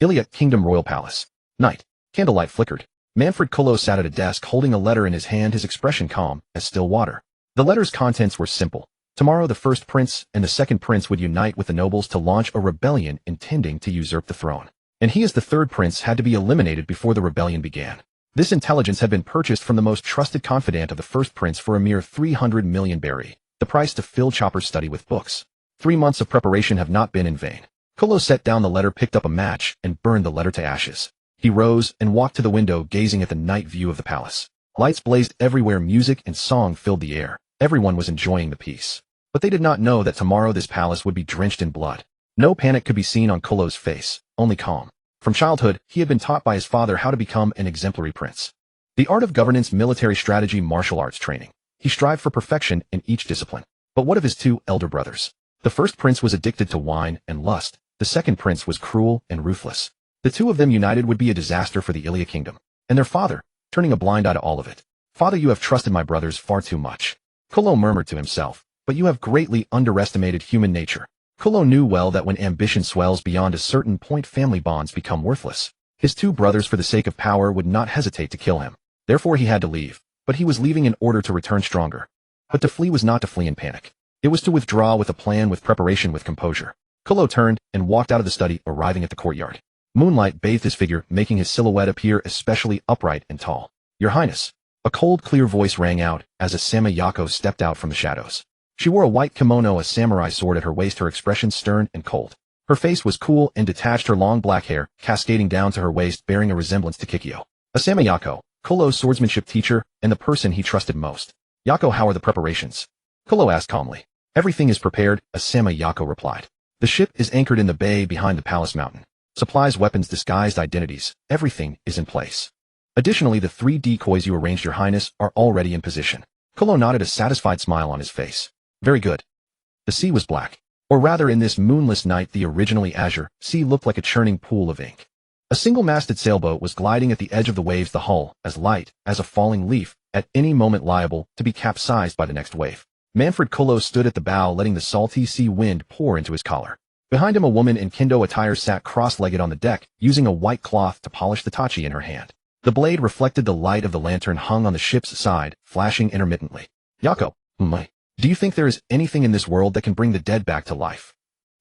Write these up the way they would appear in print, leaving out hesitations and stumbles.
Iliad Kingdom Royal Palace. Night. Candlelight flickered. Manfred Kulo sat at a desk holding a letter in his hand, his expression calm as still water. The letter's contents were simple. Tomorrow the first prince and the second prince would unite with the nobles to launch a rebellion intending to usurp the throne. And he as the third prince had to be eliminated before the rebellion began. This intelligence had been purchased from the most trusted confidant of the first prince for a mere 300 million berry, the price to fill Chopper's study with books. 3 months of preparation have not been in vain. Kulo set down the letter, picked up a match, and burned the letter to ashes. He rose and walked to the window, gazing at the night view of the palace. Lights blazed everywhere, music and song filled the air. Everyone was enjoying the peace. But they did not know that tomorrow this palace would be drenched in blood. No panic could be seen on Kulo's face, only calm. From childhood, he had been taught by his father how to become an exemplary prince. The art of governance, military strategy, martial arts training. He strived for perfection in each discipline. But what of his 2 elder brothers? The first prince was addicted to wine and lust. The second prince was cruel and ruthless. The 2 of them united would be a disaster for the Iliad kingdom. And their father, turning a blind eye to all of it. Father, you have trusted my brothers far too much. Kulo murmured to himself. But you have greatly underestimated human nature. Kulo knew well that when ambition swells beyond a certain point, family bonds become worthless. His 2 brothers, for the sake of power, would not hesitate to kill him. Therefore he had to leave. But he was leaving in order to return stronger. But to flee was not to flee in panic. It was to withdraw with a plan, with preparation, with composure. Kulo turned and walked out of the study, arriving at the courtyard. Moonlight bathed his figure, making his silhouette appear especially upright and tall. Your Highness. A cold, clear voice rang out as Asama Yako stepped out from the shadows. She wore a white kimono, a samurai sword at her waist, her expression stern and cold. Her face was cool and detached, her long black hair cascading down to her waist, bearing a resemblance to Kikyo. Asama Yako, Kulo's swordsmanship teacher and the person he trusted most. Yako, how are the preparations? Kulo asked calmly. Everything is prepared, Asama Yako replied. The ship is anchored in the bay behind the palace mountain. Supplies, weapons, disguised identities, everything is in place. Additionally, the 3 decoys you arranged, Your Highness, are already in position. Kulo nodded, a satisfied smile on his face. Very good. The sea was black. Or rather, in this moonless night, the originally azure sea looked like a churning pool of ink. A single-masted sailboat was gliding at the edge of the waves, the hull as light as a falling leaf, at any moment liable to be capsized by the next wave. Manfred Kulo stood at the bow, letting the salty sea wind pour into his collar. Behind him, a woman in kendo attire sat cross-legged on the deck, using a white cloth to polish the tachi in her hand. The blade reflected the light of the lantern hung on the ship's side, flashing intermittently. Yako, do you think there is anything in this world that can bring the dead back to life?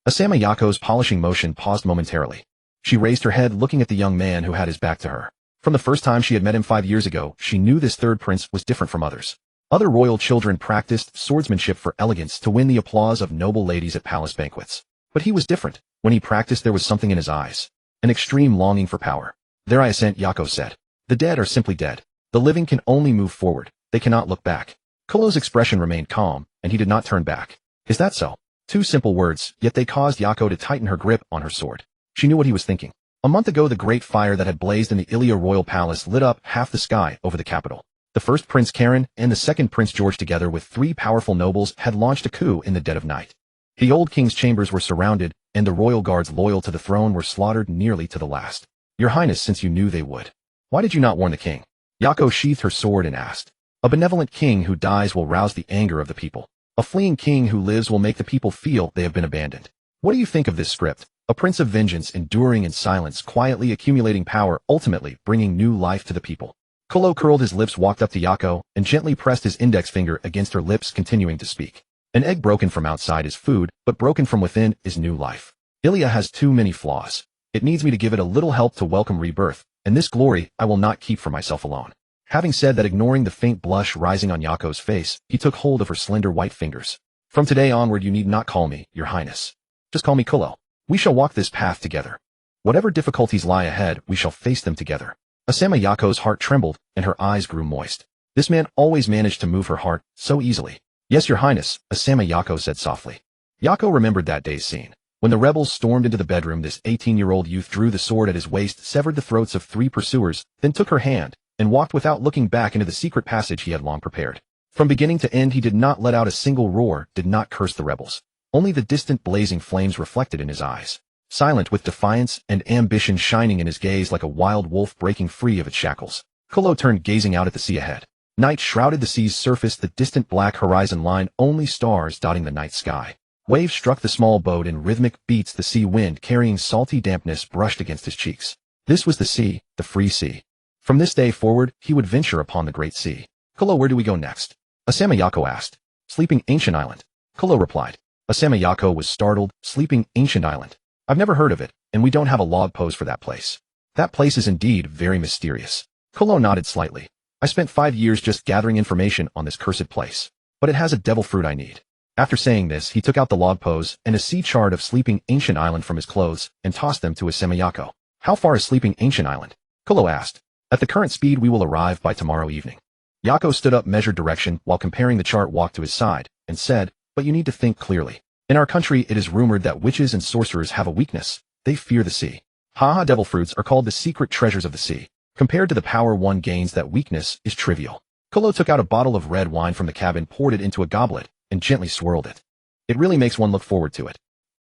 Asama Yako's polishing motion paused momentarily. She raised her head, looking at the young man who had his back to her. From the first time she had met him 5 years ago, she knew this third prince was different from others. Other royal children practiced swordsmanship for elegance to win the applause of noble ladies at palace banquets. But he was different. When he practiced, there was something in his eyes. An extreme longing for power. There I assent, Yako said. The dead are simply dead. The living can only move forward. They cannot look back. Kulo's expression remained calm, and he did not turn back. Is that so? 2 simple words, yet they caused Yako to tighten her grip on her sword. She knew what he was thinking. A month ago, the great fire that had blazed in the Iliad royal palace lit up half the sky over the capital. The first Prince Karen and the second Prince George, together with 3 powerful nobles, had launched a coup in the dead of night. The old king's chambers were surrounded, and the royal guards loyal to the throne were slaughtered nearly to the last. Your Highness, since you knew they would, why did you not warn the king? Yako sheathed her sword and asked. A benevolent king who dies will rouse the anger of the people. A fleeing king who lives will make the people feel they have been abandoned. What do you think of this script? A prince of vengeance, enduring in silence, quietly accumulating power, ultimately bringing new life to the people. Kulo curled his lips, walked up to Yako, and gently pressed his index finger against her lips, continuing to speak. An egg broken from outside is food, but broken from within is new life. Iliad has too many flaws. It needs me to give it a little help to welcome rebirth, and this glory I will not keep for myself alone. Having said that, ignoring the faint blush rising on Yako's face, he took hold of her slender white fingers. From today onward, you need not call me, Your Highness. Just call me Kulo. We shall walk this path together. Whatever difficulties lie ahead, we shall face them together. Asama Yako's heart trembled, and her eyes grew moist. This man always managed to move her heart so easily. Yes, Your Highness, Asama Yako said softly. Yako remembered that day's scene. When the rebels stormed into the bedroom, this 18-year-old youth drew the sword at his waist, severed the throats of 3 pursuers, then took her hand, and walked without looking back into the secret passage he had long prepared. From beginning to end, he did not let out a single roar, did not curse the rebels. Only the distant blazing flames reflected in his eyes. Silent, with defiance and ambition shining in his gaze like a wild wolf breaking free of its shackles. Kulo turned, gazing out at the sea ahead. Night shrouded the sea's surface, the distant black horizon line, only stars dotting the night sky. Waves struck the small boat in rhythmic beats. The sea wind carrying salty dampness brushed against his cheeks. This was the sea, the free sea. From this day forward, he would venture upon the great sea. Kolo, where do we go next? Asama Yako asked. Sleeping Ancient Island. Kolo replied. Asama Yako was startled. Sleeping Ancient Island. I've never heard of it, and we don't have a log post for that place. That place is indeed very mysterious. Kolo nodded slightly. I spent 5 years just gathering information on this cursed place. But it has a devil fruit I need. After saying this, he took out the log pose and a sea chart of Sleeping Ancient Island from his clothes and tossed them to Asama Yako. How far is Sleeping Ancient Island? Kolo asked. At the current speed we will arrive by tomorrow evening. Yako stood up, measured direction while comparing the chart, walked to his side, and said, but you need to think clearly. In our country it is rumored that witches and sorcerers have a weakness. They fear the sea. Haha, devil fruits are called the secret treasures of the sea. Compared to the power one gains, that weakness is trivial. Kolo took out a bottle of red wine from the cabin, poured it into a goblet, and gently swirled it. It really makes one look forward to it.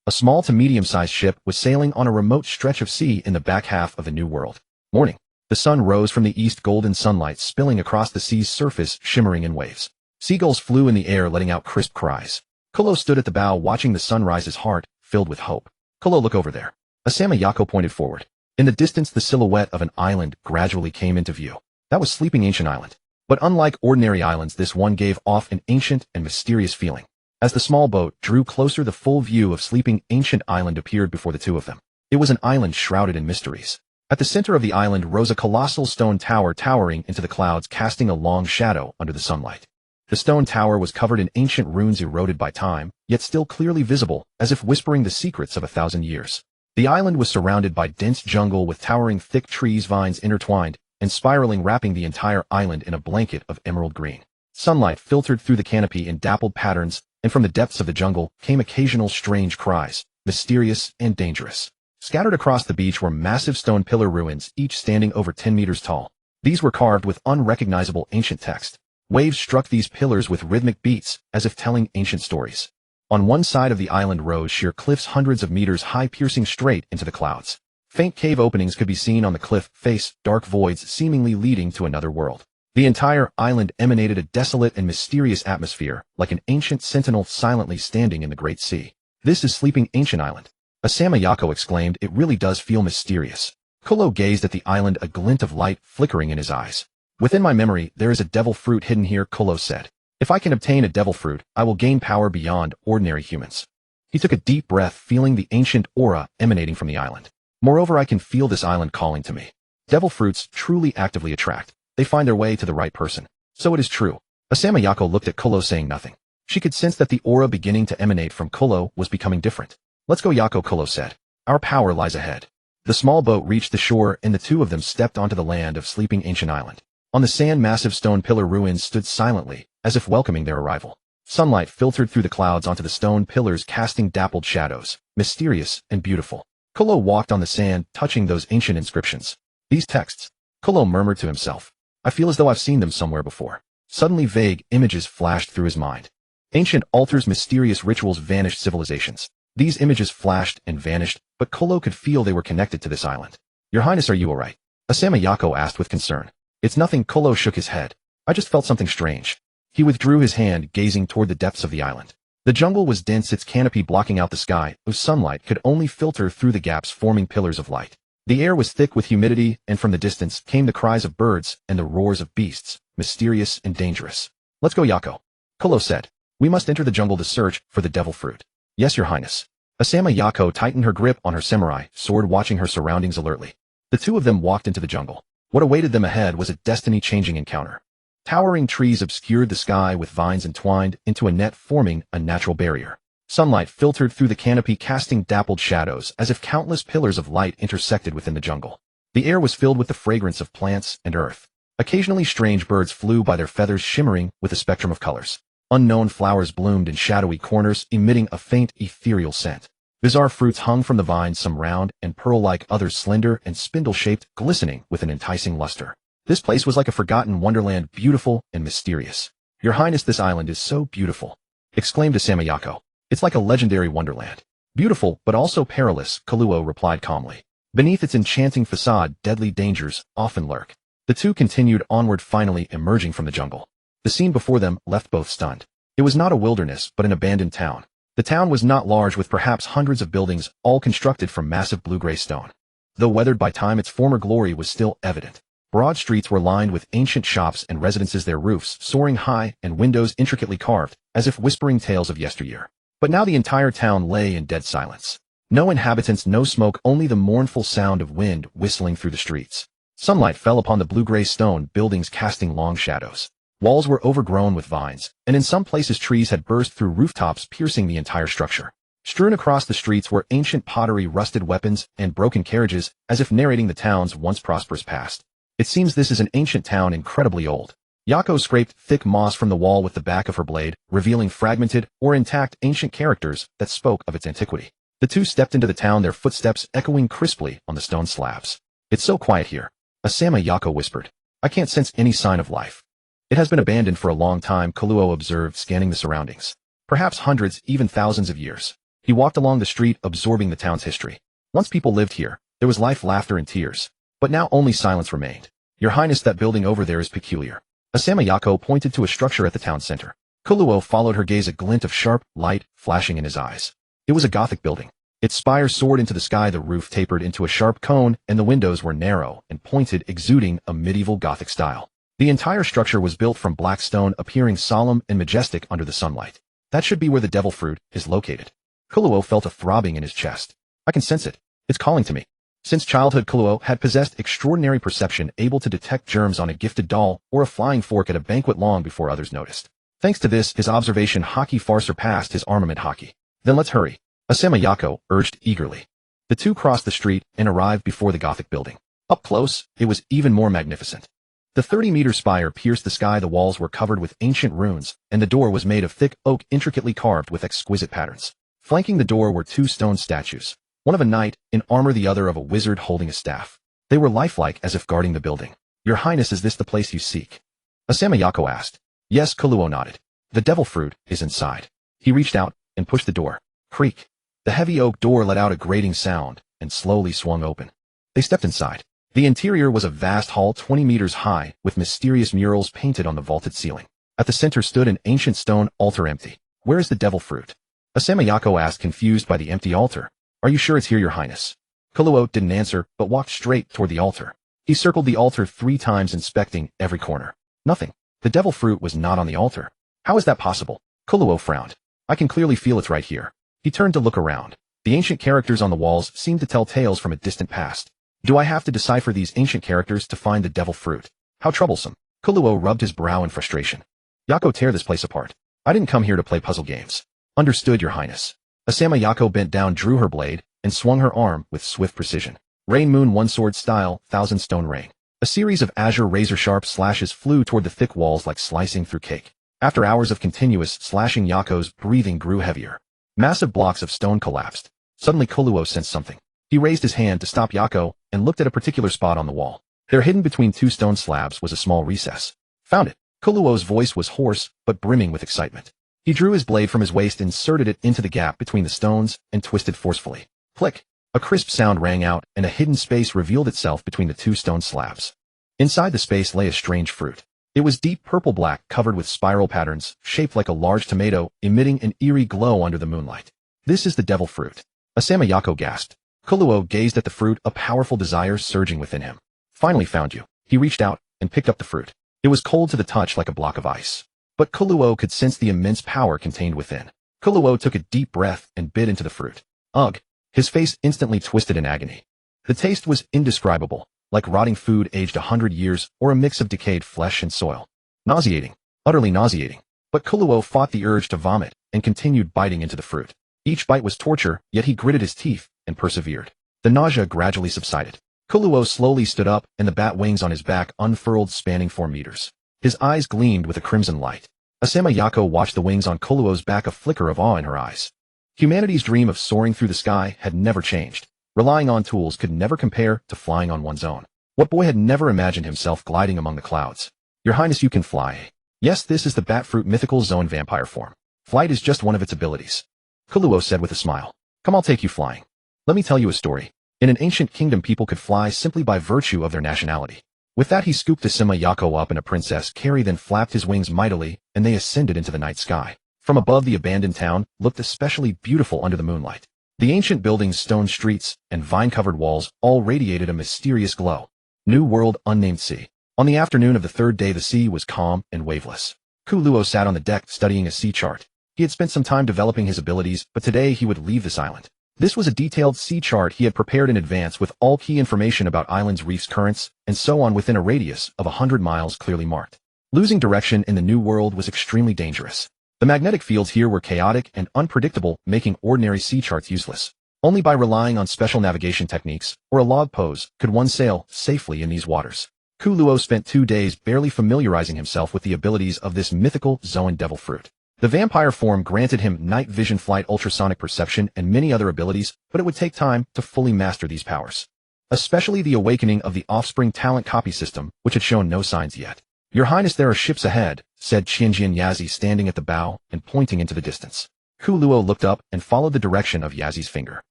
A small to medium-sized ship was sailing on a remote stretch of sea in the back half of the New World. Morning. The sun rose from the east, golden sunlight spilling across the sea's surface, shimmering in waves. Seagulls flew in the air, letting out crisp cries. Kolo stood at the bow watching the sunrise, his heart filled with hope. Kolo, look over there. Asama Yako pointed forward. In the distance, the silhouette of an island gradually came into view. That was Sleeping Ancient Island. But unlike ordinary islands, this one gave off an ancient and mysterious feeling. As the small boat drew closer, the full view of Sleeping Ancient Island appeared before the two of them. It was an island shrouded in mysteries. At the center of the island rose a colossal stone tower, towering into the clouds, casting a long shadow under the sunlight. The stone tower was covered in ancient runes eroded by time, yet still clearly visible, as if whispering the secrets of 1,000 years. The island was surrounded by dense jungle with towering thick trees, vines intertwined and spiraling, wrapping the entire island in a blanket of emerald green. Sunlight filtered through the canopy in dappled patterns, and from the depths of the jungle came occasional strange cries, mysterious and dangerous. Scattered across the beach were massive stone pillar ruins, each standing over 10 meters tall. These were carved with unrecognizable ancient text. Waves struck these pillars with rhythmic beats, as if telling ancient stories. On one side of the island rose sheer cliffs hundreds of meters high, piercing straight into the clouds. Faint cave openings could be seen on the cliff face, dark voids seemingly leading to another world. The entire island emanated a desolate and mysterious atmosphere, like an ancient sentinel silently standing in the great sea. This is Sleeping Ancient Island. Asama Yako exclaimed. It really does feel mysterious. Kolo gazed at the island, a glint of light flickering in his eyes. Within my memory, there is a devil fruit hidden here, Kolo said. If I can obtain a devil fruit, I will gain power beyond ordinary humans. He took a deep breath, feeling the ancient aura emanating from the island. Moreover, I can feel this island calling to me. Devil fruits truly actively attract. They find their way to the right person. So it is true. Asama Yako looked at Kolo, saying nothing. She could sense that the aura beginning to emanate from Kolo was becoming different. Let's go, Yako, Kolo said. Our power lies ahead. The small boat reached the shore, and the two of them stepped onto the land of Sleeping Ancient Island. On the sand, massive stone pillar ruins stood silently, as if welcoming their arrival. Sunlight filtered through the clouds onto the stone pillars, casting dappled shadows, mysterious and beautiful. Kolo walked on the sand, touching those ancient inscriptions. These texts, Kolo murmured to himself. I feel as though I've seen them somewhere before. Suddenly vague images flashed through his mind. Ancient altars, mysterious rituals, vanished civilizations. These images flashed and vanished, but Kolo could feel they were connected to this island. Your Highness, are you alright? Asama Yako asked with concern. It's nothing, Kolo shook his head. I just felt something strange. He withdrew his hand, gazing toward the depths of the island. The jungle was dense, its canopy blocking out the sky, whose sunlight could only filter through the gaps, forming pillars of light. The air was thick with humidity, and from the distance came the cries of birds and the roars of beasts, mysterious and dangerous. Let's go, Yako, Kolo said. We must enter the jungle to search for the devil fruit. Yes, Your Highness. Asama Yako tightened her grip on her samurai sword, watching her surroundings alertly. The two of them walked into the jungle. What awaited them ahead was a destiny-changing encounter. Towering trees obscured the sky with vines entwined into a net, forming a natural barrier. Sunlight filtered through the canopy, casting dappled shadows, as if countless pillars of light intersected within the jungle. The air was filled with the fragrance of plants and earth. Occasionally strange birds flew by, their feathers shimmering with a spectrum of colors. Unknown flowers bloomed in shadowy corners, emitting a faint, ethereal scent. Bizarre fruits hung from the vines, some round and pearl-like, others slender and spindle-shaped, glistening with an enticing luster. This place was like a forgotten wonderland, beautiful and mysterious. Your Highness, this island is so beautiful, exclaimed Asama Yako. It's like a legendary wonderland. Beautiful, but also perilous, Kolo replied calmly. Beneath its enchanting facade, deadly dangers often lurk. The two continued onward, finally emerging from the jungle. The scene before them left both stunned. It was not a wilderness, but an abandoned town. The The town was not large, with perhaps hundreds of buildings, all constructed from massive blue-gray stone. Though weathered by time, its former glory was still evident. Broad streets were lined with ancient shops and residences, their roofs soaring high and windows intricately carved, as if whispering tales of yesteryear. But now the entire town lay in dead silence. No inhabitants, no smoke, only the mournful sound of wind whistling through the streets. Sunlight fell upon the blue-gray stone buildings, casting long shadows. Walls were overgrown with vines, and in some places trees had burst through rooftops, piercing the entire structure. Strewn across the streets were ancient pottery, rusted weapons, and broken carriages, as if narrating the town's once prosperous past. It seems this is an ancient town, incredibly old. Yako scraped thick moss from the wall with the back of her blade, revealing fragmented or intact ancient characters that spoke of its antiquity. The two stepped into the town, their footsteps echoing crisply on the stone slabs. "It's so quiet here," Asama Yako whispered. "I can't sense any sign of life." "It has been abandoned for a long time," Kaluo observed, scanning the surroundings. "Perhaps hundreds, even thousands of years." He walked along the street, absorbing the town's history. Once people lived here. There was life, laughter, and tears. But now only silence remained. "Your Highness, that building over there is peculiar." Asama Yako pointed to a structure at the town center. Kaluo followed her gaze, a glint of sharp light flashing in his eyes. It was a Gothic building. Its spire soared into the sky, the roof tapered into a sharp cone, and the windows were narrow and pointed, exuding a medieval Gothic style. The entire structure was built from black stone, appearing solemn and majestic under the sunlight. "That should be where the devil fruit is located." Kaluo felt a throbbing in his chest. "I can sense it. It's calling to me." Since childhood, Kaluo had possessed extraordinary perception, able to detect germs on a gifted doll or a flying fork at a banquet long before others noticed. Thanks to this, his observation hockey far surpassed his armament hockey. "Then let's hurry," Asama Yako urged eagerly. The two crossed the street and arrived before the Gothic building. Up close, it was even more magnificent. The 30-meter spire pierced the sky, the walls were covered with ancient runes, and the door was made of thick oak, intricately carved with exquisite patterns. Flanking the door were two stone statues, one of a knight in armor, the other of a wizard holding a staff. They were lifelike, as if guarding the building. "Your Highness, is this the place you seek?" Asama Yako asked. "Yes," Kaluo nodded. "The devil fruit is inside." He reached out and pushed the door. Creak. The heavy oak door let out a grating sound and slowly swung open. They stepped inside. The interior was a vast hall 20 meters high, with mysterious murals painted on the vaulted ceiling. At the center stood an ancient stone altar, empty. "Where is the devil fruit?" Asama Yako asked, confused by the empty altar. "Are you sure it's here, Your Highness?" Kaluo didn't answer, but walked straight toward the altar. He circled the altar 3 times, inspecting every corner. Nothing. The devil fruit was not on the altar. "How is that possible?" Kaluo frowned. "I can clearly feel it's right here." He turned to look around. The ancient characters on the walls seemed to tell tales from a distant past. "Do I have to decipher these ancient characters to find the devil fruit? How troublesome." Kaluo rubbed his brow in frustration. "Yako, tear this place apart. I didn't come here to play puzzle games." "Understood, Your Highness." Asama Yako bent down, drew her blade, and swung her arm with swift precision. Rain Moon, one sword style, 1,000 stone rain. A series of azure razor-sharp slashes flew toward the thick walls like slicing through cake. After hours of continuous slashing, Yako's breathing grew heavier. Massive blocks of stone collapsed. Suddenly Kaluo sensed something. He raised his hand to stop Yako and looked at a particular spot on the wall. There, hidden between 2 stone slabs, was a small recess. "Found it." Kaluo's voice was hoarse but brimming with excitement. He drew his blade from his waist, inserted it into the gap between the stones, and twisted forcefully. Click! A crisp sound rang out, and a hidden space revealed itself between the 2 stone slabs. Inside the space lay a strange fruit. It was deep purple-black, covered with spiral patterns, shaped like a large tomato, emitting an eerie glow under the moonlight. "This is the devil fruit." Asama Yako gasped. Kaluo gazed at the fruit, a powerful desire surging within him. "Finally found you." He reached out and picked up the fruit. It was cold to the touch, like a block of ice. But Kaluo could sense the immense power contained within. Kaluo took a deep breath and bit into the fruit. Ugh! His face instantly twisted in agony. The taste was indescribable, like rotting food aged 100 years or a mix of decayed flesh and soil. Nauseating. Utterly nauseating. But Kaluo fought the urge to vomit and continued biting into the fruit. Each bite was torture, yet he gritted his teeth and persevered. The nausea gradually subsided. Kaluo slowly stood up, and the bat wings on his back unfurled, spanning 4 meters. His eyes gleamed with a crimson light. Asama Yako watched the wings on Kaluo's back, a flicker of awe in her eyes. Humanity's dream of soaring through the sky had never changed. Relying on tools could never compare to flying on one's own. What boy had never imagined himself gliding among the clouds? "Your Highness, you can fly." "Yes, this is the bat fruit mythical zone vampire form. Flight is just one of its abilities," Kaluo said with a smile. "Come, I'll take you flying. Let me tell you a story. In an ancient kingdom, people could fly simply by virtue of their nationality." With that, he scooped Asama Yako up in a princess carry, then flapped his wings mightily, and they ascended into the night sky. From above, the abandoned town looked especially beautiful under the moonlight. The ancient buildings, stone streets, and vine-covered walls all radiated a mysterious glow. New World, Unnamed Sea. On the afternoon of the third day, the sea was calm and waveless. Ku Luo sat on the deck studying a sea chart. He had spent some time developing his abilities, but today he would leave this island. This was a detailed sea chart he had prepared in advance with all key information about island's reefs, currents, and so on within a radius of 100 miles clearly marked. Losing direction in the New World was extremely dangerous. The magnetic fields here were chaotic and unpredictable, making ordinary sea charts useless. Only by relying on special navigation techniques or a log pose could one sail safely in these waters. Ku Luo spent 2 days barely familiarizing himself with the abilities of this mythical Zoan devil fruit. The vampire form granted him night vision, flight, ultrasonic perception, and many other abilities, but it would take time to fully master these powers. Especially the awakening of the offspring talent copy system, which had shown no signs yet. "Your Highness, there are ships ahead," said Qianjian Yazi, standing at the bow and pointing into the distance. Ku Luo looked up and followed the direction of Yazi's finger.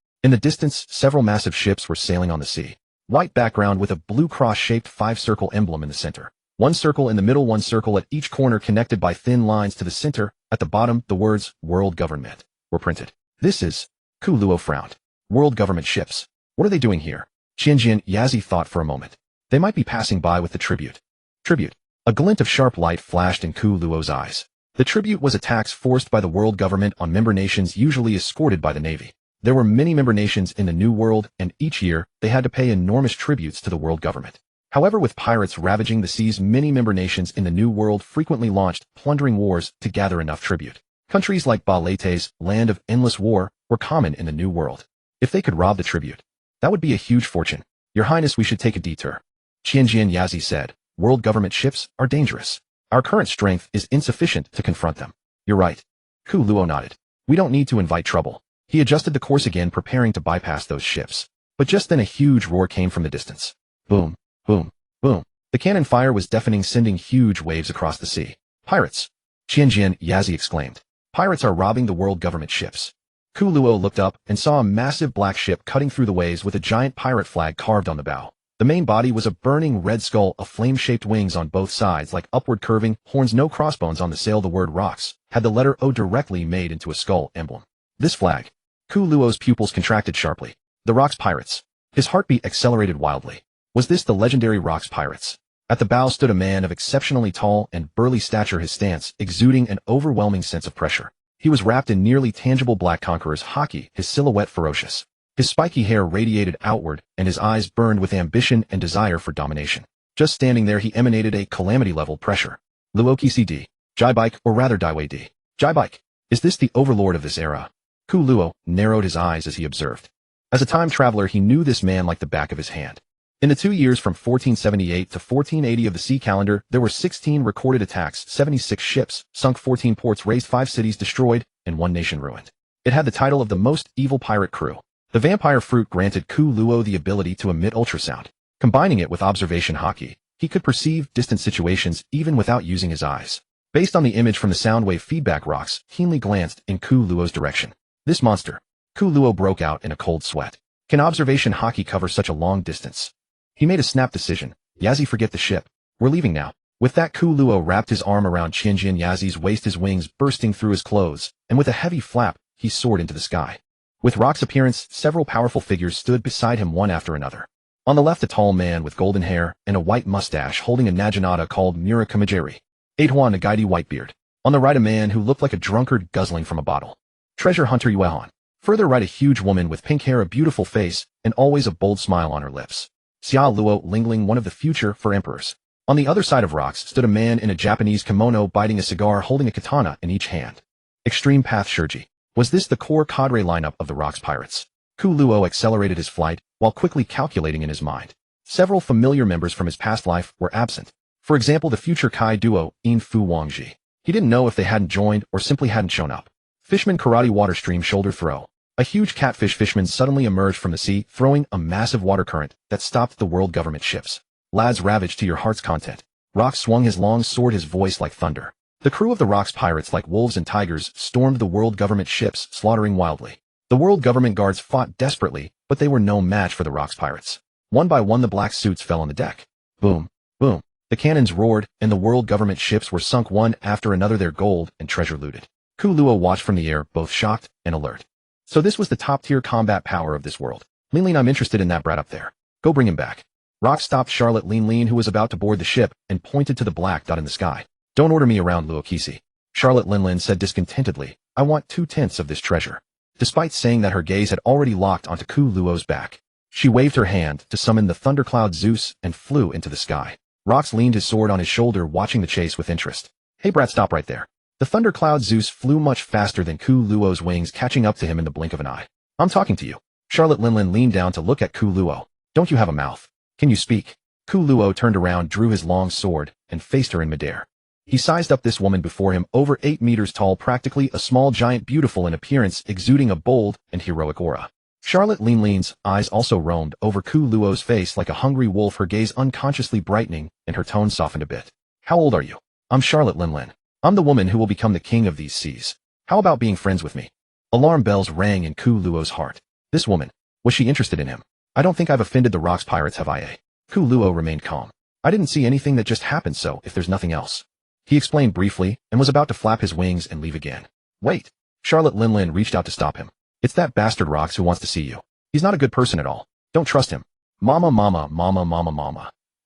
In the distance, several massive ships were sailing on the sea. White background with a blue cross-shaped 5-circle emblem in the center. 1 circle in the middle, 1 circle at each corner connected by thin lines to the center. At the bottom, the words "World Government" were printed. "This is..." Ku Luo frowned. "World Government ships. What are they doing here?" Qianjian Yazi thought for a moment. "They might be passing by with the tribute." Tribute. A glint of sharp light flashed in Ku Luo's eyes. The tribute was a tax forced by the world government on member nations, usually escorted by the navy. There were many member nations in the New World, and each year they had to pay enormous tributes to the world government. However, with pirates ravaging the seas, many member nations in the New World frequently launched plundering wars to gather enough tribute. Countries like Ba-Lete's land of endless war were common in the New World. If they could rob the tribute, that would be a huge fortune. "Your Highness, we should take a detour," Qianjian Yazi said. "World government ships are dangerous. Our current strength is insufficient to confront them." "You're right." Ku Luo nodded. "We don't need to invite trouble." He adjusted the course again, preparing to bypass those ships. But just then a huge roar came from the distance. Boom, boom, boom. The cannon fire was deafening, sending huge waves across the sea. "Pirates!" Qianjian Yazi exclaimed. "Pirates are robbing the world government ships." Ku Luo looked up and saw a massive black ship cutting through the waves with a giant pirate flag carved on the bow. The main body was a burning red skull of flame-shaped wings on both sides like upward curving horns, no crossbones on the sail. The word "rocks" had the letter O directly made into a skull emblem. This flag. Ku Luo's pupils contracted sharply. The Rocks Pirates. His heartbeat accelerated wildly. Was this the legendary Rocks Pirates? At the bow stood a man of exceptionally tall and burly stature, his stance exuding an overwhelming sense of pressure. He was wrapped in nearly tangible black conqueror's haki, his silhouette ferocious. His spiky hair radiated outward, and his eyes burned with ambition and desire for domination. Just standing there, he emanated a calamity-level pressure. Luoki CD. Jaibike, or rather Daiwei D. Jaibike. Is this the overlord of this era? Ku Luo narrowed his eyes as he observed. As a time traveler, he knew this man like the back of his hand. In the 2 years from 1478 to 1480 of the sea calendar, there were 16 recorded attacks, 76 ships, sunk 14 ports, razed 5 cities, destroyed, and 1 nation ruined. It had the title of the most evil pirate crew. The vampire fruit granted Ku Luo the ability to emit ultrasound. Combining it with observation haki, he could perceive distant situations even without using his eyes. Based on the image from the sound wave feedback, Rocks keenly glanced in Ku Luo's direction. This monster. Ku Luo broke out in a cold sweat. Can observation haki cover such a long distance? He made a snap decision. Yazi, forget the ship. We're leaving now. With that, Ku Luo wrapped his arm around Qianjian Yazi's waist, his wings bursting through his clothes, and with a heavy flap, he soared into the sky. With Rock's appearance, several powerful figures stood beside him, one after another. On the left, a tall man with golden hair and a white mustache holding a naginata called Mura Kamajiri. Eihuan Nagaidi Whitebeard. On the right, a man who looked like a drunkard guzzling from a bottle. Treasure Hunter Yuehan. Further right, a huge woman with pink hair, a beautiful face, and always a bold smile on her lips. Xia Luo Lingling, one of the future for emperors. On the other side of Rocks stood a man in a Japanese kimono biting a cigar, holding a katana in each hand. Extreme Path Shurji. Was this the core cadre lineup of the Rocks Pirates? Ku Luo accelerated his flight, while quickly calculating in his mind. Several familiar members from his past life were absent. For example, the future Kai duo, In Fu Wangji. He didn't know if they hadn't joined or simply hadn't shown up. Fishman Karate Water Stream Shoulder Throw. A huge catfish fishman suddenly emerged from the sea, throwing a massive water current that stopped the world government ships. Lads, ravage to your heart's content. Rocks swung his long sword, his voice like thunder. The crew of the Rocks Pirates, like wolves and tigers, stormed the world government ships, slaughtering wildly. The world government guards fought desperately, but they were no match for the Rocks Pirates. One by one, the black suits fell on the deck. Boom, boom. The cannons roared, and the world government ships were sunk one after another, their gold and treasure looted. Ku Luo watched from the air, both shocked and alert. So this was the top-tier combat power of this world. Lean, I'm interested in that brat up there. Go bring him back. Rock stopped Charlotte Lean, who was about to board the ship, and pointed to the black dot in the sky. Don't order me around, Luo Kisi. Charlotte Lin said discontentedly. I want 2/10 of this treasure. Despite saying that her gaze had already locked onto Ku Luo's back, she waved her hand to summon the thundercloud Zeus and flew into the sky. Rox leaned his sword on his shoulder, watching the chase with interest. Hey brat, stop right there. The thundercloud Zeus flew much faster than Ku Luo's wings, catching up to him in the blink of an eye. I'm talking to you. Charlotte Lin leaned down to look at Ku Luo. Don't you have a mouth? Can you speak? Ku Luo turned around, drew his long sword, and faced her in midair. He sized up this woman before him, over 8 meters tall, practically a small giant, beautiful in appearance, exuding a bold and heroic aura. Charlotte Lean's eyes also roamed over Ku Luo's face like a hungry wolf, her gaze unconsciously brightening and her tone softened a bit. How old are you? I'm Charlotte Lin. I'm the woman who will become the king of these seas. How about being friends with me? Alarm bells rang in Ku Luo's heart. This woman, was she interested in him? I don't think I've offended the Rocks pirates, have I? Ku Luo remained calm. I didn't see anything, that just happened, so if there's nothing else. He explained briefly and was about to flap his wings and leave again. Wait. Charlotte Lin reached out to stop him. It's that bastard Rocks who wants to see you. He's not a good person at all. Don't trust him. Mama.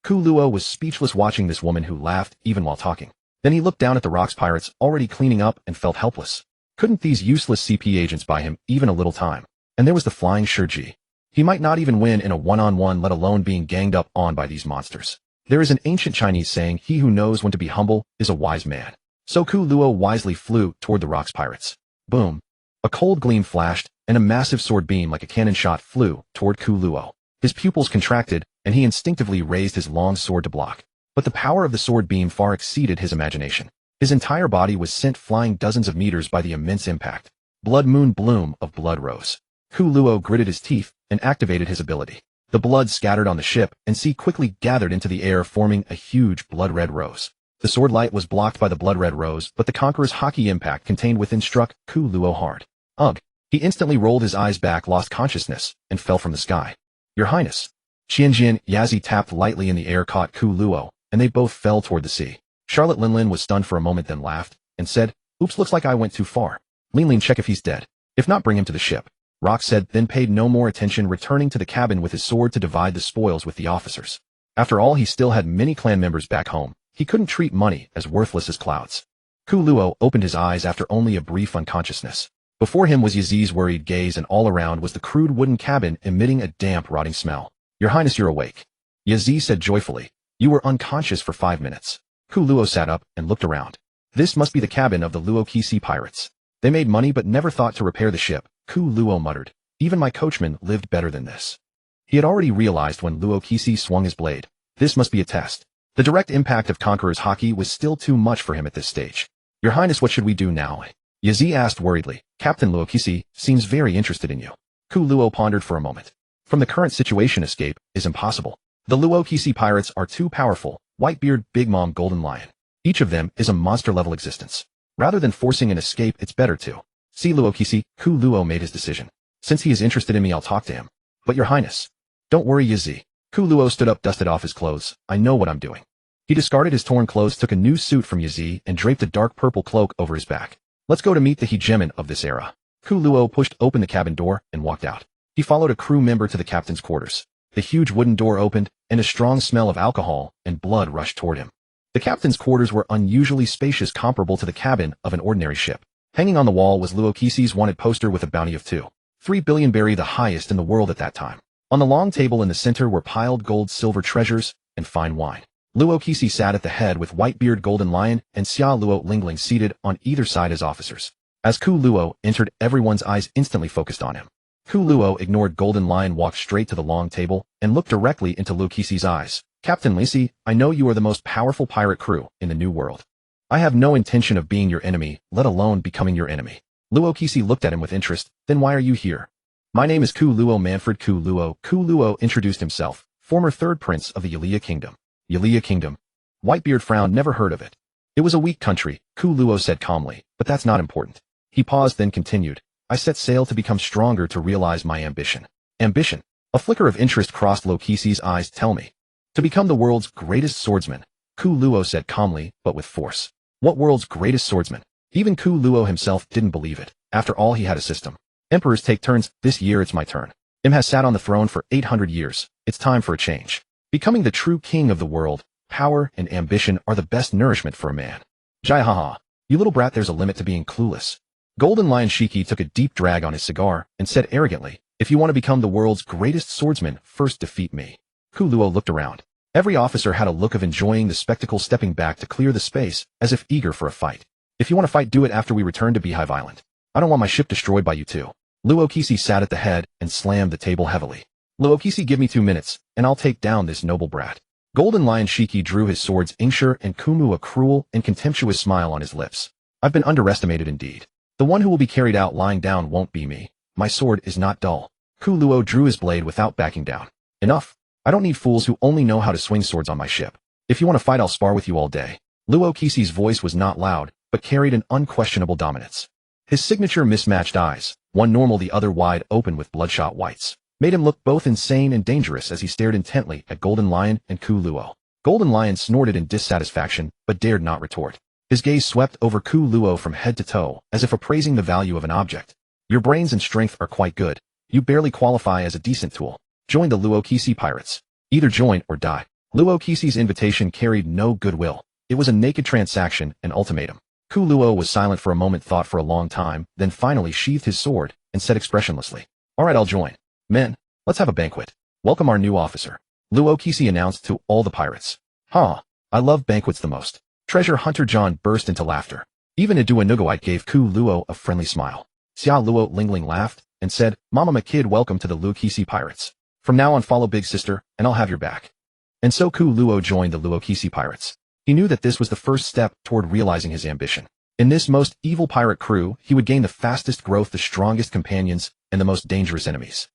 Ku Luo was speechless watching this woman who laughed even while talking. Then he looked down at the Rocks pirates already cleaning up and felt helpless. Couldn't these useless CP agents buy him even a little time? And there was the flying Shiji. He might not even win in a one-on-one, let alone being ganged up on by these monsters. There is an ancient Chinese saying, he who knows when to be humble is a wise man. So Ku Luo wisely flew toward the Rocks pirates. Boom. A cold gleam flashed, and a massive sword beam like a cannon shot flew toward Ku Luo. His pupils contracted, and he instinctively raised his long sword to block. But the power of the sword beam far exceeded his imagination. His entire body was sent flying dozens of meters by the immense impact. Blood moon bloom of blood rose. Ku Luo gritted his teeth and activated his ability. The blood scattered on the ship, and sea quickly gathered into the air, forming a huge blood-red rose. The sword light was blocked by the blood-red rose, but the Conqueror's hockey impact contained within struck Ku Luo hard. Ugh. He instantly rolled his eyes back, lost consciousness, and fell from the sky. Your Highness. Qianjian Yazi tapped lightly in the air, caught Ku Luo, and they both fell toward the sea. Charlotte Lin was stunned for a moment, then laughed, and said, Oops, looks like I went too far. Lin, check if he's dead. If not, bring him to the ship. Rock said, then paid no more attention, returning to the cabin with his sword to divide the spoils with the officers. After all, he still had many clan members back home. He couldn't treat money as worthless as clouds. Ku Luo opened his eyes after only a brief unconsciousness. Before him was Yazi's worried gaze, and all around was the crude wooden cabin emitting a damp, rotting smell. Your Highness, you're awake. Yazi said joyfully. You were unconscious for 5 minutes. Ku Luo sat up and looked around. This must be the cabin of the Luo Kisi pirates. They made money but never thought to repair the ship. Ku Luo muttered. Even my coachman lived better than this. He had already realized when Luo Kisi swung his blade. This must be a test. The direct impact of Conqueror's hockey was still too much for him at this stage. Your Highness, what should we do now? Yazi asked worriedly. Captain Luo Kisi seems very interested in you. Ku Luo pondered for a moment. From the current situation, escape is impossible. The Luo Kisi pirates are too powerful. Whitebeard, Big Mom, Golden Lion. Each of them is a monster-level existence. Rather than forcing an escape, it's better to see Luo Kisi. Ku Luo made his decision. Since he is interested in me, I'll talk to him. But Your Highness. Don't worry, Yazi. Ku Luo stood up, dusted off his clothes. I know what I'm doing. He discarded his torn clothes, took a new suit from Yazi, and draped a dark purple cloak over his back. Let's go to meet the hegemon of this era. Ku Luo pushed open the cabin door and walked out. He followed a crew member to the captain's quarters. The huge wooden door opened, and a strong smell of alcohol and blood rushed toward him. The captain's quarters were unusually spacious, comparable to the cabin of an ordinary ship. Hanging on the wall was Luo Kisi's wanted poster with a bounty of 2.3 billion berry, the highest in the world at that time. On the long table in the center were piled gold, silver treasures, and fine wine. Luo Kisi sat at the head with Whitebeard, Golden Lion, and Xia Luo Lingling seated on either side as officers. As Ku Luo entered, everyone's eyes instantly focused on him. Ku Luo ignored Golden Lion, walked straight to the long table, and looked directly into Luo Kisi's eyes. Captain Lisi, I know you are the most powerful pirate crew in the New World. I have no intention of being your enemy, let alone becoming your enemy. Luo Kisi looked at him with interest. Then why are you here? My name is Ku Luo Manfred Ku Luo. Ku Luo introduced himself, former third prince of the Yalia Kingdom. Yalia Kingdom. Whitebeard frowned, never heard of it. It was a weak country, Ku Luo said calmly, but that's not important. He paused, then continued. I set sail to become stronger, to realize my ambition. Ambition? A flicker of interest crossed Luo Kisi's eyes. Tell me. To become the world's greatest swordsman, Ku Luo said calmly, but with force. What world's greatest swordsman? Even Ku Luo himself didn't believe it. After all, he had a system. Emperors take turns. This year it's my turn. Im has sat on the throne for 800 years. It's time for a change. Becoming the true king of the world, power and ambition are the best nourishment for a man. Jai haha. You little brat, there's a limit to being clueless. Golden Lion Shiki took a deep drag on his cigar and said arrogantly, if you want to become the world's greatest swordsman, first defeat me. Ku Luo looked around. Every officer had a look of enjoying the spectacle, stepping back to clear the space, as if eager for a fight. If you want to fight, do it after we return to Beehive Island. I don't want my ship destroyed by you too. Luo Kisi sat at the head and slammed the table heavily. Luo Kisi, give me 2 minutes, and I'll take down this noble brat. Golden Lion Shiki drew his swords Ingshur and Kumu, a cruel and contemptuous smile on his lips. I've been underestimated indeed. The one who will be carried out lying down won't be me. My sword is not dull. Ku Luo drew his blade without backing down. Enough. I don't need fools who only know how to swing swords on my ship. If you want to fight, I'll spar with you all day. Luo Kisi's voice was not loud, but carried an unquestionable dominance. His signature mismatched eyes, one normal, the other wide open with bloodshot whites, made him look both insane and dangerous as he stared intently at Golden Lion and Ku Luo. Golden Lion snorted in dissatisfaction, but dared not retort. His gaze swept over Ku Luo from head to toe, as if appraising the value of an object. Your brains and strength are quite good. You barely qualify as a decent tool. Join the Luo Kisi pirates. Either join or die. Luo Kisi's invitation carried no goodwill. It was a naked transaction, an ultimatum. Ku Luo was silent for a moment, thought for a long time, then finally sheathed his sword and said expressionlessly, all right, I'll join. Men, let's have a banquet. Welcome our new officer. Luo Kisi announced to all the pirates. I love banquets the most. Treasure Hunter John burst into laughter. Even Adua Nugoite gave Ku Luo a friendly smile. Xia Luo Lingling laughed and said, Mama Ma Kid, welcome to the Luo Kisi pirates. From now on, follow Big Sister, and I'll have your back. And so Ku Luo joined the Luo Kisi pirates. He knew that this was the first step toward realizing his ambition. In this most evil pirate crew, he would gain the fastest growth, the strongest companions, and the most dangerous enemies.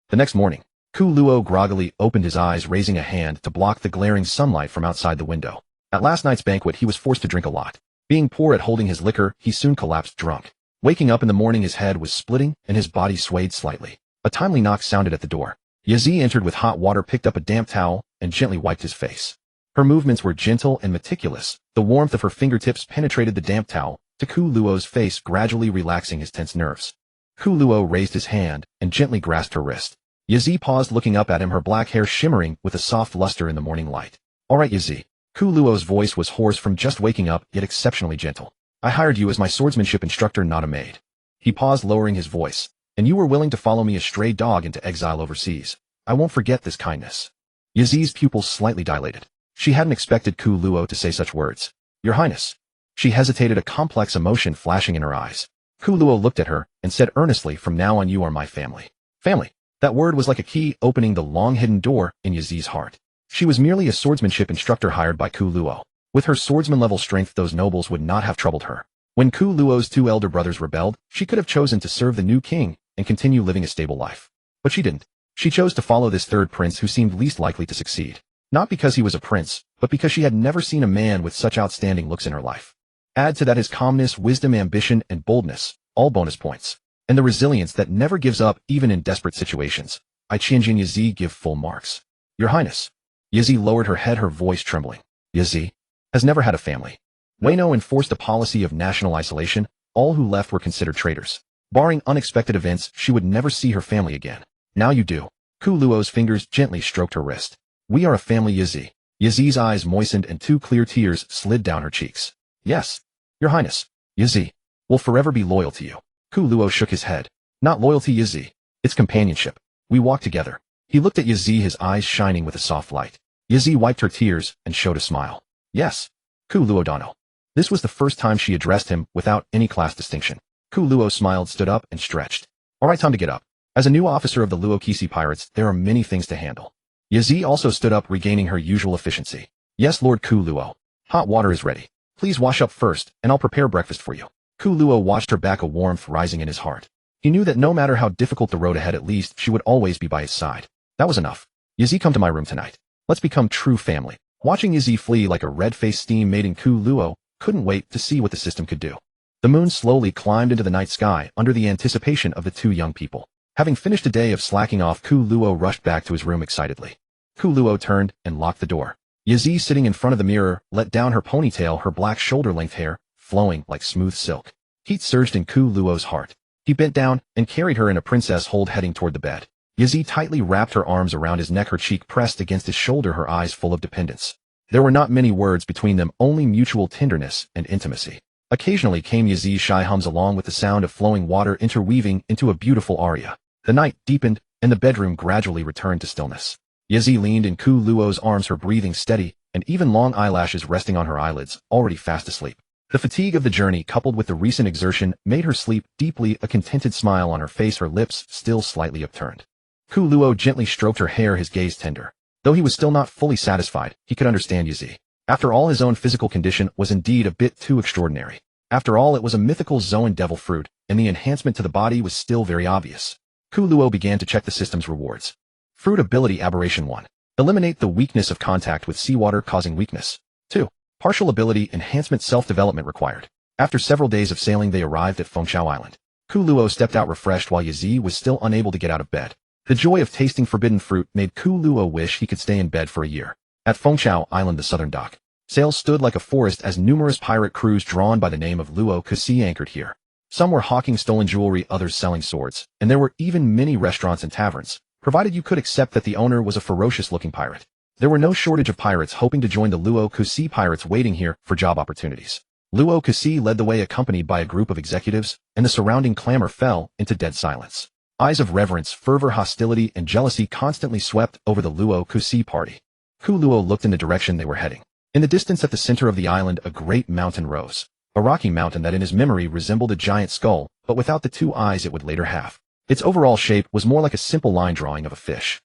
The next morning, Ku Luo groggily opened his eyes, raising a hand to block the glaring sunlight from outside the window. At last night's banquet, he was forced to drink a lot. Being poor at holding his liquor, he soon collapsed drunk. Waking up in the morning, his head was splitting and his body swayed slightly. A timely knock sounded at the door. Yazi entered with hot water, picked up a damp towel, and gently wiped his face. Her movements were gentle and meticulous. The warmth of her fingertips penetrated the damp towel to Ku Luo's face, gradually relaxing his tense nerves. Ku Luo raised his hand and gently grasped her wrist. Yazi paused, looking up at him, her black hair shimmering with a soft luster in the morning light. All right, Yazi. Ku Luo's voice was hoarse from just waking up, yet exceptionally gentle. I hired you as my swordsmanship instructor, not a maid. He paused, lowering his voice. And you were willing to follow me, a stray dog, into exile overseas. I won't forget this kindness. Yazi's pupils slightly dilated. She hadn't expected Ku Luo to say such words. Your Highness. She hesitated, a complex emotion flashing in her eyes. Ku Luo looked at her and said earnestly, from now on you are my family. Family. That word was like a key opening the long-hidden door in Yazi's heart. She was merely a swordsmanship instructor hired by Ku Luo. With her swordsman-level strength, those nobles would not have troubled her. When Ku Luo's 2 elder brothers rebelled, she could have chosen to serve the new king and continue living a stable life. But she didn't. She chose to follow this third prince who seemed least likely to succeed. Not because he was a prince, but because she had never seen a man with such outstanding looks in her life. Add to that his calmness, wisdom, ambition, and boldness, all bonus points. And the resilience that never gives up even in desperate situations. I Qianjin Yazi give full marks. Your Highness. Yazi lowered her head, her voice trembling. Yazi has never had a family. Wano enforced a policy of national isolation. All who left were considered traitors. Barring unexpected events, she would never see her family again. Now you do. Ku Luo's fingers gently stroked her wrist. We are a family, Yazi. Yazi's eyes moistened and 2 clear tears slid down her cheeks. Yes. Your Highness. Yazi will forever be loyal to you. Ku Luo shook his head. Not loyalty, Yazi. It's companionship. We walk together. He looked at Yazi, his eyes shining with a soft light. Yazi wiped her tears and showed a smile. Yes. Ku Luo Dano. This was the first time she addressed him without any class distinction. Ku Luo smiled, stood up, and stretched. All right, time to get up. As a new officer of the Luo Kisi pirates, there are many things to handle. Yazi also stood up, regaining her usual efficiency. Yes, Lord Ku Luo. Hot water is ready. Please wash up first, and I'll prepare breakfast for you. Ku Luo watched her back, a warmth rising in his heart. He knew that no matter how difficult the road ahead, at least she would always be by his side. That was enough. Yazi, come to my room tonight. Let's become true family. Watching Yazi flee like a red-faced steam maiden, Ku Luo couldn't wait to see what the system could do. The moon slowly climbed into the night sky under the anticipation of the 2 young people. Having finished a day of slacking off, Ku Luo rushed back to his room excitedly. Ku Luo turned and locked the door. Yazi, sitting in front of the mirror, let down her ponytail, her black shoulder-length hair flowing like smooth silk. Heat surged in Ku Luo's heart. He bent down and carried her in a princess hold heading toward the bed. Yazi tightly wrapped her arms around his neck, her cheek pressed against his shoulder, her eyes full of dependence. There were not many words between them, only mutual tenderness and intimacy. Occasionally came Yazi's shy hums along with the sound of flowing water interweaving into a beautiful aria. The night deepened, and the bedroom gradually returned to stillness. Yazi leaned in Ku Luo's arms, her breathing steady, and even long eyelashes resting on her eyelids, already fast asleep. The fatigue of the journey coupled with the recent exertion made her sleep deeply, a contented smile on her face, her lips still slightly upturned. Ku Luo gently stroked her hair, his gaze tender. Though he was still not fully satisfied, he could understand Yazi. After all, his own physical condition was indeed a bit too extraordinary. After all, it was a mythical Zoan devil fruit, and the enhancement to the body was still very obvious. Ku Luo began to check the system's rewards. Fruit ability aberration 1. Eliminate the weakness of contact with seawater causing weakness. 2. Partial ability enhancement self-development required. After several days of sailing, they arrived at Fengshao Island. Ku Luo stepped out refreshed while Yazi was still unable to get out of bed. The joy of tasting forbidden fruit made Ku Luo wish he could stay in bed for a year. At Fengshao Island, the southern dock, sails stood like a forest as numerous pirate crews drawn by the name of Luo Kusi anchored here. Some were hawking stolen jewelry, others selling swords, and there were even many restaurants and taverns, provided you could accept that the owner was a ferocious-looking pirate. There were no shortage of pirates hoping to join the Luo Kusi pirates waiting here for job opportunities. Luo Kusi led the way accompanied by a group of executives, and the surrounding clamor fell into dead silence. Eyes of reverence, fervor, hostility, and jealousy constantly swept over the Luo Kusi party. Ku Luo looked in the direction they were heading. In the distance at the center of the island, a great mountain rose. A rocky mountain that in his memory resembled a giant skull, but without the two eyes it would later have. Its overall shape was more like a simple line drawing of a fish.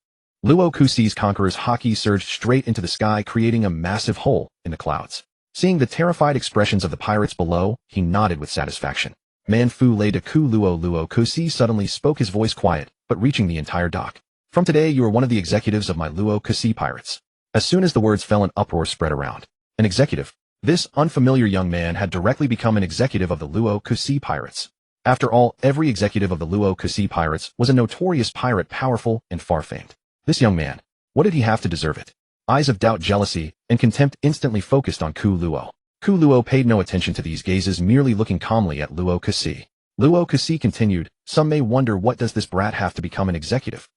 Luo Kusi's conqueror's haki surged straight into the sky, creating a massive hole in the clouds. Seeing the terrified expressions of the pirates below, he nodded with satisfaction. Man Fu lay to Ku Luo. Luo Kusi suddenly spoke, his voice quiet, but reaching the entire dock. From today you are one of the executives of my Luo Kusi pirates. As soon as the words fell, an uproar spread around. An executive? This unfamiliar young man had directly become an executive of the Luo Kusi pirates. After all, every executive of the Luo Kusi pirates was a notorious pirate, powerful and far-famed. This young man, what did he have to deserve it? Eyes of doubt, jealousy, and contempt instantly focused on Ku Luo. Ku Luo paid no attention to these gazes, merely looking calmly at Luo Kusi. Luo Kusi continued, some may wonder, what does this brat have to become an executive?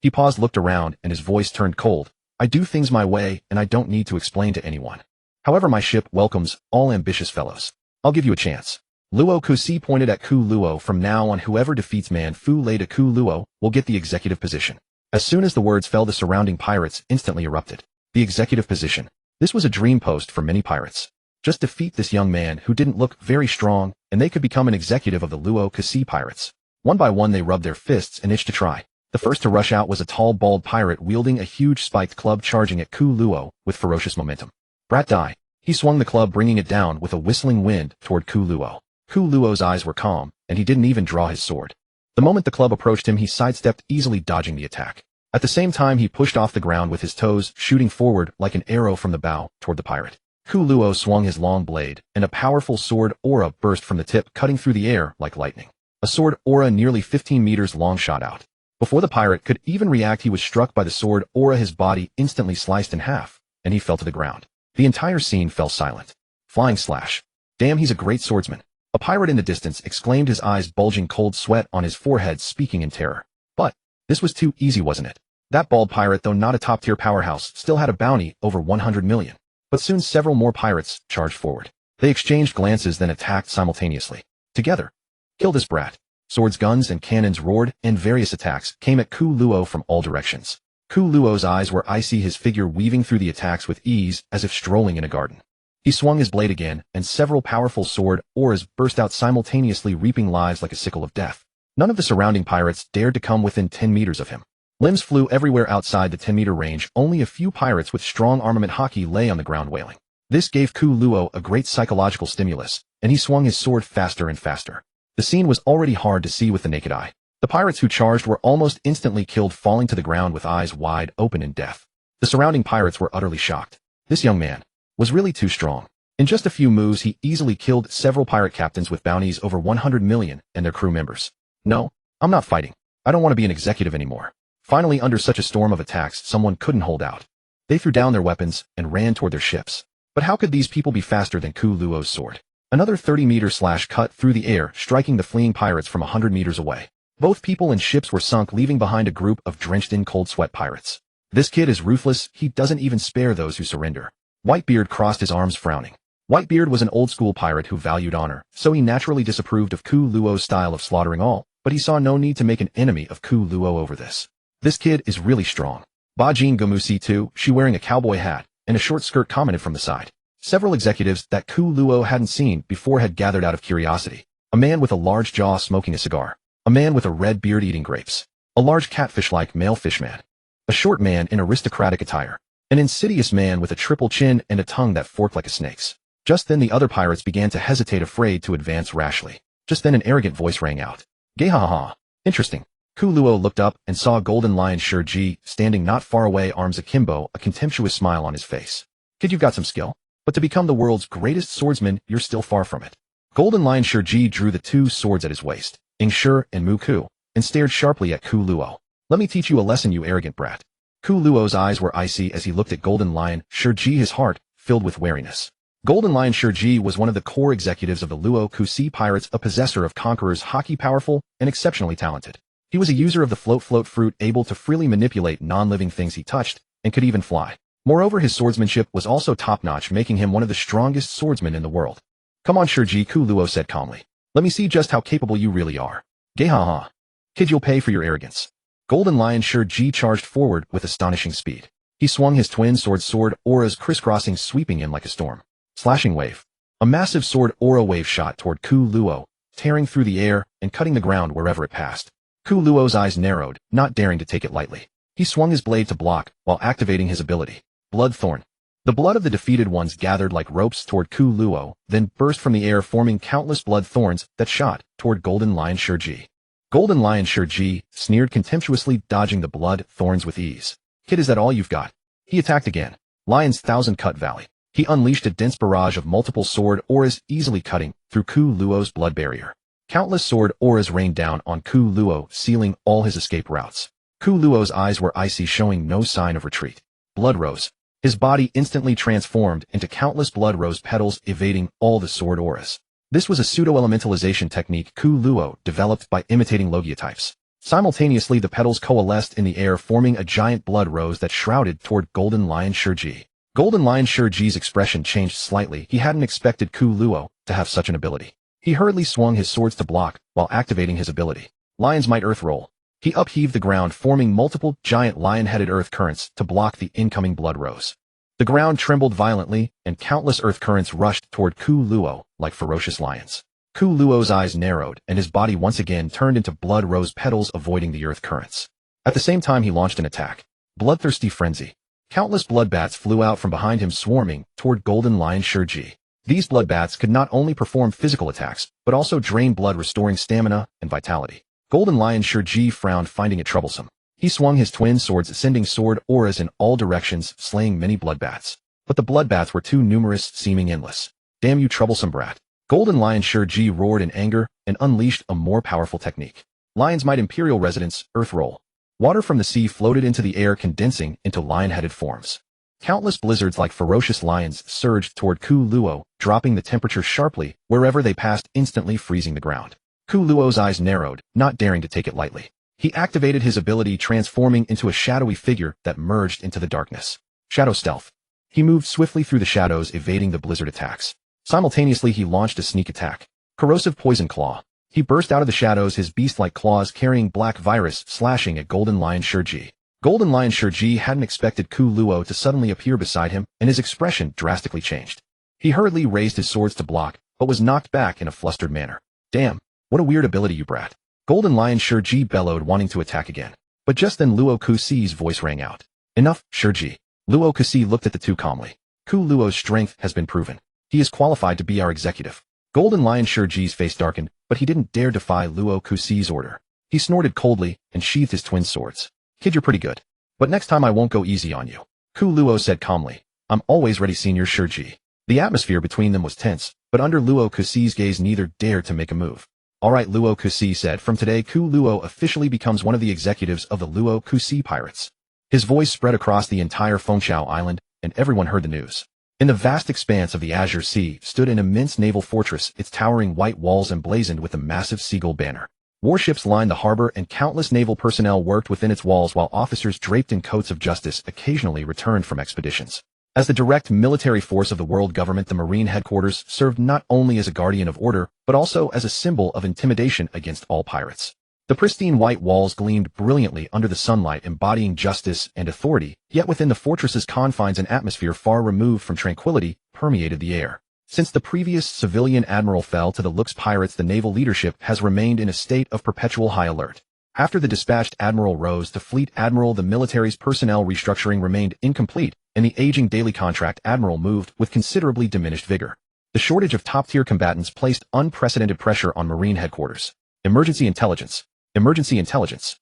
He paused, looked around, and his voice turned cold. I do things my way, and I don't need to explain to anyone. However, my ship welcomes all ambitious fellows. I'll give you a chance. Luo Kusi pointed at Ku Luo. From now on, whoever defeats Man Fu Lei to Ku Luo will get the executive position. As soon as the words fell, the surrounding pirates instantly erupted. The executive position. This was a dream post for many pirates. Just defeat this young man who didn't look very strong, and they could become an executive of the Luo Kusi pirates. One by one they rubbed their fists and itched to try. The first to rush out was a tall, bald pirate wielding a huge spiked club, charging at Ku Luo with ferocious momentum. Brat die. He swung the club, bringing it down with a whistling wind toward Ku Luo. Ku Luo's eyes were calm, and he didn't even draw his sword. The moment the club approached him, he sidestepped, easily dodging the attack. At the same time, he pushed off the ground with his toes, shooting forward like an arrow from the bow toward the pirate. Ku Luo swung his long blade, and a powerful sword aura burst from the tip, cutting through the air like lightning. A sword aura nearly 15 meters long shot out. Before the pirate could even react, he was struck by the sword aura, his body instantly sliced in half, and he fell to the ground. The entire scene fell silent. Flying slash. Damn, he's a great swordsman. A pirate in the distance exclaimed, his eyes bulging, cold sweat on his forehead, speaking in terror. But this was too easy, wasn't it? That bald pirate, though not a top-tier powerhouse, still had a bounty over 100 million. But soon several more pirates charged forward. They exchanged glances, then attacked simultaneously. Together. Kill this brat. Swords, guns, and cannons roared, and various attacks came at Ku Luo from all directions. Ku Luo's eyes were icy, his figure weaving through the attacks with ease as if strolling in a garden. He swung his blade again, and several powerful sword auras burst out simultaneously, reaping lives like a sickle of death. None of the surrounding pirates dared to come within 10 meters of him. Limbs flew everywhere outside the 10-meter range. Only a few pirates with strong armament haki lay on the ground wailing. This gave Ku Luo a great psychological stimulus, and he swung his sword faster and faster. The scene was already hard to see with the naked eye. The pirates who charged were almost instantly killed, falling to the ground with eyes wide open in death. The surrounding pirates were utterly shocked. This young man was really too strong. In just a few moves, he easily killed several pirate captains with bounties over 100 million and their crew members. No, I'm not fighting. I don't want to be an executive anymore. Finally, under such a storm of attacks, someone couldn't hold out. They threw down their weapons and ran toward their ships. But how could these people be faster than Ku Luo's sword? Another 30-meter slash cut through the air, striking the fleeing pirates from 100 meters away. Both people and ships were sunk, leaving behind a group of drenched-in cold sweat pirates. This kid is ruthless, he doesn't even spare those who surrender. Whitebeard crossed his arms, frowning. Whitebeard was an old-school pirate who valued honor, so he naturally disapproved of Ku Luo's style of slaughtering all, but he saw no need to make an enemy of Ku Luo over this. This kid is really strong. Ba Jin Gomusi too, she wearing a cowboy hat and a short skirt, commented from the side. Several executives that Ku Luo hadn't seen before had gathered out of curiosity. A man with a large jaw smoking a cigar. A man with a red beard eating grapes. A large catfish-like male fishman. A short man in aristocratic attire. An insidious man with a triple chin and a tongue that forked like a snake's. Just then the other pirates began to hesitate, afraid to advance rashly. Just then an arrogant voice rang out. Gehaha. Interesting. Ku Luo looked up and saw Golden Lion Shiji standing not far away, arms akimbo, a contemptuous smile on his face. Kid, you've got some skill, but to become the world's greatest swordsman, you're still far from it. Golden Lion Shiji drew the two swords at his waist, Ing Shi and Mu Ku, and stared sharply at Ku Luo. Let me teach you a lesson, you arrogant brat. Ku Luo's eyes were icy as he looked at Golden Lion Shiji, his heart filled with wariness. Golden Lion Shiji was one of the core executives of the Luo Kusi pirates, a possessor of Conqueror's haki, powerful and exceptionally talented. He was a user of the float fruit, able to freely manipulate non-living things he touched, and could even fly. Moreover, his swordsmanship was also top-notch, making him one of the strongest swordsmen in the world. Come on, Shiji, Ku Luo said calmly. Let me see just how capable you really are. Gehaha. Kid, you'll pay for your arrogance. Golden Lion Shiji charged forward with astonishing speed. He swung his twin sword auras, crisscrossing, sweeping in like a storm. Slashing wave. A massive sword aura wave shot toward Ku Luo, tearing through the air and cutting the ground wherever it passed. Ku Luo's eyes narrowed, not daring to take it lightly. He swung his blade to block, while activating his ability. Blood Thorn. The blood of the defeated ones gathered like ropes toward Ku Luo, then burst from the air, forming countless blood thorns that shot toward Golden Lion Shiji. Golden Lion Shiji sneered contemptuously, dodging the blood thorns with ease. Kid, is that all you've got? He attacked again. Lion's Thousand Cut Valley. He unleashed a dense barrage of multiple sword auras, easily cutting through Ku Luo's blood barrier. Countless sword auras rained down on Ku Luo, sealing all his escape routes. Ku Luo's eyes were icy, showing no sign of retreat. Blood Rose. His body instantly transformed into countless blood rose petals, evading all the sword auras. This was a pseudo-elementalization technique Ku Luo developed by imitating Logia types. Simultaneously, the petals coalesced in the air, forming a giant blood rose that shrouded toward Golden Lion Shiji. Golden Lion Shiji's expression changed slightly. He hadn't expected Ku Luo to have such an ability. He hurriedly swung his swords to block, while activating his ability. Lion's Might Earth Roll. He upheaved the ground, forming multiple giant lion-headed earth currents to block the incoming blood rose. The ground trembled violently, and countless earth currents rushed toward Ku Luo like ferocious lions. Ku Luo's eyes narrowed, and his body once again turned into blood rose petals, avoiding the earth currents. At the same time, he launched an attack. Bloodthirsty Frenzy. Countless blood bats flew out from behind him, swarming toward Golden Lion Shiji. These blood bats could not only perform physical attacks, but also drain blood, restoring stamina and vitality. Golden Lion Shiji frowned, finding it troublesome. He swung his twin swords, sending sword auras in all directions, slaying many blood bats. But the blood bats were too numerous, seeming endless. Damn you, troublesome brat. Golden Lion Shiji roared in anger and unleashed a more powerful technique. Lion's Might Imperial Residence, Earth Roll. Water from the sea floated into the air, condensing into lion-headed forms. Countless blizzards like ferocious lions surged toward Ku Luo, dropping the temperature sharply wherever they passed, instantly freezing the ground. Ku Luo's eyes narrowed, not daring to take it lightly. He activated his ability, transforming into a shadowy figure that merged into the darkness. Shadow Stealth. He moved swiftly through the shadows, evading the blizzard attacks. Simultaneously, he launched a sneak attack. Corrosive Poison Claw. He burst out of the shadows, his beast-like claws carrying black virus, slashing at Golden Lion Shiji. Golden Lion Shiji hadn't expected Ku Luo to suddenly appear beside him, and his expression drastically changed. He hurriedly raised his swords to block, but was knocked back in a flustered manner. Damn, what a weird ability, you brat. Golden Lion Shiji bellowed, wanting to attack again. But just then Luo Kusi's voice rang out. Enough, Shiji. Luo Kusi looked at the two calmly. Ku Luo's strength has been proven. He is qualified to be our executive. Golden Lion Shiji's face darkened, but he didn't dare defy Luo Kusi's order. He snorted coldly and sheathed his twin swords. Kid, you're pretty good. But next time I won't go easy on you. Ku Luo said calmly. I'm always ready, Senior Shiji. The atmosphere between them was tense, but under Luo Kusi's gaze neither dared to make a move. Alright, Luo Kusi said, from today Ku Luo officially becomes one of the executives of the Luo Kusi pirates. His voice spread across the entire Fengxiao Island, and everyone heard the news. In the vast expanse of the Azure Sea stood an immense naval fortress, its towering white walls emblazoned with a massive seagull banner. Warships lined the harbor and countless naval personnel worked within its walls while officers draped in coats of justice occasionally returned from expeditions. As the direct military force of the world government, the Marine headquarters served not only as a guardian of order, but also as a symbol of intimidation against all pirates. The pristine white walls gleamed brilliantly under the sunlight, embodying justice and authority, yet within the fortress's confines an atmosphere far removed from tranquility permeated the air. Since the previous civilian admiral fell to the Lux pirates, the naval leadership has remained in a state of perpetual high alert. After the dispatched admiral rose to fleet admiral, the military's personnel restructuring remained incomplete, and the aging daily contract admiral moved with considerably diminished vigor. The shortage of top-tier combatants placed unprecedented pressure on Marine headquarters. Emergency intelligence. Emergency intelligence.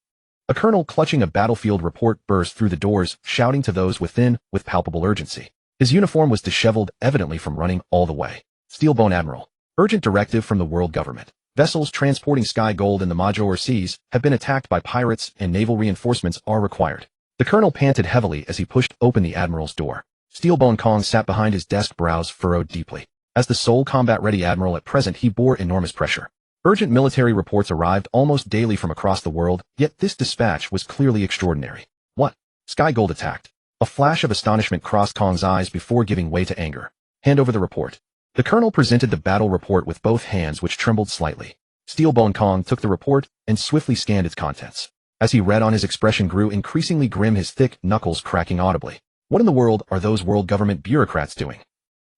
A colonel clutching a battlefield report burst through the doors, shouting to those within with palpable urgency. His uniform was disheveled, evidently from running all the way. Steelbone Admiral. Urgent directive from the world government. Vessels transporting sky gold in the Major Seas have been attacked by pirates and naval reinforcements are required. The colonel panted heavily as he pushed open the admiral's door. Steelbone Kong sat behind his desk, brows furrowed deeply. As the sole combat-ready admiral at present, he bore enormous pressure. Urgent military reports arrived almost daily from across the world, yet this dispatch was clearly extraordinary. What? Sky gold attacked. A flash of astonishment crossed Kong's eyes before giving way to anger. Hand over the report. The colonel presented the battle report with both hands, which trembled slightly. Steelbone Kong took the report and swiftly scanned its contents. As he read on, his expression grew increasingly grim, his thick knuckles cracking audibly. What in the world are those world government bureaucrats doing?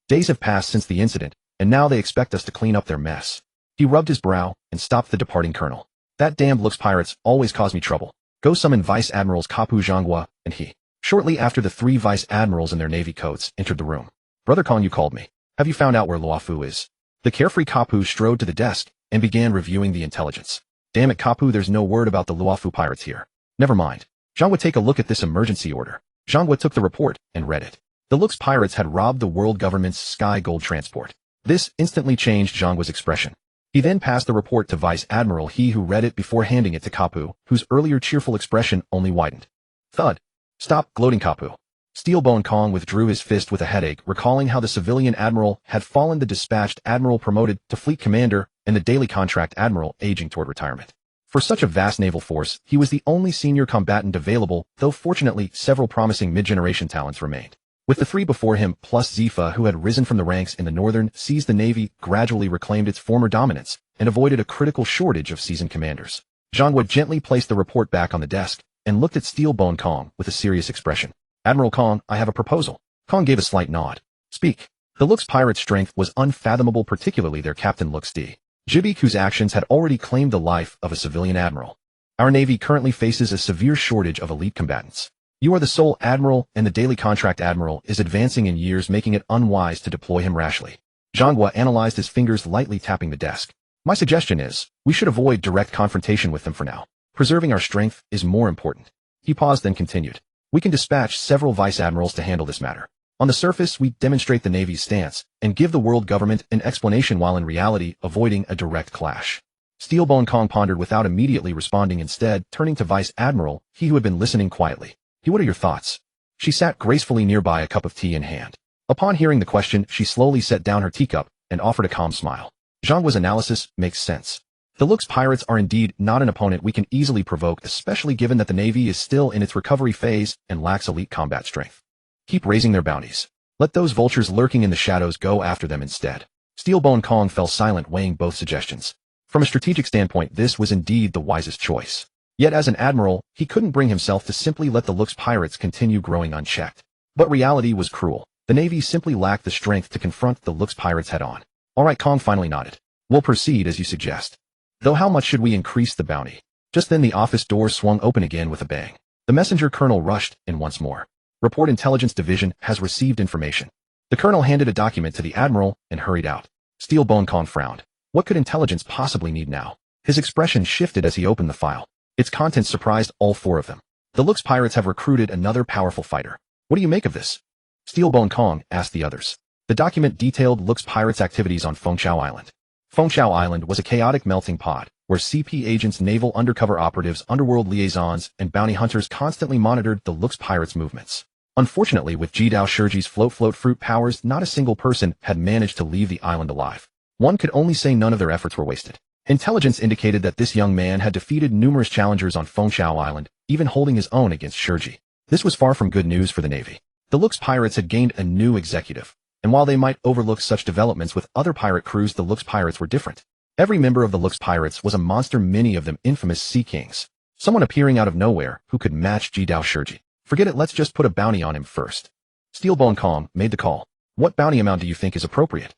Days have passed since the incident, and now they expect us to clean up their mess. He rubbed his brow and stopped the departing colonel. That damned Lux pirates always cause me trouble. Go summon Vice Admirals Kapu Zhonghua and he. Shortly after, the three vice admirals in their navy coats entered the room. Brother Kong, you called me. Have you found out where Luofu is? The carefree Kapu strode to the desk and began reviewing the intelligence. Damn it, Kapu, there's no word about the Luofu pirates here. Never mind. Zhonghua, take a look at this emergency order. Zhonghua took the report and read it. The Lux pirates had robbed the world government's sky gold transport. This instantly changed Zhonghua's expression. He then passed the report to Vice Admiral He, who read it before handing it to Kapu, whose earlier cheerful expression only widened. Thud. Stop gloating, Kapu. Steelbone Kong withdrew his fist with a headache, recalling how the civilian admiral had fallen, the dispatched admiral promoted to fleet commander, and the daily contract admiral aging toward retirement. For such a vast naval force, he was the only senior combatant available, though fortunately several promising mid-generation talents remained. With the three before him, plus Zifa, who had risen from the ranks in the northern seas, the Navy gradually reclaimed its former dominance and avoided a critical shortage of seasoned commanders. Zhonghua gently placed the report back on the desk and looked at Steelbone Kong with a serious expression. Admiral Kong, I have a proposal. Kong gave a slight nod. Speak. The Lux pirates' strength was unfathomable, particularly their captain Lux D. Jibik, whose actions had already claimed the life of a civilian admiral. Our Navy currently faces a severe shortage of elite combatants. You are the sole admiral, and the daily contract admiral is advancing in years, making it unwise to deploy him rashly. Zhonghua analyzed his fingers, lightly tapping the desk. My suggestion is, we should avoid direct confrontation with them for now. Preserving our strength is more important. He paused, then continued. We can dispatch several vice admirals to handle this matter. On the surface, we demonstrate the Navy's stance and give the world government an explanation, while in reality avoiding a direct clash. Steelbone Kong pondered without immediately responding, instead turning to Vice Admiral He, who had been listening quietly. He, what are your thoughts? She sat gracefully nearby, a cup of tea in hand. Upon hearing the question, she slowly set down her teacup and offered a calm smile. Zhonghua's analysis makes sense. The Lux pirates are indeed not an opponent we can easily provoke, especially given that the Navy is still in its recovery phase and lacks elite combat strength. Keep raising their bounties. Let those vultures lurking in the shadows go after them instead. Steelbone Kong fell silent, weighing both suggestions. From a strategic standpoint, this was indeed the wisest choice. Yet as an admiral, he couldn't bring himself to simply let the Lux pirates continue growing unchecked. But reality was cruel. The Navy simply lacked the strength to confront the Lux pirates head-on. All right, Kong finally nodded. We'll proceed as you suggest. Though how much should we increase the bounty? Just then the office door swung open again with a bang. The messenger colonel rushed in once more. Report, Intelligence Division has received information. The colonel handed a document to the admiral and hurried out. Steelbone Kong frowned. What could intelligence possibly need now? His expression shifted as he opened the file. Its contents surprised all four of them. The Lux pirates have recruited another powerful fighter. What do you make of this? Steelbone Kong asked the others. The document detailed Lux pirates' activities on Fengchao Island. Fengchao Island was a chaotic melting pot, where CP agents, naval undercover operatives, underworld liaisons, and bounty hunters constantly monitored the Lux pirates' movements. Unfortunately, with Jidao Shurji's float fruit powers, not a single person had managed to leave the island alive. One could only say none of their efforts were wasted. Intelligence indicated that this young man had defeated numerous challengers on Fengshao Island, even holding his own against Shurji. This was far from good news for the Navy. The Lux Pirates had gained a new executive, and while they might overlook such developments with other pirate crews, the Lux Pirates were different. Every member of the Lux Pirates was a monster, many of them infamous sea kings. Someone appearing out of nowhere who could match Jidao Shurji. Forget it, let's just put a bounty on him first. Steelbone Kong made the call. What bounty amount do you think is appropriate?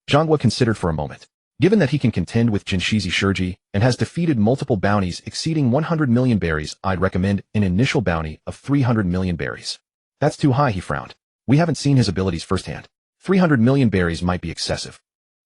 Zhanghua considered for a moment. Given that he can contend with Jinshizi Shurji and has defeated multiple bounties exceeding 100 million berries, I'd recommend an initial bounty of 300 million berries. That's too high, he frowned. We haven't seen his abilities firsthand. 300 million berries might be excessive.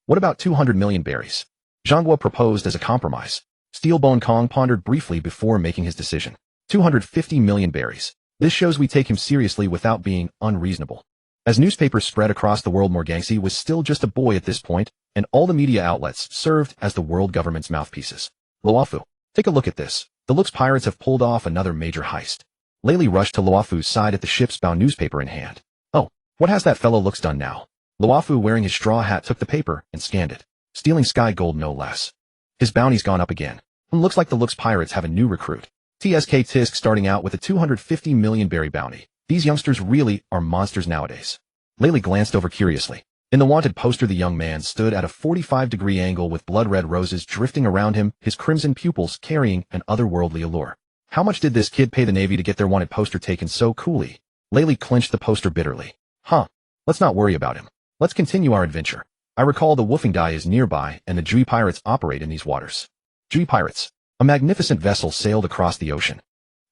What about 200 million berries? Zhanghua proposed as a compromise. Steelbone Kong pondered briefly before making his decision. 250 million berries. This shows we take him seriously without being unreasonable. As newspapers spread across the world, Morgangsi was still just a boy at this point, and all the media outlets served as the world government's mouthpieces. Luofu, take a look at this. The Lux Pirates have pulled off another major heist. Lei rushed to Luofu's side at the ship's bow, newspaper in hand. Oh, what has that fellow Lux done now? Luofu, wearing his straw hat, took the paper and scanned it. Stealing sky gold, no less. His bounty's gone up again. Looks like the Lux Pirates have a new recruit. TSK Tisk starting out with a 250 million berry bounty. These youngsters really are monsters nowadays. Lei glanced over curiously. In the wanted poster, the young man stood at a 45-degree angle with blood-red roses drifting around him, his crimson pupils carrying an otherworldly allure. How much did this kid pay the Navy to get their wanted poster taken so coolly? Lei clenched the poster bitterly. Let's not worry about him. Let's continue our adventure. I recall the Woofing Dai is nearby, and the Jui Pirates operate in these waters. Jui Pirates. A magnificent vessel sailed across the ocean.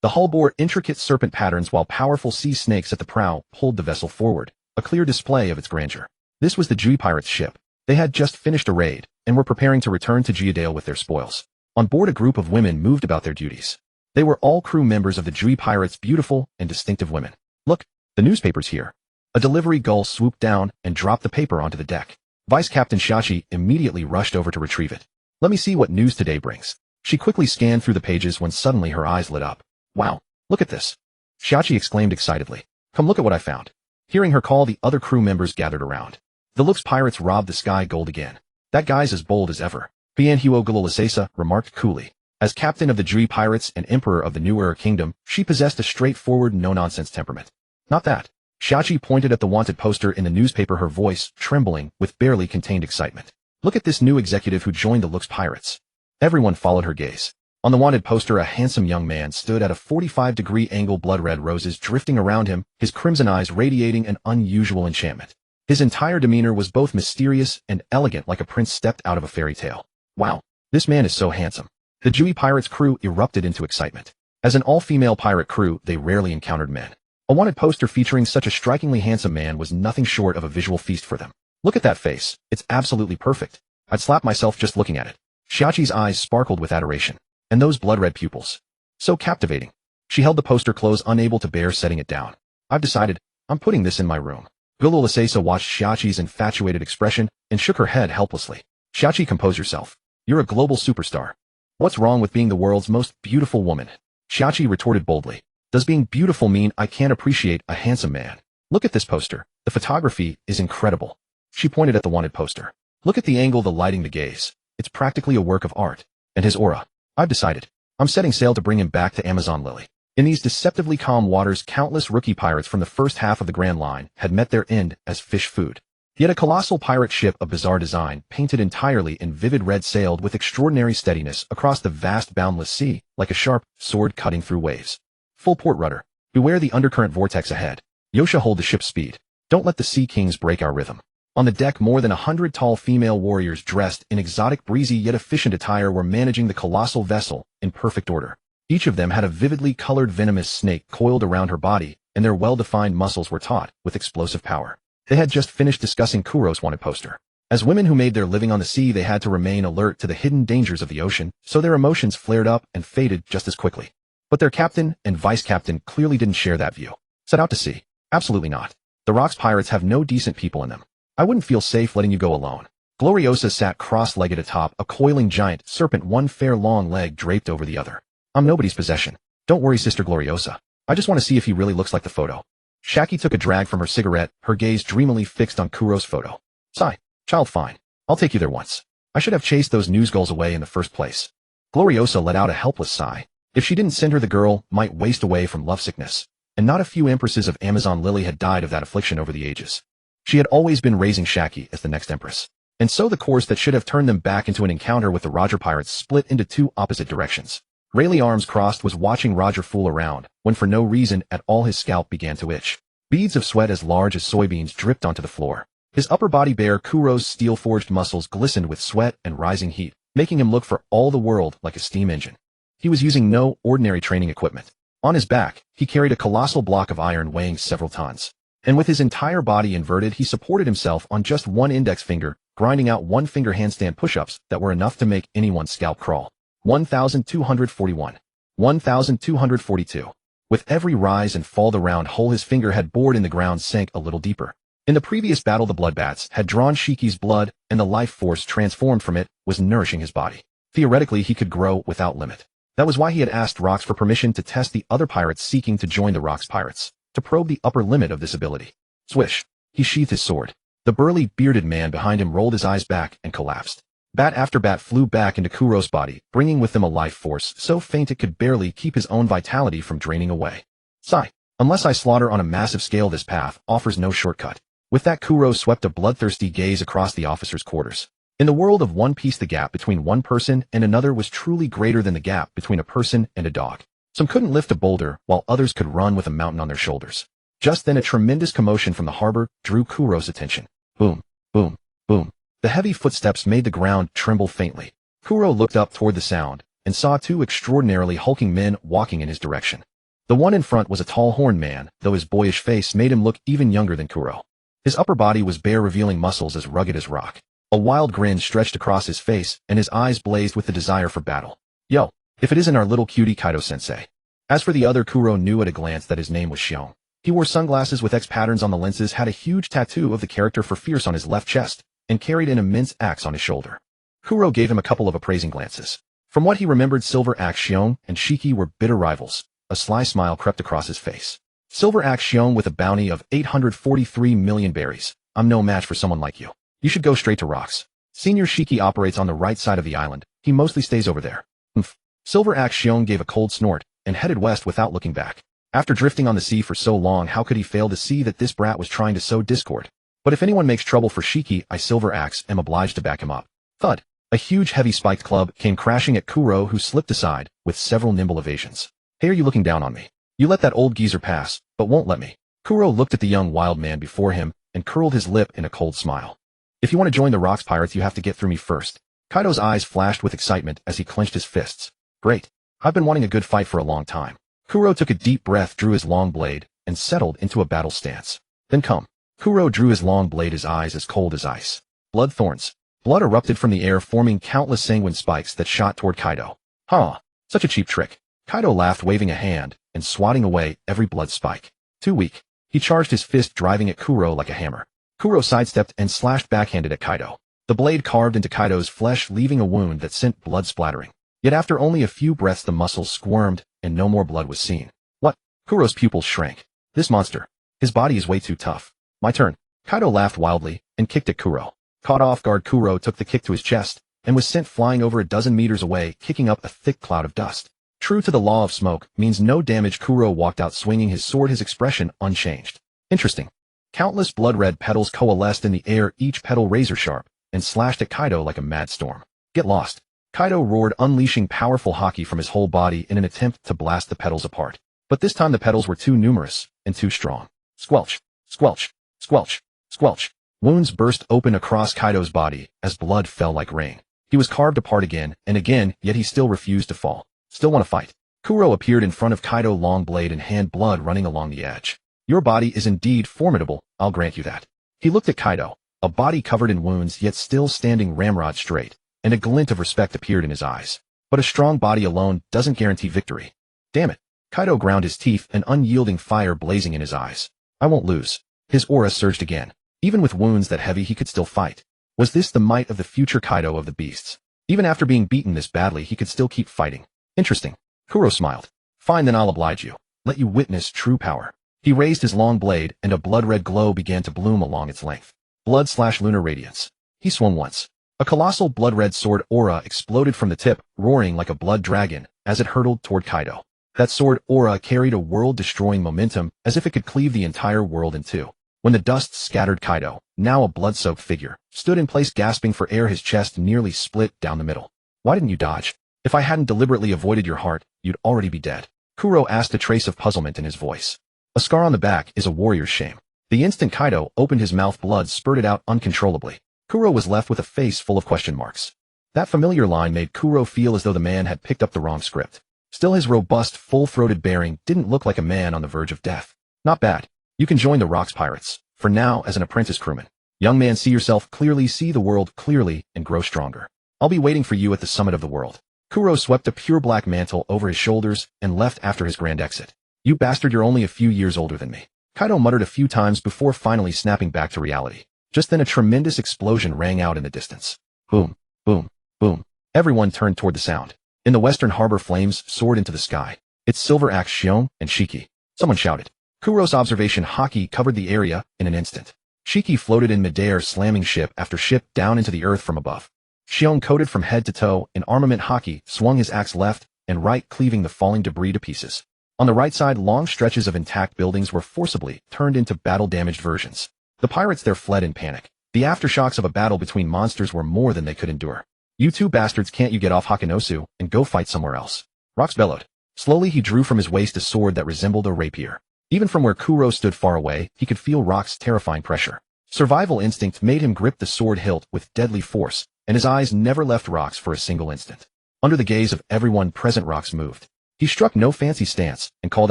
The hull bore intricate serpent patterns while powerful sea snakes at the prow pulled the vessel forward, a clear display of its grandeur. This was the Jui Pirates' ship. They had just finished a raid, and were preparing to return to Geodale with their spoils. On board, a group of women moved about their duties. They were all crew members of the Jui Pirates, beautiful and distinctive women. Look, the newspaper's here. A delivery gull swooped down and dropped the paper onto the deck. Vice Captain Shachi immediately rushed over to retrieve it. Let me see what news today brings. She quickly scanned through the pages when suddenly her eyes lit up. Wow, look at this. Shachi exclaimed excitedly. Come look at what I found. Hearing her call, the other crew members gathered around. The Lux Pirates robbed the sky gold again. That guy's as bold as ever. Pianhuo Galolasesa remarked coolly. As captain of the Jui Pirates and emperor of the New Era Kingdom, she possessed a straightforward, no-nonsense temperament. Not that. Shachi pointed at the wanted poster in the newspaper, her voice trembling with barely contained excitement. Look at this new executive who joined the Lux Pirates. Everyone followed her gaze. On the wanted poster, a handsome young man stood at a 45-degree angle, blood-red roses drifting around him, his crimson eyes radiating an unusual enchantment. His entire demeanor was both mysterious and elegant, like a prince stepped out of a fairy tale. Wow, this man is so handsome. The Jui Pirates crew erupted into excitement. As an all-female pirate crew, they rarely encountered men. A wanted poster featuring such a strikingly handsome man was nothing short of a visual feast for them. Look at that face. It's absolutely perfect. I'd slap myself just looking at it. Shachi's eyes sparkled with adoration. And those blood-red pupils. So captivating. She held the poster close, unable to bear setting it down. I've decided, I'm putting this in my room. Galolasesa watched Shachi's infatuated expression and shook her head helplessly. Shachi, compose yourself. You're a global superstar. What's wrong with being the world's most beautiful woman? Shachi retorted boldly. Does being beautiful mean I can't appreciate a handsome man? Look at this poster. The photography is incredible. She pointed at the wanted poster. Look at the angle, the lighting, the gaze. It's practically a work of art. And his aura. I've decided. I'm setting sail to bring him back to Amazon Lily. In these deceptively calm waters, countless rookie pirates from the first half of the Grand Line had met their end as fish food. Yet a colossal pirate ship of bizarre design, painted entirely in vivid red, sailed with extraordinary steadiness across the vast boundless sea, like a sharp sword cutting through waves. Full port rudder. Beware the undercurrent vortex ahead. Yosha, hold the ship's speed. Don't let the sea kings break our rhythm. On the deck, more than 100 tall female warriors dressed in exotic, breezy yet efficient attire were managing the colossal vessel in perfect order. Each of them had a vividly colored venomous snake coiled around her body, and their well-defined muscles were taut with explosive power. They had just finished discussing Kuro's wanted poster. As women who made their living on the sea, they had to remain alert to the hidden dangers of the ocean, so their emotions flared up and faded just as quickly. But their captain and vice captain clearly didn't share that view. Set out to sea? Absolutely not. The Rocks Pirates have no decent people in them. I wouldn't feel safe letting you go alone. Gloriosa sat cross-legged atop a coiling giant serpent, one fair long leg draped over the other. I'm nobody's possession. Don't worry, Sister Gloriosa. I just want to see if he really looks like the photo. Shaki took a drag from her cigarette, her gaze dreamily fixed on Kuro's photo. Sigh. Child fine. I'll take you there once. I should have chased those news gulls away in the first place. Gloriosa let out a helpless sigh. If she didn't send her, the girl might waste away from lovesickness. And not a few empresses of Amazon Lily had died of that affliction over the ages. She had always been raising Shaki as the next empress. And so the course that should have turned them back into an encounter with the Roger pirates split into two opposite directions. Rayleigh, arms crossed, was watching Roger fool around, when for no reason at all his scalp began to itch. Beads of sweat as large as soybeans dripped onto the floor. His upper body bare, Kuro's steel-forged muscles glistened with sweat and rising heat, making him look for all the world like a steam engine. He was using no ordinary training equipment. On his back, he carried a colossal block of iron weighing several tons. And with his entire body inverted, he supported himself on just one index finger, grinding out one-finger handstand push-ups that were enough to make anyone's scalp crawl. 1,241. 1,242. With every rise and fall, the round hole his finger had bored in the ground sank a little deeper. In the previous battle, the bloodbats had drawn Shiki's blood, and the life force transformed from it was nourishing his body. Theoretically, he could grow without limit. That was why he had asked Rox for permission to test the other pirates seeking to join the Rox pirates, to probe the upper limit of this ability. Swish. He sheathed his sword. The burly, bearded man behind him rolled his eyes back and collapsed. Bat after bat flew back into Kuro's body, bringing with them a life force so faint it could barely keep his own vitality from draining away. Sigh. Unless I slaughter on a massive scale, this path offers no shortcut. With that, Kuro swept a bloodthirsty gaze across the officers' quarters. In the world of One Piece, the gap between one person and another was truly greater than the gap between a person and a dog. Some couldn't lift a boulder, while others could run with a mountain on their shoulders. Just then, a tremendous commotion from the harbor drew Kuro's attention. Boom, boom, boom. The heavy footsteps made the ground tremble faintly. Kuro looked up toward the sound and saw two extraordinarily hulking men walking in his direction. The one in front was a tall horned man, though his boyish face made him look even younger than Kuro. His upper body was bare, revealing muscles as rugged as rock. A wild grin stretched across his face, and his eyes blazed with the desire for battle. Yo, if it isn't our little cutie Kaido-sensei. As for the other, Kuro knew at a glance that his name was Xiong. He wore sunglasses with X patterns on the lenses, had a huge tattoo of the character for Fierce on his left chest, and carried an immense axe on his shoulder. Kuro gave him a couple of appraising glances. From what he remembered, Silver Axe Xiong and Shiki were bitter rivals. A sly smile crept across his face. Silver Axe Xiong, with a bounty of 843 million berries. I'm no match for someone like you. You should go straight to Rox. Senior Shiki operates on the right side of the island. He mostly stays over there. Humph. Silver Axe Xiong gave a cold snort and headed west without looking back. After drifting on the sea for so long, how could he fail to see that this brat was trying to sow discord? But if anyone makes trouble for Shiki, I, Silver Axe, am obliged to back him up. Thud. A huge heavy spiked club came crashing at Kuro, who slipped aside with several nimble evasions. Hey, are you looking down on me? You let that old geezer pass, but won't let me. Kuro looked at the young wild man before him and curled his lip in a cold smile. If you want to join the Rox pirates, you have to get through me first. Kaido's eyes flashed with excitement as he clenched his fists. Great. I've been wanting a good fight for a long time. Kuro took a deep breath, drew his long blade, and settled into a battle stance. Then come. Kuro drew his long blade, his eyes as cold as ice. Blood thorns. Blood erupted from the air, forming countless sanguine spikes that shot toward Kaido. Huh. Such a cheap trick. Kaido laughed, waving a hand and swatting away every blood spike. Too weak. He charged his fist, driving at Kuro like a hammer. Kuro sidestepped and slashed backhanded at Kaido. The blade carved into Kaido's flesh, leaving a wound that sent blood splattering. Yet after only a few breaths, the muscles squirmed and no more blood was seen. What? Kuro's pupils shrank. This monster. His body is way too tough. My turn. Kaido laughed wildly and kicked at Kuro. Caught off guard, Kuro took the kick to his chest and was sent flying over a dozen meters away, kicking up a thick cloud of dust. True to the law of smoke means no damage, Kuro walked out swinging his sword, his expression unchanged. Interesting. Countless blood-red petals coalesced in the air, each petal razor-sharp, and slashed at Kaido like a mad storm. Get lost. Kaido roared, unleashing powerful haki from his whole body in an attempt to blast the petals apart. But this time the petals were too numerous and too strong. Squelch, squelch, squelch, squelch. Wounds burst open across Kaido's body as blood fell like rain. He was carved apart again and again, yet he still refused to fall. Still want to fight. Kuro appeared in front of Kaido, long blade in hand, blood running along the edge. Your body is indeed formidable, I'll grant you that. He looked at Kaido, a body covered in wounds yet still standing ramrod straight, and a glint of respect appeared in his eyes. But a strong body alone doesn't guarantee victory. Damn it. Kaido ground his teeth, an unyielding fire blazing in his eyes. I won't lose. His aura surged again. Even with wounds that heavy, he could still fight. Was this the might of the future Kaido of the beasts? Even after being beaten this badly, he could still keep fighting. Interesting. Kuro smiled. Fine, then I'll oblige you. Let you witness true power. He raised his long blade, and a blood-red glow began to bloom along its length. Blood/lunar radiance. He swung once. A colossal blood-red sword aura exploded from the tip, roaring like a blood dragon, as it hurtled toward Kaido. That sword aura carried a world-destroying momentum, as if it could cleave the entire world in two. When the dust scattered, Kaido, now a blood-soaked figure, stood in place gasping for air, his chest nearly split down the middle. Why didn't you dodge? If I hadn't deliberately avoided your heart, you'd already be dead. Kuro asked, a trace of puzzlement in his voice. A scar on the back is a warrior's shame. The instant Kaido opened his mouth, blood spurted out uncontrollably. Kuro was left with a face full of question marks. That familiar line made Kuro feel as though the man had picked up the wrong script. Still, his robust, full-throated bearing didn't look like a man on the verge of death. Not bad. You can join the Rocks Pirates, for now as an apprentice crewman. Young man, see yourself clearly, see the world clearly, and grow stronger. I'll be waiting for you at the summit of the world. Kuro swept a pure black mantle over his shoulders and left after his grand exit. You bastard, you're only a few years older than me. Kaido muttered a few times before finally snapping back to reality. Just then a tremendous explosion rang out in the distance. Boom, boom, boom. Everyone turned toward the sound. In the western harbor, flames soared into the sky. It's Silver Axe, Shion, and Shiki. Someone shouted. Kuro's observation haki covered the area in an instant. Shiki floated in midair, slamming ship after ship down into the earth from above. Shion, coated from head to toe in armament haki, swung his axe left and right, cleaving the falling debris to pieces. On the right side, long stretches of intact buildings were forcibly turned into battle-damaged versions. The pirates there fled in panic. The aftershocks of a battle between monsters were more than they could endure. You two bastards, can't you get off Hakanosu and go fight somewhere else? Rocks bellowed. Slowly he drew from his waist a sword that resembled a rapier. Even from where Kuro stood far away, he could feel Rock's terrifying pressure. Survival instinct made him grip the sword hilt with deadly force, and his eyes never left Rocks for a single instant. Under the gaze of everyone present, Rocks moved. He struck no fancy stance and called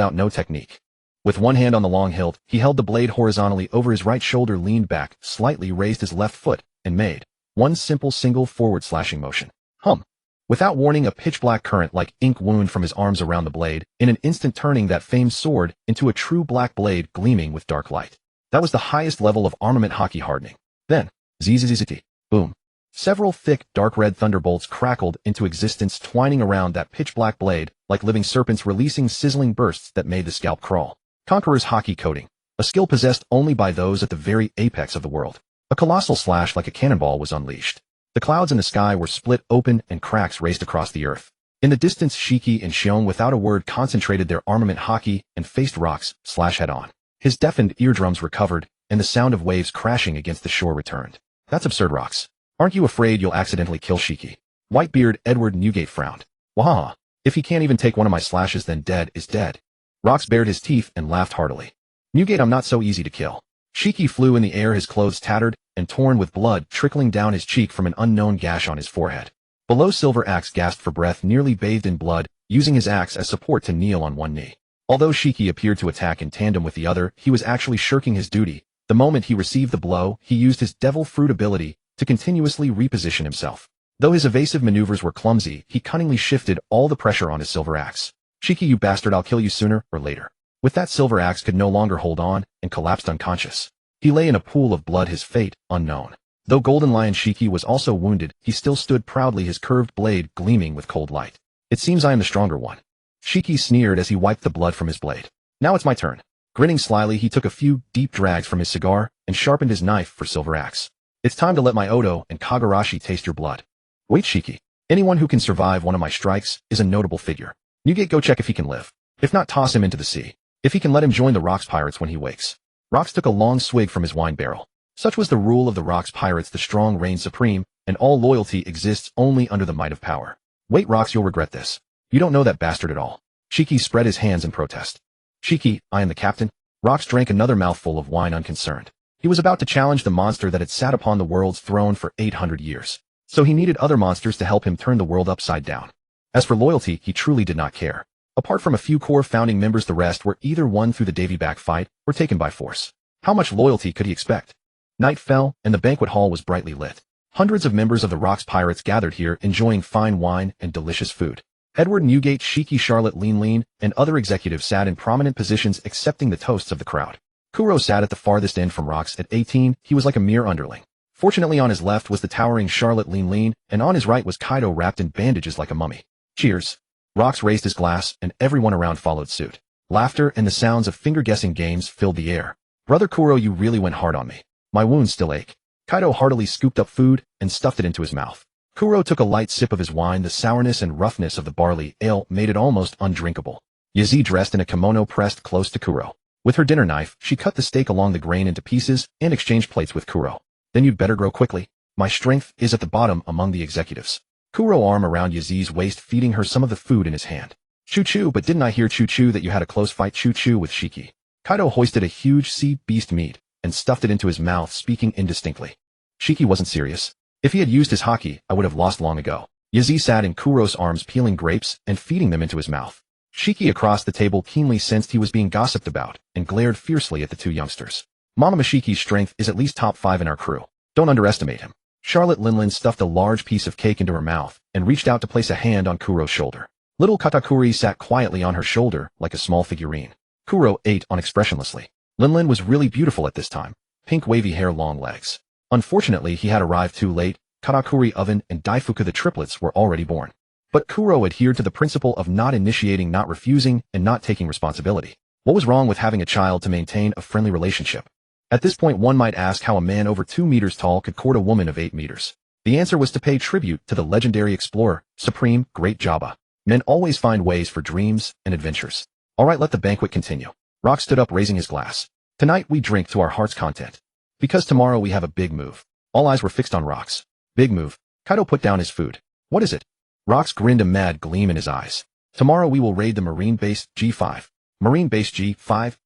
out no technique. With one hand on the long hilt, he held the blade horizontally over his right shoulder, leaned back, slightly raised his left foot, and made one simple single forward slashing motion. Hum. Without warning, a pitch-black current like ink wound from his arms around the blade, in an instant turning that famed sword into a true black blade gleaming with dark light. That was the highest level of armament haki hardening. Then, zzzzz, boom. Several thick, dark red thunderbolts crackled into existence, twining around that pitch-black blade like living serpents, releasing sizzling bursts that made the scalp crawl. Conqueror's haki coating, a skill possessed only by those at the very apex of the world. A colossal slash like a cannonball was unleashed. The clouds in the sky were split open and cracks raced across the earth. In the distance, Shiki and Shion without a word concentrated their armament haki and faced Rocks slash head on. His deafened eardrums recovered, and the sound of waves crashing against the shore returned. That's absurd, Rocks. Aren't you afraid you'll accidentally kill Shiki? Whitebeard Edward Newgate frowned. Wahaha. If he can't even take one of my slashes, then dead is dead. Rocks bared his teeth and laughed heartily. Newgate, I'm not so easy to kill. Shiki flew in the air, his clothes tattered and torn with blood trickling down his cheek from an unknown gash on his forehead. Below, Silver Axe gasped for breath, nearly bathed in blood, using his axe as support to kneel on one knee. Although Shiki appeared to attack in tandem with the other, he was actually shirking his duty. The moment he received the blow, he used his devil fruit ability to continuously reposition himself. Though his evasive maneuvers were clumsy, he cunningly shifted all the pressure on his Silver Axe. Shiki, you bastard, I'll kill you sooner or later. With that, Silver Axe could no longer hold on and collapsed unconscious. He lay in a pool of blood, his fate unknown. Though Golden Lion Shiki was also wounded, he still stood proudly, his curved blade gleaming with cold light. It seems I am the stronger one. Shiki sneered as he wiped the blood from his blade. Now it's my turn. Grinning slyly, he took a few deep drags from his cigar and sharpened his knife for Silver Axe. It's time to let my Odo and Kagurashi taste your blood. Wait, Shiki. Anyone who can survive one of my strikes is a notable figure. Newgate, go check if he can live. If not, toss him into the sea. If he can, let him join the Rocks Pirates when he wakes. Rocks took a long swig from his wine barrel. Such was the rule of the Rocks Pirates, the strong reign supreme, and all loyalty exists only under the might of power. Wait, Rocks, you'll regret this. You don't know that bastard at all. Shiki spread his hands in protest. Shiki, I am the captain. Rocks drank another mouthful of wine unconcerned. He was about to challenge the monster that had sat upon the world's throne for 800 years. So he needed other monsters to help him turn the world upside down. As for loyalty, he truly did not care. Apart from a few core founding members, the rest were either won through the Davy Back fight or taken by force. How much loyalty could he expect? Night fell, and the banquet hall was brightly lit. Hundreds of members of the Rocks Pirates gathered here, enjoying fine wine and delicious food. Edward Newgate, Shiki, Charlotte Lean, and other executives sat in prominent positions accepting the toasts of the crowd. Kuro sat at the farthest end from Rocks. At 18, he was like a mere underling. Fortunately, on his left was the towering Charlotte Lean, and on his right was Kaido, wrapped in bandages like a mummy. Cheers. Rocks raised his glass, and everyone around followed suit. Laughter and the sounds of finger-guessing games filled the air. Brother Kuro, you really went hard on me. My wounds still ache. Kaido heartily scooped up food and stuffed it into his mouth. Kuro took a light sip of his wine. The sourness and roughness of the barley ale made it almost undrinkable. Yazi, dressed in a kimono, pressed close to Kuro. With her dinner knife, she cut the steak along the grain into pieces and exchanged plates with Kuro. Then you'd better grow quickly. My strength is at the bottom among the executives. Kuro arm around Yazi's waist, feeding her some of the food in his hand. Choo-choo, but didn't I hear choo-choo that you had a close fight choo-choo with Shiki? Kaido hoisted a huge sea beast meat and stuffed it into his mouth, speaking indistinctly. Shiki wasn't serious. If he had used his haki, I would have lost long ago. Yazi sat in Kuro's arms, peeling grapes and feeding them into his mouth. Shiki across the table keenly sensed he was being gossiped about and glared fiercely at the two youngsters. Mama Mashiki's strength is at least top 5 in our crew. Don't underestimate him. Charlotte Linlin stuffed a large piece of cake into her mouth and reached out to place a hand on Kuro's shoulder. Little Katakuri sat quietly on her shoulder like a small figurine. Kuro ate on expressionlessly. Linlin was really beautiful at this time. Pink wavy hair, long legs. Unfortunately, he had arrived too late. Katakuri, Oven, and Daifuku, the triplets, were already born. But Kuro adhered to the principle of not initiating, not refusing, and not taking responsibility. What was wrong with having a child to maintain a friendly relationship? At this point, one might ask how a man over 2 meters tall could court a woman of 8 meters. The answer was to pay tribute to the legendary explorer, Supreme Great Jabba. Men always find ways for dreams and adventures. All right, let the banquet continue. Rock stood up, raising his glass. Tonight we drink to our heart's content. Because tomorrow we have a big move. All eyes were fixed on Rock's big move. Kaido put down his food. What is it? Rox grinned, a mad gleam in his eyes. Tomorrow we will raid the Marine Base G5. Marine Base G5?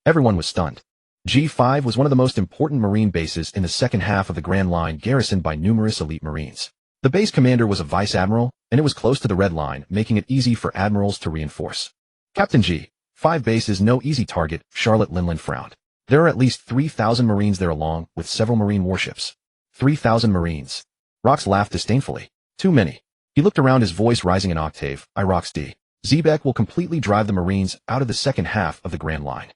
Everyone was stunned. G5 was one of the most important marine bases in the second half of the Grand Line, garrisoned by numerous elite marines. The base commander was a vice admiral, and it was close to the Red Line, making it easy for admirals to reinforce. Captain G5 base is no easy target, Charlotte Linlin frowned. There are at least 3,000 marines there, along with several marine warships. 3,000 marines. Rox laughed disdainfully. Too many. He looked around, his voice rising an octave. Rox D. Zebek will completely drive the marines out of the second half of the Grand Line.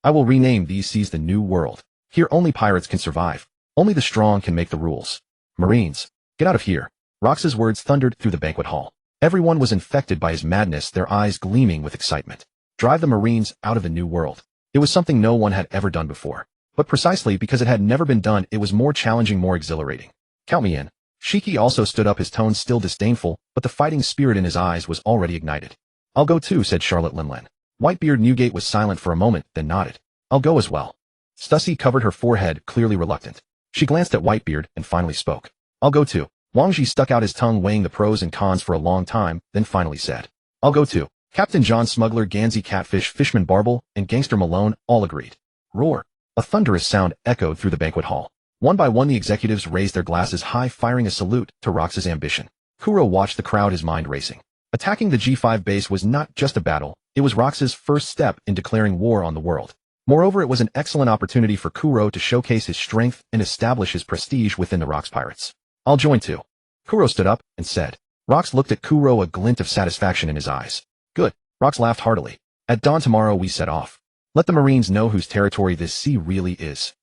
I will rename these seas the New World. Here only pirates can survive. Only the strong can make the rules. Marines, get out of here. Rox's words thundered through the banquet hall. Everyone was infected by his madness, their eyes gleaming with excitement. Drive the marines out of the New World. It was something no one had ever done before. But precisely because it had never been done, it was more challenging, more exhilarating. Count me in. Shiki also stood up, his tone still disdainful, but the fighting spirit in his eyes was already ignited. I'll go too, said Charlotte Linlin. Whitebeard Newgate was silent for a moment, then nodded. I'll go as well. Stussy covered her forehead, clearly reluctant. She glanced at Whitebeard and finally spoke. I'll go too. Wangji stuck out his tongue, weighing the pros and cons for a long time, then finally said. I'll go too. Captain John, Smuggler, Gansey, Catfish, Fishman Barble, and Gangster Malone all agreed. Roar. A thunderous sound echoed through the banquet hall. One by one the executives raised their glasses high, firing a salute to Rox's ambition. Kuro watched the crowd, his mind racing. Attacking the G5 base was not just a battle, it was Rox's first step in declaring war on the world. Moreover, it was an excellent opportunity for Kuro to showcase his strength and establish his prestige within the Rox pirates. I'll join too. Kuro stood up and said. Rox looked at Kuro, a glint of satisfaction in his eyes. Good. Rox laughed heartily. At dawn tomorrow we set off. Let the Marines know whose territory this sea really is.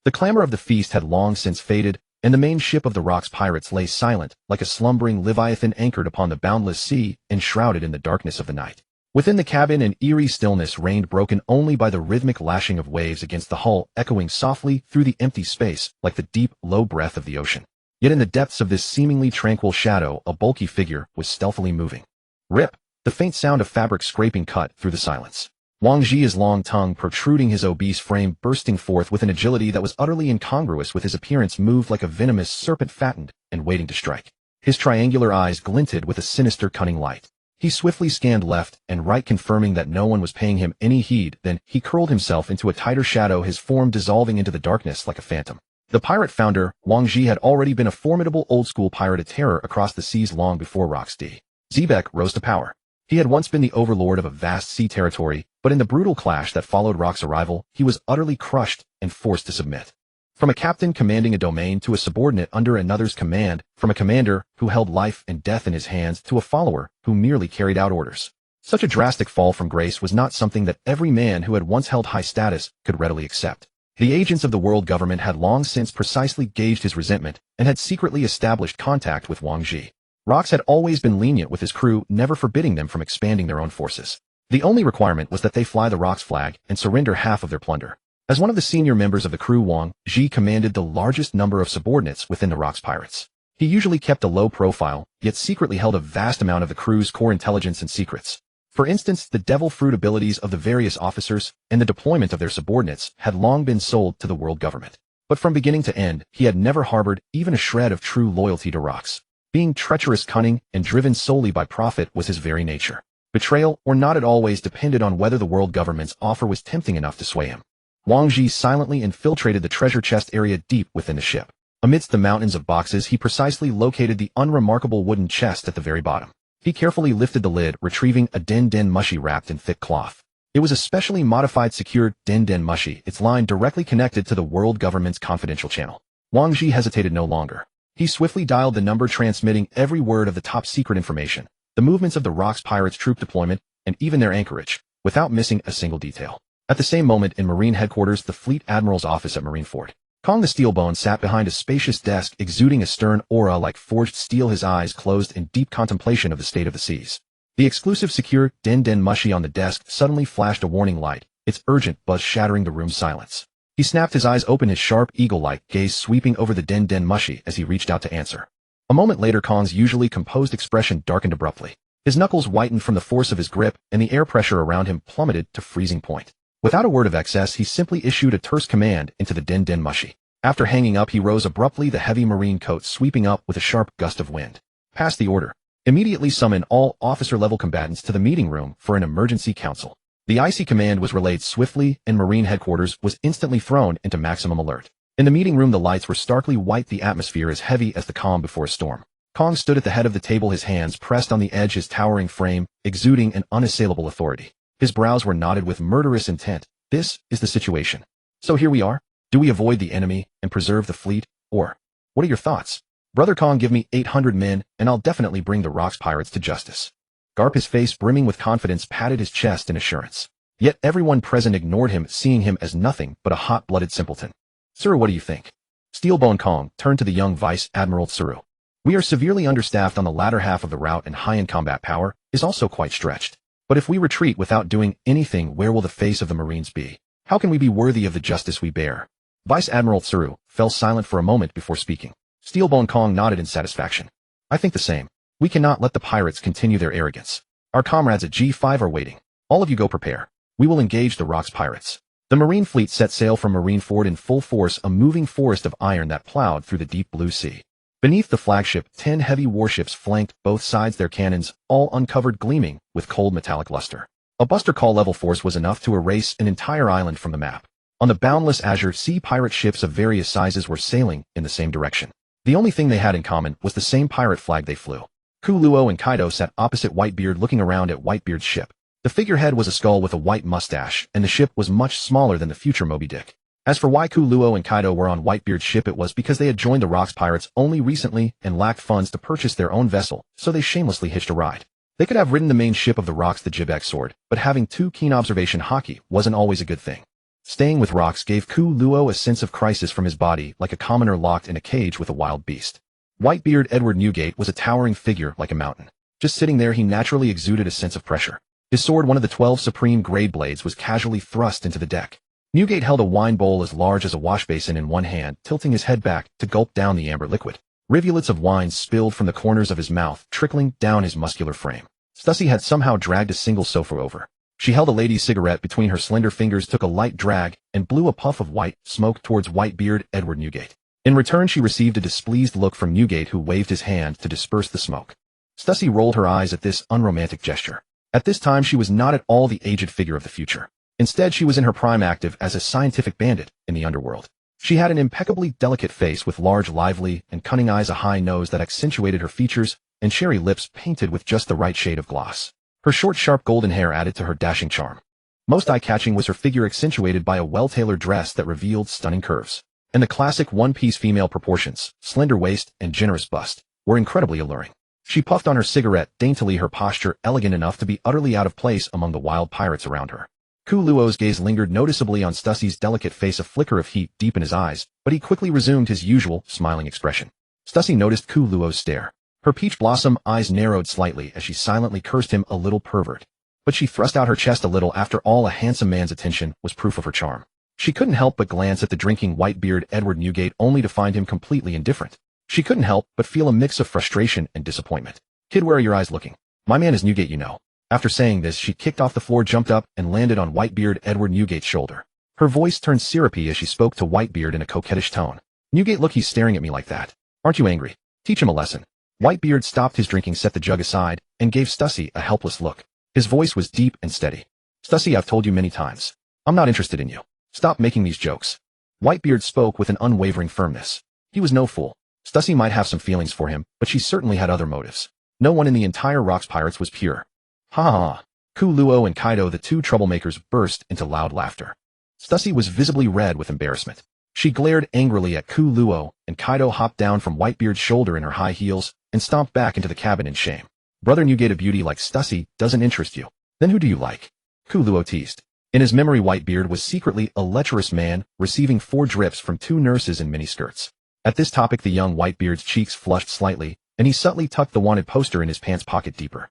The clamor of the feast had long since faded, and the main ship of the Rox pirates lay silent, like a slumbering leviathan anchored upon the boundless sea, enshrouded in the darkness of the night. Within the cabin an eerie stillness reigned, broken only by the rhythmic lashing of waves against the hull, echoing softly through the empty space like the deep, low breath of the ocean. Yet in the depths of this seemingly tranquil shadow, a bulky figure was stealthily moving. Rip! The faint sound of fabric scraping cut through the silence. Wang Ji, his long tongue protruding, his obese frame bursting forth with an agility that was utterly incongruous with his appearance, moved like a venomous serpent fattened and waiting to strike. His triangular eyes glinted with a sinister, cunning light. He swiftly scanned left and right, confirming that no one was paying him any heed, then he curled himself into a tighter shadow, his form dissolving into the darkness like a phantom. The pirate founder, Wang Ji, had already been a formidable old-school pirate, a terror across the seas long before Rox D. Zebek rose to power. He had once been the overlord of a vast sea territory, but in the brutal clash that followed Rox's arrival, he was utterly crushed and forced to submit. From a captain commanding a domain to a subordinate under another's command, from a commander who held life and death in his hands to a follower who merely carried out orders. Such a drastic fall from grace was not something that every man who had once held high status could readily accept. The agents of the world government had long since precisely gauged his resentment and had secretly established contact with Wang Ji. Rox had always been lenient with his crew, never forbidding them from expanding their own forces. The only requirement was that they fly the Rock's flag and surrender half of their plunder. As one of the senior members of the crew, Wang Ji commanded the largest number of subordinates within the Rock's pirates. He usually kept a low profile, yet secretly held a vast amount of the crew's core intelligence and secrets. For instance, the devil fruit abilities of the various officers and the deployment of their subordinates had long been sold to the world government. But from beginning to end, he had never harbored even a shred of true loyalty to Rocks. Being treacherous, cunning, and driven solely by profit was his very nature. Betrayal, or not, it always depended on whether the world government's offer was tempting enough to sway him. Wang Ji silently infiltrated the treasure chest area deep within the ship. Amidst the mountains of boxes, he precisely located the unremarkable wooden chest at the very bottom. He carefully lifted the lid, retrieving a den mushi wrapped in thick cloth. It was a specially modified secured den mushi, its line directly connected to the world government's confidential channel. Wang Ji hesitated no longer. He swiftly dialed the number, transmitting every word of the top secret information, the movements of the Rock's pirates' troop deployment, and even their anchorage, without missing a single detail. At the same moment, in Marine headquarters, the Fleet Admiral's office at Marineford, Kong the Steelbone sat behind a spacious desk, exuding a stern aura like forged steel, his eyes closed in deep contemplation of the state of the seas. The exclusive secure den mushi on the desk suddenly flashed a warning light, its urgent buzz shattering the room's silence. He snapped his eyes open, his sharp, eagle-like gaze sweeping over the den mushi as he reached out to answer. A moment later, Kong's usually composed expression darkened abruptly. His knuckles whitened from the force of his grip, and the air pressure around him plummeted to freezing point. Without a word of excess, he simply issued a terse command into the den mushi. After hanging up, he rose abruptly, the heavy marine coat sweeping up with a sharp gust of wind. Pass the order. Immediately summon all officer-level combatants to the meeting room for an emergency council. The icy command was relayed swiftly, and Marine headquarters was instantly thrown into maximum alert. In the meeting room, the lights were starkly white, the atmosphere as heavy as the calm before a storm. Kong stood at the head of the table, his hands pressed on the edge, his towering frame exuding an unassailable authority. His brows were knotted with murderous intent. This is the situation. So here we are. Do we avoid the enemy and preserve the fleet, or what are your thoughts? Brother Kong, give me 800 men, and I'll definitely bring the Rock's pirates to justice. Garp, his face brimming with confidence, patted his chest in assurance. Yet everyone present ignored him, seeing him as nothing but a hot-blooded simpleton. Sir, what do you think? Steelbone Kong turned to the young Vice Admiral Tsuru. We are severely understaffed on the latter half of the route, and high-end combat power is also quite stretched. But if we retreat without doing anything, where will the face of the Marines be? How can we be worthy of the justice we bear? Vice Admiral Tsuru fell silent for a moment before speaking. Steelbone Kong nodded in satisfaction. I think the same. We cannot let the pirates continue their arrogance. Our comrades at G5 are waiting. All of you go prepare. We will engage the Rock's pirates. The Marine fleet set sail from Marineford in full force, a moving forest of iron that plowed through the deep blue sea. Beneath the flagship, 10 heavy warships flanked both sides, their cannons all uncovered, gleaming with cold metallic luster. A buster call level force was enough to erase an entire island from the map. On the boundless azure sea, pirate ships of various sizes were sailing in the same direction. The only thing they had in common was the same pirate flag they flew. Ku Luo and Kaido sat opposite Whitebeard, looking around at Whitebeard's ship. The figurehead was a skull with a white mustache, and the ship was much smaller than the future Moby Dick. As for why Ku Luo and Kaido were on Whitebeard's ship, it was because they had joined the Rock's pirates only recently and lacked funds to purchase their own vessel, so they shamelessly hitched a ride. They could have ridden the main ship of the Rocks, the Jibak Sword, but having too keen observation haki wasn't always a good thing. Staying with Rocks gave Ku Luo a sense of crisis from his body, like a commoner locked in a cage with a wild beast. Whitebeard Edward Newgate was a towering figure like a mountain. Just sitting there, he naturally exuded a sense of pressure. His sword, one of the 12 supreme grade blades, was casually thrust into the deck. Newgate held a wine bowl as large as a washbasin in one hand, tilting his head back to gulp down the amber liquid. Rivulets of wine spilled from the corners of his mouth, trickling down his muscular frame. Stussy had somehow dragged a single sofa over. She held a lady's cigarette between her slender fingers, took a light drag, and blew a puff of white smoke towards Whitebeard Edward Newgate. In return, she received a displeased look from Newgate, who waved his hand to disperse the smoke. Stussy rolled her eyes at this unromantic gesture. At this time, she was not at all the aged figure of the future. Instead, she was in her prime, active as a scientific bandit in the underworld. She had an impeccably delicate face with large, lively, and cunning eyes, a high nose that accentuated her features, and cherry lips painted with just the right shade of gloss. Her short, sharp golden hair added to her dashing charm. Most eye-catching was her figure, accentuated by a well-tailored dress that revealed stunning curves. And the classic one-piece female proportions, slender waist and generous bust, were incredibly alluring. She puffed on her cigarette daintily, her posture elegant enough to be utterly out of place among the wild pirates around her. Ku Luo's gaze lingered noticeably on Stussy's delicate face, a flicker of heat deep in his eyes, but he quickly resumed his usual smiling expression. Stussy noticed Ku Luo's stare. Her peach blossom eyes narrowed slightly as she silently cursed him a little pervert. but she thrust out her chest a little. After all, a handsome man's attention was proof of her charm. She couldn't help but glance at the drinking white-beard Edward Newgate, only to find him completely indifferent. She couldn't help but feel a mix of frustration and disappointment. "Kid, where are your eyes looking? My man is Newgate, you know." After saying this, she kicked off the floor, jumped up, and landed on Whitebeard Edward Newgate's shoulder. Her voice turned syrupy as she spoke to Whitebeard in a coquettish tone. "Newgate, look, he's staring at me like that. Aren't you angry? Teach him a lesson." Whitebeard stopped his drinking, set the jug aside, and gave Stussy a helpless look. His voice was deep and steady. "Stussy, I've told you many times. I'm not interested in you. Stop making these jokes." Whitebeard spoke with an unwavering firmness. He was no fool. Stussy might have some feelings for him, but she certainly had other motives. No one in the entire Rocks Pirates was pure. Ha ha ha. Ku Luo and Kaido, the two troublemakers, burst into loud laughter. Stussy was visibly red with embarrassment. She glared angrily at Ku Luo, and Kaido hopped down from Whitebeard's shoulder in her high heels and stomped back into the cabin in shame. "Brother Newgate, a beauty like Stussy doesn't interest you. Then who do you like?" Ku Luo teased. In his memory, Whitebeard was secretly a lecherous man, receiving 4 drips from 2 nurses in miniskirts. At this topic, the young Whitebeard's cheeks flushed slightly, and he subtly tucked the wanted poster in his pants pocket deeper.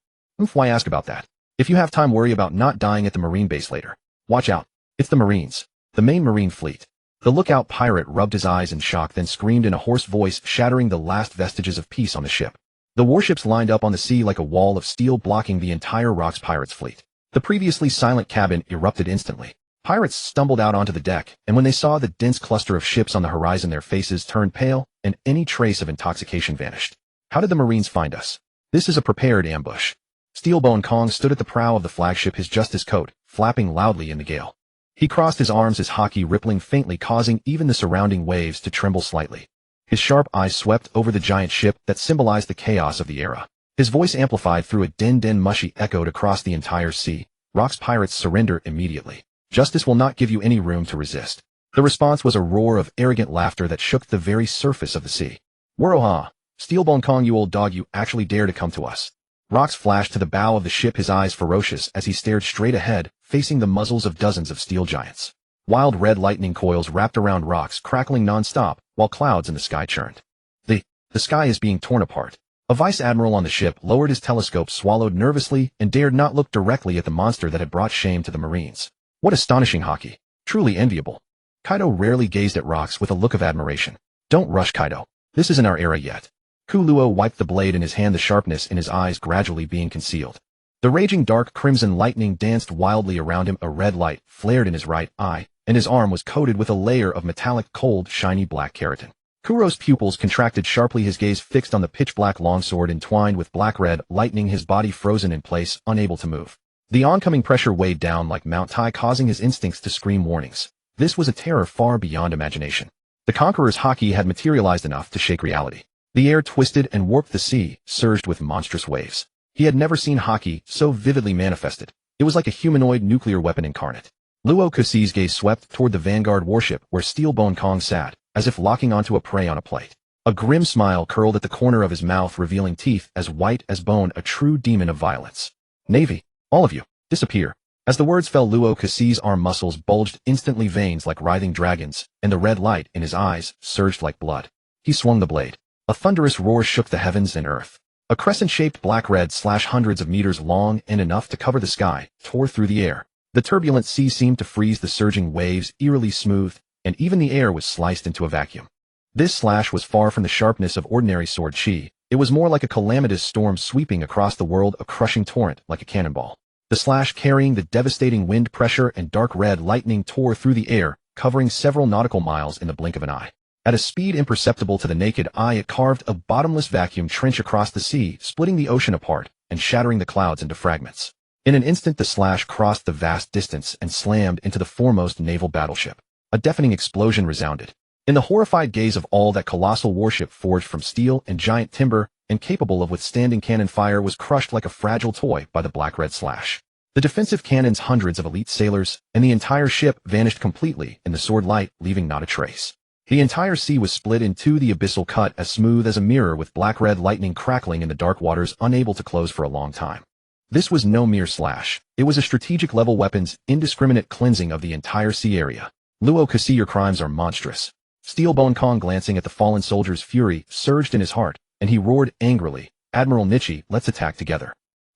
Why ask about that? If you have time, worry about not dying at the Marine base later. Watch out. It's the Marines. The main Marine fleet. The lookout pirate rubbed his eyes in shock, then screamed in a hoarse voice, shattering the last vestiges of peace on the ship. The warships lined up on the sea like a wall of steel, blocking the entire Rocks Pirates fleet. The previously silent cabin erupted instantly. Pirates stumbled out onto the deck, and when they saw the dense cluster of ships on the horizon, their faces turned pale, and any trace of intoxication vanished. "How did the Marines find us? This is a prepared ambush." Steelbone Kong stood at the prow of the flagship, his justice coat flapping loudly in the gale. He crossed his arms, his haki rippling faintly, causing even the surrounding waves to tremble slightly. His sharp eyes swept over the giant ship that symbolized the chaos of the era. His voice amplified through a din-din mushy echoed across the entire sea. "Rocks Pirates, surrender immediately. Justice will not give you any room to resist." The response was a roar of arrogant laughter that shook the very surface of the sea. "Wuroha! Steelbone Kong, you old dog, you actually dare to come to us." Rocks flashed to the bow of the ship, his eyes ferocious as he stared straight ahead, facing the muzzles of dozens of steel giants. Wild red lightning coils wrapped around Rocks, crackling non-stop, while clouds in the sky churned. The sky is being torn apart. A vice admiral on the ship lowered his telescope, swallowed nervously, and dared not look directly at the monster that had brought shame to the Marines. What astonishing haki. Truly enviable. Kaido rarely gazed at Rocks with a look of admiration. "Don't rush, Kaido. This isn't our era yet." Ku Luo wiped the blade in his hand, the sharpness in his eyes gradually being concealed. The raging dark crimson lightning danced wildly around him. A red light flared in his right eye, and his arm was coated with a layer of metallic, cold, shiny black keratin. Kuro's pupils contracted sharply, his gaze fixed on the pitch-black longsword entwined with black-red lightning, his body frozen in place, unable to move. The oncoming pressure weighed down like Mount Tai, causing his instincts to scream warnings. This was a terror far beyond imagination. The Conqueror's haki had materialized enough to shake reality. The air twisted and warped, the sea surged with monstrous waves. He had never seen haki so vividly manifested. It was like a humanoid nuclear weapon incarnate. Luo Kusi's gaze swept toward the Vanguard warship where Steelbone Kong sat, as if locking onto a prey on a plate. A grim smile curled at the corner of his mouth, revealing teeth as white as bone, a true demon of violence. "Navy, all of you, disappear." As the words fell, Luo Kusi's arm muscles bulged instantly, veins like writhing dragons, and the red light in his eyes surged like blood. He swung the blade. A thunderous roar shook the heavens and earth. A crescent-shaped black-red slash hundreds of meters long and enough to cover the sky tore through the air. The turbulent sea seemed to freeze, the surging waves eerily smooth, and even the air was sliced into a vacuum. This slash was far from the sharpness of ordinary sword chi. It was more like a calamitous storm sweeping across the world, a crushing torrent like a cannonball. The slash, carrying the devastating wind pressure and dark red lightning, tore through the air, covering several nautical miles in the blink of an eye. At a speed imperceptible to the naked eye, it carved a bottomless vacuum trench across the sea, splitting the ocean apart and shattering the clouds into fragments. In an instant, the slash crossed the vast distance and slammed into the foremost naval battleship. A deafening explosion resounded. In the horrified gaze of all, that colossal warship, forged from steel and giant timber and capable of withstanding cannon fire, was crushed like a fragile toy by the black-red slash. The defensive cannons, hundreds of elite sailors, and the entire ship vanished completely in the sword light, leaving not a trace. The entire sea was split in two, the abyssal cut as smooth as a mirror, with black-red lightning crackling in the dark waters, unable to close for a long time. This was no mere slash. It was a strategic-level weapon's indiscriminate cleansing of the entire sea area. "Luo Kusi, your crimes are monstrous." Steelbone Kong, glancing at the fallen soldier's fury, surged in his heart, and he roared angrily, "Admiral Nichi, let's attack together."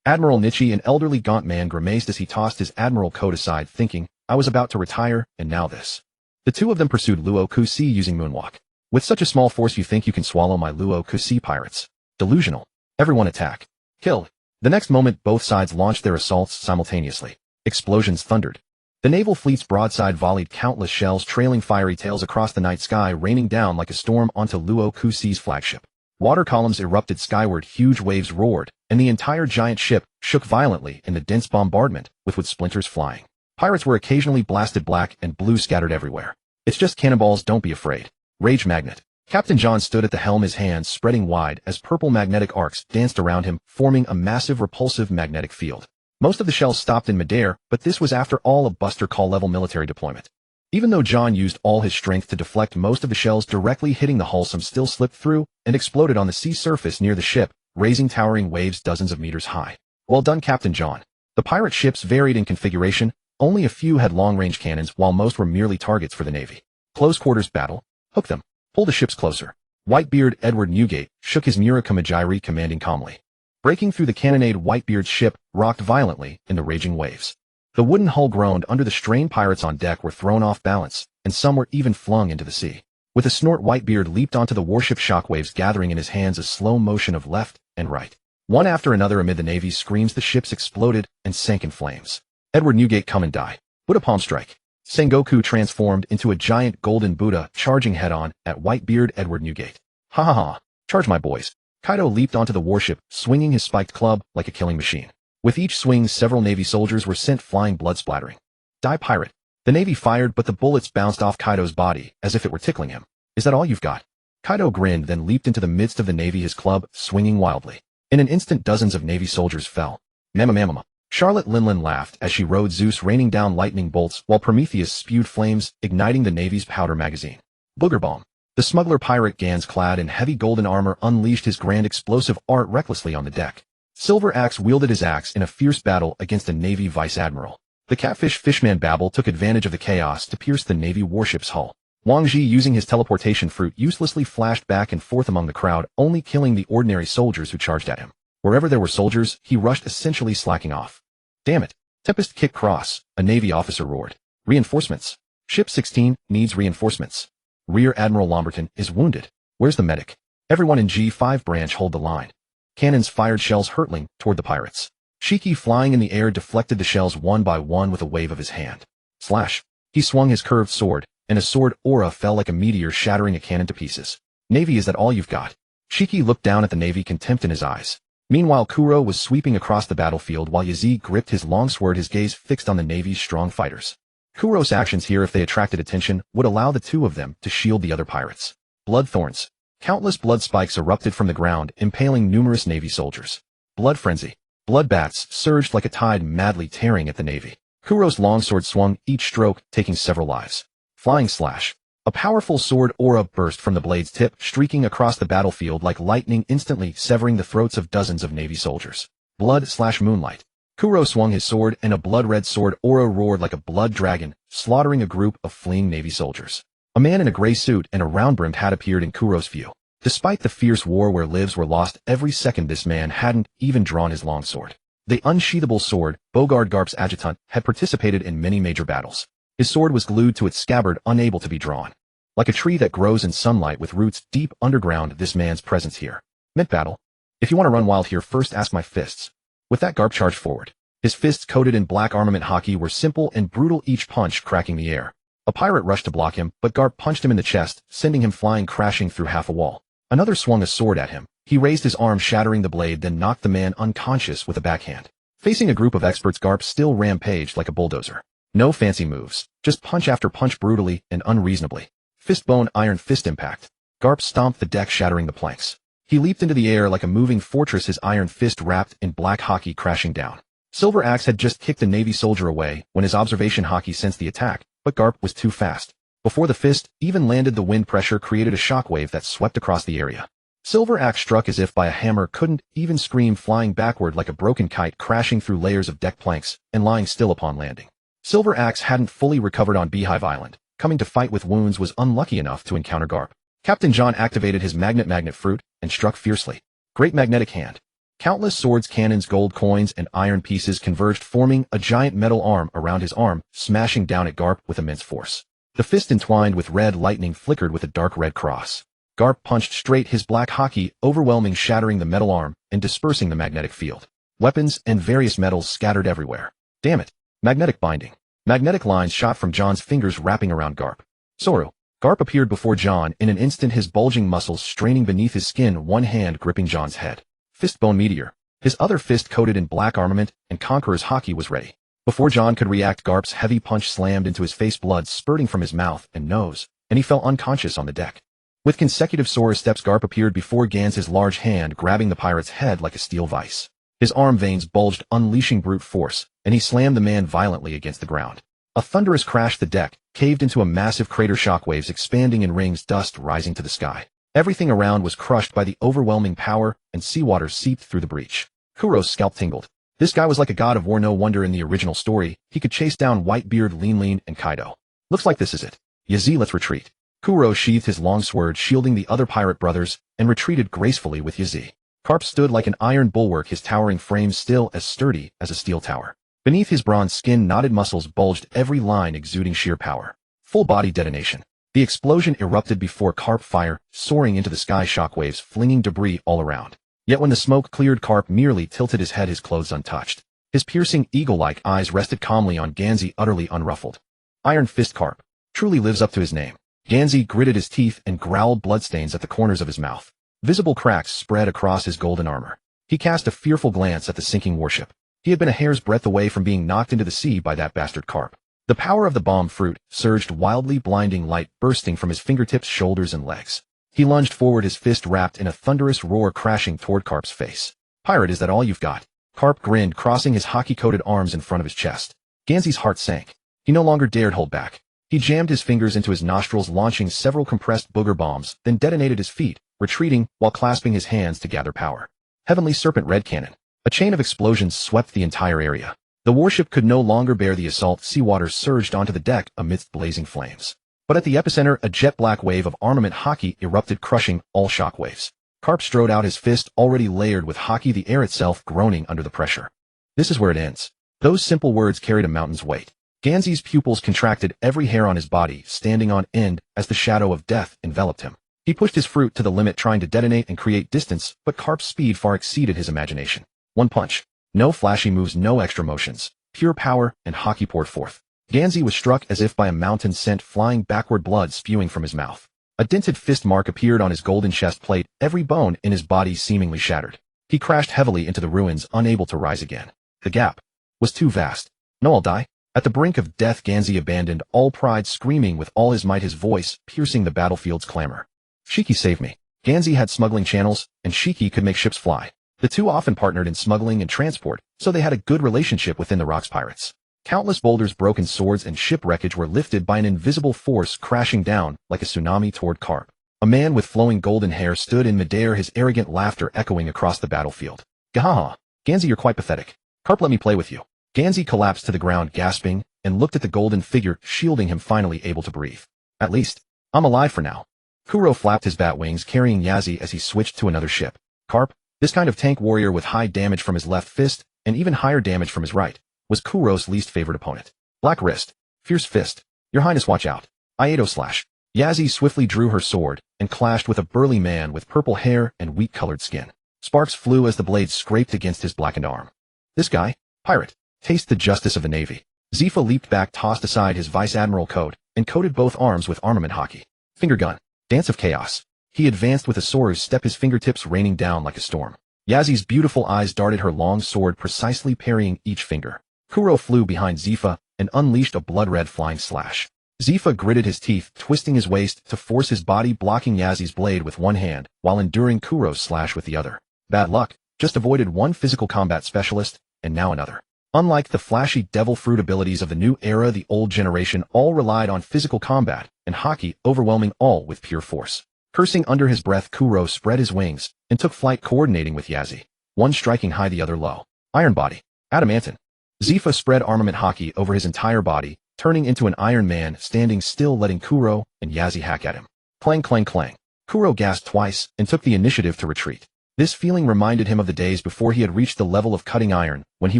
Admiral Nietzsche, an elderly gaunt man, grimaced as he tossed his admiral coat aside, thinking, I was about to retire, and now this. The two of them pursued Luo Ku-si using moonwalk. With such a small force, you think you can swallow my Luo Ku-si pirates? Delusional. Everyone attack. Kill. The next moment, both sides launched their assaults simultaneously. Explosions thundered. The naval fleet's broadside volleyed countless shells, trailing fiery tails across the night sky, raining down like a storm onto Luo Ku-si's flagship. Water columns erupted skyward, huge waves roared, and the entire giant ship shook violently in the dense bombardment, with splinters flying. Pirates were occasionally blasted black and blue scattered everywhere. It's just cannonballs, don't be afraid. Rage Magnet. Captain John stood at the helm, his hands spreading wide as purple magnetic arcs danced around him, forming a massive repulsive magnetic field. Most of the shells stopped in midair, but this was after all a Buster Call-level military deployment. Even though John used all his strength to deflect most of the shells directly hitting the hull, some still slipped through and exploded on the sea surface near the ship, raising towering waves dozens of meters high. Well done, Captain John. The pirate ships varied in configuration. Only a few had long-range cannons, while most were merely targets for the Navy. Close quarters battle. Hook them. Pull the ships closer. Whitebeard Edward Newgate shook his Murakamajiri, commanding calmly. Breaking through the cannonade, Whitebeard's ship rocked violently in the raging waves. The wooden hull groaned under the strain. Pirates on deck were thrown off balance, and some were even flung into the sea. With a snort, Whitebeard leaped onto the warship, shockwaves gathering in his hands, a slow motion of left and right. One after another, amid the Navy's screams, the ships exploded and sank in flames. Edward Newgate, come and die. Buddha palm strike. Sengoku transformed into a giant golden Buddha, charging head-on at Whitebeard Edward Newgate. Ha ha ha. Charge, my boys. Kaido leaped onto the warship, swinging his spiked club like a killing machine. With each swing, several Navy soldiers were sent flying, blood splattering. Die, pirate. The Navy fired, but the bullets bounced off Kaido's body as if it were tickling him. Is that all you've got? Kaido grinned, then leaped into the midst of the Navy, his club swinging wildly. In an instant, dozens of Navy soldiers fell. Mamma. Charlotte Linlin laughed as she rode Zeus, raining down lightning bolts, while Prometheus spewed flames, igniting the Navy's powder magazine. Booger bomb. The smuggler pirate Gans, clad in heavy golden armor, unleashed his grand explosive art recklessly on the deck. Silver Axe wielded his axe in a fierce battle against a Navy vice admiral. The catfish Fishman Babel took advantage of the chaos to pierce the Navy warship's hull. Wang Ji, using his teleportation fruit, uselessly flashed back and forth among the crowd, only killing the ordinary soldiers who charged at him. Wherever there were soldiers, he rushed, essentially slacking off. Damn it. Tempest Kick Cross, a Navy officer roared. Reinforcements. Ship 16 needs reinforcements. Rear Admiral Lamberton is wounded. Where's the medic? Everyone in G5 branch, hold the line. Cannons fired shells hurtling toward the pirates. Shiki, flying in the air, deflected the shells one by one with a wave of his hand. Slash. He swung his curved sword, and a sword aura fell like a meteor, shattering a cannon to pieces. Navy, is that all you've got? Shiki looked down at the Navy, contempt in his eyes. Meanwhile, Kuro was sweeping across the battlefield while Yazid gripped his longsword, his gaze fixed on the Navy's strong fighters. Kuro's actions here, if they attracted attention, would allow the two of them to shield the other pirates. Blood thorns. Countless blood spikes erupted from the ground, impaling numerous Navy soldiers. Blood frenzy. Blood bats surged like a tide, madly tearing at the Navy. Kuro's longsword swung, each stroke taking several lives. Flying slash. A powerful sword aura burst from the blade's tip, streaking across the battlefield like lightning, instantly severing the throats of dozens of Navy soldiers. Blood slash moonlight. Kuro swung his sword, and a blood-red sword aura roared like a blood dragon, slaughtering a group of fleeing Navy soldiers. A man in a gray suit and a round-brimmed hat appeared in Kuro's view. Despite the fierce war where lives were lost every second, this man hadn't even drawn his longsword. The unsheathable sword, Bogard Garp's adjutant, had participated in many major battles. His sword was glued to its scabbard, unable to be drawn. Like a tree that grows in sunlight with roots deep underground, this man's presence here meant battle. If you want to run wild here, first ask my fists. With that, Garp charged forward. His fists, coated in black armament hockey, were simple and brutal, each punch cracking the air. A pirate rushed to block him, but Garp punched him in the chest, sending him flying, crashing through half a wall. Another swung a sword at him. He raised his arm, shattering the blade, then knocked the man unconscious with a backhand. Facing a group of experts, Garp still rampaged like a bulldozer. No fancy moves, just punch after punch, brutally and unreasonably. Fistbone, iron fist impact. Garp stomped the deck, shattering the planks. He leaped into the air like a moving fortress, his iron fist wrapped in black hockey, crashing down. Silver Axe had just kicked a Navy soldier away when his observation hockey sensed the attack, but Garp was too fast. Before the fist even landed, the wind pressure created a shockwave that swept across the area. Silver Axe struck as if by a hammer, couldn't even scream, flying backward like a broken kite, crashing through layers of deck planks and lying still upon landing. Silver Axe hadn't fully recovered on Beehive Island. Coming to fight with wounds, was unlucky enough to encounter Garp. Captain John activated his magnet fruit and struck fiercely. Great magnetic hand. Countless swords, cannons, gold coins, and iron pieces converged, forming a giant metal arm around his arm, smashing down at Garp with immense force. The fist entwined with red lightning flickered with a dark red cross. Garp punched straight, his black haki overwhelming, shattering the metal arm and dispersing the magnetic field. Weapons and various metals scattered everywhere. Damn it! Magnetic binding. Magnetic lines shot from John's fingers, wrapping around Garp. Soru. Garp appeared before John in an instant, his bulging muscles straining beneath his skin, one hand gripping John's head. Fist bone meteor. His other fist coated in black armament, and Conqueror's haki was ready. Before John could react, Garp's heavy punch slammed into his face, blood spurting from his mouth and nose, and he fell unconscious on the deck. With consecutive Soru steps, Garp appeared before Gans, his large hand grabbing the pirate's head like a steel vice. His arm veins bulged, unleashing brute force, and he slammed the man violently against the ground. A thunderous crash, the deck caved into a massive crater, shockwaves expanding in rings, dust rising to the sky. Everything around was crushed by the overwhelming power, and seawater seeped through the breach. Kuro's scalp tingled. This guy was like a god of war. No wonder in the original story, he could chase down Whitebeard, Lean and Kaido. Looks like this is it. Yazi, let's retreat. Kuro sheathed his long sword, shielding the other pirate brothers, and retreated gracefully with Yazi. Garp stood like an iron bulwark, his towering frame still as sturdy as a steel tower. Beneath his bronze skin, knotted muscles bulged, every line exuding sheer power. Full body detonation. The explosion erupted before Garp, fire soaring into the sky, shockwaves flinging debris all around. Yet when the smoke cleared, Garp merely tilted his head, his clothes untouched. His piercing eagle-like eyes rested calmly on Ganzi, utterly unruffled. Iron Fist Garp truly lives up to his name. Ganzi gritted his teeth and growled, bloodstains at the corners of his mouth. Visible cracks spread across his golden armor. He cast a fearful glance at the sinking warship. He had been a hair's breadth away from being knocked into the sea by that bastard Garp. The power of the bomb fruit surged wildly, blinding light bursting from his fingertips, shoulders, and legs. He lunged forward, his fist wrapped in a thunderous roar, crashing toward Garp's face. Pirate, is that all you've got? Garp grinned, crossing his haki-coated arms in front of his chest. Ganzi's heart sank. He no longer dared hold back. He jammed his fingers into his nostrils, launching several compressed booger bombs, then detonated his feet, retreating while clasping his hands to gather power. Heavenly Serpent Red Cannon. A chain of explosions swept the entire area. The warship could no longer bear the assault. Seawater surged onto the deck amidst blazing flames. But at the epicenter, a jet-black wave of armament haki erupted, crushing all shockwaves. Garp strode out his fist, already layered with haki, the air itself groaning under the pressure. This is where it ends. Those simple words carried a mountain's weight. Ganzi's pupils contracted, every hair on his body standing on end as the shadow of death enveloped him. He pushed his fruit to the limit, trying to detonate and create distance, but Garp's speed far exceeded his imagination. One punch. No flashy moves, no extra motions. Pure power and haki poured forth. Ganzi was struck as if by a mountain, sent flying backward, blood spewing from his mouth. A dented fist mark appeared on his golden chest plate, every bone in his body seemingly shattered. He crashed heavily into the ruins, unable to rise again. The gap was too vast. No, I'll die. At the brink of death, Ganzi abandoned all pride, screaming with all his might, his voice piercing the battlefield's clamor. Shiki, save me. Ganzi had smuggling channels, and Shiki could make ships fly. The two often partnered in smuggling and transport, so they had a good relationship within the Rocks Pirates. Countless boulders, broken swords, and ship wreckage were lifted by an invisible force, crashing down like a tsunami toward Garp. A man with flowing golden hair stood in midair, his arrogant laughter echoing across the battlefield. Gahaha. Ganzi, you're quite pathetic. Garp, let me play with you. Ganzi collapsed to the ground, gasping, and looked at the golden figure shielding him, finally able to breathe. At least, I'm alive for now. Kuro flapped his bat wings, carrying Yazi as he switched to another ship. Garp, this kind of tank warrior with high damage from his left fist, and even higher damage from his right, was Kuro's least favored opponent. Black Wrist. Fierce Fist. Your Highness, watch out. Iato Slash. Yazi swiftly drew her sword, and clashed with a burly man with purple hair and wheat-colored skin. Sparks flew as the blade scraped against his blackened arm. This guy? Pirate. Taste the justice of the Navy. Zifa leaped back, tossed aside his Vice Admiral coat, and coated both arms with armament haki. Finger gun. Dance of Chaos. He advanced with a Soru's step, his fingertips raining down like a storm. Yazi's beautiful eyes darted her long sword, precisely parrying each finger. Kuro flew behind Zifa and unleashed a blood-red flying slash. Zifa gritted his teeth, twisting his waist to force his body, blocking Yazi's blade with one hand, while enduring Kuro's slash with the other. Bad luck. Just avoided one physical combat specialist, and now another. Unlike the flashy devil fruit abilities of the new era, the old generation all relied on physical combat, and haki overwhelming all with pure force. Cursing under his breath, Kuro spread his wings and took flight, coordinating with Yazi, one striking high, the other low. Iron Body. Adamantine. Zifa spread armament haki over his entire body, turning into an Iron Man, standing still, letting Kuro and Yazi hack at him. Clang, clang, clang. Kuro gasped twice and took the initiative to retreat. This feeling reminded him of the days before he had reached the level of cutting iron, when he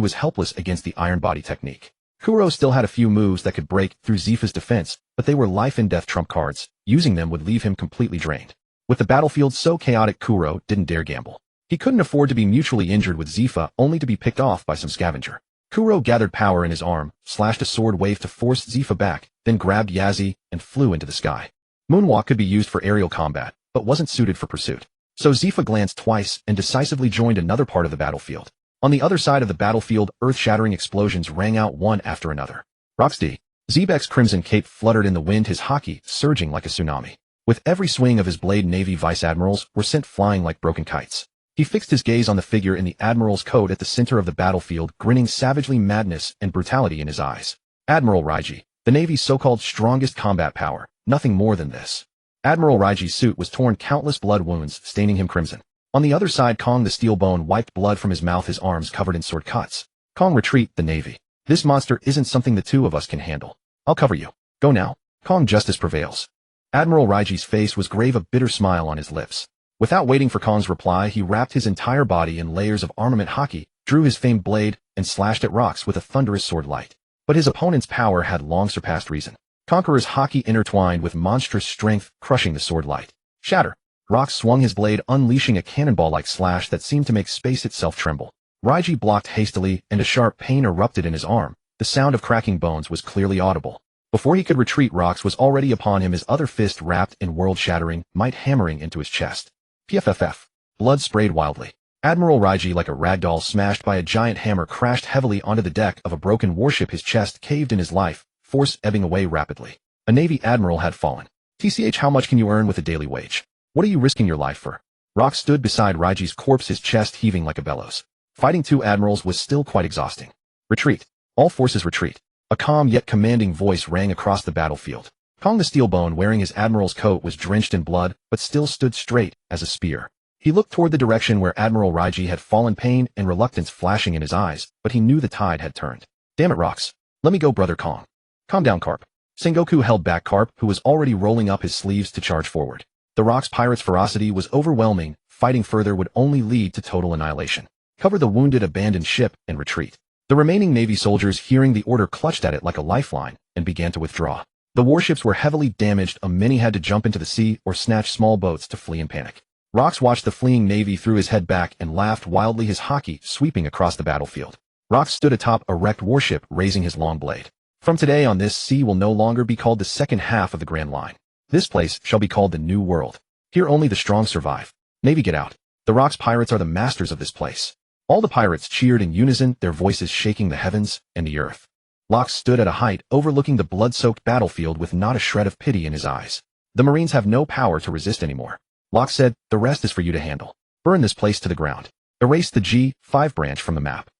was helpless against the iron body technique. Kuro still had a few moves that could break through Zifa's defense, but they were life-and-death trump cards. Using them would leave him completely drained. With the battlefield so chaotic, Kuro didn't dare gamble. He couldn't afford to be mutually injured with Zifa only to be picked off by some scavenger. Kuro gathered power in his arm, slashed a sword wave to force Zifa back, then grabbed Yazi and flew into the sky. Moonwalk could be used for aerial combat, but wasn't suited for pursuit. So Zifa glanced twice and decisively joined another part of the battlefield. On the other side of the battlefield, earth-shattering explosions rang out one after another. Roxy. Zebek's crimson cape fluttered in the wind, his haki surging like a tsunami. With every swing of his blade, Navy vice admirals were sent flying like broken kites. He fixed his gaze on the figure in the admiral's coat at the center of the battlefield, grinning savagely, madness and brutality in his eyes. Admiral Raiji, the Navy's so-called strongest combat power, nothing more than this. Admiral Raiji's suit was torn, countless blood wounds staining him crimson. On the other side, Kong the Steel Bone wiped blood from his mouth, his arms covered in sword cuts. Kong, retreat, the Navy. This monster isn't something the two of us can handle. I'll cover you. Go now. Kong, justice prevails. Admiral Raiji's face was grave, a bitter smile on his lips. Without waiting for Kong's reply, he wrapped his entire body in layers of armament haki, drew his famed blade, and slashed at rocks with a thunderous sword light. But his opponent's power had long surpassed reason. Conqueror's haki intertwined with monstrous strength, crushing the sword light. Shatter. Rox swung his blade, unleashing a cannonball-like slash that seemed to make space itself tremble. Raiji blocked hastily, and a sharp pain erupted in his arm. The sound of cracking bones was clearly audible. Before he could retreat, Rox was already upon him, his other fist wrapped in world-shattering might hammering into his chest. PFFF. Blood sprayed wildly. Admiral Raiji, like a ragdoll smashed by a giant hammer, crashed heavily onto the deck of a broken warship, his chest caved in, his life force ebbing away rapidly. A Navy admiral had fallen. TCH, how much can you earn with a daily wage? What are you risking your life for? Rox stood beside Raiji's corpse, his chest heaving like a bellows. Fighting two admirals was still quite exhausting. Retreat. All forces retreat. A calm yet commanding voice rang across the battlefield. Kong the Steelbone, wearing his admiral's coat, was drenched in blood, but still stood straight as a spear. He looked toward the direction where Admiral Raiji had fallen, pain and reluctance flashing in his eyes, but he knew the tide had turned. Damn it, Rox. Let me go, brother Kong. Calm down, Carp. Sengoku held back Carp, who was already rolling up his sleeves to charge forward. The Rox pirate's ferocity was overwhelming. Fighting further would only lead to total annihilation. Cover the wounded, abandoned ship, and retreat. The remaining Navy soldiers, hearing the order, clutched at it like a lifeline and began to withdraw. The warships were heavily damaged. Many had to jump into the sea or snatch small boats to flee in panic. Rox watched the fleeing Navy, threw his head back and laughed wildly, his haki sweeping across the battlefield. Rox stood atop a wrecked warship, raising his long blade. From today on, this sea will no longer be called the second half of the Grand Line. This place shall be called the New World. Here only the strong survive. Navy, get out. The Rox pirates are the masters of this place. All the pirates cheered in unison, their voices shaking the heavens and the earth. Lox stood at a height overlooking the blood-soaked battlefield with not a shred of pity in his eyes. The Marines have no power to resist anymore. Lox said, the rest is for you to handle. Burn this place to the ground. Erase the G5 branch from the map.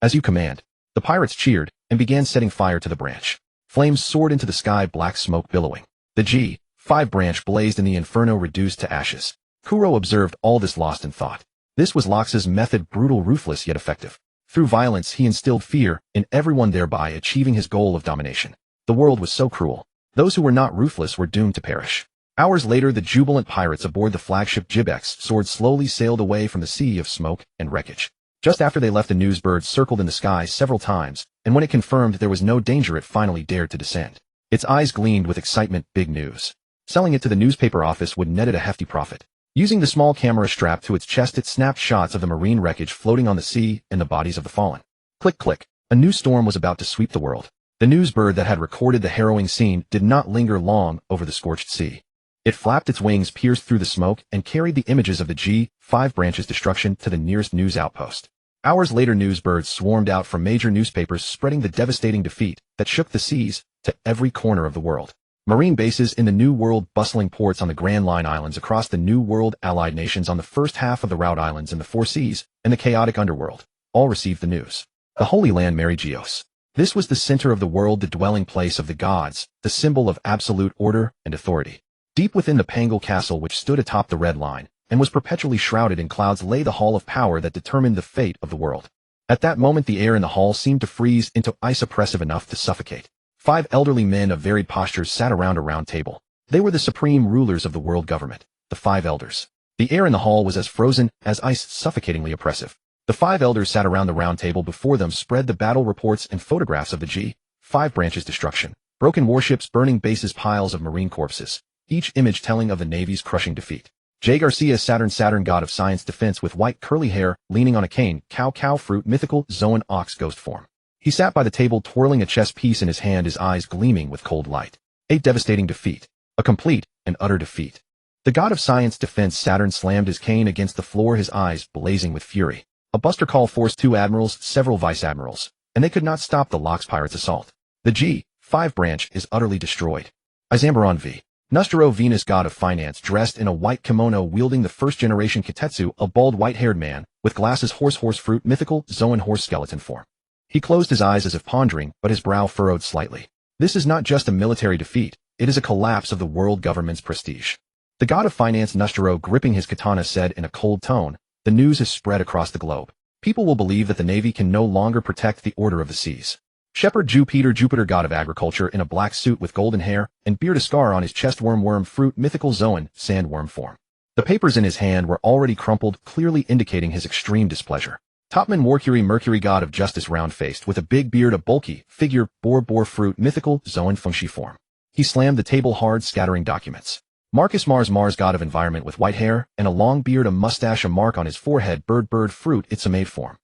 As you command. The pirates cheered and began setting fire to the branch. Flames soared into the sky, black smoke billowing. The G5 branch blazed in the inferno, reduced to ashes. Kuro observed all this, lost in thought. This was Lox's method, brutal, ruthless, yet effective. Through violence, he instilled fear in everyone, thereby achieving his goal of domination. The world was so cruel. Those who were not ruthless were doomed to perish. Hours later, the jubilant pirates aboard the flagship Jibek's sword slowly sailed away from the sea of smoke and wreckage. Just after they left, the news bird circled in the sky several times, and when it confirmed there was no danger, it finally dared to descend. Its eyes gleamed with excitement. Big news. Selling it to the newspaper office would net it a hefty profit. Using the small camera strapped to its chest, it snapped shots of the marine wreckage floating on the sea and the bodies of the fallen. Click, click. A new storm was about to sweep the world. The news bird that had recorded the harrowing scene did not linger long over the scorched sea. It flapped its wings, pierced through the smoke, and carried the images of the G5 branch's destruction to the nearest news outpost. Hours later, news birds swarmed out from major newspapers, spreading the devastating defeat that shook the seas to every corner of the world. Marine bases in the New World, bustling ports on the Grand Line Islands across the New World, allied nations on the first half of the Route Islands in the Four Seas, and the chaotic underworld, all received the news. The Holy Land, Mary Geos. This was the center of the world, the dwelling place of the gods, the symbol of absolute order and authority. Deep within the Pangal Castle, which stood atop the Red Line, and was perpetually shrouded in clouds, lay the hall of power that determined the fate of the world. At that moment, the air in the hall seemed to freeze into ice, oppressive enough to suffocate. 5 elderly men of varied postures sat around a round table. They were the supreme rulers of the world government, the 5 elders. The air in the hall was as frozen as ice, suffocatingly oppressive. The 5 elders sat around the round table. Before them spread the battle reports and photographs of the G5 branch's destruction. Broken warships, burning bases, piles of marine corpses, each image telling of the Navy's crushing defeat. J. Garcia, Saturn, god of science defense with white curly hair, leaning on a cane, cow fruit, mythical, Zoan ox ghost form. He sat by the table twirling a chess piece in his hand, his eyes gleaming with cold light. A devastating defeat. A complete and utter defeat. The god of science defense Saturn slammed his cane against the floor, his eyes blazing with fury. A buster call forced 2 admirals, several vice admirals, and they could not stop the Lox pirates' assault. The G5 branch is utterly destroyed. Izambaron v. Nustero, Venus, god of finance, dressed in a white kimono, wielding the first-generation Kitetsu, a bald white-haired man, with glasses, horse fruit, mythical, Zoan horse skeleton form. He closed his eyes as if pondering, but his brow furrowed slightly. This is not just a military defeat, it is a collapse of the world government's prestige. The god of finance, Nustero, gripping his katana, said in a cold tone, the news has spread across the globe. People will believe that the Navy can no longer protect the order of the seas. Shepherd Jupiter, god of agriculture, in a black suit with golden hair and beard, a scar on his chest, worm fruit, mythical Zoan, sandworm form. The papers in his hand were already crumpled, clearly indicating his extreme displeasure. Topman Mercury, god of justice, round-faced, with a big beard, a bulky figure, boar fruit, mythical, Zoan fengshi form. He slammed the table hard, scattering documents. Marcus Mars, god of environment, with white hair and a long beard, a mustache, a mark on his forehead, bird fruit, it's a maid form.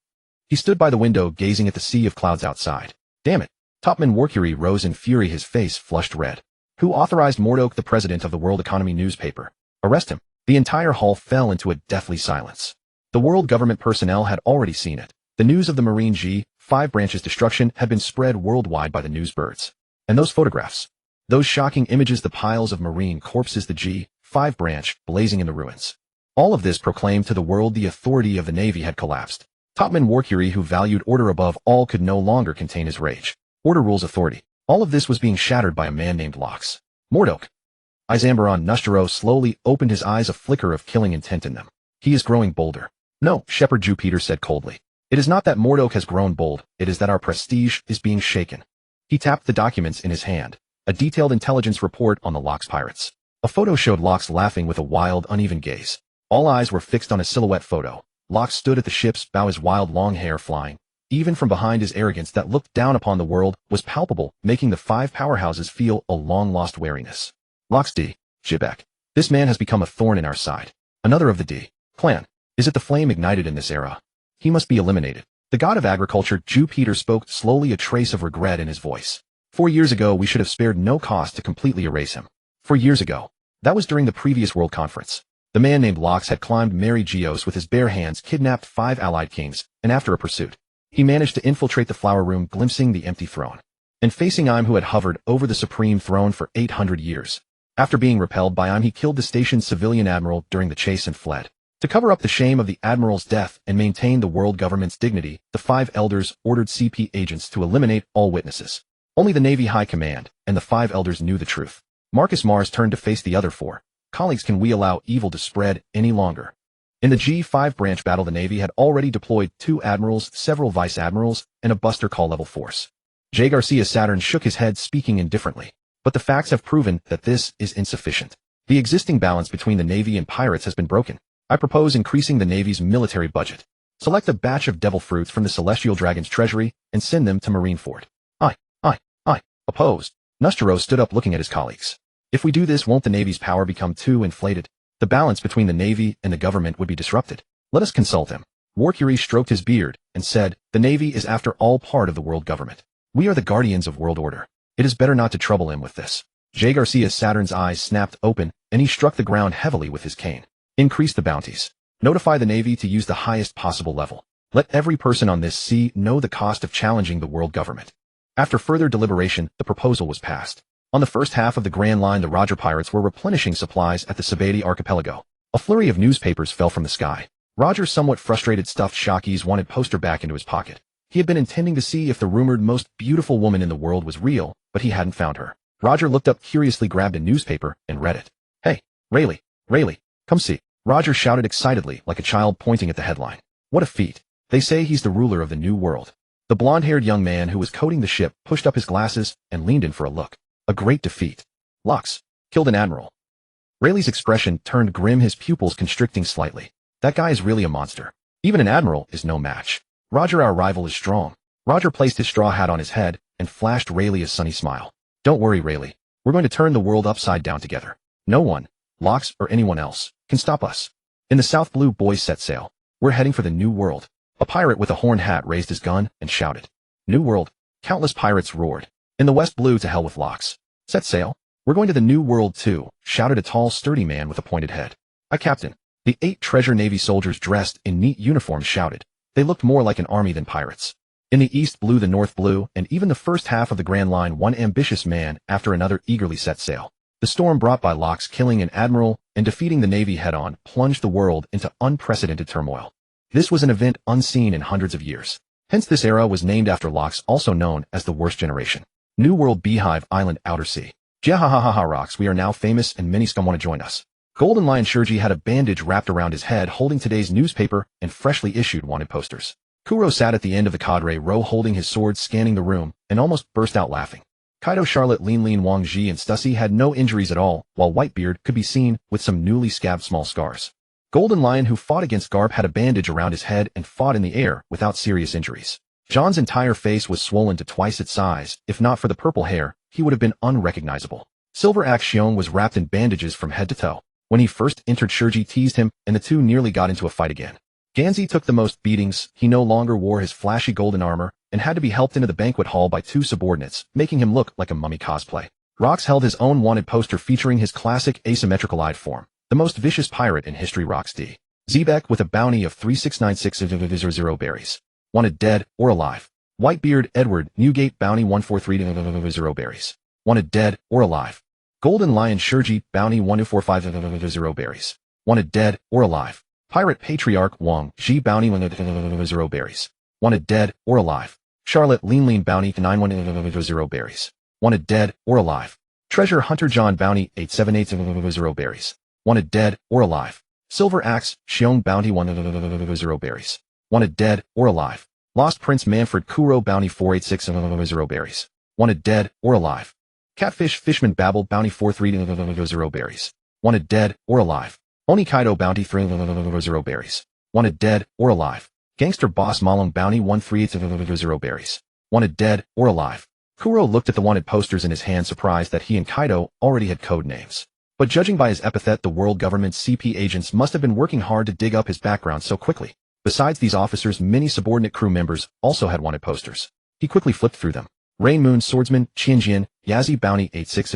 He stood by the window, gazing at the sea of clouds outside. Damn it. Topman Mercury rose in fury, his face flushed red. Who authorized Mordok, the president of the World Economy newspaper? Arrest him. The entire hall fell into a deathly silence. The world government personnel had already seen it. The news of the Marine G5 branch's destruction had been spread worldwide by the newsbirds. And those photographs. Those shocking images, the piles of marine corpses, the G5 branch blazing in the ruins. All of this proclaimed to the world the authority of the Navy had collapsed. Topman Mercury, who valued order above all, could no longer contain his rage. Order rules authority. All of this was being shattered by a man named Lox. Mordok. Izambaron Nustero slowly opened his eyes, a flicker of killing intent in them. He is growing bolder. No, Shepherd Jupiter said coldly. It is not that Mordok has grown bold, it is that our prestige is being shaken. He tapped the documents in his hand. A detailed intelligence report on the Lox pirates. A photo showed Lox laughing with a wild, uneven gaze. All eyes were fixed on a silhouette photo. Lox stood at the ship's bow, his wild long hair flying. Even from behind, his arrogance that looked down upon the world was palpable, making the 5 powerhouses feel a long-lost wariness. Lox D. Jibek. This man has become a thorn in our side. Another of the D. clan. Is it the flame ignited in this era? He must be eliminated. The god of agriculture, Jupiter, spoke slowly, a trace of regret in his voice. 4 years ago, we should have spared no cost to completely erase him. 4 years ago. That was during the previous World Conference. The man named Lox had climbed Mary Geos with his bare hands, kidnapped 5 allied kings, and after a pursuit, he managed to infiltrate the flower room, glimpsing the empty throne. And facing Im, who had hovered over the supreme throne for 800 years. After being repelled by Im, he killed the station's civilian admiral during the chase and fled. To cover up the shame of the admiral's death and maintain the world government's dignity, the 5 elders ordered CP agents to eliminate all witnesses. Only the Navy High Command and the 5 elders knew the truth. Marcus Mars turned to face the other 4. Colleagues, can we allow evil to spread any longer? In the G5 branch battle, the Navy had already deployed 2 admirals, several vice admirals, and a buster call level force. J. Garcia Saturn shook his head, speaking indifferently. But the facts have proven that this is insufficient. The existing balance between the Navy and pirates has been broken. I propose increasing the Navy's military budget. Select a batch of devil fruits from the Celestial Dragon's treasury and send them to Marineford. I opposed. Nustero stood up, looking at his colleagues. If we do this, won't the Navy's power become too inflated? The balance between the Navy and the government would be disrupted. Let us consult him. Mercury stroked his beard and said, the Navy is after all part of the world government. We are the guardians of world order. It is better not to trouble him with this. J. Garcia Saturn's eyes snapped open, and he struck the ground heavily with his cane. Increase the bounties. Notify the Navy to use the highest possible level. Let every person on this sea know the cost of challenging the world government. After further deliberation, the proposal was passed. On the first half of the Grand Line, the Roger pirates were replenishing supplies at the Sabati archipelago. A flurry of newspapers fell from the sky. Roger's somewhat frustrated stuffed Shakis wanted poster back into his pocket. He had been intending to see if the rumored most beautiful woman in the world was real, but he hadn't found her. Roger looked up curiously, grabbed a newspaper, and read it. Hey, Rayleigh, come see. Roger shouted excitedly, like a child pointing at the headline. What a feat. They say he's the ruler of the new world. The blonde-haired young man who was coating the ship pushed up his glasses and leaned in for a look. A great defeat. Lox killed an admiral. Rayleigh's expression turned grim, his pupils constricting slightly. That guy is really a monster. Even an admiral is no match. Roger, our rival is strong. Roger placed his straw hat on his head and flashed Rayleigh a sunny smile. Don't worry, Rayleigh. We're going to turn the world upside down together. No one, Locks or anyone else, can stop us. In the South, Blue boys set sail. We're heading for the New World. A pirate with a horned hat raised his gun and shouted. New World. Countless pirates roared. In the West, Blue, to hell with Locks. Set sail. We're going to the New World too, shouted a tall, sturdy man with a pointed head. Aye, Captain. The 8 Treasure Navy soldiers dressed in neat uniforms shouted. They looked more like an army than pirates. In the East, Blue, the North, Blue, and even the first half of the Grand Line, one ambitious man after another eagerly set sail. The storm brought by Locks killing an admiral and defeating the Navy head-on plunged the world into unprecedented turmoil. This was an event unseen in hundreds of years. Hence this era was named after Locks, also known as the Worst Generation. New World, Beehive Island, Outer Sea. Jahahaha rocks, we are now famous and many scum want to join us. Golden Lion Shurji had a bandage wrapped around his head holding today's newspaper and freshly issued wanted posters. Kuro sat at the end of the cadre row holding his sword, scanning the room, and almost burst out laughing. Kaido, Charlotte, Lean, Wang Ji, and Stussy had no injuries at all, while Whitebeard could be seen with some newly scabbed small scars. Golden Lion, who fought against Garp, had a bandage around his head and fought in the air without serious injuries. John's entire face was swollen to twice its size. If not for the purple hair, he would have been unrecognizable. Silver Axe Xiong was wrapped in bandages from head to toe. When he first entered, Shurji teased him, and the two nearly got into a fight again. Ganzi took the most beatings. He no longer wore his flashy golden armor and had to be helped into the banquet hall by 2 subordinates, making him look like a mummy cosplay. Rox held his own wanted poster featuring his classic asymmetrical-eyed form, the most vicious pirate in history. Rox D. Zebek with a bounty of 3696 berries. Wanted dead or alive. Whitebeard Edward Newgate bounty 143 berries. Wanted dead or alive. Golden Lion Shurji bounty 1245 berries. Wanted dead or alive. Pirate Patriarch Wang Ji bounty 10 berries. Wanted dead or alive. Charlotte Lean bounty 91 berries. Wanted dead or alive. Treasure Hunter John bounty 878 berries. Wanted dead or alive. Silver Axe Xiong bounty 10 berries. Wanted dead or alive. Lost Prince Manfred Kuro bounty 486 berries. Wanted dead or alive. Catfish Fishman Babel bounty 430 berries. Wanted dead or alive. Oni Kaido bounty 30 berries. Wanted dead or alive. Gangster Boss Malong bounty 138 berries. Wanted dead or alive. Kuro looked at the wanted posters in his hand, surprised that he and Kaido already had code names. But judging by his epithet, the world government's CP agents must have been working hard to dig up his background so quickly. Besides these officers, many subordinate crew members also had wanted posters. He quickly flipped through them. Rain Moon Swordsman, Qianjian, Yazi bounty 86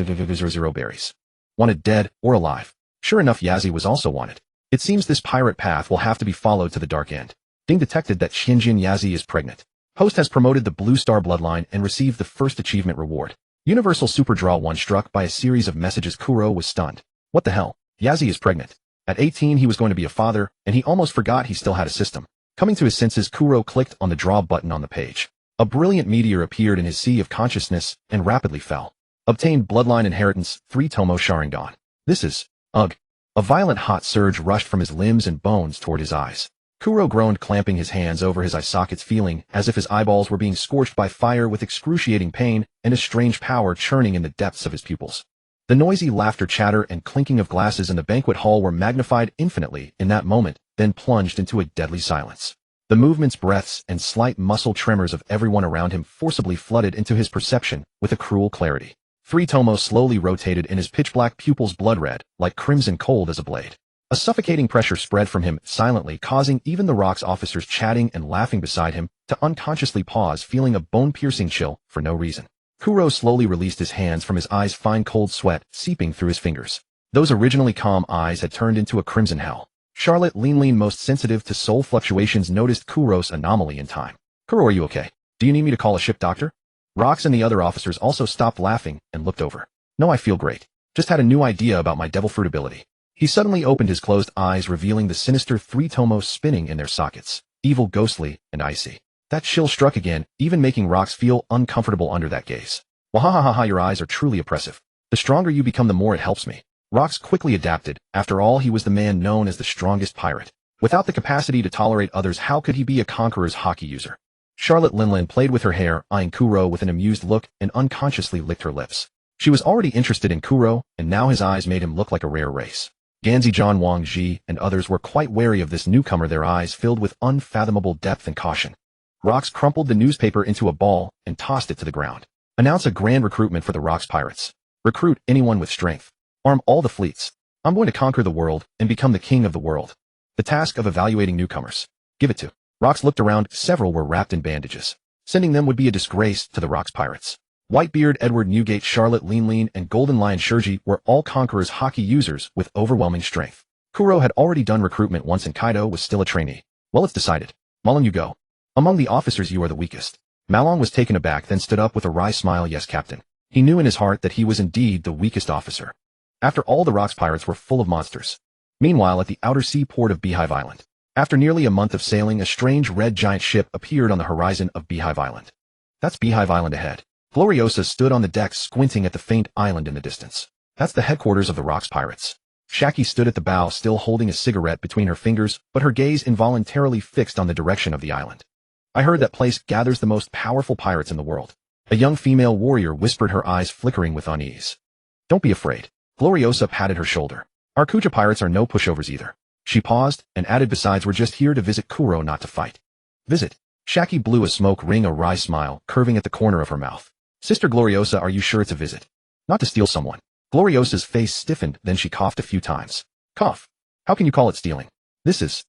berries. Wanted dead or alive. Sure enough, Yazi was also wanted. It seems this pirate path will have to be followed to the dark end. Ding detected that Qianjian Yazi is pregnant. Host has promoted the Blue Star bloodline and received the first achievement reward. Universal Super Draw 1 struck by a series of messages. Kuro was stunned. What the hell? Yazi is pregnant. At 18 he was going to be a father, and he almost forgot he still had a system. Coming to his senses, Kuro clicked on the draw button on the page. A brilliant meteor appeared in his sea of consciousness and rapidly fell. Obtained bloodline inheritance, 3 Tomo Sharingan. This is, ugh. A violent hot surge rushed from his limbs and bones toward his eyes. Kuro groaned, clamping his hands over his eye sockets, feeling as if his eyeballs were being scorched by fire with excruciating pain and a strange power churning in the depths of his pupils. The noisy laughter, chatter, and clinking of glasses in the banquet hall were magnified infinitely in that moment, then plunged into a deadly silence. The movements, breaths, and slight muscle tremors of everyone around him forcibly flooded into his perception with a cruel clarity. 3 Tomo slowly rotated in his pitch-black pupils, blood red, like crimson, cold as a blade. A suffocating pressure spread from him silently, causing even the Rock's officers chatting and laughing beside him to unconsciously pause, feeling a bone-piercing chill for no reason. Kuro slowly released his hands from his eyes, fine cold sweat seeping through his fingers. Those originally calm eyes had turned into a crimson hell. Charlotte Lean, most sensitive to soul fluctuations, noticed Kuro's anomaly in time. Kuro, are you okay? Do you need me to call a ship doctor? Rox and the other officers also stopped laughing and looked over. No, I feel great. Just had a new idea about my devil fruit ability. He suddenly opened his closed eyes, revealing the sinister 3 Tomos spinning in their sockets, evil, ghostly, and icy. That chill struck again, even making Rox feel uncomfortable under that gaze. Wahahaha, your eyes are truly oppressive. The stronger you become, the more it helps me. Rox quickly adapted. After all, he was the man known as the strongest pirate. Without the capacity to tolerate others, how could he be a conqueror's hockey user? Charlotte Linlin played with her hair, eyeing Kuro with an amused look, and unconsciously licked her lips. She was already interested in Kuro, and now his eyes made him look like a rare race. Ganzi John Wang Ji and others were quite wary of this newcomer, their eyes filled with unfathomable depth and caution. Rox crumpled the newspaper into a ball and tossed it to the ground. Announce a grand recruitment for the Rox Pirates. Recruit anyone with strength. Arm all the fleets. I'm going to conquer the world and become the king of the world. The task of evaluating newcomers. Give it to. Rox looked around. Several were wrapped in bandages. Sending them would be a disgrace to the Rox Pirates. Whitebeard, Edward Newgate, Charlotte Lean and Golden Lion Shurji were all conquerors, hockey users with overwhelming strength. Kuro had already done recruitment once and Kaido was still a trainee. Well, it's decided. Malon, you go. Among the officers you are the weakest. Malon was taken aback, then stood up with a wry smile. Yes, Captain. He knew in his heart that he was indeed the weakest officer. After all, the Rox Pirates were full of monsters. Meanwhile, at the outer sea port of Beehive Island. After nearly a month of sailing, a strange red giant ship appeared on the horizon of Beehive Island. That's Beehive Island ahead. Gloriosa stood on the deck squinting at the faint island in the distance. That's the headquarters of the Rox Pirates. Shaki stood at the bow still holding a cigarette between her fingers, but her gaze involuntarily fixed on the direction of the island. I heard that place gathers the most powerful pirates in the world. A young female warrior whispered, her eyes flickering with unease. Don't be afraid. Gloriosa patted her shoulder. Our Kuja pirates are no pushovers either. She paused and added, besides, we're just here to visit Kuro, not to fight. Visit? Shaki blew a smoke ring, a wry smile curving at the corner of her mouth. Sister Gloriosa, are you sure it's a visit? Not to steal someone. Gloriosa's face stiffened, then she coughed a few times. Cough. How can you call it stealing? This is,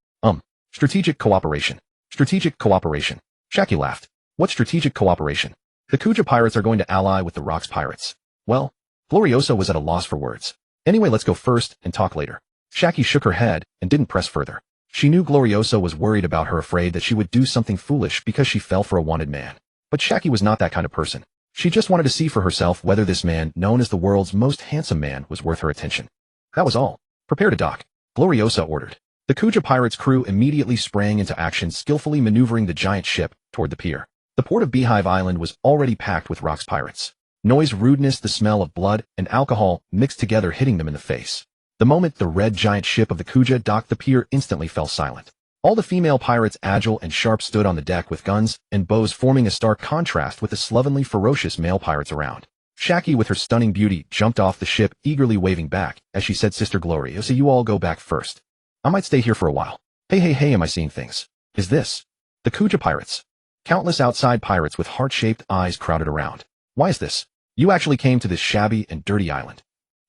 strategic cooperation. Strategic cooperation. Shaki laughed. What strategic cooperation? The Kuja pirates are going to ally with the Rox Pirates. Well, Gloriosa was at a loss for words. Anyway, let's go first and talk later. Shaki shook her head and didn't press further. She knew Gloriosa was worried about her, afraid that she would do something foolish because she fell for a wanted man. But Shaki was not that kind of person. She just wanted to see for herself whether this man, known as the world's most handsome man, was worth her attention. That was all. Prepare to dock, Gloriosa ordered. The Kuja pirates' crew immediately sprang into action, skillfully maneuvering the giant ship toward the pier. The port of Beehive Island was already packed with Rox pirates. Noise, rudeness, the smell of blood, and alcohol mixed together, hitting them in the face. The moment the red giant ship of the Kuja docked, the pier instantly fell silent. All the female pirates, agile and sharp, stood on the deck with guns and bows, forming a stark contrast with the slovenly, ferocious male pirates around. Shaki, with her stunning beauty, jumped off the ship, eagerly waving back as she said, Sister Gloriosa, you all go back first. I might stay here for a while. Hey, am I seeing things? Is this the Kuja pirates? Countless outside pirates with heart-shaped eyes crowded around. Why is this? You actually came to this shabby and dirty island.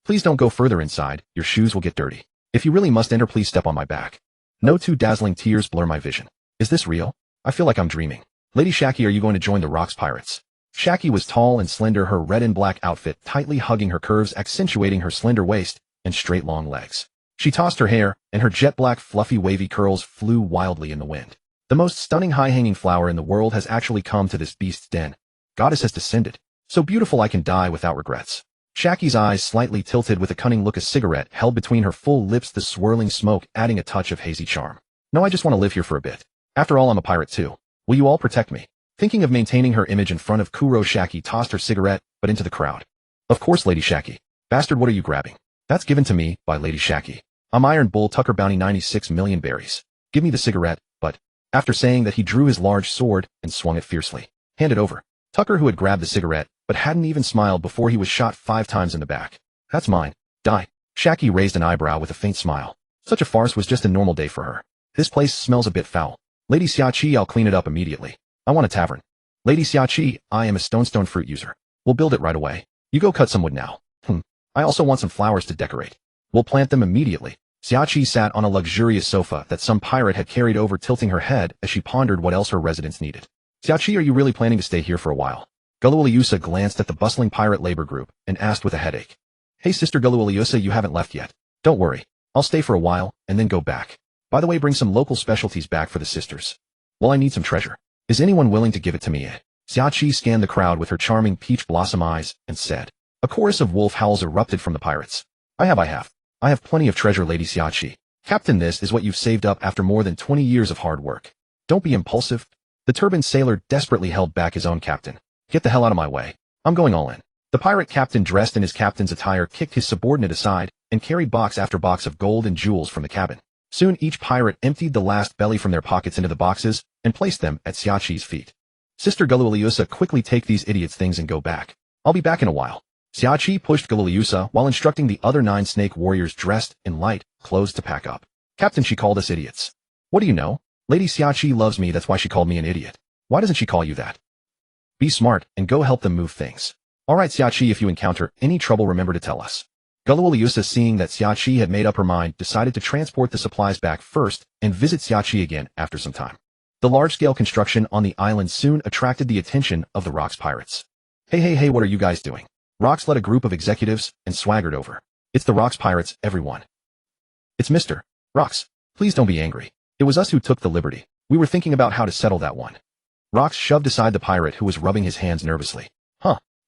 Please don't go further inside, your shoes will get dirty. If you really must enter, please step on my back. No, two dazzling tears blur my vision. Is this real? I feel like I'm dreaming. Lady Shaki, are you going to join the Rox Pirates? Shaki was tall and slender, her red and black outfit tightly hugging her curves, accentuating her slender waist and straight long legs. She tossed her hair, and her jet black fluffy wavy curls flew wildly in the wind. The most stunning high-hanging flower in the world has actually come to this beast's den. Goddess has descended. So beautiful I can die without regrets. Shaki's eyes slightly tilted with a cunning look, a cigarette held between her full lips, the swirling smoke adding a touch of hazy charm. No, I just want to live here for a bit. After all, I'm a pirate too. Will you all protect me? Thinking of maintaining her image in front of Kuro, Shaki tossed her cigarette, but into the crowd. Of course, Lady Shaki. Bastard, what are you grabbing? That's given to me by Lady Shaki. I'm Iron Bull Tucker, bounty 96 million berries. Give me the cigarette, but... After saying that, he drew his large sword and swung it fiercely. Hand it over. Tucker, who had grabbed the cigarette, but hadn't even smiled before he was shot 5 times in the back. That's mine. Die. Shaki raised an eyebrow with a faint smile. Such a farce was just a normal day for her. This place smells a bit foul. Lady Xiaoqi, I'll clean it up immediately. I want a tavern. Lady Xiaoqi, I am a stone fruit user. We'll build it right away. You go cut some wood now. I also want some flowers to decorate. We'll plant them immediately. Xiaoqi sat on a luxurious sofa that some pirate had carried over, tilting her head as she pondered what else her residence needed. Xiaoqi, are you really planning to stay here for a while? Gululiusa glanced at the bustling pirate labor group and asked with a headache. Hey, Sister Gululiusa, you haven't left yet. Don't worry. I'll stay for a while and then go back. By the way, bring some local specialties back for the sisters. Well, I need some treasure. Is anyone willing to give it to me? Xiaoqi scanned the crowd with her charming peach blossom eyes and said. A chorus of wolf howls erupted from the pirates. I have plenty of treasure, Lady Xiaoqi. Captain, this is what you've saved up after more than 20 years of hard work. Don't be impulsive. The turbaned sailor desperately held back his own captain. Get the hell out of my way. I'm going all in. The pirate captain, dressed in his captain's attire, kicked his subordinate aside and carried box after box of gold and jewels from the cabin. Soon each pirate emptied the last belly from their pockets into the boxes and placed them at Xiaoqi's feet. Sister Gululiusa, quickly take these idiots' things and go back. I'll be back in a while. Xiaoqi pushed Galiliusa while instructing the other 9 snake warriors dressed in light clothes to pack up. Captain, she called us idiots. What do you know? Lady Xiaoqi loves me, that's why she called me an idiot. Why doesn't she call you that? Be smart and go help them move things. Alright Xiaoqi, if you encounter any trouble remember to tell us. Galiliusa, seeing that Xiaoqi had made up her mind, decided to transport the supplies back first and visit Xiaoqi again after some time. The large-scale construction on the island soon attracted the attention of the Rocks pirates. Hey, what are you guys doing? Rocks led a group of executives and swaggered over. It's the Rocks pirates, everyone. It's Mr. Rocks. Please don't be angry. It was us who took the liberty. We were thinking about how to settle that one. Rocks shoved aside the pirate who was rubbing his hands nervously.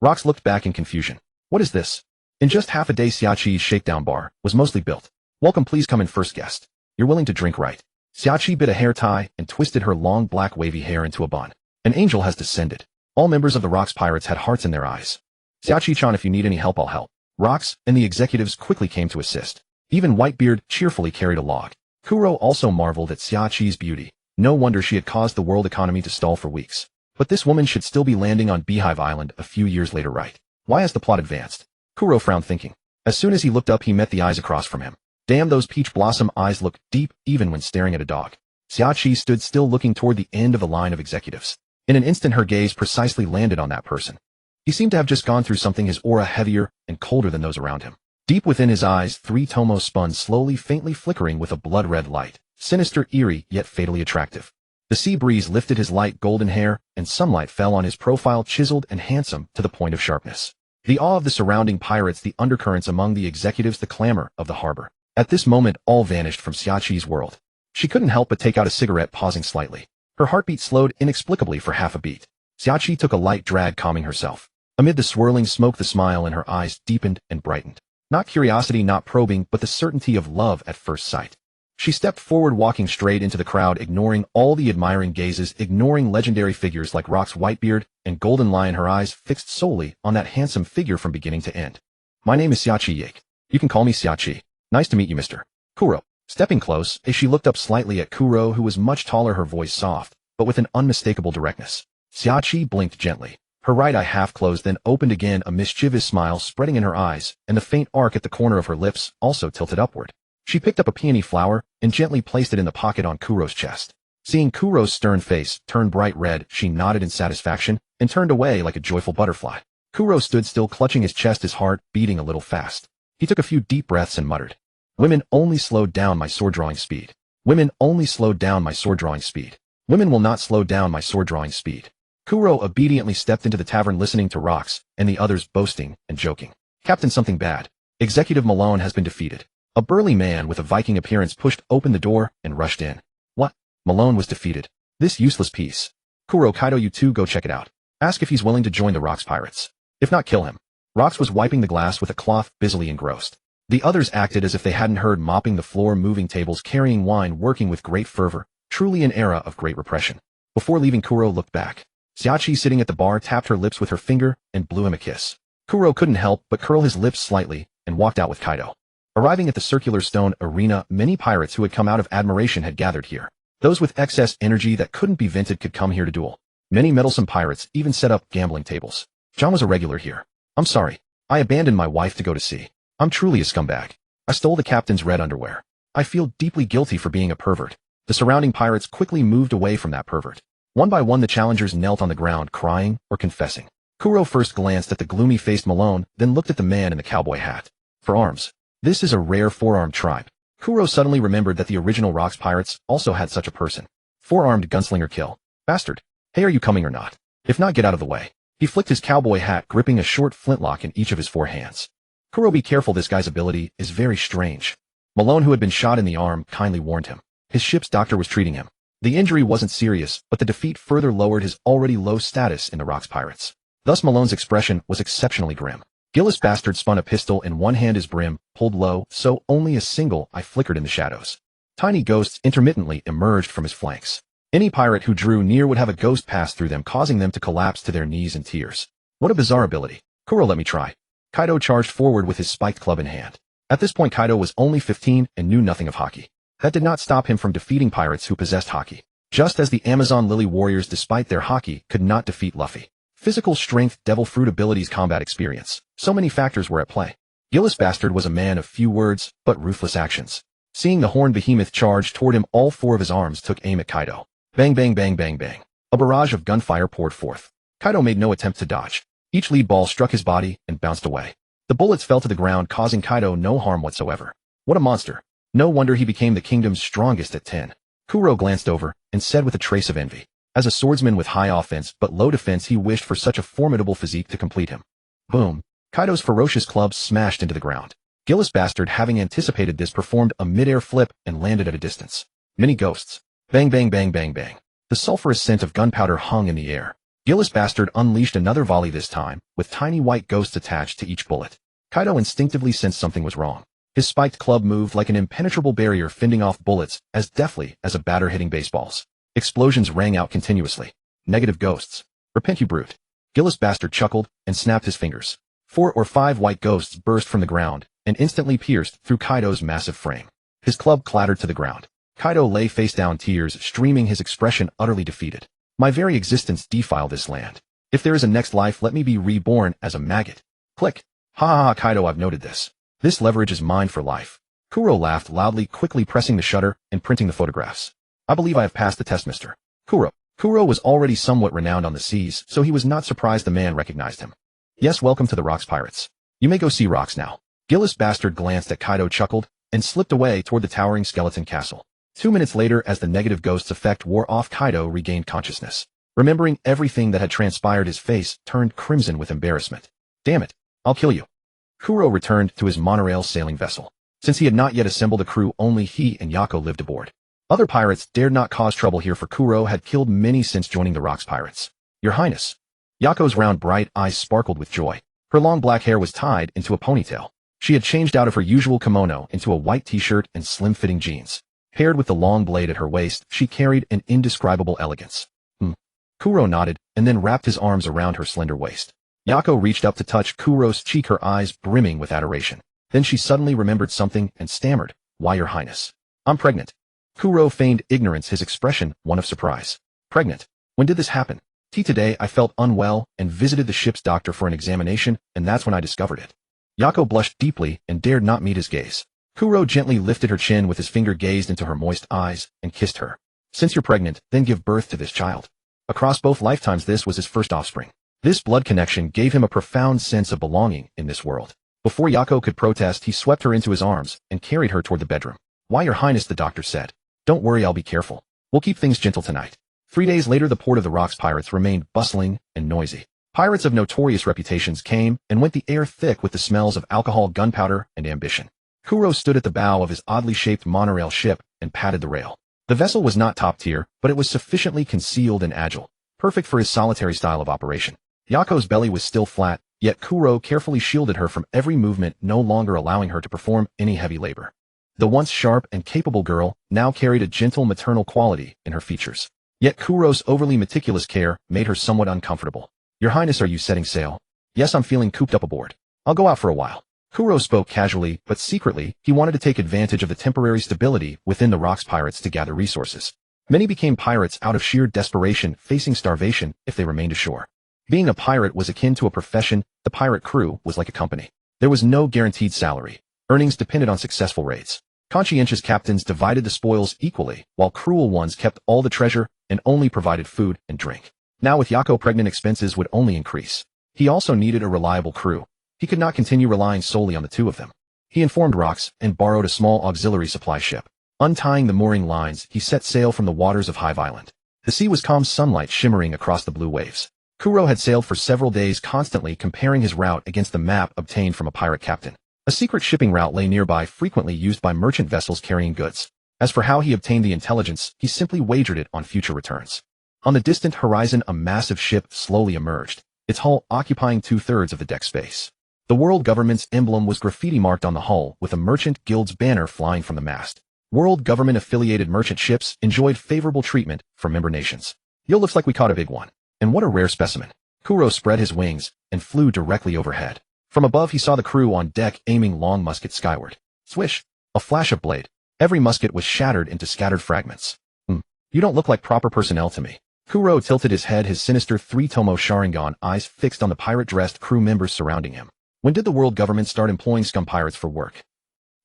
Rocks looked back in confusion. What is this? In just half a day, Xiaoqi's shakedown bar was mostly built. Welcome, please come in, first guest. You're willing to drink, right? Xiaoqi bit a hair tie and twisted her long black wavy hair into a bun. An angel has descended. All members of the Rocks pirates had hearts in their eyes. Xiaoqi-chan, if you need any help, I'll help. Rocks and the executives quickly came to assist. Even Whitebeard cheerfully carried a log. Kuro also marveled at Xiaoqi's beauty. No wonder she had caused the world economy to stall for weeks. But this woman should still be landing on Beehive Island a few years later, right? Why has the plot advanced? Kuro frowned, thinking. As soon as he looked up, he met the eyes across from him. Damn, those peach blossom eyes look deep even when staring at a dog. Xiaoqi stood still, looking toward the end of the line of executives. In an instant, her gaze precisely landed on that person. He seemed to have just gone through something, his aura heavier and colder than those around him. Deep within his eyes, 3 tomos spun slowly, faintly flickering with a blood-red light. Sinister, eerie, yet fatally attractive. The sea breeze lifted his light golden hair, and sunlight fell on his profile, chiseled and handsome to the point of sharpness. The awe of the surrounding pirates, the undercurrents among the executives, the clamor of the harbor. At this moment, all vanished from Xiaoqi's world. She couldn't help but take out a cigarette, pausing slightly. Her heartbeat slowed inexplicably for half a beat. Xiaoqi took a light drag, calming herself. Amid the swirling smoke, the smile in her eyes deepened and brightened. Not curiosity, not probing, but the certainty of love at first sight. She stepped forward, walking straight into the crowd, ignoring all the admiring gazes, ignoring legendary figures like Rock's Whitebeard and Golden Lion, her eyes fixed solely on that handsome figure from beginning to end. My name is Xiaoqi Yake. You can call me Xiaoqi. Nice to meet you, Mr. Kuro. Stepping close, she looked up slightly at Kuro, who was much taller, her voice soft, but with an unmistakable directness. Xiaoqi blinked gently. Her right eye half closed, then opened again, a mischievous smile spreading in her eyes, and the faint arc at the corner of her lips also tilted upward. She picked up a peony flower and gently placed it in the pocket on Kuro's chest. Seeing Kuro's stern face turn bright red, she nodded in satisfaction and turned away like a joyful butterfly. Kuro stood still, clutching his chest, his heart beating a little fast. He took a few deep breaths and muttered, "Women only slowed down my sword-drawing speed. Women only slowed down my sword-drawing speed. Women will not slow down my sword-drawing speed." Kuro obediently stepped into the tavern, listening to Rocks and the others boasting and joking. "Captain, something bad. Executive Malone has been defeated." A burly man with a Viking appearance pushed open the door and rushed in. "What? Malone was defeated? This useless piece. Kuro, Kaido, you two go check it out. Ask if he's willing to join the Rocks pirates. If not, kill him." Rocks was wiping the glass with a cloth, busily engrossed. The others acted as if they hadn't heard, mopping the floor, moving tables, carrying wine, working with great fervor, truly an era of great repression. Before leaving, Kuro looked back. Xiaoqi, sitting at the bar, tapped her lips with her finger and blew him a kiss. Kuro couldn't help but curl his lips slightly and walked out with Kaido. Arriving at the circular stone arena, many pirates who had come out of admiration had gathered here. Those with excess energy that couldn't be vented could come here to duel. Many meddlesome pirates even set up gambling tables. John was a regular here. "I'm sorry. I abandoned my wife to go to sea. I'm truly a scumbag. I stole the captain's red underwear. I feel deeply guilty for being a pervert." The surrounding pirates quickly moved away from that pervert. One by one, the challengers knelt on the ground, crying or confessing. Kuro first glanced at the gloomy-faced Malone, then looked at the man in the cowboy hat. For arms. This is a rare four-armed tribe. Kuro suddenly remembered that the original Rocks pirates also had such a person. Four-armed gunslinger kill. Bastard. Hey, are you coming or not? If not, get out of the way. He flicked his cowboy hat, gripping a short flintlock in each of his 4 hands. Kuro, be careful, this guy's ability is very strange. Malone, who had been shot in the arm, kindly warned him. His ship's doctor was treating him. The injury wasn't serious, but the defeat further lowered his already low status in the Rocks pirates. Thus Malone's expression was exceptionally grim. Gillis Bastard spun a pistol in one hand, his brim pulled low, so only a single eye flickered in the shadows. Tiny ghosts intermittently emerged from his flanks. Any pirate who drew near would have a ghost pass through them, causing them to collapse to their knees in tears. What a bizarre ability. Kuro, let me try. Kaido charged forward with his spiked club in hand. At this point, Kaido was only 15 and knew nothing of hockey. That did not stop him from defeating pirates who possessed hockey. Just as the Amazon Lily warriors, despite their hockey, could not defeat Luffy. Physical strength, devil fruit abilities, combat experience. So many factors were at play. Gillis Bastard was a man of few words, but ruthless actions. Seeing the horned behemoth charge toward him, all four of his arms took aim at Kaido. Bang bang bang bang bang. A barrage of gunfire poured forth. Kaido made no attempt to dodge. Each lead ball struck his body and bounced away. The bullets fell to the ground, causing Kaido no harm whatsoever. What a monster. No wonder he became the kingdom's strongest at 10. Kuro glanced over and said with a trace of envy. As a swordsman with high offense but low defense, he wished for such a formidable physique to complete him. Boom. Kaido's ferocious club smashed into the ground. Gillis Bastard, having anticipated this, performed a mid-air flip and landed at a distance. Many ghosts. Bang bang bang bang bang. The sulphurous scent of gunpowder hung in the air. Gillis Bastard unleashed another volley, this time with tiny white ghosts attached to each bullet. Kaido instinctively sensed something was wrong. His spiked club moved like an impenetrable barrier, fending off bullets as deftly as a batter hitting baseballs. Explosions rang out continuously. Negative ghosts. Repent, you brute. Gillis Bastard chuckled and snapped his fingers. 4 or 5 white ghosts burst from the ground and instantly pierced through Kaido's massive frame. His club clattered to the ground. Kaido lay face down, tears streaming, his expression utterly defeated. My very existence defile this land. If there is a next life, let me be reborn as a maggot. Click. Ha ha ha, Kaido, I've noted this. This leverage is mine for life. Kuro laughed loudly, quickly pressing the shutter and printing the photographs. I believe I have passed the test, Mr. Kuro. Kuro was already somewhat renowned on the seas, so he was not surprised the man recognized him. Yes, welcome to the Rocks Pirates. You may go see Rocks now. Gillis Bastard glanced at Kaido, chuckled, and slipped away toward the towering skeleton castle. 2 minutes later, as the negative ghost's effect wore off, Kaido regained consciousness. Remembering everything that had transpired, his face turned crimson with embarrassment. Damn it, I'll kill you. Kuro returned to his monorail sailing vessel. Since he had not yet assembled a crew, only he and Yako lived aboard. Other pirates dared not cause trouble here, for Kuro had killed many since joining the Rocks Pirates. Your Highness. Yako's round bright eyes sparkled with joy. Her long black hair was tied into a ponytail. She had changed out of her usual kimono into a white t-shirt and slim-fitting jeans. Paired with the long blade at her waist, she carried an indescribable elegance. Kuro nodded and then wrapped his arms around her slender waist. Yako reached up to touch Kuro's cheek, her eyes brimming with adoration. Then she suddenly remembered something and stammered, Why, Your Highness? I'm pregnant. Kuro feigned ignorance, his expression one of surprise. Pregnant? When did this happen? Today I felt unwell and visited the ship's doctor for an examination, and that's when I discovered it. Yako blushed deeply and dared not meet his gaze. Kuro gently lifted her chin with his finger, gazed into her moist eyes, and kissed her. Since you're pregnant, then give birth to this child. Across both lifetimes, this was his first offspring. This blood connection gave him a profound sense of belonging in this world. Before Yako could protest, he swept her into his arms and carried her toward the bedroom. Why, Your Highness, the doctor said. Don't worry, I'll be careful. We'll keep things gentle tonight. 3 days later, the port of the Rocks Pirates remained bustling and noisy. Pirates of notorious reputations came and went, the air thick with the smells of alcohol, gunpowder, and ambition. Kuro stood at the bow of his oddly shaped monorail ship and patted the rail. The vessel was not top tier, but it was sufficiently concealed and agile, perfect for his solitary style of operation. Yako's belly was still flat, yet Kuro carefully shielded her from every movement, no longer allowing her to perform any heavy labor. The once sharp and capable girl now carried a gentle maternal quality in her features. Yet Kuro's overly meticulous care made her somewhat uncomfortable. Your Highness, are you setting sail? Yes, I'm feeling cooped up aboard. I'll go out for a while. Kuro spoke casually, but secretly, he wanted to take advantage of the temporary stability within the Rocks Pirates to gather resources. Many became pirates out of sheer desperation, facing starvation if they remained ashore. Being a pirate was akin to a profession. The pirate crew was like a company. There was no guaranteed salary. Earnings depended on successful raids. Conscientious captains divided the spoils equally, while cruel ones kept all the treasure and only provided food and drink. Now with Yako pregnant, expenses would only increase. He also needed a reliable crew. He could not continue relying solely on the two of them. He informed Rocks and borrowed a small auxiliary supply ship. Untying the mooring lines, he set sail from the waters of Hive Island. The sea was calm, sunlight shimmering across the blue waves. Kuro had sailed for several days, constantly comparing his route against the map obtained from a pirate captain. A secret shipping route lay nearby, frequently used by merchant vessels carrying goods. As for how he obtained the intelligence, he simply wagered it on future returns. On the distant horizon, a massive ship slowly emerged, its hull occupying 2/3 of the deck space. The world government's emblem was graffiti marked on the hull, with a merchant guild's banner flying from the mast. World government-affiliated merchant ships enjoyed favorable treatment from member nations. Yo, looks like we caught a big one. And what a rare specimen. Kuro spread his wings and flew directly overhead. From above, he saw the crew on deck aiming long muskets skyward. Swish! A flash of blade. Every musket was shattered into scattered fragments. You don't look like proper personnel to me. Kuro tilted his head, his sinister three-tomo Sharingan eyes fixed on the pirate-dressed crew members surrounding him. When did the world government start employing scum pirates for work?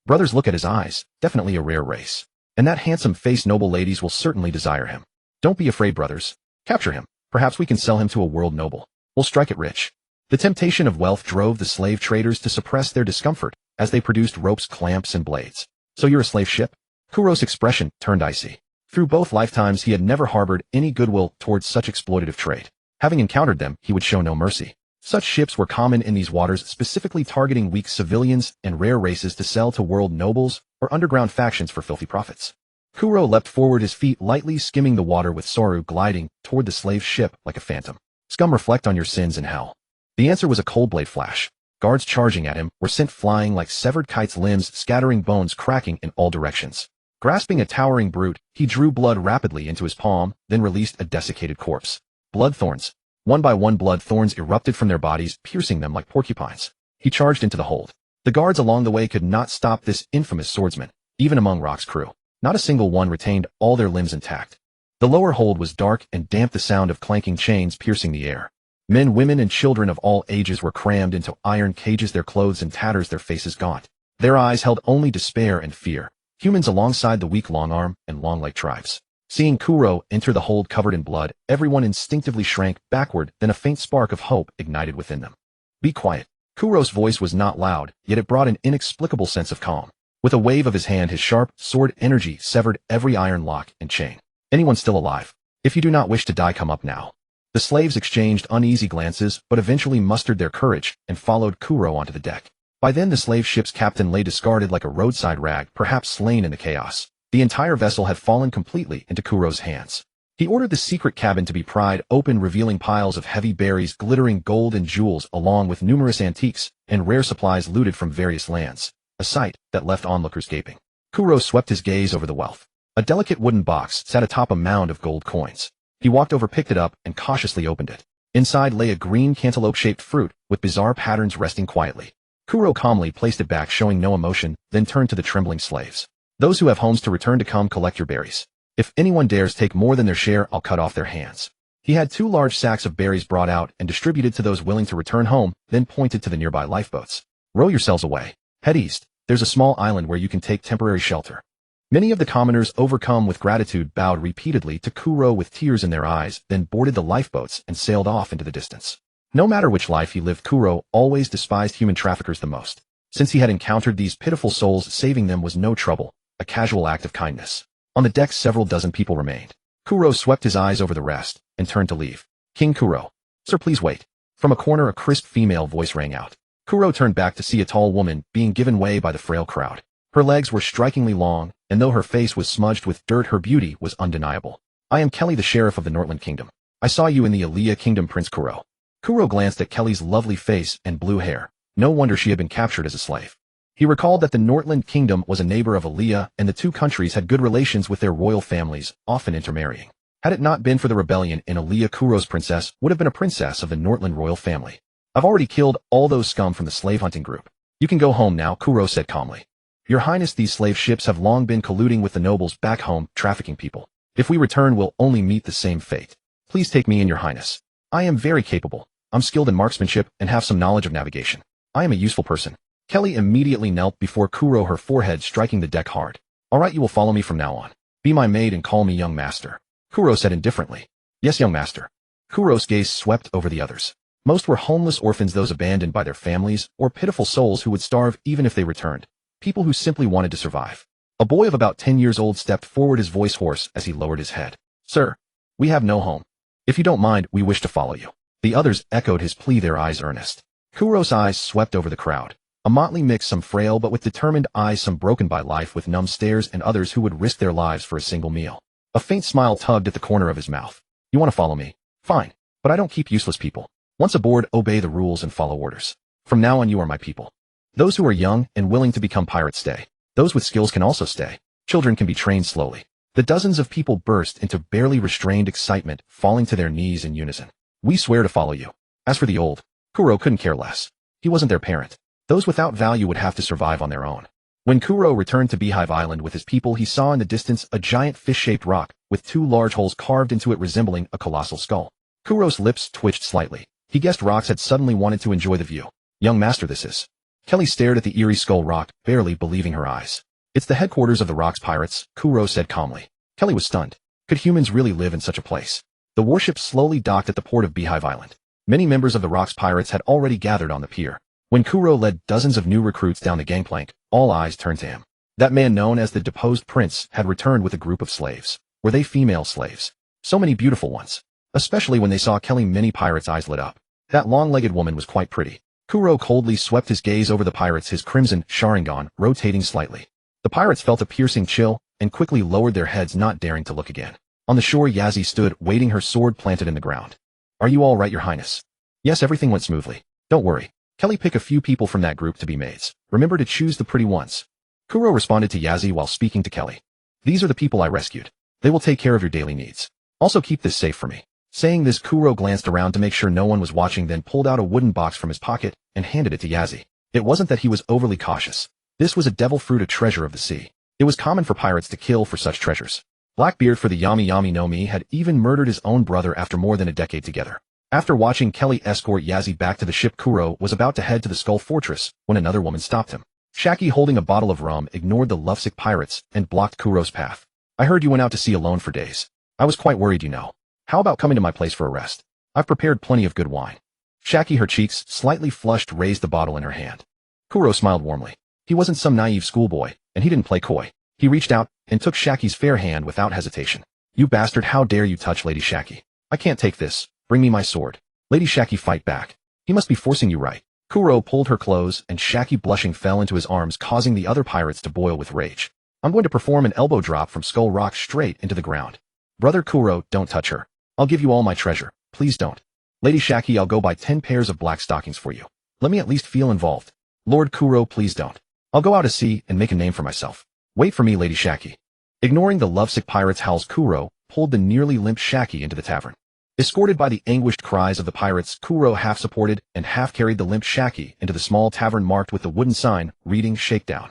Brothers, look at his eyes, definitely a rare race. And that handsome-faced noble ladies will certainly desire him. Don't be afraid, brothers. Capture him. Perhaps we can sell him to a world noble. We'll strike it rich. The temptation of wealth drove the slave traders to suppress their discomfort as they produced ropes, clamps, and blades. So you're a slave ship? Kuro's expression turned icy. Through both lifetimes, he had never harbored any goodwill towards such exploitative trade. Having encountered them, he would show no mercy. Such ships were common in these waters, specifically targeting weak civilians and rare races to sell to world nobles or underground factions for filthy profits. Kuro leapt forward, his feet lightly skimming the water, with Soru gliding toward the slave ship like a phantom. Scum, reflect on your sins in hell. The answer was a cold blade flash. Guards charging at him were sent flying like severed kites, limbs scattering, bones cracking in all directions. Grasping a towering brute, he drew blood rapidly into his palm, then released a desiccated corpse. Blood thorns. One by one, blood thorns erupted from their bodies, piercing them like porcupines. He charged into the hold. The guards along the way could not stop this infamous swordsman, even among Rock's crew. Not a single one retained all their limbs intact. The lower hold was dark and damp, the sound of clanking chains piercing the air. Men, women, and children of all ages were crammed into iron cages, their clothes in tatters, their faces gaunt. Their eyes held only despair and fear. Humans alongside the weak long-arm and long-leg tribes. Seeing Kuro enter the hold covered in blood, everyone instinctively shrank backward, then a faint spark of hope ignited within them. Be quiet. Kuro's voice was not loud, yet it brought an inexplicable sense of calm. With a wave of his hand, his sharp sword energy severed every iron lock and chain. Anyone still alive? If you do not wish to die, come up now. The slaves exchanged uneasy glances, but eventually mustered their courage and followed Kuro onto the deck. By then, the slave ship's captain lay discarded like a roadside rag, perhaps slain in the chaos. The entire vessel had fallen completely into Kuro's hands. He ordered the secret cabin to be pried open, revealing piles of heavy berries, glittering gold and jewels, along with numerous antiques and rare supplies looted from various lands, a sight that left onlookers gaping. Kuro swept his gaze over the wealth. A delicate wooden box sat atop a mound of gold coins. He walked over, picked it up, and cautiously opened it. Inside lay a green cantaloupe-shaped fruit with bizarre patterns resting quietly. Kuro calmly placed it back, showing no emotion, then turned to the trembling slaves. Those who have homes to return to come collect your berries. If anyone dares take more than their share, I'll cut off their hands. He had 2 large sacks of berries brought out and distributed to those willing to return home, then pointed to the nearby lifeboats. Row yourselves away. Head east. There's a small island where you can take temporary shelter. Many of the commoners, overcome with gratitude, bowed repeatedly to Kuro with tears in their eyes, then boarded the lifeboats and sailed off into the distance. No matter which life he lived, Kuro always despised human traffickers the most. Since he had encountered these pitiful souls, saving them was no trouble, a casual act of kindness. On the deck, several dozen people remained. Kuro swept his eyes over the rest and turned to leave. King Kuro. Sir, please wait. From a corner, a crisp female voice rang out. Kuro turned back to see a tall woman being given way by the frail crowd. Her legs were strikingly long, and though her face was smudged with dirt, her beauty was undeniable. I am Kelly, the sheriff of the Northland Kingdom. I saw you in the Aaliyah Kingdom, Prince Kuro. Kuro glanced at Kelly's lovely face and blue hair. No wonder she had been captured as a slave. He recalled that the Northland Kingdom was a neighbor of Aaliyah, and the 2 countries had good relations with their royal families, often intermarrying. Had it not been for the rebellion in Aaliyah, Kuro's princess would have been a princess of the Northland royal family. I've already killed all those scum from the slave hunting group. You can go home now, Kuro said calmly. Your Highness, these slave ships have long been colluding with the nobles back home, trafficking people. If we return, we'll only meet the same fate. Please take me in, Your Highness. I am very capable. I'm skilled in marksmanship and have some knowledge of navigation. I am a useful person. Kelly immediately knelt before Kuro, her forehead striking the deck hard. All right, you will follow me from now on. Be my maid and call me young master. Kuro said indifferently. Yes, young master. Kuro's gaze swept over the others. Most were homeless orphans, those abandoned by their families, or pitiful souls who would starve even if they returned. People who simply wanted to survive. A boy of about 10 years old stepped forward, his voice hoarse as he lowered his head. Sir, we have no home. If you don't mind, we wish to follow you. The others echoed his plea, their eyes earnest. Kuro's eyes swept over the crowd. A motley mix, some frail but with determined eyes, some broken by life with numb stares, and others who would risk their lives for a single meal. A faint smile tugged at the corner of his mouth. You want to follow me? Fine. But I don't keep useless people. Once aboard, obey the rules and follow orders. From now on, you are my people. Those who are young and willing to become pirates stay. Those with skills can also stay. Children can be trained slowly. The dozens of people burst into barely restrained excitement, falling to their knees in unison. We swear to follow you. As for the old, Kuro couldn't care less. He wasn't their parent. Those without value would have to survive on their own. When Kuro returned to Beehive Island with his people, he saw in the distance a giant fish-shaped rock with 2 large holes carved into it resembling a colossal skull. Kuro's lips twitched slightly. He guessed rocks had suddenly wanted to enjoy the view. Young master this is. Kelly stared at the eerie skull rock, barely believing her eyes. It's the headquarters of the Rock's pirates, Kuro said calmly. Kelly was stunned. Could humans really live in such a place? The warship slowly docked at the port of Beehive Island. Many members of the Rock's pirates had already gathered on the pier. When Kuro led dozens of new recruits down the gangplank, all eyes turned to him. That man known as the deposed prince had returned with a group of slaves. Were they female slaves? So many beautiful ones. Especially when they saw Kelly, many pirates' eyes lit up. That long-legged woman was quite pretty. Kuro coldly swept his gaze over the pirates, his crimson Sharingan rotating slightly. The pirates felt a piercing chill and quickly lowered their heads, not daring to look again. On the shore, Yazzie stood, waiting, her sword planted in the ground. Are you all right, your highness? Yes, everything went smoothly. Don't worry. Kelly, pick a few people from that group to be maids. Remember to choose the pretty ones. Kuro responded to Yazzie while speaking to Kelly. These are the people I rescued. They will take care of your daily needs. Also keep this safe for me. Saying this, Kuro glanced around to make sure no one was watching, then pulled out a wooden box from his pocket and handed it to Yazzie. It wasn't that he was overly cautious. This was a devil fruit, a treasure of the sea. It was common for pirates to kill for such treasures. Blackbeard for the Yami Yami no Mi had even murdered his own brother after more than a decade together. After watching Kelly escort Yazzie back to the ship, Kuro was about to head to the Skull Fortress when another woman stopped him. Shaki, holding a bottle of rum, ignored the lovesick pirates and blocked Kuro's path. I heard you went out to sea alone for days. I was quite worried, you know. How about coming to my place for a rest? I've prepared plenty of good wine. Shaki, her cheeks slightly flushed, raised the bottle in her hand. Kuro smiled warmly. He wasn't some naive schoolboy, and he didn't play coy. He reached out and took Shaki's fair hand without hesitation. You bastard, how dare you touch Lady Shaki? I can't take this. Bring me my sword. Lady Shaki, fight back. He must be forcing you, right? Kuro pulled her close, and Shaki, blushing, fell into his arms, causing the other pirates to boil with rage. I'm going to perform an elbow drop from Skull Rock straight into the ground. Brother Kuro, don't touch her. I'll give you all my treasure. Please don't. Lady Shaki, I'll go buy 10 pairs of black stockings for you. Let me at least feel involved. Lord Kuro, please don't. I'll go out to sea and make a name for myself. Wait for me, Lady Shaki. Ignoring the lovesick pirates' howls, Kuro pulled the nearly limp Shaki into the tavern. Escorted by the anguished cries of the pirates, Kuro half supported and half carried the limp Shaki into the small tavern marked with the wooden sign reading Shakedown.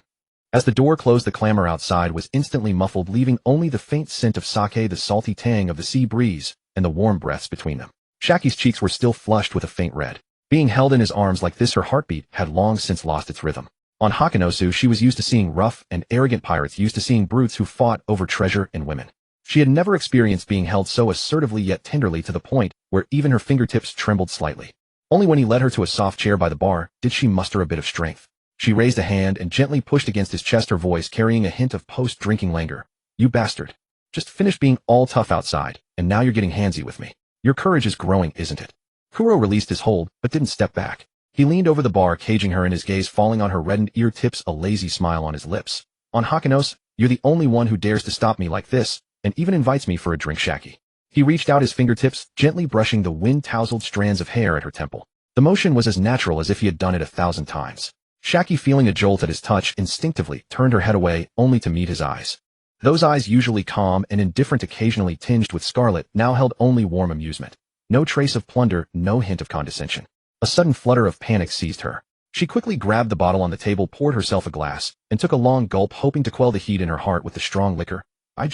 As the door closed, the clamor outside was instantly muffled, leaving only the faint scent of sake, the salty tang of the sea breeze, and the warm breaths between them. Shaki's cheeks were still flushed with a faint red. Being held in his arms like this, her heartbeat had long since lost its rhythm. On Hakanosu, she was used to seeing rough and arrogant pirates, used to seeing brutes who fought over treasure and women. She had never experienced being held so assertively yet tenderly, to the point where even her fingertips trembled slightly. Only when he led her to a soft chair by the bar did she muster a bit of strength. She raised a hand and gently pushed against his chest, her voice carrying a hint of post-drinking languor. You bastard. Just finished being all tough outside, and now you're getting handsy with me. Your courage is growing, isn't it? Kuro released his hold, but didn't step back. He leaned over the bar, caging her, and his gaze falling on her reddened ear tips, a lazy smile on his lips. On Hakanos, you're the only one who dares to stop me like this, and even invites me for a drink, Shaki. He reached out his fingertips, gently brushing the wind-tousled strands of hair at her temple. The motion was as natural as if he had done it 1,000 times. Shaki, feeling a jolt at his touch, instinctively turned her head away, only to meet his eyes. Those eyes, usually calm and indifferent, occasionally tinged with scarlet, now held only warm amusement. No trace of plunder, no hint of condescension. A sudden flutter of panic seized her. She quickly grabbed the bottle on the table, poured herself a glass, and took a long gulp, hoping to quell the heat in her heart with the strong liquor. I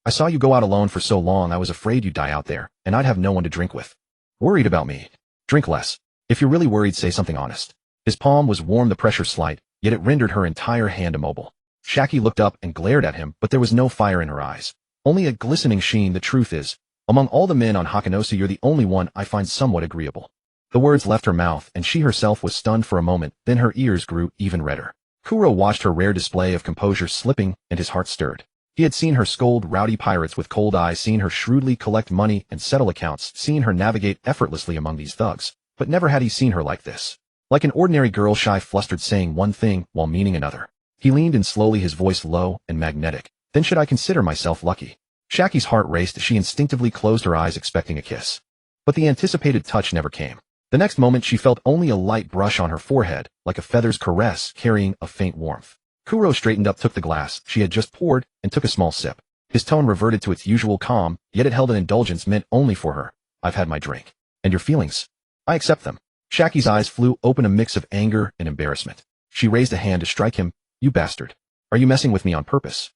saw you go out alone for so long, I was afraid you'd die out there, and I'd have no one to drink with. Worried about me? Drink less. If you're really worried, say something honest. His palm was warm, the pressure slight, yet it rendered her entire hand immobile. Shaki looked up and glared at him, but there was no fire in her eyes. Only a glistening sheen. The truth is, among all the men on Hakanosu, you're the only one I find somewhat agreeable. The words left her mouth, and she herself was stunned for a moment, then her ears grew even redder. Kuro watched her rare display of composure slipping, and his heart stirred. He had seen her scold rowdy pirates with cold eyes, seen her shrewdly collect money and settle accounts, seen her navigate effortlessly among these thugs, but never had he seen her like this. Like an ordinary girl, shy, flustered, saying one thing while meaning another. He leaned in slowly, his voice low and magnetic. Then should I consider myself lucky? Shaki's heart raced as she instinctively closed her eyes, expecting a kiss. But the anticipated touch never came. The next moment she felt only a light brush on her forehead, like a feather's caress, carrying a faint warmth. Kuro straightened up, took the glass she had just poured, and took a small sip. His tone reverted to its usual calm, yet it held an indulgence meant only for her. I've had my drink. And your feelings? I accept them. Shaki's eyes flew open, a mix of anger and embarrassment. She raised a hand to strike him. You bastard. Are you messing with me on purpose?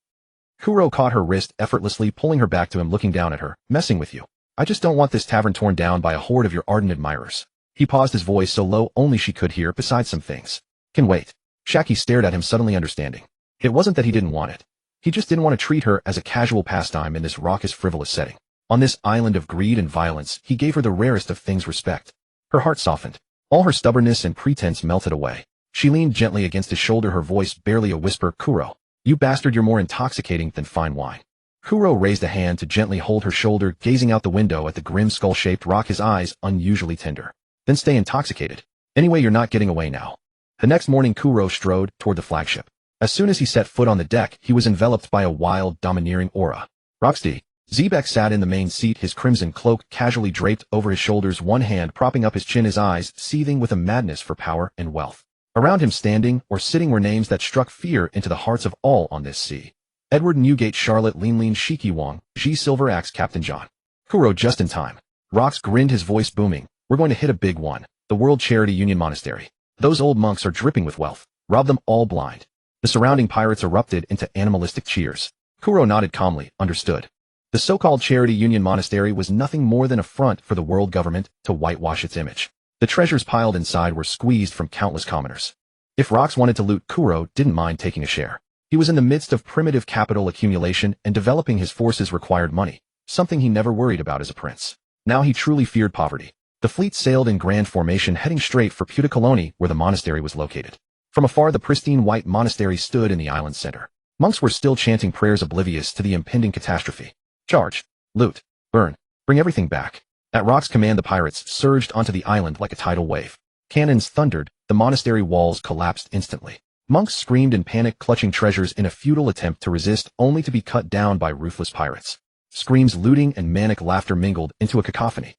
Kuro caught her wrist effortlessly, pulling her back to him, looking down at her. Messing with you. I just don't want this tavern torn down by a horde of your ardent admirers. He paused, his voice so low only she could hear, besides some things. Can wait. Shaki stared at him, suddenly understanding. It wasn't that he didn't want it. He just didn't want to treat her as a casual pastime in this raucous, frivolous setting. On this island of greed and violence, he gave her the rarest of things, respect. Her heart softened. All her stubbornness and pretense melted away. She leaned gently against his shoulder, her voice barely a whisper. Kuro, you bastard, you're more intoxicating than fine wine. Kuro raised a hand to gently hold her shoulder, gazing out the window at the grim skull-shaped rock, his eyes unusually tender. Then stay intoxicated. Anyway, you're not getting away now. The next morning, Kuro strode toward the flagship. As soon as he set foot on the deck, he was enveloped by a wild, domineering aura. Roxy. Zebek sat in the main seat, his crimson cloak casually draped over his shoulders, one hand propping up his chin, his eyes seething with a madness for power and wealth. Around him, standing or sitting, were names that struck fear into the hearts of all on this sea. Edward Newgate, Charlotte Linlin, Shiki Wong, G. Silver Axe, Captain John. Kuro just in time. Rox grinned, his voice booming. We're going to hit a big one. The World Charity Union Monastery. Those old monks are dripping with wealth. Rob them all blind. The surrounding pirates erupted into animalistic cheers. Kuro nodded calmly, understood. The so-called Charity Union Monastery was nothing more than a front for the world government to whitewash its image. The treasures piled inside were squeezed from countless commoners. If Rox wanted to loot, Kuro didn't mind taking a share. He was in the midst of primitive capital accumulation, and developing his forces required money, something he never worried about as a prince. Now he truly feared poverty. The fleet sailed in grand formation, heading straight for Puttakoloni, where the monastery was located. From afar, the pristine white monastery stood in the island's center. Monks were still chanting prayers, oblivious to the impending catastrophe. Charge. Loot. Burn. Bring everything back. At Rock's command, the pirates surged onto the island like a tidal wave. Cannons thundered, the monastery walls collapsed instantly. Monks screamed in panic, clutching treasures in a futile attempt to resist, only to be cut down by ruthless pirates. Screams, looting, and manic laughter mingled into a cacophony.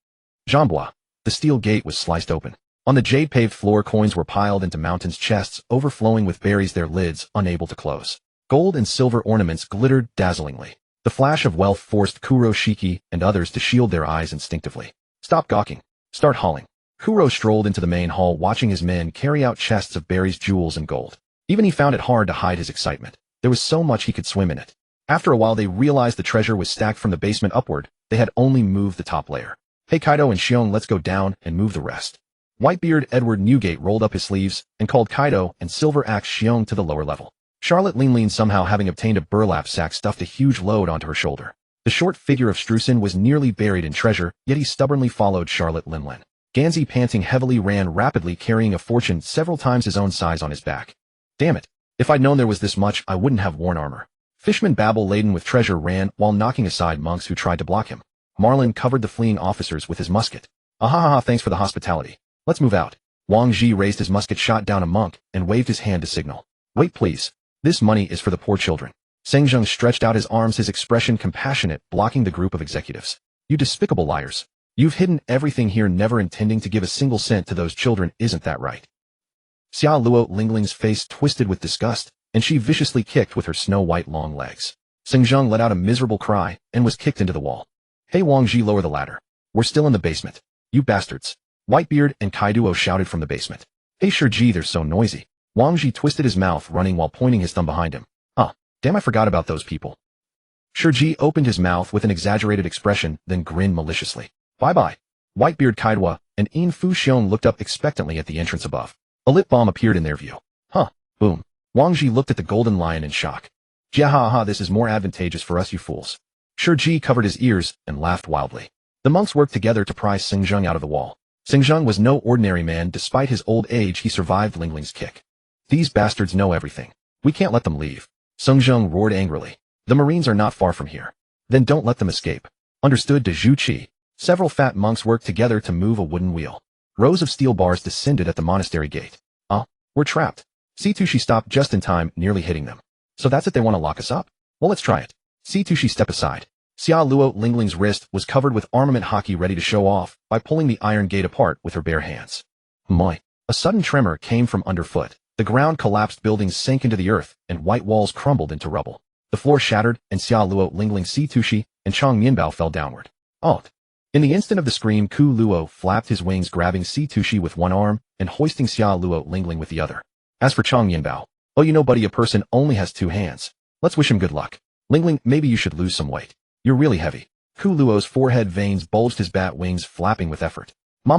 Jambois. The steel gate was sliced open. On the jade-paved floor, coins were piled into mountains, chests overflowing with berries, their lids unable to close. Gold and silver ornaments glittered dazzlingly. The flash of wealth forced Kuro, Shiki, and others to shield their eyes instinctively. Stop gawking. Start hauling. Kuro strolled into the main hall, watching his men carry out chests of berries, jewels, and gold. Even he found it hard to hide his excitement. There was so much he could swim in it. After a while, they realized the treasure was stacked from the basement upward. They had only moved the top layer. Hey Kaido and Xiong, let's go down and move the rest. Whitebeard Edward Newgate rolled up his sleeves and called Kaido and Silver Axe Xiong to the lower level. Charlotte Linlin, somehow having obtained a burlap sack, stuffed a huge load onto her shoulder. The short figure of Strusen was nearly buried in treasure, yet he stubbornly followed Charlotte Linlin. Ganzi, panting heavily, ran rapidly, carrying a fortune several times his own size on his back. Damn it. If I'd known there was this much, I wouldn't have worn armor. Fishman Babel, laden with treasure, ran while knocking aside monks who tried to block him. Marlin covered the fleeing officers with his musket. Ahaha, thanks for the hospitality. Let's move out. Wang Ji raised his musket, shot down a monk, and waved his hand to signal. Wait please. This money is for the poor children. Seng Zheng stretched out his arms, his expression compassionate, blocking the group of executives. You despicable liars. You've hidden everything here, never intending to give a single cent to those children, isn't that right? Xia Luo Lingling's face twisted with disgust, and she viciously kicked with her snow-white long legs. Seng Zheng let out a miserable cry and was kicked into the wall. Hey Wang Ji, lower the ladder. We're still in the basement. You bastards. Whitebeard and Kaiduo shouted from the basement. Hey Shiji, they're so noisy. Wang Ji twisted his mouth, running while pointing his thumb behind him. Damn, I forgot about those people. Shiji opened his mouth with an exaggerated expression, then grinned maliciously. Bye-bye. Whitebeard, Kaiduo, and In Fu Xiong looked up expectantly at the entrance above. A lip balm appeared in their view. Boom. Wang Ji looked at the golden lion in shock. Jiahaha, this is more advantageous for us, you fools. Shiji covered his ears and laughed wildly. The monks worked together to pry Seng Zheng out of the wall. Seng Zheng was no ordinary man. Despite his old age, he survived Lingling's kick. These bastards know everything. We can't let them leave. Seng Zheng roared angrily. The Marines are not far from here. Then don't let them escape. Understood, de Zhu Qi. Several fat monks worked together to move a wooden wheel. Rows of steel bars descended at the monastery gate. We're trapped. Situshi stopped just in time, nearly hitting them. So that's it, they want to lock us up? Well, let's try it. Situshi, step aside. Xia Luo Lingling's wrist was covered with armament, hockey ready to show off by pulling the iron gate apart with her bare hands. My! A sudden tremor came from underfoot. The ground collapsed, buildings sank into the earth, and white walls crumbled into rubble. The floor shattered, and Xia Luo Lingling, Situshi, and Chang Mianbao fell downward. In the instant of the scream, Ku Luo flapped his wings, grabbing Situshi with one arm and hoisting Xia Luo Lingling with the other. As for Chang Mianbao, you know buddy, a person only has two hands. Let's wish him good luck. Ling Ling, maybe you should lose some weight. You're really heavy. Ku Luo's forehead veins bulged, his bat wings flapping with effort. Ma,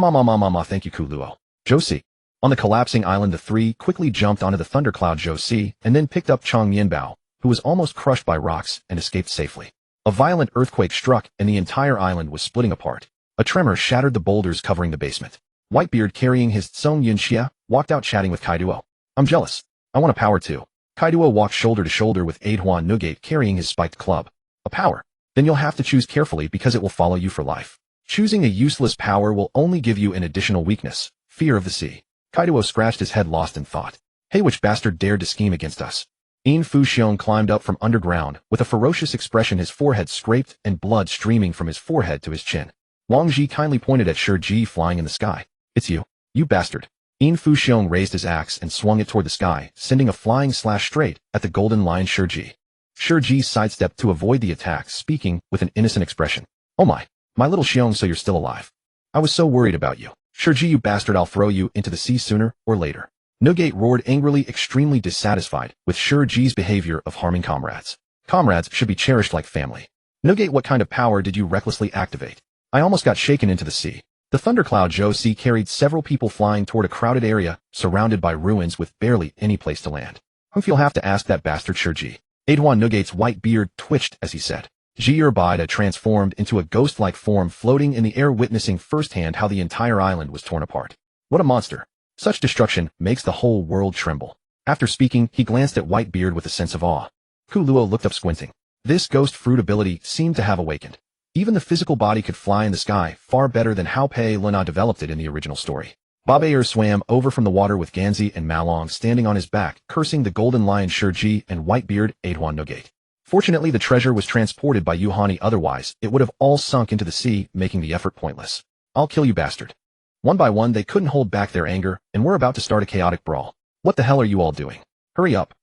thank you, Ku Luo. Josie. On the collapsing island, the three quickly jumped onto the thundercloud Josie and then picked up Chong Mianbao, who was almost crushed by rocks, and escaped safely. A violent earthquake struck, and the entire island was splitting apart. A tremor shattered the boulders covering the basement. Whitebeard, carrying his Tsung Yunxia, walked out chatting with Kaiduo. I'm jealous. I want a power too. Kaiduo walked shoulder to shoulder with Aidhuan Nugate carrying his spiked club. A power? Then you'll have to choose carefully because it will follow you for life. Choosing a useless power will only give you an additional weakness, fear of the sea. Kaiduo scratched his head, lost in thought. Hey, which bastard dared to scheme against us? Yin Fuxiong climbed up from underground, with a ferocious expression, his forehead scraped and blood streaming from his forehead to his chin. Wang Ji kindly pointed at Shi Ji flying in the sky. It's you. You bastard. Yin Fuxiong raised his axe and swung it toward the sky, sending a flying slash straight at the golden lion Shi Ji. Shi Ji sidestepped to avoid the attack, speaking with an innocent expression. Oh my little Xiong, so you're still alive. I was so worried about you. Shi Ji, you bastard, I'll throw you into the sea sooner or later. Nugate roared angrily, extremely dissatisfied with Shi Ji's behavior of harming comrades. Comrades should be cherished like family. Nugate, what kind of power did you recklessly activate? I almost got shaken into the sea. The thundercloud Josie carried several people flying toward a crowded area, surrounded by ruins with barely any place to land. You'll have to ask that bastard Shi Ji. Aidhuan Nugate's white beard twitched as he said. Ji Bida transformed into a ghost-like form, floating in the air, witnessing firsthand how the entire island was torn apart. What a monster. Such destruction makes the whole world tremble. After speaking, he glanced at Whitebeard with a sense of awe. Ku Luo looked up, squinting. This ghost fruit ability seemed to have awakened. Even the physical body could fly in the sky, far better than how Pei Luna developed it in the original story. Babaer swam over from the water with Ganzi and Malong standing on his back, cursing the golden lion Shi Ji and Whitebeard Aidhuan Nugate. Fortunately, the treasure was transported by Yuhani, otherwise it would have all sunk into the sea, making the effort pointless. I'll kill you, bastard. One by one, they couldn't hold back their anger, and were about to start a chaotic brawl. What the hell are you all doing? Hurry up.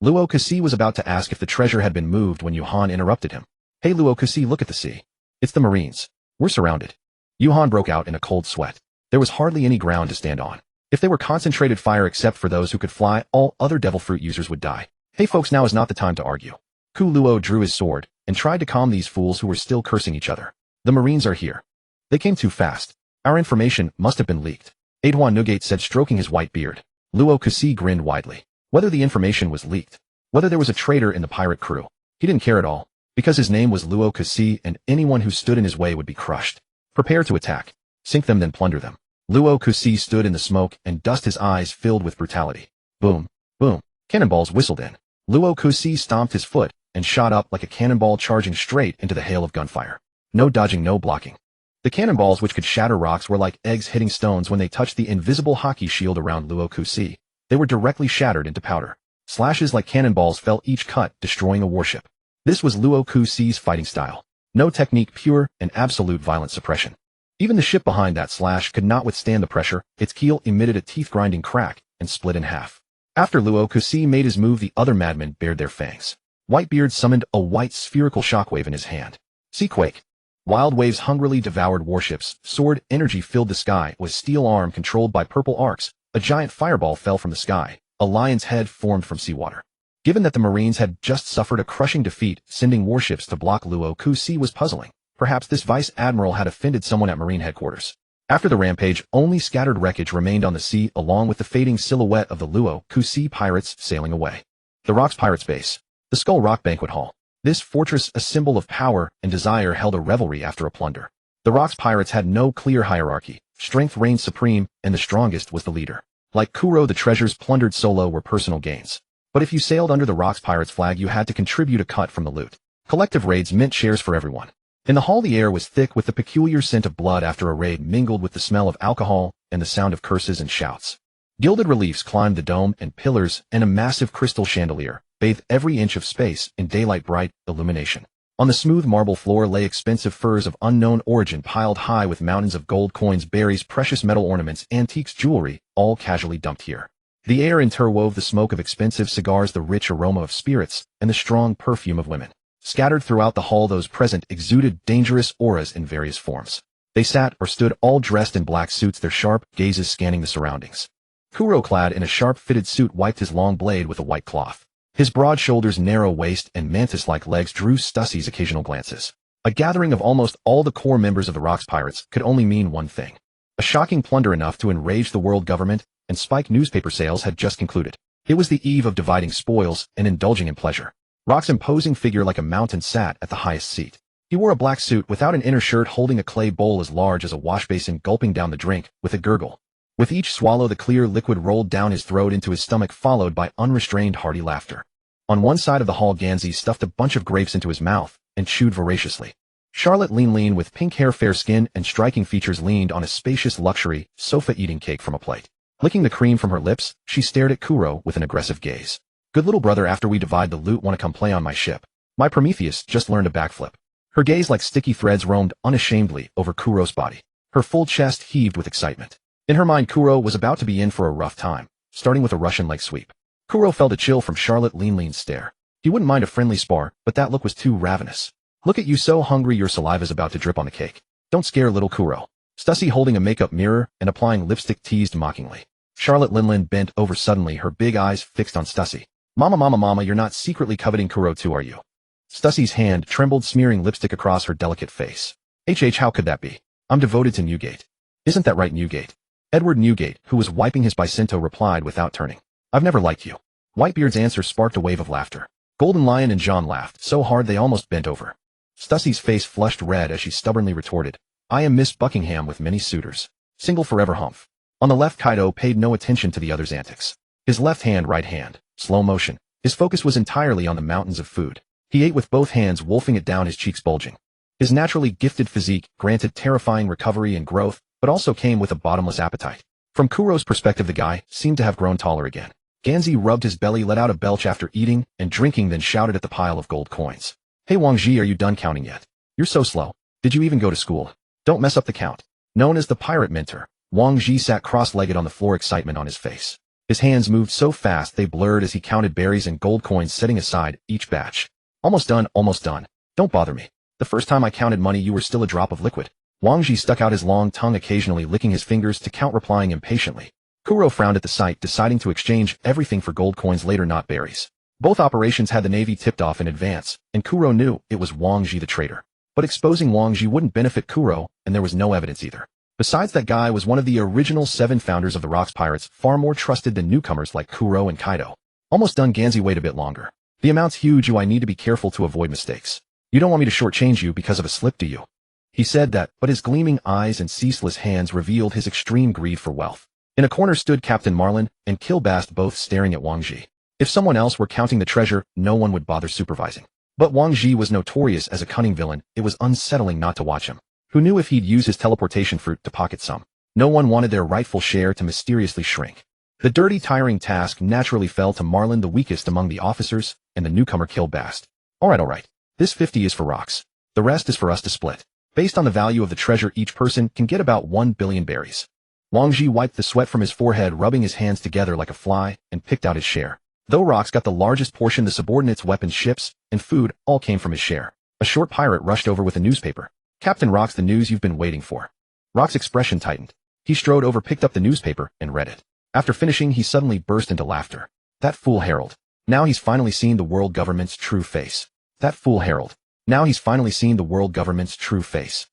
Luo Kasi was about to ask if the treasure had been moved when Yuhan interrupted him. Hey Luo Kasi, look at the sea. It's the Marines. We're surrounded. Yuhan broke out in a cold sweat. There was hardly any ground to stand on. If they were concentrated fire except for those who could fly, all other devil fruit users would die. Hey folks, now is not the time to argue. Ku Luo drew his sword, and tried to calm these fools who were still cursing each other. The Marines are here. They came too fast. Our information must have been leaked. Aidhuan Nugate said, stroking his white beard. Luo Kasi grinned widely. Whether the information was leaked, whether there was a traitor in the pirate crew, he didn't care at all, because his name was Luo Kasi and anyone who stood in his way would be crushed. Prepare to attack. Sink them, then plunder them. Luo Kasi stood in the smoke and dust, his eyes filled with brutality. Boom, boom. Cannonballs whistled in. Luo Kasi stomped his foot and shot up like a cannonball, charging straight into the hail of gunfire. No dodging, no blocking. The cannonballs, which could shatter rocks, were like eggs hitting stones when they touched the invisible hockey shield around Luo Kasi. They were directly shattered into powder. Slashes like cannonballs fell, each cut destroying a warship. This was Luo Kasi's fighting style. No technique, pure and absolute violent suppression. Even the ship behind that slash could not withstand the pressure. Its keel emitted a teeth-grinding crack and split in half. After Luo Kasi made his move, the other madmen bared their fangs. Whitebeard summoned a white spherical shockwave in his hand. Seaquake. Wild waves hungrily devoured warships. Sword energy filled the sky. With steel arm controlled by purple arcs, a giant fireball fell from the sky. A lion's head formed from seawater. Given that the Marines had just suffered a crushing defeat, sending warships to block Luo Kasi was puzzling. Perhaps this vice admiral had offended someone at Marine headquarters. After the rampage, only scattered wreckage remained on the sea, along with the fading silhouette of the Luo Kasi pirates sailing away. The Rocks Pirates Base. The Skull Rock Banquet Hall. This fortress, a symbol of power and desire, held a revelry after a plunder. The Rocks Pirates had no clear hierarchy. Strength reigned supreme, and the strongest was the leader. Like Kuro, the treasures plundered solo were personal gains. But if you sailed under the Rocks Pirates flag, you had to contribute a cut from the loot. Collective raids meant shares for everyone. In the hall, the air was thick with the peculiar scent of blood after a raid, mingled with the smell of alcohol and the sound of curses and shouts. Gilded reliefs climbed the dome, and pillars and a massive crystal chandelier bathed every inch of space in daylight bright illumination. On the smooth marble floor lay expensive furs of unknown origin piled high with mountains of gold coins, berries, precious metal ornaments, antiques, jewelry, all casually dumped here. The air interwove the smoke of expensive cigars, the rich aroma of spirits, and the strong perfume of women. Scattered throughout the hall, those present exuded dangerous auras in various forms. They sat or stood all dressed in black suits, their sharp gazes scanning the surroundings. Kuro, clad in a sharp-fitted suit, wiped his long blade with a white cloth. His broad shoulders, narrow waist, and mantis-like legs drew Stussie's occasional glances. A gathering of almost all the core members of the Rocks Pirates could only mean one thing. A shocking plunder enough to enrage the world government, and spike newspaper sales had just concluded. It was the eve of dividing spoils and indulging in pleasure. Rock's imposing figure like a mountain sat at the highest seat. He wore a black suit without an inner shirt, holding a clay bowl as large as a washbasin, gulping down the drink with a gurgle. With each swallow, the clear liquid rolled down his throat into his stomach, followed by unrestrained hearty laughter. On one side of the hall, Gansey stuffed a bunch of grapes into his mouth and chewed voraciously. Charlotte, lean with pink hair, fair skin, and striking features, leaned on a spacious luxury sofa, eating cake from a plate. Licking the cream from her lips, she stared at Kuro with an aggressive gaze. Good little brother, after we divide the loot, wanna come play on my ship? My Prometheus just learned a backflip. Her gaze like sticky threads roamed unashamedly over Kuro's body. Her full chest heaved with excitement. In her mind, Kuro was about to be in for a rough time, starting with a Russian leg sweep. Kuro felt a chill from Charlotte Lean's stare. He wouldn't mind a friendly spar, but that look was too ravenous. Look at you, so hungry your saliva's about to drip on the cake. Don't scare little Kuro. Stussie, holding a makeup mirror and applying lipstick, teased mockingly. Charlotte Lin bent over suddenly, her big eyes fixed on Stussie. Mama, you're not secretly coveting Kuro too, are you? Stussie's hand trembled, smearing lipstick across her delicate face. How could that be? I'm devoted to Newgate. Isn't that right, Newgate? Edward Newgate, who was wiping his bicinto, replied without turning. I've never liked you. Whitebeard's answer sparked a wave of laughter. Golden Lion and John laughed so hard they almost bent over. Stussie's face flushed red as she stubbornly retorted, I am Miss Buckingham with many suitors. Single forever, humph. On the left, Kaido paid no attention to the other's antics. His left hand, right hand, slow motion. His focus was entirely on the mountains of food. He ate with both hands, wolfing it down, his cheeks bulging. His naturally gifted physique granted terrifying recovery and growth, but also came with a bottomless appetite. From Kuro's perspective, the guy seemed to have grown taller again. Gansey rubbed his belly, let out a belch after eating and drinking, then shouted at the pile of gold coins. Hey Wangji, are you done counting yet? You're so slow. Did you even go to school? Don't mess up the count. Known as the pirate mentor, Wangji sat cross-legged on the floor, excitement on his face. His hands moved so fast they blurred as he counted berries and gold coins, setting aside each batch. Almost done, almost done. Don't bother me. The first time I counted money, you were still a drop of liquid. Wangji stuck out his long tongue, occasionally licking his fingers to count, replying impatiently. Kuro frowned at the sight, deciding to exchange everything for gold coins later, not berries. Both operations had the Navy tipped off in advance, and Kuro knew it was Wangji the traitor. But exposing Wangji wouldn't benefit Kuro, and there was no evidence either. Besides, that guy was one of the original 7 founders of the Rocks Pirates, far more trusted than newcomers like Kuro and Kaido. Almost done, Gansey, wait a bit longer. The amount's huge, I need to be careful to avoid mistakes. You don't want me to shortchange you because of a slip, do you? He said that, but his gleaming eyes and ceaseless hands revealed his extreme greed for wealth. In a corner stood Captain Marlin and Kilbast, both staring at Wangji. If someone else were counting the treasure, no one would bother supervising. But Wangji was notorious as a cunning villain. It was unsettling not to watch him. Who knew if he'd use his teleportation fruit to pocket some? No one wanted their rightful share to mysteriously shrink. The dirty, tiring task naturally fell to Marlin, the weakest among the officers, and the newcomer Kilbast. All right. This 50 is for Rocks. The rest is for us to split. Based on the value of the treasure, each person can get about 1 billion berries. Wangji wiped the sweat from his forehead, rubbing his hands together like a fly, and picked out his share. Though Rocks got the largest portion, the subordinates' weapons, ships, and food all came from his share. A short pirate rushed over with a newspaper. Captain Rocks, the news you've been waiting for. Rock's expression tightened. He strode over, picked up the newspaper, and read it. After finishing, he suddenly burst into laughter. That fool Harold. Now he's finally seen the world government's true face. That fool Harold. Now he's finally seen the world government's true face.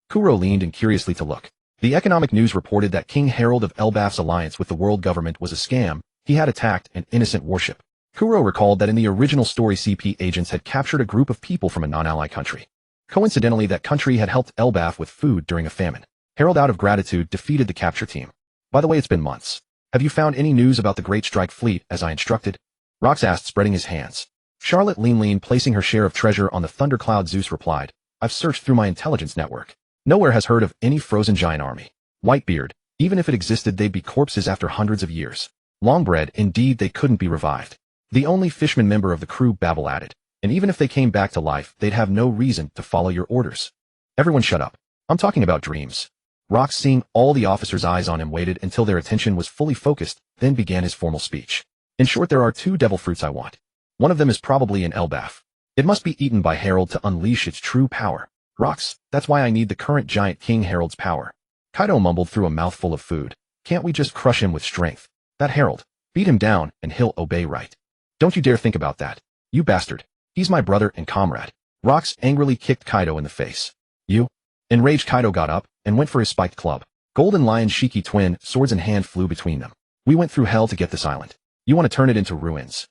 Kuro leaned in curiously to look. The economic news reported that King Harold of Elbaf's alliance with the world government was a scam. He had attacked an innocent warship. Kuro recalled that in the original story, CP agents had captured a group of people from a non-ally country. Coincidentally, that country had helped Elbaf with food during a famine. Harold, out of gratitude, defeated the capture team. By the way, it's been months. Have you found any news about the Great Strike Fleet, as I instructed? Rocks asked, spreading his hands. Charlotte Lean, placing her share of treasure on the thundercloud, Zeus replied, I've searched through my intelligence network. Nowhere has heard of any frozen giant army. Whitebeard, even if it existed, they'd be corpses after hundreds of years. Longbread, indeed, they couldn't be revived. The only fishman member of the crew, Babel added, and even if they came back to life, they'd have no reason to follow your orders. Everyone shut up. I'm talking about dreams. Rocks, seeing all the officers' eyes on him, waited until their attention was fully focused, then began his formal speech. In short, there are 2 devil fruits I want. One of them is probably in Elbaf. It must be eaten by Harold to unleash its true power. Rocks, that's why I need the current giant King Harold's power. Kaido mumbled through a mouthful of food. Can't we just crush him with strength? That Harold. Beat him down, and he'll obey, right? Don't you dare think about that. You bastard. He's my brother and comrade. Rox angrily kicked Kaido in the face. You? Enraged, Kaido got up and went for his spiked club. Golden Lion Shiki twin, swords in hand, flew between them. We went through hell to get this island. You want to turn it into ruins.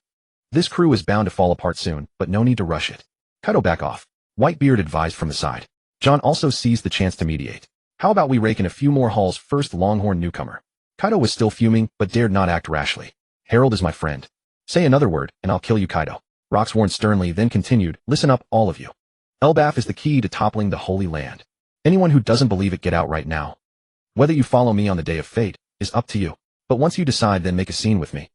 This crew is bound to fall apart soon, but no need to rush it. Kaido, back off. Whitebeard advised from the side. John also seized the chance to mediate. How about we rake in a few more hauls first, Longhorn newcomer? Kaido was still fuming, but dared not act rashly. Harold is my friend. Say another word, and I'll kill you, Kaido. Rox warned sternly, then continued, listen up, all of you. Elbaf is the key to toppling the Holy Land. Anyone who doesn't believe it, get out right now. Whether you follow me on the day of fate is up to you. But once you decide, then make a scene with me.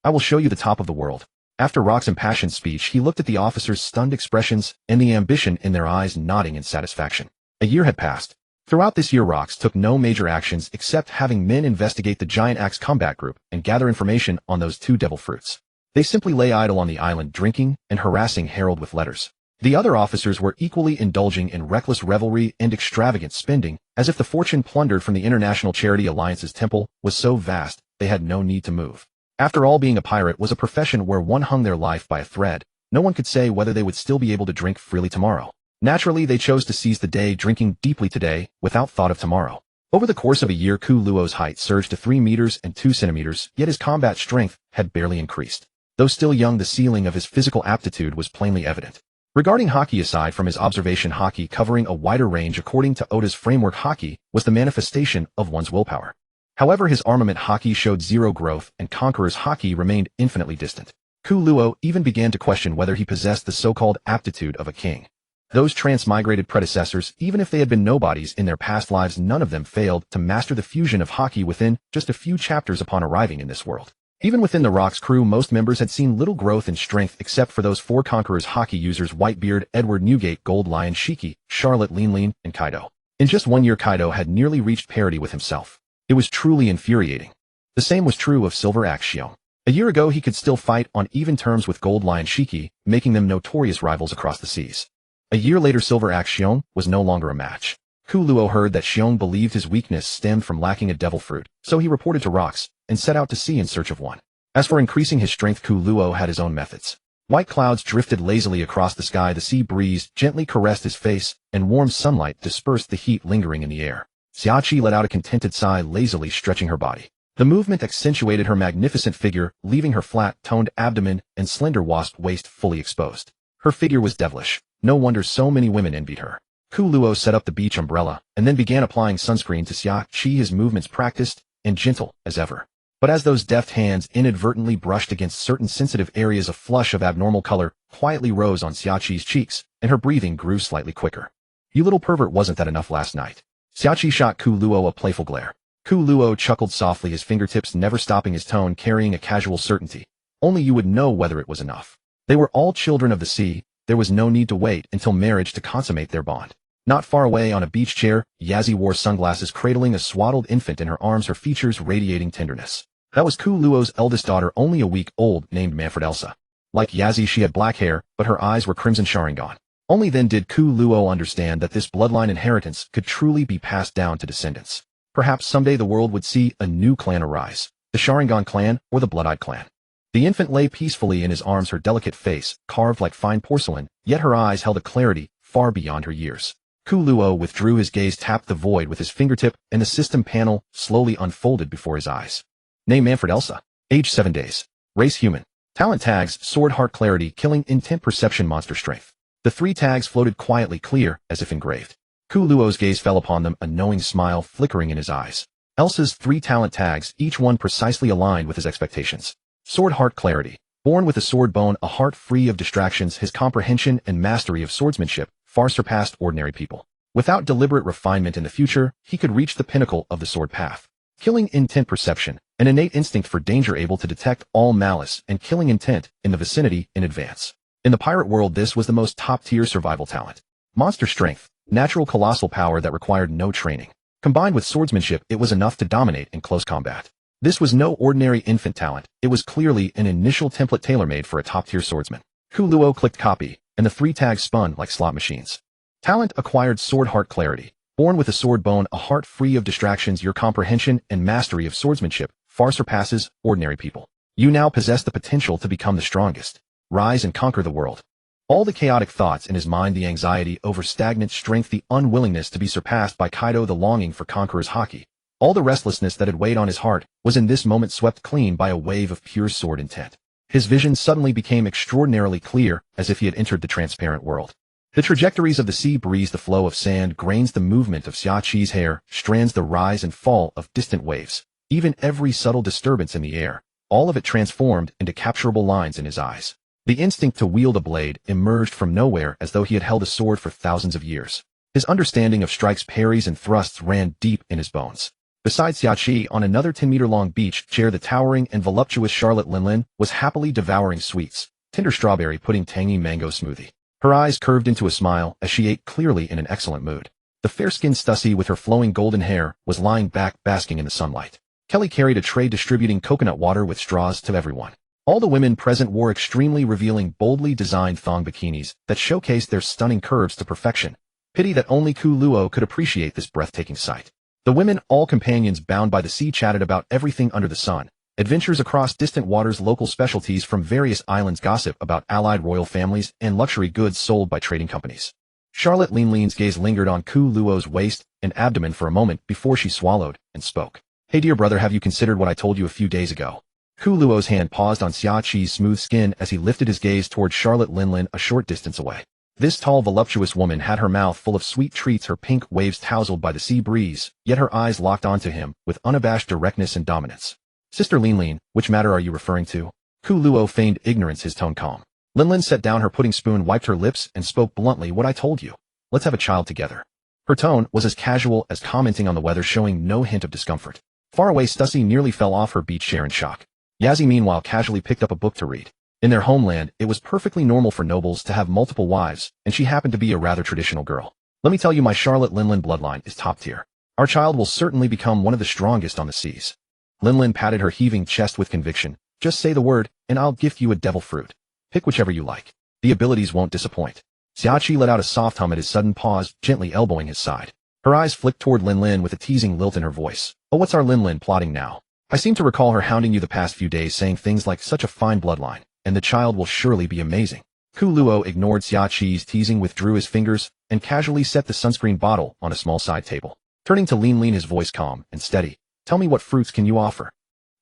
I will show you the top of the world. After Rox's impassioned speech, he looked at the officers' stunned expressions and the ambition in their eyes, nodding in satisfaction. A year had passed. Throughout this year, Rox took no major actions except having men investigate the Giant Axe combat group and gather information on those two devil fruits. They simply lay idle on the island, drinking and harassing Harold with letters. The other officers were equally indulging in reckless revelry and extravagant spending, as if the fortune plundered from the International Charity Alliance's temple was so vast they had no need to move. After all, being a pirate was a profession where one hung their life by a thread. No one could say whether they would still be able to drink freely tomorrow. Naturally, they chose to seize the day, drinking deeply today, without thought of tomorrow. Over the course of a year, Ku Luo's height surged to 3 meters and 2 centimeters, yet his combat strength had barely increased. Though still young, the ceiling of his physical aptitude was plainly evident. Regarding Haki, aside from his observation, Haki covering a wider range according to Oda's framework, Haki was the manifestation of one's willpower. However, his armament Haki showed zero growth, and Conqueror's Haki remained infinitely distant. Ku Luo even began to question whether he possessed the so-called aptitude of a king. Those transmigrated predecessors, even if they had been nobodies in their past lives, none of them failed to master the fusion of Haki within just a few chapters upon arriving in this world. Even within the Rox crew, most members had seen little growth in strength except for those 4 Conqueror's Haki users: Whitebeard, Edward Newgate, Gold Lion Shiki, Charlotte Lean, and Kaido. In just 1 year, Kaido had nearly reached parity with himself. It was truly infuriating. The same was true of Silver Axe Xiong. A year ago, he could still fight on even terms with Gold Lion Shiki, making them notorious rivals across the seas. A year later, Silver Axe Xiong was no longer a match. Ku Luo heard that Xiong believed his weakness stemmed from lacking a devil fruit, so he reported to Rox and set out to sea in search of one. As for increasing his strength, Ku Luo had his own methods. White clouds drifted lazily across the sky, the sea breeze gently caressed his face, and warm sunlight dispersed the heat lingering in the air. Xiaoqi let out a contented sigh, lazily stretching her body. The movement accentuated her magnificent figure, leaving her flat-toned abdomen and slender wasp waist fully exposed. Her figure was devilish. No wonder so many women envied her. Ku Luo set up the beach umbrella, and then began applying sunscreen to Xiaoqi, his movements practiced and gentle as ever. But as those deft hands inadvertently brushed against certain sensitive areas, a flush of abnormal color quietly rose on Xiaoqi's cheeks, and her breathing grew slightly quicker. You little pervert, wasn't that enough last night? Xiaoqi shot Ku Luo a playful glare. Ku Luo chuckled softly, his fingertips never stopping, his tone carrying a casual certainty. Only you would know whether it was enough. They were all children of the sea. There was no need to wait until marriage to consummate their bond. Not far away on a beach chair, Yazzie wore sunglasses, cradling a swaddled infant in her arms, her features radiating tenderness. That was Ku Luo's eldest daughter, only a week old, named Manfred Elsa. Like Yazzie, she had black hair, but her eyes were crimson Sharingan. Only then did Ku Luo understand that this bloodline inheritance could truly be passed down to descendants. Perhaps someday the world would see a new clan arise, the Sharingan clan or the Blood-Eyed clan. The infant lay peacefully in his arms, her delicate face carved like fine porcelain, yet her eyes held a clarity far beyond her years. Ku Luo withdrew his gaze, tapped the void with his fingertip, and the system panel slowly unfolded before his eyes. Name Manfred Elsa. Age 7 days. Race human. Talent tags: sword, heart, clarity, killing, intent, perception, monster strength. The 3 tags floated quietly, clear as if engraved. Ku Luo's gaze fell upon them, a knowing smile flickering in his eyes. Elsa's 3 talent tags, each one precisely aligned with his expectations. Sword, heart, clarity. Born with a sword bone, a heart free of distractions, his comprehension and mastery of swordsmanship far surpassed ordinary people. Without deliberate refinement in the future, he could reach the pinnacle of the sword path. Killing, intent, perception. An innate instinct for danger, able to detect all malice and killing intent in the vicinity in advance. In the pirate world, this was the most top-tier survival talent. Monster strength. Natural colossal power that required no training. Combined with swordsmanship, it was enough to dominate in close combat. This was no ordinary infant talent. It was clearly an initial template tailor-made for a top-tier swordsman. Ku Luo clicked copy, and the 3 tags spun like slot machines. Talent acquired: sword, heart, clarity. Born with a sword bone, a heart free of distractions, your comprehension and mastery of swordsmanship far surpasses ordinary people. You now possess the potential to become the strongest. Rise and conquer the world. All the chaotic thoughts in his mind, the anxiety over stagnant strength, the unwillingness to be surpassed by Kaido, the longing for conqueror's haki, all the restlessness that had weighed on his heart was in this moment swept clean by a wave of pure sword intent. His vision suddenly became extraordinarily clear, as if he had entered the transparent world. The trajectories of the sea breeze, the flow of sand grains, the movement of Xiaqi's hair, strands, the rise and fall of distant waves, even every subtle disturbance in the air, all of it transformed into capturable lines in his eyes. The instinct to wield a blade emerged from nowhere as though he had held a sword for thousands of years. His understanding of strikes, parries, and thrusts ran deep in his bones. Beside Xiaqi, on another 10-meter-long beach chair, the towering and voluptuous Charlotte Linlin was happily devouring sweets, tender strawberry pudding, tangy mango smoothie. Her eyes curved into a smile as she ate, clearly in an excellent mood. The fair-skinned Stussy with her flowing golden hair was lying back, basking in the sunlight. Kelly carried a tray distributing coconut water with straws to everyone. All the women present wore extremely revealing, boldly designed thong bikinis that showcased their stunning curves to perfection. Pity that only Ku Luo could appreciate this breathtaking sight. The women, all companions bound by the sea, chatted about everything under the sun. Adventures across distant waters, local specialties from various islands, gossip about allied royal families, and luxury goods sold by trading companies. Charlotte Linlin's gaze lingered on Ku Luo's waist and abdomen for a moment before she swallowed and spoke. Hey dear brother, have you considered what I told you a few days ago? Ku Luo's hand paused on Xiaqi's smooth skin as he lifted his gaze toward Charlotte Linlin a short distance away. This tall, voluptuous woman had her mouth full of sweet treats, her pink waves tousled by the sea breeze, yet her eyes locked onto him with unabashed directness and dominance. Sister Linlin, which matter are you referring to? Ku Luo feigned ignorance, his tone calm. Linlin set down her pudding spoon, wiped her lips, and spoke bluntly. What I told you. Let's have a child together. Her tone was as casual as commenting on the weather, showing no hint of discomfort. Far away, Stussy nearly fell off her beach chair in shock. Yazzie meanwhile casually picked up a book to read. In their homeland, it was perfectly normal for nobles to have multiple wives, and she happened to be a rather traditional girl. Let me tell you, my Charlotte Linlin bloodline is top tier. Our child will certainly become one of the strongest on the seas. Linlin patted her heaving chest with conviction. Just say the word, and I'll gift you a devil fruit. Pick whichever you like. The abilities won't disappoint. Xiaqi let out a soft hum at his sudden pause, gently elbowing his side. Her eyes flicked toward Linlin with a teasing lilt in her voice. Oh, what's our Linlin plotting now? I seem to recall her hounding you the past few days, saying things like such a fine bloodline, and the child will surely be amazing. Ku Luo ignored Xiaqi's teasing, withdrew his fingers, and casually set the sunscreen bottle on a small side table. Turning to Linlin, his voice calm and steady. Tell me, what fruits can you offer?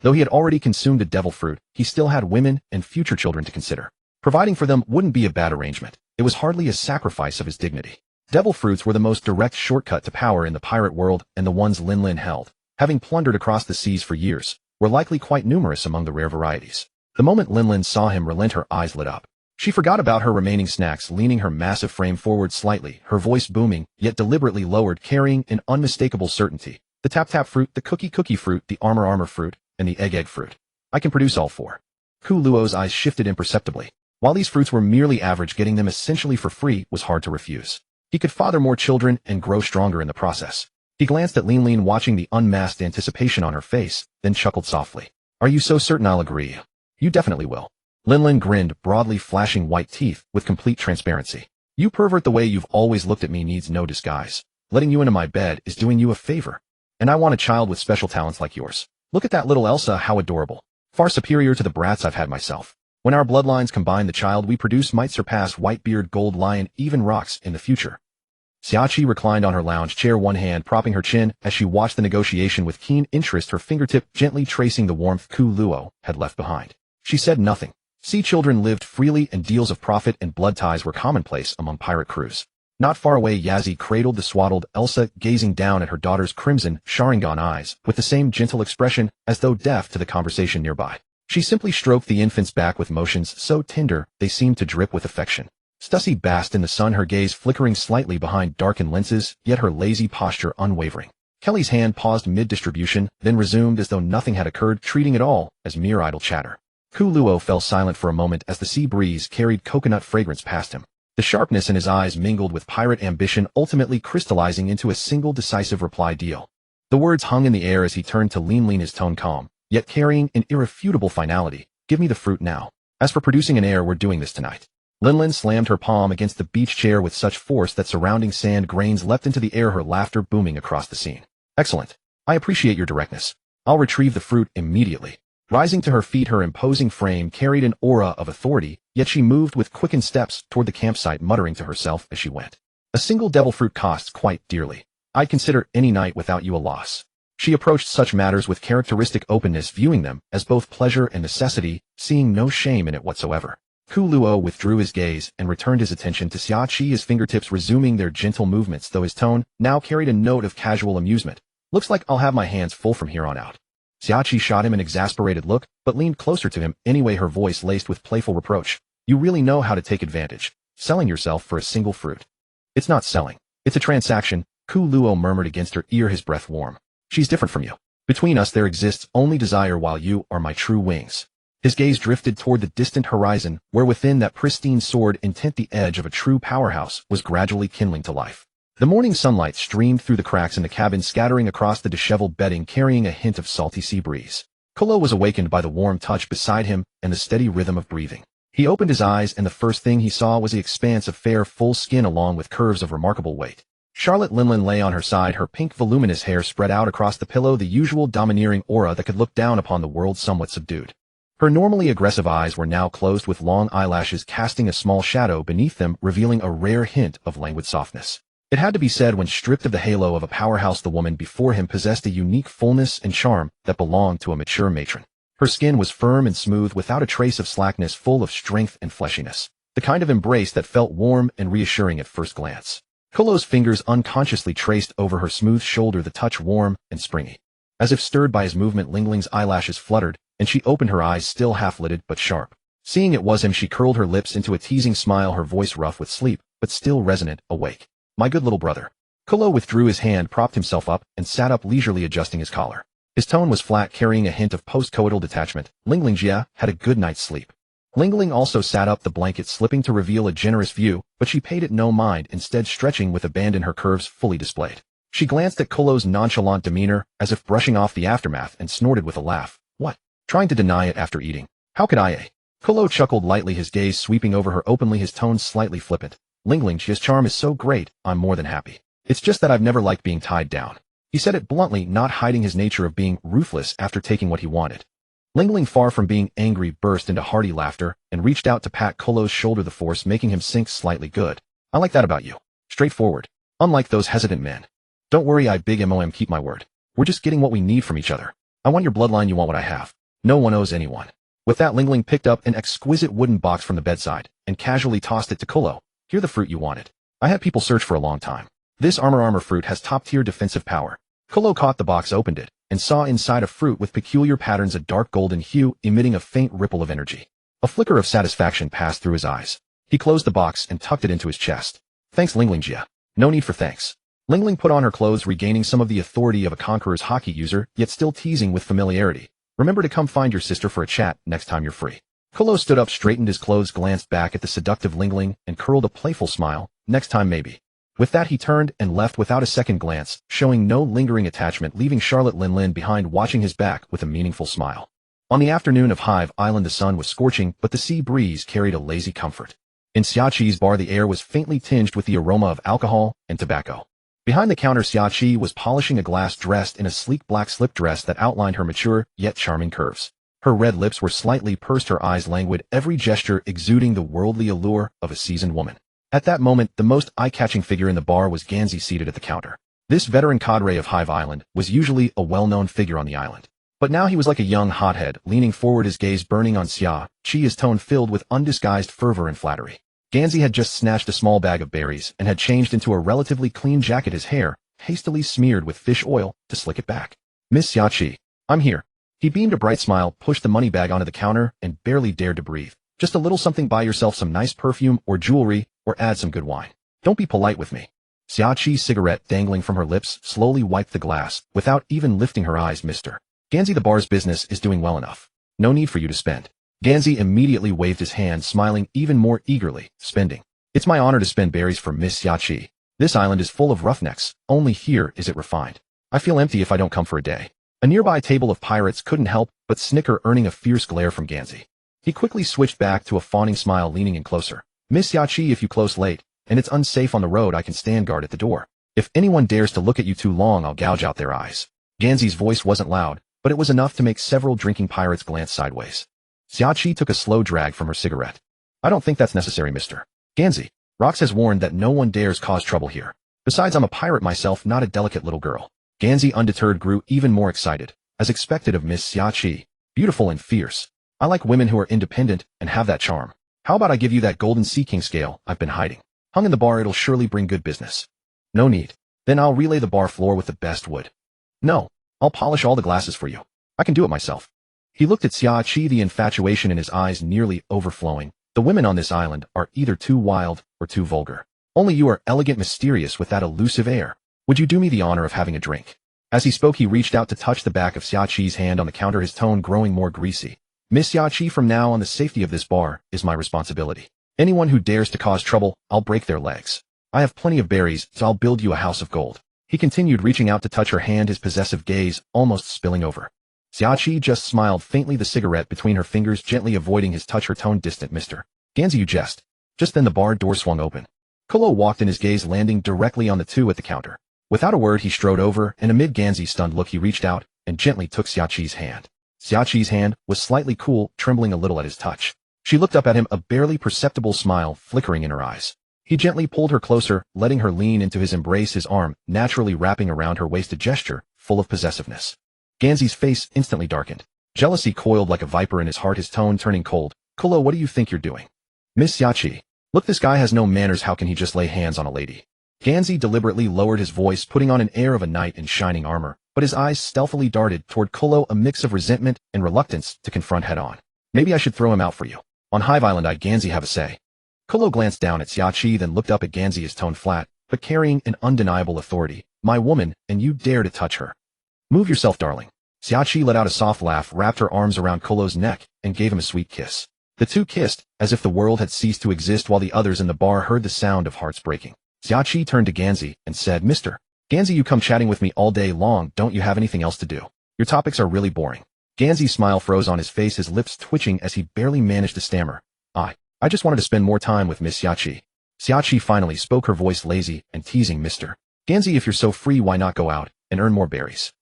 Though he had already consumed a devil fruit, he still had women and future children to consider. Providing for them wouldn't be a bad arrangement. It was hardly a sacrifice of his dignity. Devil fruits were the most direct shortcut to power in the pirate world, and the ones Linlin held, having plundered across the seas for years, were likely quite numerous among the rare varieties. The moment Linlin saw him relent, her eyes lit up. She forgot about her remaining snacks, leaning her massive frame forward slightly, her voice booming, yet deliberately lowered, carrying an unmistakable certainty. The tap-tap fruit, the cookie fruit, the armor fruit, and the egg fruit. I can produce all four. Ku Luo's eyes shifted imperceptibly. While these fruits were merely average, getting them essentially for free was hard to refuse. He could father more children and grow stronger in the process. He glanced at Linlin, watching the unmasked anticipation on her face, then chuckled softly. Are you so certain I'll agree? You definitely will. Linlin grinned, broadly flashing white teeth with complete transparency. You pervert, the way you've always looked at me needs no disguise. Letting you into my bed is doing you a favor. And I want a child with special talents like yours. Look at that little Elsa, how adorable. Far superior to the brats I've had myself. When our bloodlines combine, the child we produce might surpass Whitebeard, Gold Lion, even Rocks in the future. Xiaqi reclined on her lounge chair, one hand propping her chin as she watched the negotiation with keen interest, her fingertip gently tracing the warmth Ku Luo had left behind. She said nothing. Sea children lived freely, and deals of profit and blood ties were commonplace among pirate crews. Not far away, Yazzie cradled the swaddled Elsa, gazing down at her daughter's crimson Sharingan eyes with the same gentle expression, as though deaf to the conversation nearby. She simply stroked the infant's back with motions so tender they seemed to drip with affection. Stussy basked in the sun, her gaze flickering slightly behind darkened lenses, yet her lazy posture unwavering. Kelly's hand paused mid-distribution, then resumed as though nothing had occurred, treating it all as mere idle chatter. Ku Luo fell silent for a moment as the sea breeze carried coconut fragrance past him. The sharpness in his eyes mingled with pirate ambition, ultimately crystallizing into a single decisive reply: deal. The words hung in the air as he turned to Linlin, his tone calm, yet carrying an irrefutable finality. Give me the fruit now. As for producing an heir, we're doing this tonight. Linlin slammed her palm against the beach chair with such force that surrounding sand grains leapt into the air, her laughter booming across the scene. Excellent. I appreciate your directness. I'll retrieve the fruit immediately. Rising to her feet, her imposing frame carried an aura of authority, yet she moved with quickened steps toward the campsite, muttering to herself as she went. A single devil fruit costs quite dearly. I'd consider any night without you a loss. She approached such matters with characteristic openness, viewing them as both pleasure and necessity, seeing no shame in it whatsoever. Ku Luo withdrew his gaze and returned his attention to Xia Qi, his fingertips resuming their gentle movements, though his tone now carried a note of casual amusement. Looks like I'll have my hands full from here on out. Xia Qi shot him an exasperated look, but leaned closer to him anyway, her voice laced with playful reproach. You really know how to take advantage, selling yourself for a single fruit. It's not selling. It's a transaction, Ku Luo murmured against her ear, his breath warm. She's different from you. Between us there exists only desire, while you are my true wings. His gaze drifted toward the distant horizon, where within that pristine sword intent the edge of a true powerhouse was gradually kindling to life. The morning sunlight streamed through the cracks in the cabin, scattering across the disheveled bedding, carrying a hint of salty sea breeze. Kolo was awakened by the warm touch beside him and the steady rhythm of breathing. He opened his eyes, and the first thing he saw was the expanse of fair, full skin along with curves of remarkable weight. Charlotte Linlin lay on her side, her pink voluminous hair spread out across the pillow, the usual domineering aura that could look down upon the world somewhat subdued. Her normally aggressive eyes were now closed, with long eyelashes casting a small shadow beneath them, revealing a rare hint of languid softness. It had to be said, when stripped of the halo of a powerhouse, the woman before him possessed a unique fullness and charm that belonged to a mature matron. Her skin was firm and smooth, without a trace of slackness, full of strength and fleshiness, the kind of embrace that felt warm and reassuring at first glance. Kolo's fingers unconsciously traced over her smooth shoulder, the touch warm and springy. As if stirred by his movement, Lingling's eyelashes fluttered, and she opened her eyes, still half-lidded but sharp. Seeing it was him, she curled her lips into a teasing smile, her voice rough with sleep, but still resonant. Awake. My good little brother. Kolo withdrew his hand, propped himself up, and sat up, leisurely adjusting his collar. His tone was flat, carrying a hint of post-coital detachment. Lingling Jia had a good night's sleep. Lingling also sat up, the blanket slipping to reveal a generous view, but she paid it no mind, instead stretching with abandon, her curves fully displayed. She glanced at Kolo's nonchalant demeanor, as if brushing off the aftermath, and snorted with a laugh. What? Trying to deny it after eating? How could I? Kolo chuckled lightly, his gaze sweeping over her openly, his tone slightly flippant. Lingling Jia's charm is so great, I'm more than happy. It's just that I've never liked being tied down. He said it bluntly, not hiding his nature of being ruthless after taking what he wanted. Lingling, far from being angry, burst into hearty laughter, and reached out to pat Kolo's shoulder, the force making him sink slightly. Good. I like that about you. Straightforward. Unlike those hesitant men. Don't worry, I big mom keep my word. We're just getting what we need from each other. I want your bloodline, you want what I have. No one owes anyone. With that, Lingling picked up an exquisite wooden box from the bedside, and casually tossed it to Kolo. Here, the fruit you wanted. I had people search for a long time. This armor fruit has top-tier defensive power. Kolo caught the box, opened it, and saw inside a fruit with peculiar patterns, a dark golden hue emitting a faint ripple of energy. A flicker of satisfaction passed through his eyes. He closed the box and tucked it into his chest. Thanks, Lingling Jia. No need for thanks. Lingling put on her clothes, regaining some of the authority of a conqueror's hockey user, yet still teasing with familiarity. Remember to come find your sister for a chat next time you're free. Kolo stood up, straightened his clothes, glanced back at the seductive Lingling, and curled a playful smile. Next time maybe. With that, he turned and left without a second glance, showing no lingering attachment, leaving Charlotte Linlin behind, watching his back with a meaningful smile. On the afternoon of Hive Island, the sun was scorching, but the sea breeze carried a lazy comfort. In Xia Qi's bar, the air was faintly tinged with the aroma of alcohol and tobacco. Behind the counter, Xia Qi was polishing a glass, dressed in a sleek black slip dress that outlined her mature yet charming curves. Her red lips were slightly pursed, her eyes languid, every gesture exuding the worldly allure of a seasoned woman. At that moment, the most eye-catching figure in the bar was Ganzi, seated at the counter. This veteran cadre of Hive Island was usually a well-known figure on the island. But now he was like a young hothead, leaning forward, his gaze burning on Xia Qi, his tone filled with undisguised fervor and flattery. Ganzi had just snatched a small bag of berries and had changed into a relatively clean jacket, his hair hastily smeared with fish oil to slick it back. Miss Xia Qi, I'm here. He beamed a bright smile, pushed the money bag onto the counter, and barely dared to breathe. Just a little something, buy yourself some nice perfume or jewelry, or add some good wine. Don't be polite with me. Xia Qi's cigarette dangling from her lips slowly wiped the glass, without even lifting her eyes. Mr. Ganzi, the bar's business is doing well enough. No need for you to spend. Ganzi immediately waved his hand, smiling even more eagerly. Spending. It's my honor to spend berries for Miss Xia Qi. This island is full of roughnecks, only here is it refined. I feel empty if I don't come for a day. A nearby table of pirates couldn't help but snicker, earning a fierce glare from Ganzi. He quickly switched back to a fawning smile, leaning in closer. Miss Xia Qi, if you close late, and it's unsafe on the road, I can stand guard at the door. If anyone dares to look at you too long, I'll gouge out their eyes. Ganzi's voice wasn't loud, but it was enough to make several drinking pirates glance sideways. Xiaoqi took a slow drag from her cigarette. I don't think that's necessary, Mr. Ganzi. Rox has warned that no one dares cause trouble here. Besides, I'm a pirate myself, not a delicate little girl. Ganzi, undeterred, grew even more excited, as expected of Miss Xiaoqi. Beautiful and fierce. I like women who are independent and have that charm. How about I give you that golden sea king scale I've been hiding? Hung in the bar, it'll surely bring good business. No need. Then I'll relay the bar floor with the best wood. No, I'll polish all the glasses for you. I can do it myself. He looked at Xiaoqi, the infatuation in his eyes nearly overflowing. The women on this island are either too wild or too vulgar. Only you are elegant, mysterious with that elusive air. Would you do me the honor of having a drink? As he spoke, he reached out to touch the back of Xiaoqi's hand on the counter, his tone growing more greasy. Miss Xiaoqi, from now on the safety of this bar is my responsibility. Anyone who dares to cause trouble, I'll break their legs. I have plenty of berries, so I'll build you a house of gold. He continued, reaching out to touch her hand, his possessive gaze almost spilling over. Xiaoqi just smiled faintly, the cigarette between her fingers, gently avoiding his touch, her tone distant. Mr. Ganzi, you jest. Just then the bar door swung open. Kolo walked in, his gaze landing directly on the two at the counter. Without a word, he strode over, and amid Ganzi's stunned look, he reached out and gently took Xiaoqi's hand. Xiaoqi's hand was slightly cool, trembling a little at his touch. She looked up at him, a barely perceptible smile flickering in her eyes. He gently pulled her closer, letting her lean into his embrace, his arm naturally wrapping around her waist, a gesture full of possessiveness. Ganzi's face instantly darkened. Jealousy coiled like a viper in his heart, his tone turning cold. Kolo, what do you think you're doing? Miss Xiaoqi. Look, this guy has no manners. How can he just lay hands on a lady? Ganzi deliberately lowered his voice, putting on an air of a knight in shining armor, but his eyes stealthily darted toward Kolo, a mix of resentment and reluctance to confront head-on. Maybe I should throw him out for you. On Hive Island, I Ganzi have a say. Kolo glanced down at Xiaoqi, then looked up at Ganzi, his tone flat, but carrying an undeniable authority. My woman, and you dare to touch her. Move yourself, darling. Xiaoqi let out a soft laugh, wrapped her arms around Kolo's neck, and gave him a sweet kiss. The two kissed, as if the world had ceased to exist, while the others in the bar heard the sound of hearts breaking. Xiaoqi turned to Ganzi and said, Mr. Ganzi, you come chatting with me all day long, don't you have anything else to do? Your topics are really boring. Ganzi's smile froze on his face, his lips twitching as he barely managed to stammer. I just wanted to spend more time with Miss Xiaoqi. Xiaoqi finally spoke, her voice lazy and teasing. Mr. Ganzi, if you're so free, why not go out and earn more berries?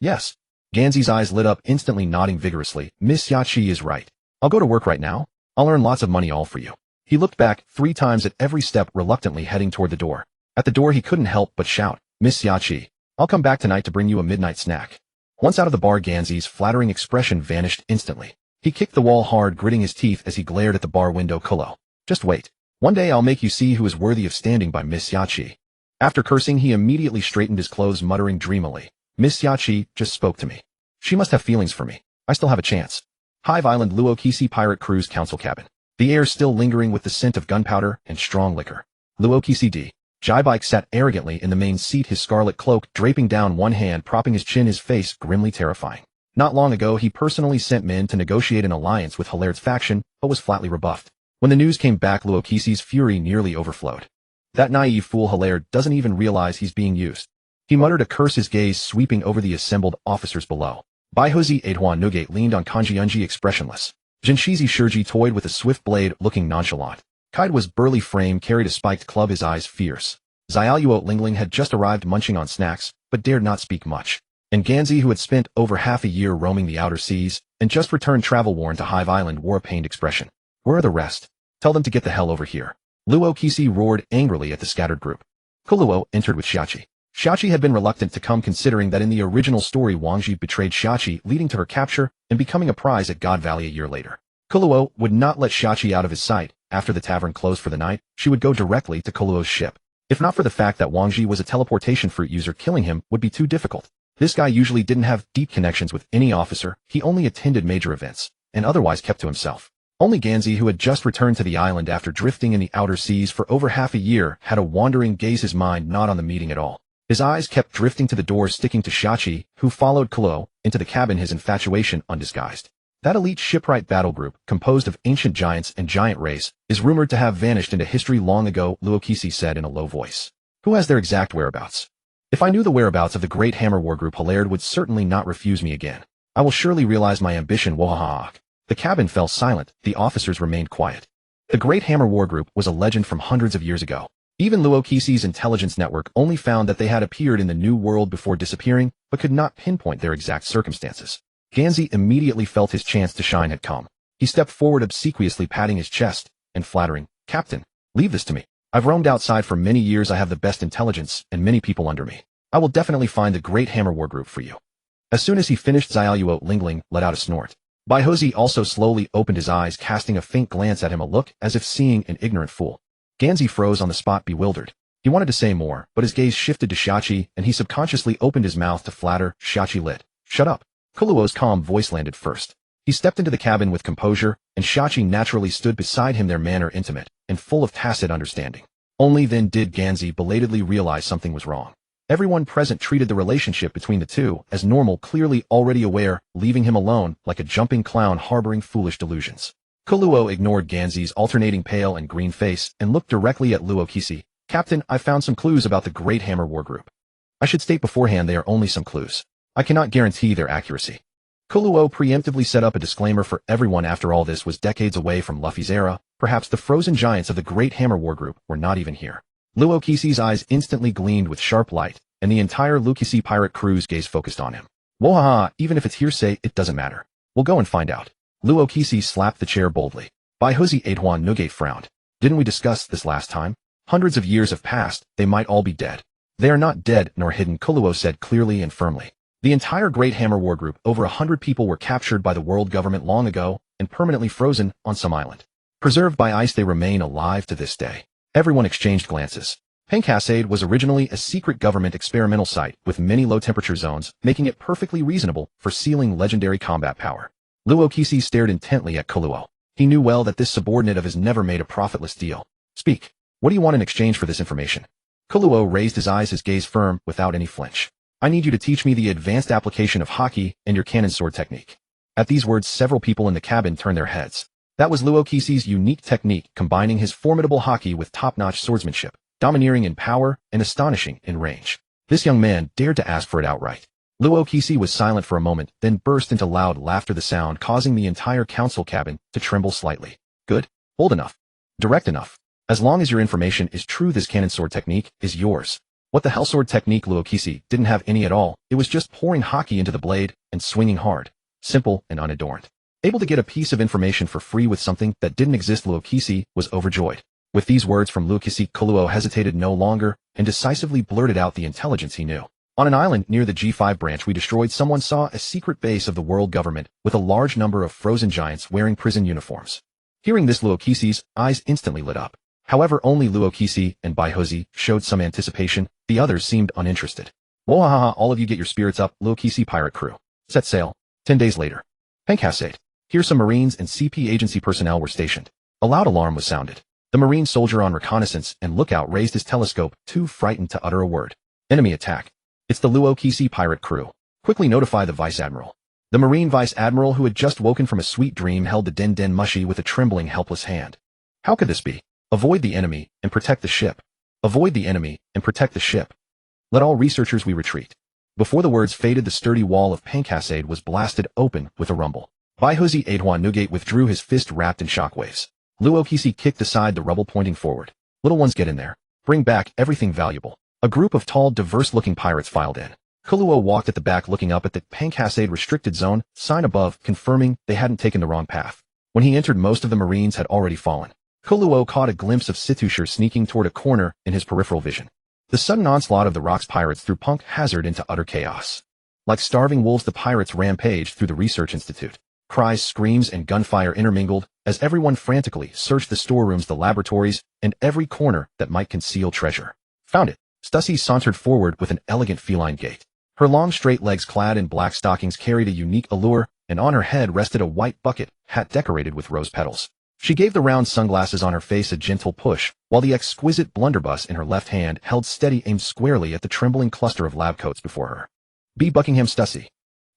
Yes. Ganzi's eyes lit up, instantly nodding vigorously. Miss Xiaoqi is right. I'll go to work right now. I'll earn lots of money all for you. He looked back 3 times at every step, reluctantly heading toward the door. At the door, he couldn't help but shout, Miss Xiaoqi, I'll come back tonight to bring you a midnight snack. Once out of the bar, Ganzi's flattering expression vanished instantly. He kicked the wall hard, gritting his teeth as he glared at the bar window. Kolo, just wait. One day I'll make you see who is worthy of standing by Miss Xiaoqi. After cursing, he immediately straightened his clothes, muttering dreamily, Miss Xiaoqi just spoke to me. She must have feelings for me. I still have a chance. Hive Island, Luokisi Pirate Cruise Council Cabin. The air still lingering with the scent of gunpowder and strong liquor. Luokisi D. Jaibike sat arrogantly in the main seat, his scarlet cloak draping down, one hand propping his chin, his face grimly terrifying. Not long ago, he personally sent men to negotiate an alliance with Hilaire's faction, but was flatly rebuffed. When the news came back, Luokisi's fury nearly overflowed. That naive fool Hilaire doesn't even realize he's being used. He muttered a curse, his gaze sweeping over the assembled officers below. Baihuzi Edhuan Nugate leaned on Kanjiunji, expressionless. Jinshizi Shurji toyed with a swift blade, looking nonchalant. Kaide's burly frame carried a spiked club, his eyes fierce. Xiaoyuo Lingling had just arrived, munching on snacks, but dared not speak much. And Ganzi, who had spent over half a year roaming the outer seas, and just returned travel-worn to Hive Island, wore a pained expression. Where are the rest? Tell them to get the hell over here. Luokisi roared angrily at the scattered group. Kuluo entered with Xiaoqi. Xiaoqi had been reluctant to come, considering that in the original story Wangji betrayed Xiaoqi, leading to her capture and becoming a prize at God Valley a year later. Kuluo would not let Xiaoqi out of his sight. After the tavern closed for the night, she would go directly to Kuluo's ship. If not for the fact that Wangji was a teleportation fruit user, killing him would be too difficult. This guy usually didn't have deep connections with any officer, he only attended major events, and otherwise kept to himself. Only Ganzi, who had just returned to the island after drifting in the outer seas for over half a year, had a wandering gaze, his mind not on the meeting at all. His eyes kept drifting to the door, sticking to Xiaoqi, who followed Kuluo into the cabin, his infatuation undisguised. That elite shipwright battle group, composed of ancient giants and giant race, is rumored to have vanished into history long ago, Luokisi said in a low voice. Who has their exact whereabouts? If I knew the whereabouts of the Great Hammer War Group, Hilaire would certainly not refuse me again. I will surely realize my ambition, Wohahaak. The cabin fell silent, the officers remained quiet. The Great Hammer War Group was a legend from hundreds of years ago. Even Luokisi's intelligence network only found that they had appeared in the New World before disappearing, but could not pinpoint their exact circumstances. Ganzi immediately felt his chance to shine had come. He stepped forward, obsequiously patting his chest and flattering, "Captain, leave this to me. I've roamed outside for many years. I have the best intelligence and many people under me. I will definitely find the great Hammer War Group for you." As soon as he finished, Xiaoluo Lingling let out a snort. Bai Hezi also slowly opened his eyes, casting a faint glance at him, a look as if seeing an ignorant fool. Ganzi froze on the spot, bewildered. He wanted to say more, but his gaze shifted to Xiachi, and he subconsciously opened his mouth to flatter. Xiachi lit. "Shut up." Kuluo's calm voice landed first. He stepped into the cabin with composure, and Xiachi naturally stood beside him, their manner intimate and full of tacit understanding. Only then did Ganzi belatedly realize something was wrong. Everyone present treated the relationship between the two as normal, clearly already aware, leaving him alone like a jumping clown harboring foolish delusions. Kuluo ignored Ganzi's alternating pale and green face and looked directly at Luo Kisi. "Captain, I found some clues about the Great Hammer War Group. I should state beforehand they are only some clues. I cannot guarantee their accuracy." Kuluo preemptively set up a disclaimer for everyone. After all, this was decades away from Luffy's era. Perhaps the frozen giants of the Great Hammer War Group were not even here. Luo Kisi's eyes instantly gleamed with sharp light, and the entire Lukisi pirate crew's gaze focused on him. "Wohaha, even if it's hearsay, it doesn't matter. We'll go and find out." Luo Kisi slapped the chair boldly. Bai Hezi Aduan Nugate frowned. "Didn't we discuss this last time? Hundreds of years have passed, they might all be dead." "They are not dead nor hidden," Kuluo said clearly and firmly. "The entire Great Hammer War Group, over 100 people, were captured by the world government long ago and permanently frozen on some island. Preserved by ice, they remain alive to this day." Everyone exchanged glances. Pankasade was originally a secret government experimental site with many low-temperature zones, making it perfectly reasonable for sealing legendary combat power. Luo Kisi stared intently at Kuluo. He knew well that this subordinate of his never made a profitless deal. "Speak. What do you want in exchange for this information?" Kuluo raised his eyes, his gaze firm, without any flinch. "I need you to teach me the advanced application of haki and your cannon sword technique." At these words, several people in the cabin turned their heads. That was Luo Kisi's unique technique, combining his formidable haki with top-notch swordsmanship, domineering in power and astonishing in range. This young man dared to ask for it outright. Luo Kisi was silent for a moment, then burst into loud laughter, the sound causing the entire council cabin to tremble slightly. "Good. Bold enough. Direct enough. As long as your information is true, this cannon sword technique is yours." What the hell sword technique? Luo Kisi didn't have any at all. It was just pouring haki into the blade and swinging hard. Simple and unadorned. Able to get a piece of information for free with something that didn't exist, Luo Kisi was overjoyed. With these words from Luo Kisi, Kuluo hesitated no longer and decisively blurted out the intelligence he knew. "On an island near the G5 branch we destroyed, someone saw a secret base of the world government with a large number of frozen giants wearing prison uniforms." Hearing this, Luo Kisi's eyes instantly lit up. However, only Luo Kisi and Bai Hezi showed some anticipation. The others seemed uninterested. "Wohaha, all of you get your spirits up, Luo Kisi pirate crew. Set sail." 10 days later. Pankasade. Here some Marines and CP agency personnel were stationed. A loud alarm was sounded. The Marine soldier on reconnaissance and lookout raised his telescope, too frightened to utter a word. "Enemy attack. It's the Luo Kisi pirate crew. Quickly notify the Vice Admiral." The Marine Vice Admiral, who had just woken from a sweet dream, held the Den Den Mushi with a trembling, helpless hand. How could this be? "Avoid the enemy and protect the ship. Avoid the enemy and protect the ship. Let all researchers we retreat." Before the words faded, the sturdy wall of Pankasade was blasted open with a rumble. Bai Hezi Aduan Nugate withdrew, his fist wrapped in shockwaves. Luo Kisi kicked aside the rubble, pointing forward. "Little ones, get in there. Bring back everything valuable." A group of tall, diverse-looking pirates filed in. Kuluo walked at the back, looking up at the Pankasade restricted zone sign above, confirming they hadn't taken the wrong path. When he entered, most of the Marines had already fallen. Kuluo caught a glimpse of Situshir sneaking toward a corner in his peripheral vision. The sudden onslaught of the Rocks pirates threw Punk Hazard into utter chaos. Like starving wolves, the pirates rampaged through the research institute. Cries, screams, and gunfire intermingled as everyone frantically searched the storerooms, the laboratories, and every corner that might conceal treasure. "Found it." Stussy sauntered forward with an elegant feline gait. Her long straight legs, clad in black stockings, carried a unique allure, and on her head rested a white bucket hat decorated with rose petals. She gave the round sunglasses on her face a gentle push, while the exquisite blunderbuss in her left hand held steady, aimed squarely at the trembling cluster of lab coats before her. "B. Buckingham Stussy.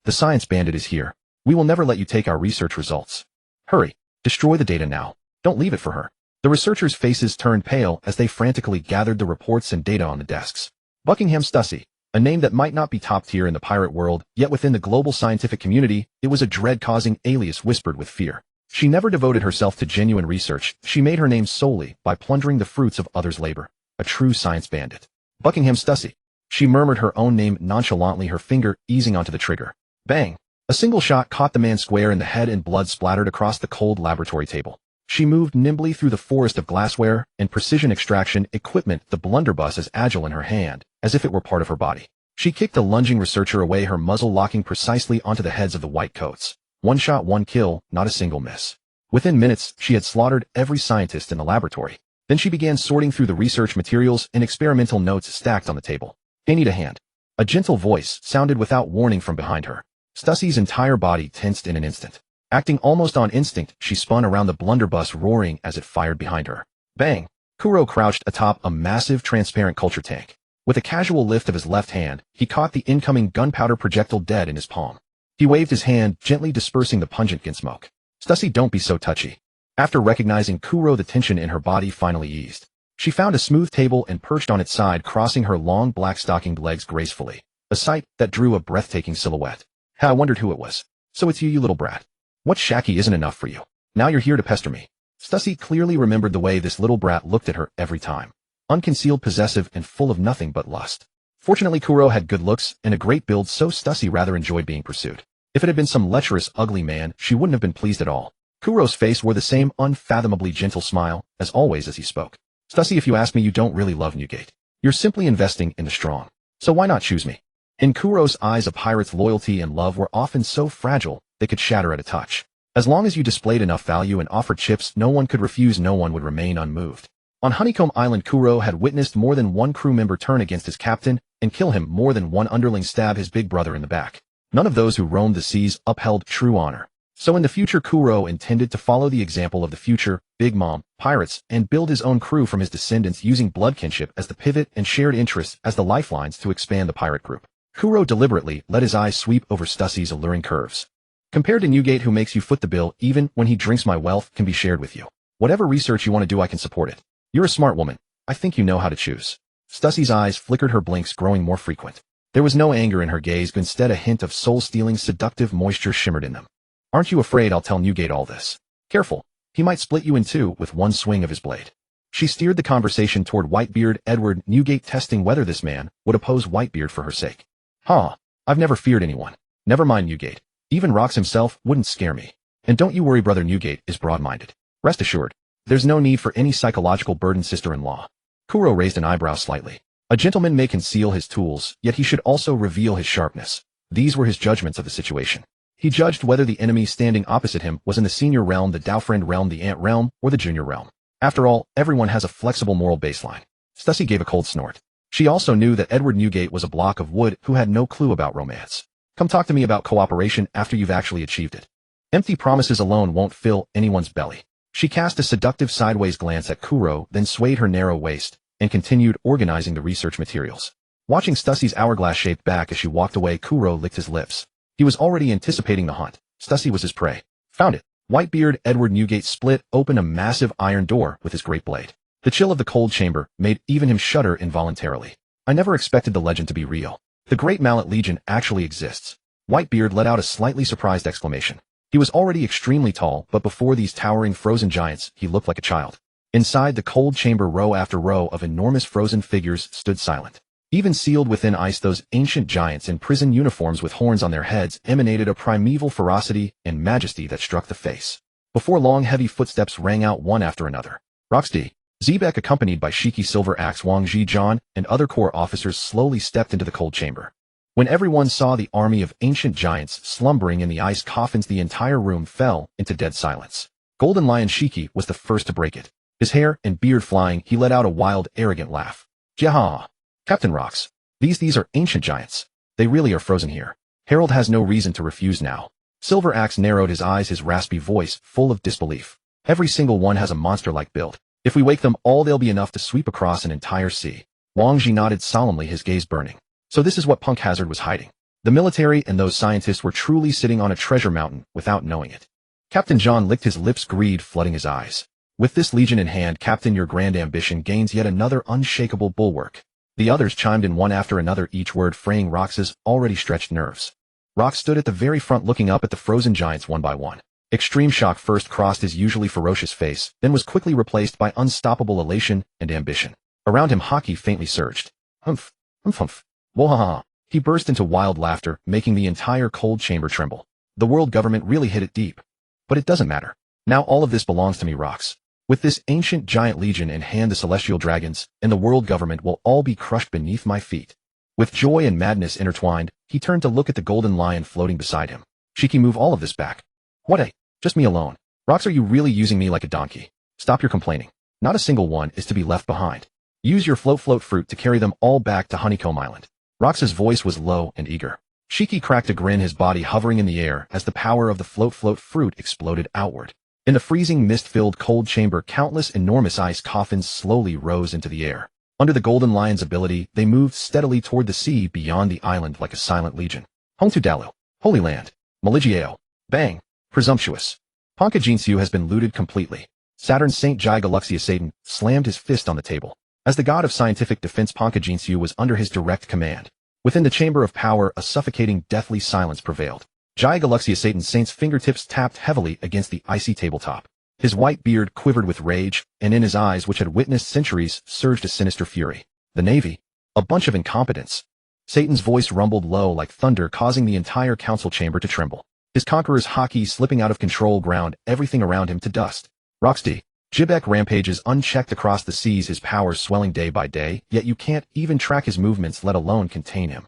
The science bandit is here. We will never let you take our research results. Hurry, destroy the data now. Don't leave it for her." The researchers' faces turned pale as they frantically gathered the reports and data on the desks. Buckingham Stussy, a name that might not be top tier in the pirate world, yet within the global scientific community, it was a dread-causing alias whispered with fear. She never devoted herself to genuine research. She made her name solely by plundering the fruits of others' labor. A true science bandit. Buckingham Stussy. She murmured her own name nonchalantly, her finger easing onto the trigger. Bang! A single shot caught the man square in the head and blood splattered across the cold laboratory table. She moved nimbly through the forest of glassware and precision extraction equipment, the blunderbuss as agile in her hand, as if it were part of her body. She kicked the lunging researcher away, her muzzle locking precisely onto the heads of the white coats. One shot, one kill, not a single miss. Within minutes, she had slaughtered every scientist in the laboratory. Then she began sorting through the research materials and experimental notes stacked on the table. "I need a hand." A gentle voice sounded without warning from behind her. Stussie's entire body tensed in an instant. Acting almost on instinct, she spun around the blunderbuss, roaring as it fired behind her. Bang! Kuro crouched atop a massive transparent culture tank. With a casual lift of his left hand, he caught the incoming gunpowder projectile dead in his palm. He waved his hand, gently dispersing the pungent smoke. "Stussie, don't be so touchy." After recognizing Kuro, the tension in her body finally eased. She found a smooth table and perched on its side, crossing her long black-stockinged legs gracefully, a sight that drew a breathtaking silhouette. I wondered who it was. "So it's you little brat. What shaky isn't enough for you? Now you're here to pester me." Stussie clearly remembered the way this little brat looked at her every time. Unconcealed, possessive, and full of nothing but lust. Fortunately, Kuro had good looks and a great build, so Stussie rather enjoyed being pursued. If it had been some lecherous, ugly man, she wouldn't have been pleased at all. Kuro's face wore the same unfathomably gentle smile, as always as he spoke. "Stussie, if you ask me, you don't really love Newgate. You're simply investing in the strong. So why not choose me?" In Kuro's eyes, a pirate's loyalty and love were often so fragile, they could shatter at a touch. As long as you displayed enough value and offered chips no one could refuse, no one would remain unmoved. On Honeycomb Island, Kuro had witnessed more than one crew member turn against his captain and kill him, more than one underling stab his big brother in the back. None of those who roamed the seas upheld true honor. So in the future, Kuro intended to follow the example of the future Big Mom pirates and build his own crew from his descendants, using blood kinship as the pivot and shared interests as the lifelines to expand the pirate group. Kuro deliberately let his eyes sweep over Stussie's alluring curves. "Compared to Newgate, who makes you foot the bill even when he drinks, my wealth can be shared with you. Whatever research you want to do, I can support it. You're a smart woman. I think you know how to choose." Stussie's eyes flickered, her blinks growing more frequent. There was no anger in her gaze, but instead a hint of soul-stealing, seductive moisture shimmered in them. "Aren't you afraid I'll tell Newgate all this? Careful. He might split you in two with one swing of his blade." She steered the conversation toward Whitebeard Edward Newgate, testing whether this man would oppose Whitebeard for her sake. I've never feared anyone. Never mind Newgate. Even Rox himself wouldn't scare me. And don't you worry, brother Newgate is broad-minded. Rest assured, there's no need for any psychological burden, sister-in-law." Kuro raised an eyebrow slightly. A gentleman may conceal his tools, yet he should also reveal his sharpness. These were his judgments of the situation. He judged whether the enemy standing opposite him was in the senior realm, the Dowfriend realm, the Ant realm, or the junior realm. After all, everyone has a flexible moral baseline. Stussie gave a cold snort. She also knew that Edward Newgate was a block of wood who had no clue about romance. "Come talk to me about cooperation after you've actually achieved it. Empty promises alone won't fill anyone's belly." She cast a seductive sideways glance at Kuro, then swayed her narrow waist and continued organizing the research materials. Watching Stussie's hourglass-shaped back as she walked away, Kuro licked his lips. He was already anticipating the hunt. Stussie was his prey. Found it. Whitebeard Edward Newgate split open a massive iron door with his great blade. The chill of the cold chamber made even him shudder involuntarily. "I never expected the legend to be real. The Great Mallet Legion actually exists." Whitebeard let out a slightly surprised exclamation. He was already extremely tall, but before these towering frozen giants, he looked like a child. Inside the cold chamber, row after row of enormous frozen figures stood silent. Even sealed within ice, those ancient giants in prison uniforms with horns on their heads emanated a primeval ferocity and majesty that struck the face. Before long, heavy footsteps rang out one after another. Roxdy, Zebek, accompanied by Shiki Silver Axe, Wang Zhijian, and other corps officers, slowly stepped into the cold chamber. When everyone saw the army of ancient giants slumbering in the ice coffins, the entire room fell into dead silence. Golden Lion Shiki was the first to break it. His hair and beard flying, he let out a wild, arrogant laugh. "Jaha! Captain Rox, these are ancient giants. They really are frozen here. Harold has no reason to refuse now." Silver Axe narrowed his eyes, his raspy voice full of disbelief. "Every single one has a monster-like build. If we wake them all, they'll be enough to sweep across an entire sea." Wang Zhi nodded solemnly, his gaze burning. So this is what Punk Hazard was hiding. The military and those scientists were truly sitting on a treasure mountain without knowing it. Captain John licked his lips, greed flooding his eyes. "With this legion in hand, Captain, your grand ambition gains yet another unshakable bulwark." The others chimed in one after another, each word fraying Rox's already stretched nerves. Rox stood at the very front, looking up at the frozen giants one by one. Extreme shock first crossed his usually ferocious face, then was quickly replaced by unstoppable elation and ambition. Around him, hockey faintly surged. Humph, humph, humph. Wahaha! He burst into wild laughter, making the entire cold chamber tremble. The world government really hit it deep. But it doesn't matter. Now all of this belongs to me, Rox. With this ancient giant legion in hand, the celestial dragons and the world government will all be crushed beneath my feet. With joy and madness intertwined, he turned to look at the golden lion floating beside him. Shiki, move all of this back. What just me alone. Rox, are you really using me like a donkey? Stop your complaining. Not a single one is to be left behind. Use your float fruit to carry them all back to Honeycomb Island. Rox's voice was low and eager. Shiki cracked a grin, his body hovering in the air as the power of the float fruit exploded outward. In the freezing mist-filled cold chamber, countless enormous ice coffins slowly rose into the air. Under the Golden Lion's ability, they moved steadily toward the sea beyond the island like a silent legion. Home to Dalu. Holy Land. Maligiao. Bang. Presumptuous. Pankajinsu has been looted completely. Saturn St. Jai Galaxia Satan slammed his fist on the table. As the god of scientific defense, Pankajinsu was under his direct command. Within the chamber of power, a suffocating, deathly silence prevailed. Jai Galaxia Satan's saint's fingertips tapped heavily against the icy tabletop. His white beard quivered with rage, and in his eyes, which had witnessed centuries, surged a sinister fury. The Navy? A bunch of incompetents. Satan's voice rumbled low like thunder, causing the entire council chamber to tremble. His conqueror's hockey slipping out of control ground everything around him to dust. Roxdy. Jibek rampages unchecked across the seas, his powers swelling day by day, yet you can't even track his movements, let alone contain him.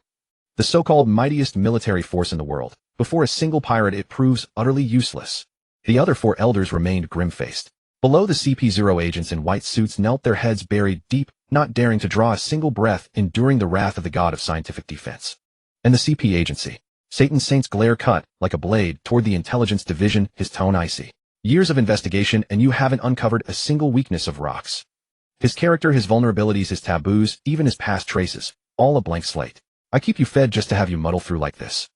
The so-called mightiest military force in the world. Before a single pirate, it proves utterly useless. The other four elders remained grim-faced. Below, the CP0 agents in white suits knelt, their heads buried deep, not daring to draw a single breath, enduring the wrath of the god of scientific defense. And the CP agency. Satan's saint's glare cut, like a blade, toward the intelligence division, his tone icy. Years of investigation, and you haven't uncovered a single weakness of Rox. His character, his vulnerabilities, his taboos, even his past traces, all a blank slate. I keep you fed just to have you muddle through like this.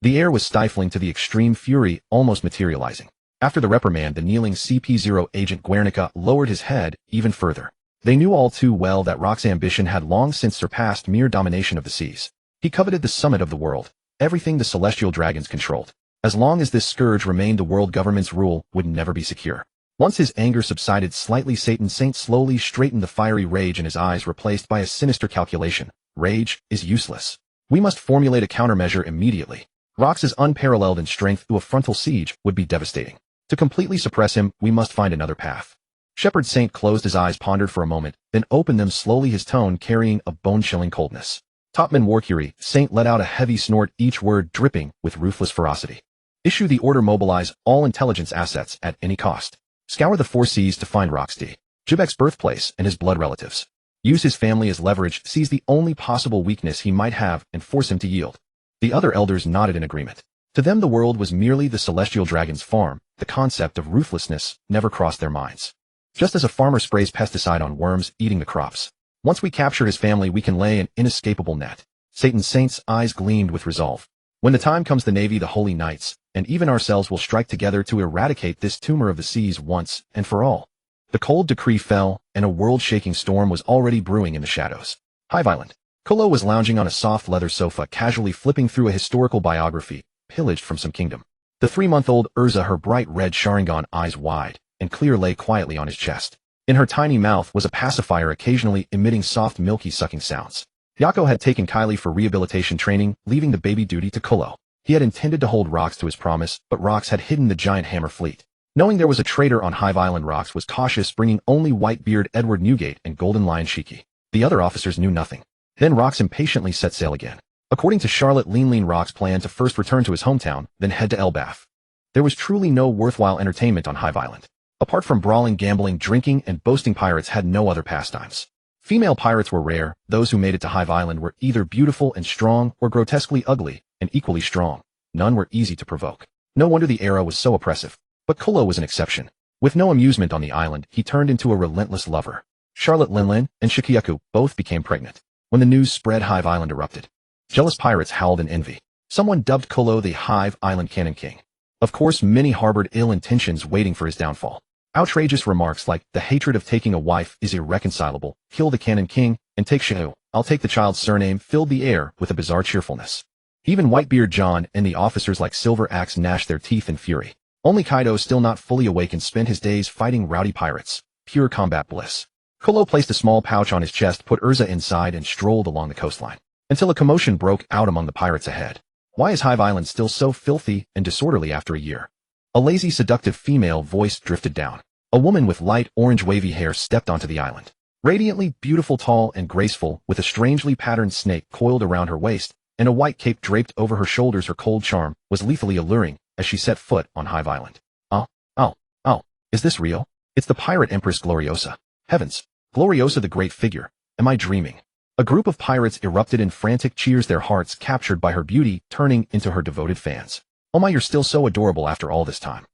The air was stifling to the extreme, fury almost materializing. After the reprimand, the kneeling CP0 agent Guernica lowered his head even further. They knew all too well that Rox's ambition had long since surpassed mere domination of the seas. He coveted the summit of the world, everything the celestial dragons controlled. As long as this scourge remained, the world government's rule would never be secure. Once his anger subsided slightly, Satan's saint slowly straightened, the fiery rage in his eyes replaced by a sinister calculation. Rage is useless. We must formulate a countermeasure immediately. Rox is unparalleled in strength, through a frontal siege would be devastating. To completely suppress him, we must find another path. Shepherd Saint closed his eyes, pondered for a moment, then opened them slowly, his tone carrying a bone-chilling coldness. Topman Warcurie, Saint let out a heavy snort, each word dripping with ruthless ferocity. Issue the order, mobilize all intelligence assets at any cost. Scour the four seas to find Roxdy, Jibek's birthplace, and his blood relatives. Use his family as leverage, seize the only possible weakness he might have, and force him to yield. The other elders nodded in agreement. To them, the world was merely the celestial dragon's farm. The concept of ruthlessness never crossed their minds. Just as a farmer sprays pesticide on worms eating the crops. Once we capture his family, we can lay an inescapable net. Satan's saint's eyes gleamed with resolve. When the time comes, the Navy, the Holy Knights, and even ourselves will strike together to eradicate this tumor of the seas once and for all. The cold decree fell, and a world-shaking storm was already brewing in the shadows. Hive Island. Kolo was lounging on a soft leather sofa, casually flipping through a historical biography, pillaged from some kingdom. The 3-month-old Urza, her bright red Sharingan eyes wide and clear, lay quietly on his chest. In her tiny mouth was a pacifier, occasionally emitting soft, milky sucking sounds. Yako had taken Kylie for rehabilitation training, leaving the baby duty to Kolo. He had intended to hold Rox to his promise, but Rox had hidden the giant hammer fleet. Knowing there was a traitor on Hive Island, Rox was cautious, bringing only Whitebeard, Edward Newgate, and Golden Lion Shiki. The other officers knew nothing. Then Rox impatiently set sail again. According to Charlotte, Lean Rox planned to first return to his hometown, then head to Elbaf. There was truly no worthwhile entertainment on Hive Island. Apart from brawling, gambling, drinking, and boasting, pirates had no other pastimes. Female pirates were rare. Those who made it to Hive Island were either beautiful and strong or grotesquely ugly and equally strong. None were easy to provoke. No wonder the era was so oppressive. But Kolo was an exception. With no amusement on the island, he turned into a relentless lover. Charlotte Linlin and Shikiyaku both became pregnant. When the news spread, Hive Island erupted. Jealous pirates howled in envy. Someone dubbed Kolo the Hive Island Cannon King. Of course, many harbored ill intentions waiting for his downfall. Outrageous remarks like, the hatred of taking a wife is irreconcilable, kill the Cannon King, and take Shao, I'll take the child's surname, filled the air with a bizarre cheerfulness. Even Whitebeard John and the officers like Silver Axe gnashed their teeth in fury. Only Kaido, still not fully awakened, spent his days fighting rowdy pirates. Pure combat bliss. Kolo placed a small pouch on his chest, put Urza inside, and strolled along the coastline. until a commotion broke out among the pirates ahead. Why is Hive Island still so filthy and disorderly after a year? A lazy, seductive female voice drifted down. A woman with light orange wavy hair stepped onto the island. Radiantly beautiful, tall and graceful, with a strangely patterned snake coiled around her waist, and a white cape draped over her shoulders, her cold charm was lethally alluring as she set foot on Hive Island. Oh, is this real? It's the pirate Empress Gloriosa. Heavens, Gloriosa, the great figure. Am I dreaming? A group of pirates erupted in frantic cheers, their hearts captured by her beauty, turning into her devoted fans. Oh my, you're still so adorable after all this time.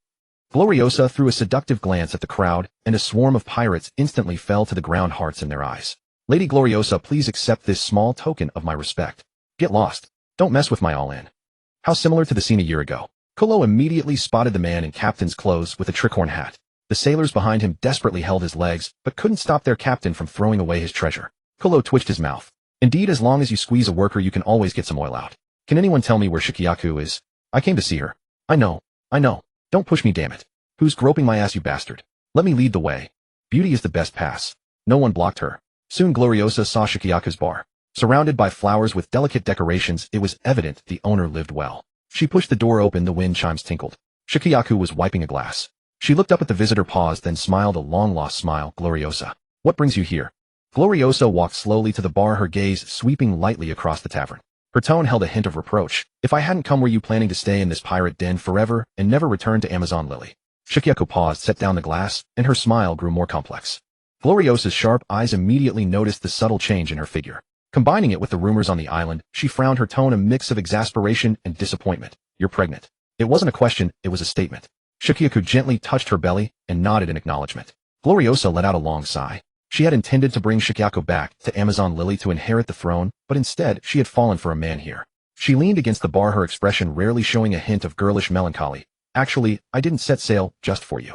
Gloriosa threw a seductive glance at the crowd, and a swarm of pirates instantly fell to the ground, hearts in their eyes. Lady Gloriosa, please accept this small token of my respect. Get lost. Don't mess with my all-in. How similar to the scene a year ago. Kolo immediately spotted the man in captain's clothes with a tricorn hat. The sailors behind him desperately held his legs, but couldn't stop their captain from throwing away his treasure. Kolo twitched his mouth. Indeed, as long as you squeeze a worker, you can always get some oil out. Can anyone tell me where Shikiaku is? I came to see her. I know. Don't push me, damn it. Who's groping my ass, you bastard? Let me lead the way. Beauty is the best pass. No one blocked her. Soon Gloriosa saw Shikiaku's bar. Surrounded by flowers with delicate decorations, it was evident the owner lived well. She pushed the door open, the wind chimes tinkled. Shikiaku was wiping a glass. She looked up at the visitor, paused, then smiled a long-lost smile. Gloriosa. What brings you here? Gloriosa walked slowly to the bar, her gaze sweeping lightly across the tavern. Her tone held a hint of reproach. If I hadn't come, were you planning to stay in this pirate den forever and never return to Amazon Lily? Shikiaku paused, set down the glass, and her smile grew more complex. Gloriosa's sharp eyes immediately noticed the subtle change in her figure. Combining it with the rumors on the island, she frowned, her tone a mix of exasperation and disappointment. You're pregnant. It wasn't a question, it was a statement. Shikiaku gently touched her belly and nodded in acknowledgement. Gloriosa let out a long sigh. She had intended to bring Shikiaku back to Amazon Lily to inherit the throne, but instead she had fallen for a man here. She leaned against the bar, her expression rarely showing a hint of girlish melancholy. Actually, I didn't set sail just for you.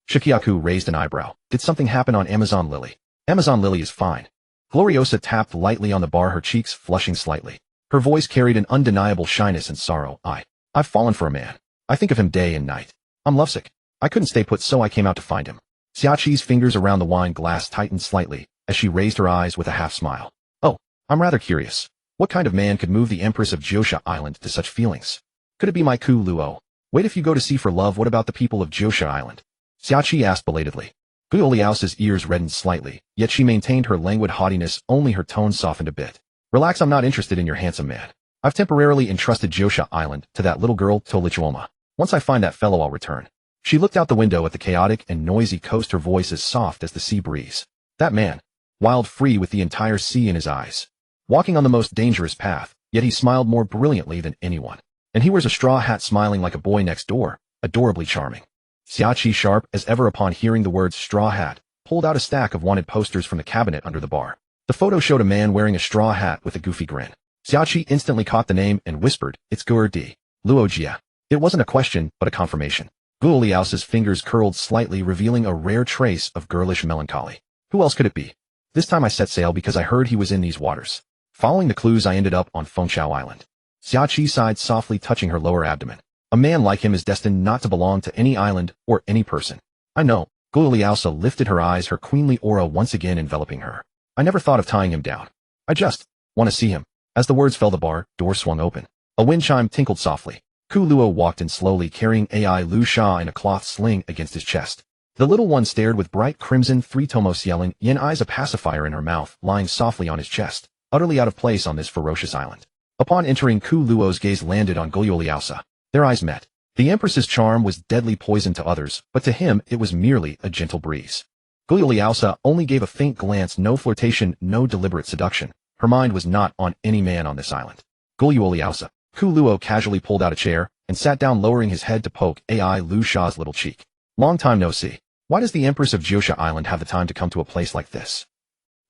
Shikiaku raised an eyebrow. Did something happen on Amazon Lily? Amazon Lily is fine. Gloriosa tapped lightly on the bar, her cheeks flushing slightly. Her voice carried an undeniable shyness and sorrow. I've fallen for a man. I think of him day and night. I'm lovesick. I couldn't stay put, so I came out to find him. Xiaqi's fingers around the wine glass tightened slightly as she raised her eyes with a half smile. Oh, I'm rather curious. What kind of man could move the Empress of Jiosha Island to such feelings? Could it be my Ku Luo? Wait, if you go to sea for love, what about the people of Jiosha Island? Xiaqi asked belatedly. Guo Liao's ears reddened slightly, yet she maintained her languid haughtiness, only her tone softened a bit. Relax, I'm not interested in your handsome man. I've temporarily entrusted Jiosha Island to that little girl, Tolichuoma. Once I find that fellow, I'll return. She looked out the window at the chaotic and noisy coast, her voice as soft as the sea breeze. That man, wild, free, with the entire sea in his eyes. Walking on the most dangerous path, yet he smiled more brilliantly than anyone. And he wears a straw hat, smiling like a boy next door, adorably charming. Xiaqi, sharp as ever upon hearing the words straw hat, pulled out a stack of wanted posters from the cabinet under the bar. The photo showed a man wearing a straw hat with a goofy grin. Xiaqi instantly caught the name and whispered, "It's Guo Di Luo Jia." It wasn't a question, but a confirmation. Guo Liao's fingers curled slightly, revealing a rare trace of girlish melancholy. Who else could it be? This time I set sail because I heard he was in these waters. Following the clues, I ended up on Fengshao Island. Xiaqi sighed softly, touching her lower abdomen. A man like him is destined not to belong to any island or any person. I know. Guo Liao lifted her eyes, her queenly aura once again enveloping her. I never thought of tying him down. I just want to see him. As the words fell, the bar door swung open. A wind chime tinkled softly. Ku Luo walked in slowly, carrying Ai Lu Sha in a cloth sling against his chest. The little one stared with bright crimson three-tomos yelling yin eyes, a pacifier in her mouth, lying softly on his chest, utterly out of place on this ferocious island. Upon entering, Ku Luo's gaze landed on Guo Liao. Their eyes met. The Empress's charm was deadly poison to others, but to him it was merely a gentle breeze. Guo Liao only gave a faint glance, no flirtation, no deliberate seduction. Her mind was not on any man on this island. Guo Liao. Ku Luo casually pulled out a chair and sat down, lowering his head to poke Ai Lu Sha's little cheek. Long time no see. Why does the Empress of Jiosha Island have the time to come to a place like this?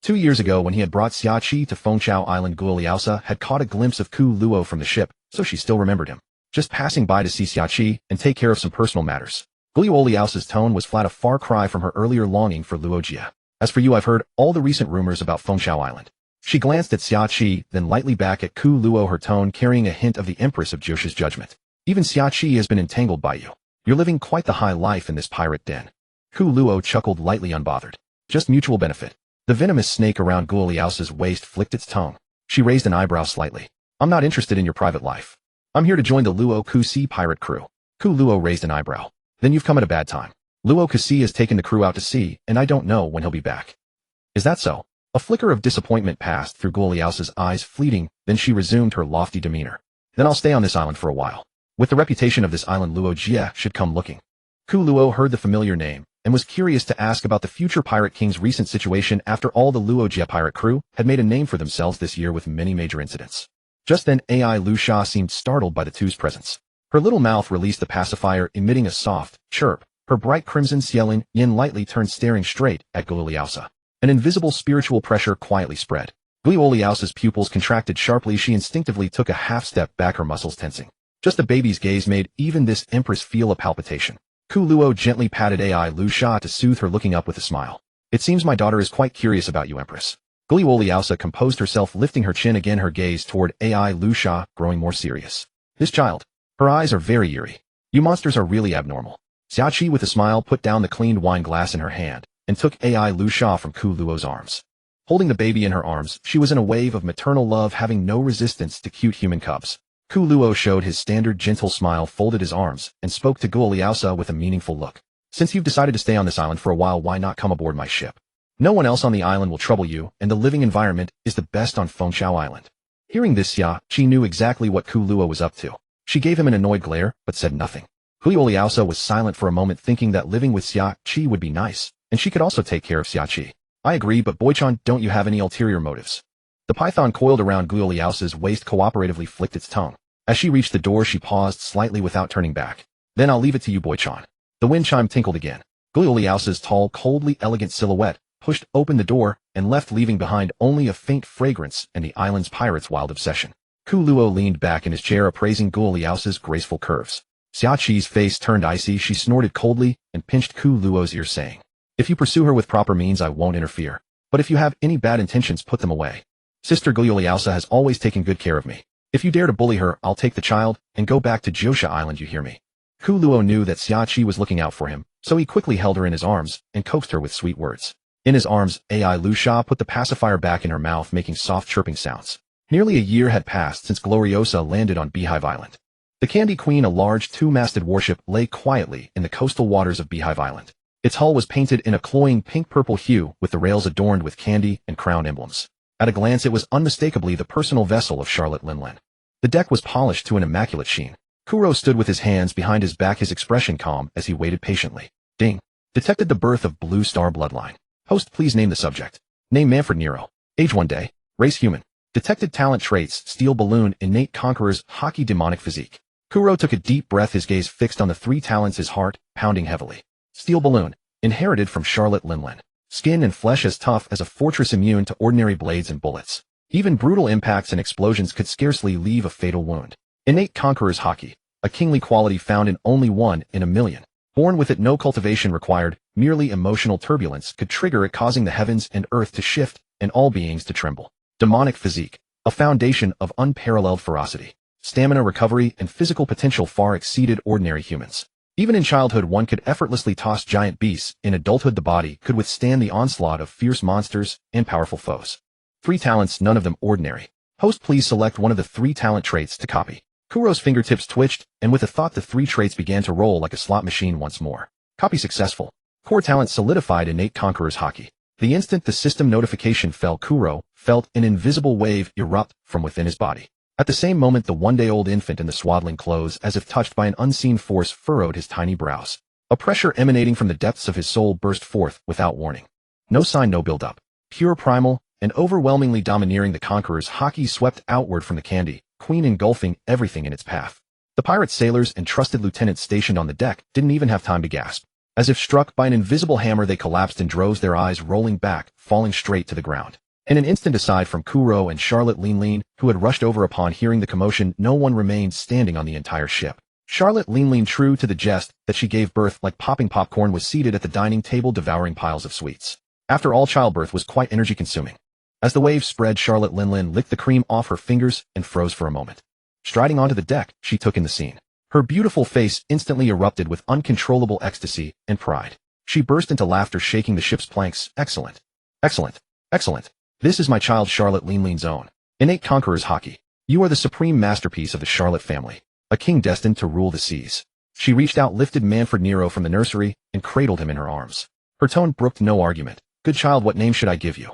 2 years ago, when he had brought Xiaqi to Fengshao Island, Guo Liao had caught a glimpse of Ku Luo from the ship, so she still remembered him. Just passing by to see Xiaqi and take care of some personal matters. Guo Liao's tone was flat, a far cry from her earlier longing for Luo Jia. As for you, I've heard all the recent rumors about Fengshao Island. She glanced at Xiaqi, then lightly back at Ku Luo, her tone carrying a hint of the Empress of Jiosha's judgment. Even Xiaqi has been entangled by you. You're living quite the high life in this pirate den. Ku Luo chuckled lightly, unbothered. Just mutual benefit. The venomous snake around Guo Liao's waist flicked its tongue. She raised an eyebrow slightly. I'm not interested in your private life. I'm here to join the Luo Kusi pirate crew. Ku Luo raised an eyebrow. Then you've come at a bad time. Luo Kusi has taken the crew out to sea, and I don't know when he'll be back. Is that so? A flicker of disappointment passed through Guo Liao's eyes, fleeting, then she resumed her lofty demeanor. Then I'll stay on this island for a while. With the reputation of this island, Luo Jie should come looking. Ku Luo heard the familiar name, and was curious to ask about the future pirate king's recent situation after all the Luo Jie pirate crew had made a name for themselves this year with many major incidents. Just then Ai Lu Sha seemed startled by the two's presence. Her little mouth released the pacifier, emitting a soft chirp. Her bright crimson Xiaolin Yin lightly turned, staring straight at Guo Liaosa. An invisible spiritual pressure quietly spread. Guo Liaosa's pupils contracted sharply. She instinctively took a half-step back, her muscles tensing. Just a baby's gaze made even this empress feel a palpitation. Ku Luo gently patted Ai Lu Sha to soothe her, looking up with a smile. It seems my daughter is quite curious about you, Empress. Guo Liaosa composed herself, lifting her chin again, her gaze toward Ai Lu Sha growing more serious. This child. Her eyes are very eerie. You monsters are really abnormal. Xiaoqi with a smile put down the cleaned wine glass in her hand and took Ai Lu Sha from Ku Luo's arms. Holding the baby in her arms, she was in a wave of maternal love, having no resistance to cute human cubs. Ku Luo showed his standard gentle smile, folded his arms, and spoke to Guo Liaosa with a meaningful look. Since you've decided to stay on this island for a while, why not come aboard my ship? No one else on the island will trouble you, and the living environment is the best on Fengchao Island. Hearing this, Xiaoqi knew exactly what Ku Luo was up to. She gave him an annoyed glare, but said nothing. Guo Liaosa was silent for a moment, thinking that living with Xiaoqi would be nice, and she could also take care of Xiaoqi. I agree, but Boichan, don't you have any ulterior motives? The python coiled around Guo Liaosa's waist cooperatively flicked its tongue. As she reached the door, she paused slightly without turning back. Then I'll leave it to you, Boichan. The wind chime tinkled again. Guo Liaosa's tall, coldly elegant silhouette pushed open the door and left, leaving behind only a faint fragrance and the island's pirate's wild obsession. Ku Luo leaned back in his chair, appraising Guo Liaosa's graceful curves. Xiaoqi's face turned icy. She snorted coldly and pinched Ku Luo's ear, saying, If you pursue her with proper means, I won't interfere. But if you have any bad intentions, put them away. Sister Guo Liaosa has always taken good care of me. If you dare to bully her, I'll take the child and go back to Jiosha Island, you hear me? Ku Luo knew that Xiaoqi was looking out for him, so he quickly held her in his arms and coaxed her with sweet words. In his arms, Ai Lu Sha put the pacifier back in her mouth, making soft chirping sounds. Nearly a year had passed since Gloriosa landed on Beehive Island. The Candy Queen, a large two-masted warship, lay quietly in the coastal waters of Beehive Island. Its hull was painted in a cloying pink-purple hue, with the rails adorned with candy and crown emblems. At a glance, it was unmistakably the personal vessel of Charlotte Linlin. The deck was polished to an immaculate sheen. Kuro stood with his hands behind his back, his expression calm as he waited patiently. Ding. Detected the birth of Blue Star bloodline. Host, please name the subject. Name Manfred Nero. Age 1 day. Race human. Detected talent traits: steel balloon, innate conquerors, hockey, demonic physique. Kuro took a deep breath, his gaze fixed on the 3 talents, his heart pounding heavily. Steel balloon. Inherited from Charlotte Linlin. Skin and flesh as tough as a fortress, immune to ordinary blades and bullets. Even brutal impacts and explosions could scarcely leave a fatal wound. Innate conquerors, hockey. A kingly quality found in only 1 in a million. Born with it, no cultivation required, merely emotional turbulence could trigger it, causing the heavens and earth to shift and all beings to tremble. Demonic physique. A foundation of unparalleled ferocity. Stamina, recovery, and physical potential far exceeded ordinary humans. Even in childhood, one could effortlessly toss giant beasts. In adulthood, the body could withstand the onslaught of fierce monsters and powerful foes. 3 talents, none of them ordinary. Host, please select one of the 3 talent traits to copy. Kuro's fingertips twitched, and with a thought, the 3 traits began to roll like a slot machine once more. Copy successful. Core talent solidified, innate conquerors, hockey. The instant the system notification fell, Kuro felt an invisible wave erupt from within his body. At the same moment, the 1-day-old infant in the swaddling clothes, as if touched by an unseen force, furrowed his tiny brows. A pressure emanating from the depths of his soul burst forth without warning. No sign, no build-up. Pure, primal, and overwhelmingly domineering, the conqueror's hockey swept outward from the Candy Queen, engulfing everything in its path. The pirate sailors and trusted lieutenants stationed on the deck didn't even have time to gasp. As if struck by an invisible hammer, they collapsed in droves, their eyes rolling back, falling straight to the ground. In an instant, aside from Kuro and Charlotte Linlin, who had rushed over upon hearing the commotion, no one remained standing on the entire ship. Charlotte Linlin, true to the jest that she gave birth like popping popcorn, was seated at the dining table devouring piles of sweets. After all, childbirth was quite energy-consuming. As the waves spread, Charlotte Linlin licked the cream off her fingers and froze for a moment. Striding onto the deck, she took in the scene. Her beautiful face instantly erupted with uncontrollable ecstasy and pride. She burst into laughter, shaking the ship's planks. Excellent. Excellent. Excellent. This is my child, Charlotte Linlin's own. Innate conqueror's haki. You are the supreme masterpiece of the Charlotte family, a king destined to rule the seas. She reached out, lifted Manfred Nero from the nursery, and cradled him in her arms. Her tone brooked no argument. Good child, what name should I give you?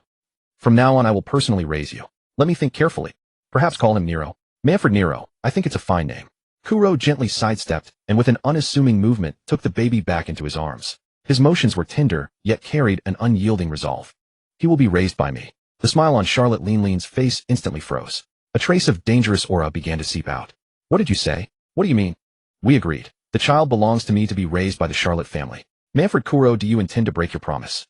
From now on I will personally raise you. Let me think carefully. Perhaps call him Nero. Manfred Nero, I think it's a fine name. Kuro gently sidestepped, and with an unassuming movement took the baby back into his arms. His motions were tender, yet carried an unyielding resolve. He will be raised by me. The smile on Charlotte Linlein's face instantly froze. A trace of dangerous aura began to seep out. What did you say? What do you mean? We agreed. The child belongs to me to be raised by the Charlotte family. Manfred Kuro, do you intend to break your promise?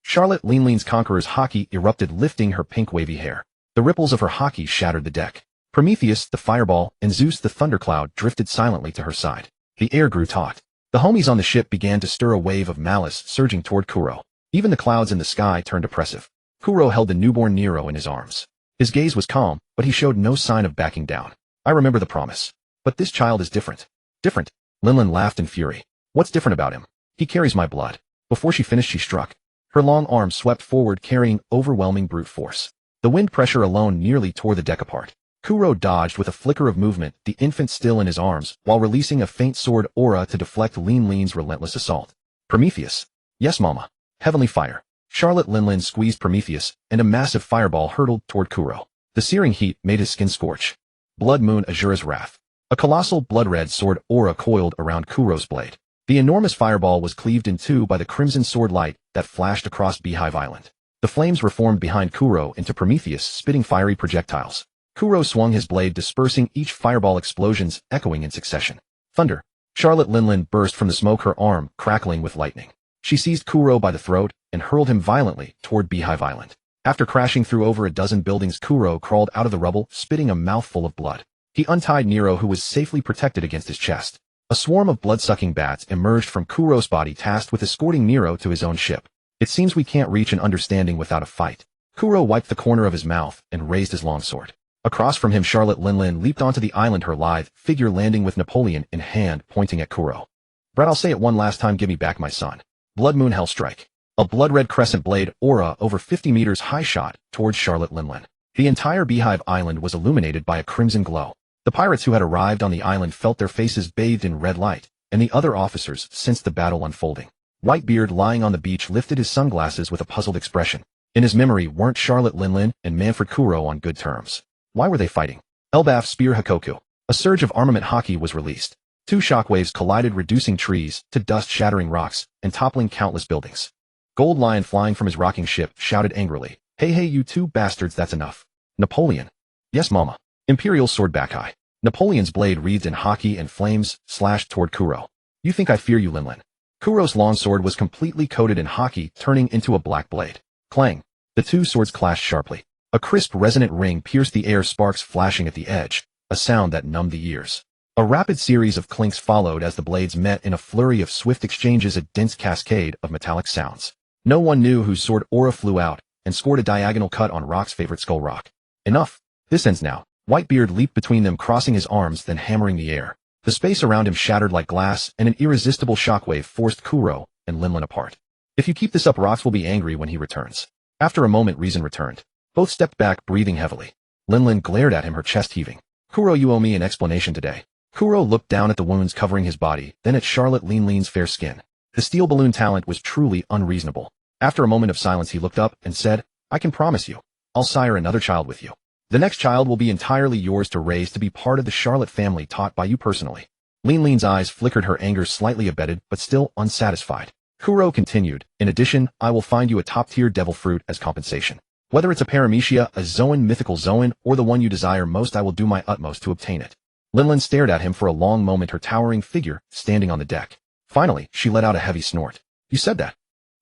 Charlotte Linlein's conqueror's haki erupted, lifting her pink wavy hair. The ripples of her haki shattered the deck. Prometheus, the fireball, and Zeus, the thundercloud, drifted silently to her side. The air grew taut. The homies on the ship began to stir, a wave of malice surging toward Kuro. Even the clouds in the sky turned oppressive. Kuro held the newborn Nero in his arms. His gaze was calm, but he showed no sign of backing down. I remember the promise. But this child is different. Different? Linlin laughed in fury. What's different about him? He carries my blood. Before she finished, she struck. Her long arm swept forward, carrying overwhelming brute force. The wind pressure alone nearly tore the deck apart. Kuro dodged with a flicker of movement, the infant still in his arms, while releasing a faint sword aura to deflect Linlein's relentless assault. Prometheus. Yes, Mama. Heavenly fire. Charlotte Linlein squeezed Prometheus, and a massive fireball hurtled toward Kuro. The searing heat made his skin scorch. Blood Moon Azura's wrath. A colossal blood-red sword aura coiled around Kuro's blade. The enormous fireball was cleaved in two by the crimson sword light that flashed across Beehive Island. The flames reformed behind Kuro into Prometheus, spitting fiery projectiles. Kuro swung his blade, dispersing each fireball, explosions echoing in succession. Thunder. Charlotte Linlein burst from the smoke, her arm crackling with lightning. She seized Kuro by the throat and hurled him violently toward Beehive Island. After crashing through over a dozen buildings, Kuro crawled out of the rubble, spitting a mouthful of blood. He untied Nero, who was safely protected against his chest. A swarm of blood-sucking bats emerged from Kuro's body, tasked with escorting Nero to his own ship. It seems we can't reach an understanding without a fight. Kuro wiped the corner of his mouth and raised his longsword. Across from him, Charlotte Linlein leaped onto the island, her lithe figure landing with Napoleon in hand, pointing at Kuro. Brad, I'll say it one last time, give me back my son. Blood Moon Hellstrike. A blood-red crescent blade aura over 50 meters high shot towards Charlotte Linlein. The entire Beehive Island was illuminated by a crimson glow. The pirates who had arrived on the island felt their faces bathed in red light, and the other officers sensed the battle unfolding. Whitebeard, lying on the beach, lifted his sunglasses with a puzzled expression. In his memory, weren't Charlotte Linlein and Manfred Kuro on good terms? Why were they fighting? Elbaf Spear Hakoku. A surge of armament haki was released. Two shockwaves collided, reducing trees to dust, shattering rocks, and toppling countless buildings. Gold Lion, flying from his rocking ship, shouted angrily, Hey, you two bastards, that's enough. Napoleon. Yes, Mama. Imperial sword back high. Napoleon's blade, wreathed in haki and flames, slashed toward Kuro. You think I fear you, Linlein? Kuro's longsword was completely coated in haki, turning into a black blade. Clang. The two swords clashed sharply. A crisp, resonant ring pierced the air, sparks flashing at the edge, a sound that numbed the ears. A rapid series of clinks followed as the blades met in a flurry of swift exchanges, a dense cascade of metallic sounds. No one knew whose sword aura flew out and scored a diagonal cut on Rock's favorite skull rock. Enough. This ends now. Whitebeard leaped between them, crossing his arms, then hammering the air. The space around him shattered like glass, and an irresistible shockwave forced Kuro and Linlein apart. If you keep this up, Rox will be angry when he returns. After a moment, reason returned. Both stepped back, breathing heavily. Linlein glared at him, her chest heaving. Kuro, you owe me an explanation today. Kuro looked down at the wounds covering his body, then at Charlotte Linlein's fair skin. The steel balloon talent was truly unreasonable. After a moment of silence, he looked up and said, I can promise you, I'll sire another child with you. The next child will be entirely yours to raise, to be part of the Charlotte family, taught by you personally. Linlein's eyes flickered, her anger slightly abated, but still unsatisfied. Kuro continued, in addition, I will find you a top-tier devil fruit as compensation. Whether it's a paramecia, a zoan, mythical zoan, or the one you desire most, I will do my utmost to obtain it. Linlein stared at him for a long moment, her towering figure standing on the deck. Finally, she let out a heavy snort. You said that.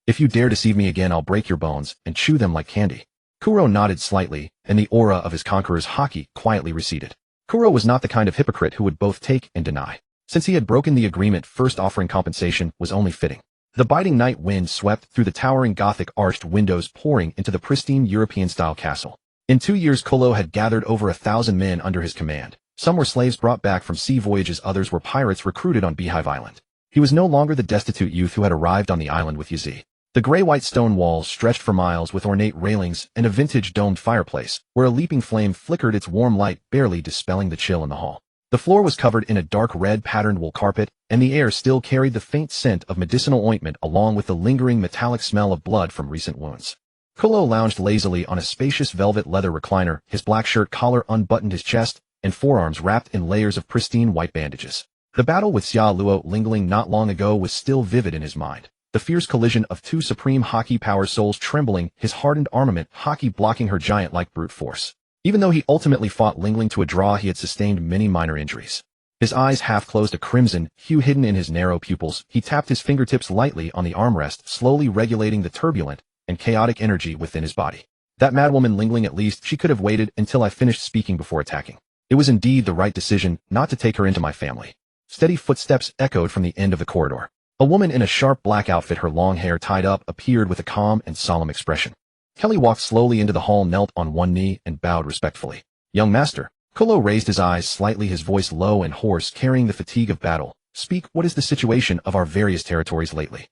If you dare deceive me again, I'll break your bones and chew them like candy. Kuro nodded slightly, and the aura of his conqueror's haki quietly receded. Kuro was not the kind of hypocrite who would both take and deny. Since he had broken the agreement, first offering compensation was only fitting. The biting night wind swept through the towering Gothic arched windows, pouring into the pristine European-style castle. In 2 years, Kolo had gathered over 1,000 men under his command. Some were slaves brought back from sea voyages, others were pirates recruited on Beehive Island. He was no longer the destitute youth who had arrived on the island with Yazi. The gray-white stone walls stretched for miles with ornate railings and a vintage domed fireplace, where a leaping flame flickered its warm light, barely dispelling the chill in the hall. The floor was covered in a dark red patterned wool carpet, and the air still carried the faint scent of medicinal ointment along with the lingering metallic smell of blood from recent wounds. Kolo lounged lazily on a spacious velvet leather recliner, his black shirt collar unbuttoned his chest, and forearms wrapped in layers of pristine white bandages. The battle with Xia Luo lingering not long ago was still vivid in his mind. The fierce collision of two supreme Haki power souls trembling, his hardened armament Haki blocking her giant-like brute force. Even though he ultimately fought Lingling to a draw, he had sustained many minor injuries. His eyes half-closed, a crimson hue hidden in his narrow pupils. He tapped his fingertips lightly on the armrest, slowly regulating the turbulent and chaotic energy within his body. That madwoman Lingling, at least she could have waited until I finished speaking before attacking. It was indeed the right decision not to take her into my family. Steady footsteps echoed from the end of the corridor. A woman in a sharp black outfit, her long hair tied up, appeared with a calm and solemn expression. Kelly walked slowly into the hall, knelt on one knee, and bowed respectfully. "Young master." Kolo raised his eyes slightly, his voice low and hoarse, carrying the fatigue of battle. "Speak, what is the situation of our various territories lately?"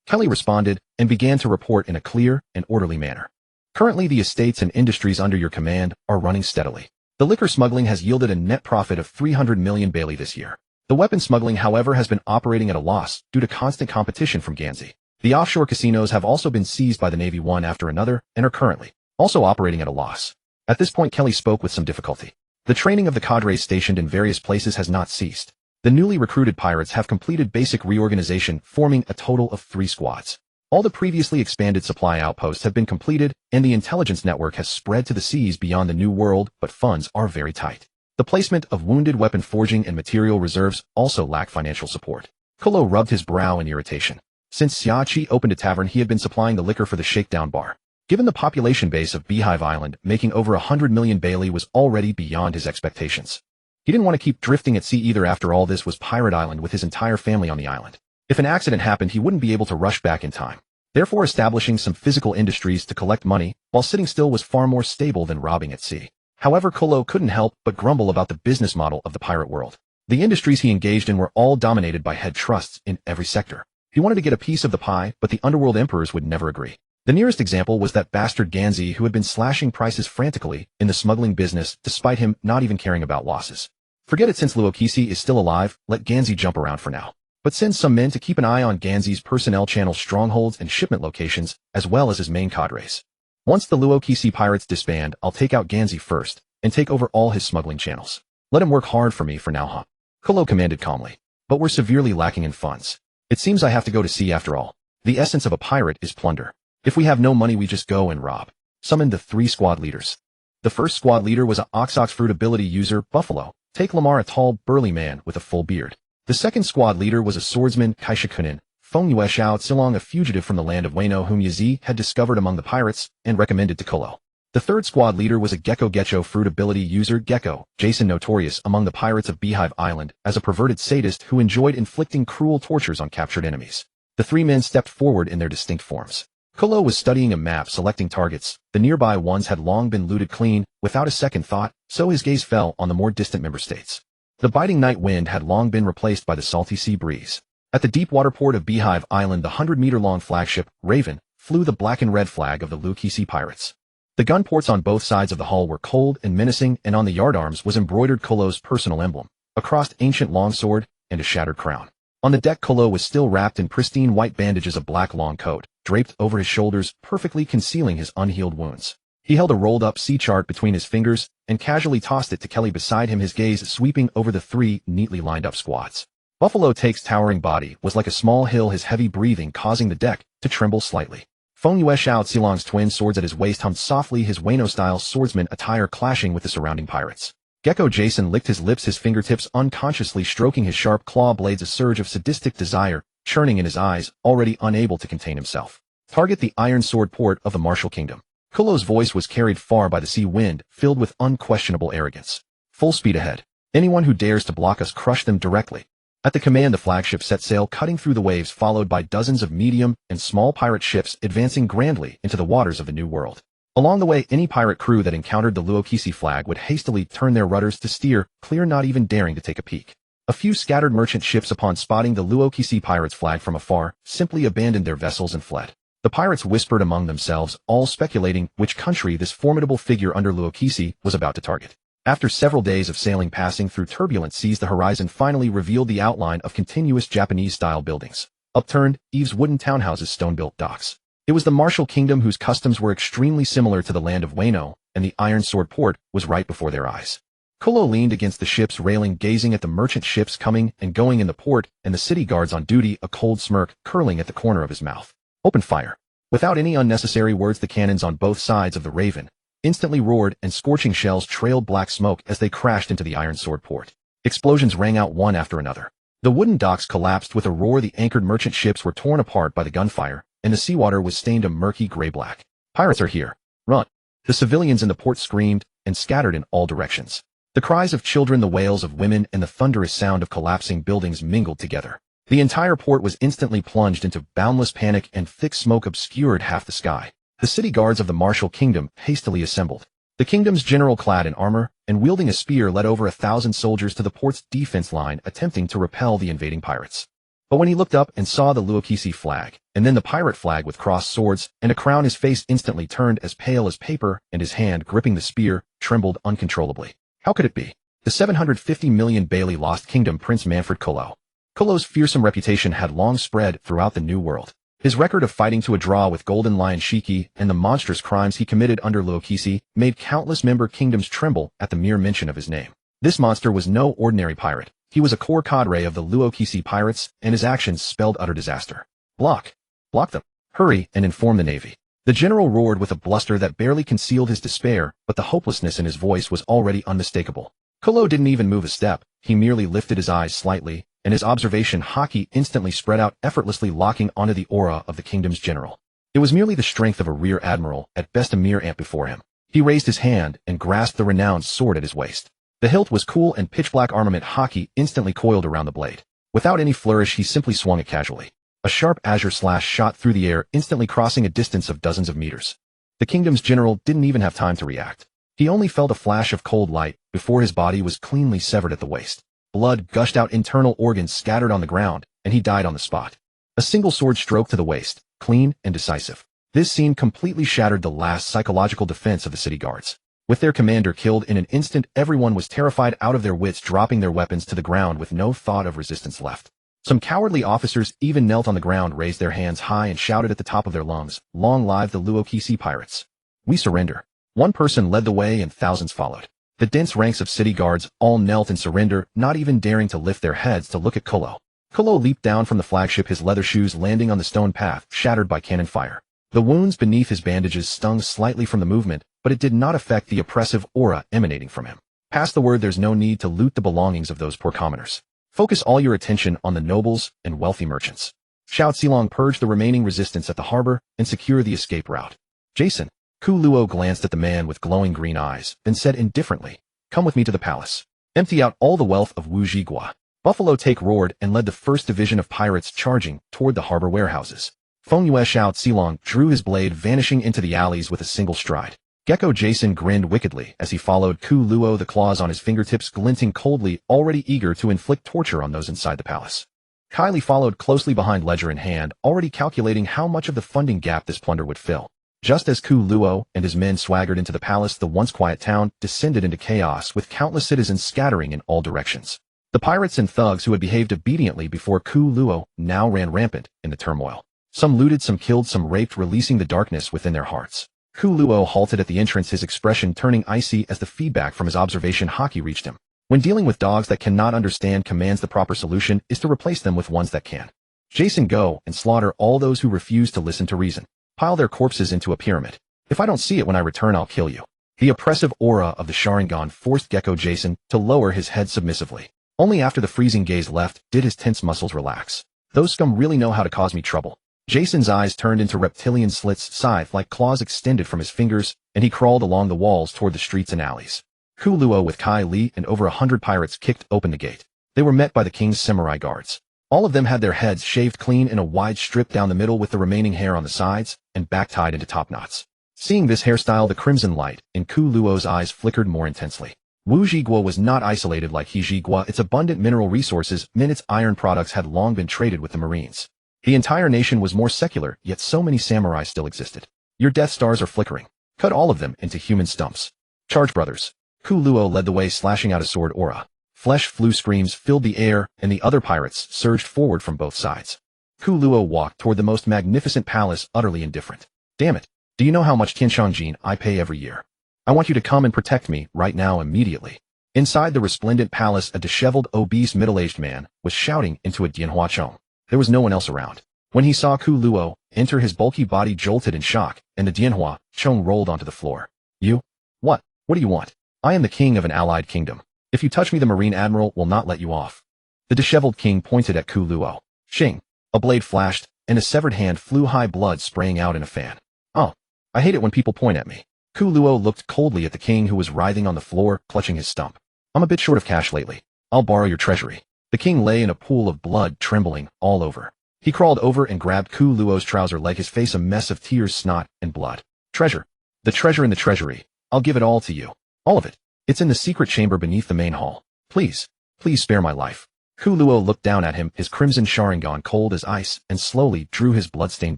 Kelly responded, and began to report in a clear and orderly manner. "Currently the estates and industries under your command are running steadily. The liquor smuggling has yielded a net profit of 300 million Bailey this year. The weapon smuggling, however, has been operating at a loss due to constant competition from Ganzi. The offshore casinos have also been seized by the Navy one after another and are currently also operating at a loss." At this point Kelly spoke with some difficulty. "The training of the cadres stationed in various places has not ceased. The newly recruited pirates have completed basic reorganization, forming a total of 3 squads. All the previously expanded supply outposts have been completed, and the intelligence network has spread to the seas beyond the New World, but funds are very tight. The placement of wounded weapon forging and material reserves also lack financial support." Kolo rubbed his brow in irritation. Since Xia Qi opened a tavern, he had been supplying the liquor for the shakedown bar. Given the population base of Beehive Island, making over 100 million Bailey was already beyond his expectations. He didn't want to keep drifting at sea either. After all, this was Pirate Island with his entire family on the island. If an accident happened, he wouldn't be able to rush back in time. Therefore, establishing some physical industries to collect money while sitting still was far more stable than robbing at sea. However, Kolo couldn't help but grumble about the business model of the pirate world. The industries he engaged in were all dominated by head trusts in every sector. He wanted to get a piece of the pie, but the underworld emperors would never agree. The nearest example was that bastard Ganzi, who had been slashing prices frantically in the smuggling business despite him not even caring about losses. Forget it, since Luokisi is still alive, let Ganzi jump around for now. But send some men to keep an eye on Ganzi's personnel channel strongholds and shipment locations, as well as his main cadres. Once the Luokisi pirates disband, I'll take out Ganzi first, and take over all his smuggling channels. Let him work hard for me for now, huh? Kolo commanded calmly. But we're severely lacking in funds. It seems I have to go to sea after all. The essence of a pirate is plunder. If we have no money, we just go and rob. Summon the 3 squad leaders. The first squad leader was a Oxox fruit ability user, Buffalo. Take Lamar, a tall, burly man with a full beard. The second squad leader was a swordsman, Kaisha Kunin. Feng Yue Xiao Tsilong, a fugitive from the land of Wano whom Yazi had discovered among the pirates and recommended to Kolo. The third squad leader was a Gecko Getcho fruit ability user, Gecko, Jason, notorious among the pirates of Beehive Island as a perverted sadist who enjoyed inflicting cruel tortures on captured enemies. The 3 men stepped forward in their distinct forms. Kolo was studying a map, selecting targets. The nearby ones had long been looted clean, without a second thought, so his gaze fell on the more distant member states. The biting night wind had long been replaced by the salty sea breeze. At the deep water port of Beehive Island, the 100-meter-long flagship, Raven, flew the black and red flag of the Luokisi pirates. The gun ports on both sides of the hull were cold and menacing, and on the yardarms was embroidered Kolo's personal emblem, a crossed ancient longsword, and a shattered crown. On the deck, Kolo was still wrapped in pristine white bandages, a black long coat, draped over his shoulders, perfectly concealing his unhealed wounds. He held a rolled-up sea chart between his fingers and casually tossed it to Kelly beside him, his gaze sweeping over the 3 neatly lined-up squads. Buffalo Take's towering body was like a small hill, his heavy breathing causing the deck to tremble slightly. Feng Yue Xiao Tsilong's twin swords at his waist hummed softly, his Wano-style swordsman attire clashing with the surrounding pirates. Gecko Jason licked his lips, his fingertips unconsciously stroking his sharp claw blades, a surge of sadistic desire churning in his eyes, already unable to contain himself. Target the Iron Sword port of the Martial Kingdom. Kolo's voice was carried far by the sea wind, filled with unquestionable arrogance. Full speed ahead. Anyone who dares to block us, crush them directly. At the command, the flagship set sail, cutting through the waves, followed by dozens of medium and small pirate ships advancing grandly into the waters of the New World. Along the way, any pirate crew that encountered the Luokisi flag would hastily turn their rudders to steer clear, not even daring to take a peek. A few scattered merchant ships, upon spotting the Luokisi pirates' flag from afar, simply abandoned their vessels and fled. The pirates whispered among themselves, all speculating which country this formidable figure under Luokisi was about to target. After several days of sailing passing through turbulent seas, the horizon finally revealed the outline of continuous Japanese-style buildings. Upturned, eaves wooden townhouses, stone-built docks. It was the Martial Kingdom, whose customs were extremely similar to the land of Wano, and the Iron Sword port was right before their eyes. Kolo leaned against the ship's railing, gazing at the merchant ships coming and going in the port, and the city guards on duty, a cold smirk curling at the corner of his mouth. Open fire. Without any unnecessary words, the cannons on both sides of the Raven instantly roared, and scorching shells trailed black smoke as they crashed into the Iron Sword port. Explosions rang out one after another. The wooden docks collapsed with a roar, the anchored merchant ships were torn apart by the gunfire, and the seawater was stained a murky gray-black. Pirates are here. Run. The civilians in the port screamed and scattered in all directions. The cries of children, the wails of women, and the thunderous sound of collapsing buildings mingled together. The entire port was instantly plunged into boundless panic, and thick smoke obscured half the sky. The city guards of the Martial Kingdom hastily assembled. The kingdom's general, clad in armor and wielding a spear, led over 1,000 soldiers to the port's defense line, attempting to repel the invading pirates. But when he looked up and saw the Luokisi flag, and then the pirate flag with crossed swords and a crown, his face instantly turned as pale as paper, and his hand gripping the spear trembled uncontrollably. How could it be? The 750 million Bailey lost kingdom, Prince Manfred Kolo. Kolo's fearsome reputation had long spread throughout the New World. His record of fighting to a draw with Golden Lion Shiki and the monstrous crimes he committed under Luokisi made countless member kingdoms tremble at the mere mention of his name. This monster was no ordinary pirate. He was a core cadre of the Luokisi pirates, and his actions spelled utter disaster. Block them. Hurry and inform the Navy. The general roared with a bluster that barely concealed his despair, but the hopelessness in his voice was already unmistakable. Kolo didn't even move a step. He merely lifted his eyes slightly, and his observation haki instantly spread out, effortlessly locking onto the aura of the kingdom's general. It was merely the strength of a rear admiral, at best a mere ant before him. He raised his hand and grasped the renowned sword at his waist. The hilt was cool, and pitch-black armament haki instantly coiled around the blade. Without any flourish, he simply swung it casually. A sharp azure slash shot through the air, instantly crossing a distance of dozens of meters. The kingdom's general didn't even have time to react. He only felt a flash of cold light before his body was cleanly severed at the waist. Blood gushed out, internal organs scattered on the ground, and he died on the spot. A single sword stroke to the waist, clean and decisive. This scene completely shattered the last psychological defense of the city guards. With their commander killed in an instant, everyone was terrified out of their wits, dropping their weapons to the ground with no thought of resistance left. Some cowardly officers even knelt on the ground, raised their hands high, and shouted at the top of their lungs, "Long live the Luokisi pirates! We surrender." One person led the way and thousands followed. The dense ranks of city guards all knelt in surrender, not even daring to lift their heads to look at Kolo. Kolo leaped down from the flagship, his leather shoes landing on the stone path, shattered by cannon fire. The wounds beneath his bandages stung slightly from the movement, but it did not affect the oppressive aura emanating from him. Pass the word, there's no need to loot the belongings of those poor commoners. Focus all your attention on the nobles and wealthy merchants. Shout Silong, purge the remaining resistance at the harbor and secure the escape route. Jason. Ku Luo glanced at the man with glowing green eyes, then said indifferently, "Come with me to the palace. Empty out all the wealth of Wu Jigua." Buffalo Take roared and led the first division of pirates charging toward the harbor warehouses. Feng Yue Shout Silong drew his blade, vanishing into the alleys with a single stride. Gecko Jason grinned wickedly as he followed Ku Luo, the claws on his fingertips glinting coldly, already eager to inflict torture on those inside the palace. Kylie followed closely behind, ledger in hand, already calculating how much of the funding gap this plunder would fill. Just as Ku Luo and his men swaggered into the palace, the once quiet town descended into chaos, with countless citizens scattering in all directions. The pirates and thugs who had behaved obediently before Ku Luo now ran rampant in the turmoil. Some looted, some killed, some raped, releasing the darkness within their hearts. Ku Luo halted at the entrance, his expression turning icy as the feedback from his observation haki reached him. When dealing with dogs that cannot understand commands, the proper solution is to replace them with ones that can. Jason, go and slaughter all those who refuse to listen to reason. Pile their corpses into a pyramid. If I don't see it when I return, I'll kill you. The oppressive aura of the Sharingan forced Gecko Jason to lower his head submissively. Only after the freezing gaze left did his tense muscles relax. Those scum really know how to cause me trouble. Jason's eyes turned into reptilian slits, scythe-like claws extended from his fingers, and he crawled along the walls toward the streets and alleys. Ku Luo with Kai Li and over 100 pirates kicked open the gate. They were met by the king's samurai guards. All of them had their heads shaved clean in a wide strip down the middle, with the remaining hair on the sides and back tied into top knots. Seeing this hairstyle, the crimson light in Ku Luo's eyes flickered more intensely. Wu Jigua was not isolated like He Jigua. Its abundant mineral resources meant its iron products had long been traded with the Marines. The entire nation was more secular, yet so many samurai still existed. Your Death Stars are flickering. Cut all of them into human stumps. Charge, brothers. Ku Luo led the way, slashing out a sword aura. Flesh flew, screams filled the air, and the other pirates surged forward from both sides. Ku Luo walked toward the most magnificent palace, utterly indifferent. Damn it. Do you know how much Tianshangjian I pay every year? I want you to come and protect me, right now, immediately. Inside the resplendent palace, a disheveled, obese, middle-aged man was shouting into a Dianhua Chong. There was no one else around. When he saw Ku Luo enter, his bulky body jolted in shock, and the Dianhua Chong rolled onto the floor. You? What? What do you want? I am the king of an allied kingdom. If you touch me, the Marine Admiral will not let you off. The disheveled king pointed at Ku Luo. Shing! A blade flashed, and a severed hand flew high, blood spraying out in a fan. Oh, I hate it when people point at me. Ku Luo looked coldly at the king, who was writhing on the floor, clutching his stump. I'm a bit short of cash lately. I'll borrow your treasury. The king lay in a pool of blood, trembling all over. He crawled over and grabbed Ku Luo's trouser leg, his face a mess of tears, snot, and blood. Treasure. The treasure in the treasury. I'll give it all to you. All of it. It's in the secret chamber beneath the main hall. Please. Please spare my life. Ku Luo looked down at him, his crimson Sharingan cold as ice, and slowly drew his blood-stained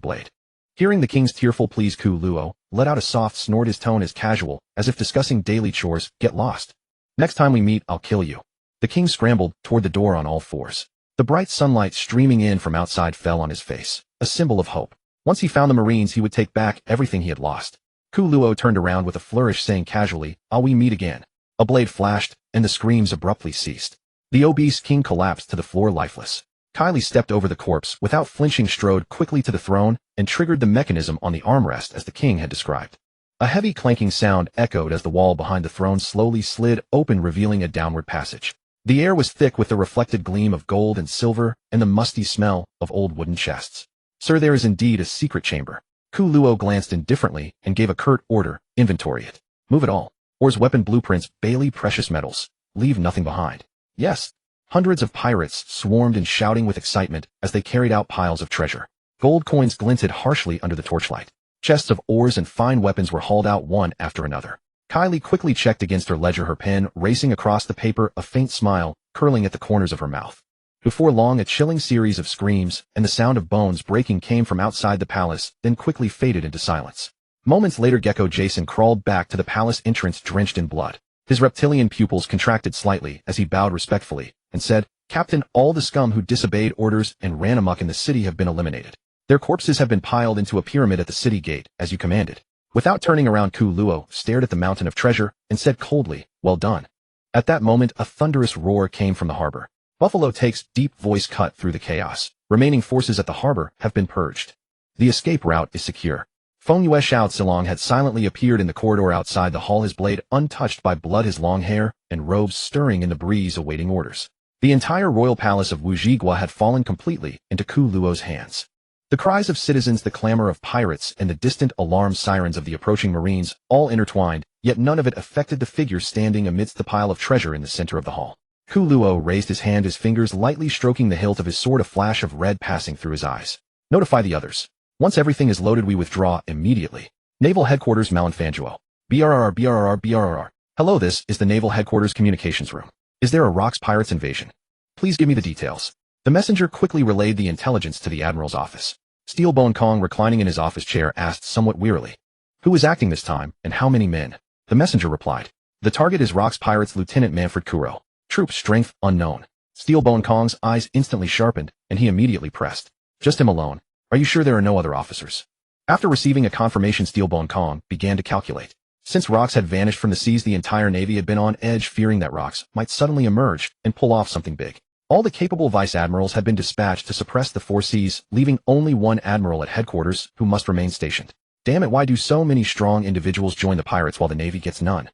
blade. Hearing the king's tearful pleas, Ku Luo let out a soft snort, his tone as casual as if discussing daily chores. Get lost. Next time we meet, I'll kill you. The king scrambled toward the door on all fours. The bright sunlight streaming in from outside fell on his face, a symbol of hope. Once he found the Marines, he would take back everything he had lost. Ku Luo turned around with a flourish, saying casually, "I'll we meet again." A blade flashed, and the screams abruptly ceased. The obese king collapsed to the floor lifeless. Kylie stepped over the corpse without flinching, strode quickly to the throne, and triggered the mechanism on the armrest as the king had described. A heavy clanking sound echoed as the wall behind the throne slowly slid open, revealing a downward passage. The air was thick with the reflected gleam of gold and silver and the musty smell of old wooden chests. Sir, there is indeed a secret chamber. Ku Luo glanced indifferently and gave a curt order, inventory it. Move it all. Ores, weapon blueprints, Bailey precious metals. Leave nothing behind. Yes. Hundreds of pirates swarmed in, shouting with excitement as they carried out piles of treasure. Gold coins glinted harshly under the torchlight. Chests of ores and fine weapons were hauled out one after another. Kylie quickly checked against her ledger, her pen racing across the paper, a faint smile curling at the corners of her mouth. Before long, a chilling series of screams and the sound of bones breaking came from outside the palace, then quickly faded into silence. Moments later, Gecko Jason crawled back to the palace entrance, drenched in blood. His reptilian pupils contracted slightly as he bowed respectfully and said, "Captain, all the scum who disobeyed orders and ran amok in the city have been eliminated. Their corpses have been piled into a pyramid at the city gate, as you commanded." Without turning around, Ku Luo stared at the mountain of treasure and said coldly, "Well done." At that moment, a thunderous roar came from the harbor. Buffalo Take's deep voice cut through the chaos. Remaining forces at the harbor have been purged. The escape route is secure. Feng Yue Shao Tsilong had silently appeared in the corridor outside the hall, his blade untouched by blood, his long hair and robes stirring in the breeze, awaiting orders. The entire royal palace of Wujigua had fallen completely into Ku Luo's hands. The cries of citizens, the clamor of pirates, and the distant alarm sirens of the approaching Marines all intertwined, yet none of it affected the figure standing amidst the pile of treasure in the center of the hall. Ku Luo raised his hand, his fingers lightly stroking the hilt of his sword, a flash of red passing through his eyes. "Notify the others. Once everything is loaded, we withdraw immediately. Naval Headquarters, Malinfanjuo. BRR, BRR, BRR. Hello, this is the Naval Headquarters communications room. Is there a Rocks Pirates invasion? Please give me the details." The messenger quickly relayed the intelligence to the Admiral's office. Steelbone Kong, reclining in his office chair, asked somewhat wearily, "Who is acting this time, and how many men?" The messenger replied, "The target is Rocks Pirates Lieutenant Manfred Kuro. Troop strength unknown." Steelbone Kong's eyes instantly sharpened, and he immediately pressed, "Just him alone. Are you sure there are no other officers?" After receiving a confirmation, Steelbone Kong began to calculate. Since Rocks had vanished from the seas, the entire Navy had been on edge, fearing that Rocks might suddenly emerge and pull off something big. All the capable vice admirals had been dispatched to suppress the four seas, leaving only one admiral at headquarters who must remain stationed. Damn it, why do so many strong individuals join the pirates while the Navy gets none?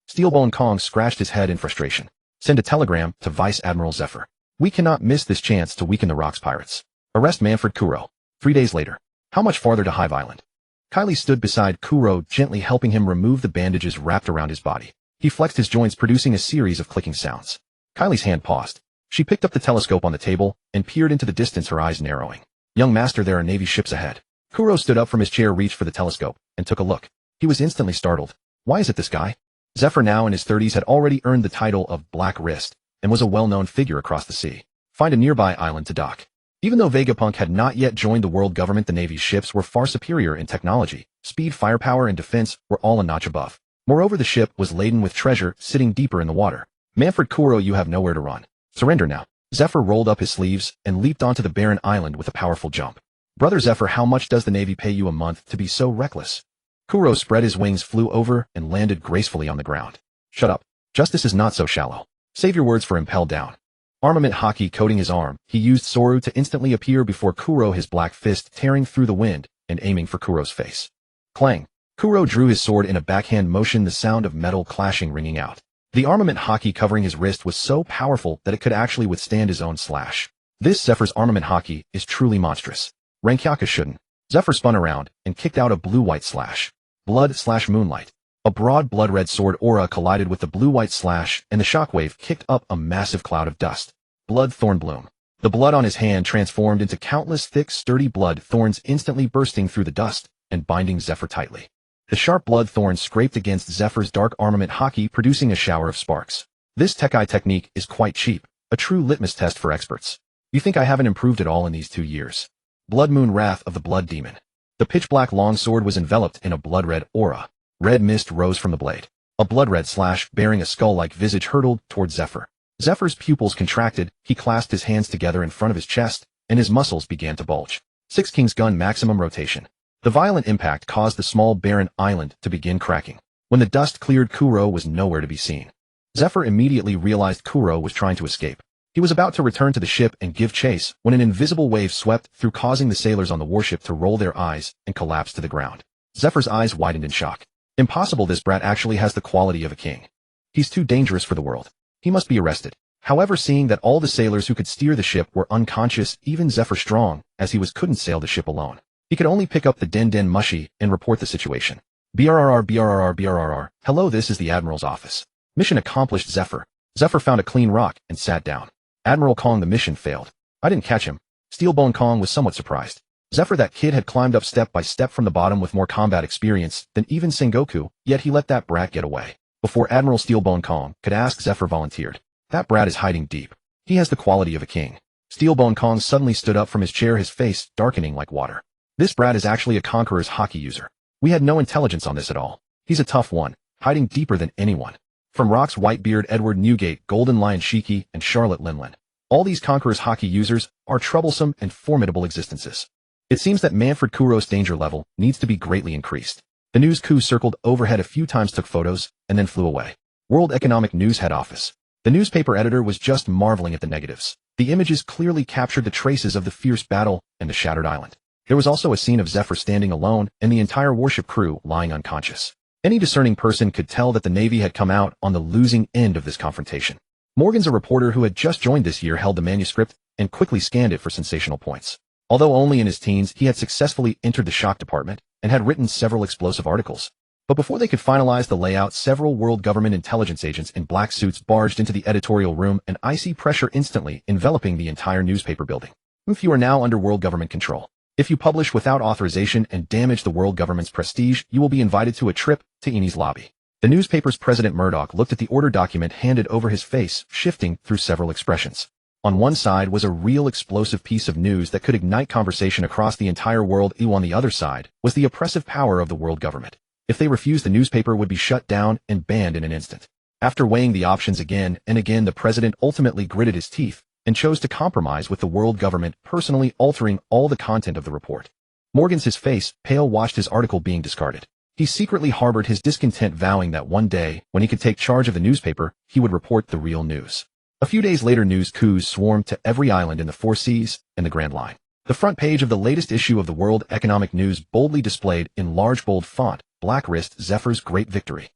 Steelbone Kong scratched his head in frustration. Send a telegram to Vice Admiral Zephyr. We cannot miss this chance to weaken the Rocks Pirates. Arrest Manfred Kuro. 3 days later. How much farther to Hive Island? Kylie stood beside Kuro, gently helping him remove the bandages wrapped around his body. He flexed his joints, producing a series of clicking sounds. Kylie's hand paused. She picked up the telescope on the table and peered into the distance, her eyes narrowing. "Young master, there are Navy ships ahead." Kuro stood up from his chair, reached for the telescope, and took a look. He was instantly startled. Why is it this guy? Zephyr, now in his 30s, had already earned the title of Black Wrist and was a well-known figure across the sea. Find a nearby island to dock. Even though Vegapunk had not yet joined the world government, the Navy's ships were far superior in technology. Speed, firepower, and defense were all a notch above. Moreover, the ship was laden with treasure sitting deeper in the water. Manfred Kuro, you have nowhere to run. Surrender now. Zephyr rolled up his sleeves and leaped onto the barren island with a powerful jump. Brother Zephyr, how much does the Navy pay you a month to be so reckless? Kuro spread his wings, flew over, and landed gracefully on the ground. Shut up. Justice is not so shallow. Save your words for impel down. Armament hockey coating his arm, he used Soru to instantly appear before Kuro, his black fist tearing through the wind and aiming for Kuro's face. Clang. Kuro drew his sword in a backhand motion, the sound of metal clashing ringing out. The armament hockey covering his wrist was so powerful that it could actually withstand his own slash. This Zephyr's armament hockey is truly monstrous. Rankyaka shouldn't. Zephyr spun around and kicked out a blue-white slash. Blood/moonlight. A broad blood-red sword aura collided with the blue-white slash, and the shockwave kicked up a massive cloud of dust. Blood thorn bloom. The blood on his hand transformed into countless thick, sturdy blood thorns, instantly bursting through the dust and binding Zephyr tightly. The sharp blood thorns scraped against Zephyr's dark armament hockey, producing a shower of sparks. This Tekai technique is quite cheap, a true litmus test for experts. You think I haven't improved at all in these 2 years? Blood Moon, Wrath of the Blood Demon. The pitch-black longsword was enveloped in a blood-red aura. Red mist rose from the blade. A blood-red slash bearing a skull-like visage hurtled towards Zephyr. Zephyr's pupils contracted, he clasped his hands together in front of his chest, and his muscles began to bulge. 6 King's gun maximum rotation. The violent impact caused the small barren island to begin cracking. When the dust cleared, Kuro was nowhere to be seen. Zephyr immediately realized Kuro was trying to escape. He was about to return to the ship and give chase when an invisible wave swept through, causing the sailors on the warship to roll their eyes and collapse to the ground. Zephyr's eyes widened in shock. Impossible, this brat actually has the quality of a king. He's too dangerous for the world. He must be arrested. However, seeing that all the sailors who could steer the ship were unconscious, even Zephyr, strong as he was, couldn't sail the ship alone. He could only pick up the Den Mushi and report the situation. BRRR. Hello, this is the Admiral's office. Mission accomplished, Zephyr. Zephyr found a clean rock and sat down. Admiral Kong, the mission failed. I didn't catch him. Steelbone Kong was somewhat surprised. Zephyr, that kid had climbed up step by step from the bottom with more combat experience than even Sengoku, yet he let that brat get away. Before Admiral Steelbone Kong could ask, Zephyr volunteered. That brat is hiding deep. He has the quality of a king. Steelbone Kong suddenly stood up from his chair, his face darkening like water. This brat is actually a Conqueror's hockey user. We had no intelligence on this at all. He's a tough one, hiding deeper than anyone. From Rock's Whitebeard, Edward Newgate, Golden Lion Shiki, and Charlotte Linlin. All these Conqueror's hockey users are troublesome and formidable existences. It seems that Manfred Kuro's danger level needs to be greatly increased. The news coup circled overhead a few times, took photos, and then flew away. World Economic News head office. The newspaper editor was just marveling at the negatives. The images clearly captured the traces of the fierce battle and the shattered island. There was also a scene of Zephyr standing alone and the entire warship crew lying unconscious. Any discerning person could tell that the Navy had come out on the losing end of this confrontation. Morgan's, a reporter who had just joined this year, held the manuscript and quickly scanned it for sensational points. Although only in his teens, he had successfully entered the shock department and had written several explosive articles. But before they could finalize the layout, several world government intelligence agents in black suits barged into the editorial room, an icy pressure instantly enveloping the entire newspaper building. You are now under world government control. If you publish without authorization and damage the world government's prestige, you will be invited to a trip to Eni's lobby. The newspaper's President Murdoch looked at the order document handed over his face, shifting through several expressions. On one side was a real explosive piece of news that could ignite conversation across the entire world. On the other side was the oppressive power of the world government. If they refused, the newspaper would be shut down and banned in an instant. After weighing the options again and again, the president ultimately gritted his teeth and chose to compromise with the world government, personally altering all the content of the report. Morgan's, his face pale, watched his article being discarded. He secretly harbored his discontent, vowing that one day, when he could take charge of the newspaper, he would report the real news. A few days later, news coups swarmed to every island in the Four Seas and the Grand Line. The front page of the latest issue of the World Economic News boldly displayed in large bold font, black wrist, Zephyr's great victory.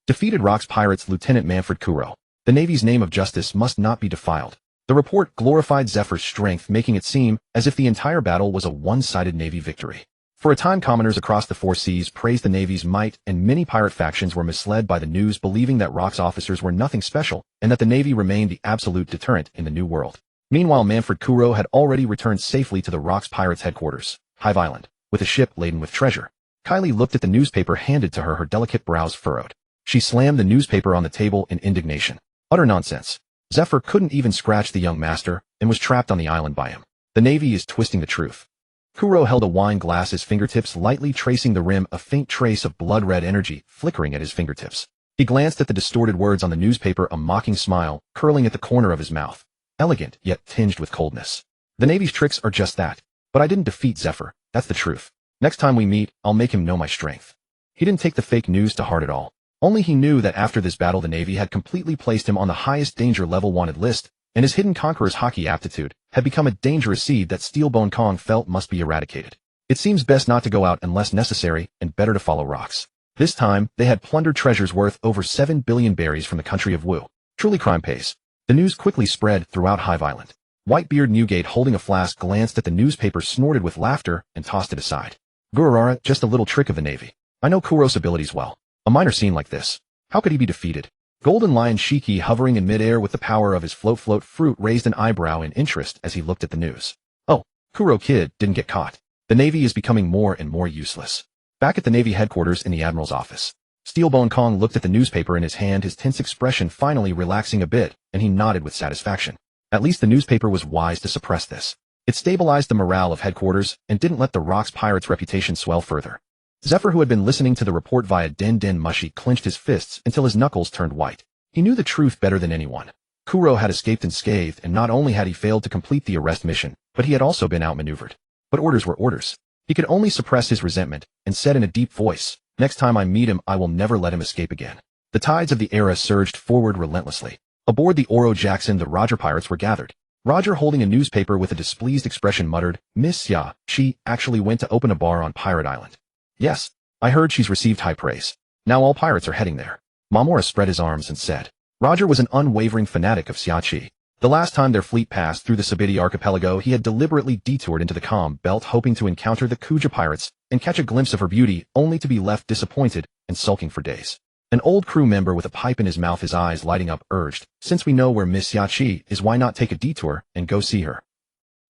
Defeated Rock's pirates, Lieutenant Manfred Kuro. The Navy's name of justice must not be defiled. The report glorified Zephyr's strength, making it seem as if the entire battle was a one-sided Navy victory. For a time, commoners across the Four Seas praised the Navy's might, and many pirate factions were misled by the news, believing that Rock's officers were nothing special and that the Navy remained the absolute deterrent in the New World. Meanwhile, Manfred Kuro had already returned safely to the Rock's pirates' headquarters, Hive Island, with a ship laden with treasure. Kylie looked at the newspaper handed to her, her delicate brows furrowed. She slammed the newspaper on the table in indignation. Utter nonsense. Zephyr couldn't even scratch the young master and was trapped on the island by him. The Navy is twisting the truth. Kuro held a wine glass, his fingertips lightly tracing the rim, a faint trace of blood-red energy flickering at his fingertips. He glanced at the distorted words on the newspaper, a mocking smile curling at the corner of his mouth. Elegant, yet tinged with coldness. The Navy's tricks are just that. But I didn't defeat Zephyr, that's the truth. Next time we meet, I'll make him know my strength. He didn't take the fake news to heart at all. Only he knew that after this battle the Navy had completely placed him on the highest danger level wanted list, and his hidden conqueror's hockey aptitude had become a dangerous seed that Steelbone Kong felt must be eradicated. It seems best not to go out unless necessary, and better to follow rocks. This time, they had plundered treasures worth over 7 billion berries from the country of Wu. Truly crime pays. The news quickly spread throughout Hive Island. Whitebeard Newgate, holding a flask, glanced at the newspaper, snorted with laughter, and tossed it aside. Gururara, just a little trick of the Navy. I know Kuro's abilities well. A minor scene like this. How could he be defeated? Golden Lion Shiki, hovering in midair with the power of his float fruit, raised an eyebrow in interest as he looked at the news. Oh, Kuro Kid didn't get caught. The Navy is becoming more and more useless. Back at the Navy headquarters in the Admiral's office, Steelbone Kong looked at the newspaper in his hand, his tense expression finally relaxing a bit, and he nodded with satisfaction. At least the newspaper was wise to suppress this. It stabilized the morale of headquarters and didn't let the Rocks Pirates' reputation swell further. Zephyr, who had been listening to the report via Den Mushy, clenched his fists until his knuckles turned white. He knew the truth better than anyone. Kuro had escaped unscathed, and not only had he failed to complete the arrest mission, but he had also been outmaneuvered. But orders were orders. He could only suppress his resentment, and said in a deep voice, "Next time I meet him, I will never let him escape again." The tides of the era surged forward relentlessly. Aboard the Oro Jackson, the Roger pirates were gathered. Roger, holding a newspaper with a displeased expression, muttered, "Miss Xia, she actually went to open a bar on Pirate Island." "Yes, I heard she's received high praise. Now all pirates are heading there." Mamora spread his arms and said. Roger was an unwavering fanatic of Xia. The last time their fleet passed through the Sabiti archipelago, he had deliberately detoured into the calm belt, hoping to encounter the Kuja pirates and catch a glimpse of her beauty, only to be left disappointed and sulking for days. An old crew member with a pipe in his mouth, his eyes lighting up, urged, "Since we know where Miss Xia is, why not take a detour and go see her?"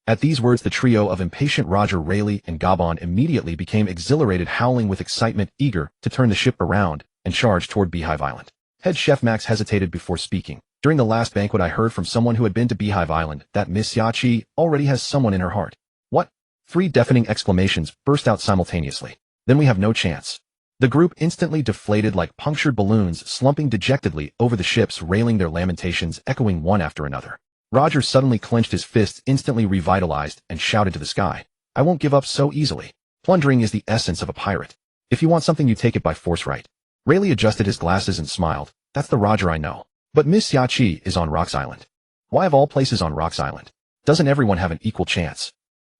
At these words, the trio of impatient Roger, Rayleigh, and Gabon immediately became exhilarated, howling with excitement, eager to turn the ship around and charge toward Beehive Island. Head Chef Max hesitated before speaking. "During the last banquet I heard from someone who had been to Beehive Island that Miss Xia already has someone in her heart." "What?" 3 deafening exclamations burst out simultaneously. "Then we have no chance." The group instantly deflated like punctured balloons, slumping dejectedly over the ships, railing their lamentations, echoing one after another. Roger suddenly clenched his fists, instantly revitalized, and shouted to the sky, "I won't give up so easily. Plundering is the essence of a pirate. If you want something, you take it by force, right?" Rayleigh adjusted his glasses and smiled. "That's the Roger I know. But Miss Xia is on Rocks Island." "Why of all places on Rocks Island? Doesn't everyone have an equal chance?"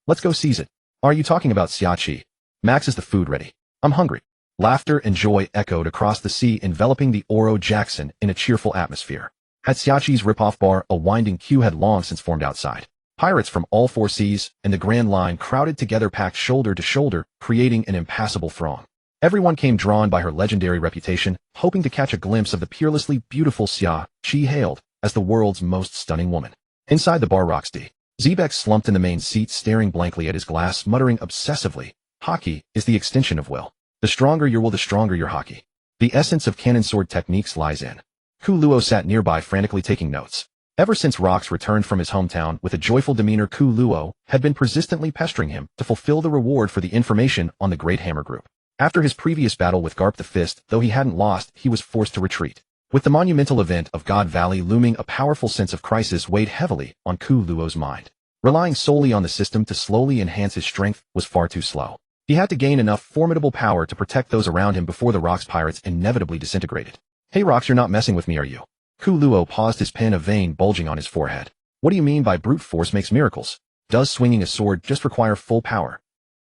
"Let's go seize it." "Are you talking about Xia? Max, is the food ready? I'm hungry." Laughter and joy echoed across the sea, enveloping the Oro Jackson in a cheerful atmosphere. At Xiachi's rip-off bar, a winding queue had long since formed outside. Pirates from all 4 seas and the Grand Line crowded together, packed shoulder to shoulder, creating an impassable throng. Everyone came drawn by her legendary reputation, hoping to catch a glimpse of the peerlessly beautiful Xia, hailed as the world's most stunning woman. Inside the bar, Roxy Zebek slumped in the main seat, staring blankly at his glass, muttering obsessively, "Hockey is the extension of will. The stronger your will, the stronger your hockey. The essence of cannon sword techniques lies in." Ku Luo sat nearby, frantically taking notes. Ever since Rox returned from his hometown with a joyful demeanor, Ku Luo had been persistently pestering him to fulfill the reward for the information on the Great Hammer Group. After his previous battle with Garp the Fist, though he hadn't lost, he was forced to retreat. With the monumental event of God Valley looming, a powerful sense of crisis weighed heavily on Ku Luo's mind. Relying solely on the system to slowly enhance his strength was far too slow. He had to gain enough formidable power to protect those around him before the Rocks Pirates inevitably disintegrated. "Hey Rocks, you're not messing with me, are you?" Ku Luo paused, his pen, a vein bulging on his forehead. "What do you mean by brute force makes miracles? Does swinging a sword just require full power?"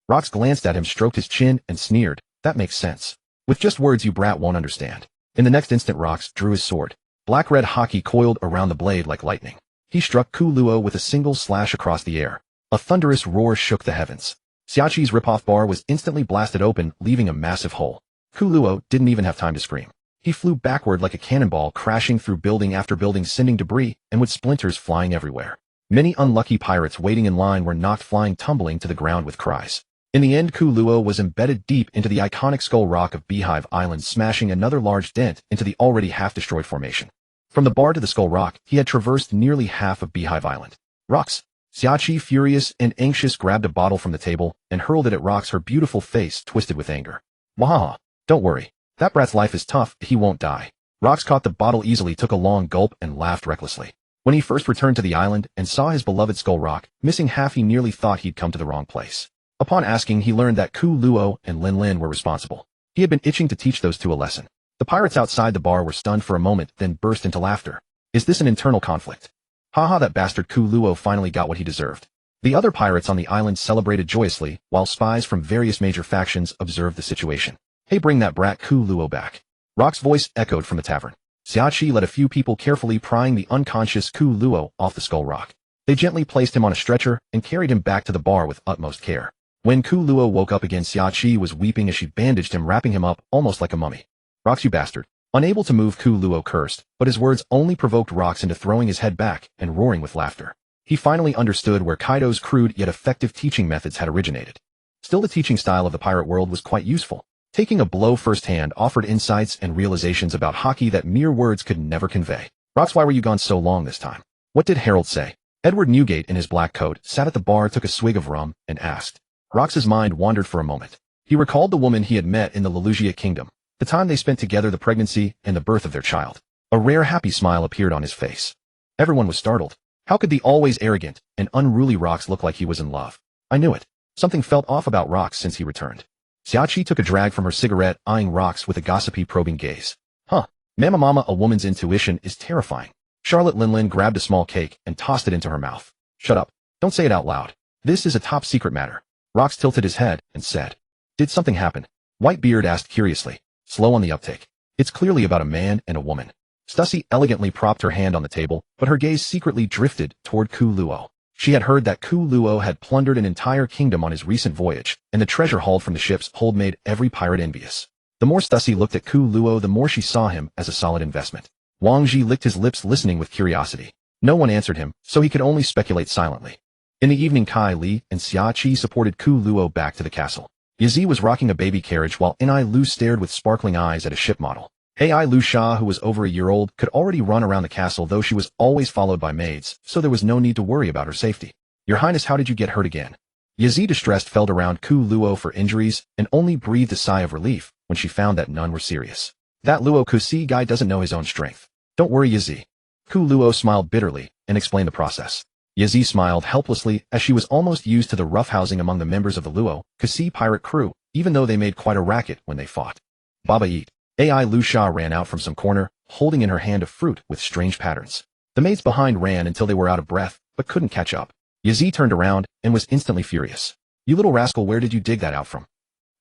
Rocks glanced at him, stroked his chin, and sneered, "That makes sense. With just words you brat won't understand." In the next instant, Rocks drew his sword. Black-red hockey coiled around the blade like lightning. He struck Ku Luo with a single slash across the air. A thunderous roar shook the heavens. Xiachi's rip-off bar was instantly blasted open, leaving a massive hole. Ku Luo didn't even have time to scream. He flew backward like a cannonball, crashing through building after building, sending debris and with splinters flying everywhere. Many unlucky pirates waiting in line were knocked flying, tumbling to the ground with cries. In the end, Ku Luo was embedded deep into the iconic skull rock of Beehive Island, smashing another large dent into the already half-destroyed formation. From the bar to the skull rock, he had traversed nearly half of Beehive Island. "Rocks, Xiaoqi, furious and anxious, grabbed a bottle from the table and hurled it at Rox, her beautiful face twisted with anger. Wahaha, don't worry. That brat's life is tough, he won't die. Rox caught the bottle easily, took a long gulp, and laughed recklessly. When he first returned to the island and saw his beloved Skull Rock missing half, he nearly thought he'd come to the wrong place. Upon asking, he learned that Ku Luo and Lin Lin were responsible. He had been itching to teach those two a lesson. The pirates outside the bar were stunned for a moment, then burst into laughter. Is this an internal conflict? Haha, that bastard Ku Luo finally got what he deserved. The other pirates on the island celebrated joyously, while spies from various major factions observed the situation. Hey, bring that brat Ku Luo back. Rock's voice echoed from the tavern. Xiaoqi led a few people, carefully prying the unconscious Ku Luo off the Skull Rock. They gently placed him on a stretcher and carried him back to the bar with utmost care. When Ku Luo woke up again, Xiaoqi was weeping as she bandaged him, wrapping him up almost like a mummy. Rox, you bastard. Unable to move, Ku Luo cursed, but his words only provoked Rox into throwing his head back and roaring with laughter. He finally understood where Kaido's crude yet effective teaching methods had originated. Still, the teaching style of the pirate world was quite useful. Taking a blow firsthand offered insights and realizations about haki that mere words could never convey. Rox, why were you gone so long this time? What did Harold say? Edward Newgate, in his black coat, sat at the bar, took a swig of rum, and asked. Rox's mind wandered for a moment. He recalled the woman he had met in the Lelugia Kingdom, the time they spent together, the pregnancy and the birth of their child. A rare happy smile appeared on his face. Everyone was startled. How could the always arrogant and unruly Rox look like he was in love? I knew it. Something felt off about Rox since he returned. Xiaoqi took a drag from her cigarette, eyeing Rox with a gossipy, probing gaze. Huh. Mama, a woman's intuition is terrifying. Charlotte Linlin grabbed a small cake and tossed it into her mouth. Shut up. Don't say it out loud. This is a top secret matter. Rox tilted his head and said. Did something happen? Whitebeard asked curiously, slow on the uptake. It's clearly about a man and a woman. Stussy elegantly propped her hand on the table, but her gaze secretly drifted toward Ku Luo. She had heard that Ku Luo had plundered an entire kingdom on his recent voyage, and the treasure hauled from the ship's hold made every pirate envious. The more Stussy looked at Ku Luo, the more she saw him as a solid investment. Wang Ji licked his lips, listening with curiosity. No one answered him, so he could only speculate silently. In the evening, Kai Li and Xiaoqi supported Ku Luo back to the castle. Yazi was rocking a baby carriage while Nai Lu stared with sparkling eyes at a ship model. Ai Lu Sha, who was over a year old, could already run around the castle, though she was always followed by maids, so there was no need to worry about her safety. Your Highness, how did you get hurt again? Yazi, distressed, felt around Ku Luo for injuries and only breathed a sigh of relief when she found that none were serious. That Luo Kusi guy doesn't know his own strength. Don't worry, Yazi. Ku Luo smiled bitterly and explained the process. Yazi smiled helplessly as she was almost used to the roughhousing among the members of the Luo Kusi pirate crew, even though they made quite a racket when they fought. Baba eat. Ai Lu Sha ran out from some corner, holding in her hand a fruit with strange patterns. The maids behind ran until they were out of breath, but couldn't catch up. Yazi turned around and was instantly furious. You little rascal, where did you dig that out from?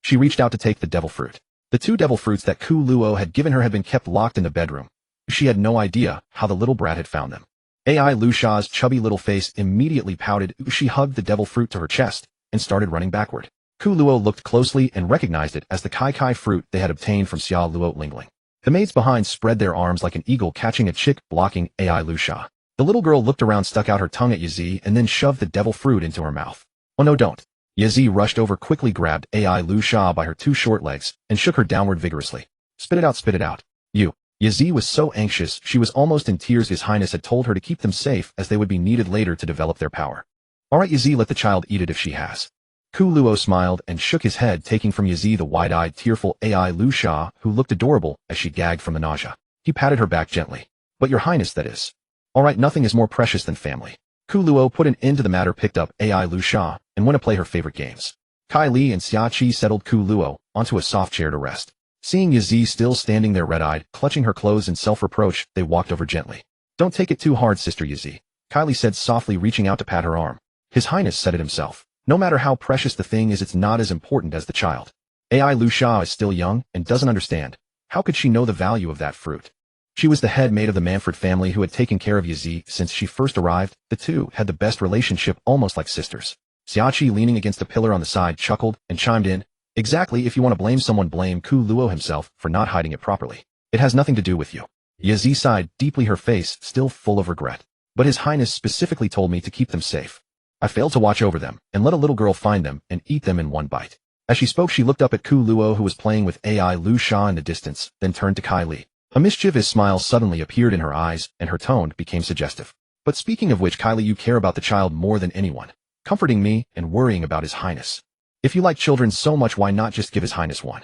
She reached out to take the devil fruit. The 2 devil fruits that Ku Luo had given her had been kept locked in the bedroom. She had no idea how the little brat had found them. Ai Lu Sha's chubby little face immediately pouted. She hugged the devil fruit to her chest and started running backward. Ku Luo looked closely and recognized it as the Kai Kai fruit they had obtained from Xia Luo Lingling. The maids behind spread their arms like an eagle catching a chick, blocking Ai Lu Sha. The little girl looked around, stuck out her tongue at Yazi, and then shoved the devil fruit into her mouth. Oh no, don't. Yazi rushed over, quickly grabbed Ai Lu Sha by her 2 short legs and shook her downward vigorously. Spit it out, spit it out. You. Yazi was so anxious she was almost in tears. His Highness had told her to keep them safe as they would be needed later to develop their power. Alright, Yazi, let the child eat it if she has. Ku Luo smiled and shook his head, taking from Yazi the wide-eyed, tearful Ai Lu Sha, who looked adorable as she gagged from the nausea. He patted her back gently. But your Highness, that is. Alright, nothing is more precious than family. Ku Luo put an end to the matter, picked up Ai Lu Sha, and went to play her favorite games. Kai Li and Xiaoqi settled Ku Luo onto a soft chair to rest. Seeing Yazi still standing there red-eyed, clutching her clothes in self-reproach, they walked over gently. Don't take it too hard, Sister Yazi, Kylie said softly, reaching out to pat her arm. His Highness said it himself. No matter how precious the thing is, it's not as important as the child. Ai Lu Sha is still young and doesn't understand. How could she know the value of that fruit? She was the head maid of the Manfred family who had taken care of Yazi since she first arrived. The two had the best relationship, almost like sisters. Xiaoqi, leaning against a pillar on the side, chuckled and chimed in. Exactly, if you want to blame someone, blame Ku Luo himself for not hiding it properly. It has nothing to do with you. Yazi sighed deeply, her face still full of regret. But His Highness specifically told me to keep them safe. I failed to watch over them and let a little girl find them and eat them in one bite. As she spoke, she looked up at Ku Luo, who was playing with Ai Lu Sha in the distance, then turned to Kai Li. A mischievous smile suddenly appeared in her eyes, and her tone became suggestive. But speaking of which, Kylie, you care about the child more than anyone, comforting me and worrying about His Highness. If you like children so much, why not just give His Highness one?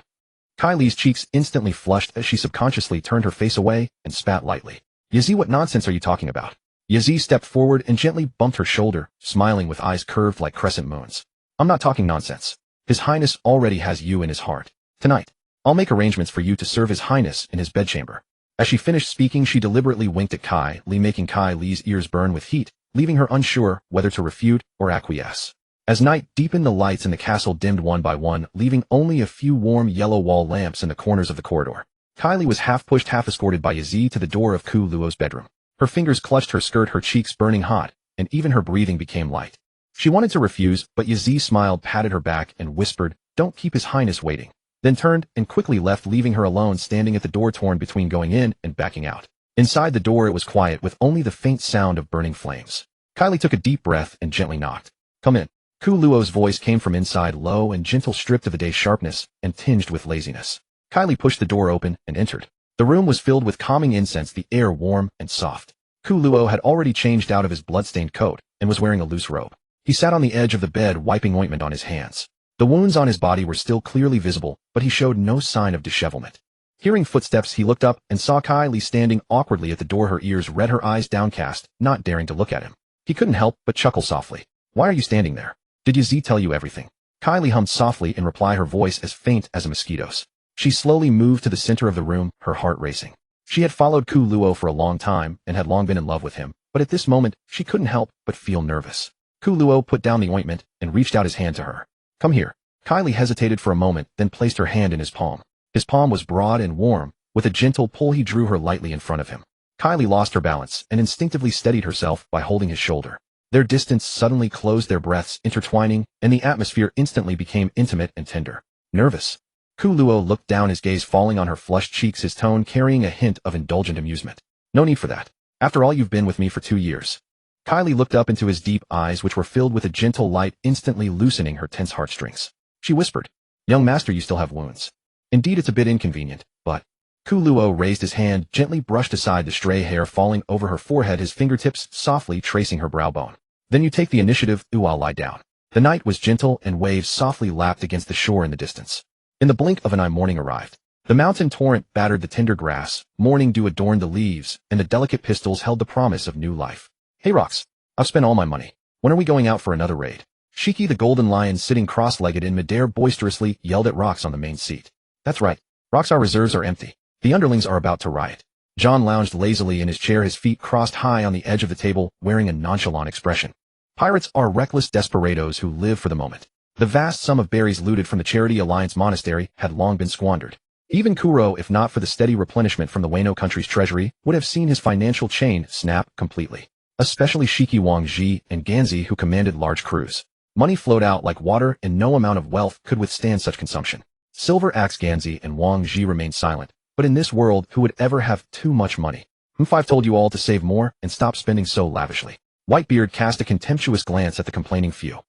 Kylie's cheeks instantly flushed as she subconsciously turned her face away and spat lightly. Yazzie, what nonsense are you talking about? Yazzie stepped forward and gently bumped her shoulder, smiling with eyes curved like crescent moons. I'm not talking nonsense. His Highness already has you in his heart. Tonight, I'll make arrangements for you to serve His Highness in his bedchamber. As she finished speaking, she deliberately winked at Kylie, making Kylie's ears burn with heat, leaving her unsure whether to refute or acquiesce. As night deepened, the lights in the castle dimmed one by one, leaving only a few warm yellow wall lamps in the corners of the corridor. Kylie was half pushed, half escorted by Yazzie to the door of Ku Luo's bedroom. Her fingers clutched her skirt, her cheeks burning hot, and even her breathing became light. She wanted to refuse, but Yazzie smiled, patted her back, and whispered, "Don't keep His Highness waiting," then turned and quickly left, leaving her alone standing at the door, torn between going in and backing out. Inside the door it was quiet, with only the faint sound of burning flames. Kylie took a deep breath and gently knocked. "Come in." Ku Luo's voice came from inside, low and gentle, stripped of the day's sharpness and tinged with laziness. Kylie pushed the door open and entered. The room was filled with calming incense, the air warm and soft. Ku Luo had already changed out of his blood-stained coat and was wearing a loose robe. He sat on the edge of the bed, wiping ointment on his hands. The wounds on his body were still clearly visible, but he showed no sign of dishevelment. Hearing footsteps, he looked up and saw Kylie standing awkwardly at the door, her ears red, her eyes downcast, not daring to look at him. He couldn't help but chuckle softly. "Why are you standing there? Did Yazzie tell you everything?" Kylie hummed softly in reply, her voice as faint as a mosquito's. She slowly moved to the center of the room, her heart racing. She had followed Ku Luo for a long time and had long been in love with him, but at this moment, she couldn't help but feel nervous. Ku Luo put down the ointment and reached out his hand to her. "Come here." Kylie hesitated for a moment, then placed her hand in his palm. His palm was broad and warm. With a gentle pull, he drew her lightly in front of him. Kylie lost her balance and instinctively steadied herself by holding his shoulder. Their distance suddenly closed, their breaths intertwining, and the atmosphere instantly became intimate and tender. "Nervous?" Ku Luo looked down, his gaze falling on her flushed cheeks, his tone carrying a hint of indulgent amusement. "No need for that. After all, you've been with me for 2 years. Kylie looked up into his deep eyes, which were filled with a gentle light, instantly loosening her tense heartstrings. She whispered, "Young master, you still have wounds. Indeed, it's a bit inconvenient, but..." Ku Luo raised his hand, gently brushed aside the stray hair falling over her forehead, his fingertips softly tracing her brow bone. "Then you take the initiative. I'll lie down." The night was gentle, and waves softly lapped against the shore in the distance. In the blink of an eye, morning arrived. The mountain torrent battered the tender grass, morning dew adorned the leaves, and the delicate pistils held the promise of new life. "Hey Rox, I've spent all my money. When are we going out for another raid?" Shiki the golden lion, sitting cross-legged in midair, boisterously yelled at Rox on the main seat. "That's right. Rox, our reserves are empty. The underlings are about to riot." John lounged lazily in his chair, his feet crossed high on the edge of the table, wearing a nonchalant expression. "Pirates are reckless desperados who live for the moment. The vast sum of berries looted from the Charity Alliance monastery had long been squandered. Even Kuro, if not for the steady replenishment from the Wano country's treasury, would have seen his financial chain snap completely. Especially Shiki, Wang Ji, and Ganzi, who commanded large crews. Money flowed out like water, and no amount of wealth could withstand such consumption. Silver Axe Ganzi and Wang Ji remained silent. But in this world, who would ever have too much money? I've told you all to save more and stop spending so lavishly." Whitebeard cast a contemptuous glance at the complaining few.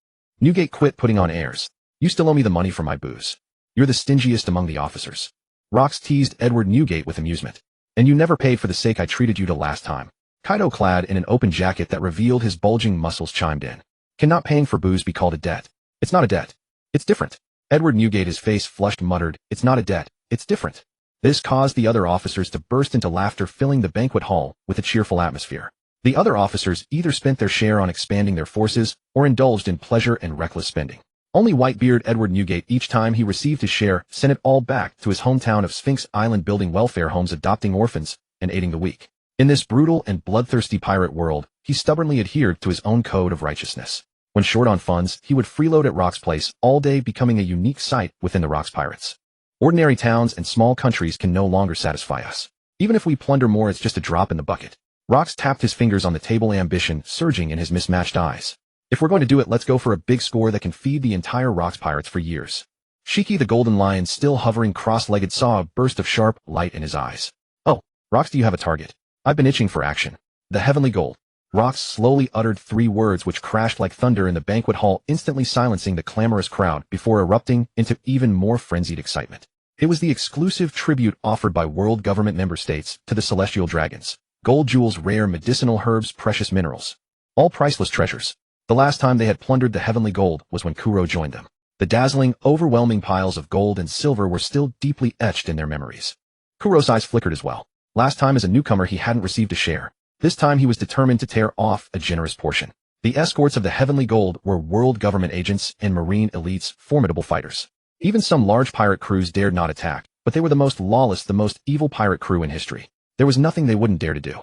"Newgate, quit putting on airs. You still owe me the money for my booze. You're the stingiest among the officers." Rox teased Edward Newgate with amusement. "And you never paid for the sake I treated you to last time." Kaido, clad in an open jacket that revealed his bulging muscles, chimed in. "Cannot paying for booze be called a debt? It's not a debt. It's different." Edward Newgate, his face flushed, muttered, "It's not a debt. It's different." This caused the other officers to burst into laughter, filling the banquet hall with a cheerful atmosphere. The other officers either spent their share on expanding their forces or indulged in pleasure and reckless spending. Only Whitebeard Edward Newgate, each time he received his share, sent it all back to his hometown of Sphinx Island, building welfare homes, adopting orphans, and aiding the weak. In this brutal and bloodthirsty pirate world, he stubbornly adhered to his own code of righteousness. When short on funds, he would freeload at Rock's place all day, becoming a unique sight within the Rock's pirates. Ordinary towns and small countries can no longer satisfy us. Even if we plunder more, it's just a drop in the bucket. Rox tapped his fingers on the table, ambition surging in his mismatched eyes. "If we're going to do it, let's go for a big score that can feed the entire Rox pirates for years." Shiki the golden lion, still hovering cross-legged, saw a burst of sharp light in his eyes. "Oh, Rox, do you have a target? I've been itching for action." "The heavenly gold." Rox slowly uttered 3 words which crashed like thunder in the banquet hall, instantly silencing the clamorous crowd before erupting into even more frenzied excitement. It was the exclusive tribute offered by world government member states to the celestial dragons, Gold jewels, rare medicinal herbs, precious minerals. All priceless treasures. The last time they had plundered the heavenly gold was when Kuro joined them. The dazzling, overwhelming piles of gold and silver were still deeply etched in their memories. Kuro's eyes flickered as well. Last time as a newcomer he hadn't received a share. This time he was determined to tear off a generous portion. The escorts of the heavenly gold were world government agents and marine elites, formidable fighters. Even some large pirate crews dared not attack, but they were the most lawless, the most evil pirate crew in history. There was nothing they wouldn't dare to do.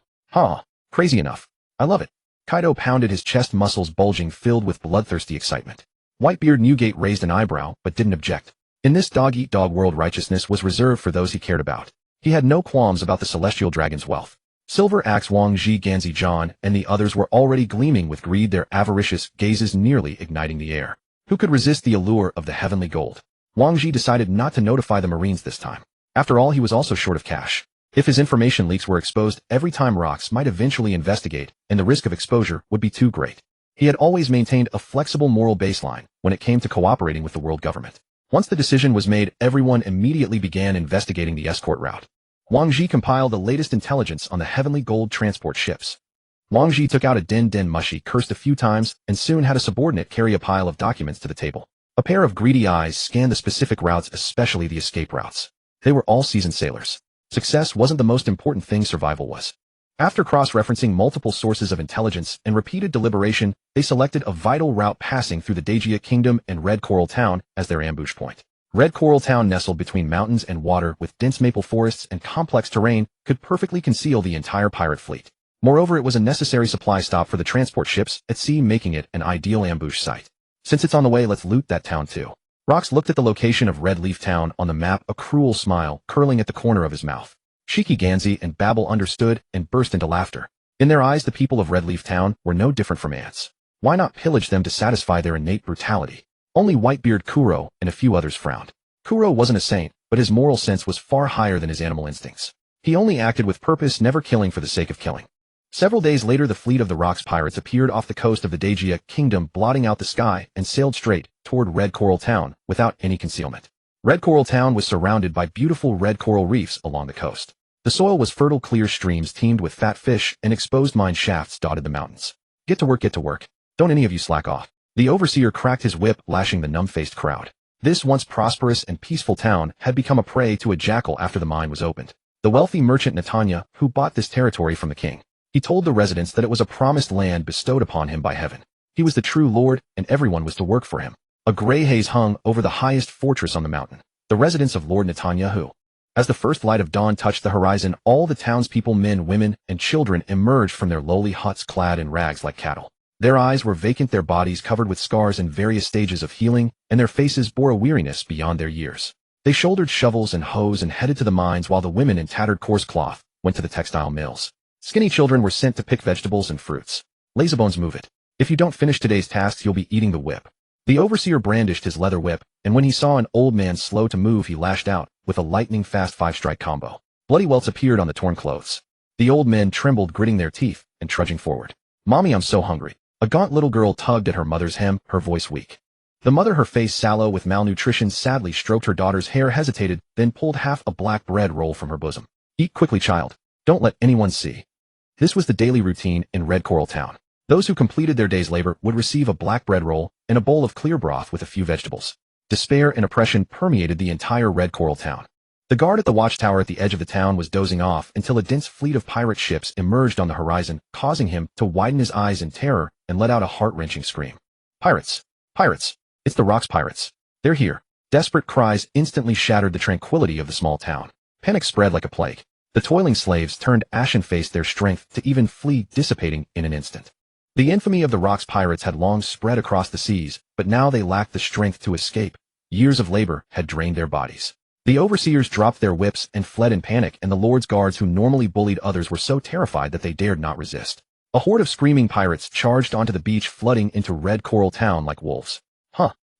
Crazy enough. I love it. Kaido pounded his chest muscles bulging, filled with bloodthirsty excitement. Whitebeard Newgate raised an eyebrow, but didn't object. In this dog-eat-dog world, righteousness was reserved for those he cared about. He had no qualms about the celestial dragon's wealth. Silver Axe, Wang Ji, Ganzi John, and the others were already gleaming with greed, their avaricious gazes nearly igniting the air. Who could resist the allure of the heavenly gold? Wang Ji decided not to notify the Marines this time. After all, he was also short of cash. If his information leaks were exposed, every time Rocks might eventually investigate, and the risk of exposure would be too great. He had always maintained a flexible moral baseline when it came to cooperating with the world government. Once the decision was made, everyone immediately began investigating the escort route. Wang Ji compiled the latest intelligence on the heavenly gold transport ships. Wang Ji took out a den mushy, cursed a few times, and soon had a subordinate carry a pile of documents to the table. A pair of greedy eyes scanned the specific routes, especially the escape routes. They were all seasoned sailors. Success wasn't the most important thing, survival was. After cross-referencing multiple sources of intelligence and repeated deliberation, they selected a vital route passing through the Dajia Kingdom and Red Coral Town as their ambush point. Red Coral Town, nestled between mountains and water with dense maple forests and complex terrain, could perfectly conceal the entire pirate fleet. Moreover, it was a necessary supply stop for the transport ships at sea, making it an ideal ambush site. Since it's on the way, let's loot that town too. Rocks looked at the location of Red Leaf Town on the map, a cruel smile curling at the corner of his mouth. Shiki, Ganzi, and Babel understood and burst into laughter. In their eyes, the people of Red Leaf Town were no different from ants. Why not pillage them to satisfy their innate brutality? Only Whitebeard, Kuro, and a few others frowned. Kuro wasn't a saint, but his moral sense was far higher than his animal instincts. He only acted with purpose, never killing for the sake of killing. Several days later, the fleet of the Rocks pirates appeared off the coast of the Dajia Kingdom, blotting out the sky, and sailed straight toward Red Coral Town without any concealment. Red Coral Town was surrounded by beautiful red coral reefs along the coast. The soil was fertile, clear streams teemed with fat fish, and exposed mine shafts dotted the mountains. Get to work, get to work. Don't any of you slack off. The overseer cracked his whip, lashing the numb-faced crowd. This once prosperous and peaceful town had become a prey to a jackal after the mine was opened. The wealthy merchant Netanya, who bought this territory from the king. He told the residents that it was a promised land bestowed upon him by heaven. He was the true lord, and everyone was to work for him. A gray haze hung over the highest fortress on the mountain, the residence of Lord Netanyahu. As the first light of dawn touched the horizon, all the townspeople, men, women, and children, emerged from their lowly huts clad in rags like cattle. Their eyes were vacant, their bodies covered with scars in various stages of healing, and their faces bore a weariness beyond their years. They shouldered shovels and hoes and headed to the mines, while the women in tattered coarse cloth went to the textile mills. Skinny children were sent to pick vegetables and fruits. Lazybones, move it. If you don't finish today's tasks, you'll be eating the whip. The overseer brandished his leather whip, and when he saw an old man slow to move, he lashed out with a lightning-fast 5-strike combo. Bloody welts appeared on the torn clothes. The old men trembled, gritting their teeth and trudging forward. "Mommy, I'm so hungry." A gaunt little girl tugged at her mother's hem, her voice weak. The mother, her face sallow with malnutrition, sadly stroked her daughter's hair, hesitated, then pulled half a black bread roll from her bosom. "Eat quickly, child. Don't let anyone see." This was the daily routine in Red Coral Town. Those who completed their day's labor would receive a black bread roll and a bowl of clear broth with a few vegetables. Despair and oppression permeated the entire Red Coral Town. The guard at the watchtower at the edge of the town was dozing off until a dense fleet of pirate ships emerged on the horizon, causing him to widen his eyes in terror and let out a heart-wrenching scream. "Pirates! Pirates! It's the Rocks pirates! They're here!" Desperate cries instantly shattered the tranquility of the small town. Panic spread like a plague. The toiling slaves turned ashen-faced, their strength to even flee dissipating in an instant. The infamy of the Rocks pirates had long spread across the seas, but now they lacked the strength to escape. Years of labor had drained their bodies. The overseers dropped their whips and fled in panic, and the Lord's guards, who normally bullied others, were so terrified that they dared not resist. A horde of screaming pirates charged onto the beach, flooding into Red Coral Town like wolves.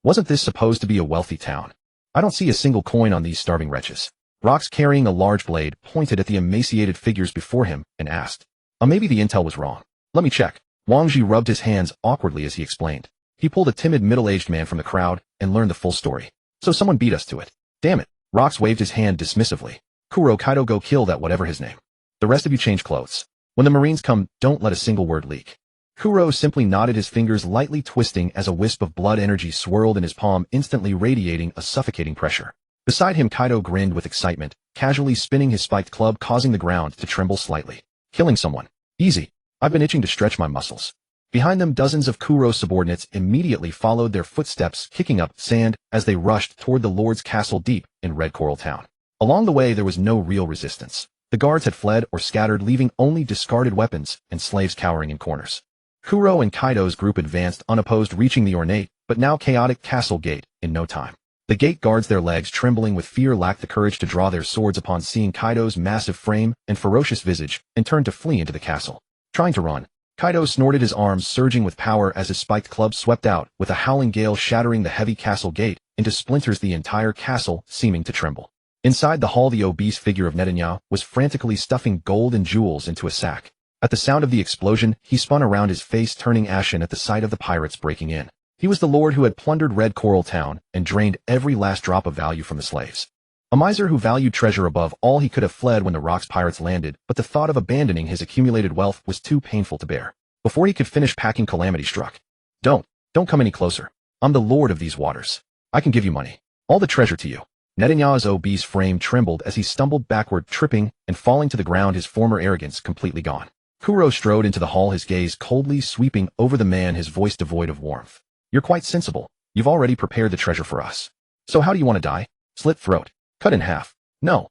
Wasn't this supposed to be a wealthy town? I don't see a single coin on these starving wretches. Rocks, carrying a large blade, pointed at the emaciated figures before him and asked, maybe the intel was wrong. Let me check." Wang Ji rubbed his hands awkwardly as he explained. He pulled a timid middle-aged man from the crowd and learned the full story. "So someone beat us to it. Damn it." Rocks waved his hand dismissively. "Kuro, Kaido, go kill that whatever his name. The rest of you change clothes. When the Marines come, don't let a single word leak. Kuro simply nodded, his fingers lightly twisting as a wisp of blood energy swirled in his palm, instantly radiating a suffocating pressure. Beside him, Kaido grinned with excitement, casually spinning his spiked club, causing the ground to tremble slightly. Killing someone. Easy. I've been itching to stretch my muscles. Behind them, dozens of Kuro's subordinates immediately followed their footsteps, kicking up sand as they rushed toward the Lord's castle deep in Red Coral Town. Along the way, there was no real resistance. The guards had fled or scattered, leaving only discarded weapons and slaves cowering in corners. Kuro and Kaido's group advanced unopposed, reaching the ornate, but now chaotic castle gate in no time. The gate guards, their legs trembling with fear, lacked the courage to draw their swords upon seeing Kaido's massive frame and ferocious visage, and turned to flee into the castle. Trying to run, Kaido snorted, his arms surging with power as his spiked club swept out, with a howling gale shattering the heavy castle gate into splinters, the entire castle seeming to tremble. Inside the hall, the obese figure of Netanyahu was frantically stuffing gold and jewels into a sack. At the sound of the explosion, he spun around, his face turning ashen at the sight of the pirates breaking in. He was the lord who had plundered Red Coral Town and drained every last drop of value from the slaves. A miser who valued treasure above all, he could have fled when the Rocks pirates landed, but the thought of abandoning his accumulated wealth was too painful to bear. Before he could finish packing, calamity struck. Don't come any closer. I'm the lord of these waters. I can give you money. All the treasure to you. Netanyahu's obese frame trembled as he stumbled backward, tripping and falling to the ground, his former arrogance completely gone. Kuro strode into the hall, his gaze coldly sweeping over the man, his voice devoid of warmth. You're quite sensible. You've already prepared the treasure for us. So how do you want to die? Slit throat. Cut in half. No.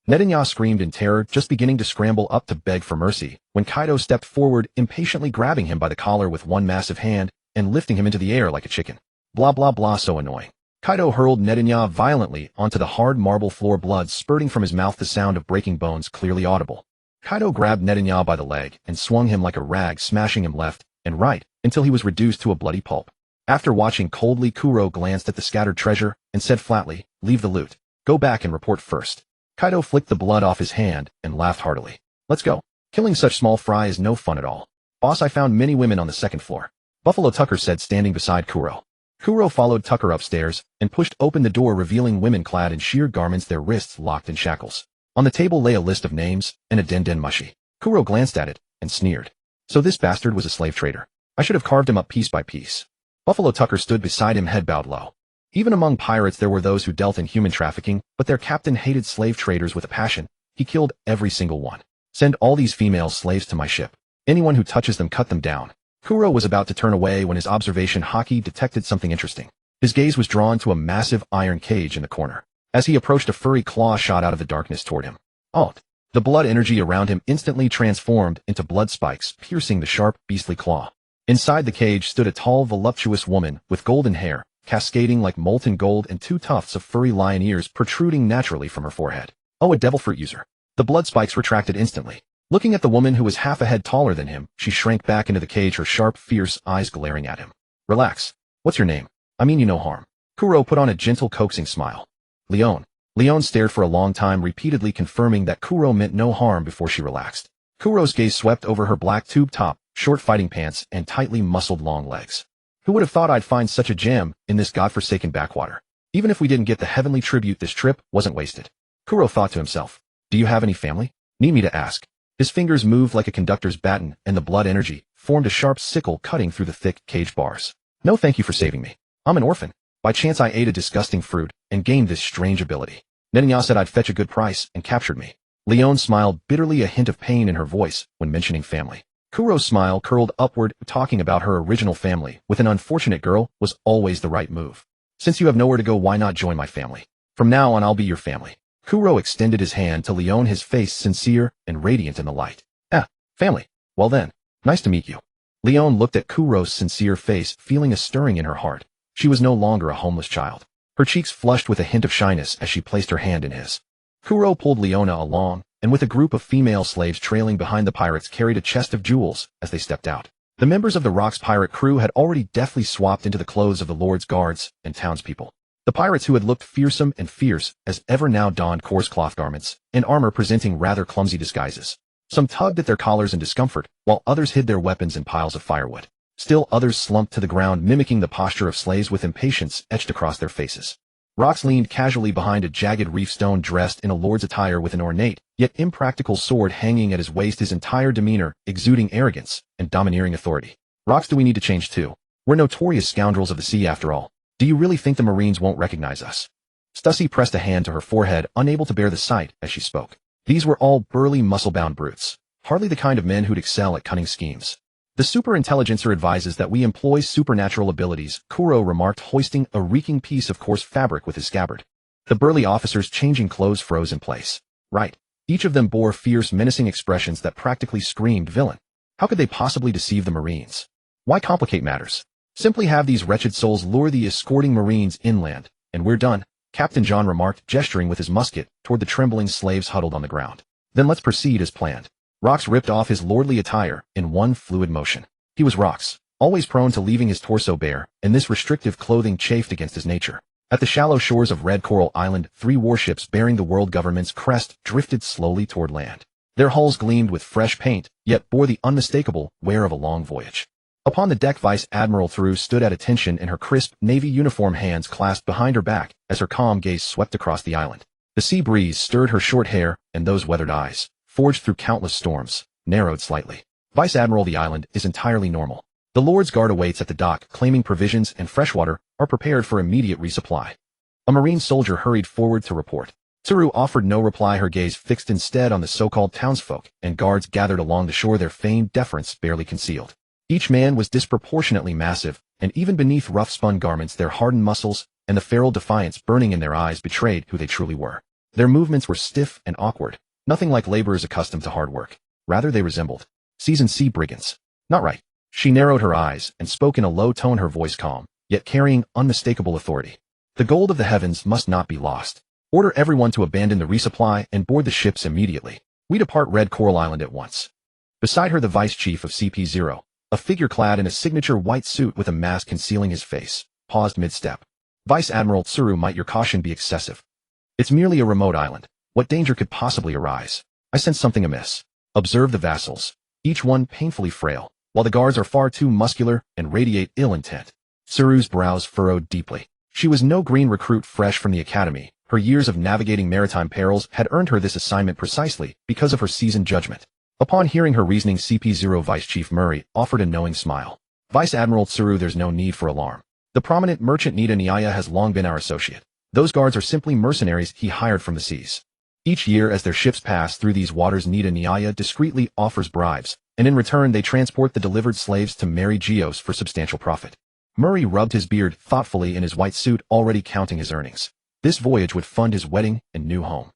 Netanyahu screamed in terror, just beginning to scramble up to beg for mercy, when Kaido stepped forward, impatiently grabbing him by the collar with one massive hand and lifting him into the air like a chicken. Blah blah blah, so annoying. Kaido hurled Netanyahu violently onto the hard marble floor, blood spurting from his mouth, the sound of breaking bones clearly audible. Kaido grabbed Netanyahu by the leg and swung him like a rag, smashing him left and right until he was reduced to a bloody pulp. After watching coldly, Kuro glanced at the scattered treasure and said flatly, "Leave the loot. Go back and report first." Kaido flicked the blood off his hand and laughed heartily. "Let's go. Killing such small fry is no fun at all. Boss, I found many women on the second floor," Buffalo Tucker said, standing beside Kuro. Kuro followed Tucker upstairs and pushed open the door, revealing women clad in sheer garments, their wrists locked in shackles. On the table lay a list of names and a den mushi. Kuro glanced at it and sneered. So this bastard was a slave trader. I should have carved him up piece by piece. Buffalo Tucker stood beside him, head bowed low. Even among pirates there were those who dealt in human trafficking, but their captain hated slave traders with a passion. He killed every single one. Send all these female slaves to my ship. Anyone who touches them, cut them down. Kuro was about to turn away when his observation haki detected something interesting. His gaze was drawn to a massive iron cage in the corner. As he approached, a furry claw shot out of the darkness toward him. Alt. The blood energy around him instantly transformed into blood spikes, piercing the sharp, beastly claw. Inside the cage stood a tall, voluptuous woman with golden hair, cascading like molten gold, and two tufts of furry lion ears protruding naturally from her forehead. Oh, a devil fruit user. The blood spikes retracted instantly. Looking at the woman, who was half a head taller than him, she shrank back into the cage, her sharp, fierce eyes glaring at him. Relax. What's your name? I mean you no harm. Kuro put on a gentle, coaxing smile. Leon. Leon stared for a long time, repeatedly confirming that Kuro meant no harm before she relaxed. Kuro's gaze swept over her black tube top, short fighting pants, and tightly muscled long legs. Who would have thought I'd find such a gem in this godforsaken backwater? Even if we didn't get the heavenly tribute, this trip wasn't wasted. Kuro thought to himself. Do you have any family? Need me to ask? His fingers moved like a conductor's baton, and the blood energy formed a sharp sickle cutting through the thick cage bars. No, thank you for saving me. I'm an orphan. By chance I ate a disgusting fruit and gained this strange ability. Netanyahu said I'd fetch a good price and captured me. Leon smiled bitterly, a hint of pain in her voice when mentioning family. Kuro's smile curled upward. Talking about her original family with an unfortunate girl was always the right move. Since you have nowhere to go, why not join my family? From now on I'll be your family. Kuro extended his hand to Leon, his face sincere and radiant in the light. Ah, family. Well then, nice to meet you. Leon looked at Kuro's sincere face, feeling a stirring in her heart. She was no longer a homeless child. Her cheeks flushed with a hint of shyness as she placed her hand in his. Kuro pulled Leona along, and with a group of female slaves trailing behind the pirates, carried a chest of jewels as they stepped out. The members of the Rock's pirate crew had already deftly swapped into the clothes of the Lord's guards and townspeople. The pirates, who had looked fearsome and fierce as ever, now donned coarse cloth garments and armor presenting rather clumsy disguises. Some tugged at their collars in discomfort, while others hid their weapons in piles of firewood. Still others slumped to the ground, mimicking the posture of slaves with impatience etched across their faces. Rox leaned casually behind a jagged reef stone dressed in a lord's attire with an ornate, yet impractical sword hanging at his waist, his entire demeanor exuding arrogance and domineering authority. Rox, do we need to change too? We're notorious scoundrels of the sea after all. Do you really think the Marines won't recognize us? Stussy pressed a hand to her forehead, unable to bear the sight as she spoke. These were all burly, muscle-bound brutes, hardly the kind of men who'd excel at cunning schemes. The superintelligencer advises that we employ supernatural abilities, Kuro remarked, hoisting a reeking piece of coarse fabric with his scabbard. The burly officers' changing clothes froze in place. Right. Each of them bore fierce, menacing expressions that practically screamed villain. How could they possibly deceive the Marines? Why complicate matters? Simply have these wretched souls lure the escorting Marines inland, and we're done, Captain John remarked, gesturing with his musket toward the trembling slaves huddled on the ground. Then let's proceed as planned. Rox ripped off his lordly attire in one fluid motion. He was Rox, always prone to leaving his torso bare, and this restrictive clothing chafed against his nature. At the shallow shores of Red Coral Island, 3 warships bearing the world government's crest drifted slowly toward land. Their hulls gleamed with fresh paint, yet bore the unmistakable wear of a long voyage. Upon the deck, Vice Admiral Theroux stood at attention, in her crisp Navy uniform, hands clasped behind her back, as her calm gaze swept across the island. The sea breeze stirred her short hair, and those weathered eyes, forged through countless storms, narrowed slightly. Vice Admiral, the island is entirely normal. The Lord's Guard awaits at the dock, claiming provisions and freshwater are prepared for immediate resupply. A Marine soldier hurried forward to report. Theroux offered no reply, her gaze fixed instead on the so-called townsfolk and guards gathered along the shore, their feigned deference barely concealed. Each man was disproportionately massive, and even beneath rough-spun garments, their hardened muscles and the feral defiance burning in their eyes betrayed who they truly were. Their movements were stiff and awkward, nothing like laborers accustomed to hard work. Rather, they resembled seasoned sea brigands. Not right. She narrowed her eyes and spoke in a low tone, her voice calm, yet carrying unmistakable authority. The gold of the heavens must not be lost. Order everyone to abandon the resupply and board the ships immediately. We depart Red Coral Island at once. Beside her, the vice chief of CP0, a figure clad in a signature white suit with a mask concealing his face, paused mid-step. Vice Admiral Theroux, might your caution be excessive? It's merely a remote island. What danger could possibly arise? I sense something amiss. Observe the vassals, each one painfully frail, while the guards are far too muscular and radiate ill intent. Theroux's brows furrowed deeply. She was no green recruit fresh from the academy. Her years of navigating maritime perils had earned her this assignment precisely because of her seasoned judgment. Upon hearing her reasoning, CP0 Vice Chief Murray offered a knowing smile. Vice Admiral Theroux, there's no need for alarm. The prominent merchant Nika has long been our associate. Those guards are simply mercenaries he hired from the seas. Each year as their ships pass through these waters, Nika discreetly offers bribes, and in return they transport the delivered slaves to Mary Geos for substantial profit. Murray rubbed his beard thoughtfully in his white suit, already counting his earnings. This voyage would fund his wedding and new home.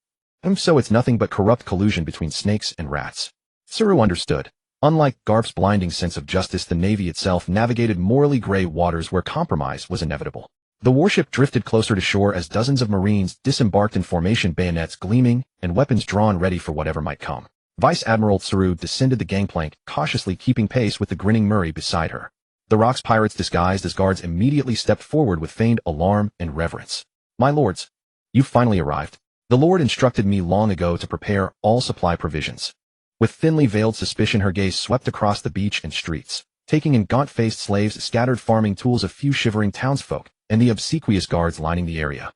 So it's nothing but corrupt collusion between snakes and rats. Theroux understood. Unlike Garp's blinding sense of justice, the Navy itself navigated morally gray waters where compromise was inevitable. The warship drifted closer to shore as dozens of Marines disembarked in formation, bayonets gleaming and weapons drawn ready for whatever might come. Vice Admiral Theroux descended the gangplank, cautiously keeping pace with the grinning Murray beside her. The Rox pirates, disguised as guards, immediately stepped forward with feigned alarm and reverence. My lords, you've finally arrived. The Lord instructed me long ago to prepare all supply provisions. With thinly veiled suspicion, her gaze swept across the beach and streets, taking in gaunt-faced slaves, scattered farming tools, a few shivering townsfolk, and the obsequious guards lining the area.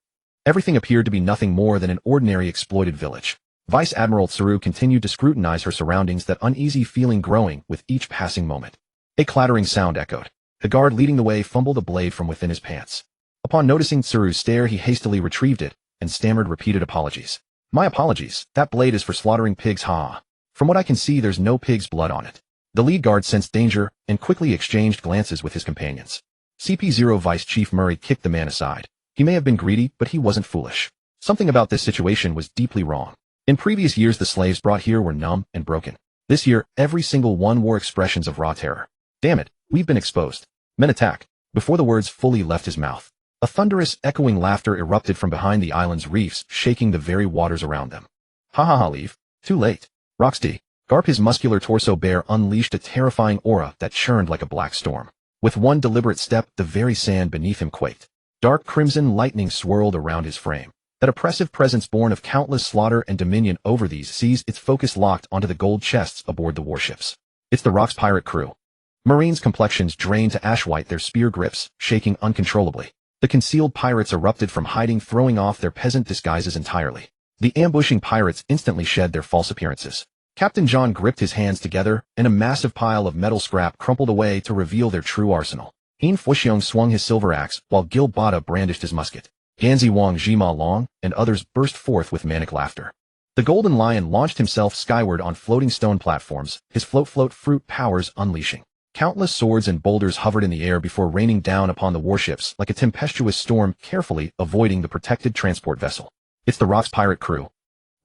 Everything appeared to be nothing more than an ordinary exploited village. Vice Admiral Theroux continued to scrutinize her surroundings, that uneasy feeling growing with each passing moment. A clattering sound echoed. The guard leading the way fumbled a blade from within his pants. Upon noticing Theroux's stare, he hastily retrieved it and stammered repeated apologies. My apologies, that blade is for slaughtering pigs, ha. From what I can see, there's no pig's blood on it. The lead guard sensed danger and quickly exchanged glances with his companions. CP0 Vice Chief Murray kicked the man aside. He may have been greedy, but he wasn't foolish. Something about this situation was deeply wrong. In previous years, the slaves brought here were numb and broken. This year, every single one wore expressions of raw terror. Damn it, we've been exposed. Men attack. Before the words fully left his mouth, a thunderous, echoing laughter erupted from behind the island's reefs, shaking the very waters around them. Ha ha ha, leave. Too late. Roxty. Garp, his muscular torso bare, unleashed a terrifying aura that churned like a black storm. With one deliberate step, the very sand beneath him quaked. Dark crimson lightning swirled around his frame. That oppressive presence, born of countless slaughter and dominion over these seas, its focus locked onto the gold chests aboard the warships. It's the Rox pirate crew. Marines' complexions drained to ash white, their spear grips shaking uncontrollably. The concealed pirates erupted from hiding, throwing off their peasant disguises entirely. The ambushing pirates instantly shed their false appearances. Captain John gripped his hands together, and a massive pile of metal scrap crumpled away to reveal their true arsenal. Yin Fuxiong swung his silver axe, while Gil Bada brandished his musket. Ganzi Wang, Jima Long, and others burst forth with manic laughter. The Golden Lion launched himself skyward on floating stone platforms, his float fruit powers unleashing. Countless swords and boulders hovered in the air before raining down upon the warships like a tempestuous storm, carefully avoiding the protected transport vessel. It's the Rock's pirate crew.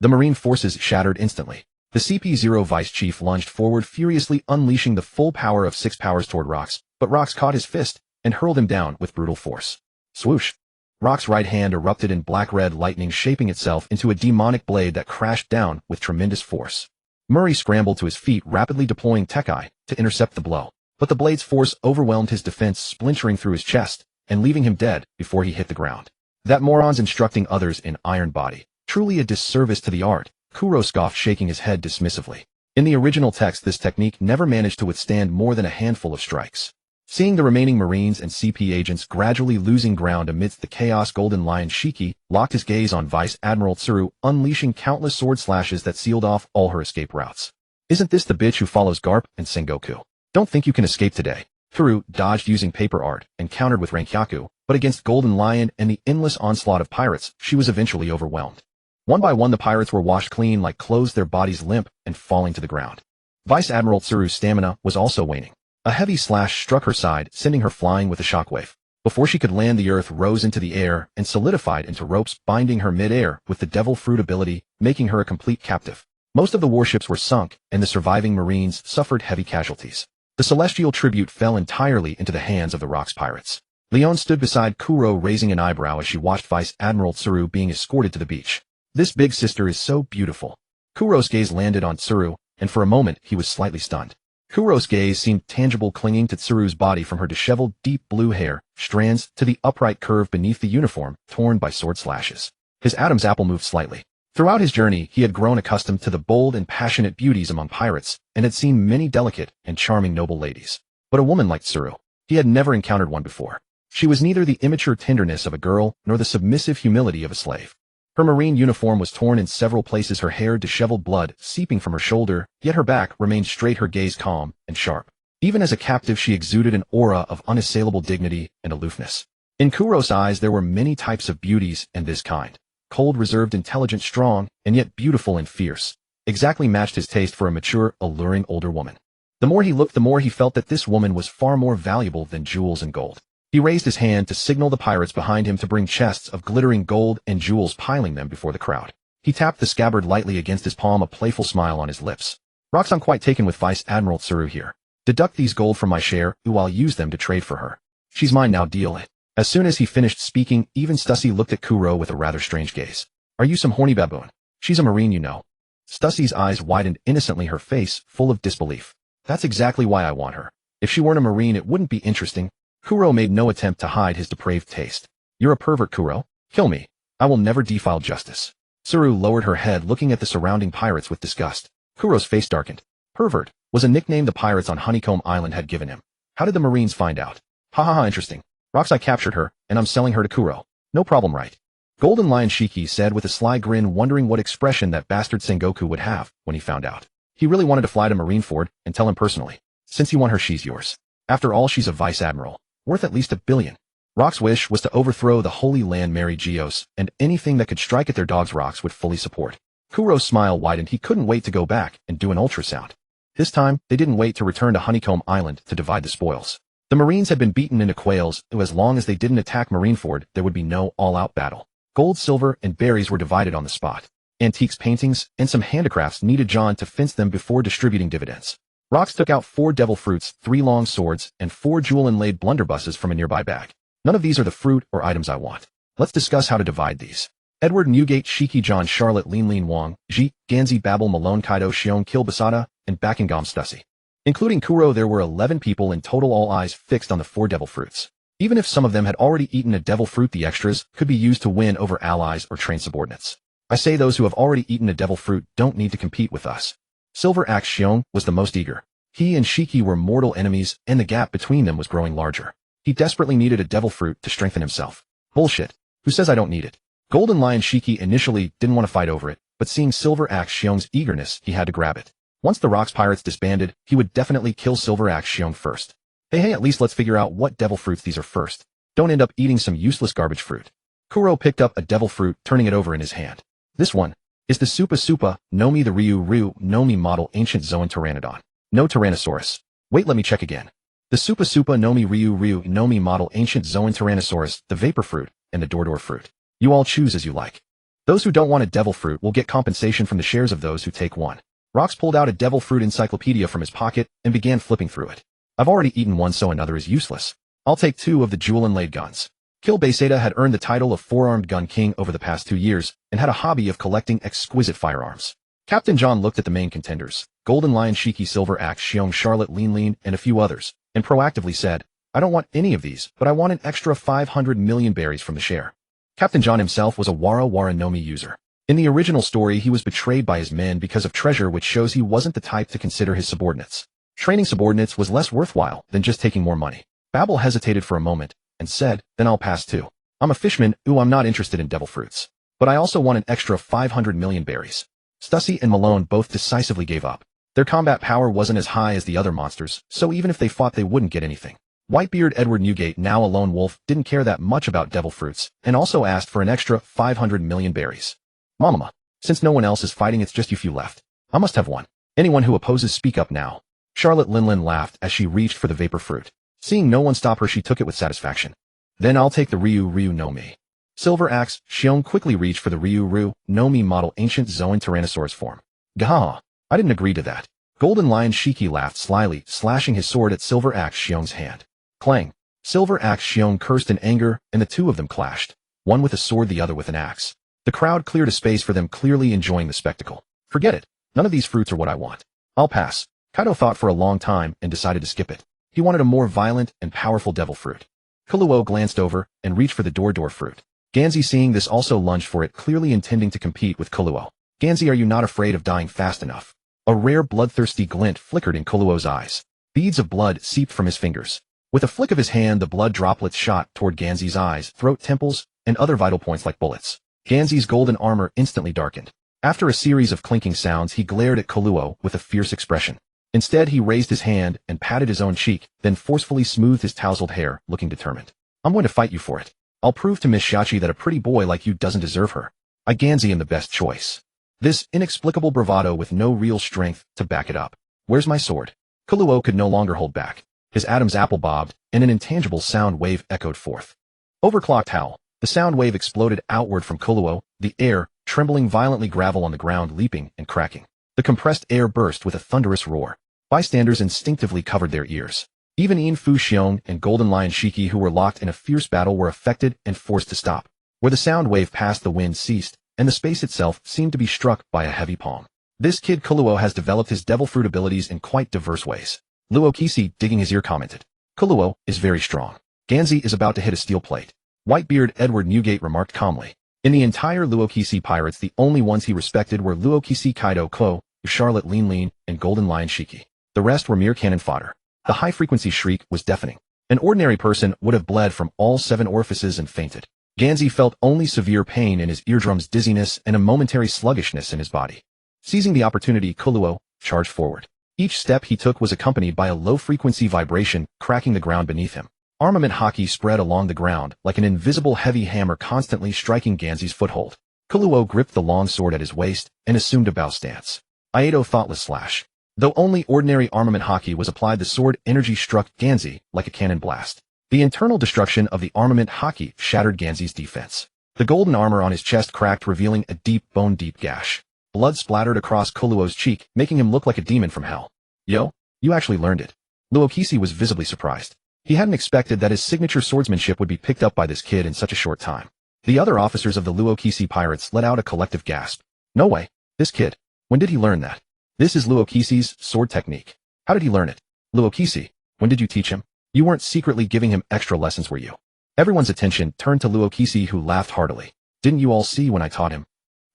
The marine forces shattered instantly. The CP-0 vice chief lunged forward, furiously unleashing the full power of 6 powers toward Rox, but Rox caught his fist and hurled him down with brutal force. Swoosh! Rox's right hand erupted in black-red lightning, shaping itself into a demonic blade that crashed down with tremendous force. Murray scrambled to his feet, rapidly deploying Tech-Eye to intercept the blow. But the blade's force overwhelmed his defense, splintering through his chest and leaving him dead before he hit the ground. That moron's instructing others in Iron Body. Truly a disservice to the art, Kuro scoffed, shaking his head dismissively. In the original text, this technique never managed to withstand more than a handful of strikes. Seeing the remaining Marines and CP agents gradually losing ground amidst the chaos, Golden Lion Shiki locked his gaze on Vice Admiral Tsuru, unleashing countless sword slashes that sealed off all her escape routes. Isn't this the bitch who follows Garp and Sengoku? Don't think you can escape today. Tsuru dodged using paper art and countered with Rankyaku, but against Golden Lion and the endless onslaught of pirates, she was eventually overwhelmed. One by one, the pirates were washed clean like clothes, their bodies limp and falling to the ground. Vice Admiral Tsuru's stamina was also waning. A heavy slash struck her side, sending her flying with a shockwave. Before she could land, the earth rose into the air and solidified into ropes, binding her mid-air with the Devil Fruit ability, making her a complete captive. Most of the warships were sunk, and the surviving Marines suffered heavy casualties. The celestial tribute fell entirely into the hands of the Rock's pirates. Leon stood beside Kuro, raising an eyebrow as she watched Vice Admiral Tsuru being escorted to the beach. This big sister is so beautiful. Kuro's gaze landed on Tsuru, and for a moment he was slightly stunned. Kuro's gaze seemed tangible, clinging to Tsuru's body from her disheveled, deep blue hair, strands, to the upright curve beneath the uniform, torn by sword slashes. His Adam's apple moved slightly. Throughout his journey, he had grown accustomed to the bold and passionate beauties among pirates, and had seen many delicate and charming noble ladies. But a woman like Tsuru, he had never encountered one before. She was neither the immature tenderness of a girl, nor the submissive humility of a slave. Her marine uniform was torn in several places, her hair disheveled, blood seeping from her shoulder, yet her back remained straight, her gaze calm and sharp. Even as a captive, she exuded an aura of unassailable dignity and aloofness. In Kuro's eyes, there were many types of beauties, and this kind, cold, reserved, intelligent, strong, and yet beautiful and fierce, exactly matched his taste for a mature, alluring older woman. The more he looked, the more he felt that this woman was far more valuable than jewels and gold. He raised his hand to signal the pirates behind him to bring chests of glittering gold and jewels, piling them before the crowd. He tapped the scabbard lightly against his palm, a playful smile on his lips. "Roxanne, quite taken with Vice Admiral Tsuru here. Deduct these gold from my share, or I'll use them to trade for her. She's mine now, deal it." As soon as he finished speaking, even Stussy looked at Kuro with a rather strange gaze. "Are you some horny baboon? She's a marine, you know." Stussy's eyes widened innocently, her face full of disbelief. "That's exactly why I want her. If she weren't a marine, it wouldn't be interesting." Kuro made no attempt to hide his depraved taste. "You're a pervert, Kuro. Kill me. I will never defile justice." Tsuru lowered her head, looking at the surrounding pirates with disgust. Kuro's face darkened. Pervert was a nickname the pirates on Honeycomb Island had given him. How did the Marines find out? Ha ha ha, interesting. Roxai captured her, and I'm selling her to Kuro. No problem, right? Golden Lion Shiki said with a sly grin, wondering what expression that bastard Sengoku would have when he found out. He really wanted to fly to Marineford and tell him personally. Since you want her, she's yours. After all, she's a vice admiral, worth at least $1 billion. Rock's wish was to overthrow the Holy Land Mary Geos, and anything that could strike at their dogs Rox would fully support. Kuro's smile widened. He couldn't wait to go back and do an ultrasound. This time, they didn't wait to return to Honeycomb Island to divide the spoils. The Marines had been beaten into quails, so as long as they didn't attack Marineford, there would be no all-out battle. Gold, silver, and berries were divided on the spot. Antiques, paintings, and some handicrafts needed John to fence them before distributing dividends. Rox took out 4 devil fruits, 3 long swords, and 4 jewel-inlaid blunderbusses from a nearby bag. None of these are the fruit or items I want. Let's discuss how to divide these. Edward, Newgate, Shiki, John, Charlotte, Lean Wong, Ji, Ganzi, Babel, Malone, Kaido, Shion, Kilbasada, and Bakingam Stussy. Including Kuro, there were 11 people in total, all eyes fixed on the 4 devil fruits. Even if some of them had already eaten a devil fruit, the extras could be used to win over allies or train subordinates. I say those who have already eaten a devil fruit don't need to compete with us. Silver Axe Shion was the most eager. He and Shiki were mortal enemies, and the gap between them was growing larger. He desperately needed a devil fruit to strengthen himself. Bullshit. Who says I don't need it? Golden Lion Shiki initially didn't want to fight over it, but seeing Silver Axe Xiong's eagerness, he had to grab it. Once the Rocks Pirates disbanded, he would definitely kill Silver Axe Xiong first. Hey, at least let's figure out what devil fruits these are first. Don't end up eating some useless garbage fruit. Kuro picked up a devil fruit, turning it over in his hand. This one is the Supa Nomi, the Ryu Nomi model ancient Zoan Pteranodon. No Tyrannosaurus. Wait, let me check again. The Supa Nomi Ryu Nomi model ancient Zoan Tyrannosaurus, the vapor fruit, and the Dordor fruit. You all choose as you like. Those who don't want a devil fruit will get compensation from the shares of those who take one. Rox pulled out a devil fruit encyclopedia from his pocket and began flipping through it. I've already eaten one, so another is useless. I'll take 2 of the jewel-inlaid guns. Kill Beiseta had earned the title of four-armed gun king over the past 2 years and had a hobby of collecting exquisite firearms. Captain John looked at the main contenders, Golden Lion Shiki, Silver Axe Xiong, Charlotte Lean, and a few others, and proactively said, I don't want any of these, but I want an extra 500 million berries from the share. Captain John himself was a Wara Nomi user. In the original story, he was betrayed by his men because of treasure, which shows he wasn't the type to consider his subordinates. Training subordinates was less worthwhile than just taking more money. Babel hesitated for a moment and said, then I'll pass too. I'm a fishman, I'm not interested in devil fruits. But I also want an extra 500 million berries. Stussy and Malone both decisively gave up. Their combat power wasn't as high as the other monsters, so even if they fought they wouldn't get anything. Whitebeard Edward Newgate, now a lone wolf, didn't care that much about devil fruits, and also asked for an extra 500 million berries. Mama, since no one else is fighting, it's just you few left. I must have one. Anyone who opposes, speak up now. Charlotte Linlin laughed as she reached for the vapor fruit. Seeing no one stop her, she took it with satisfaction. Then I'll take the Ryu Nomi. Silver Axe Xiong quickly reached for the Ryu Nomi model ancient Zoan Tyrannosaurus form. Gah! I didn't agree to that. Golden Lion Shiki laughed slyly, slashing his sword at Silver Axe Xiong's hand. Clang! Silver Axe Xiong cursed in anger, and the two of them clashed, one with a sword, the other with an axe. The crowd cleared a space for them, clearly enjoying the spectacle. Forget it. None of these fruits are what I want. I'll pass. Kaido thought for a long time and decided to skip it. He wanted a more violent and powerful devil fruit. Kuluo glanced over and reached for the Dordor fruit. Ganzi, seeing this, also lunged for it, clearly intending to compete with Kuluo. Ganzi, are you not afraid of dying fast enough? A rare bloodthirsty glint flickered in Kuluo's eyes. Beads of blood seeped from his fingers. With a flick of his hand, the blood droplets shot toward Ganzi's eyes, throat, temples, and other vital points like bullets. Ganzi's golden armor instantly darkened. After a series of clinking sounds, he glared at Kuluo with a fierce expression. Instead, he raised his hand and patted his own cheek, then forcefully smoothed his tousled hair, looking determined. I'm going to fight you for it. I'll prove to Miss Shachi that a pretty boy like you doesn't deserve her. I Ganzi am the best choice. This inexplicable bravado with no real strength to back it up. Where's my sword? Kuluo could no longer hold back. His Adam's apple bobbed, and an intangible sound wave echoed forth. Overclocked howl. The sound wave exploded outward from Kuluo, the air, trembling violently, gravel on the ground leaping and cracking. The compressed air burst with a thunderous roar. Bystanders instinctively covered their ears. Even Ian Fu Xiong and Golden Lion Shiki, who were locked in a fierce battle, were affected and forced to stop. Where the sound wave passed, the wind ceased, and the space itself seemed to be struck by a heavy palm. This kid Kuluo has developed his devil fruit abilities in quite diverse ways. Luo Kisi, digging his ear, commented. Kuluo is very strong. Ganzi is about to hit a steel plate. Whitebeard Edward Newgate remarked calmly. In the entire Luokisi pirates, the only ones he respected were Luokisi Kaido Ko, Charlotte Lean, and Golden Lion Shiki. The rest were mere cannon fodder. The high-frequency shriek was deafening. An ordinary person would have bled from all 7 orifices and fainted. Ganzi felt only severe pain in his eardrums, dizziness, and a momentary sluggishness in his body. Seizing the opportunity, Kuluo charged forward. Each step he took was accompanied by a low-frequency vibration, cracking the ground beneath him. Armament hockey spread along the ground like an invisible heavy hammer, constantly striking Ganzi's foothold. Kuluo gripped the long sword at his waist and assumed a bow stance. Aido thoughtless slash. Though only ordinary armament hockey was applied, the sword energy struck Ganzi like a cannon blast. The internal destruction of the armament hockey shattered Ganzi's defense. The golden armor on his chest cracked, revealing a deep, bone-deep gash. Blood splattered across Kuluo's cheek, making him look like a demon from hell. Yo, you actually learned it. Luokisi was visibly surprised. He hadn't expected that his signature swordsmanship would be picked up by this kid in such a short time. The other officers of the Luokisi pirates let out a collective gasp. No way. This kid. When did he learn that? This is Luokisi's sword technique. How did he learn it? Luokisi, when did you teach him? You weren't secretly giving him extra lessons, were you? Everyone's attention turned to Luokisi, who laughed heartily. Didn't you all see when I taught him?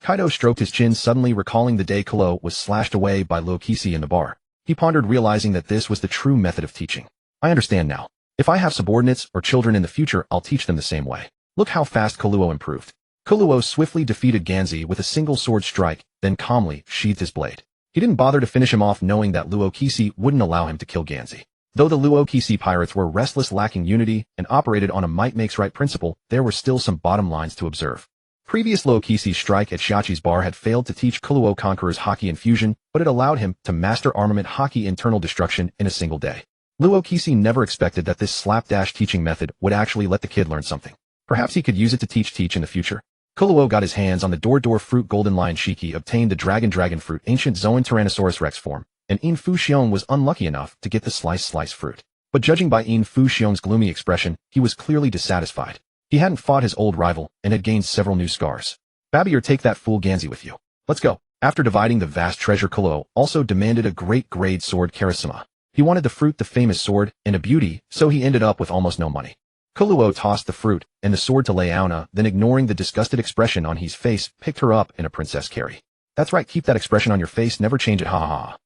Kaido stroked his chin, suddenly recalling the day Kalo was slashed away by Luokisi in the bar. He pondered, realizing that this was the true method of teaching. I understand now. If I have subordinates or children in the future, I'll teach them the same way. Look how fast Kuluo improved. Kuluo swiftly defeated Ganzi with a single sword strike, then calmly sheathed his blade. He didn't bother to finish him off knowing that Luokisi wouldn't allow him to kill Ganzi. Though the Luokisi pirates were restless, lacking unity, and operated on a might makes right principle, there were still some bottom lines to observe. Previous Luokisi's strike at Shachi's bar had failed to teach Kuluo Conqueror's Haki infusion, but it allowed him to master armament Haki internal destruction in a single day. Luokisi never expected that this slapdash teaching method would actually let the kid learn something. Perhaps he could use it to teach in the future. Kuluo got his hands on the Door fruit. Golden Lion Shiki obtained the dragon fruit ancient Zoan Tyrannosaurus Rex form, and In Fu Xiong was unlucky enough to get the slice fruit. But judging by In Fu Xiong's gloomy expression, he was clearly dissatisfied. He hadn't fought his old rival and had gained several new scars. Babi, or take that fool Ganzi with you. Let's go. After dividing the vast treasure, Kuluo also demanded a great grade sword Karasuma. He wanted the fruit, the famous sword, and a beauty, so he ended up with almost no money. Kuluo tossed the fruit and the sword to Leona, then ignoring the disgusted expression on his face, picked her up in a princess carry. That's right, keep that expression on your face, never change it, ha ha ha.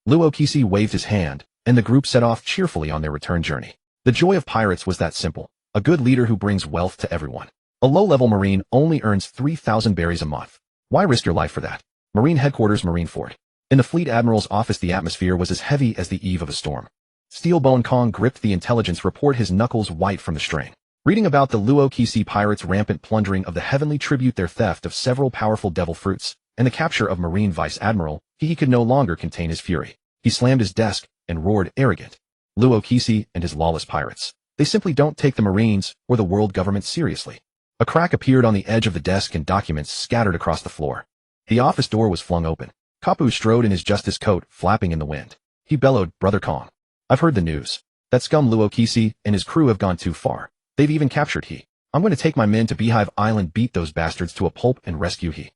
Luokisi waved his hand, and the group set off cheerfully on their return journey. The joy of pirates was that simple. A good leader who brings wealth to everyone. A low-level marine only earns 3,000 berries a month. Why risk your life for that? Marine headquarters, Marine Fort. In the fleet admiral's office, the atmosphere was as heavy as the eve of a storm. Steelbone Kong gripped the intelligence report, his knuckles white from the strain. Reading about the Luokisi pirates' rampant plundering of the heavenly tribute, their theft of several powerful devil fruits, and the capture of Marine Vice Admiral, he could no longer contain his fury. He slammed his desk and roared, arrogant. Luokisi and his lawless pirates. They simply don't take the Marines or the world government seriously. A crack appeared on the edge of the desk and documents scattered across the floor. The office door was flung open. Kapu strode in his justice coat, flapping in the wind. He bellowed, Brother Kong. I've heard the news. That scum Luokisi and his crew have gone too far. They've even captured he. I'm going to take my men to Beehive Island, beat those bastards to a pulp, and rescue he.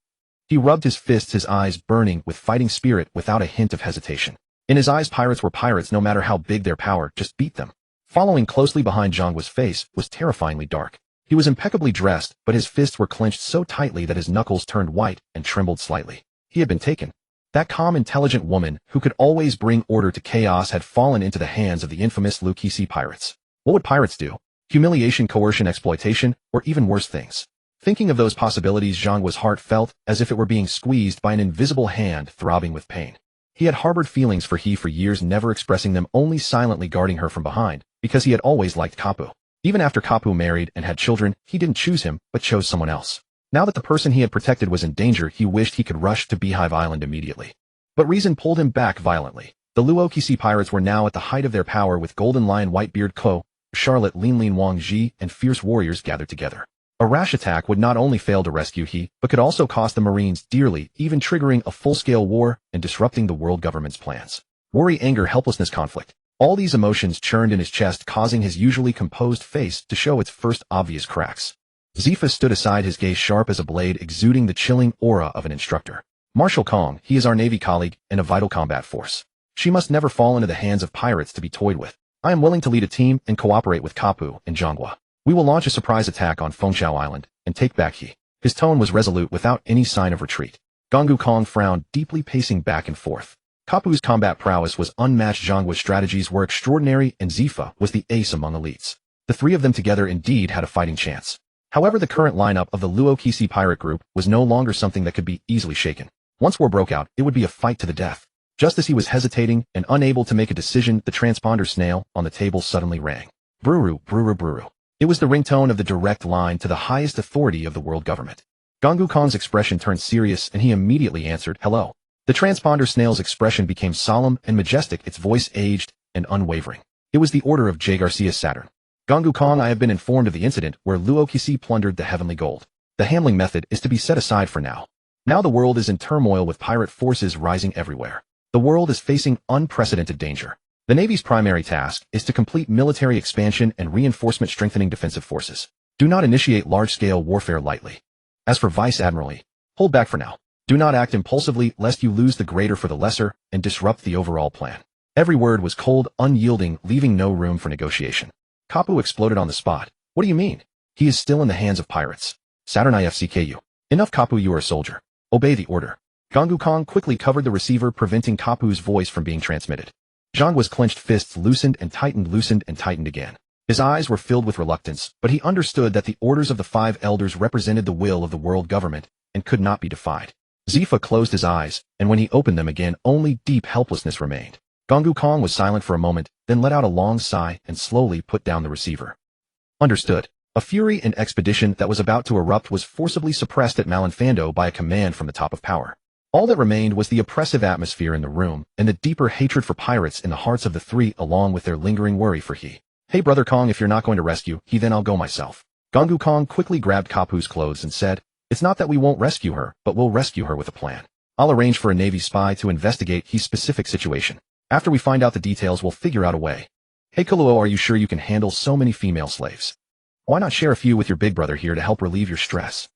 He rubbed his fists, his eyes burning with fighting spirit without a hint of hesitation. In his eyes, pirates were pirates no matter how big their power, just beat them. Following closely behind Zhangguo's face was terrifyingly dark. He was impeccably dressed, but his fists were clenched so tightly that his knuckles turned white and trembled slightly. He had been taken. That calm, intelligent woman, who could always bring order to chaos, had fallen into the hands of the infamous Luokisi pirates. What would pirates do? Humiliation, coercion, exploitation, or even worse things? Thinking of those possibilities, Zhangguo's heart felt as if it were being squeezed by an invisible hand, throbbing with pain. He had harbored feelings for he for years, never expressing them, only silently guarding her from behind, because he had always liked Kapu. Even after Kapu married and had children, he didn't choose him, but chose someone else. Now that the person he had protected was in danger, he wished he could rush to Beehive Island immediately. But reason pulled him back violently. The Luokisi pirates were now at the height of their power, with Golden Lion Whitebeard Ko, Charlotte Lin Wang Ji, and fierce warriors gathered together. A rash attack would not only fail to rescue he, but could also cost the Marines dearly, even triggering a full-scale war and disrupting the world government's plans. Worry, anger, helplessness, conflict. All these emotions churned in his chest, causing his usually composed face to show its first obvious cracks. Zifa stood aside, his gaze sharp as a blade, exuding the chilling aura of an instructor. Marshal Kong, he is our Navy colleague and a vital combat force. She must never fall into the hands of pirates to be toyed with. I am willing to lead a team and cooperate with Kapu and Zhanggua. We will launch a surprise attack on Fengxiao Island and take back he. His tone was resolute without any sign of retreat. Gongu Kong frowned, deeply pacing back and forth. Kapu's combat prowess was unmatched, Zhangguo's strategies were extraordinary, and Zifa was the ace among elites. The three of them together indeed had a fighting chance. However, the current lineup of the Luokisi pirate group was no longer something that could be easily shaken. Once war broke out, it would be a fight to the death. Just as he was hesitating and unable to make a decision, the transponder snail on the table suddenly rang. Bruru, bruru, bruru. It was the ringtone of the direct line to the highest authority of the world government. Gongu Kong's expression turned serious, and he immediately answered, hello. The transponder snail's expression became solemn and majestic, its voice aged and unwavering. It was the order of J. Garcia Saturn. Gongu Kong, I have been informed of the incident where Luokisi plundered the heavenly gold. The handling method is to be set aside for now. Now the world is in turmoil, with pirate forces rising everywhere. The world is facing unprecedented danger. The Navy's primary task is to complete military expansion and reinforcement, strengthening defensive forces. Do not initiate large-scale warfare lightly. As for Vice Admiralty, hold back for now. Do not act impulsively, lest you lose the greater for the lesser and disrupt the overall plan. Every word was cold, unyielding, leaving no room for negotiation. Kapu exploded on the spot. What do you mean? He is still in the hands of pirates. Saturn IFCKU. Enough, Kapu, you are a soldier. Obey the order. Gongu Kong quickly covered the receiver, preventing Kapu's voice from being transmitted. Zhangguo's clenched fists loosened and tightened again. His eyes were filled with reluctance, but he understood that the orders of the 5 elders represented the will of the world government and could not be defied. Zifa closed his eyes, and when he opened them again, only deep helplessness remained. Gongu Kong was silent for a moment, then let out a long sigh and slowly put down the receiver. Understood. A fury and expedition that was about to erupt was forcibly suppressed at Malinfando by a command from the top of power. All that remained was the oppressive atmosphere in the room and the deeper hatred for pirates in the hearts of the 3 along with their lingering worry for he. Hey brother Kong, if you're not going to rescue he, then I'll go myself. Gongu Kong quickly grabbed Kapu's clothes and said, it's not that we won't rescue her, but we'll rescue her with a plan. I'll arrange for a Navy spy to investigate his specific situation. After we find out the details, we'll figure out a way. Hey Kuluo, are you sure you can handle so many female slaves? Why not share a few with your big brother here to help relieve your stress?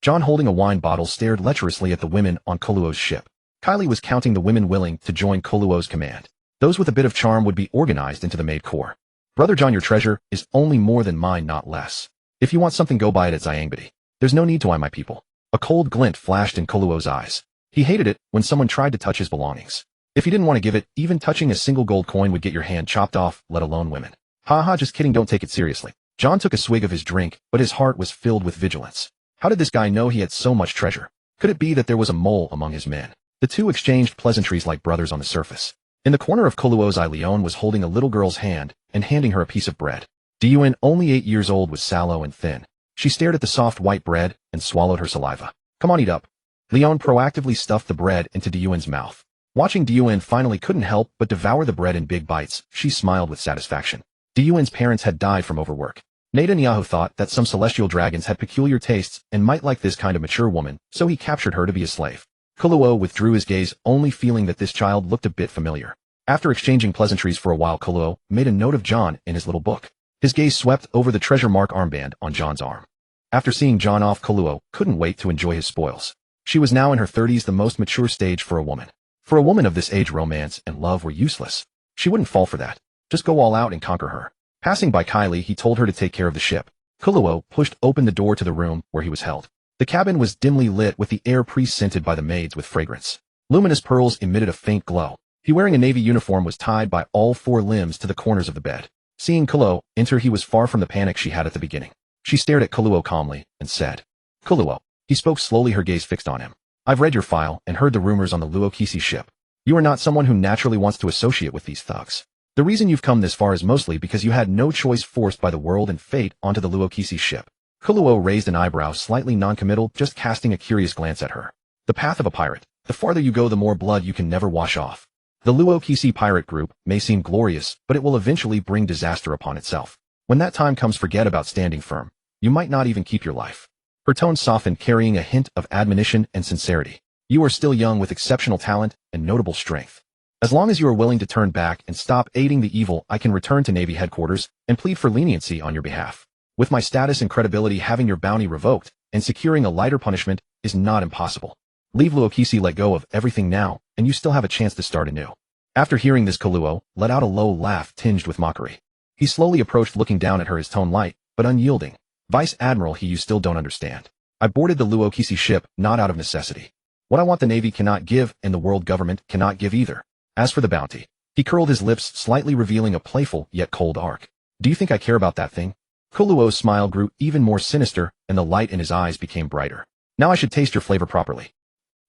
John, holding a wine bottle, stared lecherously at the women on Kuluo's ship. Kylie was counting the women willing to join Kuluo's command. Those with a bit of charm would be organized into the maid corps. Brother John, your treasure is only more than mine, not less. If you want something, go buy it at Xiangbidi. There's no need to lie, my people. A cold glint flashed in Kuluo's eyes. He hated it when someone tried to touch his belongings. If he didn't want to give it, even touching a single gold coin would get your hand chopped off, let alone women. Haha, just kidding, don't take it seriously. John took a swig of his drink, but his heart was filled with vigilance. How did this guy know he had so much treasure? Could it be that there was a mole among his men? The two exchanged pleasantries like brothers on the surface. In the corner of Kuluo's eye, Leon was holding a little girl's hand and handing her a piece of bread. Diyuan, only 8 years old, was sallow and thin. She stared at the soft white bread and swallowed her saliva. Come on, eat up. Leon proactively stuffed the bread into Diyuan's mouth. Watching Diyuan finally couldn't help but devour the bread in big bites, she smiled with satisfaction. Diyuan's parents had died from overwork. Netanyahu thought that some celestial dragons had peculiar tastes and might like this kind of mature woman, so he captured her to be a slave. Kuluo withdrew his gaze, only feeling that this child looked a bit familiar. After exchanging pleasantries for a while, Kuluo made a note of John in his little book. His gaze swept over the treasure mark armband on John's arm. After seeing John off, Kuluo couldn't wait to enjoy his spoils. She was now in her 30s, the most mature stage for a woman. For a woman of this age, romance and love were useless. She wouldn't fall for that. Just go all out and conquer her. Passing by Kylie, he told her to take care of the ship. Kuluo pushed open the door to the room where he was held. The cabin was dimly lit with the air pre-scented by the maids with fragrance. Luminous pearls emitted a faint glow. He, wearing a navy uniform, was tied by all 4 limbs to the corners of the bed. Seeing Kuluo enter, he was far from the panic she had at the beginning. She stared at Kuluo calmly and said, Kuluo. He spoke slowly, her gaze fixed on him. I've read your file and heard the rumors on the Luokisi ship. You are not someone who naturally wants to associate with these thugs. The reason you've come this far is mostly because you had no choice, forced by the world and fate onto the Luokisi ship. Kuluo raised an eyebrow, slightly non-committal, just casting a curious glance at her. The path of a pirate. The farther you go, the more blood you can never wash off. The Luokisi pirate group may seem glorious, but it will eventually bring disaster upon itself. When that time comes, forget about standing firm. You might not even keep your life. Her tone softened, carrying a hint of admonition and sincerity. You are still young with exceptional talent and notable strength. As long as you are willing to turn back and stop aiding the evil, I can return to Navy headquarters and plead for leniency on your behalf. With my status and credibility, having your bounty revoked and securing a lighter punishment is not impossible. Leave Luokisi, let go of everything now, and you still have a chance to start anew. After hearing this, Kuluo let out a low laugh tinged with mockery. He slowly approached, looking down at her, his tone light, but unyielding. Vice Admiral, you still don't understand. I boarded the Luokisi ship, not out of necessity. What I want the Navy cannot give, and the world government cannot give either. As for the bounty, he curled his lips, slightly revealing a playful yet cold arc. Do you think I care about that thing? Kuluo's smile grew even more sinister, and the light in his eyes became brighter. Now I should taste your flavor properly.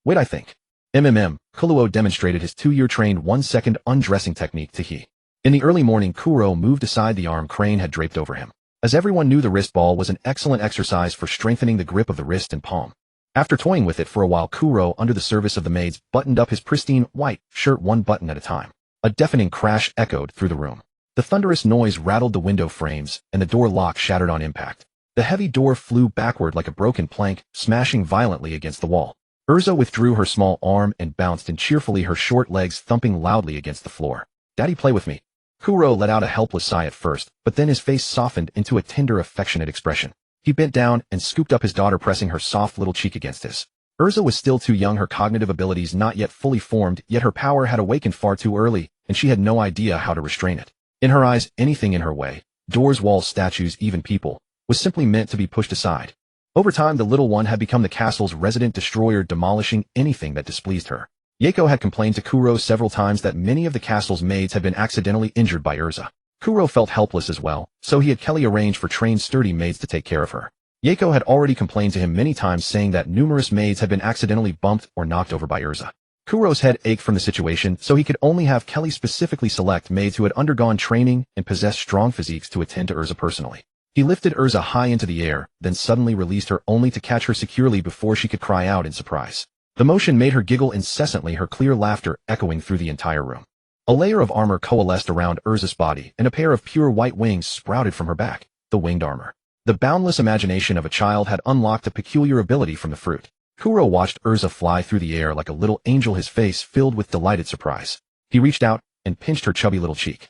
Wait, I think. Kuluo demonstrated his 2-year trained 1-second undressing technique to he. In the early morning, Kuro moved aside the arm Crane had draped over him. As everyone knew, the wrist ball was an excellent exercise for strengthening the grip of the wrist and palm. After toying with it for a while, Kuro, under the service of the maids, buttoned up his pristine white shirt one button at a time. A deafening crash echoed through the room. The thunderous noise rattled the window frames, and the door lock shattered on impact. The heavy door flew backward like a broken plank, smashing violently against the wall. Urza withdrew her small arm and bounced in cheerfully, her short legs thumping loudly against the floor. Daddy, play with me. Kuro let out a helpless sigh at first, but then his face softened into a tender, affectionate expression. He bent down and scooped up his daughter, pressing her soft little cheek against his. Urza was still too young, her cognitive abilities not yet fully formed, yet her power had awakened far too early, and she had no idea how to restrain it. In her eyes, anything in her way, doors, walls, statues, even people, was simply meant to be pushed aside. Over time, the little one had become the castle's resident destroyer, demolishing anything that displeased her. Yako had complained to Kuro several times that many of the castle's maids had been accidentally injured by Urza. Kuro felt helpless as well, so he had Kelly arrange for trained sturdy maids to take care of her. Yako had already complained to him many times, saying that numerous maids had been accidentally bumped or knocked over by Urza. Kuro's head ached from the situation, so he could only have Kelly specifically select maids who had undergone training and possessed strong physiques to attend to Urza personally. He lifted Urza high into the air, then suddenly released her only to catch her securely before she could cry out in surprise. The motion made her giggle incessantly, her clear laughter echoing through the entire room. A layer of armor coalesced around Urza's body, and a pair of pure white wings sprouted from her back, the winged armor. The boundless imagination of a child had unlocked a peculiar ability from the fruit. Kuro watched Urza fly through the air like a little angel, his face filled with delighted surprise. He reached out and pinched her chubby little cheek.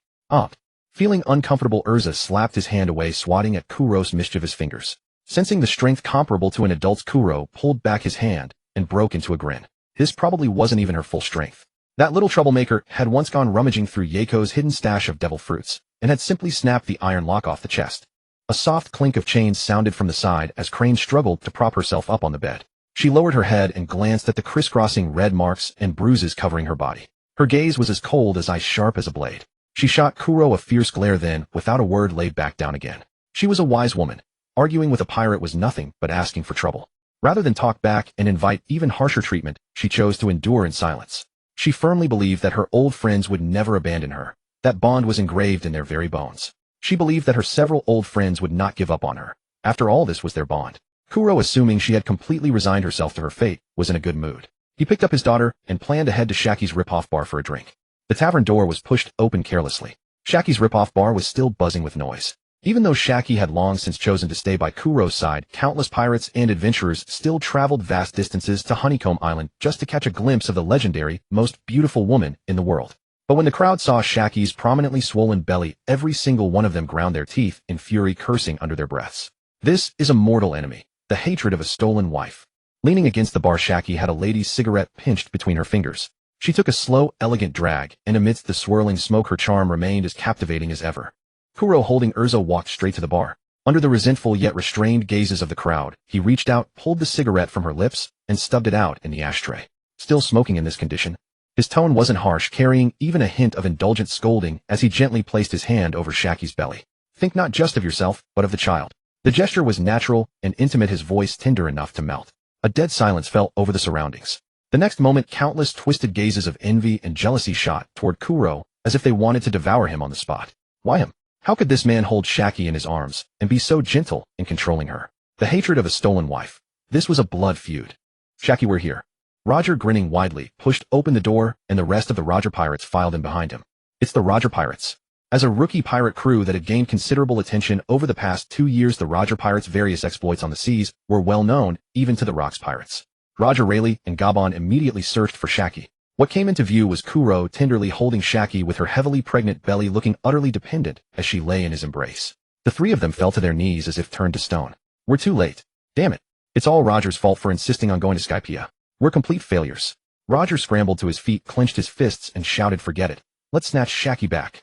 Feeling uncomfortable, Urza slapped his hand away, swatting at Kuro's mischievous fingers. Sensing the strength comparable to an adult's, Kuro pulled back his hand and broke into a grin. This probably wasn't even her full strength. That little troublemaker had once gone rummaging through Yako's hidden stash of devil fruits, and had simply snapped the iron lock off the chest. A soft clink of chains sounded from the side as Crane struggled to prop herself up on the bed. She lowered her head and glanced at the crisscrossing red marks and bruises covering her body. Her gaze was as cold as ice, sharp as a blade. She shot Kuro a fierce glare, then, without a word, lay back down again. She was a wise woman. Arguing with a pirate was nothing but asking for trouble. Rather than talk back and invite even harsher treatment, she chose to endure in silence. She firmly believed that her old friends would never abandon her. That bond was engraved in their very bones. She believed that her several old friends would not give up on her. After all, this was their bond. Kuro, assuming she had completely resigned herself to her fate, was in a good mood. He picked up his daughter and planned to head to Shaki's Rip-Off Bar for a drink. The tavern door was pushed open carelessly. Shaki's Rip-Off Bar was still buzzing with noise. Even though Shaki had long since chosen to stay by Kuro's side, countless pirates and adventurers still traveled vast distances to Honeycomb Island just to catch a glimpse of the legendary, most beautiful woman in the world. But when the crowd saw Shaki's prominently swollen belly, every single one of them ground their teeth in fury, cursing under their breaths. This is a mortal enemy, the hatred of a stolen wife. Leaning against the bar, Shaki had a lady's cigarette pinched between her fingers. She took a slow, elegant drag, and amidst the swirling smoke her charm remained as captivating as ever. Kuro, holding Urza, walked straight to the bar. Under the resentful yet restrained gazes of the crowd, he reached out, pulled the cigarette from her lips, and stubbed it out in the ashtray. Still smoking in this condition? His tone wasn't harsh, carrying even a hint of indulgent scolding as he gently placed his hand over Shaki's belly. Think not just of yourself, but of the child. The gesture was natural and intimate, his voice tender enough to melt. A dead silence fell over the surroundings. The next moment, countless twisted gazes of envy and jealousy shot toward Kuro, as if they wanted to devour him on the spot. Why him? How could this man hold Shaki in his arms and be so gentle in controlling her? The hatred of a stolen wife. This was a blood feud. Shaki, we're here. Roger, grinning widely, pushed open the door, and the rest of the Roger pirates filed in behind him. It's the Roger pirates. As a rookie pirate crew that had gained considerable attention over the past 2 years, the Roger pirates' various exploits on the seas were well known, even to the Rocks pirates. Roger, Rayleigh, and Gabon immediately searched for Shaki. What came into view was Kuro tenderly holding Shaki with her heavily pregnant belly looking utterly dependent as she lay in his embrace. The three of them fell to their knees as if turned to stone. We're too late. Damn it. It's all Roger's fault for insisting on going to Skypiea. We're complete failures. Roger scrambled to his feet, clenched his fists, and shouted, forget it. Let's snatch Shaki back.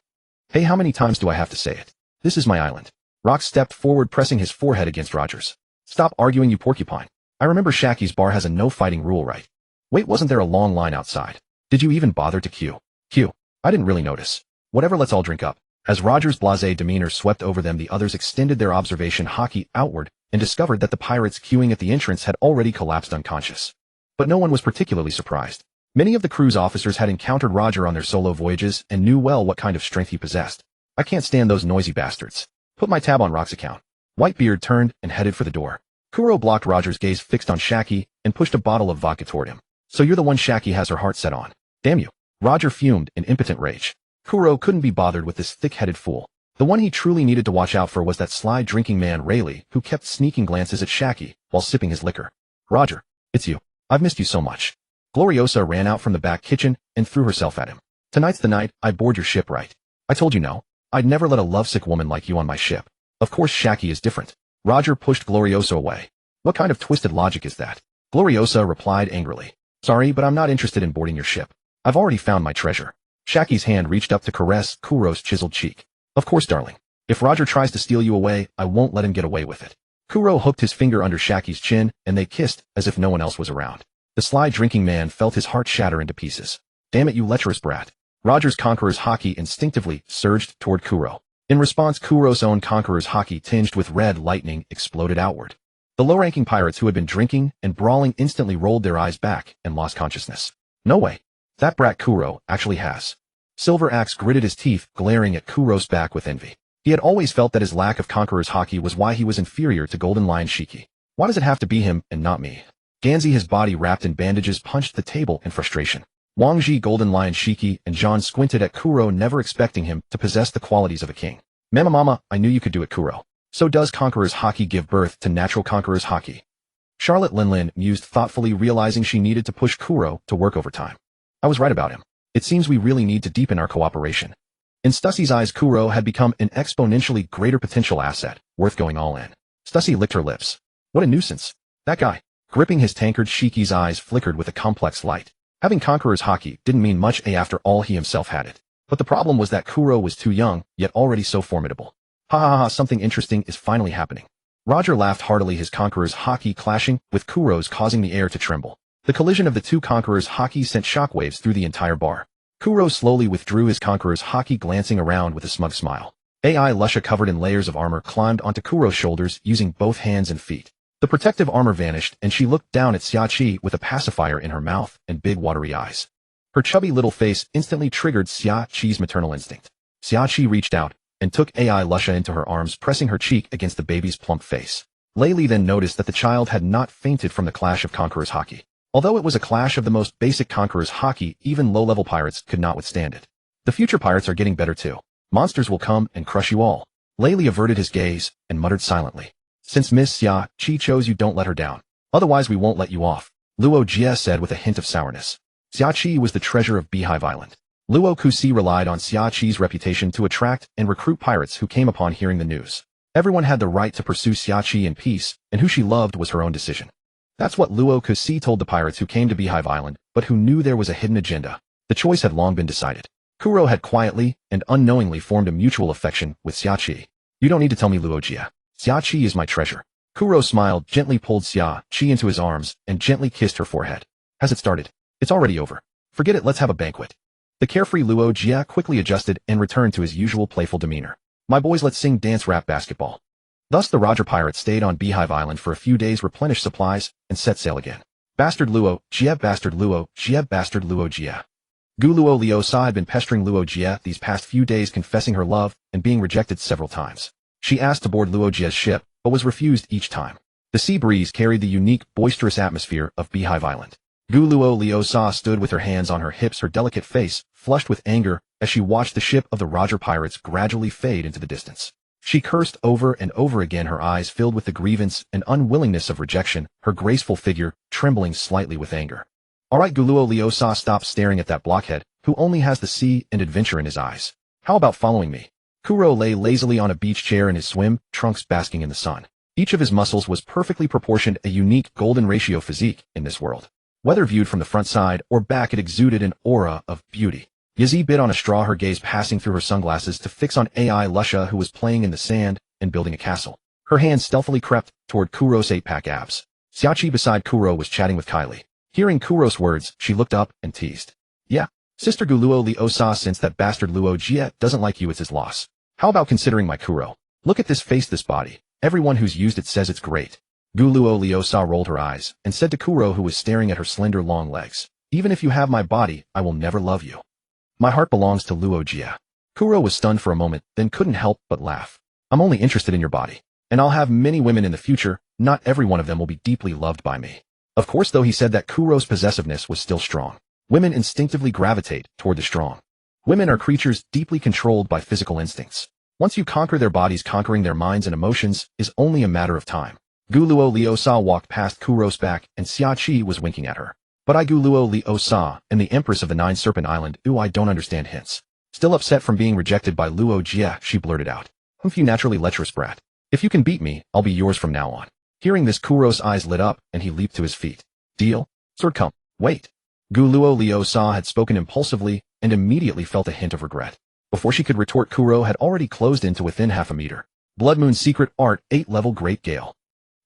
Hey, how many times do I have to say it? This is my island. Rock stepped forward, pressing his forehead against Roger's. Stop arguing, you porcupine. I remember Shaki's bar has a no-fighting rule, right? Wait, wasn't there a long line outside? Did you even bother to queue? I didn't really notice. Whatever, let's all drink up. As Roger's blasé demeanor swept over them, the others extended their observation hockey outward and discovered that the pirates queuing at the entrance had already collapsed unconscious. But no one was particularly surprised. Many of the crew's officers had encountered Roger on their solo voyages and knew well what kind of strength he possessed. I can't stand those noisy bastards. Put my tab on Rock's account. Whitebeard turned and headed for the door. Kuro blocked Roger's gaze fixed on Shaki and pushed a bottle of vodka toward him. So you're the one Shaki has her heart set on. Damn you. Roger fumed in impotent rage. Kuro couldn't be bothered with this thick-headed fool. The one he truly needed to watch out for was that sly drinking man Rayleigh, who kept sneaking glances at Shaki while sipping his liquor. Roger, it's you. I've missed you so much. Gloriosa ran out from the back kitchen and threw herself at him. Tonight's the night I board your ship, right? I told you no. I'd never let a lovesick woman like you on my ship. Of course Shaki is different. Roger pushed Gloriosa away. What kind of twisted logic is that? Gloriosa replied angrily. Sorry, but I'm not interested in boarding your ship. I've already found my treasure. Shaki's hand reached up to caress Kuro's chiseled cheek. Of course, darling. If Roger tries to steal you away, I won't let him get away with it. Kuro hooked his finger under Shaki's chin, and they kissed as if no one else was around. The sly drinking man felt his heart shatter into pieces. Damn it, you lecherous brat. Roger's conqueror's hockey instinctively surged toward Kuro. In response, Kuro's own conqueror's haki tinged with red lightning exploded outward. The low-ranking pirates who had been drinking and brawling instantly rolled their eyes back and lost consciousness. No way. That brat Kuro actually has. Silver Axe gritted his teeth, glaring at Kuro's back with envy. He had always felt that his lack of conqueror's haki was why he was inferior to Golden Lion Shiki. Why does it have to be him and not me? Ganzi, his body wrapped in bandages, punched the table in frustration. Wang Ji, Golden Lion Shiki, and John squinted at Kuro, never expecting him to possess the qualities of a king. Mama, I knew you could do it, Kuro. So does conqueror's haki give birth to natural conqueror's haki? Charlotte Linlin mused thoughtfully, realizing she needed to push Kuro to work overtime. I was right about him. It seems we really need to deepen our cooperation. In Stussie's eyes, Kuro had become an exponentially greater potential asset, worth going all in. Stussie licked her lips. What a nuisance. That guy. Gripping his tankard, Shiki's eyes flickered with a complex light. Having conqueror's haki didn't mean much after all, he himself had it. But the problem was that Kuro was too young, yet already so formidable. Ha ha ha, something interesting is finally happening. Roger laughed heartily, his conqueror's haki clashing with Kuro's, causing the air to tremble. The collision of the two conquerors' haki sent shockwaves through the entire bar. Kuro slowly withdrew his conqueror's haki, glancing around with a smug smile. AI Lusha, covered in layers of armor, climbed onto Kuro's shoulders using both hands and feet. The protective armor vanished, and she looked down at Xiachi with a pacifier in her mouth and big watery eyes. Her chubby little face instantly triggered Xiachi's maternal instinct. Xiachi reached out and took AI Lusha into her arms, pressing her cheek against the baby's plump face. Lei Li then noticed that the child had not fainted from the clash of conqueror's haki. Although it was a clash of the most basic conqueror's haki, even low-level pirates could not withstand it. The future pirates are getting better too. Monsters will come and crush you all. Lei Li averted his gaze and muttered silently. Since Miss Xia-Chi chose you, don't let her down. Otherwise we won't let you off, Luo Jie said with a hint of sourness. Xia-Chi was the treasure of Beehive Island. Luo Kusi relied on Xia-Chi's reputation to attract and recruit pirates who came upon hearing the news. Everyone had the right to pursue Xiachi in peace, and who she loved was her own decision. That's what Luo Kusi told the pirates who came to Beehive Island, but who knew there was a hidden agenda. The choice had long been decided. Kuro had quietly and unknowingly formed a mutual affection with Xiachi. You don't need to tell me, Luo Jie. Xiachi is my treasure. Kuro smiled, gently pulled Xiachi into his arms, and gently kissed her forehead. Has it started? It's already over. Forget it, let's have a banquet. The carefree Luo Jie quickly adjusted and returned to his usual playful demeanor. My boys, let's sing, dance, rap, basketball. Thus the Roger pirates stayed on Beehive Island for a few days, replenished supplies, and set sail again. Bastard Luo Jie, bastard Luo Jie, bastard Luo Jie. Gu Luo Liosa had been pestering Luo Jie these past few days, confessing her love and being rejected several times. She asked to board Luo Jie's ship, but was refused each time. The sea breeze carried the unique, boisterous atmosphere of Beehive Island. Gu Luo Liosa stood with her hands on her hips, her delicate face flushed with anger as she watched the ship of the Roger pirates gradually fade into the distance. She cursed over and over again, her eyes filled with the grievance and unwillingness of rejection, her graceful figure trembling slightly with anger. All right, Gu Luo Liosa, stop staring at that blockhead, who only has the sea and adventure in his eyes. How about following me? Kuro lay lazily on a beach chair in his swim trunks, basking in the sun. Each of his muscles was perfectly proportioned, a unique golden ratio physique in this world. Whether viewed from the front side or back, it exuded an aura of beauty. Yazi bit on a straw, her gaze passing through her sunglasses to fix on AI Lusha, who was playing in the sand and building a castle. Her hand stealthily crept toward Kuro's 8-pack abs. Xiachi beside Kuro was chatting with Kylie. Hearing Kuro's words, she looked up and teased. Yeah, Sister Gu Luo Liosa, since that bastard Luo Jie doesn't like you, it's his loss. How about considering my Kuro? Look at this face, this body. Everyone who's used it says it's great. Gu Luo Liosa rolled her eyes and said to Kuro, who was staring at her slender long legs, even if you have my body, I will never love you. My heart belongs to Luo Jie. Kuro was stunned for a moment, then couldn't help but laugh. I'm only interested in your body, and I'll have many women in the future. Not every one of them will be deeply loved by me. Of course, though, he said that Kuro's possessiveness was still strong. Women instinctively gravitate toward the strong. Women are creatures deeply controlled by physical instincts. Once you conquer their bodies, conquering their minds and emotions is only a matter of time. Gu Luo Liosa walked past Kuro's back, and Xiachi was winking at her. But I, Gu Luo Liosa, am the Empress of the 9 Serpent Island. Ooh, I don't understand hints. Still upset from being rejected by Luo Jie, she blurted out. Humph, you naturally lecherous brat. If you can beat me, I'll be yours from now on. Hearing this, Kuro's eyes lit up, and he leaped to his feet. Deal? Sword, come. Wait. Gu Luo Liosa had spoken impulsively and immediately felt a hint of regret. Before she could retort, Kuro had already closed in to within half a meter. Blood Moon Secret Art 8-level Great Gale.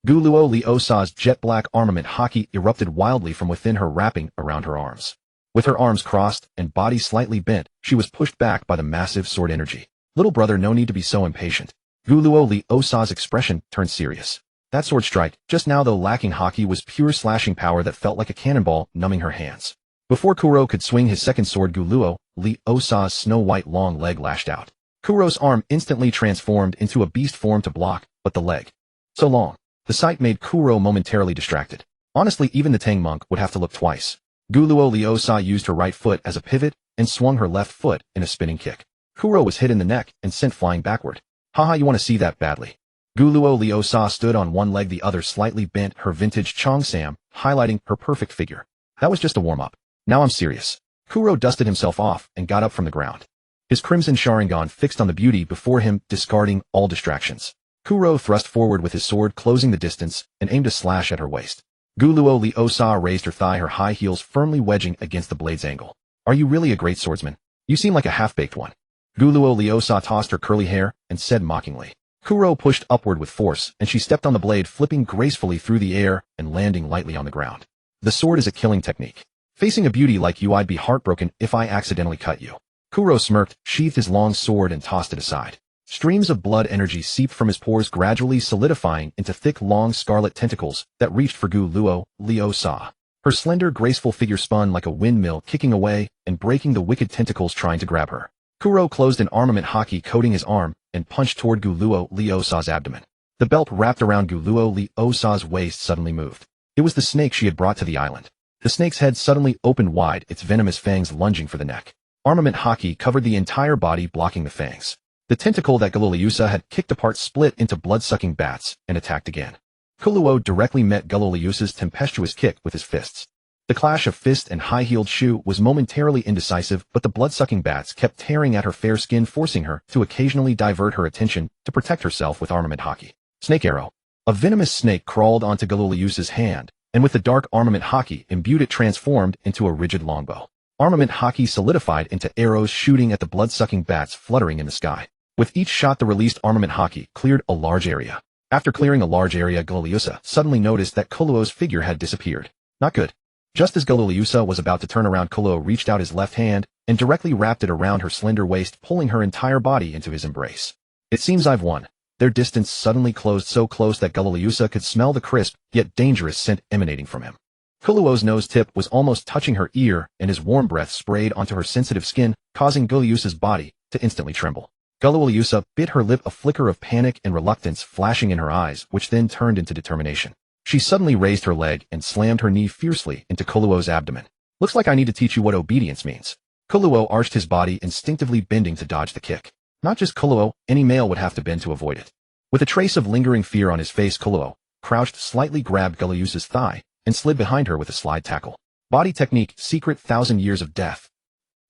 Gu Luo Liosa's jet-black armament haki erupted wildly from within her, wrapping around her arms. With her arms crossed and body slightly bent, she was pushed back by the massive sword energy. Little brother, no need to be so impatient. Guluo Li Osa's expression turned serious. That sword strike, just now though lacking haki, was pure slashing power that felt like a cannonball, numbing her hands. Before Kuro could swing his second sword, Guluo Li Osa's snow-white long leg lashed out. Kuro's arm instantly transformed into a beast form to block, but the leg. So long. The sight made Kuro momentarily distracted. Honestly, even the Tang monk would have to look twice. Guluo Li Osa used her right foot as a pivot and swung her left foot in a spinning kick. Kuro was hit in the neck and sent flying backward. Haha, you want to see that badly. Guluo Li Osa stood on one leg, the other slightly bent, her vintage Cheongsam, highlighting her perfect figure. That was just a warm-up. Now I'm serious. Kuro dusted himself off and got up from the ground. His crimson Sharingan fixed on the beauty before him, discarding all distractions. Kuro thrust forward with his sword, closing the distance, and aimed a slash at her waist. Guluo Li Osa raised her thigh, her high heels firmly wedging against the blade's angle. Are you really a great swordsman? You seem like a half-baked one. Guluo Li Osa tossed her curly hair and said mockingly. Kuro pushed upward with force, and she stepped on the blade, flipping gracefully through the air and landing lightly on the ground. The sword is a killing technique. Facing a beauty like you, I'd be heartbroken if I accidentally cut you. Kuro smirked, sheathed his long sword and tossed it aside. Streams of blood energy seeped from his pores, gradually solidifying into thick, long scarlet tentacles that reached for Guluo Li Osa. Her slender, graceful figure spun like a windmill, kicking away and breaking the wicked tentacles trying to grab her. Kuro closed an armament haki coating his arm and punched toward Guluo Li Osa's abdomen. The belt wrapped around Guluo Li Osa's waist suddenly moved. It was the snake she had brought to the island. The snake's head suddenly opened wide, its venomous fangs lunging for the neck. Armament haki covered the entire body, blocking the fangs. The tentacle that Guluo had kicked apart split into blood-sucking bats and attacked again. Kuluo directly met Guluo's tempestuous kick with his fists. The clash of fist and high-heeled shoe was momentarily indecisive, but the blood-sucking bats kept tearing at her fair skin, forcing her to occasionally divert her attention to protect herself with armament haki. Snake arrow. A venomous snake crawled onto Guluo's hand, and with the dark armament haki imbued, it transformed into a rigid longbow. Armament haki solidified into arrows shooting at the blood-sucking bats fluttering in the sky. With each shot, the released armament haki cleared a large area. After clearing a large area, Guluo suddenly noticed that Kuluo's figure had disappeared. Not good. Just as Guluo was about to turn around, Kuluo reached out his left hand and directly wrapped it around her slender waist, pulling her entire body into his embrace. It seems I've won. Their distance suddenly closed, so close that Guluo could smell the crisp, yet dangerous scent emanating from him. Kuluo's nose tip was almost touching her ear, and his warm breath sprayed onto her sensitive skin, causing Guluo's body to instantly tremble. Guluo bit her lip, a flicker of panic and reluctance flashing in her eyes, which then turned into determination. She suddenly raised her leg and slammed her knee fiercely into Kuluo's abdomen. Looks like I need to teach you what obedience means. Kuluo arched his body, instinctively bending to dodge the kick. Not just Kuluo, any male would have to bend to avoid it. With a trace of lingering fear on his face, Kuluo crouched, slightly grabbed Guluo's thigh, and slid behind her with a slide tackle. Body technique, secret 1,000 years of death.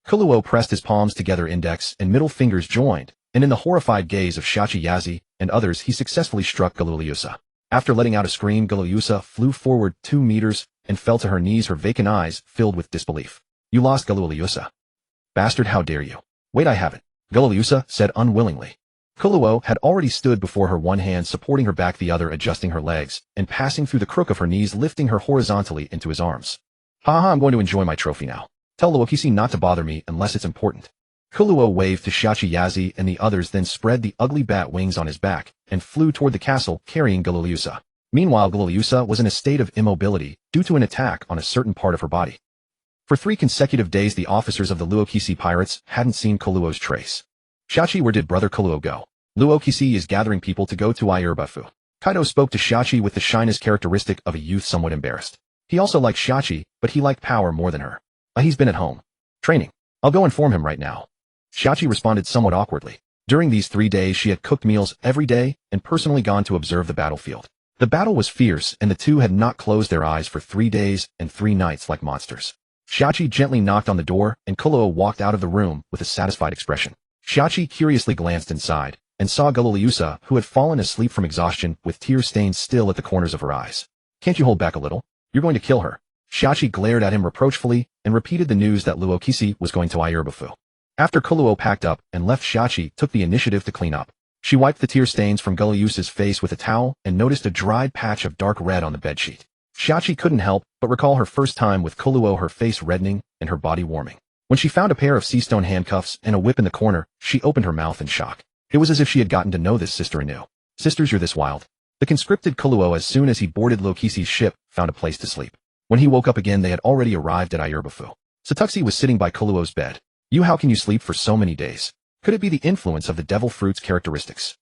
Kuluo pressed his palms together, index and middle fingers joined, and in the horrified gaze of Shachi Yazi and others, he successfully struck Guluo. After letting out a scream, Guluo flew forward 2 meters and fell to her knees, her vacant eyes filled with disbelief. You lost, Guluo. Bastard, how dare you? Wait, I haven't. Guluo said unwillingly. Kuluo had already stood before her, one hand supporting her back, the other adjusting her legs, and passing through the crook of her knees, lifting her horizontally into his arms. Haha, I'm going to enjoy my trophy now. Tell Luokisi not to bother me unless it's important. Kuluo waved to Shachi Yazi and the others, then spread the ugly bat wings on his back and flew toward the castle, carrying Guluo. Meanwhile, Guluo was in a state of immobility due to an attack on a certain part of her body. For 3 consecutive days, the officers of the Luokisi pirates hadn't seen Kuluo's trace. Shachi, where did brother Kuluo go? Luokisi is gathering people to go to Irubafu. Kaido spoke to Shachi with the shyness characteristic of a youth somewhat embarrassed. He also liked Shachi, but he liked power more than her. He's been at home. Training. I'll go inform him right now. Shachi responded somewhat awkwardly. During these 3 days, she had cooked meals every day and personally gone to observe the battlefield. The battle was fierce, and the two had not closed their eyes for 3 days and 3 nights like monsters. Shachi gently knocked on the door, and Kuluo walked out of the room with a satisfied expression. Shachi curiously glanced inside and saw Guluo, who had fallen asleep from exhaustion with tear stains still at the corners of her eyes. Can't you hold back a little? You're going to kill her. Shachi glared at him reproachfully and repeated the news that Luokisi was going to Irubafu. After Kuluo packed up and left, Shachi took the initiative to clean up. She wiped the tear stains from Guluo's face with a towel and noticed a dried patch of dark red on the bedsheet. Shachi couldn't help but recall her first time with Kuluo, her face reddening and her body warming. When she found a pair of sea stone handcuffs and a whip in the corner, she opened her mouth in shock. It was as if she had gotten to know this sister anew. Sisters, you're this wild. The conscripted Kuluo, as soon as he boarded Lokisi's ship, found a place to sleep. When he woke up again, they had already arrived at Ayurbafu. Satuxi was sitting by Kuluo's bed. How can you sleep for so many days? Could it be the influence of the devil fruit's characteristics?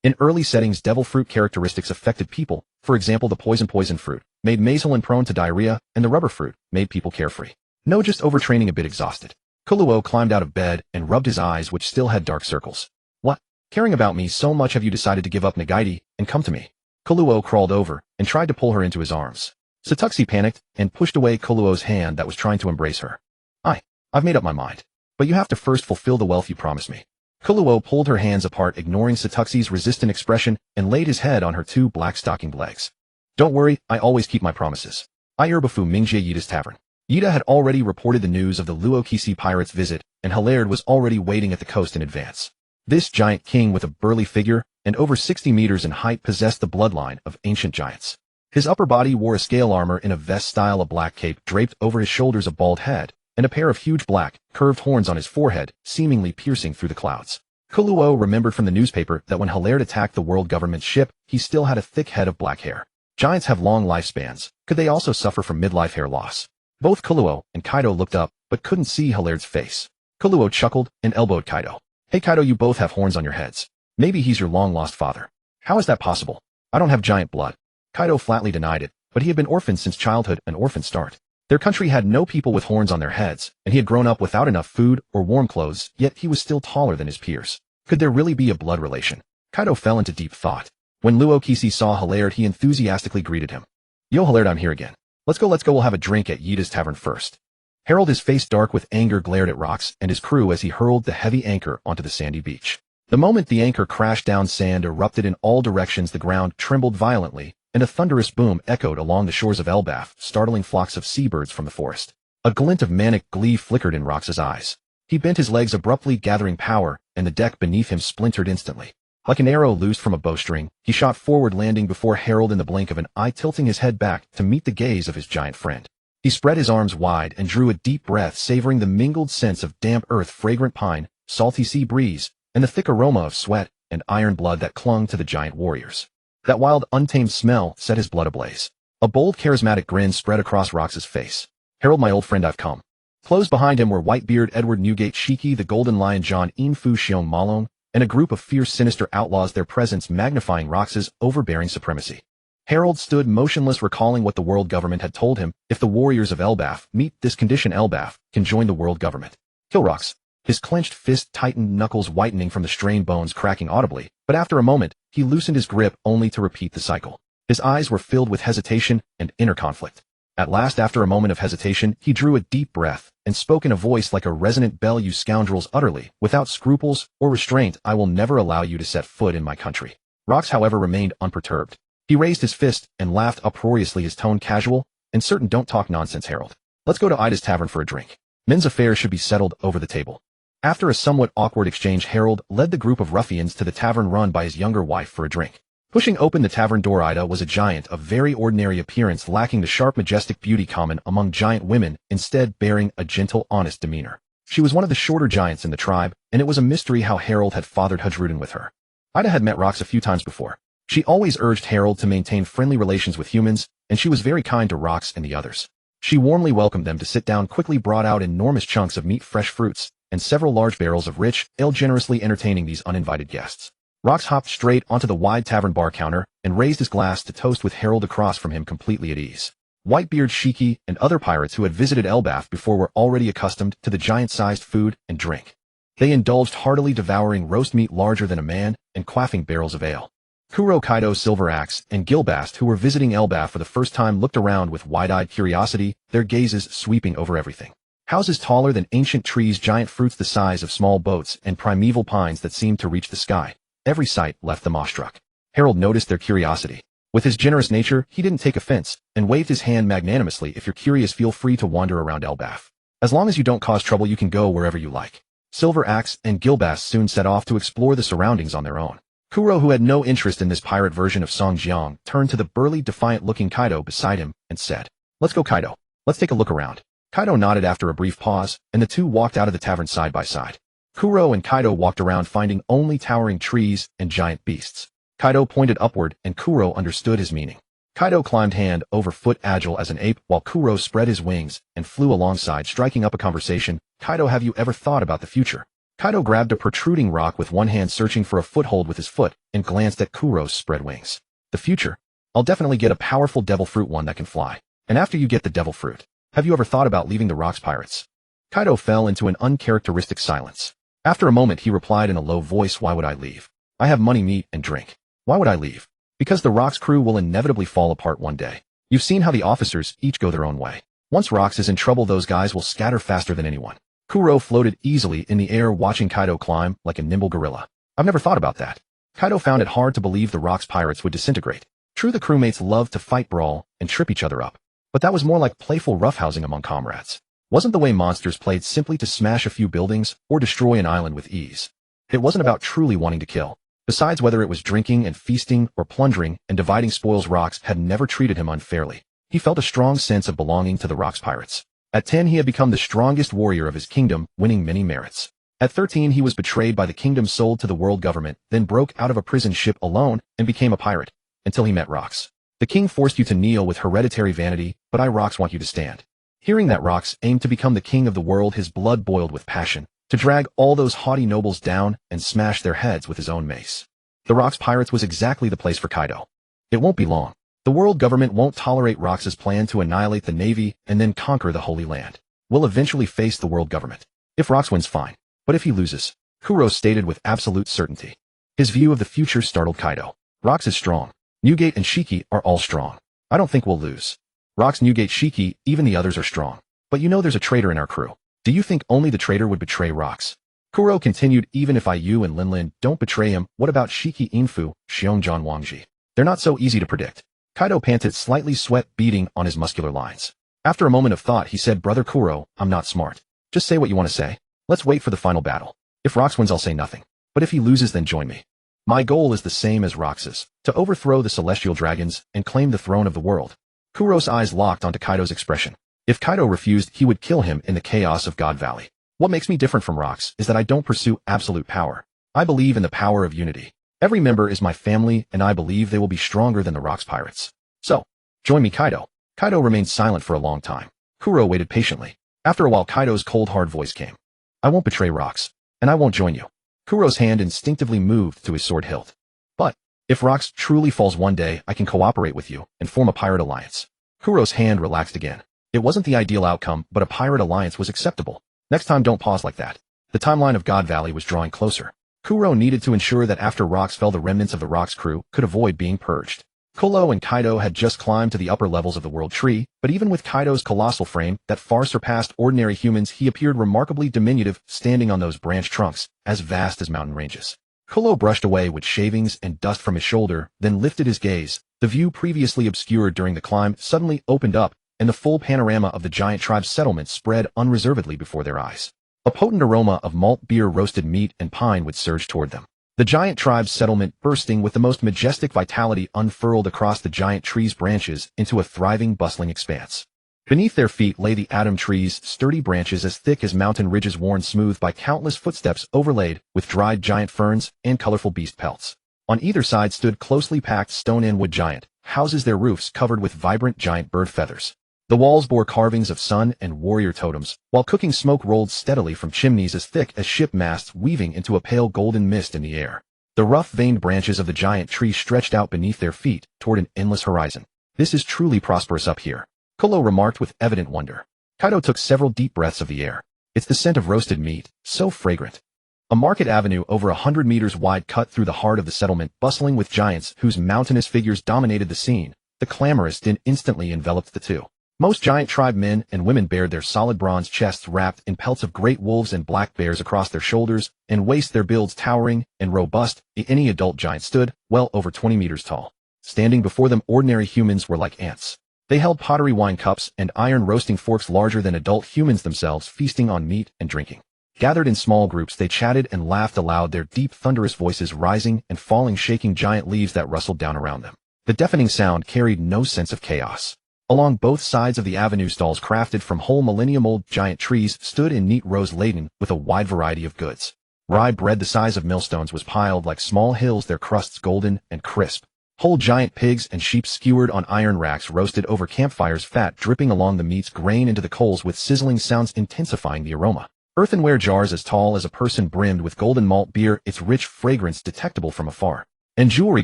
In early settings, devil fruit characteristics affected people. For example, the poison fruit made Mazelin prone to diarrhea, and the rubber fruit made people carefree. No, just overtraining, a bit exhausted. Kuluo climbed out of bed and rubbed his eyes, which still had dark circles. What? Caring about me so much, have you decided to give up Nagaiti and come to me? Kuluo crawled over and tried to pull her into his arms. Satuxi panicked and pushed away Kuluo's hand that was trying to embrace her. I've made up my mind. But you have to first fulfill the wealth you promised me. Kuluo pulled her hands apart, ignoring Satuxi's resistant expression, and laid his head on her two black-stockinged legs. Don't worry, I always keep my promises. Ayurbafu Mingjie Yida's tavern. Yida had already reported the news of the Luokisi pirates' visit, and Hilliard was already waiting at the coast in advance. This giant king with a burly figure and over 60 meters in height possessed the bloodline of ancient giants. His upper body wore a scale armor in a vest style, a black cape draped over his shoulders, a bald head, and a pair of huge black, curved horns on his forehead, seemingly piercing through the clouds. Kuluo remembered from the newspaper that when Hilliard attacked the world government ship, he still had a thick head of black hair. Giants have long lifespans. Could they also suffer from midlife hair loss? Both Kuluo and Kaido looked up, but couldn't see Hilliard's face. Kuluo chuckled and elbowed Kaido. Hey Kaido, you both have horns on your heads. Maybe he's your long-lost father. How is that possible? I don't have giant blood. Kaido flatly denied it, but he had been orphaned since childhood, an orphan start. Their country had no people with horns on their heads, and he had grown up without enough food or warm clothes, yet he was still taller than his peers. Could there really be a blood relation? Kaido fell into deep thought. When Luokisi saw Hilliard, he enthusiastically greeted him. Yo Hilliard, I'm here again. Let's go, we'll have a drink at Yida's tavern first. Harold, his face dark with anger, glared at Rox and his crew as he hurled the heavy anchor onto the sandy beach. The moment the anchor crashed down, sand erupted in all directions, the ground trembled violently, and a thunderous boom echoed along the shores of Elbaf, startling flocks of seabirds from the forest. A glint of manic glee flickered in Rox's eyes. He bent his legs abruptly, gathering power, and the deck beneath him splintered instantly. Like an arrow loosed from a bowstring, he shot forward, landing before Harold in the blink of an eye, tilting his head back to meet the gaze of his giant friend. He spread his arms wide and drew a deep breath, savoring the mingled scents of damp earth, fragrant pine, salty sea breeze, and the thick aroma of sweat and iron blood that clung to the giant warriors. That wild, untamed smell set his blood ablaze. A bold, charismatic grin spread across Rox's face. Harold, my old friend, I've come. Close behind him were Whitebeard, Edward Newgate, Shiki, the Golden Lion, John Infu, Xiong Malone, and a group of fierce, sinister outlaws, their presence magnifying Rox's overbearing supremacy. Harold stood motionless, recalling what the world government had told him. If the warriors of Elbaf meet this condition, Elbaf can join the world government. Kill Rox. His clenched fist tightened, knuckles whitening from the strained bones cracking audibly, but after a moment, he loosened his grip only to repeat the cycle. His eyes were filled with hesitation and inner conflict. At last, after a moment of hesitation, he drew a deep breath and spoke in a voice like a resonant bell. You scoundrels, utterly, without scruples or restraint, I will never allow you to set foot in my country. Rox, however, remained unperturbed. He raised his fist and laughed uproariously, his tone casual and certain. Don't talk nonsense, Harold. Let's go to Ida's tavern for a drink. Men's affairs should be settled over the table. After a somewhat awkward exchange, Harold led the group of ruffians to the tavern run by his younger wife for a drink. Pushing open the tavern door, Ida was a giant of very ordinary appearance, lacking the sharp, majestic beauty common among giant women, instead bearing a gentle, honest demeanor. She was one of the shorter giants in the tribe, and it was a mystery how Harold had fathered Hudruden with her. Ida had met Rox a few times before. She always urged Harold to maintain friendly relations with humans, and she was very kind to Rox and the others. She warmly welcomed them to sit down, quickly brought out enormous chunks of meat, fresh fruits, and several large barrels of rich ale, generously entertaining these uninvited guests. Rox hopped straight onto the wide tavern bar counter and raised his glass to toast with Harold across from him, completely at ease. Whitebeard, Shiki, and other pirates who had visited Elbaf before were already accustomed to the giant-sized food and drink. They indulged heartily, devouring roast meat larger than a man and quaffing barrels of ale. Kuro, Kaido, Silver Axe, and Gilbast, who were visiting Elbaf for the first time, looked around with wide-eyed curiosity, their gazes sweeping over everything. Houses taller than ancient trees, giant fruits the size of small boats, and primeval pines that seemed to reach the sky. Every sight left them awestruck. Harold noticed their curiosity. With his generous nature, he didn't take offense, and waved his hand magnanimously. If you're curious, feel free to wander around Elbaf. As long as you don't cause trouble, you can go wherever you like. Silver Axe and Gilbast soon set off to explore the surroundings on their own. Kuro, who had no interest in this pirate version of Songjiang, turned to the burly, defiant-looking Kaido beside him and said, "Let's go, Kaido. Let's take a look around." Kaido nodded after a brief pause, and the two walked out of the tavern side by side. Kuro and Kaido walked around finding only towering trees and giant beasts. Kaido pointed upward, and Kuro understood his meaning. Kaido climbed hand over foot agile as an ape, while Kuro spread his wings and flew alongside, striking up a conversation. Kaido, have you ever thought about the future? Kaido grabbed a protruding rock with one hand, searching for a foothold with his foot, and glanced at Kuro's spread wings. The future? I'll definitely get a powerful devil fruit, one that can fly. And after you get the devil fruit, have you ever thought about leaving the Rocks Pirates? Kaido fell into an uncharacteristic silence. After a moment he replied in a low voice, why would I leave? I have money, meat, and drink. Why would I leave? Because the Rocks crew will inevitably fall apart one day. You've seen how the officers each go their own way. Once Rocks is in trouble, those guys will scatter faster than anyone. Kuro floated easily in the air, watching Kaido climb like a nimble gorilla. I've never thought about that. Kaido found it hard to believe the Rocks Pirates would disintegrate. True, the crewmates loved to fight, brawl, and trip each other up. But that was more like playful roughhousing among comrades. Wasn't the way monsters played simply to smash a few buildings or destroy an island with ease. It wasn't about truly wanting to kill. Besides, whether it was drinking and feasting or plundering and dividing spoils, Rocks had never treated him unfairly. He felt a strong sense of belonging to the Rocks Pirates. At 10 he had become the strongest warrior of his kingdom, winning many merits. At 13 he was betrayed by the kingdom, sold to the world government, then broke out of a prison ship alone and became a pirate, until he met Rocks. The king forced you to kneel with hereditary vanity, but I, Rocks, want you to stand. Hearing that Rocks aimed to become the king of the world, his blood boiled with passion, to drag all those haughty nobles down and smash their heads with his own mace. The Rocks Pirates was exactly the place for Kaido. It won't be long. The world government won't tolerate Rocks' plan to annihilate the navy and then conquer the Holy Land. We'll eventually face the world government. If Rocks wins, fine. But if he loses, Kuro stated with absolute certainty. His view of the future startled Kaido. Rocks is strong. Newgate and Shiki are all strong. I don't think we'll lose. Rocks, Newgate, Shiki, even the others are strong. But you know there's a traitor in our crew. Do you think only the traitor would betray Rocks? Kuro continued, even if IU and Linlin don't betray him, what about Shiki, Infu, Xiongjan, Wangji? They're not so easy to predict. Kaido panted, slightly sweat beading on his muscular lines. After a moment of thought he said, brother Kuro, I'm not smart. Just say what you want to say. Let's wait for the final battle. If Rocks wins, I'll say nothing. But if he loses, then join me. My goal is the same as Rox's, to overthrow the celestial dragons and claim the throne of the world. Kuro's eyes locked onto Kaido's expression. If Kaido refused, he would kill him in the chaos of God Valley. What makes me different from Rocks is that I don't pursue absolute power. I believe in the power of unity. Every member is my family, and I believe they will be stronger than the Rocks Pirates. So, join me, Kaido. Kaido remained silent for a long time. Kuro waited patiently. After a while, Kaido's cold, hard voice came. I won't betray Rocks, and I won't join you. Kuro's hand instinctively moved to his sword hilt. But, if Rocks truly falls one day, I can cooperate with you and form a pirate alliance. Kuro's hand relaxed again. It wasn't the ideal outcome, but a pirate alliance was acceptable. Next time, don't pause like that. The timeline of God Valley was drawing closer. Kuro needed to ensure that after Rocks fell, the remnants of the Rocks crew could avoid being purged. Kolo and Kaido had just climbed to the upper levels of the world tree, but even with Kaido's colossal frame that far surpassed ordinary humans, he appeared remarkably diminutive, standing on those branch trunks, as vast as mountain ranges. Kolo brushed away wood shavings and dust from his shoulder, then lifted his gaze. The view previously obscured during the climb suddenly opened up, and the full panorama of the giant tribe's settlement spread unreservedly before their eyes. A potent aroma of malt beer, roasted meat, and pine would surge toward them. The giant tribe's settlement, bursting with the most majestic vitality, unfurled across the giant tree's branches into a thriving, bustling expanse. Beneath their feet lay the Atom tree's sturdy branches, as thick as mountain ridges, worn smooth by countless footsteps, overlaid with dried giant ferns and colorful beast pelts. On either side stood closely packed stone and wood giant houses, their roofs covered with vibrant giant bird feathers. The walls bore carvings of sun and warrior totems, while cooking smoke rolled steadily from chimneys as thick as ship masts, weaving into a pale golden mist in the air. The rough-veined branches of the giant tree stretched out beneath their feet toward an endless horizon. This is truly prosperous up here, Kolo remarked with evident wonder. Kaido took several deep breaths of the air. It's the scent of roasted meat, so fragrant. A market avenue over 100 meters wide cut through the heart of the settlement, bustling with giants whose mountainous figures dominated the scene. The clamorous din instantly enveloped the two. Most giant tribe men and women bared their solid bronze chests wrapped in pelts of great wolves and black bears across their shoulders and waist, their builds towering and robust. Any adult giant stood, well over 20 meters tall. Standing before them, ordinary humans were like ants. They held pottery wine cups and iron roasting forks larger than adult humans themselves, feasting on meat and drinking. Gathered in small groups, they chatted and laughed aloud, their deep, thunderous voices rising and falling, shaking giant leaves that rustled down around them. The deafening sound carried no sense of chaos. Along both sides of the avenue, stalls crafted from whole millennium-old giant trees stood in neat rows laden with a wide variety of goods. Rye bread the size of millstones was piled like small hills, their crusts golden and crisp. Whole giant pigs and sheep skewered on iron racks roasted over campfires, fat dripping along the meats, grain into the coals with sizzling sounds intensifying the aroma. Earthenware jars as tall as a person brimmed with golden malt beer, its rich fragrance detectable from afar. And jewelry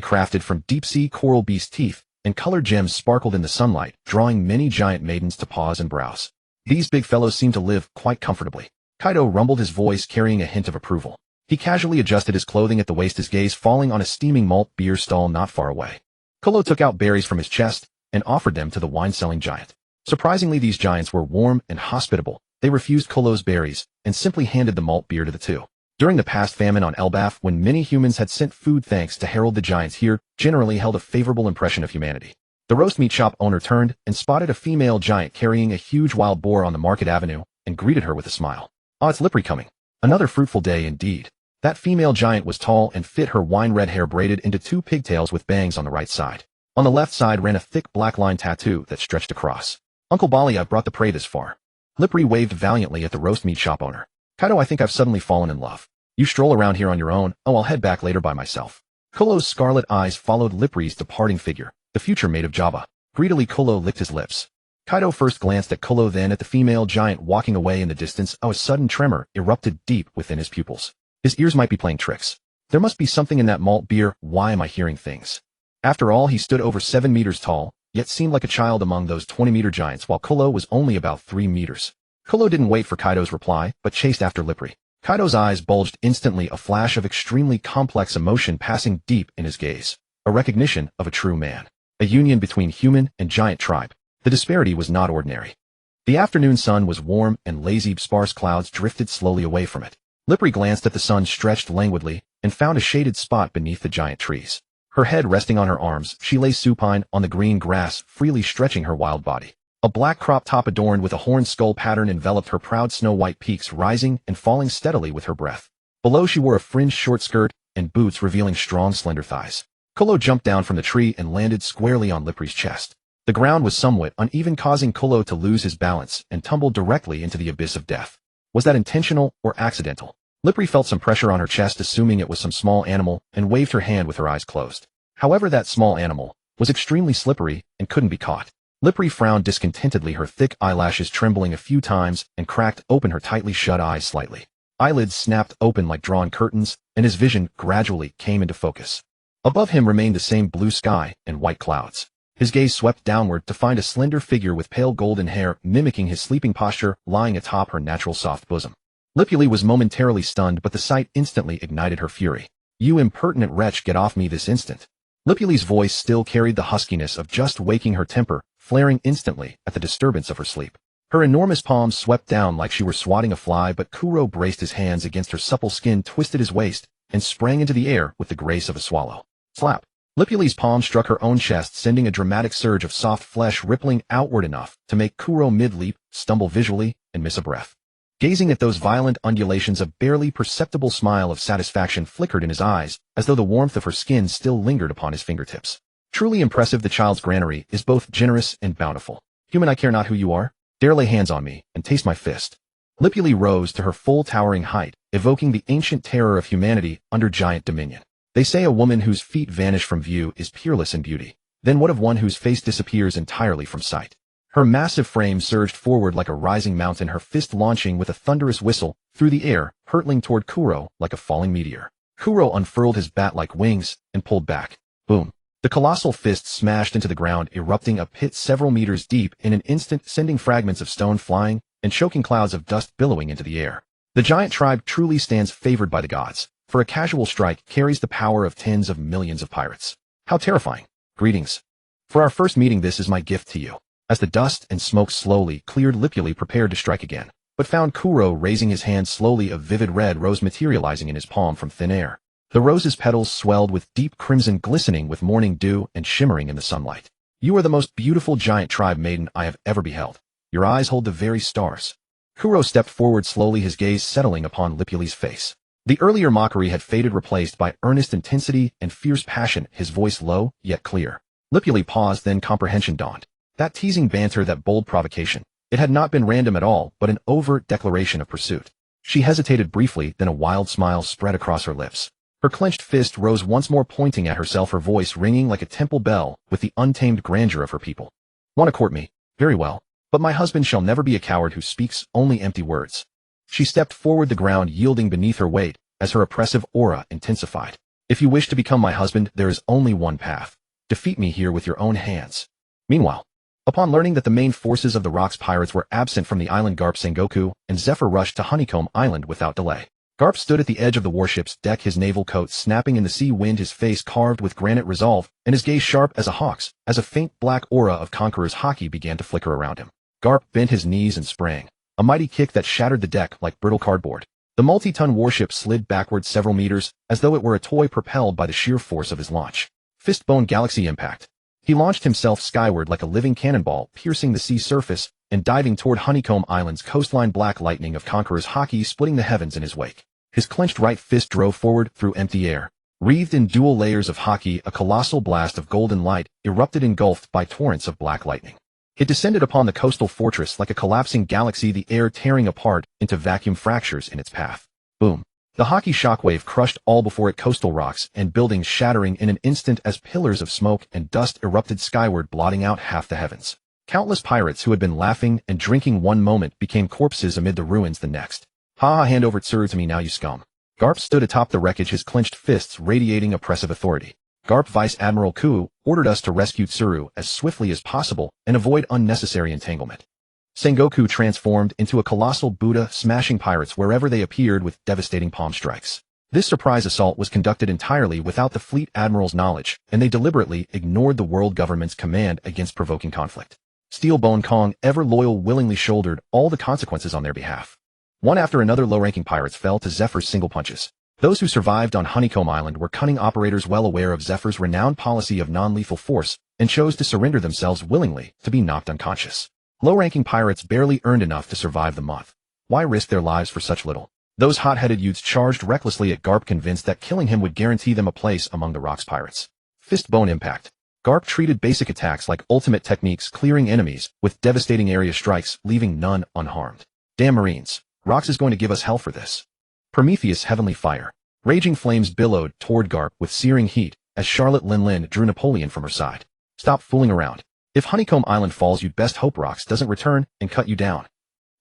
crafted from deep-sea coral beast teeth, and colored gems sparkled in the sunlight, drawing many giant maidens to pause and browse. These big fellows seemed to live quite comfortably. Kaido rumbled, his voice carrying a hint of approval. He casually adjusted his clothing at the waist, his gaze falling on a steaming malt beer stall not far away. Kolo took out berries from his chest and offered them to the wine-selling giant. Surprisingly, these giants were warm and hospitable. They refused Kolo's berries and simply handed the malt beer to the two. During the past famine on Elbaf, when many humans had sent food thanks to herald, the giants here generally held a favorable impression of humanity. The roast meat shop owner turned and spotted a female giant carrying a huge wild boar on the market avenue and greeted her with a smile. "Ah, it's Lipri coming. Another fruitful day indeed." That female giant was tall and fit, her wine-red hair braided into two pigtails with bangs on the right side. On the left side ran a thick black line tattoo that stretched across. "Uncle Balia brought the prey this far." Lipri waved valiantly at the roast meat shop owner. "Kaido, I think I've suddenly fallen in love. You stroll around here on your own. Oh, I'll head back later by myself." Kolo's scarlet eyes followed Lipri's departing figure, the future mate of Jabba. Greedily, Kolo licked his lips. Kaido first glanced at Kolo, then at the female giant walking away in the distance. A sudden tremor erupted deep within his pupils. His ears might be playing tricks. There must be something in that malt beer. Why am I hearing things? After all, he stood over 7 meters tall, yet seemed like a child among those 20-meter giants, while Kolo was only about 3 meters. Kolo didn't wait for Kaido's reply, but chased after Lipri. Kaido's eyes bulged instantly, a flash of extremely complex emotion passing deep in his gaze. A recognition of a true man. A union between human and giant tribe. The disparity was not ordinary. The afternoon sun was warm and lazy, sparse clouds drifted slowly away from it. Lipri glanced at the sun, stretched languidly, and found a shaded spot beneath the giant trees. Her head resting on her arms, she lay supine on the green grass, freely stretching her wild body. A black crop top adorned with a horned skull pattern enveloped her proud snow-white peaks, rising and falling steadily with her breath. Below, she wore a fringed short skirt and boots revealing strong, slender thighs. Kolo jumped down from the tree and landed squarely on Lipri's chest. The ground was somewhat uneven, causing Kolo to lose his balance and tumble directly into the abyss of death. Was that intentional or accidental? Lipri felt some pressure on her chest, assuming it was some small animal, and waved her hand with her eyes closed. However, that small animal was extremely slippery and couldn't be caught. Lipri frowned discontentedly, her thick eyelashes trembling a few times, and cracked open her tightly shut eyes slightly. Eyelids snapped open like drawn curtains, and his vision gradually came into focus. Above him remained the same blue sky and white clouds. His gaze swept downward to find a slender figure with pale golden hair mimicking his sleeping posture lying atop her natural soft bosom. Lipuli was momentarily stunned, but the sight instantly ignited her fury. "You impertinent wretch, get off me this instant." Lipuli's voice still carried the huskiness of just waking her temper, flaring instantly at the disturbance of her sleep. Her enormous palms swept down like she were swatting a fly, but Kuro braced his hands against her supple skin, twisted his waist, and sprang into the air with the grace of a swallow. Slap! Lipuli's palm struck her own chest, sending a dramatic surge of soft flesh rippling outward enough to make Kuro mid-leap, stumble visually, and miss a breath. Gazing at those violent undulations, a barely perceptible smile of satisfaction flickered in his eyes, as though the warmth of her skin still lingered upon his fingertips. Truly impressive, the child's granary is both generous and bountiful. Human, I care not who you are. Dare lay hands on me, and taste my fist. Lipuli rose to her full towering height, evoking the ancient terror of humanity under giant dominion. They say a woman whose feet vanish from view is peerless in beauty. Then what of one whose face disappears entirely from sight? Her massive frame surged forward like a rising mountain, her fist launching with a thunderous whistle through the air, hurtling toward Kuro like a falling meteor. Kuro unfurled his bat-like wings and pulled back. Boom! The colossal fist smashed into the ground, erupting a pit several meters deep in an instant, sending fragments of stone flying and choking clouds of dust billowing into the air. The giant tribe truly stands favored by the gods, for a casual strike carries the power of tens of millions of pirates. How terrifying! Greetings. For our first meeting, this is my gift to you. As the dust and smoke slowly cleared, Lipuli prepared to strike again, but found Kuro raising his hand slowly, a vivid red rose materializing in his palm from thin air. The rose's petals swelled with deep crimson, glistening with morning dew and shimmering in the sunlight. You are the most beautiful giant tribe maiden I have ever beheld. Your eyes hold the very stars. Kuro stepped forward slowly, his gaze settling upon Lipuli's face. The earlier mockery had faded, replaced by earnest intensity and fierce passion, his voice low yet clear. Lipuli paused, then comprehension dawned. That teasing banter, that bold provocation. It had not been random at all, but an overt declaration of pursuit. She hesitated briefly, then a wild smile spread across her lips. Her clenched fist rose once more, pointing at herself, her voice ringing like a temple bell with the untamed grandeur of her people. Want to court me? Very well. But my husband shall never be a coward who speaks only empty words. She stepped forward, the ground yielding beneath her weight as her oppressive aura intensified. If you wish to become my husband, there is only one path. Defeat me here with your own hands. Meanwhile, upon learning that the main forces of the Rock's pirates were absent from the island, Garp, Sengoku, and Zephyr rushed to Honeycomb Island without delay. Garp stood at the edge of the warship's deck, his naval coat snapping in the sea wind, his face carved with granite resolve, and his gaze sharp as a hawk's, as a faint black aura of Conqueror's haki began to flicker around him. Garp bent his knees and sprang, a mighty kick that shattered the deck like brittle cardboard. The multi-ton warship slid backward several meters, as though it were a toy propelled by the sheer force of his launch. Fistbone galaxy impact. He launched himself skyward like a living cannonball, piercing the sea surface and diving toward Honeycomb Island's coastline, black lightning of Conqueror's haki splitting the heavens in his wake. His clenched right fist drove forward through empty air. Wreathed in dual layers of haki, a colossal blast of golden light erupted, engulfed by torrents of black lightning. It descended upon the coastal fortress like a collapsing galaxy, the air tearing apart into vacuum fractures in its path. Boom. The haki shockwave crushed all before it, coastal rocks and buildings shattering in an instant as pillars of smoke and dust erupted skyward, blotting out half the heavens. Countless pirates who had been laughing and drinking one moment became corpses amid the ruins the next. Ha! Hand over Tsuru to me now, you scum. Garp stood atop the wreckage, his clenched fists radiating oppressive authority. Garp, Vice Admiral Ku, ordered us to rescue Tsuru as swiftly as possible and avoid unnecessary entanglement. Sengoku transformed into a colossal Buddha, smashing pirates wherever they appeared with devastating palm strikes. This surprise assault was conducted entirely without the fleet admiral's knowledge, and they deliberately ignored the world government's command against provoking conflict. Steelbone Kong, ever loyal, willingly shouldered all the consequences on their behalf. One after another, low-ranking pirates fell to Zephyr's single punches. Those who survived on Honeycomb Island were cunning operators, well aware of Zephyr's renowned policy of non-lethal force, and chose to surrender themselves willingly to be knocked unconscious. Low-ranking pirates barely earned enough to survive the month. Why risk their lives for such little? Those hot-headed youths charged recklessly at Garp, convinced that killing him would guarantee them a place among the Rock's pirates. Fistbone impact. Garp treated basic attacks like ultimate techniques, clearing enemies with devastating area strikes, leaving none unharmed. Damn Marines. Rox is going to give us hell for this. Prometheus heavenly fire. Raging flames billowed toward Garp with searing heat as Charlotte Lin drew Napoleon from her side. Stop fooling around. If Honeycomb Island falls, you'd best hope Rox doesn't return and cut you down.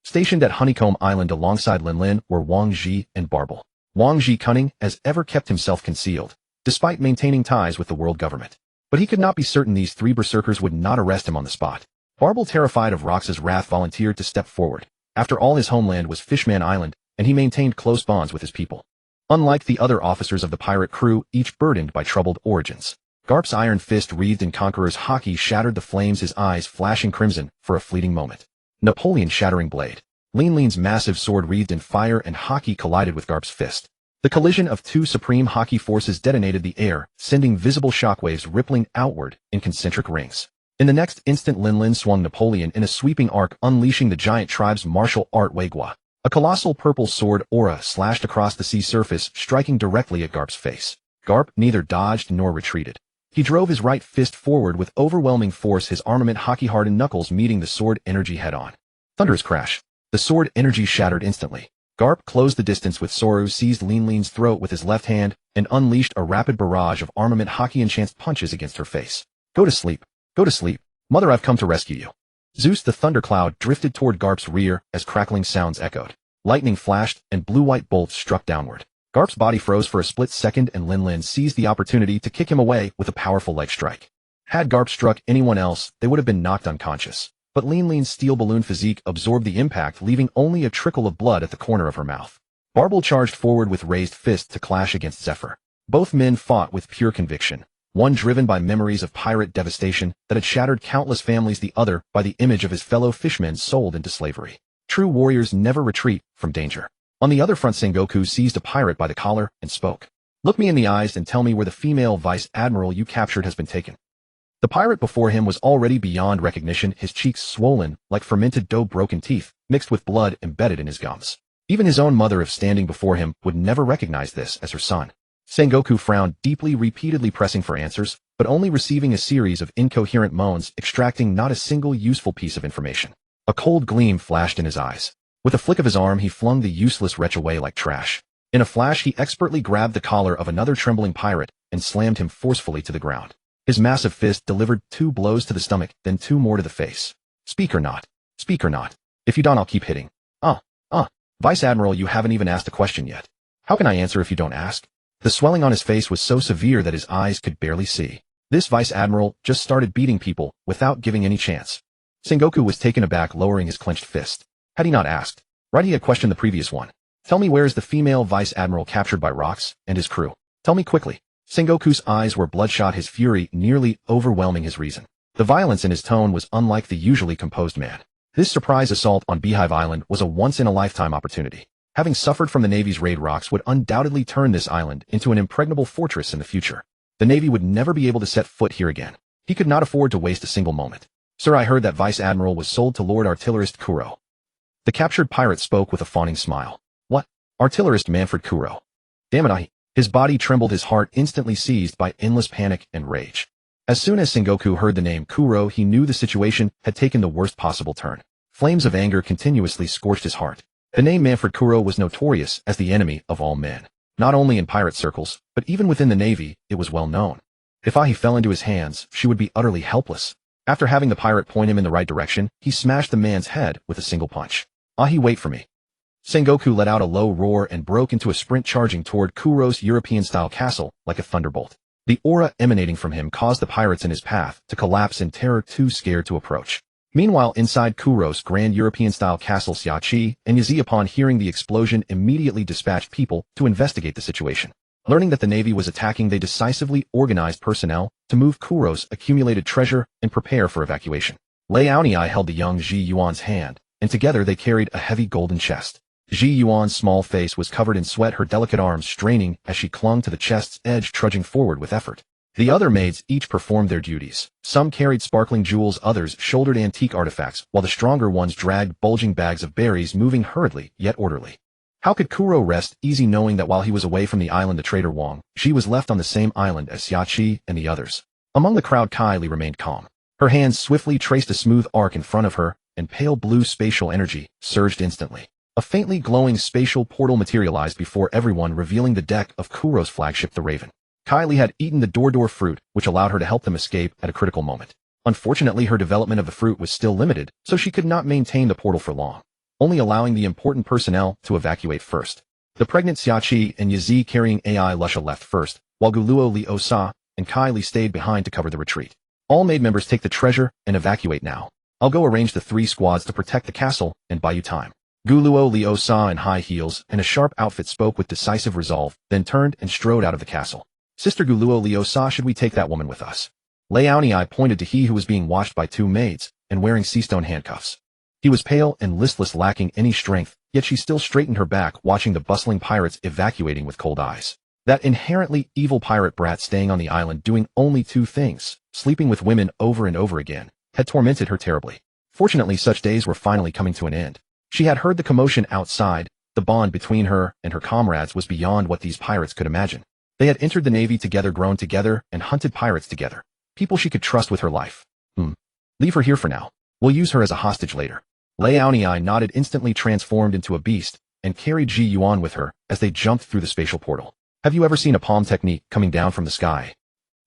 Stationed at Honeycomb Island alongside Lin were Wang Ji and Barble. Wang Ji, cunning as ever, kept himself concealed, despite maintaining ties with the world government. But he could not be certain these three berserkers would not arrest him on the spot. Barble, terrified of Rox's wrath, volunteered to step forward. After all, his homeland was Fishman Island, and he maintained close bonds with his people. Unlike the other officers of the pirate crew, each burdened by troubled origins. Garp's iron fist, wreathed in Conqueror's haki, shattered the flames, his eyes flashing crimson for a fleeting moment. Napoleon's shattering blade. Lin's massive sword, wreathed in fire and haki, collided with Garp's fist. The collision of two supreme haki forces detonated the air, sending visible shockwaves rippling outward in concentric rings. In the next instant, Lin swung Napoleon in a sweeping arc, unleashing the giant tribe's martial art Weigua. A colossal purple sword aura slashed across the sea surface, striking directly at Garp's face. Garp neither dodged nor retreated. He drove his right fist forward with overwhelming force, his armament haki-hardened knuckles meeting the sword energy head-on. Thunderous crash. The sword energy shattered instantly. Garp closed the distance with Soru, seized Lin's throat with his left hand, and unleashed a rapid barrage of armament haki-enhanced punches against her face. Go to sleep. Go to sleep. Mother, I've come to rescue you. Zeus the thundercloud drifted toward Garp's rear as crackling sounds echoed. Lightning flashed and blue-white bolts struck downward. Garp's body froze for a split second, and Lin seized the opportunity to kick him away with a powerful leg strike. Had Garp struck anyone else, they would have been knocked unconscious. But Lin's steel balloon physique absorbed the impact, leaving only a trickle of blood at the corner of her mouth. Barble charged forward with raised fist to clash against Zephyr. Both men fought with pure conviction. One driven by memories of pirate devastation that had shattered countless families, the other by the image of his fellow fishmen sold into slavery. True warriors never retreat from danger. On the other front, Sengoku seized a pirate by the collar and spoke. Look me in the eyes and tell me where the female vice admiral you captured has been taken. The pirate before him was already beyond recognition, his cheeks swollen like fermented dough, broken teeth mixed with blood embedded in his gums. Even his own mother, if standing before him, would never recognize this as her son. Sengoku frowned deeply, repeatedly pressing for answers, but only receiving a series of incoherent moans extracting not a single useful piece of information. A cold gleam flashed in his eyes. With a flick of his arm he flung the useless wretch away like trash. In a flash he expertly grabbed the collar of another trembling pirate and slammed him forcefully to the ground. His massive fist delivered 2 blows to the stomach, then 2 more to the face. Speak or not. Speak or not. If you don't, I'll keep hitting. Vice Admiral, you haven't even asked a question yet. How can I answer if you don't ask? The swelling on his face was so severe that his eyes could barely see. This Vice Admiral just started beating people without giving any chance. Sengoku was taken aback, lowering his clenched fist. Had he not asked? Right, he had questioned the previous one. Tell me, where is the female Vice Admiral captured by Rocks and his crew? Tell me quickly. Sengoku's eyes were bloodshot, his fury nearly overwhelming his reason. The violence in his tone was unlike the usually composed man. This surprise assault on Beehive Island was a once-in-a-lifetime opportunity. Having suffered from the Navy's raid, Rocks would undoubtedly turn this island into an impregnable fortress in the future. The Navy would never be able to set foot here again. He could not afford to waste a single moment. Sir, I heard that Vice Admiral was sold to Lord Artillerist Kuro. The captured pirate spoke with a fawning smile. What? Artillerist Manfred Kuro? Damn it, His body trembled, his heart instantly seized by endless panic and rage. As soon as Sengoku heard the name Kuro, he knew the situation had taken the worst possible turn. Flames of anger continuously scorched his heart. The name Manfred Kuro was notorious as the enemy of all men. Not only in pirate circles, but even within the Navy, it was well known. If Ahi fell into his hands, she would be utterly helpless. After having the pirate point him in the right direction, he smashed the man's head with a single punch. Ahi, wait for me. Sengoku let out a low roar and broke into a sprint, charging toward Kuro's European-style castle like a thunderbolt. The aura emanating from him caused the pirates in his path to collapse in terror, too scared to approach. Meanwhile, inside Kuro's grand European-style castle, Xiachi and Yazi, upon hearing the explosion, immediately dispatched people to investigate the situation. Learning that the Navy was attacking, they decisively organized personnel to move Kuro's accumulated treasure and prepare for evacuation. Lei Aonii held the young Ji Yuan's hand, and together they carried a heavy golden chest. Ji Yuan's small face was covered in sweat, her delicate arms straining as she clung to the chest's edge, trudging forward with effort. The other maids each performed their duties. Some carried sparkling jewels, others shouldered antique artifacts, while the stronger ones dragged bulging bags of berries, moving hurriedly yet orderly. How could Kuro rest easy knowing that while he was away from the island, the traitor Wang Ji was left on the same island as Xiachi and the others? Among the crowd, Kai Li remained calm. Her hands swiftly traced a smooth arc in front of her, and pale blue spatial energy surged instantly. A faintly glowing spatial portal materialized before everyone, revealing the deck of Kuro's flagship, the Raven. Kai Li had eaten the door fruit, which allowed her to help them escape at a critical moment. Unfortunately, her development of the fruit was still limited, so she could not maintain the portal for long, only allowing the important personnel to evacuate first. The pregnant Xiachi and Yazi carrying Ai Lusha left first, while Guluo Li Osa and Kai Li stayed behind to cover the retreat. All maid members, take the treasure and evacuate now. I'll go arrange the 3 squads to protect the castle and buy you time. Guluo Li Osa, in high heels and a sharp outfit, spoke with decisive resolve, then turned and strode out of the castle. Sister Guluo Li Osa, should we take that woman with us? Lei Aonii pointed to he who was being watched by 2 maids and wearing seastone handcuffs. He was pale and listless, lacking any strength, yet she still straightened her back, watching the bustling pirates evacuating with cold eyes. That inherently evil pirate brat, staying on the island doing only 2 things, sleeping with women over and over again, had tormented her terribly. Fortunately, such days were finally coming to an end. She had heard the commotion outside. The bond between her and her comrades was beyond what these pirates could imagine. They had entered the Navy together, grown together, and hunted pirates together. People she could trust with her life. Leave her here for now. We'll use her as a hostage later. Lei Aonii nodded, instantly transformed into a beast, and carried Ji Yuan with her as they jumped through the spatial portal. Have you ever seen a palm technique coming down from the sky?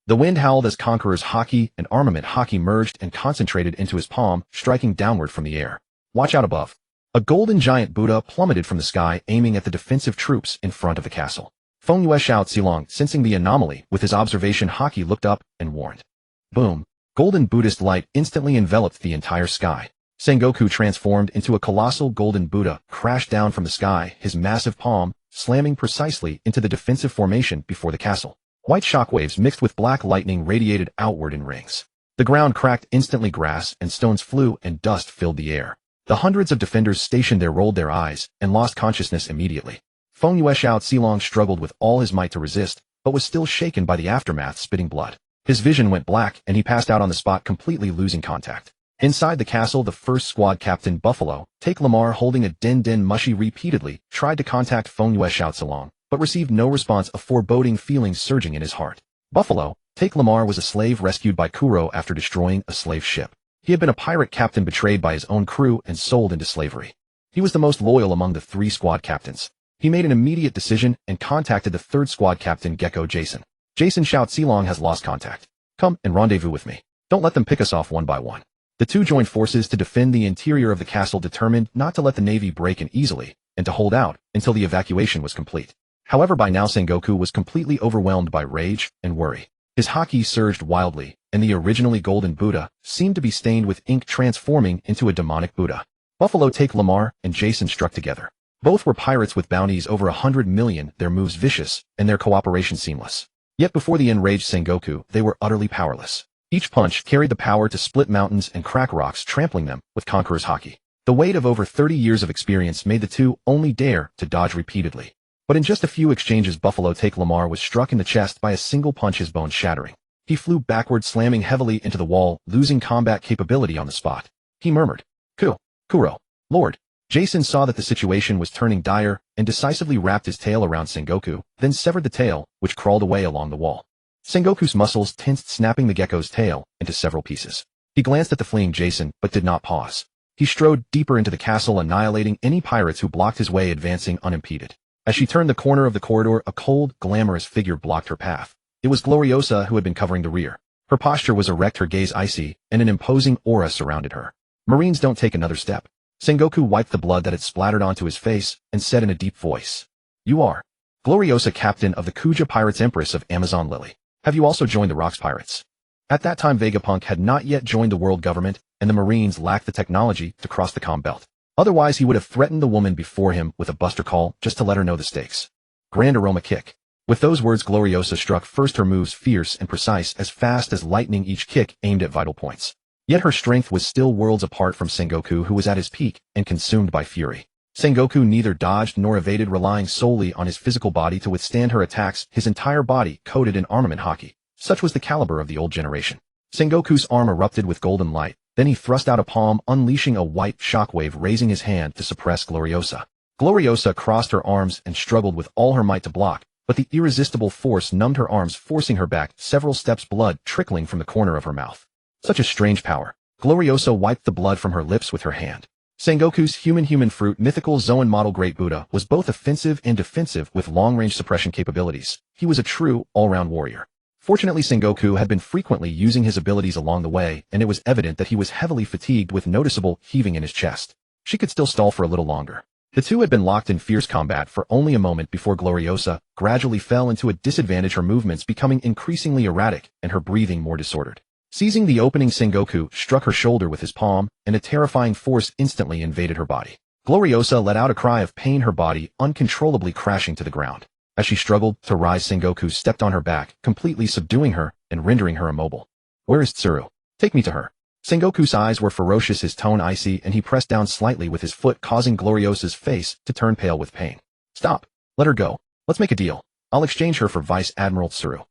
The wind howled as Conqueror's haki and armament haki merged and concentrated into his palm, striking downward from the air. Watch out above. A golden giant Buddha plummeted from the sky, aiming at the defensive troops in front of the castle. Feng Yue Xiao Zilong, sensing the anomaly with his observation haki, looked up and warned. Boom! Golden Buddhist light instantly enveloped the entire sky. Sengoku, transformed into a colossal golden Buddha, crashed down from the sky, his massive palm slamming precisely into the defensive formation before the castle. White shockwaves mixed with black lightning radiated outward in rings. The ground cracked instantly, grass and stones flew, and dust filled the air. The hundreds of defenders stationed there rolled their eyes and lost consciousness immediately. Feng Yue Xiao Zilong struggled with all his might to resist, but was still shaken by the aftermath, spitting blood. His vision went black, and he passed out on the spot, completely losing contact. Inside the castle, the first squad captain, Buffalo, Take Lamar, holding a Den Mushi, repeatedly tried to contact Feng Yue Xiao Zilong, but received no response, a foreboding feeling surging in his heart. Buffalo, Take Lamar was a slave rescued by Kuro after destroying a slave ship. He had been a pirate captain betrayed by his own crew and sold into slavery. He was the most loyal among the 3 squad captains. He made an immediate decision and contacted the 3rd squad captain Gecko Jason. Jason shouts Silong has lost contact. Come and rendezvous with me. Don't let them pick us off one by one. The 2 joined forces to defend the interior of the castle, determined not to let the navy break in easily and to hold out until the evacuation was complete. However, by now Sengoku was completely overwhelmed by rage and worry. His haki surged wildly, and the originally golden Buddha seemed to be stained with ink, transforming into a demonic Buddha. Buffalo, Take, Lamar, and Jason struck together. Both were pirates with bounties over 100 million, their moves vicious, and their cooperation seamless. Yet before the enraged Sengoku, they were utterly powerless. Each punch carried the power to split mountains and crack rocks, trampling them with Conqueror's haki. The weight of over 30 years of experience made the 2 only dare to dodge repeatedly. But in just a few exchanges, Buffalo, Take, Lamar was struck in the chest by a single punch, his bones shattering. He flew backward, slamming heavily into the wall, losing combat capability on the spot. He murmured, Kuro, Lord. Jason saw that the situation was turning dire and decisively wrapped his tail around Sengoku, then severed the tail, which crawled away along the wall. Sengoku's muscles tensed, snapping the gecko's tail into several pieces. He glanced at the fleeing Jason, but did not pause. He strode deeper into the castle, annihilating any pirates who blocked his way, advancing unimpeded. As she turned the corner of the corridor, a cold, glamorous figure blocked her path. It was Gloriosa, who had been covering the rear. Her posture was erect, her gaze icy, and an imposing aura surrounded her. Marines, don't take another step. Sengoku wiped the blood that had splattered onto his face and said in a deep voice, You are Gloriosa, captain of the Kuja Pirates, Empress of Amazon Lily. Have you also joined the Rocks Pirates? At that time, Vegapunk had not yet joined the world government, and the Marines lacked the technology to cross the comm belt. Otherwise, he would have threatened the woman before him with a buster call just to let her know the stakes. Grand Aroma Kick. With those words, Gloriosa struck first, her moves fierce and precise, as fast as lightning, each kick aimed at vital points. Yet her strength was still worlds apart from Sengoku, who was at his peak and consumed by fury. Sengoku neither dodged nor evaded, relying solely on his physical body to withstand her attacks, his entire body coated in armament haki. Such was the caliber of the old generation. Sengoku's arm erupted with golden light, then he thrust out a palm, unleashing a white shockwave, raising his hand to suppress Gloriosa. Gloriosa crossed her arms and struggled with all her might to block, but the irresistible force numbed her arms, forcing her back several steps, blood trickling from the corner of her mouth. Such a strange power. Gloriosa wiped the blood from her lips with her hand. Sengoku's human fruit, mythical Zoan model Great Buddha, was both offensive and defensive with long-range suppression capabilities. He was a true, all-round warrior. Fortunately, Sengoku had been frequently using his abilities along the way, and it was evident that he was heavily fatigued, with noticeable heaving in his chest. She could still stall for a little longer. The 2 had been locked in fierce combat for only a moment before Gloriosa gradually fell into a disadvantage, her movements becoming increasingly erratic and her breathing more disordered. Seizing the opening, Sengoku struck her shoulder with his palm, and a terrifying force instantly invaded her body. Gloriosa let out a cry of pain, her body uncontrollably crashing to the ground. As she struggled to rise, Sengoku stepped on her back, completely subduing her and rendering her immobile. Where is Tsuru? Take me to her. Sengoku's eyes were ferocious, his tone icy, and he pressed down slightly with his foot, causing Gloriosa's face to turn pale with pain. Stop. Let her go. Let's make a deal. I'll exchange her for Vice Admiral Tsuru.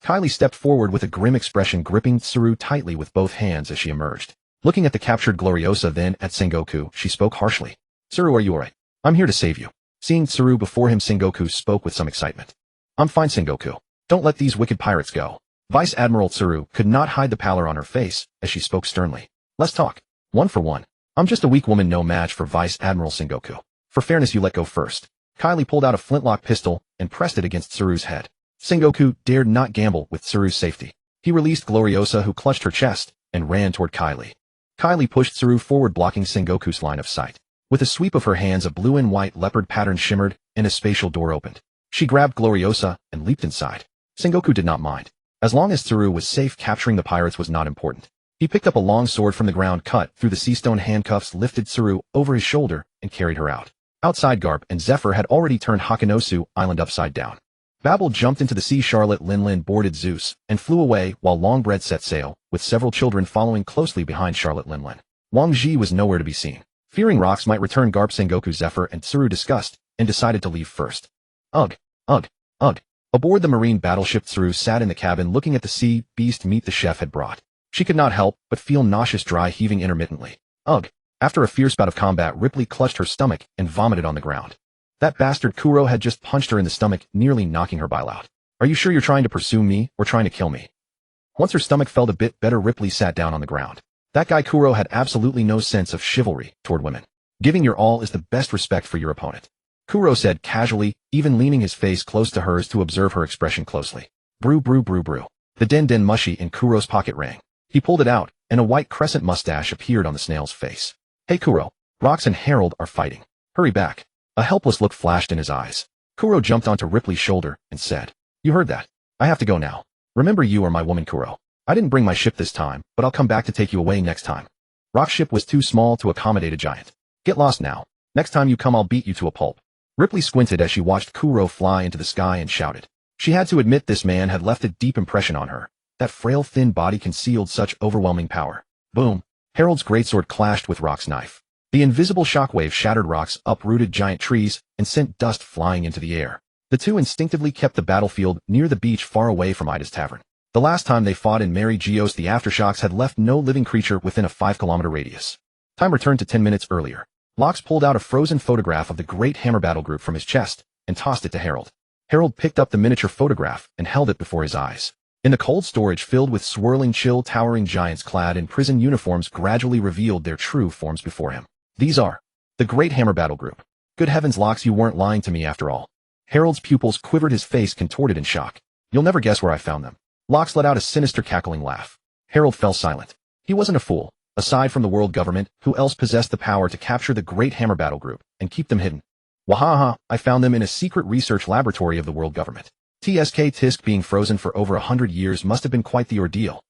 Kylie stepped forward with a grim expression, gripping Tsuru tightly with both hands as she emerged. Looking at the captured Gloriosa, then at Sengoku, she spoke harshly. Tsuru, are you alright? I'm here to save you. Seeing Tsuru before him, Sengoku spoke with some excitement. I'm fine, Sengoku. Don't let these wicked pirates go. Vice Admiral Tsuru could not hide the pallor on her face as she spoke sternly. Let's talk. One for one. I'm just a weak woman, no match for Vice Admiral Sengoku. For fairness, you let go first. Kylie pulled out a flintlock pistol and pressed it against Tsuru's head. Sengoku dared not gamble with Tsuru's safety. He released Gloriosa, who clutched her chest, and ran toward Kylie. Kylie pushed Tsuru forward, blocking Sengoku's line of sight. With a sweep of her hands, a blue and white leopard pattern shimmered, and a spatial door opened. She grabbed Gloriosa and leaped inside. Sengoku did not mind. As long as Tsuru was safe, capturing the pirates was not important. He picked up a long sword from the ground, cut through the sea-stone handcuffs, lifted Tsuru over his shoulder, and carried her out. Outside, Garp and Zephyr had already turned Hakanosu Island upside down. Babel jumped into the sea. Charlotte Linlin boarded Zeus and flew away, while Longbread set sail, with several children following closely behind Charlotte Linlin. Wang Ji was nowhere to be seen. Fearing rocks might return, Garp, Sengoku, Zephyr, and Tsuru discussed and decided to leave first. Ugh. Aboard the marine battleship, Tsuru sat in the cabin looking at the sea beast meat the chef had brought. She could not help but feel nauseous, dry heaving intermittently. Ugh. After a fierce bout of combat, Ripley clutched her stomach and vomited on the ground. That bastard Kuro had just punched her in the stomach, nearly knocking her bile out. Are you sure you're trying to pursue me or trying to kill me? Once her stomach felt a bit better, Ripley sat down on the ground. That guy Kuro had absolutely no sense of chivalry toward women. Giving your all is the best respect for your opponent, Kuro said casually, even leaning his face close to hers to observe her expression closely. Brew brew brew brew. The den mushy in Kuro's pocket rang. He pulled it out, and a white crescent mustache appeared on the snail's face. Hey Kuro, Rox and Harold are fighting. Hurry back. A helpless look flashed in his eyes. Kuro jumped onto Ripley's shoulder and said, You heard that. I have to go now. Remember, you are my woman, Kuro. I didn't bring my ship this time, but I'll come back to take you away next time. Rock's ship was too small to accommodate a giant. Get lost now. Next time you come, I'll beat you to a pulp. Ripley squinted as she watched Kuro fly into the sky and shouted. She had to admit this man had left a deep impression on her. That frail thin body concealed such overwhelming power. Boom. Harold's greatsword clashed with Rock's knife. The invisible shockwave shattered rocks, uprooted giant trees, and sent dust flying into the air. The two instinctively kept the battlefield near the beach far away from Ida's tavern. The last time they fought in Mary Geos, the aftershocks had left no living creature within a 5-kilometer radius. Time returned to 10 minutes earlier. Lox pulled out a frozen photograph of the Great Hammer Battle Group from his chest and tossed it to Harold. Harold picked up the miniature photograph and held it before his eyes. In the cold storage filled with swirling chill, towering giants clad in prison uniforms gradually revealed their true forms before him. These are the Great Hammer Battle Group. Good heavens, Lox, you weren't lying to me after all. Harold's pupils quivered, his face contorted in shock. You'll never guess where I found them. Lox let out a sinister cackling laugh. Harold fell silent. He wasn't a fool. Aside from the world government, who else possessed the power to capture the Great Hammer Battle Group and keep them hidden? Wahaha, I found them in a secret research laboratory of the world government. Tisk being frozen for over 100 years must have been quite the ordeal.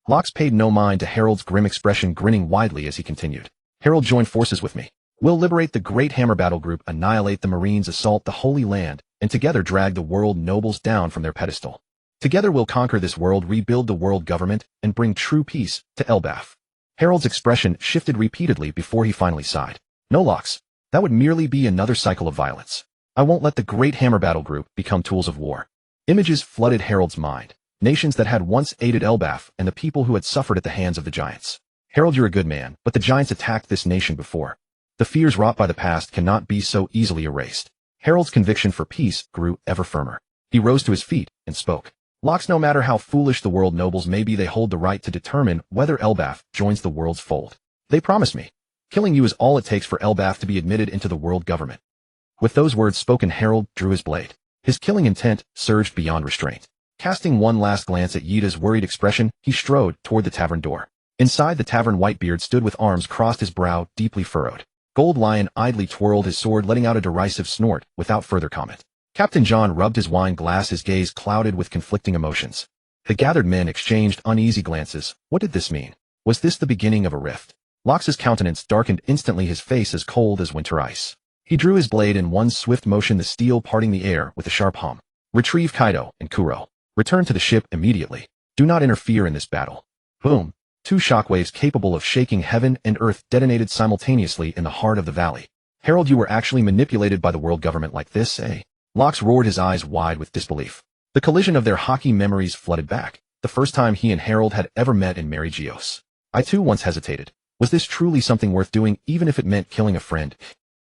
Lox paid no mind to Harold's grim expression, grinning widely as he continued. Harold, join forces with me. We'll liberate the Great Hammer Battle Group, annihilate the Marines, assault the Holy Land, and together drag the world nobles down from their pedestal. Together we'll conquer this world, rebuild the world government, and bring true peace to Elbaf. Harold's expression shifted repeatedly before he finally sighed. No, Lox. That would merely be another cycle of violence. I won't let the Great Hammer Battle Group become tools of war. Images flooded Harold's mind. Nations that had once aided Elbaf and the people who had suffered at the hands of the giants. Harold, you're a good man, but the giants attacked this nation before. The fears wrought by the past cannot be so easily erased. Harold's conviction for peace grew ever firmer. He rose to his feet and spoke. Lox, no matter how foolish the world nobles may be, they hold the right to determine whether Elbaf joins the world's fold. They promise me. Killing you is all it takes for Elbaf to be admitted into the world government. With those words spoken, Harold drew his blade. His killing intent surged beyond restraint. Casting one last glance at Yida's worried expression, he strode toward the tavern door. Inside the tavern, Whitebeard stood with arms crossed, his brow deeply furrowed. Gold Lion idly twirled his sword, letting out a derisive snort without further comment. Captain John rubbed his wine glass, his gaze clouded with conflicting emotions. The gathered men exchanged uneasy glances. What did this mean? Was this the beginning of a rift? Lox's countenance darkened instantly, his face as cold as winter ice. He drew his blade in one swift motion, the steel parting the air with a sharp hum. Retrieve Kaido and Kuro. Return to the ship immediately. Do not interfere in this battle. Boom. Two shockwaves capable of shaking heaven and earth detonated simultaneously in the heart of the valley. Harold, you were actually manipulated by the world government like this, eh? Lox roared, his eyes wide with disbelief. The collision of their hockey memories flooded back. The first time he and Harold had ever met in Mary Geos. I too once hesitated. Was this truly something worth doing, even if it meant killing a friend?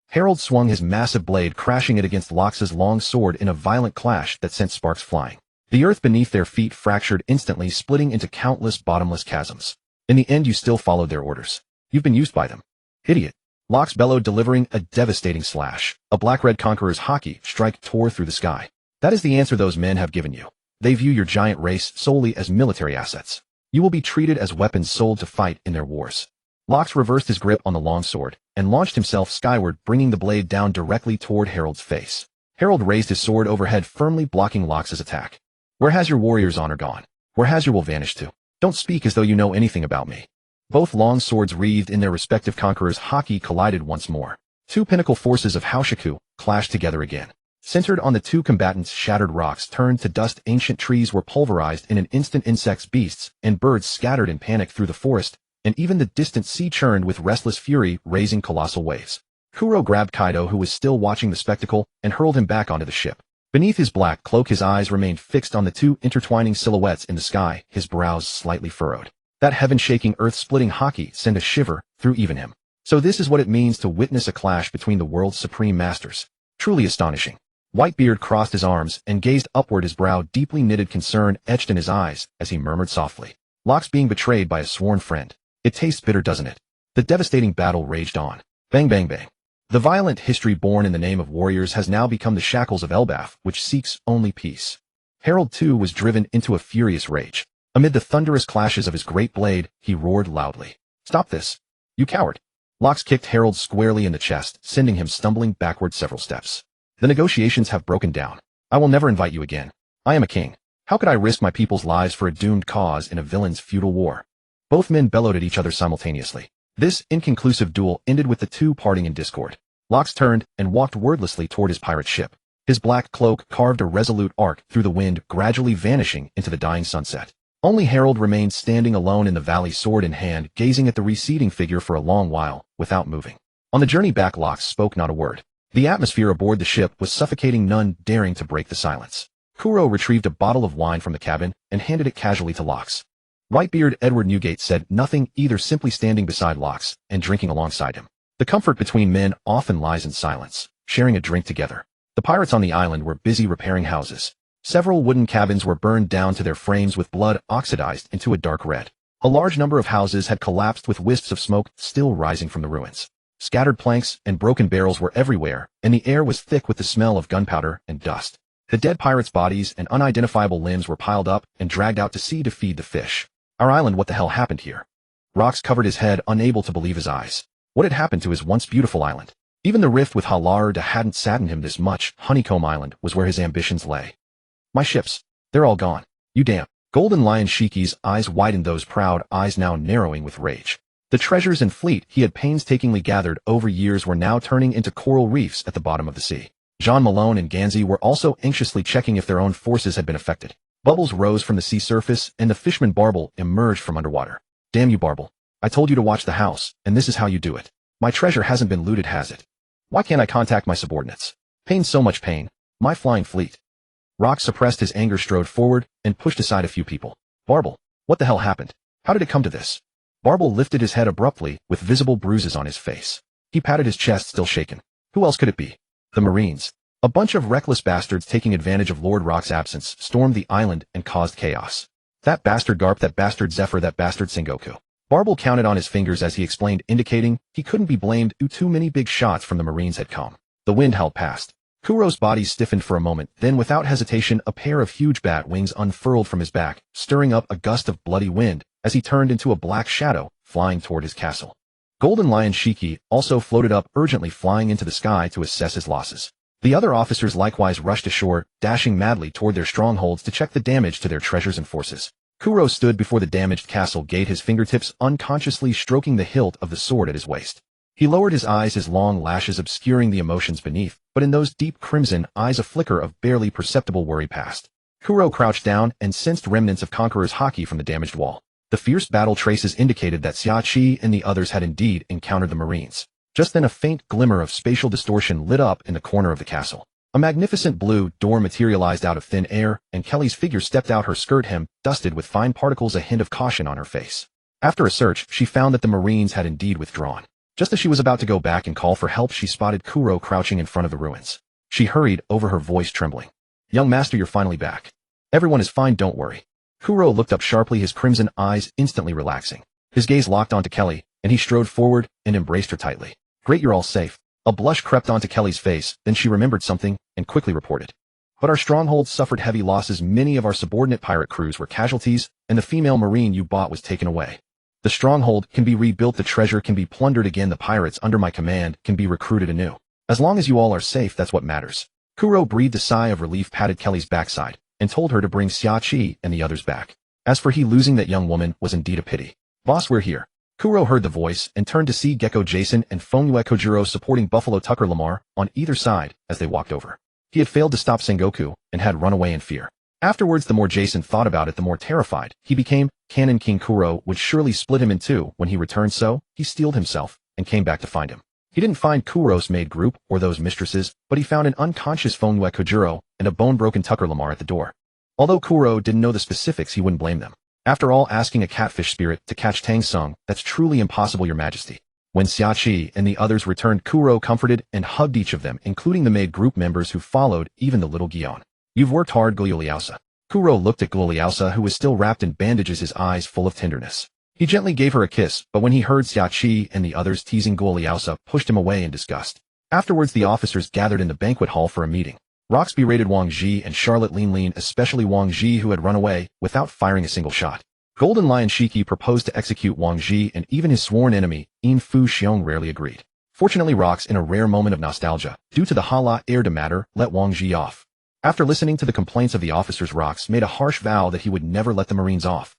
Harold swung his massive blade, crashing it against Lox's long sword in a violent clash that sent sparks flying. The earth beneath their feet fractured instantly, splitting into countless bottomless chasms. In the end, you still followed their orders. You've been used by them. Idiot. Lox bellowed, delivering a devastating slash. A black-red conqueror's hockey strike tore through the sky. That is the answer those men have given you. They view your giant race solely as military assets. You will be treated as weapons sold to fight in their wars. Lox reversed his grip on the long sword and launched himself skyward, bringing the blade down directly toward Harold's face. Harold raised his sword overhead, firmly blocking Lox's attack. Where has your warrior's honor gone? Where has your will vanished to? Don't speak as though you know anything about me. Both long swords wreathed in their respective conquerors' hockey collided once more. Two pinnacle forces of Haoshiku clashed together again. Centered on the two combatants, shattered rocks turned to dust, ancient trees were pulverized in an instant, insects, beasts, and birds scattered in panic through the forest, and even the distant sea churned with restless fury, raising colossal waves. Kuro grabbed Kaido, who was still watching the spectacle, and hurled him back onto the ship. Beneath his black cloak, his eyes remained fixed on the two intertwining silhouettes in the sky, his brows slightly furrowed. That heaven-shaking, earth-splitting hockey sent a shiver through even him. So this is what it means to witness a clash between the world's supreme masters. Truly astonishing. Whitebeard crossed his arms and gazed upward, his brow deeply knitted, concern etched in his eyes as he murmured softly, "Locke's being betrayed by a sworn friend. It tastes bitter, doesn't it?" The devastating battle raged on. Bang, bang, bang. The violent history born in the name of warriors has now become the shackles of Elbaf, which seeks only peace. Harold, too, was driven into a furious rage. Amid the thunderous clashes of his great blade, he roared loudly, "Stop this, you coward!" Locke kicked Harold squarely in the chest, sending him stumbling backward several steps. "The negotiations have broken down. I will never invite you again. I am a king. How could I risk my people's lives for a doomed cause in a villain's feudal war?" Both men bellowed at each other simultaneously. This inconclusive duel ended with the two parting in discord. Locke turned and walked wordlessly toward his pirate ship. His black cloak carved a resolute arc through the wind, gradually vanishing into the dying sunset. Only Harold remained standing alone in the valley, sword in hand, gazing at the receding figure for a long while, without moving. On the journey back, Locke spoke not a word. The atmosphere aboard the ship was suffocating, none daring to break the silence. Kuro retrieved a bottle of wine from the cabin and handed it casually to Locke. Whitebeard Edward Newgate said nothing, either, simply standing beside Locke and drinking alongside him. The comfort between men often lies in silence, sharing a drink together. The pirates on the island were busy repairing houses. Several wooden cabins were burned down to their frames with blood oxidized into a dark red. A large number of houses had collapsed with wisps of smoke still rising from the ruins. Scattered planks and broken barrels were everywhere, and the air was thick with the smell of gunpowder and dust. The dead pirates' bodies and unidentifiable limbs were piled up and dragged out to sea to feed the fish. Our island, what the hell happened here? Rox covered his head, unable to believe his eyes. What had happened to his once beautiful island? Even the rift with Halarda hadn't saddened him this much. Honeycomb Island was where his ambitions lay. "My ships, they're all gone. You damn." Golden Lion Shiki's eyes widened, those proud eyes now narrowing with rage. The treasures and fleet he had painstakingly gathered over years were now turning into coral reefs at the bottom of the sea. Jean Malone and Ganzi were also anxiously checking if their own forces had been affected. Bubbles rose from the sea surface, and the fishman Barble emerged from underwater. "Damn you, Barble. I told you to watch the house, and this is how you do it. My treasure hasn't been looted, has it? Why can't I contact my subordinates? Pain, so much pain. My flying fleet." Rock suppressed his anger, strode forward, and pushed aside a few people. "Barble, what the hell happened? How did it come to this?" Barble lifted his head abruptly, with visible bruises on his face. He patted his chest, still shaken. Who else could it be? The Marines. A bunch of reckless bastards taking advantage of Lord Rock's absence stormed the island and caused chaos. That bastard Garp, that bastard Zephyr, that bastard Sengoku. Barble counted on his fingers as he explained, indicating he couldn't be blamed. Too many big shots from the Marines had come. The wind howled past. Kuro's body stiffened for a moment, then without hesitation a pair of huge bat wings unfurled from his back, stirring up a gust of bloody wind as he turned into a black shadow, flying toward his castle. Golden Lion Shiki also floated up, urgently flying into the sky to assess his losses. The other officers likewise rushed ashore, dashing madly toward their strongholds to check the damage to their treasures and forces. Kuro stood before the damaged castle gate, his fingertips unconsciously stroking the hilt of the sword at his waist. He lowered his eyes, his long lashes obscuring the emotions beneath, but in those deep crimson eyes a flicker of barely perceptible worry passed. Kuro crouched down and sensed remnants of Conqueror's haki from the damaged wall. The fierce battle traces indicated that Xiachi and the others had indeed encountered the Marines. Just then a faint glimmer of spatial distortion lit up in the corner of the castle. A magnificent blue door materialized out of thin air, and Kelly's figure stepped out, her skirt hem dusted with fine particles, a hint of caution on her face. After a search, she found that the Marines had indeed withdrawn. Just as she was about to go back and call for help, she spotted Kuro crouching in front of the ruins. She hurried over, her voice trembling. "Young master, you're finally back. Everyone is fine, don't worry." Kuro looked up sharply, his crimson eyes instantly relaxing. His gaze locked onto Kelly, and he strode forward and embraced her tightly. "Great, you're all safe." A blush crept onto Kelly's face, then she remembered something and quickly reported. "But our stronghold suffered heavy losses. Many of our subordinate pirate crews were casualties, and the female Marine you bought was taken away. The stronghold can be rebuilt, the treasure can be plundered again, the pirates under my command can be recruited anew. As long as you all are safe, that's what matters." Kuro breathed a sigh of relief, patted Kelly's backside, and told her to bring Xiachi and the others back. As for he, losing that young woman was indeed a pity. "Boss, we're here." Kuro heard the voice and turned to see Gecko Jason and Fonue Kojiro supporting Buffalo Tucker Lamar on either side as they walked over. He had failed to stop Sengoku and had run away in fear. Afterwards, the more Jason thought about it, the more terrified he became. Cannon King Kuro would surely split him in two when he returned, so he steeled himself and came back to find him. He didn't find Kuro's maid group or those mistresses, but he found an unconscious Fonue Kojiro and a bone-broken Tucker Lamar at the door. Although Kuro didn't know the specifics, he wouldn't blame them. After all, asking a catfish spirit to catch Tang Sung, that's truly impossible, your majesty. When Xiaoqi and the others returned, Kuro comforted and hugged each of them, including the maid group members who followed, even the little Gion. You've worked hard, Guoliaosa. Kuro looked at Guoliaosa, who was still wrapped in bandages, his eyes full of tenderness. He gently gave her a kiss, but when he heard Xiaoqi and the others teasing Guoliaosa, pushed him away in disgust. Afterwards, the officers gathered in the banquet hall for a meeting. Rox berated Wang Ji and Charlotte Lin, especially Wang Ji, who had run away without firing a single shot. Golden Lion Shiki proposed to execute Wang Ji, and even his sworn enemy, Yin Fu Xiong, rarely agreed. Fortunately, Rox, in a rare moment of nostalgia, due to the Hala air de matter, let Wang Ji off. After listening to the complaints of the officers, Rox made a harsh vow that he would never let the Marines off.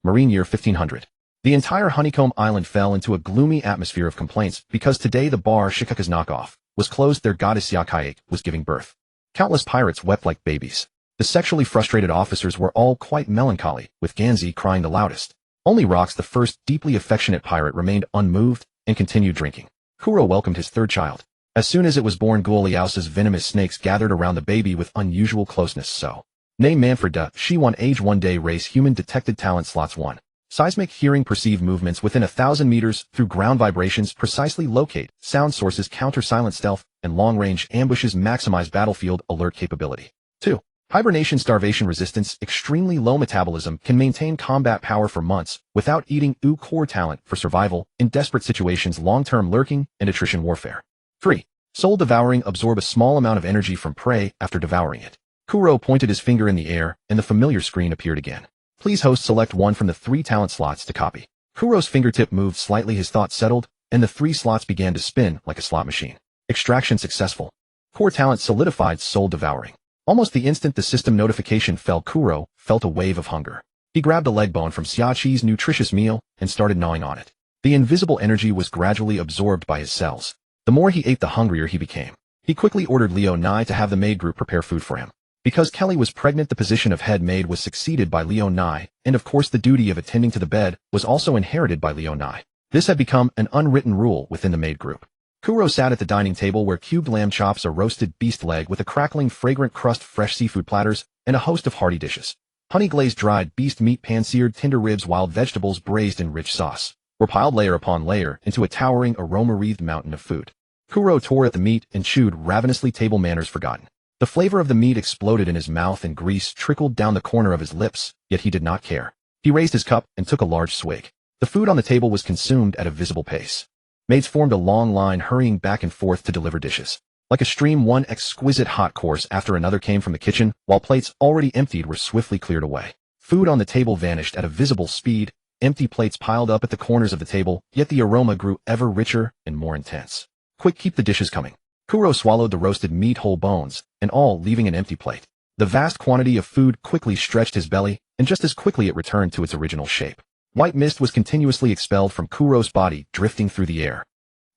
Marine year 1500. The entire Honeycomb Island fell into a gloomy atmosphere of complaints because today the bar Shikaka's knockoff was closed. Their goddess Yakaik was giving birth. Countless pirates wept like babies. The sexually frustrated officers were all quite melancholy, with Ganzi crying the loudest. Only Rox, the first deeply affectionate pirate, remained unmoved and continued drinking. Kuro welcomed his third child. As soon as it was born, Guoliaosa's venomous snakes gathered around the baby with unusual closeness. So, name Manfred de Shi1, age 1 day, race human, detected talent slots 1. Seismic hearing, perceive movements within 1,000 meters through ground vibrations, precisely locate sound sources, counter silent stealth, and long-range ambushes, maximize battlefield alert capability. 2. Hibernation, starvation resistance, extremely low metabolism, can maintain combat power for months without eating. Core talent for survival in desperate situations, long-term lurking, and attrition warfare. 3. Soul devouring, absorb a small amount of energy from prey after devouring it. Kuro pointed his finger in the air, and the familiar screen appeared again. Please host, select one from the 3 talent slots to copy. Kuro's fingertip moved slightly, his thoughts settled, and the 3 slots began to spin like a slot machine. Extraction successful. Core talent solidified, soul devouring. Almost the instant the system notification fell, Kuro felt a wave of hunger. He grabbed a leg bone from Xiaoqi's nutritious meal and started gnawing on it. The invisible energy was gradually absorbed by his cells. The more he ate, the hungrier he became. He quickly ordered Liu Nai to have the maid group prepare food for him. Because Kelly was pregnant, the position of head maid was succeeded by Liu Nai, and of course the duty of attending to the bed was also inherited by Liu Nai. This had become an unwritten rule within the maid group. Kuro sat at the dining table where cubed lamb chops, a roasted beast leg with a crackling fragrant crust, fresh seafood platters, and a host of hearty dishes. Honey-glazed dried beast meat, pan-seared tender ribs, wild vegetables braised in rich sauce, were piled layer upon layer into a towering, aroma-wreathed mountain of food. Kuro tore at the meat and chewed ravenously, table manners forgotten. The flavor of the meat exploded in his mouth and grease trickled down the corner of his lips, yet he did not care. He raised his cup and took a large swig. The food on the table was consumed at a visible pace. Maids formed a long line, hurrying back and forth to deliver dishes. Like a stream, one exquisite hot course after another came from the kitchen, while plates already emptied were swiftly cleared away. Food on the table vanished at a visible speed, empty plates piled up at the corners of the table, yet the aroma grew ever richer and more intense. Quick, keep the dishes coming. Kuro swallowed the roasted meat, whole bones, and all, leaving an empty plate. The vast quantity of food quickly stretched his belly, and just as quickly it returned to its original shape. White mist was continuously expelled from Kuro's body, drifting through the air.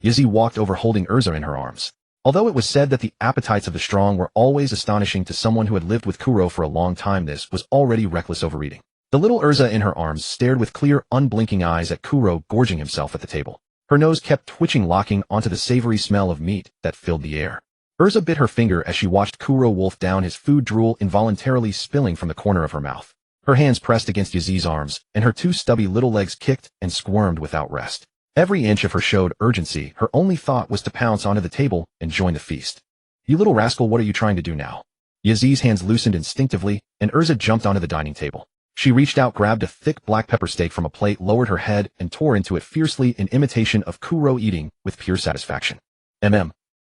Yizi walked over, holding Urza in her arms. Although it was said that the appetites of the strong were always astonishing to someone who had lived with Kuro for a long time, this was already reckless overeating. The little Urza in her arms stared with clear, unblinking eyes at Kuro, gorging himself at the table. Her nose kept twitching, locking onto the savory smell of meat that filled the air. Urza bit her finger as she watched Kuro wolf down his food, drool involuntarily spilling from the corner of her mouth. Her hands pressed against Yizi's arms, and her 2 stubby little legs kicked and squirmed without rest. Every inch of her showed urgency. Her only thought was to pounce onto the table and join the feast. You little rascal, what are you trying to do now? Yizi's hands loosened instinctively, and Urza jumped onto the dining table. She reached out, grabbed a thick black pepper steak from a plate, lowered her head, and tore into it fiercely in imitation of Kuro eating with pure satisfaction.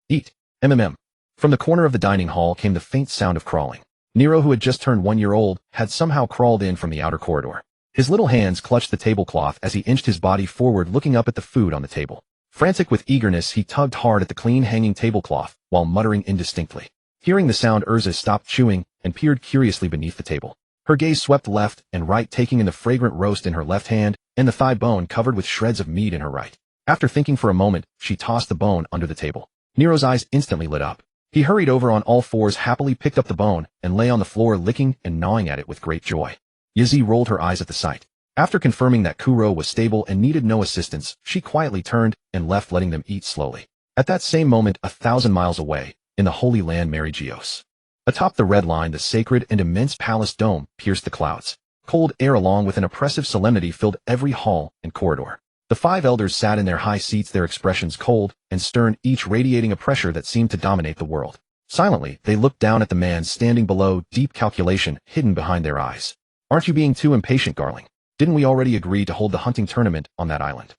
Eat. From the corner of the dining hall came the faint sound of crawling. Nero, who had just turned 1 year old, had somehow crawled in from the outer corridor. His little hands clutched the tablecloth as he inched his body forward, looking up at the food on the table. Frantic with eagerness, he tugged hard at the clean hanging tablecloth, while muttering indistinctly. Hearing the sound, Urza stopped chewing and peered curiously beneath the table. Her gaze swept left and right, taking in the fragrant roast in her left hand and the thigh bone covered with shreds of meat in her right. After thinking for a moment, she tossed the bone under the table. Nero's eyes instantly lit up. He hurried over on all fours, happily picked up the bone, and lay on the floor, licking and gnawing at it with great joy. Yizi rolled her eyes at the sight. After confirming that Kuro was stable and needed no assistance, she quietly turned and left, letting them eat slowly. At that same moment, 1,000 miles away, in the Holy Land, Mary Geos. Atop the red line, the sacred and immense palace dome pierced the clouds. Cold air along with an oppressive solemnity filled every hall and corridor. The five elders sat in their high seats, their expressions cold and stern, each radiating a pressure that seemed to dominate the world. Silently, they looked down at the man standing below, deep calculation hidden behind their eyes. Aren't you being too impatient, Garling? Didn't we already agree to hold the hunting tournament on that island?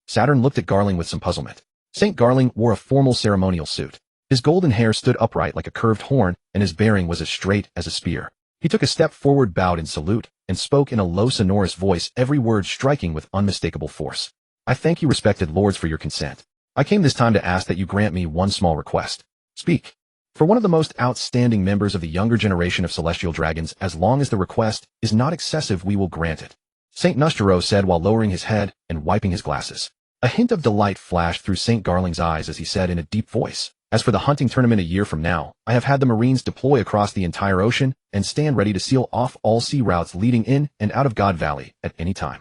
Saturn looked at Garling with some puzzlement. St. Garling wore a formal ceremonial suit. His golden hair stood upright like a curved horn, and his bearing was as straight as a spear. He took a step forward, bowed in salute, and spoke in a low, sonorous voice, every word striking with unmistakable force. I thank you, respected lords, for your consent. I came this time to ask that you grant me one small request. Speak. For one of the most outstanding members of the younger generation of celestial dragons, as long as the request is not excessive, we will grant it. St. Nostero said while lowering his head and wiping his glasses. A hint of delight flashed through St. Garling's eyes as he said in a deep voice, as for the hunting tournament a year from now, I have had the Marines deploy across the entire ocean and stand ready to seal off all sea routes leading in and out of God Valley at any time.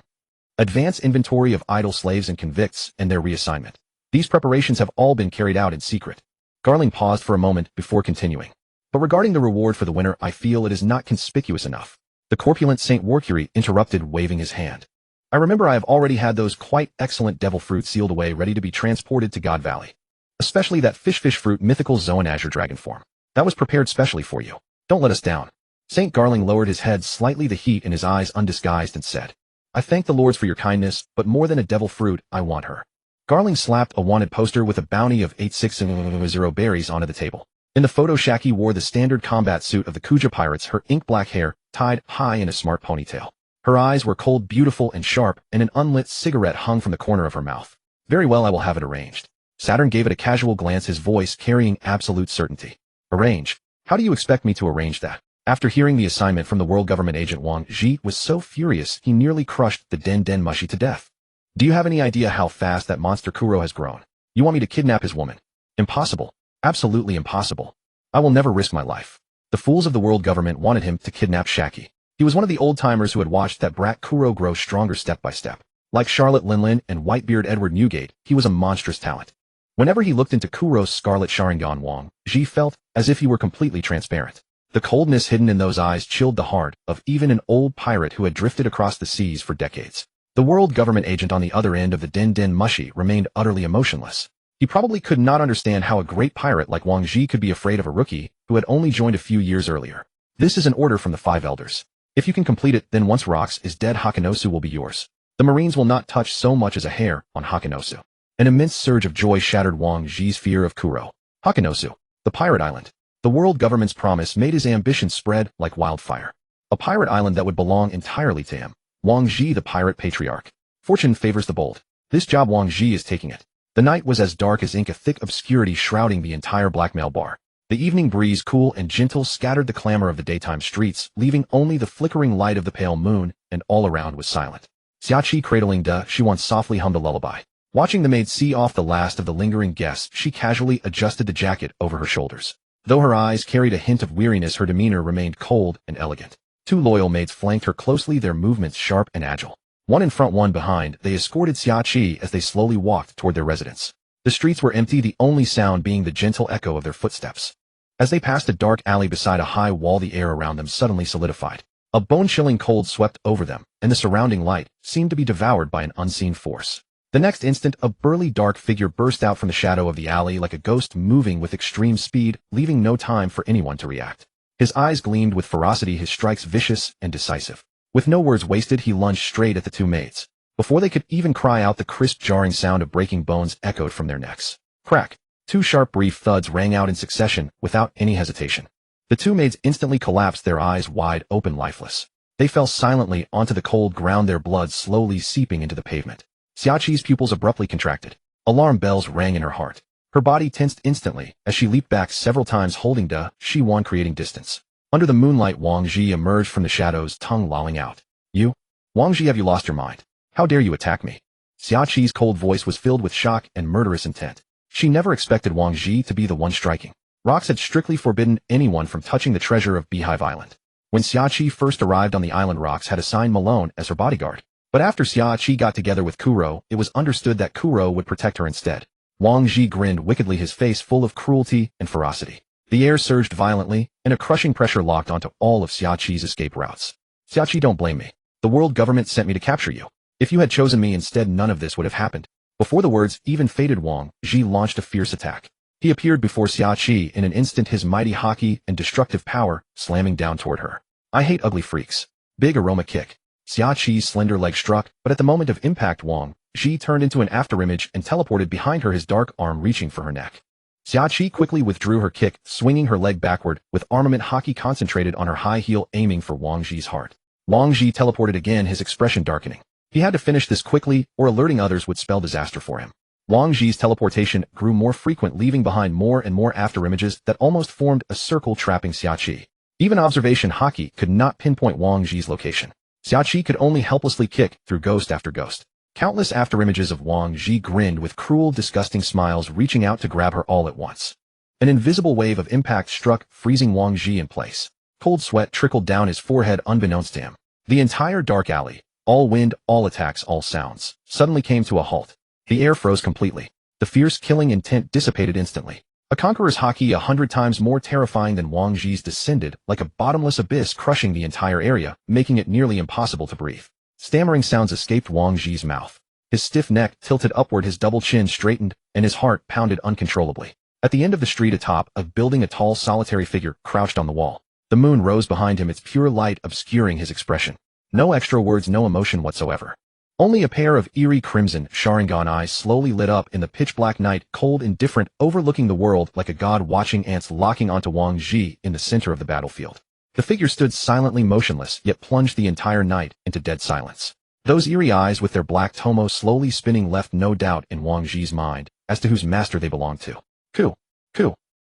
Advance inventory of idle slaves and convicts and their reassignment. These preparations have all been carried out in secret. Garling paused for a moment before continuing. But regarding the reward for the winner, I feel it is not conspicuous enough. The corpulent St. Warcury interrupted, waving his hand. I remember I have already had those quite excellent devil fruit sealed away, ready to be transported to God Valley. Especially that fish fruit, mythical Zoan Azure dragon form. That was prepared specially for you. Don't let us down. St. Garling lowered his head slightly, the heat in his eyes undisguised, and said, I thank the lords for your kindness, but more than a devil fruit, I want her. Garling slapped a wanted poster with a bounty of 8600 berries onto the table. In the photo, Shaki wore the standard combat suit of the Kuja pirates, her ink-black hair tied high in a smart ponytail. Her eyes were cold, beautiful, and sharp, and an unlit cigarette hung from the corner of her mouth. Very well, I will have it arranged. Saturn gave it a casual glance, his voice carrying absolute certainty. Arrange? How do you expect me to arrange that? After hearing the assignment from the world government agent, Wang Ji was so furious he nearly crushed the Den Mushi to death. Do you have any idea how fast that monster Kuro has grown? You want me to kidnap his woman? Impossible. Absolutely impossible. I will never risk my life. The fools of the world government wanted him to kidnap Shaki. He was one of the old-timers who had watched that brat Kuro grow stronger step by step. Like Charlotte Linlin and Whitebeard Edward Newgate, he was a monstrous talent. Whenever he looked into Kuro's scarlet Sharingan, Wang Ji felt as if he were completely transparent. The coldness hidden in those eyes chilled the heart of even an old pirate who had drifted across the seas for decades. The world government agent on the other end of the Den Mushi remained utterly emotionless. He probably could not understand how a great pirate like Wang Ji could be afraid of a rookie who had only joined a few years earlier. This is an order from the five elders. If you can complete it, then once Rox is dead, Hakanosu will be yours. The Marines will not touch so much as a hair on Hakanosu. An immense surge of joy shattered Wang Ji's fear of Kuro. Hakanosu, the pirate island. The world government's promise made his ambition spread like wildfire. A pirate island that would belong entirely to him. Wang Ji, the pirate patriarch. Fortune favors the bold. This job, Wang Ji is taking it. The night was as dark as ink, a thick obscurity shrouding the entire blackmail bar. The evening breeze, cool and gentle, scattered the clamor of the daytime streets, leaving only the flickering light of the pale moon, and all around was silent. Xiachi, cradling Da, she once softly hummed a lullaby. Watching the maid see off the last of the lingering guests, she casually adjusted the jacket over her shoulders. Though her eyes carried a hint of weariness, her demeanor remained cold and elegant. Two loyal maids flanked her closely, their movements sharp and agile. One in front, one behind, they escorted Xiachi as they slowly walked toward their residence. The streets were empty, the only sound being the gentle echo of their footsteps. As they passed a dark alley beside a high wall, the air around them suddenly solidified. A bone-chilling cold swept over them, and the surrounding light seemed to be devoured by an unseen force. The next instant, a burly dark figure burst out from the shadow of the alley like a ghost, moving with extreme speed, leaving no time for anyone to react. His eyes gleamed with ferocity, his strikes vicious and decisive. With no words wasted, he lunged straight at the two maids. Before they could even cry out, the crisp, jarring sound of breaking bones echoed from their necks. Crack! Two sharp, brief thuds rang out in succession, without any hesitation. The two maids instantly collapsed, their eyes wide open, lifeless. They fell silently onto the cold ground, their blood slowly seeping into the pavement. Xiachi's pupils abruptly contracted. Alarm bells rang in her heart. Her body tensed instantly as she leaped back several times, holding Da Shi-Wan, creating distance. Under the moonlight, Wang Ji emerged from the shadows, tongue lolling out. You? Wang Ji, have you lost your mind? How dare you attack me? Xiachi's cold voice was filled with shock and murderous intent. She never expected Wang Ji to be the one striking. Rox had strictly forbidden anyone from touching the treasure of Beehive Island. When Xiachi first arrived on the island, Rox had assigned Malone as her bodyguard. But after Xiachi got together with Kuro, it was understood that Kuro would protect her instead. Wang Ji grinned wickedly, his face full of cruelty and ferocity. The air surged violently, and a crushing pressure locked onto all of Xiachi's escape routes. Xiachi, don't blame me. The world government sent me to capture you. If you had chosen me instead, none of this would have happened. Before the words even faded, Wang Ji launched a fierce attack. He appeared before Xia Qi in an instant, his mighty haki and destructive power slamming down toward her. I hate ugly freaks. Big aroma kick. Xia Qi's slender leg struck, but at the moment of impact, Wang Ji turned into an afterimage and teleported behind her, his dark arm reaching for her neck. Xia Qi quickly withdrew her kick, swinging her leg backward, with armament haki concentrated on her high heel, aiming for Wang Ji's heart. Wang Ji teleported again, his expression darkening. He had to finish this quickly, or alerting others would spell disaster for him. Wang Ji's teleportation grew more frequent, leaving behind more and more afterimages that almost formed a circle, trapping Xia Qi. Even observation haki could not pinpoint Wang Ji's location. Xia Qi could only helplessly kick through ghost after ghost. Countless afterimages of Wang Ji grinned with cruel, disgusting smiles, reaching out to grab her all at once. An invisible wave of impact struck, freezing Wang Ji in place. Cold sweat trickled down his forehead unbeknownst to him. The entire dark alley, all wind, all attacks, all sounds, suddenly came to a halt. The air froze completely. The fierce killing intent dissipated instantly. A conqueror's haki 100 times more terrifying than Wang Ji's descended like a bottomless abyss, crushing the entire area, making it nearly impossible to breathe. Stammering sounds escaped Wang Ji's mouth. His stiff neck tilted upward, his double chin straightened, and his heart pounded uncontrollably. At the end of the street atop a building, a tall solitary figure crouched on the wall. The moon rose behind him, its pure light obscuring his expression. No extra words, no emotion whatsoever. Only a pair of eerie crimson Sharingan eyes slowly lit up in the pitch-black night, cold, indifferent, overlooking the world like a god watching ants locking onto Wang Ji in the center of the battlefield. The figure stood silently motionless, yet plunged the entire night into dead silence. Those eerie eyes with their black tomo slowly spinning left no doubt in Wang Ji's mind as to whose master they belonged to.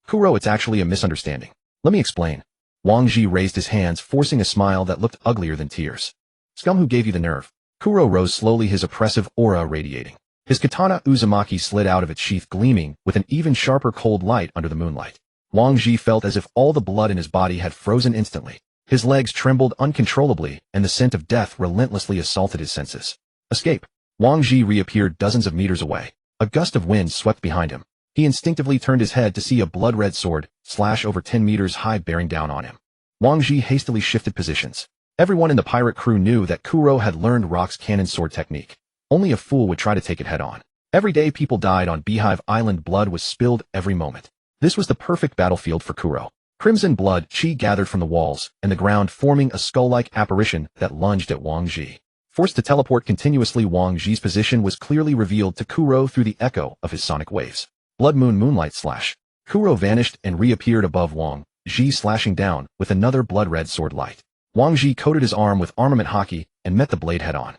Kuro, it's actually a misunderstanding. Let me explain. Wang Ji raised his hands, forcing a smile that looked uglier than tears. Scum, who gave you the nerve? Kuro rose slowly, his oppressive aura radiating. His katana Uzumaki slid out of its sheath, gleaming with an even sharper cold light under the moonlight. Wang Ji felt as if all the blood in his body had frozen instantly. His legs trembled uncontrollably, and the scent of death relentlessly assaulted his senses. Escape. Wang Ji reappeared dozens of meters away. A gust of wind swept behind him. He instinctively turned his head to see a blood-red sword slash over 10 meters high bearing down on him. Wang Ji hastily shifted positions. Everyone in the pirate crew knew that Kuro had learned Rock's cannon sword technique. Only a fool would try to take it head-on. Every day people died on Beehive Island, blood was spilled every moment. This was the perfect battlefield for Kuro. Crimson blood chi gathered from the walls and the ground, forming a skull-like apparition that lunged at Wang Ji. Forced to teleport continuously, Wang Ji's position was clearly revealed to Kuro through the echo of his sonic waves. Blood moon moonlight slash. Kuro vanished and reappeared above Wang Ji, slashing down with another blood-red sword light. Wang Ji coated his arm with armament haki and met the blade head-on.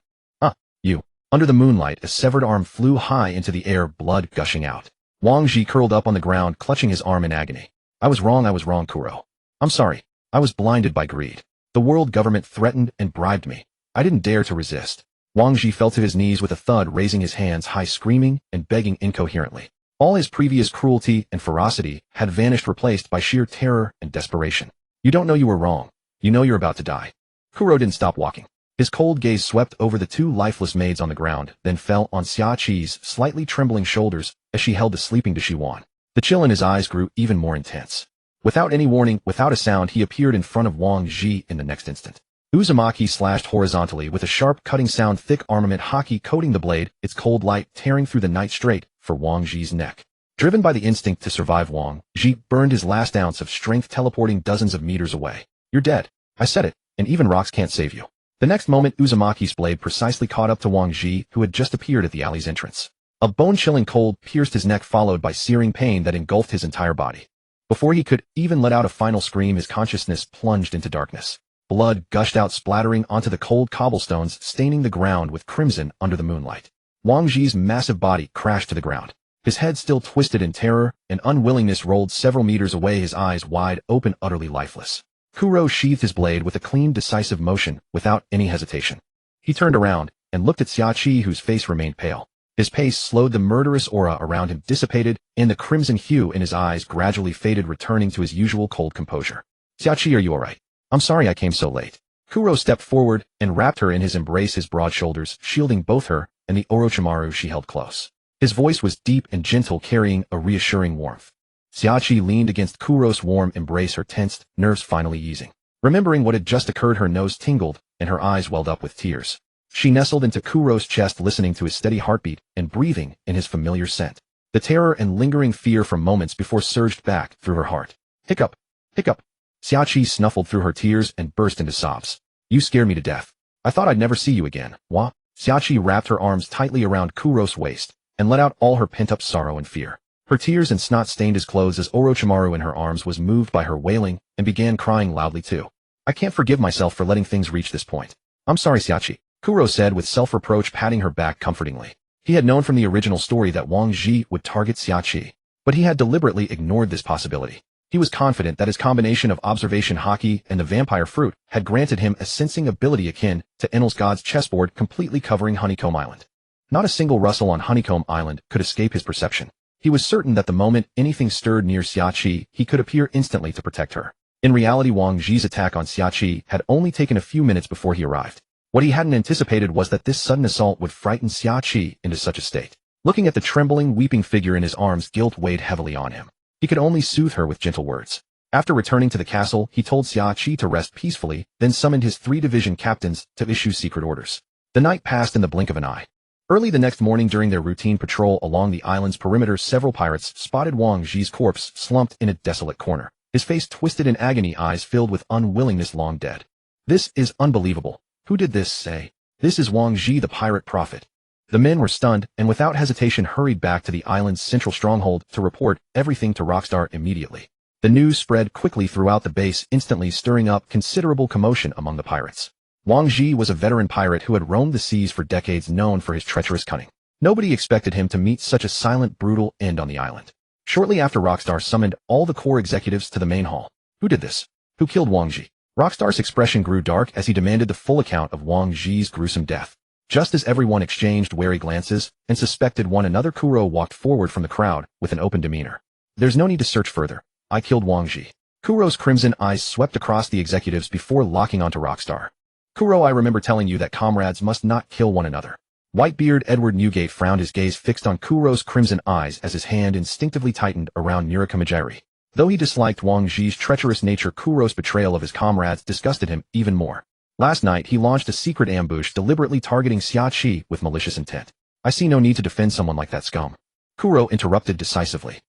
You. Under the moonlight, a severed arm flew high into the air, blood gushing out. Wang Ji curled up on the ground, clutching his arm in agony. I was wrong, Kuro. I'm sorry. I was blinded by greed. The world government threatened and bribed me. I didn't dare to resist. Wang Ji fell to his knees with a thud, raising his hands high, screaming and begging incoherently. All his previous cruelty and ferocity had vanished, replaced by sheer terror and desperation. You don't know you were wrong. You know you're about to die. Kuro didn't stop walking. His cold gaze swept over the two lifeless maids on the ground, then fell on Xia Qi's slightly trembling shoulders as she held the sleeping Dashiwan. The chill in his eyes grew even more intense. Without any warning, without a sound, he appeared in front of Wang Ji in the next instant. Uzumaki slashed horizontally with a sharp cutting sound, thick armament haki coating the blade, its cold light tearing through the night straight for Wang Ji's neck. Driven by the instinct to survive, Wang Ji burned his last ounce of strength, teleporting dozens of meters away. You're dead. I said it, and even rocks can't save you. The next moment, Uzumaki's blade precisely caught up to Wang Ji, who had just appeared at the alley's entrance. A bone-chilling cold pierced his neck, followed by searing pain that engulfed his entire body. Before he could even let out a final scream, his consciousness plunged into darkness. Blood gushed out, splattering onto the cold cobblestones, staining the ground with crimson under the moonlight. Wang Ji's massive body crashed to the ground. His head still twisted in terror, and unwillingness rolled several meters away, his eyes wide open, utterly lifeless. Kuro sheathed his blade with a clean, decisive motion, without any hesitation. He turned around and looked at Xia Qi, whose face remained pale. His pace slowed, the murderous aura around him dissipated, and the crimson hue in his eyes gradually faded, returning to his usual cold composure. Xia Qi, are you all right? I'm sorry I came so late. Kuro stepped forward and wrapped her in his embrace, his broad shoulders shielding both her and the Orochimaru she held close. His voice was deep and gentle, carrying a reassuring warmth. Xia Qi leaned against Kuro's warm embrace, her tensed nerves finally easing. Remembering what had just occurred, her nose tingled and her eyes welled up with tears. She nestled into Kuro's chest, listening to his steady heartbeat and breathing in his familiar scent. The terror and lingering fear from moments before surged back through her heart. Hiccup! Hiccup! Xiaoqi snuffled through her tears and burst into sobs. You scared me to death. I thought I'd never see you again. Wah! Xiaoqi wrapped her arms tightly around Kuro's waist and let out all her pent-up sorrow and fear. Her tears and snot stained his clothes as Orochimaru in her arms was moved by her wailing and began crying loudly too. I can't forgive myself for letting things reach this point. I'm sorry, Xiaoqi, Kuro said with self-reproach, patting her back comfortingly. He had known from the original story that Wang Ji would target Xiaoqi, but he had deliberately ignored this possibility. He was confident that his combination of observation haki and the vampire fruit had granted him a sensing ability akin to Enel's God's chessboard completely covering Honeycomb Island. Not a single rustle on Honeycomb Island could escape his perception. He was certain that the moment anything stirred near Xiaoqi, he could appear instantly to protect her. In reality, Wang Ji's attack on Xiaoqi had only taken a few minutes before he arrived. What he hadn't anticipated was that this sudden assault would frighten Xiaoqi into such a state. Looking at the trembling, weeping figure in his arms, guilt weighed heavily on him. He could only soothe her with gentle words. After returning to the castle, he told Xiaoqi to rest peacefully, then summoned his 3 division captains to issue secret orders. The night passed in the blink of an eye. Early the next morning, during their routine patrol along the island's perimeter, several pirates spotted Wang Ji's corpse slumped in a desolate corner, his face twisted in agony, eyes filled with unwillingness, long dead. This is unbelievable. Who did this? Say, this is Wang Ji, the pirate prophet. The men were stunned and without hesitation hurried back to the island's central stronghold to report everything to Rockstar immediately. The news spread quickly throughout the base, instantly stirring up considerable commotion among the pirates. Wang Ji was a veteran pirate who had roamed the seas for decades, known for his treacherous cunning. Nobody expected him to meet such a silent, brutal end on the island. Shortly after, Rockstar summoned all the core executives to the main hall. Who did this? Who killed Wang Ji? Rockstar's expression grew dark as he demanded the full account of Wang Ji's gruesome death. Just as everyone exchanged wary glances and suspected one another, Kuro walked forward from the crowd with an open demeanor. There's no need to search further. I killed Wang Ji. Kuro's crimson eyes swept across the executives before locking onto Rockstar. Kuro, I remember telling you that comrades must not kill one another. Whitebeard Edward Newgate frowned, his gaze fixed on Kuro's crimson eyes as his hand instinctively tightened around Nika Majiri. Though he disliked Wang Ji's treacherous nature, Kuro's betrayal of his comrades disgusted him even more. Last night, he launched a secret ambush, deliberately targeting Xiaoqi with malicious intent. I see no need to defend someone like that scum. Kuro interrupted decisively.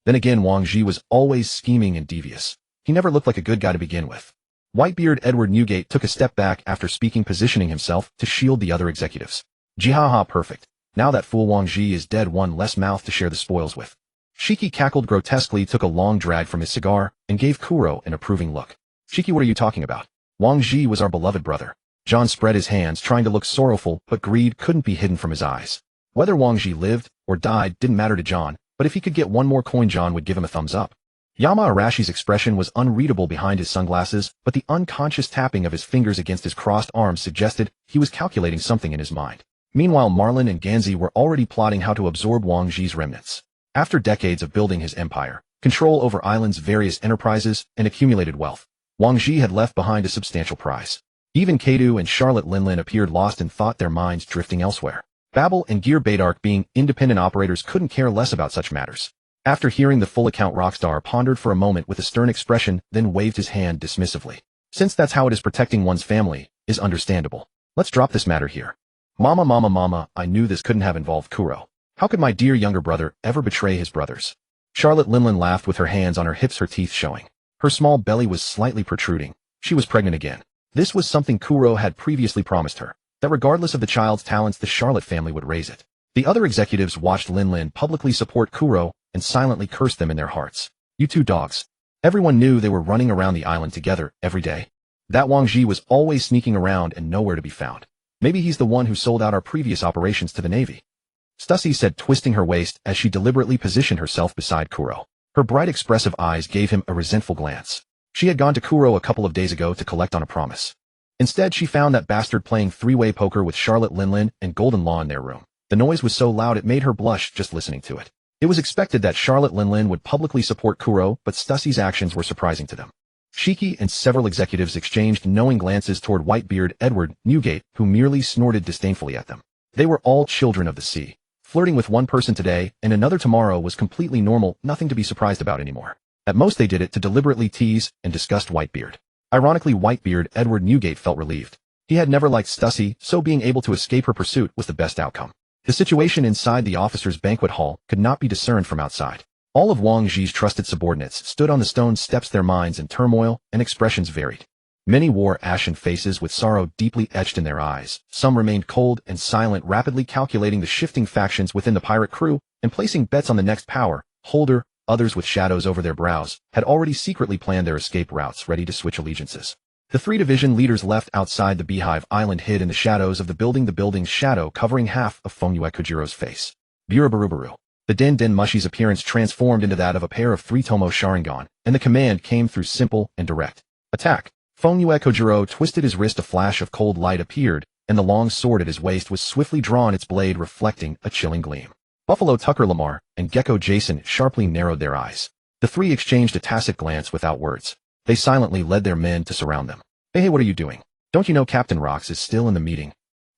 Then again, Wang Ji was always scheming and devious. He never looked like a good guy to begin with. Whitebeard Edward Newgate took a step back after speaking, positioning himself to shield the other executives. Jihaha, perfect. Now that fool Wang Ji is dead, one less mouth to share the spoils with. Shiki cackled grotesquely, took a long drag from his cigar, and gave Kuro an approving look. Shiki, what are you talking about? Wang Ji was our beloved brother. John spread his hands, trying to look sorrowful, but greed couldn't be hidden from his eyes. Whether Wang Ji lived or died didn't matter to John, but if he could get one more coin, John would give him a thumbs up. Yama Arashi's expression was unreadable behind his sunglasses, but the unconscious tapping of his fingers against his crossed arms suggested he was calculating something in his mind. Meanwhile, Marlin and Ganzi were already plotting how to absorb Wang Ji's remnants. After decades of building his empire, control over island's various enterprises, and accumulated wealth, Wang Ji had left behind a substantial prize. Even Kadu and Charlotte Linlin appeared lost in thought, their minds drifting elsewhere. Babel and Gear Badark, being independent operators, couldn't care less about such matters. After hearing the full account, Rockstar pondered for a moment with a stern expression, then waved his hand dismissively. Since that's how it is, protecting one's family is understandable. Let's drop this matter here. Mama, I knew this couldn't have involved Kuro. How could my dear younger brother ever betray his brothers? Charlotte Linlin laughed with her hands on her hips, her teeth showing. Her small belly was slightly protruding. She was pregnant again. This was something Kuro had previously promised her, that regardless of the child's talents, the Charlotte family would raise it. The other executives watched Linlin publicly support Kuro and silently cursed them in their hearts. You two dogs. Everyone knew they were running around the island together every day. That Wang Ji was always sneaking around and nowhere to be found. Maybe he's the one who sold out our previous operations to the Navy. Stussy said, twisting her waist as she deliberately positioned herself beside Kuro. Her bright, expressive eyes gave him a resentful glance. She had gone to Kuro a couple of days ago to collect on a promise. Instead, she found that bastard playing three-way poker with Charlotte Linlin and Golden Law in their room. The noise was so loud it made her blush just listening to it. It was expected that Charlotte Linlin would publicly support Kuro, but Stussy's actions were surprising to them. Shiki and several executives exchanged knowing glances toward Whitebeard Edward Newgate, who merely snorted disdainfully at them. They were all children of the sea. Flirting with one person today and another tomorrow was completely normal, nothing to be surprised about anymore. At most, they did it to deliberately tease and disgust Whitebeard. Ironically, Whitebeard Edward Newgate felt relieved. He had never liked Stussy, so being able to escape her pursuit was the best outcome. The situation inside the officers' banquet hall could not be discerned from outside. All of Wang Ji's trusted subordinates stood on the stone steps, their minds in turmoil, and expressions varied. Many wore ashen faces with sorrow deeply etched in their eyes. Some remained cold and silent, rapidly calculating the shifting factions within the pirate crew and placing bets on the next power holder. Others with shadows over their brows had already secretly planned their escape routes, ready to switch allegiances. The three division leaders left outside the Beehive Island hid in the shadows of the building's shadow covering half of Fongyue Kojiro's face. Buruburuburu. The Den Mushi's appearance transformed into that of a pair of three Tomo Sharingan, and the command came through simple and direct. Attack! Fongyue Kojiro twisted his wrist, a flash of cold light appeared, and the long sword at his waist was swiftly drawn, its blade reflecting a chilling gleam. Buffalo Tucker Lamar and Gecko Jason sharply narrowed their eyes. The three exchanged a tacit glance without words. They silently led their men to surround them. Hey, what are you doing? Don't you know Captain Rox is still in the meeting?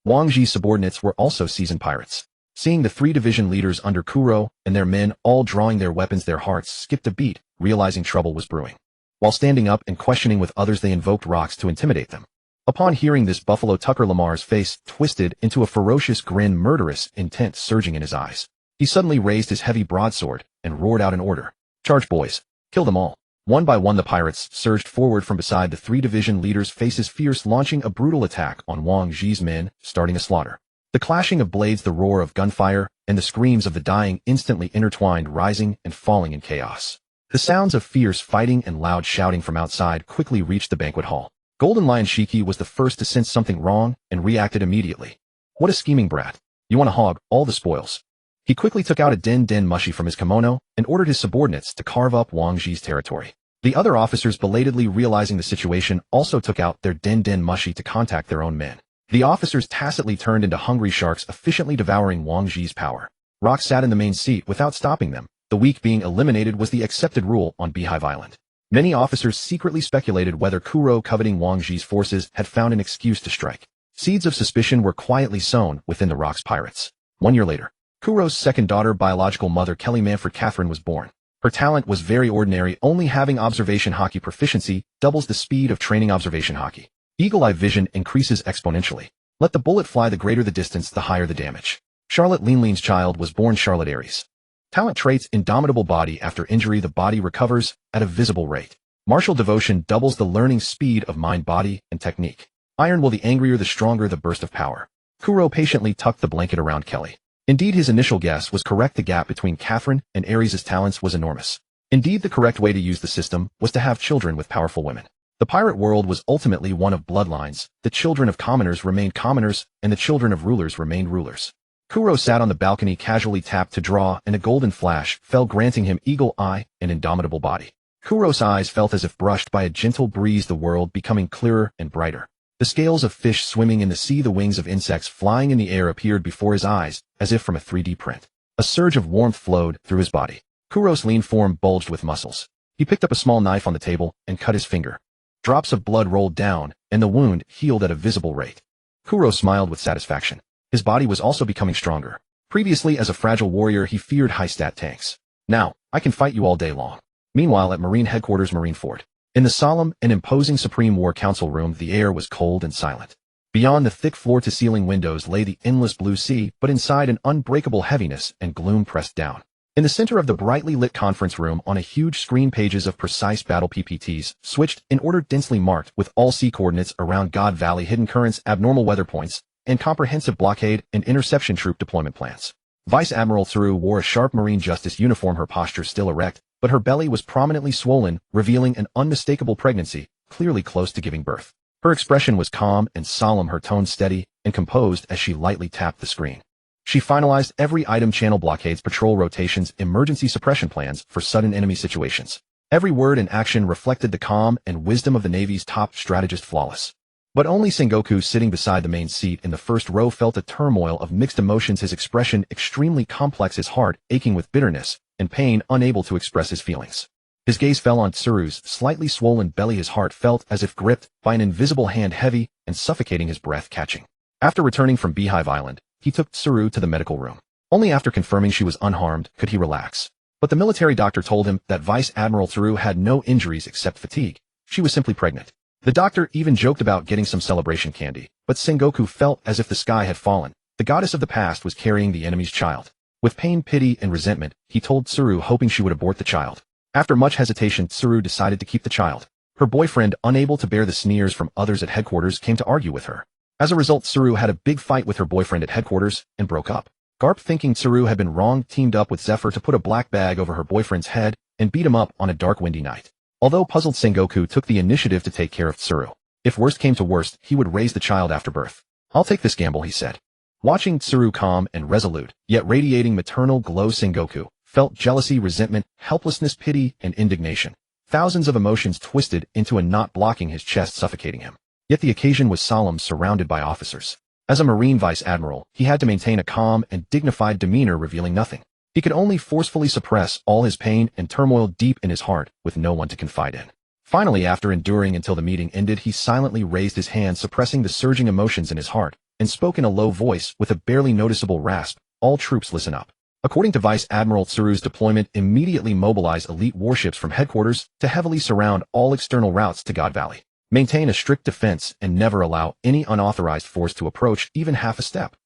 Wang Ji's subordinates were also seasoned pirates. Seeing the three division leaders under Kuro and their men all drawing their weapons, their hearts skipped a beat, realizing trouble was brewing. While standing up and questioning with others, they invoked Rox to intimidate them. Upon hearing this, Buffalo Tucker Lamar's face twisted into a ferocious grin, murderous intent surging in his eyes. He suddenly raised his heavy broadsword and roared out an order. Charge, boys. Kill them all. One by one the pirates surged forward from beside the three division leaders' faces fierce, launching a brutal attack on Wang Ji's men, starting a slaughter. The clashing of blades, the roar of gunfire, and the screams of the dying instantly intertwined, rising and falling in chaos. The sounds of fierce fighting and loud shouting from outside quickly reached the banquet hall. Golden Lion Shiki was the first to sense something wrong and reacted immediately. What a scheming brat. You want to hog all the spoils. He quickly took out a Den Mushi from his kimono and ordered his subordinates to carve up Wang Ji's territory. The other officers, belatedly realizing the situation, also took out their Den Mushi to contact their own men. The officers tacitly turned into hungry sharks, efficiently devouring Wang Ji's power. Rox sat in the main seat without stopping them. The weak being eliminated was the accepted rule on Beehive Island. Many officers secretly speculated whether Kuro, coveting Wang Ji's forces, had found an excuse to strike. Seeds of suspicion were quietly sown within the Rox pirates. 1 year later, Kuro's second daughter, biological mother Kelly Manfred Catherine, was born. Her talent was very ordinary, only having observation hockey proficiency, doubles the speed of training observation hockey. Eagle-eye vision increases exponentially. Let the bullet fly, the greater the distance, the higher the damage. Charlotte Lean's child was born Charlotte Aries. Talent traits: indomitable body. After injury, the body recovers at a visible rate. Martial devotion doubles the learning speed of mind, body, and technique. Iron will: the angrier, the stronger the burst of power. Kuro patiently tucked the blanket around Kelly. Indeed, his initial guess was correct. The gap between Catherine and Aries' talents was enormous. Indeed, the correct way to use the system was to have children with powerful women. The pirate world was ultimately one of bloodlines. The children of commoners remained commoners, and the children of rulers remained rulers. Kuro sat on the balcony, casually tapped to draw, and a golden flash fell, granting him eagle eye and indomitable body. Kuro's eyes felt as if brushed by a gentle breeze, the world becoming clearer and brighter. The scales of fish swimming in the sea, the wings of insects flying in the air appeared before his eyes, as if from a 3D print. A surge of warmth flowed through his body. Kuro's lean form bulged with muscles. He picked up a small knife on the table and cut his finger. Drops of blood rolled down, and the wound healed at a visible rate. Kuro smiled with satisfaction. His body was also becoming stronger. Previously, as a fragile warrior, he feared high-stat tanks. Now, I can fight you all day long. Meanwhile, at Marine Headquarters Marineford, in the solemn and imposing Supreme War Council room, the air was cold and silent. Beyond the thick floor-to-ceiling windows lay the endless blue sea, but inside an unbreakable heaviness and gloom pressed down. In the center of the brightly lit conference room, on a huge screen, pages of precise battle PPTs, switched in order, densely marked with all sea coordinates around God Valley, hidden currents, abnormal weather points, and comprehensive blockade and interception troop deployment plans. Vice Admiral Tsuru wore a sharp Marine Justice uniform, her posture still erect, but her belly was prominently swollen, revealing an unmistakable pregnancy, clearly close to giving birth. Her expression was calm and solemn, her tone steady and composed as she lightly tapped the screen. She finalized every item: channel blockades, patrol rotations, emergency suppression plans for sudden enemy situations. Every word and action reflected the calm and wisdom of the Navy's top strategist, flawless. But only Sengoku, sitting beside the main seat in the first row, felt a turmoil of mixed emotions, his expression extremely complex, his heart aching with bitterness and pain, unable to express his feelings. His gaze fell on Tsuru's slightly swollen belly. His heart felt as if gripped by an invisible hand, heavy and suffocating, his breath catching. After returning from Beehive Island, he took Tsuru to the medical room. Only after confirming she was unharmed could he relax. But the military doctor told him that Vice Admiral Tsuru had no injuries except fatigue. She was simply pregnant. The doctor even joked about getting some celebration candy, but Sengoku felt as if the sky had fallen. The goddess of the past was carrying the enemy's child. With pain, pity, and resentment, he told Tsuru, hoping she would abort the child. After much hesitation, Tsuru decided to keep the child. Her boyfriend, unable to bear the sneers from others at headquarters, came to argue with her. As a result, Tsuru had a big fight with her boyfriend at headquarters and broke up. Garp, thinking Tsuru had been wrong, teamed up with Zephyr to put a black bag over her boyfriend's head and beat him up on a dark, windy night. Although puzzled, Sengoku took the initiative to take care of Tsuru. If worst came to worst, he would raise the child after birth. "I'll take this gamble," he said. Watching Tsuru calm and resolute, yet radiating maternal glow, Sengoku felt jealousy, resentment, helplessness, pity, and indignation. Thousands of emotions twisted into a knot, blocking his chest, suffocating him. Yet the occasion was solemn, surrounded by officers. As a Marine Vice Admiral, he had to maintain a calm and dignified demeanor, revealing nothing. He could only forcefully suppress all his pain and turmoil deep in his heart, with no one to confide in. Finally, after enduring until the meeting ended, he silently raised his hand, suppressing the surging emotions in his heart, and spoke in a low voice with a barely noticeable rasp. "All troops, listen up." According to Vice Admiral Tsuru's deployment, immediately mobilize elite warships from headquarters to heavily surround all external routes to God Valley. Maintain a strict defense and never allow any unauthorized force to approach even half a step.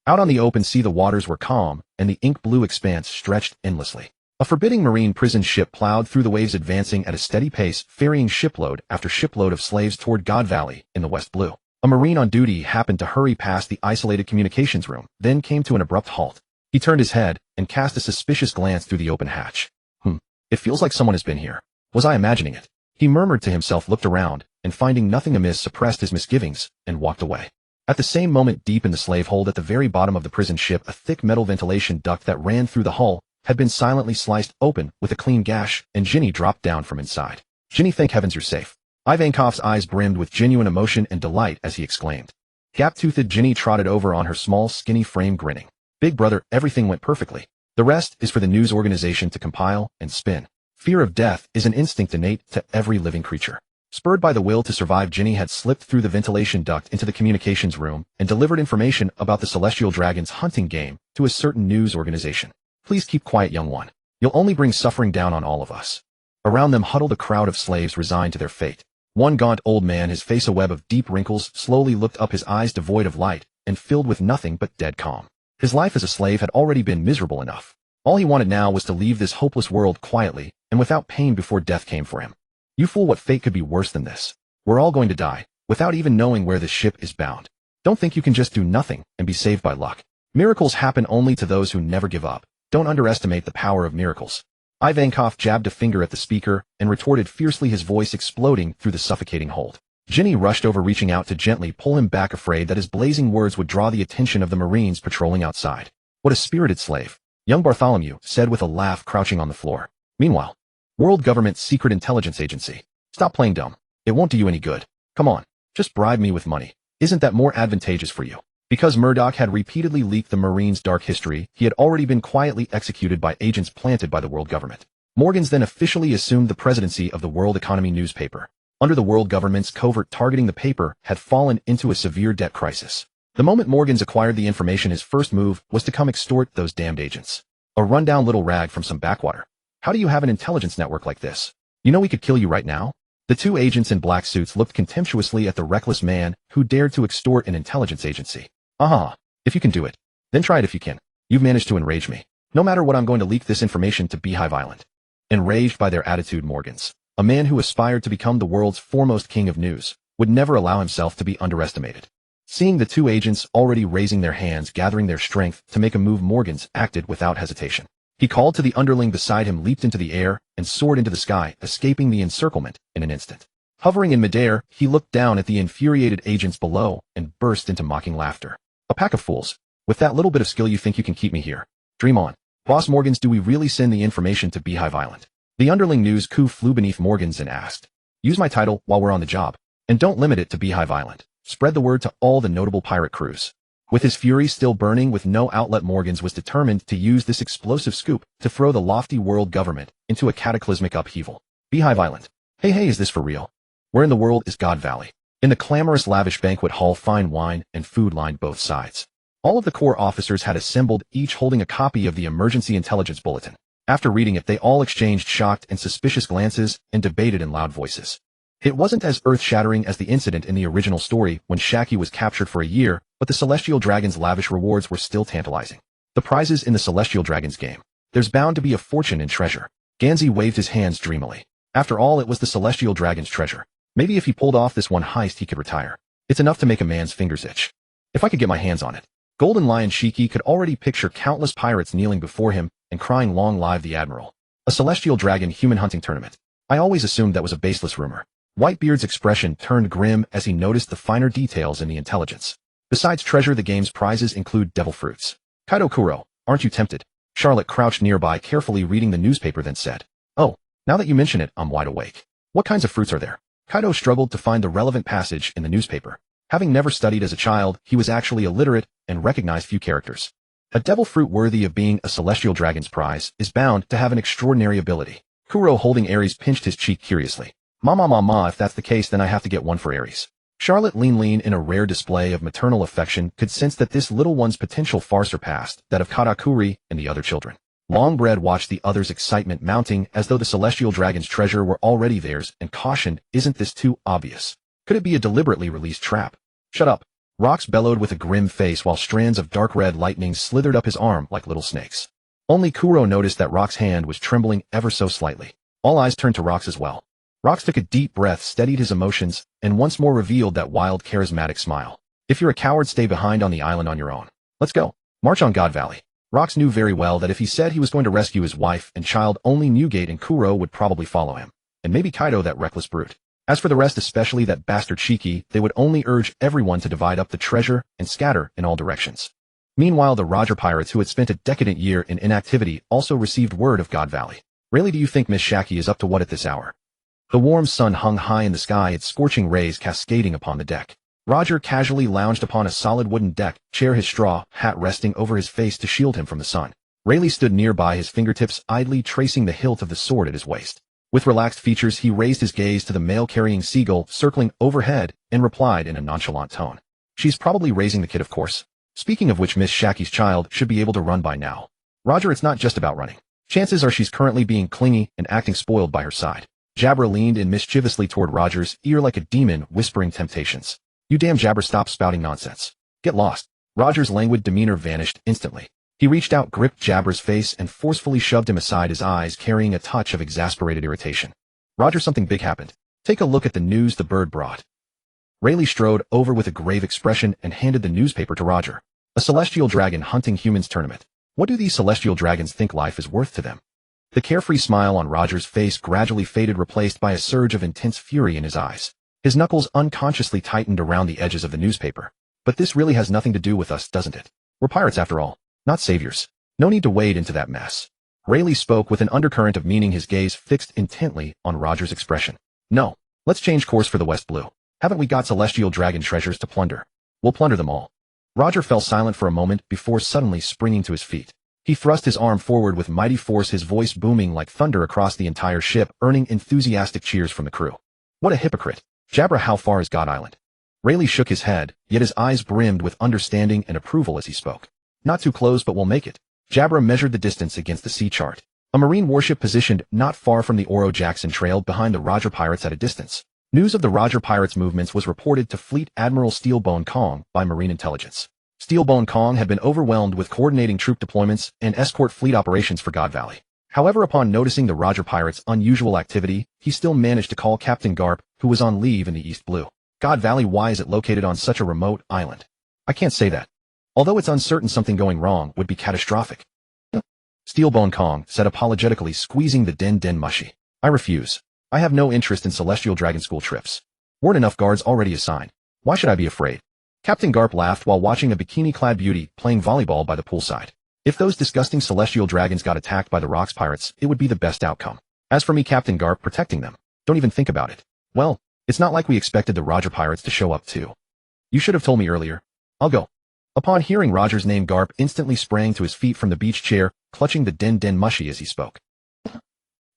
Out on the open sea, the waters were calm, and the ink-blue expanse stretched endlessly. A forbidding marine prison ship plowed through the waves, advancing at a steady pace, ferrying shipload after shipload of slaves toward God Valley in the west blue. A Marine on duty happened to hurry past the isolated communications room, then came to an abrupt halt. He turned his head and cast a suspicious glance through the open hatch. It feels like someone has been here. Was I imagining it? He murmured to himself, looked around, and finding nothing amiss, suppressed his misgivings and walked away. At the same moment, deep in the slave hold at the very bottom of the prison ship, a thick metal ventilation duct that ran through the hull had been silently sliced open with a clean gash, and Ginny dropped down from inside. "Ginny, thank heavens you're safe." Ivankov's eyes brimmed with genuine emotion and delight as he exclaimed. Gap-toothed Ginny trotted over on her small, skinny frame, grinning. "Big brother, everything went perfectly. The rest is for the news organization to compile and spin." Fear of death is an instinct innate to every living creature. Spurred by the will to survive, Ginny had slipped through the ventilation duct into the communications room and delivered information about the Celestial Dragon's hunting game to a certain news organization. "Please keep quiet, young one. You'll only bring suffering down on all of us." Around them huddled a crowd of slaves resigned to their fate. One gaunt old man, his face a web of deep wrinkles, slowly looked up, his eyes devoid of light and filled with nothing but dead calm. His life as a slave had already been miserable enough. All he wanted now was to leave this hopeless world quietly and without pain before death came for him. "You fool, what fate could be worse than this? We're all going to die, without even knowing where this ship is bound. Don't think you can just do nothing and be saved by luck. Miracles happen only to those who never give up. Don't underestimate the power of miracles." Ivankov jabbed a finger at the speaker and retorted fiercely, his voice exploding through the suffocating hold. Ginny rushed over, reaching out to gently pull him back, afraid that his blazing words would draw the attention of the Marines patrolling outside. "What a spirited slave," young Bartholomew said with a laugh, crouching on the floor. Meanwhile, World Government's Secret Intelligence Agency. "Stop playing dumb. It won't do you any good. Come on, just bribe me with money. Isn't that more advantageous for you?" Because Murdoch had repeatedly leaked the Marines' dark history, he had already been quietly executed by agents planted by the World Government. Morgans then officially assumed the presidency of the World Economy newspaper. Under the World Government's covert targeting, the paper had fallen into a severe debt crisis. The moment Morgans acquired the information, his first move was to come extort those damned agents. "A rundown little rag from some backwater. How do you have an intelligence network like this? You know we could kill you right now?" The two agents in black suits looked contemptuously at the reckless man who dared to extort an intelligence agency. If you can do it, then try it if you can. You've managed to enrage me. No matter what, I'm going to leak this information to Beehive Island." Enraged by their attitude, Morgans, a man who aspired to become the world's foremost king of news, would never allow himself to be underestimated. Seeing the two agents already raising their hands, gathering their strength to make a move, Morgans acted without hesitation. He called to the underling beside him, leaped into the air, and soared into the sky, escaping the encirclement in an instant. Hovering in midair, he looked down at the infuriated agents below and burst into mocking laughter. "A pack of fools. With that little bit of skill, you think you can keep me here? Dream on. Boss Morgans, do we really send the information to Beehive Island?" The underling news coup flew beneath Morgans and asked, "Use my title while we're on the job. And don't limit it to Beehive Island. Spread the word to all the notable pirate crews." With his fury still burning with no outlet, Morgans was determined to use this explosive scoop to throw the lofty world government into a cataclysmic upheaval. Beehive Island. Hey, is this for real? Where in the world is God Valley? In the clamorous, lavish banquet hall, fine wine and food lined both sides. All of the corps officers had assembled, each holding a copy of the Emergency Intelligence Bulletin. After reading it, they all exchanged shocked and suspicious glances and debated in loud voices. It wasn't as earth-shattering as the incident in the original story when Shaki was captured for a year, but the Celestial Dragon's lavish rewards were still tantalizing. The prizes in the Celestial Dragon's game. There's bound to be a fortune in treasure. Ganzi waved his hands dreamily. After all, it was the Celestial Dragon's treasure. Maybe if he pulled off this one heist he could retire. It's enough to make a man's fingers itch. If I could get my hands on it. Golden Lion Shiki could already picture countless pirates kneeling before him and crying long live the Admiral. A Celestial Dragon human hunting tournament. I always assumed that was a baseless rumor. Whitebeard's expression turned grim as he noticed the finer details in the intelligence. Besides treasure, the game's prizes include devil fruits. Kaido Kuro, aren't you tempted? Charlotte crouched nearby carefully reading the newspaper then said, "Oh, now that you mention it, I'm wide awake. What kinds of fruits are there?" Kaido struggled to find the relevant passage in the newspaper. Having never studied as a child, he was actually illiterate and recognized few characters. A devil fruit worthy of being a Celestial Dragon's prize is bound to have an extraordinary ability. Kuro holding Ares pinched his cheek curiously. Mama, if that's the case then I have to get one for Ares. Charlotte lean in a rare display of maternal affection could sense that this little one's potential far surpassed that of Katakuri and the other children. Longbread watched the others' excitement mounting as though the Celestial Dragon's treasure were already theirs and cautioned, "Isn't this too obvious? Could it be a deliberately released trap?" "Shut up." Rox bellowed with a grim face while strands of dark red lightning slithered up his arm like little snakes. Only Kuro noticed that Rox's hand was trembling ever so slightly. All eyes turned to Rox as well. Rox took a deep breath, steadied his emotions, and once more revealed that wild, charismatic smile. "If you're a coward, stay behind on the island on your own. Let's go. March on God Valley." Rox knew very well that if he said he was going to rescue his wife and child, only Newgate and Kuro would probably follow him. And maybe Kaido, that reckless brute. As for the rest, especially that bastard Shiki, they would only urge everyone to divide up the treasure and scatter in all directions. Meanwhile, the Roger pirates who had spent a decadent year in inactivity also received word of God Valley. "Really, do you think Miss Shaki is up to what at this hour?" The warm sun hung high in the sky, its scorching rays cascading upon the deck. Roger casually lounged upon a solid wooden deck chair, his straw hat resting over his face to shield him from the sun. Rayleigh stood nearby, his fingertips idly tracing the hilt of the sword at his waist. With relaxed features, he raised his gaze to the mail-carrying seagull circling overhead and replied in a nonchalant tone. "She's probably raising the kid, of course. Speaking of which, Miss Shaki's child should be able to run by now. Roger, it's not just about running. Chances are she's currently being clingy and acting spoiled by her side." Jabra leaned in mischievously toward Roger's ear like a demon whispering temptations. "You damn Jabra, stop spouting nonsense. Get lost." Roger's languid demeanor vanished instantly. He reached out, gripped Jabra's face, and forcefully shoved him aside, his eyes carrying a touch of exasperated irritation. "Roger, something big happened. Take a look at the news the bird brought." Rayleigh strode over with a grave expression and handed the newspaper to Roger. "A Celestial Dragon hunting humans tournament. What do these Celestial Dragons think life is worth to them?" The carefree smile on Roger's face gradually faded, replaced by a surge of intense fury in his eyes. His knuckles unconsciously tightened around the edges of the newspaper. "But this really has nothing to do with us, doesn't it? We're pirates after all, not saviors. No need to wade into that mess." Rayleigh spoke with an undercurrent of meaning, his gaze fixed intently on Roger's expression. "No, let's change course for the West Blue. Haven't we got Celestial Dragon treasures to plunder? We'll plunder them all." Roger fell silent for a moment before suddenly springing to his feet. He thrust his arm forward with mighty force, his voice booming like thunder across the entire ship, earning enthusiastic cheers from the crew. "What a hypocrite. Jabra, how far is God Island?" Rayleigh shook his head, yet his eyes brimmed with understanding and approval as he spoke. "Not too close, but we'll make it." Jabra measured the distance against the sea chart. A marine warship positioned not far from the Oro Jackson trailed behind the Roger pirates at a distance. News of the Roger pirates' movements was reported to Fleet Admiral Steelbone Kong by Marine Intelligence. Steelbone Kong had been overwhelmed with coordinating troop deployments and escort fleet operations for God Valley. However, upon noticing the Roger pirates' unusual activity, he still managed to call Captain Garp, who was on leave in the East Blue. God Valley, why is it located on such a remote island? I can't say that. Although it's uncertain, something going wrong would be catastrophic. Steelbone Kong said apologetically, squeezing the den mushy. "I refuse. I have no interest in Celestial Dragon School trips. Weren't enough guards already assigned. Why should I be afraid?" Captain Garp laughed while watching a bikini-clad beauty playing volleyball by the poolside. "If those disgusting Celestial Dragons got attacked by the Rocks pirates, it would be the best outcome. As for me, Captain Garp, protecting them, don't even think about it. Well, it's not like we expected the Roger pirates to show up too. You should have told me earlier. I'll go." Upon hearing Roger's name, Garp instantly sprang to his feet from the beach chair, clutching the den mushy as he spoke.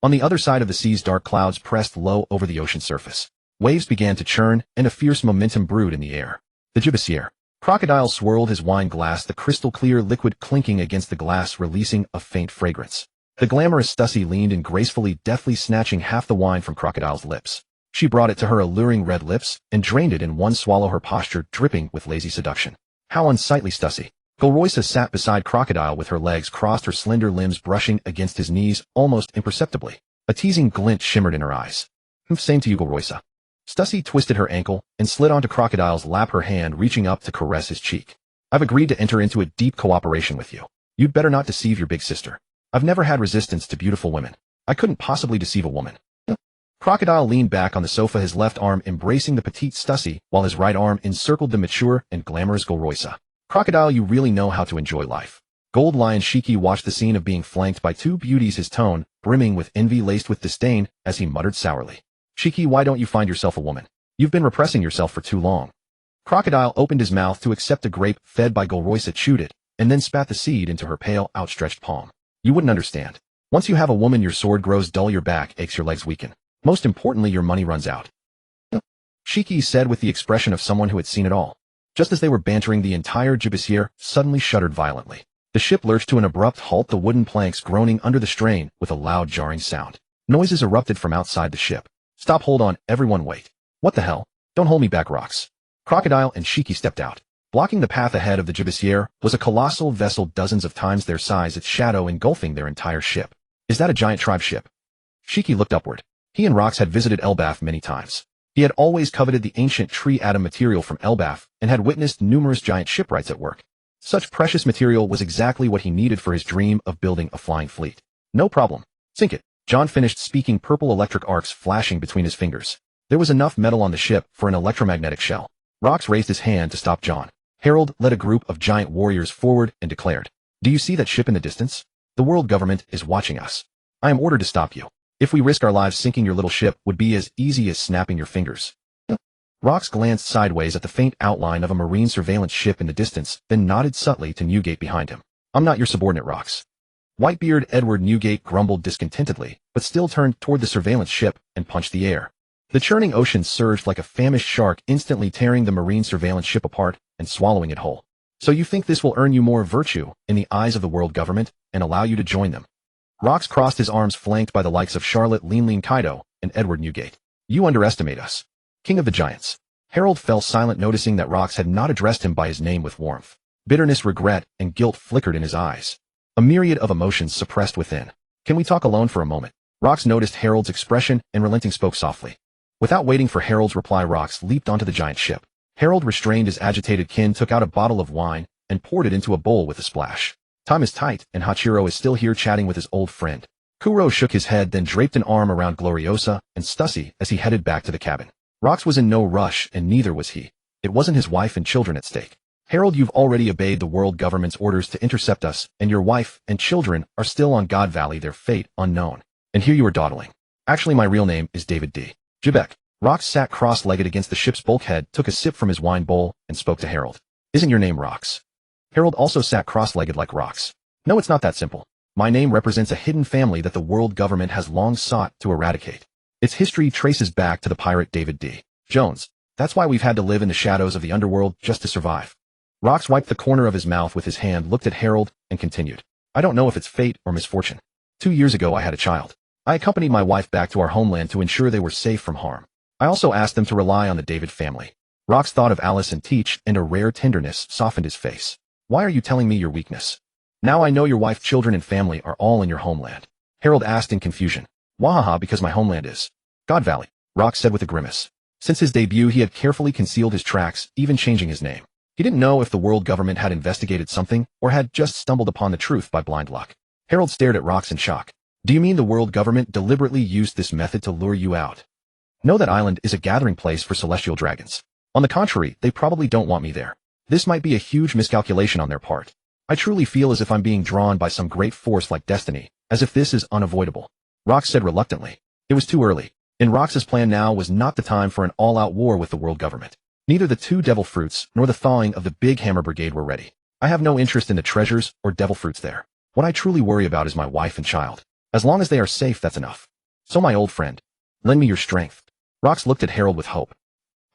On the other side of the seas, dark clouds pressed low over the ocean surface. Waves began to churn, and a fierce momentum brewed in the air. The Gibissier. Crocodile swirled his wine glass, the crystal-clear liquid clinking against the glass, releasing a faint fragrance. The glamorous Stussy leaned in gracefully, deftly snatching half the wine from Crocodile's lips. She brought it to her alluring red lips and drained it in one swallow, her posture dripping with lazy seduction. How unsightly, Stussy. Golroysa sat beside Crocodile with her legs crossed, her slender limbs brushing against his knees almost imperceptibly. A teasing glint shimmered in her eyes. Same to you, Golroysa. Stussy twisted her ankle and slid onto Crocodile's lap, her hand reaching up to caress his cheek. I've agreed to enter into a deep cooperation with you. You'd better not deceive your big sister. I've never had resistance to beautiful women. I couldn't possibly deceive a woman. Crocodile leaned back on the sofa, his left arm embracing the petite Stussy, while his right arm encircled the mature and glamorous Golroysa. Crocodile, you really know how to enjoy life. Gold Lion Shiki watched the scene of being flanked by two beauties, his tone brimming with envy laced with disdain, as he muttered sourly. Shiki, why don't you find yourself a woman? You've been repressing yourself for too long. Crocodile opened his mouth to accept a grape fed by Golroysa, chewed it, and then spat the seed into her pale, outstretched palm. You wouldn't understand. Once you have a woman, your sword grows dull, your back aches, your legs weaken. Most importantly, your money runs out. Shiki said with the expression of someone who had seen it all. Just as they were bantering, the entire gibeciere suddenly shuddered violently. The ship lurched to an abrupt halt, the wooden planks groaning under the strain with a loud jarring sound. Noises erupted from outside the ship. Stop, hold on, everyone wait. What the hell? Don't hold me back, Rocks. Crocodile and Shiki stepped out. Blocking the path ahead of the gibeciere was a colossal vessel dozens of times their size, its shadow engulfing their entire ship. Is that a giant tribe ship? Shiki looked upward. He and Rox had visited Elbaf many times. He had always coveted the ancient tree atom material from Elbaf and had witnessed numerous giant shipwrights at work. Such precious material was exactly what he needed for his dream of building a flying fleet. No problem. Sink it. John finished speaking, purple electric arcs flashing between his fingers. There was enough metal on the ship for an electromagnetic shell. Rox raised his hand to stop John. Harold led a group of giant warriors forward and declared, "Do you see that ship in the distance? The world government is watching us. I am ordered to stop you. If we risk our lives, sinking your little ship would be as easy as snapping your fingers." Rox glanced sideways at the faint outline of a marine surveillance ship in the distance, then nodded subtly to Newgate behind him. "I'm not your subordinate, Rox." Whitebeard Edward Newgate grumbled discontentedly, but still turned toward the surveillance ship and punched the air. The churning ocean surged like a famished shark, instantly tearing the marine surveillance ship apart and swallowing it whole. "So you think this will earn you more virtue in the eyes of the world government and allow you to join them?" Rox crossed his arms, flanked by the likes of Charlotte Lean Kaido and Edward Newgate. "You underestimate us. King of the Giants." Harold fell silent, noticing that Rox had not addressed him by his name with warmth. Bitterness, regret, and guilt flickered in his eyes. A myriad of emotions suppressed within. "Can we talk alone for a moment?" Rox noticed Harold's expression and, relenting, spoke softly. Without waiting for Harold's reply, Rox leaped onto the giant ship. Harold restrained his agitated kin, took out a bottle of wine, and poured it into a bowl with a splash. Time is tight, and Hachiro is still here chatting with his old friend. Kuro shook his head, then draped an arm around Gloriosa and Stussy as he headed back to the cabin. Rox was in no rush, and neither was he. It wasn't his wife and children at stake. "Harold, you've already obeyed the world government's orders to intercept us, and your wife and children are still on God Valley, their fate unknown. And here you are dawdling. Actually, my real name is David D. Jibek." Rox sat cross-legged against the ship's bulkhead, took a sip from his wine bowl, and spoke to Harold. "Isn't your name Rox?" Harold also sat cross-legged like Rox. "No, it's not that simple. My name represents a hidden family that the world government has long sought to eradicate. Its history traces back to the pirate David D. Jones. That's why we've had to live in the shadows of the underworld just to survive." Rox wiped the corner of his mouth with his hand, looked at Harold, and continued. "I don't know if it's fate or misfortune. 2 years ago I had a child. I accompanied my wife back to our homeland to ensure they were safe from harm. I also asked them to rely on the David family." Rox thought of Alice and Teach, and a rare tenderness softened his face. "Why are you telling me your weakness? Now I know your wife, children, and family are all in your homeland." Harold asked in confusion. "Wahaha, because my homeland is God Valley," Rox said with a grimace. Since his debut, he had carefully concealed his tracks, even changing his name. He didn't know if the world government had investigated something or had just stumbled upon the truth by blind luck. Harold stared at Rox in shock. "Do you mean the world government deliberately used this method to lure you out? Know that island is a gathering place for celestial dragons. On the contrary, they probably don't want me there. This might be a huge miscalculation on their part. I truly feel as if I'm being drawn by some great force like destiny, as if this is unavoidable." Rox said reluctantly. It was too early. In Rox's plan, now was not the time for an all-out war with the world government. Neither the 2 devil fruits nor the thawing of the Big Hammer Brigade were ready. I have no interest in the treasures or devil fruits there. What I truly worry about is my wife and child. As long as they are safe, that's enough. So my old friend, lend me your strength." Rox looked at Harold with hope.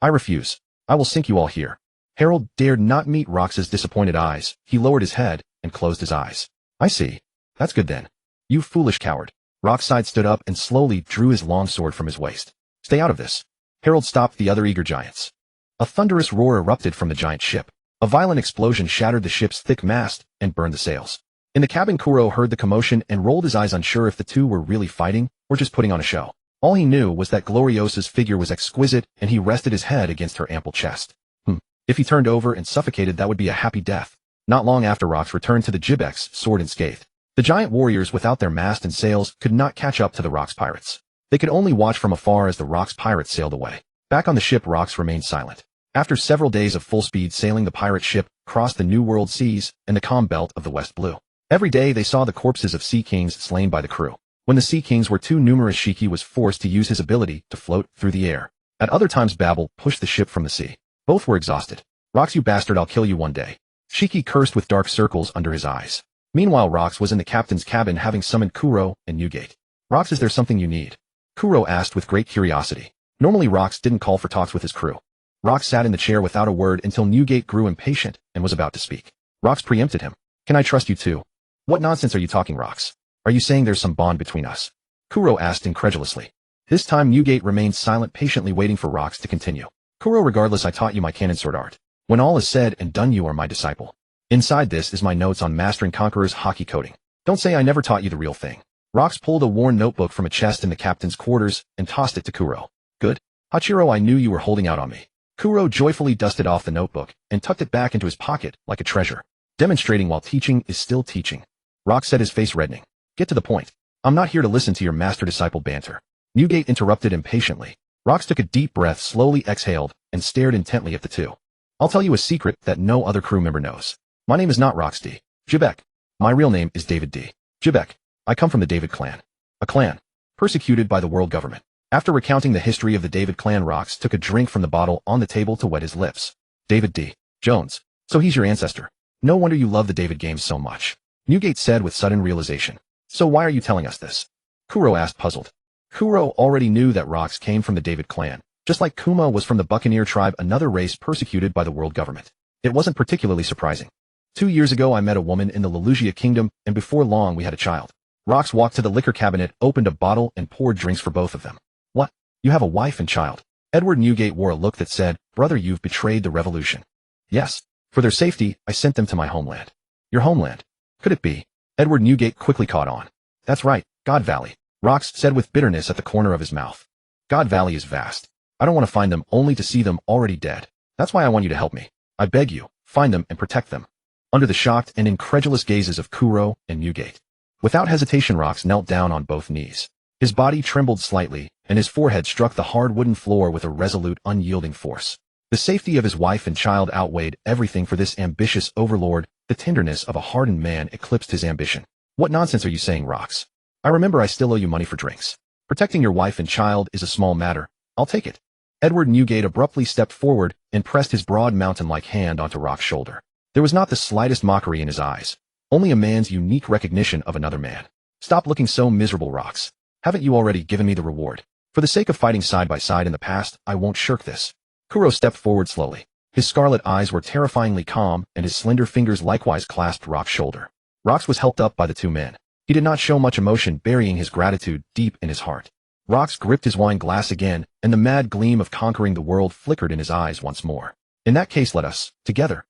"I refuse. I will sink you all here." Harold dared not meet Rox's disappointed eyes. He lowered his head and closed his eyes. "I see. That's good then. You foolish coward." Rox's side stood up and slowly drew his long sword from his waist. "Stay out of this. Harold stopped the other eager giants. A thunderous roar erupted from the giant ship. A violent explosion shattered the ship's thick mast and burned the sails. In the cabin, Kuro heard the commotion and rolled his eyes, unsure if the two were really fighting or just putting on a show. All he knew was that Gloriosa's figure was exquisite, and he rested his head against her ample chest. If he turned over and suffocated, that would be a happy death. Not long after, Rox returned to the Gibex, sword unscathed. The giant warriors, without their mast and sails, could not catch up to the Rox pirates. They could only watch from afar as the Rox pirates sailed away. Back on the ship, Rox remained silent. After several days of full-speed sailing, the pirate ship crossed the New World seas and the calm belt of the West Blue. Every day they saw the corpses of sea kings slain by the crew. When the sea kings were too numerous, Shiki was forced to use his ability to float through the air. At other times, Babel pushed the ship from the sea. Both were exhausted. Rox, you bastard, I'll kill you one day. Shiki cursed with dark circles under his eyes. Meanwhile, Rox was in the captain's cabin, having summoned Kuro and Newgate. Rox, is there something you need? Kuro asked with great curiosity. Normally, Rox didn't call for talks with his crew. Rox sat in the chair without a word until Newgate grew impatient and was about to speak. Rox preempted him. Can I trust you too? What nonsense are you talking, Rox? Are you saying there's some bond between us? Kuro asked incredulously. This time Newgate remained silent, patiently waiting for Rox to continue. Kuro, regardless, I taught you my cannon sword art. When all is said and done, you are my disciple. Inside this is my notes on mastering Conqueror's hockey coding. Don't say I never taught you the real thing. Rox pulled a worn notebook from a chest in the captain's quarters and tossed it to Kuro. Good. Hachiro, I knew you were holding out on me. Kuro joyfully dusted off the notebook and tucked it back into his pocket like a treasure. Demonstrating while teaching is still teaching. Rox said, his face reddening. Get to the point. I'm not here to listen to your master-disciple banter. Newgate interrupted impatiently. Rox took a deep breath, slowly exhaled, and stared intently at the two. I'll tell you a secret that no other crew member knows. My name is not Rox D. Gibeck. My real name is David D. Gibeck. I come from the David clan. A clan persecuted by the world government. After recounting the history of the David clan, Rox took a drink from the bottle on the table to wet his lips. David D. Jones. So he's your ancestor. No wonder you love the David games so much. Newgate said with sudden realization. So why are you telling us this? Kuro asked, puzzled. Kuro already knew that Rox came from the David clan, just like Kuma was from the Buccaneer tribe, another race persecuted by the world government. It wasn't particularly surprising. 2 years ago I met a woman in the Lelugia kingdom, and before long we had a child. Rox walked to the liquor cabinet, opened a bottle, and poured drinks for both of them. What? You have a wife and child? Edward Newgate wore a look that said, brother, you've betrayed the revolution. Yes. For their safety, I sent them to my homeland. Your homeland? Could it be? Edward Newgate quickly caught on. That's right, God Valley. Rox said with bitterness at the corner of his mouth. God Valley is vast. I don't want to find them only to see them already dead. That's why I want you to help me. I beg you, find them and protect them. Under the shocked and incredulous gazes of Kuro and Newgate. Without hesitation, Rox knelt down on both knees. His body trembled slightly, and his forehead struck the hard wooden floor with a resolute, unyielding force. The safety of his wife and child outweighed everything for this ambitious overlord. The tenderness of a hardened man eclipsed his ambition. What nonsense are you saying, Rox? I remember I still owe you money for drinks. Protecting your wife and child is a small matter. I'll take it. Edward Newgate abruptly stepped forward and pressed his broad mountain-like hand onto Rox's shoulder. There was not the slightest mockery in his eyes, only a man's unique recognition of another man. Stop looking so miserable, Rox. Haven't you already given me the reward? For the sake of fighting side by side in the past, I won't shirk this. Kuro stepped forward slowly. His scarlet eyes were terrifyingly calm, and his slender fingers likewise clasped Rox's shoulder. Rox was helped up by the two men. He did not show much emotion, burying his gratitude deep in his heart. Rox gripped his wine glass again, and the mad gleam of conquering the world flickered in his eyes once more. In that case, let us, together,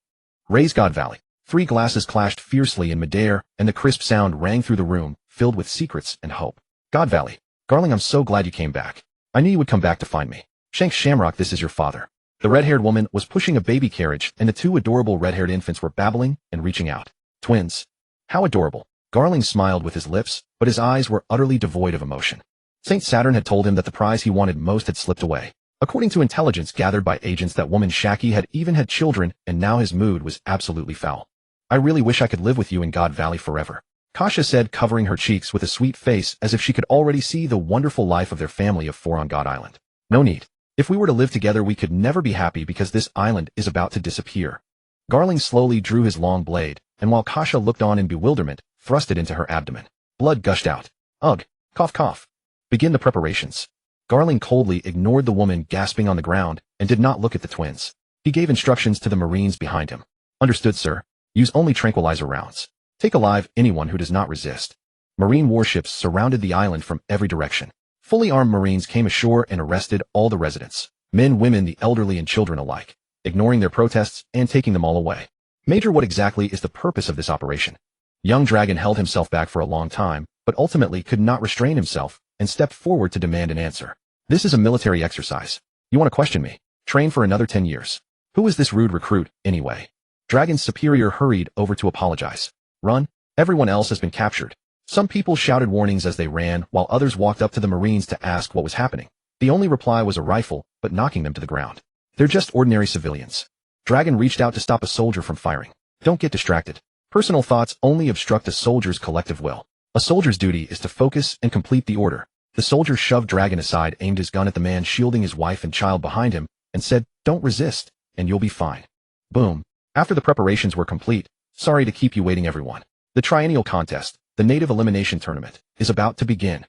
raise God Valley. 3 glasses clashed fiercely in midair, and the crisp sound rang through the room, filled with secrets and hope. God Valley. Garling, I'm so glad you came back. I knew you would come back to find me. Shanks Shamrock, this is your father. The red-haired woman was pushing a baby carriage, and the 2 adorable red-haired infants were babbling and reaching out. Twins. How adorable. Garling smiled with his lips, but his eyes were utterly devoid of emotion. Saint Saturn had told him that the prize he wanted most had slipped away. According to intelligence gathered by agents, that woman Shaki had even had children, and now his mood was absolutely foul. I really wish I could live with you in God Valley forever, Kasha said, covering her cheeks with a sweet face as if she could already see the wonderful life of their family of 4 on God Island. No need. If we were to live together, we could never be happy because this island is about to disappear. Garling slowly drew his long blade, and while Kasha looked on in bewilderment, thrust it into her abdomen. Blood gushed out. Ugh. Cough cough. Begin the preparations. Garling coldly ignored the woman gasping on the ground and did not look at the twins. He gave instructions to the Marines behind him. Understood, sir. Use only tranquilizer rounds. Take alive anyone who does not resist. Marine warships surrounded the island from every direction. Fully armed Marines came ashore and arrested all the residents. Men, women, the elderly, and children alike, ignoring their protests and taking them all away. Major, what exactly is the purpose of this operation? Young Dragon held himself back for a long time, but ultimately could not restrain himself and stepped forward to demand an answer. This is a military exercise. You want to question me? Train for another 10 years. Who is this rude recruit, anyway? Dragon's superior hurried over to apologize. Run. Everyone else has been captured. Some people shouted warnings as they ran, while others walked up to the Marines to ask what was happening. The only reply was a rifle, but knocking them to the ground. They're just ordinary civilians. Dragon reached out to stop a soldier from firing. Don't get distracted. Personal thoughts only obstruct a soldier's collective will. A soldier's duty is to focus and complete the order. The soldier shoved Dragon aside, aimed his gun at the man shielding his wife and child behind him, and said, "Don't resist, and you'll be fine." Boom. After the preparations were complete, sorry to keep you waiting, everyone. The triennial contest, the native elimination tournament, is about to begin.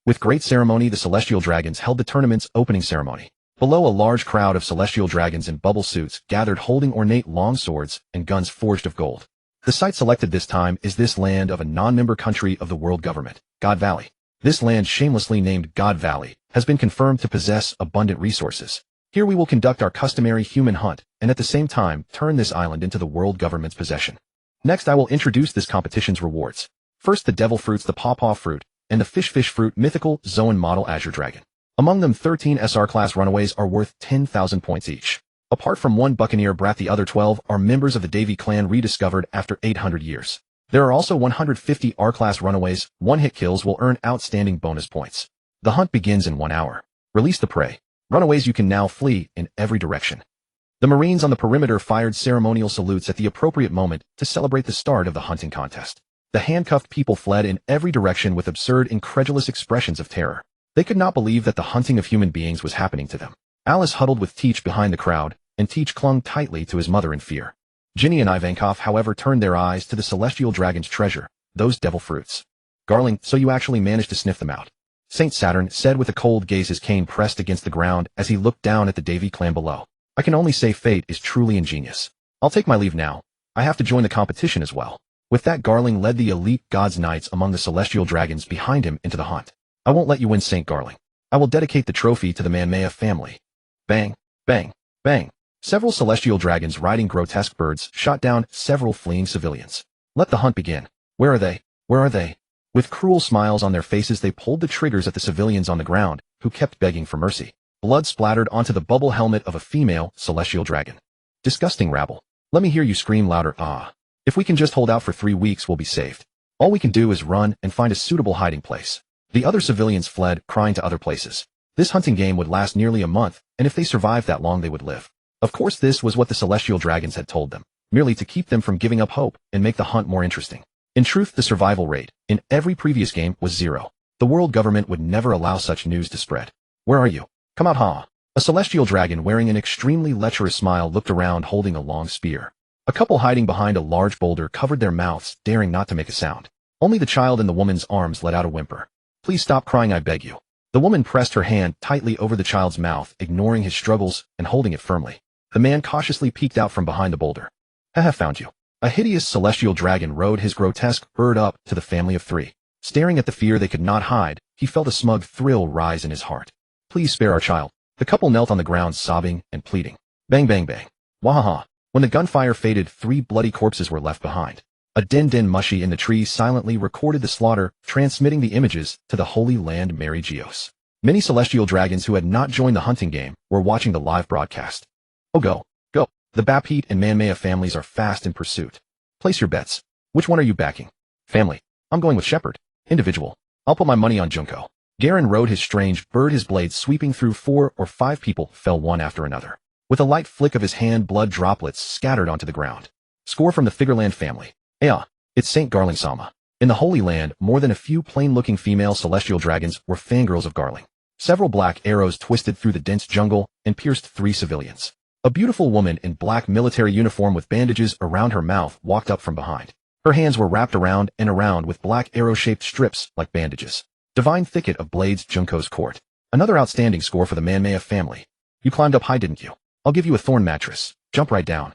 With great ceremony, the Celestial Dragons held the tournament's opening ceremony. Below, a large crowd of Celestial Dragons in bubble suits gathered, holding ornate long swords and guns forged of gold. The site selected this time is this land of a non-member country of the world government, God Valley. This land, shamelessly named God Valley, has been confirmed to possess abundant resources. Here we will conduct our customary human hunt, and at the same time, turn this island into the world government's possession. Next, I will introduce this competition's rewards. First, the devil fruits, the pawpaw fruit, and the fish fruit, mythical Zoan model Azure Dragon. Among them, 13 SR-class runaways are worth 10,000 points each. Apart from one Buccaneer brat, the other 12 are members of the Davy clan rediscovered after 800 years. There are also 150 R-class runaways. One-hit kills will earn outstanding bonus points. The hunt begins in 1 hour. Release the prey. Runaways, you can now flee in every direction. The Marines on the perimeter fired ceremonial salutes at the appropriate moment to celebrate the start of the hunting contest. The handcuffed people fled in every direction with absurd, incredulous expressions of terror. They could not believe that the hunting of human beings was happening to them. Alice huddled with Teach behind the crowd, and Teach clung tightly to his mother in fear. Ginny and Ivankov, however, turned their eyes to the Celestial Dragon's treasure, those devil fruits. Garling, so you actually managed to sniff them out. Saint Saturn said with a cold gaze, his cane pressed against the ground as he looked down at the Davy clan below. I can only say fate is truly ingenious. I'll take my leave now. I have to join the competition as well. With that, Garling led the elite God's Knights among the Celestial Dragons behind him into the hunt. I won't let you win, Saint Garling. I will dedicate the trophy to the Manmaya family. Bang, bang, bang. Several Celestial Dragons riding grotesque birds shot down several fleeing civilians. Let the hunt begin. Where are they? Where are they? With cruel smiles on their faces, they pulled the triggers at the civilians on the ground, who kept begging for mercy. Blood splattered onto the bubble helmet of a female Celestial Dragon. Disgusting rabble. Let me hear you scream louder. Ah. If we can just hold out for 3 weeks, we'll be saved. All we can do is run and find a suitable hiding place. The other civilians fled, crying to other places. This hunting game would last nearly a month, and if they survived that long, they would live. Of course, this was what the Celestial Dragons had told them, merely to keep them from giving up hope and make the hunt more interesting. In truth, the survival rate in every previous game was 0. The world government would never allow such news to spread. Where are you? Come out, ha! A Celestial Dragon wearing an extremely lecherous smile looked around, holding a long spear. A couple hiding behind a large boulder covered their mouths, daring not to make a sound. Only the child in the woman's arms let out a whimper. Please stop crying, I beg you. The woman pressed her hand tightly over the child's mouth, ignoring his struggles and holding it firmly. The man cautiously peeked out from behind the boulder. Haha, found you. A hideous Celestial Dragon rode his grotesque bird up to the family of 3. Staring at the fear they could not hide, he felt a smug thrill rise in his heart. Please spare our child. The couple knelt on the ground, sobbing and pleading. Bang, bang, bang. Wahaha. When the gunfire faded, 3 bloody corpses were left behind. A din mushy in the trees silently recorded the slaughter, transmitting the images to the Holy Land Mary Geos. Many Celestial Dragons who had not joined the hunting game were watching the live broadcast. Oh, go. Go. The Bapete and Manmaya families are fast in pursuit. Place your bets. Which one are you backing? Family. I'm going with Shepherd. Individual. I'll put my money on Junko. Garen rode his strange bird, his blades sweeping through 4 or 5 people fell one after another. With a light flick of his hand, blood droplets scattered onto the ground. Score from the Figureland family. It's Saint Garling Sama. In the Holy Land, more than a few plain-looking female Celestial Dragons were fangirls of Garling. Several black arrows twisted through the dense jungle and pierced 3 civilians. A beautiful woman in black military uniform with bandages around her mouth walked up from behind. Her hands were wrapped around and around with black arrow-shaped strips like bandages. Divine thicket of blades, Junko's court. Another outstanding score for the Manmaya family. You climbed up high, didn't you? I'll give you a thorn mattress. Jump right down.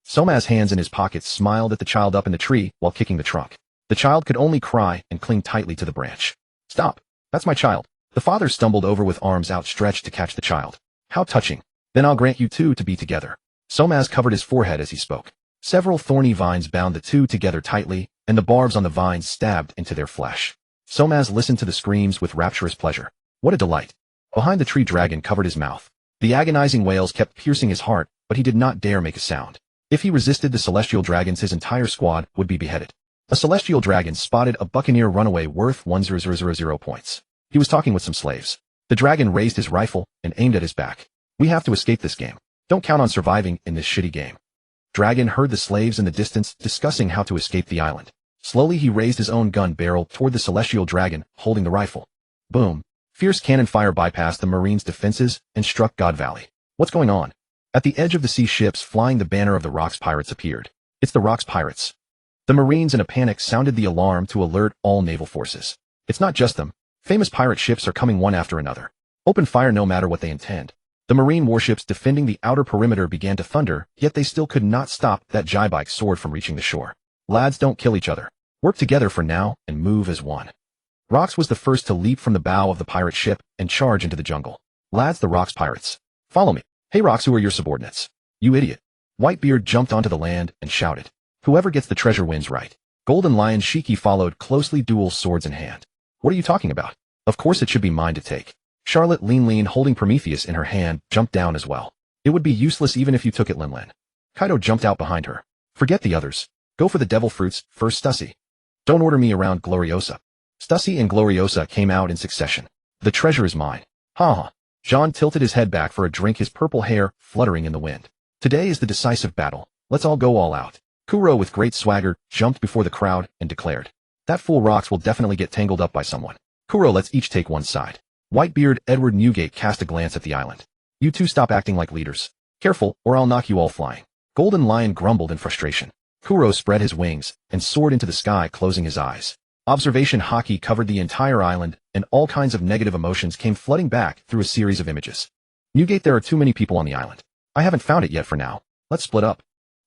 Soma's hands in his pockets smiled at the child up in the tree while kicking the trunk. The child could only cry and cling tightly to the branch. Stop. That's my child. The father stumbled over with arms outstretched to catch the child. How touching. Then I'll grant you two to be together. Somaz covered his forehead as he spoke. Several thorny vines bound the two together tightly, and the barbs on the vines stabbed into their flesh. Somaz listened to the screams with rapturous pleasure. What a delight. Behind the tree dragon covered his mouth. The agonizing wails kept piercing his heart, but he did not dare make a sound. If he resisted the celestial dragons, his entire squad would be beheaded. A celestial dragon spotted a buccaneer runaway worth 1,000 points. He was talking with some slaves. The dragon raised his rifle and aimed at his back. We have to escape this game. Don't count on surviving in this shitty game. Dragon heard the slaves in the distance discussing how to escape the island. Slowly he raised his own gun barrel toward the celestial dragon, holding the rifle. Boom. Fierce cannon fire bypassed the Marines' defenses and struck God Valley. What's going on? At the edge of the sea, ships flying the banner of the Rocks Pirates appeared. It's the Rocks Pirates. The Marines in a panic sounded the alarm to alert all naval forces. It's not just them. Famous pirate ships are coming one after another. Open fire no matter what they intend. The Marine warships defending the outer perimeter began to thunder, yet they still could not stop that Jibike sword from reaching the shore. Lads, don't kill each other. Work together for now and move as one. Rox was the first to leap from the bow of the pirate ship and charge into the jungle. Lads, the Rocks Pirates. Follow me. Hey Rox, who are your subordinates? You idiot. Whitebeard jumped onto the land and shouted. Whoever gets the treasure wins, right? Golden Lion Shiki followed closely, dual swords in hand. What are you talking about? Of course it should be mine to take. Charlotte Lean, holding Prometheus in her hand, jumped down as well. It would be useless even if you took it, Lin. Kaido jumped out behind her. Forget the others. Go for the devil fruits, first Stussy. Don't order me around, Gloriosa. Stussy and Gloriosa came out in succession. The treasure is mine. Ha ha. Jean tilted his head back for a drink, his purple hair fluttering in the wind. Today is the decisive battle. Let's all go all out. Kuro, with great swagger, jumped before the crowd and declared. That fool Rox will definitely get tangled up by someone. Kuro, let's each take one side. Whitebeard Edward Newgate cast a glance at the island. You two stop acting like leaders. Careful, or I'll knock you all flying. Golden Lion grumbled in frustration. Kuro spread his wings and soared into the sky, closing his eyes. Observation hockey covered the entire island, and all kinds of negative emotions came flooding back through a series of images. Newgate, there are too many people on the island. I haven't found it yet for now. Let's split up.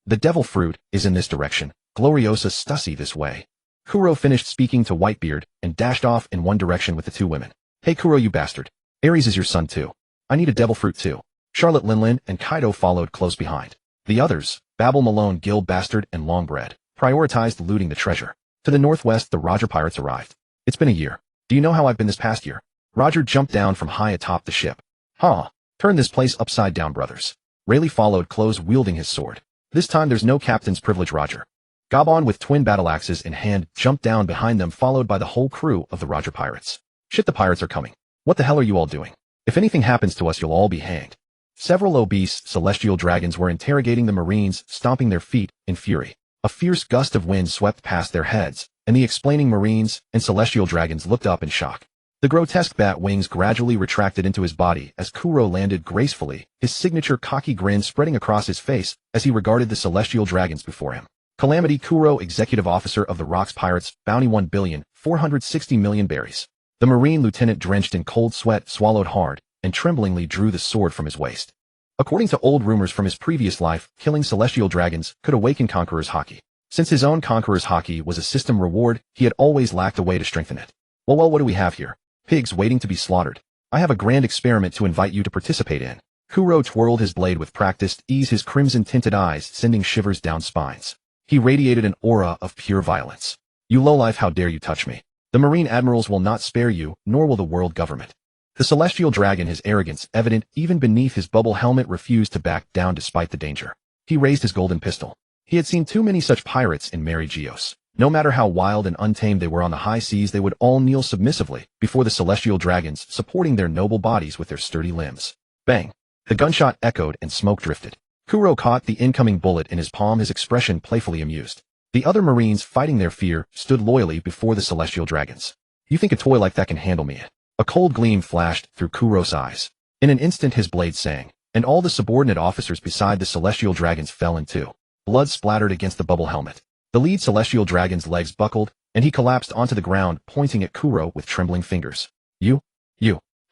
The devil fruit is in this direction. Gloriosa, Stussy this way. Kuro finished speaking to Whitebeard and dashed off in one direction with the two women. Hey Kuro, you bastard. Ares is your son too. I need a devil fruit too. Charlotte Lin and Kaido followed close behind. The others, Babel Malone, Gil Bastard, and Longbread, prioritized looting the treasure. To the northwest, the Roger Pirates arrived. It's been a year. Do you know how I've been this past year? Roger jumped down from high atop the ship. Huh. Turn this place upside down, brothers. Rayleigh followed close, wielding his sword. This time there's no captain's privilege, Roger. Gabon, with twin battle axes in hand, jumped down behind them, followed by the whole crew of the Roger Pirates. Shit, the pirates are coming. What the hell are you all doing? If anything happens to us, you'll all be hanged. Several obese celestial dragons were interrogating the Marines, stomping their feet in fury. A fierce gust of wind swept past their heads, and the explaining Marines and celestial dragons looked up in shock. The grotesque bat wings gradually retracted into his body as Kuro landed gracefully, his signature cocky grin spreading across his face as he regarded the celestial dragons before him. Calamity Kuro, executive officer of the Rocks Pirates, bounty 1,460,000,000 berries. The Marine lieutenant, drenched in cold sweat, swallowed hard and tremblingly drew the sword from his waist. According to old rumors from his previous life, killing celestial dragons could awaken Conqueror's Haki. Since his own Conqueror's Haki was a system reward, he had always lacked a way to strengthen it. Well, what do we have here? Pigs waiting to be slaughtered. I have a grand experiment to invite you to participate in. Kuro twirled his blade with practiced ease, his crimson-tinted eyes sending shivers down spines. He radiated an aura of pure violence. You lowlife, how dare you touch me? The Marine admirals will not spare you, nor will the world government. The celestial dragon, his arrogance evident even beneath his bubble helmet, refused to back down despite the danger. He raised his golden pistol. He had seen too many such pirates in Mary Geos. No matter how wild and untamed they were on the high seas, they would all kneel submissively before the celestial dragons, supporting their noble bodies with their sturdy limbs. Bang! The gunshot echoed and smoke drifted. Kuro caught the incoming bullet in his palm, his expression playfully amused. The other Marines, fighting their fear, stood loyally before the celestial dragons. You think a toy like that can handle me? A cold gleam flashed through Kuro's eyes. In an instant his blade sang, and all the subordinate officers beside the celestial dragons fell in two. Blood splattered against the bubble helmet. The lead celestial dragon's legs buckled, and he collapsed onto the ground, pointing at Kuro with trembling fingers. You,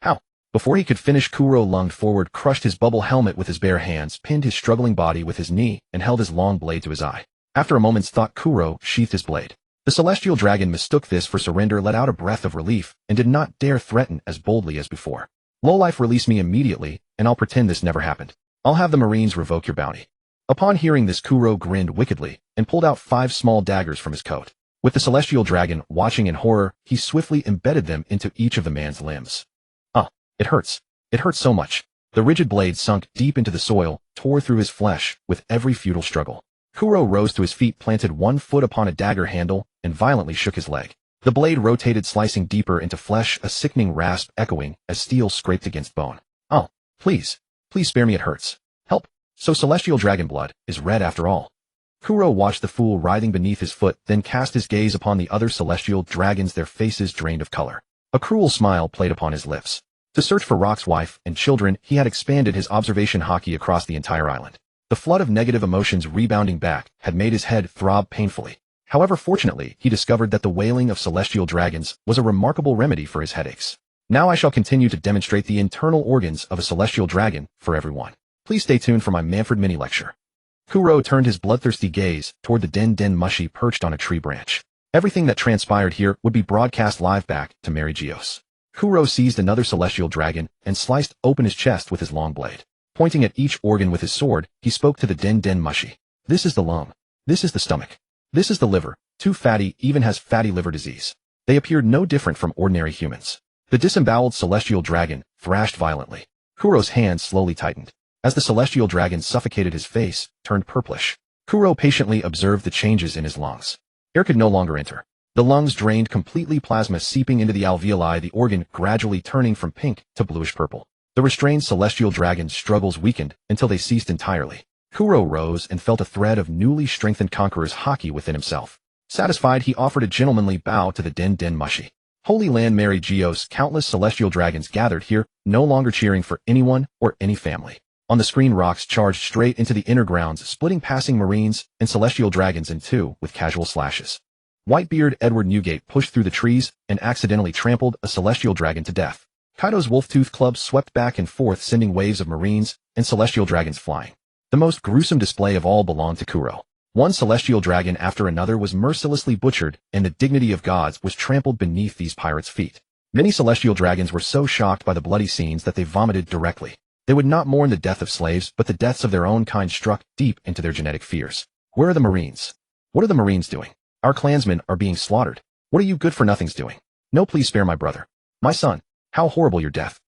how? Before he could finish, Kuro lunged forward, crushed his bubble helmet with his bare hands, pinned his struggling body with his knee, and held his long blade to his eye. After a moment's thought, Kuro sheathed his blade. The celestial dragon mistook this for surrender, let out a breath of relief, and did not dare threaten as boldly as before. Lowlife, release me immediately, and I'll pretend this never happened. I'll have the Marines revoke your bounty. Upon hearing this, Kuro grinned wickedly and pulled out 5 small daggers from his coat. With the celestial dragon watching in horror, he swiftly embedded them into each of the man's limbs. It hurts. It hurts so much. The rigid blade sunk deep into the soil, tore through his flesh with every futile struggle. Kuro rose to his feet, planted one foot upon a dagger handle, and violently shook his leg. The blade rotated, slicing deeper into flesh, a sickening rasp echoing as steel scraped against bone. Oh, please spare me, it hurts. Help. So celestial dragon blood is red after all. Kuro watched the fool writhing beneath his foot, then cast his gaze upon the other celestial dragons, their faces drained of color. A cruel smile played upon his lips. To search for Rock's wife and children, he had expanded his observation hockey across the entire island. The flood of negative emotions rebounding back had made his head throb painfully. However, fortunately, he discovered that the wailing of celestial dragons was a remarkable remedy for his headaches. Now I shall continue to demonstrate the internal organs of a celestial dragon for everyone. Please stay tuned for my Manfred mini lecture. Kuro turned his bloodthirsty gaze toward the Den Mushi perched on a tree branch. Everything that transpired here would be broadcast live back to Mary Geos. Kuro seized another celestial dragon and sliced open his chest with his long blade. Pointing at each organ with his sword, he spoke to the Den Mushi. This is the lung. This is the stomach. This is the liver. Too fatty, even has fatty liver disease. They appeared no different from ordinary humans. The disemboweled celestial dragon thrashed violently. Kuro's hands slowly tightened. As the celestial dragon suffocated, his face turned purplish. Kuro patiently observed the changes in his lungs. Air could no longer enter. The lungs drained completely, plasma seeping into the alveoli, the organ gradually turning from pink to bluish-purple. The restrained celestial dragon's struggles weakened until they ceased entirely. Kuro rose and felt a thread of newly strengthened conqueror's haki within himself. Satisfied, he offered a gentlemanly bow to the Den Mushi. Holy Land Mary Geos, countless celestial dragons gathered here, no longer cheering for anyone or any family. On the screen, rocks charged straight into the inner grounds, splitting passing marines and celestial dragons in two with casual slashes. Whitebeard Edward Newgate pushed through the trees and accidentally trampled a celestial dragon to death. Kaido's Wolftooth Club swept back and forth, sending waves of marines and celestial dragons flying. The most gruesome display of all belonged to Kuro. One celestial dragon after another was mercilessly butchered, and the dignity of gods was trampled beneath these pirates' feet. Many celestial dragons were so shocked by the bloody scenes that they vomited directly. They would not mourn the death of slaves, but the deaths of their own kind struck deep into their genetic fears. Where are the Marines? What are the Marines doing? Our clansmen are being slaughtered. What are you good-for-nothings doing? No, please spare my brother. My son. How horrible your death.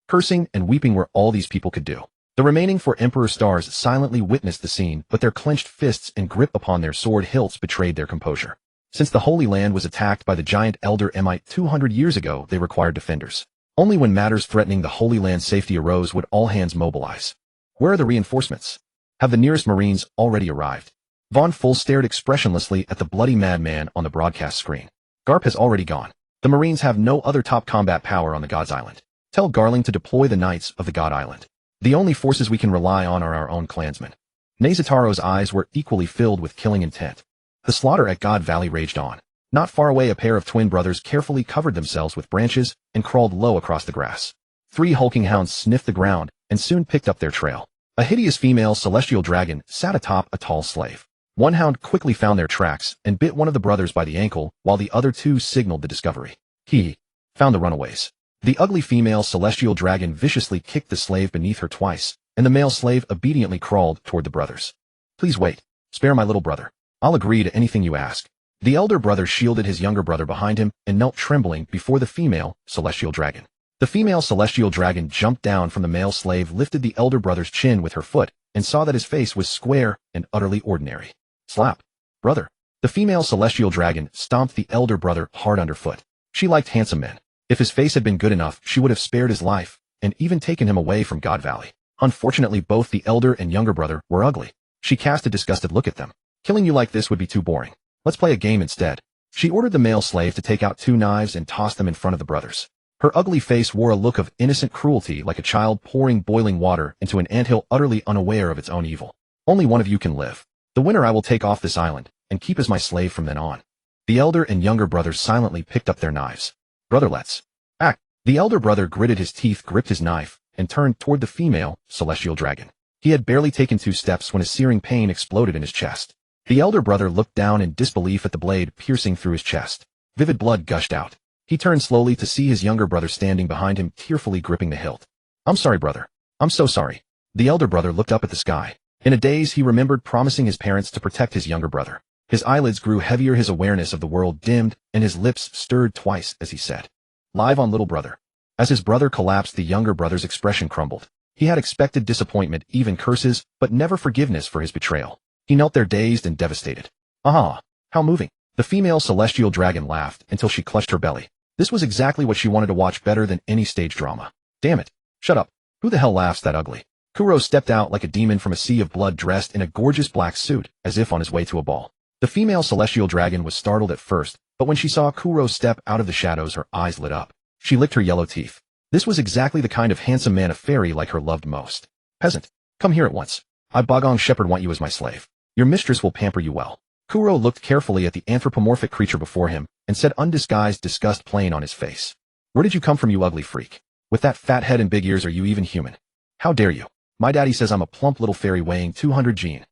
Cursing and weeping were all these people could do. The remaining 4 Emperor Stars silently witnessed the scene, but their clenched fists and grip upon their sword hilts betrayed their composure. Since the Holy Land was attacked by the giant Elder Emite 200 years ago, they required defenders. Only when matters threatening the Holy Land's safety arose would all hands mobilize. Where are the reinforcements? Have the nearest Marines already arrived? Von Full stared expressionlessly at the bloody madman on the broadcast screen. Garp has already gone. The Marines have no other top combat power on the God's Island. Tell Garling to deploy the Knights of the God Island. The only forces we can rely on are our own clansmen. Nezataro's eyes were equally filled with killing intent. The slaughter at God Valley raged on. Not far away, a pair of twin brothers carefully covered themselves with branches and crawled low across the grass. 3 hulking hounds sniffed the ground and soon picked up their trail. A hideous female celestial dragon sat atop a tall slave. One hound quickly found their tracks and bit one of the brothers by the ankle, while the other 2 signaled the discovery. He found the runaways. The ugly female celestial dragon viciously kicked the slave beneath her twice, and the male slave obediently crawled toward the brothers. Please wait. Spare my little brother. I'll agree to anything you ask. The elder brother shielded his younger brother behind him and knelt trembling before the female celestial dragon. The female celestial dragon jumped down from the male slave, lifted the elder brother's chin with her foot, and saw that his face was square and utterly ordinary. Slap. Brother. The female celestial dragon stomped the elder brother hard underfoot. She liked handsome men. If his face had been good enough, she would have spared his life, and even taken him away from God Valley. Unfortunately, both the elder and younger brother were ugly. She cast a disgusted look at them. Killing you like this would be too boring. Let's play a game instead. She ordered the male slave to take out 2 knives and toss them in front of the brothers. Her ugly face wore a look of innocent cruelty, like a child pouring boiling water into an anthill, utterly unaware of its own evil. Only one of you can live. The winner I will take off this island, and keep as my slave from then on. The elder and younger brothers silently picked up their knives. Brother, let's act. The elder brother gritted his teeth, gripped his knife, and turned toward the female celestial dragon. He had barely taken 2 steps when a searing pain exploded in his chest. The elder brother looked down in disbelief at the blade piercing through his chest. Vivid blood gushed out. He turned slowly to see his younger brother standing behind him, tearfully gripping the hilt. I'm sorry, brother. I'm so sorry. The elder brother looked up at the sky. In a daze, he remembered promising his parents to protect his younger brother. His eyelids grew heavier, his awareness of the world dimmed, and his lips stirred twice as he said, "Live on, little brother." As his brother collapsed, the younger brother's expression crumbled. He had expected disappointment, even curses, but never forgiveness for his betrayal. He knelt there dazed and devastated. Ah, how moving. The female celestial dragon laughed until she clutched her belly. This was exactly what she wanted to watch, better than any stage drama. Damn it. Shut up. Who the hell laughs that ugly? Kuro stepped out like a demon from a sea of blood, dressed in a gorgeous black suit, as if on his way to a ball. The female celestial dragon was startled at first, but when she saw Kuro step out of the shadows, her eyes lit up. She licked her yellow teeth. This was exactly the kind of handsome man a fairy like her loved most. Peasant, come here at once. I, Bagong Shepherd, want you as my slave. Your mistress will pamper you well. Kuro looked carefully at the anthropomorphic creature before him and said, undisguised disgust plain on his face. Where did you come from, you ugly freak? With that fat head and big ears, are you even human? How dare you? My daddy says I'm a plump little fairy weighing 200 gene.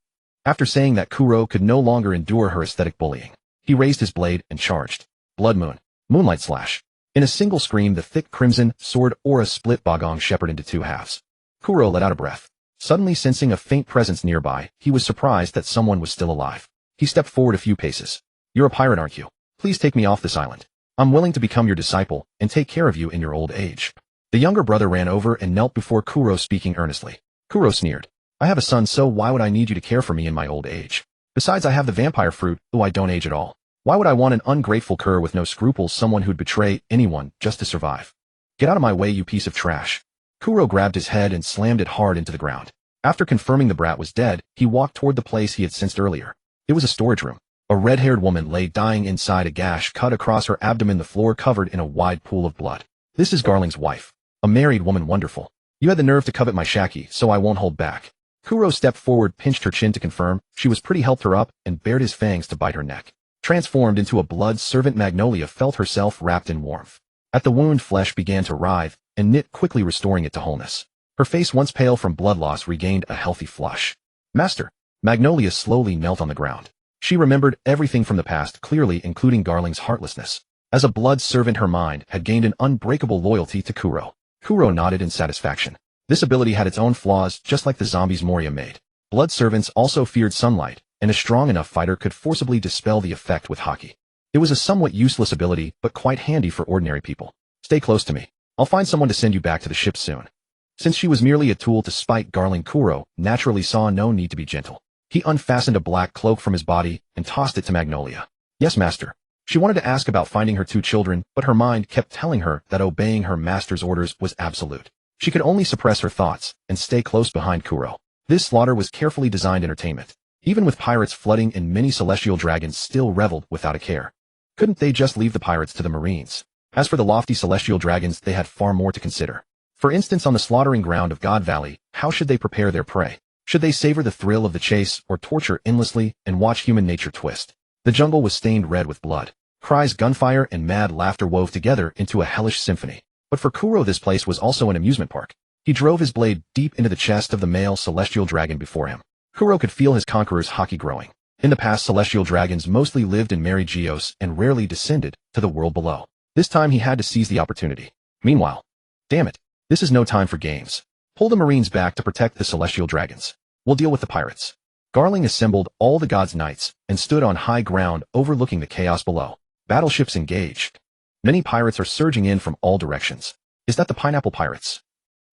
After saying that, Kuro could no longer endure her aesthetic bullying. He raised his blade and charged. Blood moon. Moonlight slash. In a single scream, the thick crimson sword aura split Bagong Shepherd into two halves. Kuro let out a breath. Suddenly sensing a faint presence nearby, he was surprised that someone was still alive. He stepped forward a few paces. You're a pirate, aren't you? Please take me off this island. I'm willing to become your disciple and take care of you in your old age. The younger brother ran over and knelt before Kuro, speaking earnestly. Kuro sneered. I have a son, so why would I need you to care for me in my old age? Besides, I have the vampire fruit, though I don't age at all. Why would I want an ungrateful cur with no scruples, someone who'd betray anyone just to survive? Get out of my way, you piece of trash. Kuro grabbed his head and slammed it hard into the ground. After confirming the brat was dead, he walked toward the place he had sensed earlier. It was a storage room. A red-haired woman lay dying inside, a gash cut across her abdomen, the floor covered in a wide pool of blood. This is Garling's wife. A married woman, wonderful. You had the nerve to covet my Shaki, so I won't hold back. Kuro stepped forward, pinched her chin to confirm she was pretty, helped her up, and bared his fangs to bite her neck. Transformed into a blood servant, Magnolia felt herself wrapped in warmth. At the wound, flesh began to writhe and knit, quickly restoring it to wholeness. Her face, once pale from blood loss, regained a healthy flush. Master. Magnolia slowly knelt on the ground. She remembered everything from the past clearly, including Garling's heartlessness. As a blood servant, her mind had gained an unbreakable loyalty to Kuro. Kuro nodded in satisfaction. This ability had its own flaws, just like the zombies Moria made. Blood servants also feared sunlight, and a strong enough fighter could forcibly dispel the effect with haki. It was a somewhat useless ability, but quite handy for ordinary people. Stay close to me. I'll find someone to send you back to the ship soon. Since she was merely a tool to spite Garling, Kuro naturally saw no need to be gentle. He unfastened a black cloak from his body and tossed it to Magnolia. Yes, master. She wanted to ask about finding her two children, but her mind kept telling her that obeying her master's orders was absolute. She could only suppress her thoughts and stay close behind Kuro. This slaughter was carefully designed entertainment. Even with pirates flooding in, many celestial dragons still reveled without a care. Couldn't they just leave the pirates to the marines? As for the lofty celestial dragons, they had far more to consider. For instance, on the slaughtering ground of God Valley, how should they prepare their prey? Should they savor the thrill of the chase or torture endlessly and watch human nature twist? The jungle was stained red with blood. Cries, gunfire, and mad laughter wove together into a hellish symphony. But for Kuro, this place was also an amusement park. He drove his blade deep into the chest of the male celestial dragon before him. Kuro could feel his conqueror's haki growing. In the past, celestial dragons mostly lived in Mary Geos and rarely descended to the world below. This time he had to seize the opportunity. Meanwhile, damn it, this is no time for games. Pull the marines back to protect the celestial dragons. We'll deal with the pirates. Garling assembled all the gods' knights and stood on high ground overlooking the chaos below. Battleships engaged. Many pirates are surging in from all directions. Is that the pineapple pirates?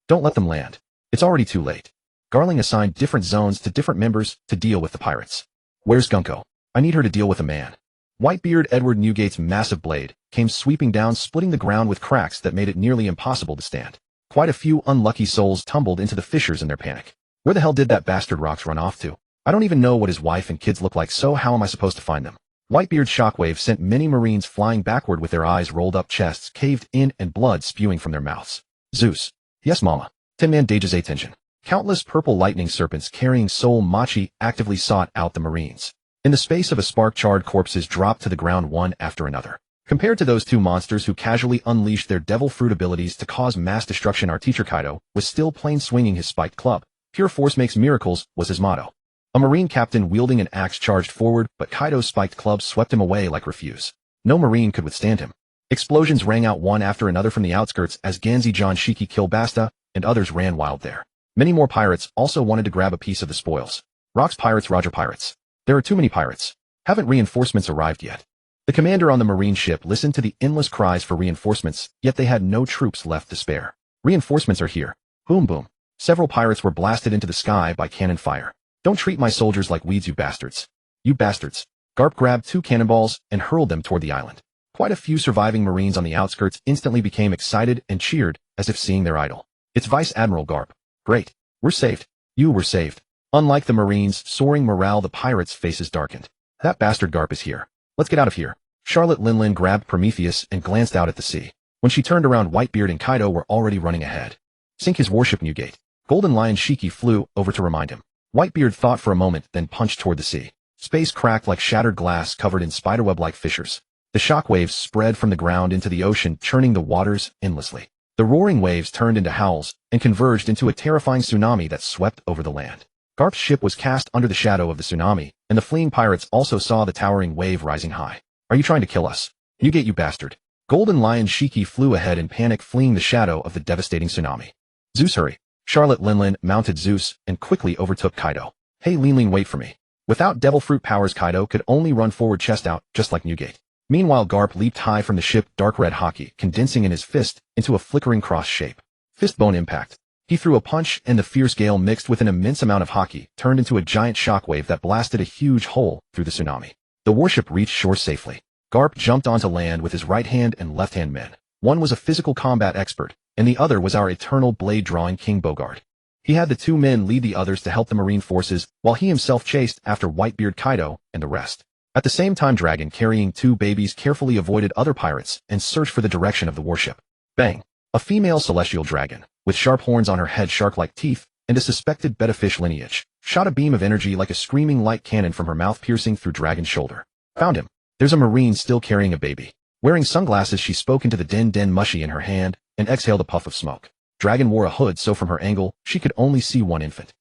Don't let them land. It's already too late. Garling assigned different zones to different members to deal with the pirates. Where's Gunko? I need her to deal with a man. Whitebeard Edward Newgate's massive blade came sweeping down, splitting the ground with cracks that made it nearly impossible to stand. Quite a few unlucky souls tumbled into the fissures in their panic. Where the hell did that bastard Rox run off to? I don't even know what his wife and kids look like, so how am I supposed to find them? Whitebeard's shockwave sent many marines flying backward with their eyes rolled up, chests caved in, and blood spewing from their mouths. Zeus. Yes, mama. 10-man Dage's attention. Countless purple lightning serpents carrying soul machi actively sought out the marines. In the space of a spark, charred corpses dropped to the ground one after another. Compared to those two monsters who casually unleashed their devil fruit abilities to cause mass destruction, our teacher Kaido was still plain swinging his spiked club. Pure force makes miracles was his motto. A marine captain wielding an axe charged forward, but Kaido's spiked club swept him away like refuse. No marine could withstand him. Explosions rang out one after another from the outskirts as Ganzi John Shiki killed Basta, and others ran wild there. Many more pirates also wanted to grab a piece of the spoils. Rocks pirates, Roger pirates. There are too many pirates. Haven't reinforcements arrived yet? The commander on the marine ship listened to the endless cries for reinforcements, yet they had no troops left to spare. Reinforcements are here. Boom boom. Several pirates were blasted into the sky by cannon fire. Don't treat my soldiers like weeds, you bastards. You bastards. Garp grabbed 2 cannonballs and hurled them toward the island. Quite a few surviving marines on the outskirts instantly became excited and cheered as if seeing their idol. It's Vice Admiral Garp. Great. We're saved. You were saved. Unlike the marines' soaring morale, the pirates' faces darkened. That bastard Garp is here. Let's get out of here. Charlotte Linlin grabbed Prometheus and glanced out at the sea. When she turned around, Whitebeard and Kaido were already running ahead. Sink his warship, Newgate. Golden Lion Shiki flew over to remind him. Whitebeard thought for a moment, then punched toward the sea. Space cracked like shattered glass covered in spiderweb-like fissures. The shockwaves spread from the ground into the ocean, churning the waters endlessly. The roaring waves turned into howls and converged into a terrifying tsunami that swept over the land. Garp's ship was cast under the shadow of the tsunami, and the fleeing pirates also saw the towering wave rising high. Are you trying to kill us? Newgate, you bastard. Golden Lion Shiki flew ahead in panic, fleeing the shadow of the devastating tsunami. Zeus, hurry. Charlotte Linlin mounted Zeus and quickly overtook Kaido. Hey Linlin, wait for me. Without devil fruit powers, Kaido could only run forward chest out, just like Newgate. Meanwhile, Garp leaped high from the ship, dark red hockey condensing in his fist into a flickering cross shape. Fist bone impact. He threw a punch, and the fierce gale mixed with an immense amount of hockey turned into a giant shockwave that blasted a huge hole through the tsunami. The warship reached shore safely. Garp jumped onto land with his right hand and left hand men. One was a physical combat expert, and the other was our eternal blade-drawing King Bogard. He had the 2 men lead the others to help the marine forces, while he himself chased after Whitebeard, Kaido, and the rest. At the same time, Dragon, carrying 2 babies, carefully avoided other pirates and searched for the direction of the warship. Bang! A female celestial dragon, with sharp horns on her head, shark-like teeth, and a suspected betta fish lineage, shot a beam of energy like a screaming light cannon from her mouth, piercing through Dragon's shoulder. Found him. There's a marine still carrying a baby. Wearing sunglasses, she spoke into the den mushy in her hand and exhaled a puff of smoke. Dragon wore a hood, so from her angle, she could only see one infant.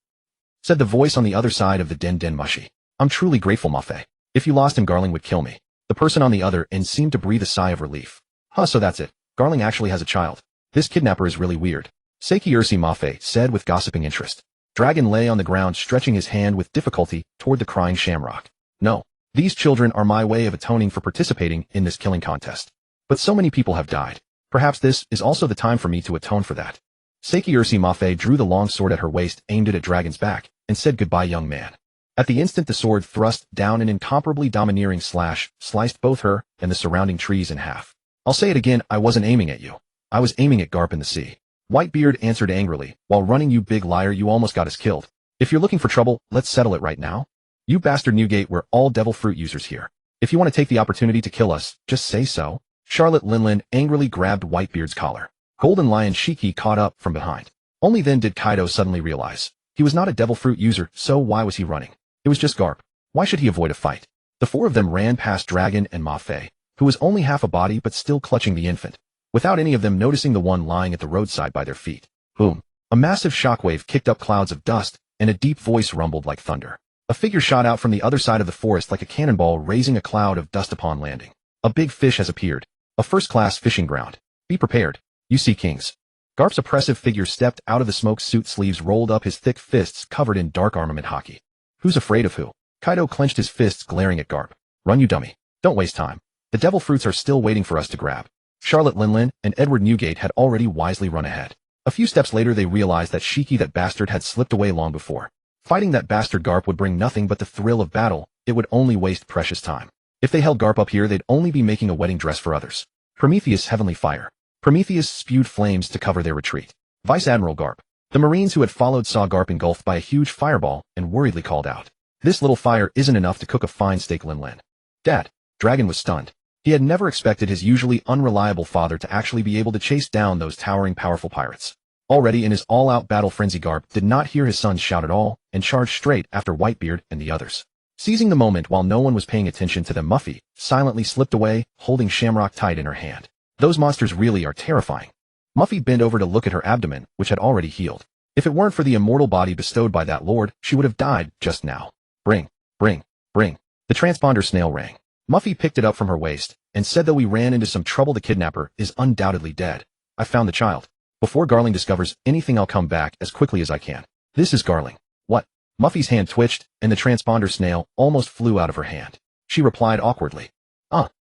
Said the voice on the other side of the den mushy. I'm truly grateful, Mafe. If you lost him, Garling would kill me. The person on the other end seemed to breathe a sigh of relief. Huh, so that's it. Garling actually has a child. This kidnapper is really weird. Seiki Ursi, Mafe said with gossiping interest. Dragon lay on the ground, stretching his hand with difficulty toward the crying shamrock. No. These children are my way of atoning for participating in this killing contest. But so many people have died. Perhaps this is also the time for me to atone for that. Seiki Ursi Mafe drew the long sword at her waist, aimed it at Dragon's back, and said, goodbye, young man. At the instant, the sword thrust down an incomparably domineering slash, sliced both her and the surrounding trees in half. I'll say it again, I wasn't aiming at you. I was aiming at Garp in the sea. Whitebeard answered angrily, while running, you big liar, you almost got us killed. If you're looking for trouble, let's settle it right now. You bastard, Newgate, we're all devil fruit users here. If you want to take the opportunity to kill us, just say so. Charlotte Linlin angrily grabbed Whitebeard's collar. Golden Lion Shiki caught up from behind. Only then did Kaido suddenly realize. He was not a devil fruit user, so why was he running? It was just Garp. Why should he avoid a fight? The 4 of them ran past Dragon and Mafe, who was only half a body but still clutching the infant, without any of them noticing the one lying at the roadside by their feet. Boom. A massive shockwave kicked up clouds of dust, and a deep voice rumbled like thunder. A figure shot out from the other side of the forest like a cannonball, raising a cloud of dust upon landing. A big fish has appeared. A first-class fishing ground. Be prepared. You see kings. Garp's oppressive figure stepped out of the smoke suit, sleeves rolled up, his thick fists covered in dark armament hockey. Who's afraid of who? Kaido clenched his fists, glaring at Garp. Run, you dummy. Don't waste time. The devil fruits are still waiting for us to grab. Charlotte Linlin and Edward Newgate had already wisely run ahead. A few steps later, they realized that Shiki, that bastard, had slipped away long before. Fighting that bastard Garp would bring nothing but the thrill of battle. It would only waste precious time. If they held Garp up here, they'd only be making a wedding dress for others. Prometheus, heavenly fire. Prometheus spewed flames to cover their retreat. Vice Admiral Garp. The Marines who had followed saw Garp engulfed by a huge fireball and worriedly called out. This little fire isn't enough to cook a fine steak, Linlin. Dad. Dragon was stunned. He had never expected his usually unreliable father to actually be able to chase down those towering, powerful pirates. Already in his all-out battle frenzy, Garp did not hear his sons shout at all and charged straight after Whitebeard and the others. Seizing the moment while no one was paying attention to them, Muffy silently slipped away, holding Shamrock tight in her hand. Those monsters really are terrifying. Muffy bent over to look at her abdomen, which had already healed. If it weren't for the immortal body bestowed by that lord, she would have died just now. Bring. The transponder snail rang. Muffy picked it up from her waist and said that we ran into some trouble. The kidnapper is undoubtedly dead. I found the child. Before Garling discovers anything, I'll come back as quickly as I can. This is Garling. What? Muffy's hand twitched and the transponder snail almost flew out of her hand. She replied awkwardly.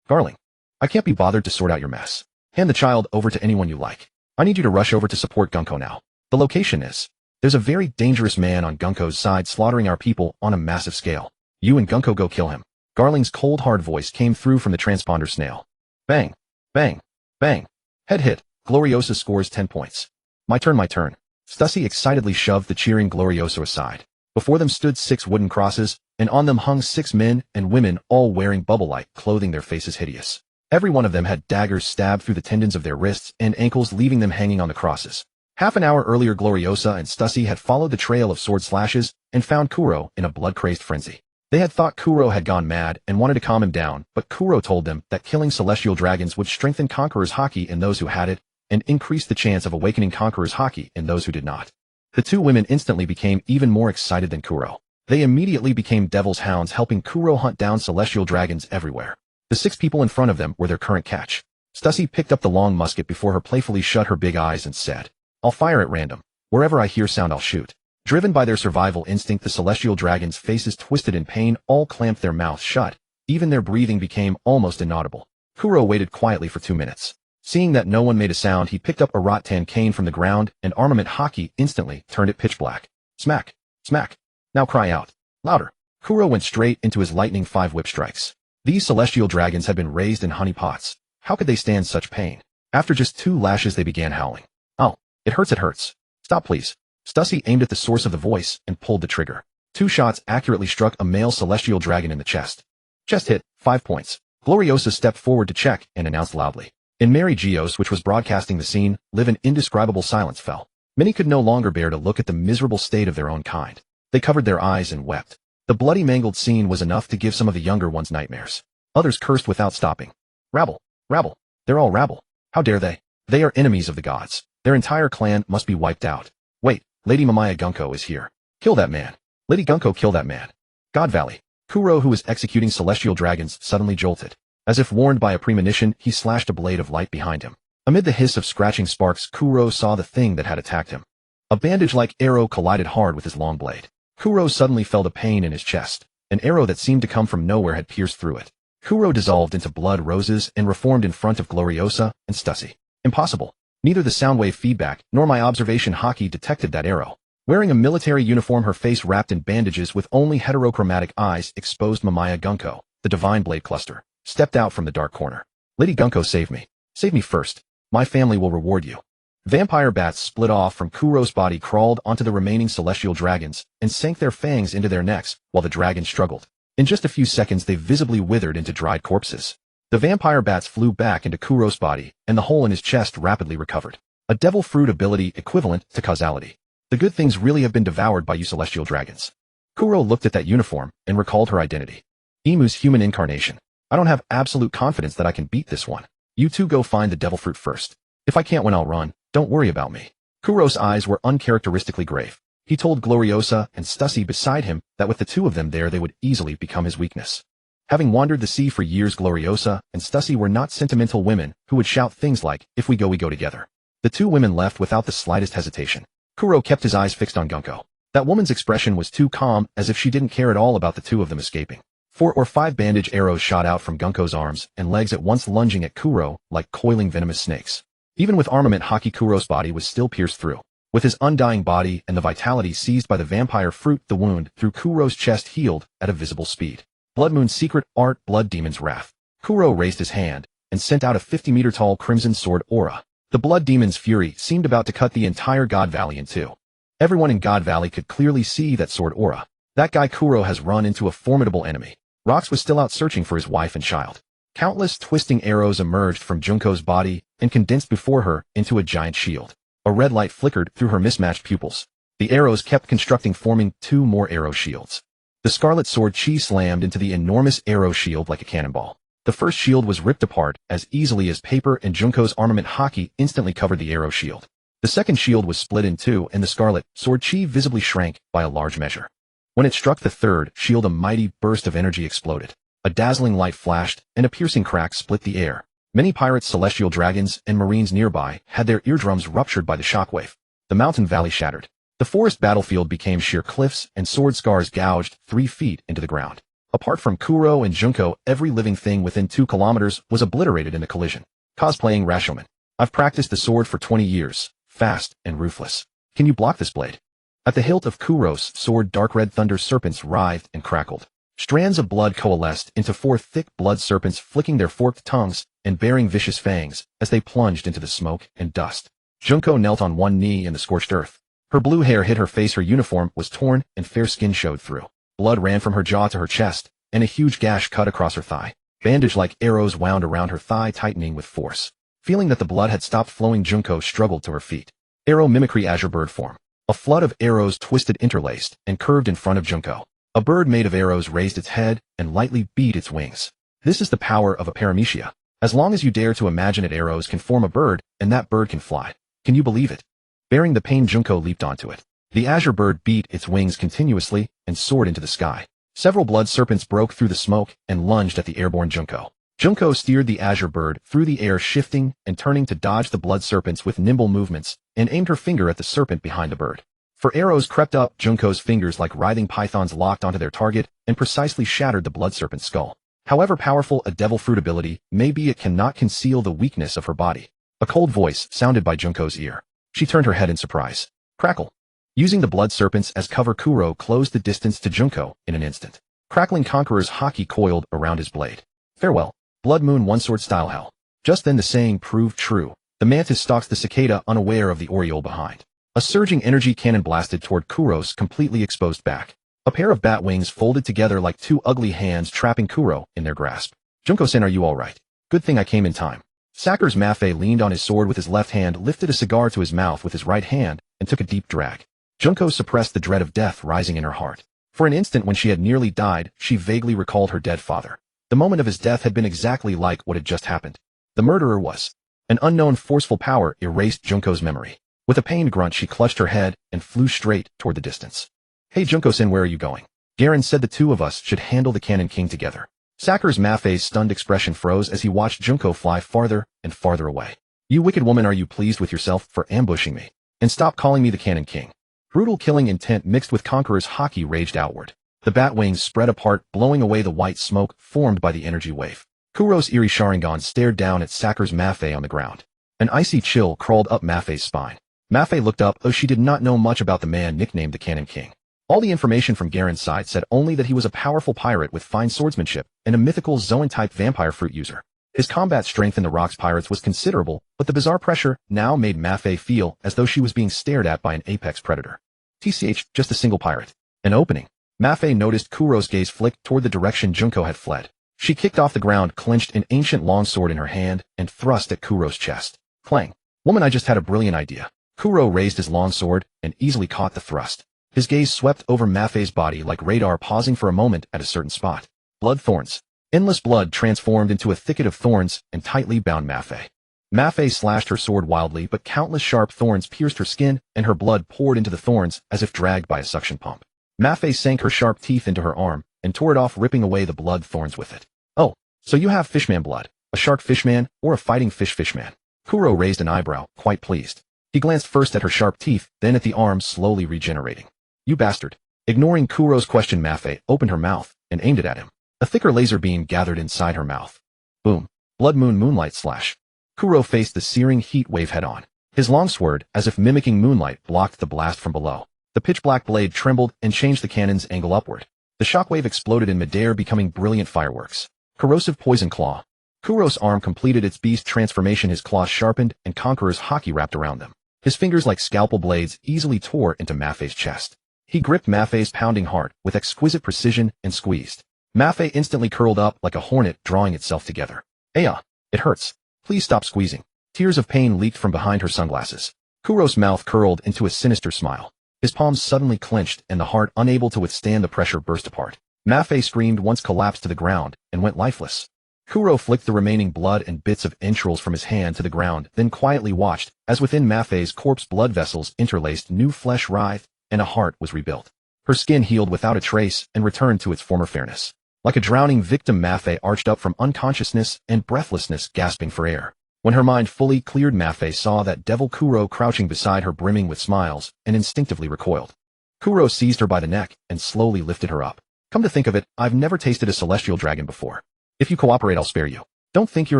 Garling. I can't be bothered to sort out your mess. Hand the child over to anyone you like. I need you to rush over to support Gunko now. The location is. There's a very dangerous man on Gunko's side slaughtering our people on a massive scale. You and Gunko go kill him. Garling's cold hard voice came through from the transponder snail. Bang. Bang. Bang. Head hit. Gloriosa scores 10 points. My turn. Stussy excitedly shoved the cheering Gloriosa aside. Before them stood 6 wooden crosses, and on them hung 6 men and women, all wearing bubble-like clothing, their faces hideous. Every one of them had daggers stabbed through the tendons of their wrists and ankles, leaving them hanging on the crosses. Half an hour earlier, Gloriosa and Stussy had followed the trail of sword slashes and found Kuro in a blood-crazed frenzy. They had thought Kuro had gone mad and wanted to calm him down, but Kuro told them that killing celestial dragons would strengthen Conqueror's Haki in those who had it, and increase the chance of awakening Conqueror's Haki in those who did not. The 2 women instantly became even more excited than Kuro. They immediately became Devil's Hounds, helping Kuro hunt down celestial dragons everywhere. The 6 people in front of them were their current catch. Stussy picked up the long musket before her, playfully shut her big eyes and said, I'll fire at random. Wherever I hear sound, I'll shoot. Driven by their survival instinct, the celestial dragons' faces twisted in pain, all clamped their mouths shut. Even their breathing became almost inaudible. Kuro waited quietly for 2 minutes. Seeing that no one made a sound, he picked up a rattan cane from the ground, and Armament Haki instantly turned it pitch black. Smack! Smack! Now cry out. Louder! Kuro went straight into his lightning 5 whip strikes. These celestial dragons had been raised in honey pots. How could they stand such pain? After just 2 lashes, they began howling. Oh, it hurts, it hurts. Stop, please. Stussy aimed at the source of the voice and pulled the trigger. 2 shots accurately struck a male celestial dragon in the chest. Chest hit, 5 points. Gloriosa stepped forward to check and announced loudly. In Mary Geos, which was broadcasting the scene, live an indescribable silence fell. Many could no longer bear to look at the miserable state of their own kind. They covered their eyes and wept. The bloody, mangled scene was enough to give some of the younger ones nightmares. Others cursed without stopping. Rabble! Rabble! They're all rabble. How dare they? They are enemies of the gods. Their entire clan must be wiped out. Wait, Lady Mamaya Gunko is here. Kill that man. Lady Gunko, kill that man. God Valley. Kuro, who was executing celestial dragons, suddenly jolted. As if warned by a premonition, he slashed a blade of light behind him. Amid the hiss of scratching sparks, Kuro saw the thing that had attacked him. A bandage-like arrow collided hard with his long blade. Kuro suddenly felt a pain in his chest. An arrow that seemed to come from nowhere had pierced through it. Kuro dissolved into blood roses and reformed in front of Gloriosa and Stussy. Impossible. Neither the soundwave feedback nor my observation Haki detected that arrow. Wearing a military uniform, her face wrapped in bandages with only heterochromatic eyes, exposed Mamaya Gunko, the divine blade cluster, stepped out from the dark corner. Lady Gunko, save me. Save me first. My family will reward you. Vampire bats split off from Kuro's body, crawled onto the remaining celestial dragons, and sank their fangs into their necks while the dragons struggled. In just a few seconds, they visibly withered into dried corpses. The vampire bats flew back into Kuro's body, and the hole in his chest rapidly recovered. A devil fruit ability equivalent to causality. The good things really have been devoured by you celestial dragons. Kuro looked at that uniform and recalled her identity. Emu's human incarnation. I don't have absolute confidence that I can beat this one. You two go find the devil fruit first. If I can't win, I'll run. Don't worry about me. Kuro's eyes were uncharacteristically grave. He told Gloriosa and Stussy beside him that with the 2 of them there, they would easily become his weakness. Having wandered the sea for years, Gloriosa and Stussy were not sentimental women who would shout things like, if we go together. The 2 women left without the slightest hesitation. Kuro kept his eyes fixed on Gunko. That woman's expression was too calm, as if she didn't care at all about the 2 of them escaping. 4 or 5 bandage arrows shot out from Gunko's arms and legs, at once lunging at Kuro like coiling venomous snakes. Even with armament Haki, Kuro's body was still pierced through. With his undying body and the vitality seized by the vampire fruit, the wound through Kuro's chest healed at a visible speed. Blood Moon's secret art, Blood Demon's Wrath. Kuro raised his hand and sent out a 50-meter-tall crimson sword aura. The Blood Demon's fury seemed about to cut the entire God Valley in 2. Everyone in God Valley could clearly see that sword aura. That guy Kuro has run into a formidable enemy. Rox was still out searching for his wife and child. Countless twisting arrows emerged from Junko's body and condensed before her into a giant shield. A red light flickered through her mismatched pupils. The arrows kept constructing, forming 2 more arrow shields. The scarlet sword chi slammed into the enormous arrow shield like a cannonball. The first shield was ripped apart as easily as paper, and Junko's armament Haki instantly covered the arrow shield. The second shield was split in 2, and the scarlet sword chi visibly shrank by a large measure. When it struck the third shield, a mighty burst of energy exploded. A dazzling light flashed, and a piercing crack split the air. Many pirates, celestial dragons, and marines nearby had their eardrums ruptured by the shockwave. The mountain valley shattered. The forest battlefield became sheer cliffs, and sword scars gouged 3 feet into the ground. Apart from Kuro and Junko, every living thing within 2 kilometers was obliterated in the collision. Cosplaying Rashomon. I've practiced the sword for 20 years, fast and ruthless. Can you block this blade? At the hilt of Kuro's sword, dark red thunder serpents writhed and crackled. Strands of blood coalesced into 4 thick blood serpents, flicking their forked tongues and bearing vicious fangs as they plunged into the smoke and dust. Junko knelt on one knee in the scorched earth. Her blue hair hid her face, her uniform was torn, and fair skin showed through. Blood ran from her jaw to her chest, and a huge gash cut across her thigh. Bandage-like arrows wound around her thigh, tightening with force. Feeling that the blood had stopped flowing, Junko struggled to her feet. Arrow mimicry, azure bird form. A flood of arrows twisted, interlaced, and curved in front of Junko. A bird made of arrows raised its head and lightly beat its wings. This is the power of a paramecia. As long as you dare to imagine it, arrows can form a bird, and that bird can fly. Can you believe it? Bearing the pain, Junko leaped onto it. The azure bird beat its wings continuously and soared into the sky. Several blood serpents broke through the smoke and lunged at the airborne Junko. Junko steered the azure bird through the air, shifting and turning to dodge the blood serpents with nimble movements, and aimed her finger at the serpent behind the bird. For arrows crept up Junko's fingers like writhing pythons, locked onto their target and precisely shattered the blood serpent's skull. However powerful a devil fruit ability may be, it cannot conceal the weakness of her body. A cold voice sounded by Junko's ear. She turned her head in surprise. Crackle. Using the blood serpents as cover, Kuro closed the distance to Junko in an instant. Crackling Conqueror's haki coiled around his blade. Farewell, Blood Moon, one sword style hell. Just then the saying proved true. The mantis stalks the cicada, unaware of the oriole behind. A surging energy cannon blasted toward Kuro's completely exposed back. A pair of bat wings folded together like 2 ugly hands, trapping Kuro in their grasp. Junko-sen, are you all right? Good thing I came in time. Sakura's Maffei leaned on his sword with his left hand, lifted a cigar to his mouth with his right hand, and took a deep drag. Junko suppressed the dread of death rising in her heart. For an instant, when she had nearly died, she vaguely recalled her dead father. The moment of his death had been exactly like what had just happened. The murderer was. An unknown forceful power erased Junko's memory. With a pained grunt, she clutched her head and flew straight toward the distance. Hey Junko-sen, where are you going? Garen said the 2 of us should handle the Cannon King together. Sakura's Maffei's stunned expression froze as he watched Junko fly farther and farther away. You wicked woman, are you pleased with yourself for ambushing me? And stop calling me the Cannon King. Brutal killing intent mixed with Conqueror's haki raged outward. The bat wings spread apart, blowing away the white smoke formed by the energy wave. Kuro's eerie Sharingan stared down at Sakura's Maffei on the ground. An icy chill crawled up Maffei's spine. Maffei looked up, though she did not know much about the man nicknamed the Cannon King. All the information from Garen's side said only that he was a powerful pirate with fine swordsmanship and a mythical Zoan-type vampire fruit user. His combat strength in the Rocks Pirates was considerable, but the bizarre pressure now made Maffei feel as though she was being stared at by an apex predator. TCH, just a single pirate. An opening. Maffei noticed Kuro's gaze flicked toward the direction Junko had fled. She kicked off the ground, clenched an ancient longsword in her hand, and thrust at Kuro's chest. Clang. Woman, I just had a brilliant idea. Kuro raised his longsword and easily caught the thrust. His gaze swept over Maffei's body like radar, pausing for a moment at a certain spot. Blood thorns. Endless blood transformed into a thicket of thorns and tightly bound Maffei. Maffei slashed her sword wildly, but countless sharp thorns pierced her skin, and her blood poured into the thorns as if dragged by a suction pump. Maffei sank her sharp teeth into her arm and tore it off, ripping away the blood thorns with it. Oh, so you have fishman blood, a shark fishman or a fighting fish fishman? Kuro raised an eyebrow, quite pleased. He glanced first at her sharp teeth, then at the arm slowly regenerating. You bastard. Ignoring Kuro's question, Maffei opened her mouth and aimed it at him. A thicker laser beam gathered inside her mouth. Boom. Blood Moon Moonlight Slash. Kuro faced the searing heat wave head-on. His longsword, as if mimicking moonlight, blocked the blast from below. The pitch-black blade trembled and changed the cannon's angle upward. The shockwave exploded in midair, becoming brilliant fireworks. Corrosive Poison Claw. Kuro's arm completed its beast transformation, his claws sharpened and Conqueror's haki wrapped around them. His fingers, like scalpel blades, easily tore into Maffei's chest. He gripped Maffei's pounding heart with exquisite precision and squeezed. Maffei instantly curled up like a hornet, drawing itself together. Aya, it hurts. Please stop squeezing. Tears of pain leaked from behind her sunglasses. Kuro's mouth curled into a sinister smile. His palms suddenly clenched and the heart, unable to withstand the pressure, burst apart. Maffei screamed, once collapsed to the ground, and went lifeless. Kuro flicked the remaining blood and bits of entrails from his hand to the ground, then quietly watched as within Maffei's corpse blood vessels interlaced, new flesh writhed, and a heart was rebuilt. Her skin healed without a trace and returned to its former fairness. Like a drowning victim, Mafe arched up from unconsciousness and breathlessness, gasping for air. When her mind fully cleared, Mafe saw that devil Kuro crouching beside her, brimming with smiles, and instinctively recoiled. Kuro seized her by the neck and slowly lifted her up. Come to think of it, I've never tasted a celestial dragon before. If you cooperate, I'll spare you. Don't think your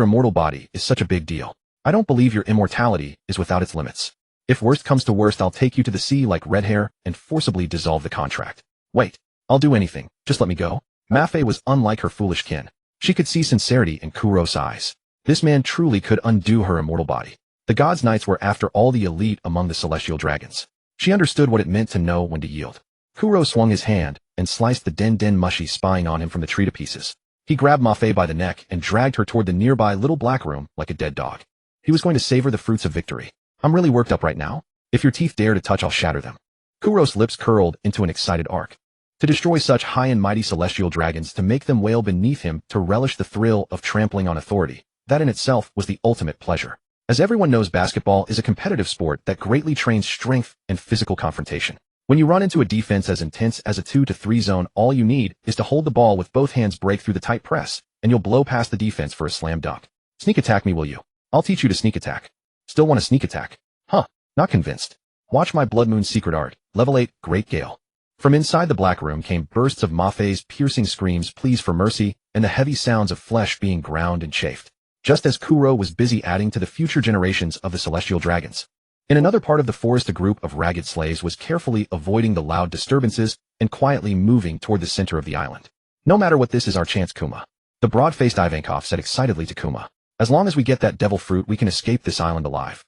immortal body is such a big deal. I don't believe your immortality is without its limits. If worst comes to worst, I'll take you to the sea like red hair and forcibly dissolve the contract. Wait, I'll do anything, just let me go. Mafe was unlike her foolish kin. She could see sincerity in Kuro's eyes. This man truly could undo her immortal body. The gods' knights were after all the elite among the celestial dragons. She understood what it meant to know when to yield. Kuro swung his hand and sliced the den mushy spying on him from the tree to pieces. He grabbed Mafe by the neck and dragged her toward the nearby little black room like a dead dog. He was going to savor the fruits of victory. I'm really worked up right now. If your teeth dare to touch, I'll shatter them. Kuro's lips curled into an excited arc. To destroy such high and mighty celestial dragons, to make them wail beneath him, to relish the thrill of trampling on authority, that in itself was the ultimate pleasure. As everyone knows, basketball is a competitive sport that greatly trains strength and physical confrontation. When you run into a defense as intense as a 2-3 zone, all you need is to hold the ball with both hands, break through the tight press, and you'll blow past the defense for a slam dunk. Sneak attack me, will you? I'll teach you to sneak attack. Still want to sneak attack? Huh, not convinced. Watch my Blood Moon secret art, level 8, Great Gale. From inside the black room came bursts of Mafe's piercing screams, pleas for mercy, and the heavy sounds of flesh being ground and chafed, just as Kuro was busy adding to the future generations of the celestial dragons. In another part of the forest, a group of ragged slaves was carefully avoiding the loud disturbances and quietly moving toward the center of the island. No matter what, this is our chance, Kuma. The broad-faced Ivankov said excitedly to Kuma. As long as we get that devil fruit, we can escape this island alive.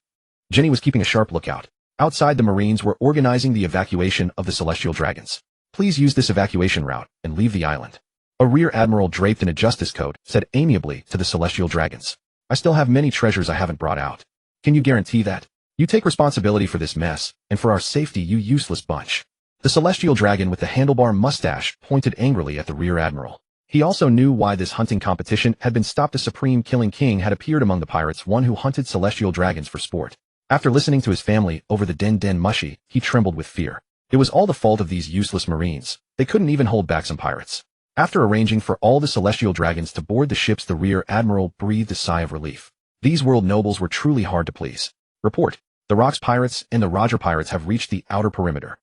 Jenny was keeping a sharp lookout. Outside, the Marines were organizing the evacuation of the celestial dragons. Please use this evacuation route and leave the island. A rear admiral draped in a justice coat said amiably to the celestial dragons. I still have many treasures I haven't brought out. Can you guarantee that? You take responsibility for this mess, and for our safety, you useless bunch. The celestial dragon with the handlebar mustache pointed angrily at the rear admiral. He also knew why this hunting competition had been stopped. The supreme killing king had appeared among the pirates, one who hunted celestial dragons for sport. After listening to his family over the den mushy, he trembled with fear. It was all the fault of these useless Marines. They couldn't even hold back some pirates. After arranging for all the celestial dragons to board the ships, the rear admiral breathed a sigh of relief. These world nobles were truly hard to please. Report. The Rocks pirates and the Roger pirates have reached the outer perimeter.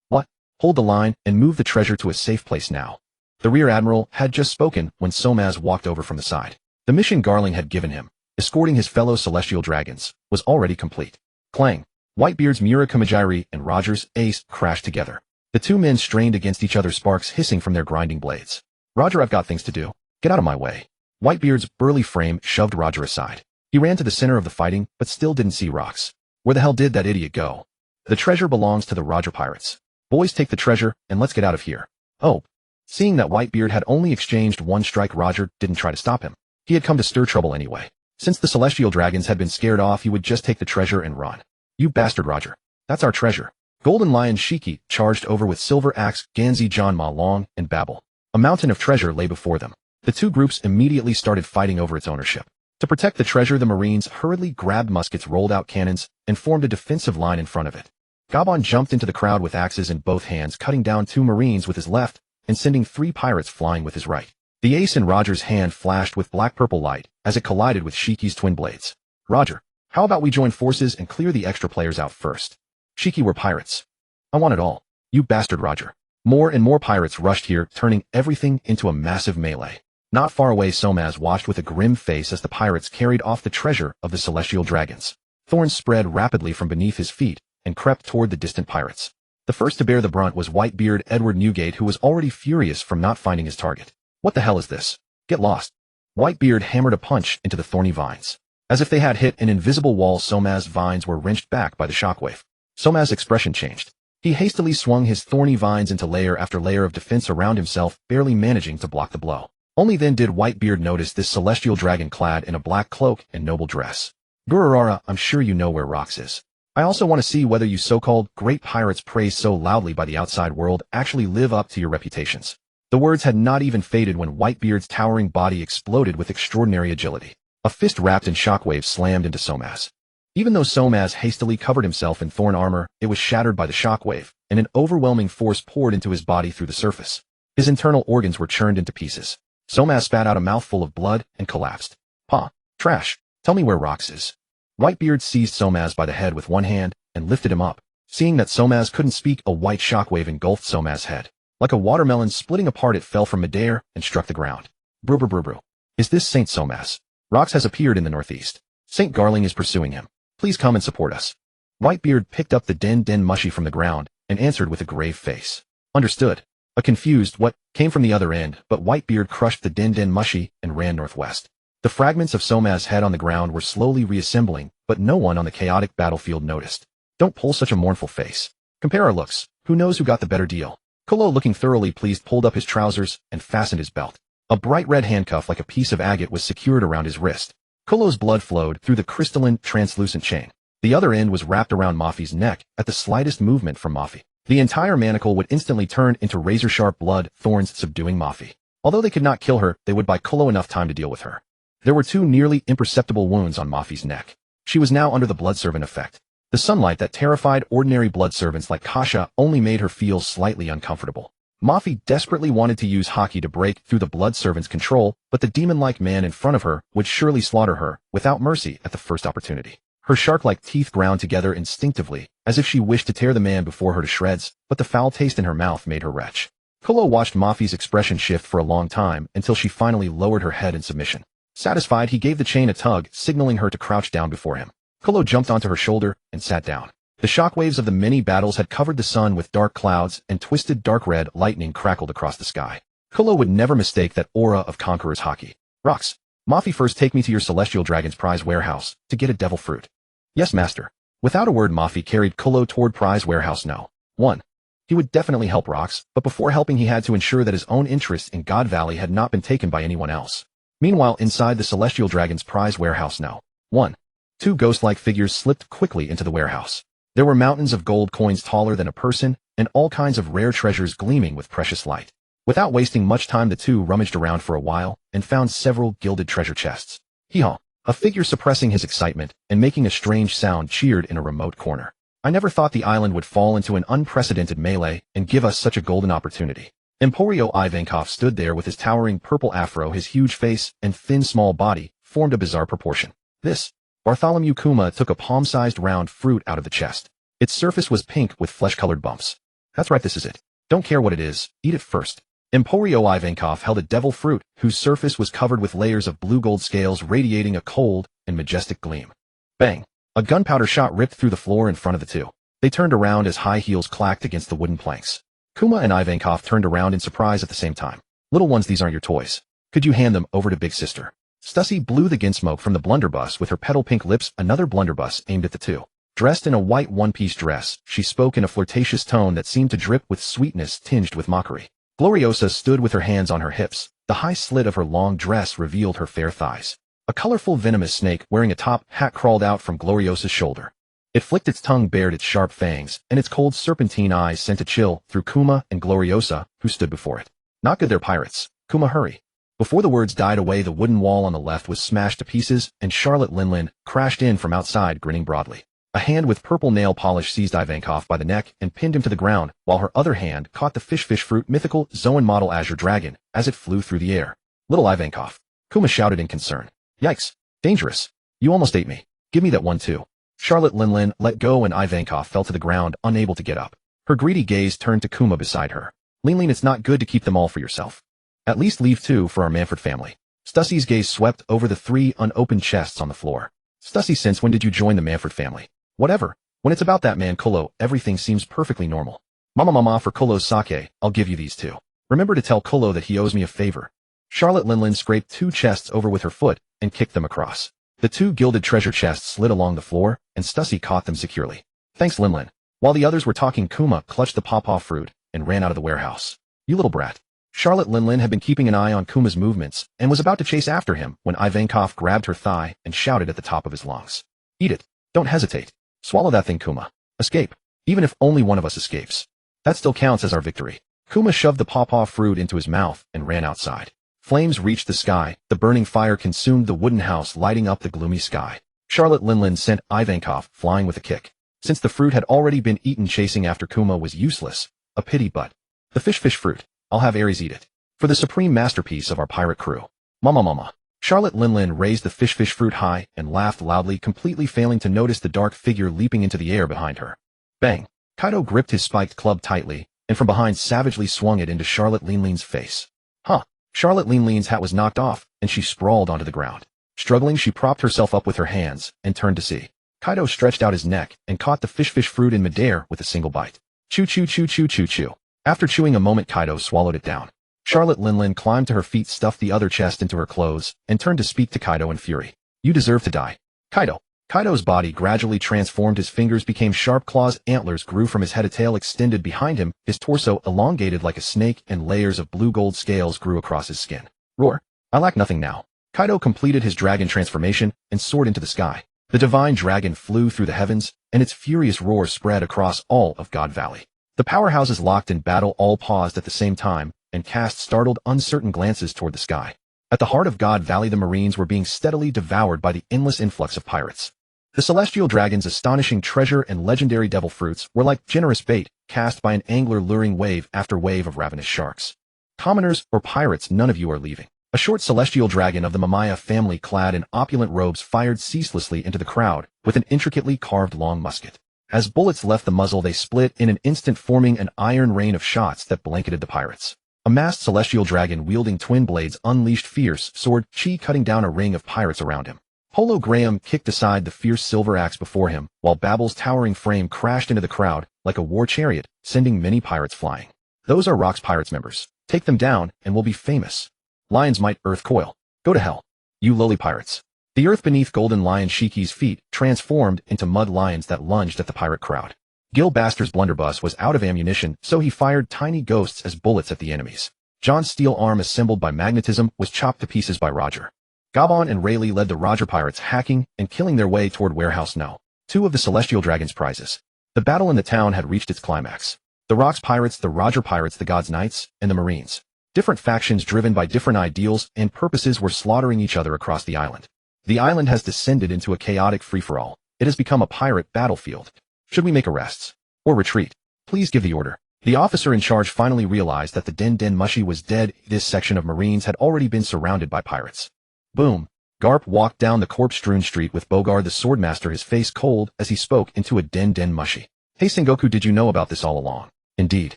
What? Hold the line and move the treasure to a safe place now. The rear admiral had just spoken when Somaz walked over from the side. The mission Garling had given him, escorting his fellow celestial dragons, was already complete. Clang. Whitebeard's Murakumajiri and Roger's ace crashed together. The two men strained against each other, sparks hissing from their grinding blades. Roger, I've got things to do. Get out of my way. Whitebeard's burly frame shoved Roger aside. He ran to the center of the fighting, but still didn't see Rocks. Where the hell did that idiot go? The treasure belongs to the Roger pirates. Boys, take the treasure, and let's get out of here. Oh. Seeing that Whitebeard had only exchanged one strike, Roger didn't try to stop him. He had come to stir trouble anyway. Since the celestial dragons had been scared off, he would just take the treasure and run. You bastard, Roger. That's our treasure. Golden Lion Shiki charged over with Silver Axe, Ganzi, John Ma Long, and Babel. A mountain of treasure lay before them. The two groups immediately started fighting over its ownership. To protect the treasure, the Marines hurriedly grabbed muskets, rolled out cannons, and formed a defensive line in front of it. Gabon jumped into the crowd with axes in both hands, cutting down 2 Marines with his left and sending 3 pirates flying with his right. The ace in Roger's hand flashed with black-purple light as it collided with Shiki's twin blades. Roger, how about we join forces and clear the extra players out first? Shiki, we're pirates. I want it all. You bastard, Roger. More and more pirates rushed here, turning everything into a massive melee. Not far away, Somaz watched with a grim face as the pirates carried off the treasure of the celestial dragons. Thorns spread rapidly from beneath his feet and crept toward the distant pirates. The first to bear the brunt was Whitebeard Edward Newgate, who was already furious from not finding his target. What the hell is this? Get lost. Whitebeard hammered a punch into the thorny vines. As if they had hit an invisible wall, Somaz's vines were wrenched back by the shockwave. Somaz's expression changed. He hastily swung his thorny vines into layer after layer of defense around himself, barely managing to block the blow. Only then did Whitebeard notice this celestial dragon clad in a black cloak and noble dress. Gururara, I'm sure you know where Rocks is. I also want to see whether you so-called great pirates praised so loudly by the outside world actually live up to your reputations. The words had not even faded when Whitebeard's towering body exploded with extraordinary agility. A fist wrapped in shockwaves slammed into Somaz. Even though Somaz hastily covered himself in thorn armor, it was shattered by the shockwave, and an overwhelming force poured into his body through the surface. His internal organs were churned into pieces. Somaz spat out a mouthful of blood and collapsed. Pa, trash, tell me where Rox is. Whitebeard seized Somaz by the head with one hand and lifted him up. Seeing that Somaz couldn't speak, a white shockwave engulfed Somaz's head. Like a watermelon splitting apart, it fell from midair and struck the ground. Brew brew brew brew. Is this Saint Somaz? Rox has appeared in the northeast. Saint Garling is pursuing him. Please come and support us. Whitebeard picked up the den mushy from the ground and answered with a grave face. Understood. A confused what came from the other end, but Whitebeard crushed the den mushy and ran northwest. The fragments of Somaz's head on the ground were slowly reassembling, but no one on the chaotic battlefield noticed. Don't pull such a mournful face. Compare our looks. Who knows who got the better deal? Kolo, looking thoroughly pleased, pulled up his trousers and fastened his belt. A bright red handcuff like a piece of agate was secured around his wrist. Kolo's blood flowed through the crystalline, translucent chain. The other end was wrapped around Mafi's neck at the slightest movement from Mafi. The entire manacle would instantly turn into razor-sharp blood thorns subduing Mafi. Although they could not kill her, they would buy Kolo enough time to deal with her. There were 2 nearly imperceptible wounds on Mafi's neck. She was now under the blood servant effect. The sunlight that terrified ordinary blood servants like Kasha only made her feel slightly uncomfortable. Mafi desperately wanted to use Haki to break through the blood servant's control, but the demon-like man in front of her would surely slaughter her without mercy at the first opportunity. Her shark-like teeth ground together instinctively, as if she wished to tear the man before her to shreds, but the foul taste in her mouth made her retch. Kolo watched Mafi's expression shift for a long time until she finally lowered her head in submission. Satisfied, he gave the chain a tug, signaling her to crouch down before him. Kolo jumped onto her shoulder and sat down. The shockwaves of the many battles had covered the sun with dark clouds, and twisted dark red lightning crackled across the sky. Kolo would never mistake that aura of Conqueror's Haki. Rox, Mafi, first take me to your celestial dragon's prize warehouse to get a devil fruit. Yes, master. Without a word, Mafi carried Kolo toward prize warehouse No. 1. He would definitely help Rox, but before helping he had to ensure that his own interest in God Valley had not been taken by anyone else. Meanwhile, inside the celestial dragon's prize warehouse No. 1. 2 ghost-like figures slipped quickly into the warehouse. There were mountains of gold coins taller than a person, and all kinds of rare treasures gleaming with precious light. Without wasting much time, the 2 rummaged around for a while and found several gilded treasure chests. Hee-haw! A figure suppressing his excitement and making a strange sound cheered in a remote corner. I never thought the island would fall into an unprecedented melee and give us such a golden opportunity. Emporio Ivankov stood there with his towering purple afro. His huge face and thin small body formed a bizarre proportion. This Bartholomew Kuma took a palm-sized round fruit out of the chest. Its surface was pink with flesh-colored bumps. That's right, this is it. Don't care what it is, eat it first. Emporio Ivankov held a devil fruit whose surface was covered with layers of blue-gold scales radiating a cold and majestic gleam. Bang! A gunpowder shot ripped through the floor in front of the 2. They turned around as high heels clacked against the wooden planks. Kuma and Ivankov turned around in surprise at the same time. Little ones, these aren't your toys. Could you hand them over to Big Sister? Stussy blew the ginsmoke from the blunderbuss with her petal-pink lips. Another blunderbuss aimed at the 2. Dressed in a white one-piece dress, she spoke in a flirtatious tone that seemed to drip with sweetness tinged with mockery. Gloriosa stood with her hands on her hips. The high slit of her long dress revealed her fair thighs. A colorful venomous snake wearing a top hat crawled out from Gloriosa's shoulder. It flicked its tongue, bared its sharp fangs, and its cold serpentine eyes sent a chill through Kuma and Gloriosa, who stood before it. Not good, they're pirates. Kuma, hurry. Before the words died away, the wooden wall on the left was smashed to pieces, and Charlotte Linlin crashed in from outside, grinning broadly. A hand with purple nail polish seized Ivankov by the neck and pinned him to the ground, while her other hand caught the fish fruit mythical Zoan model Azure Dragon as it flew through the air. Little Ivankov, Kuma shouted in concern. Yikes. Dangerous. You almost ate me. Give me that one too. Charlotte Linlin let go and Ivankov fell to the ground, unable to get up. Her greedy gaze turned to Kuma beside her. Linlin, it's not good to keep them all for yourself. At least leave 2 for our Manfred family. Stussy's gaze swept over the 3 unopened chests on the floor. Stussy, since when did you join the Manfred family? Whatever. When it's about that man Kolo, everything seems perfectly normal. Mama, for Kolo's sake, I'll give you these 2. Remember to tell Kolo that he owes me a favor. Charlotte Linlin scraped 2 chests over with her foot and kicked them across. The 2 gilded treasure chests slid along the floor, and Stussy caught them securely. Thanks, Linlin. While the others were talking, Kuma clutched the pawpaw fruit and ran out of the warehouse. You little brat. Charlotte Linlin had been keeping an eye on Kuma's movements and was about to chase after him when Ivankov grabbed her thigh and shouted at the top of his lungs. Eat it. Don't hesitate. Swallow that thing, Kuma. Escape. Even if only one of us escapes. That still counts as our victory. Kuma shoved the pawpaw fruit into his mouth and ran outside. Flames reached the sky. The burning fire consumed the wooden house, lighting up the gloomy sky. Charlotte Linlin sent Ivankov flying with a kick. Since the fruit had already been eaten, chasing after Kuma was useless. A pity, but the fish fruit. I'll have Ares eat it. For the supreme masterpiece of our pirate crew. Mama mama. Charlotte Linlin raised the fish fruit high and laughed loudly, completely failing to notice the dark figure leaping into the air behind her. Bang! Kaido gripped his spiked club tightly, and from behind savagely swung it into Charlotte Linlin's face. Huh! Charlotte Linlin's hat was knocked off, and she sprawled onto the ground. Struggling, she propped herself up with her hands, and turned to see. Kaido stretched out his neck, and caught the fish fruit in midair with a single bite. Chew chew chew chew chew chew. After chewing a moment, Kaido swallowed it down. Charlotte Linlin climbed to her feet, stuffed the other chest into her clothes, and turned to speak to Kaido in fury. You deserve to die. Kaido. Kaido's body gradually transformed. His fingers became sharp claws, antlers grew from his head, a tail extended behind him, his torso elongated like a snake, and layers of blue-gold scales grew across his skin. Roar. I lack nothing now. Kaido completed his dragon transformation and soared into the sky. The divine dragon flew through the heavens, and its furious roar spread across all of God Valley. The powerhouses locked in battle all paused at the same time, and cast startled, uncertain glances toward the sky. At the heart of God Valley, the Marines were being steadily devoured by the endless influx of pirates. The celestial dragon's astonishing treasure and legendary devil fruits were like generous bait, cast by an angler luring wave after wave of ravenous sharks. Commoners or pirates, none of you are leaving. A short celestial dragon of the Mamaya family, clad in opulent robes, fired ceaselessly into the crowd with an intricately carved long musket. As bullets left the muzzle, they split in an instant, forming an iron rain of shots that blanketed the pirates. A masked celestial dragon wielding twin blades unleashed fierce sword chi, cutting down a ring of pirates around him. Polo Graham kicked aside the fierce silver axe before him, while Babble's towering frame crashed into the crowd like a war chariot, sending many pirates flying. Those are Rock's Pirates members. Take them down, and we'll be famous. Lion's Might, Earth Coil. Go to hell. You lowly pirates. The earth beneath Golden Lion Shiki's feet transformed into mud lions that lunged at the pirate crowd. Gil Baster's blunderbuss was out of ammunition, so he fired tiny ghosts as bullets at the enemies. John's steel arm, assembled by magnetism, was chopped to pieces by Roger. Gabon and Rayleigh led the Roger pirates, hacking and killing their way toward Warehouse No. 2 of the Celestial Dragon's prizes. The battle in the town had reached its climax. The Rock's Pirates, the Roger Pirates, the God's Knights, and the Marines. Different factions driven by different ideals and purposes were slaughtering each other across the island. The island has descended into a chaotic free-for-all. It has become a pirate battlefield. Should we make arrests? Or retreat? Please give the order. The officer in charge finally realized that the Den Den Mushi was dead. This section of Marines had already been surrounded by pirates. Boom. Garp walked down the corpse-strewn street with Bogard the swordmaster, his face cold as he spoke into a Den Den Mushi. Hey Sengoku, did you know about this all along? Indeed.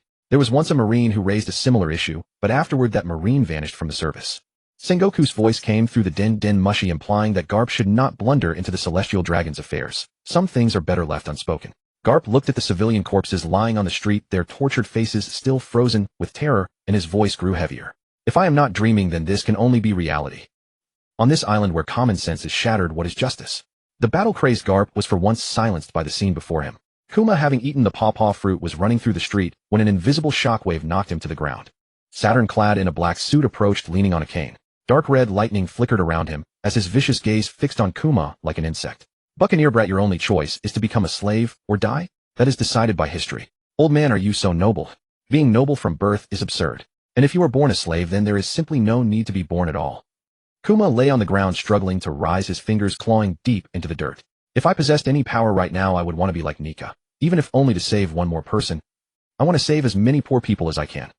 There was once a Marine who raised a similar issue, but afterward that Marine vanished from the service. Sengoku's voice came through the Den Den Mushi, implying that Garp should not blunder into the Celestial Dragon's affairs. Some things are better left unspoken. Garp looked at the civilian corpses lying on the street, their tortured faces still frozen with terror, and his voice grew heavier. If I am not dreaming, then this can only be reality. On this island where common sense is shattered, what is justice? The battle-crazed Garp was for once silenced by the scene before him. Kuma, having eaten the pawpaw fruit, was running through the street when an invisible shockwave knocked him to the ground. Saturn, clad in a black suit, approached, leaning on a cane. Dark red lightning flickered around him as his vicious gaze fixed on Kuma like an insect. Buccaneer brat, your only choice is to become a slave or die? That is decided by history. Old man, are you so noble? Being noble from birth is absurd. And if you are born a slave, then there is simply no need to be born at all. Kuma lay on the ground, struggling to rise, his fingers clawing deep into the dirt. If I possessed any power right now, I would want to be like Nika. Even if only to save one more person. I want to save as many poor people as I can.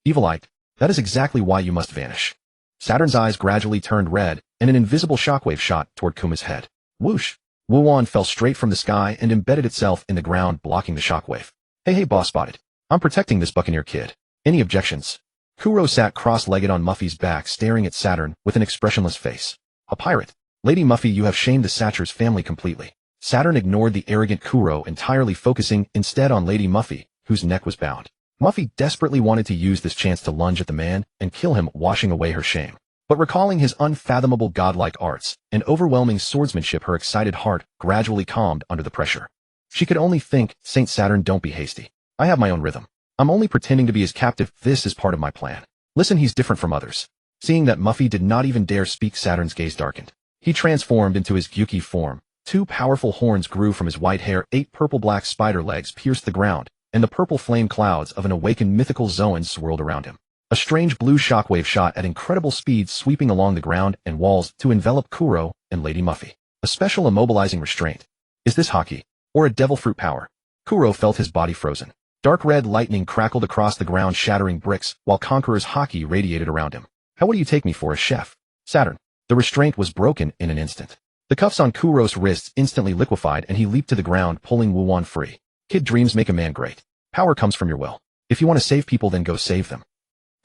Evilite, that is exactly why you must vanish. Saturn's eyes gradually turned red, and an invisible shockwave shot toward Kuma's head. Whoosh! Wuan fell straight from the sky and embedded itself in the ground, blocking the shockwave. Hey boss spotted. I'm protecting this Buccaneer kid. Any objections? Kuro sat cross-legged on Muffy's back, staring at Saturn with an expressionless face. A pirate. Lady Muffy, you have shamed the Satchers family completely. Saturn ignored the arrogant Kuro entirely, focusing instead on Lady Muffy, whose neck was bound. Muffy desperately wanted to use this chance to lunge at the man and kill him, washing away her shame. But recalling his unfathomable godlike arts and overwhelming swordsmanship, her excited heart gradually calmed under the pressure. She could only think, Saint Saturn, don't be hasty. I have my own rhythm. I'm only pretending to be his captive. This is part of my plan. Listen, he's different from others. Seeing that Muffy did not even dare speak, Saturn's gaze darkened. He transformed into his Gyuki form. 2 powerful horns grew from his white hair, 8 purple-black spider legs pierced the ground, and the purple flame clouds of an awakened mythical Zoan swirled around him. A strange blue shockwave shot at incredible speed, sweeping along the ground and walls to envelop Kuro and Lady Muffy. A special immobilizing restraint. Is this hockey? Or a devil fruit power? Kuro felt his body frozen. Dark red lightning crackled across the ground, shattering bricks, while Conqueror's haki radiated around him. How what do you take me for, a chef? Saturn. The restraint was broken in an instant. The cuffs on Kuro's wrists instantly liquefied and he leaped to the ground, pulling Wuan free. Kid, dreams make a man great. Power comes from your will. If you want to save people, then go save them.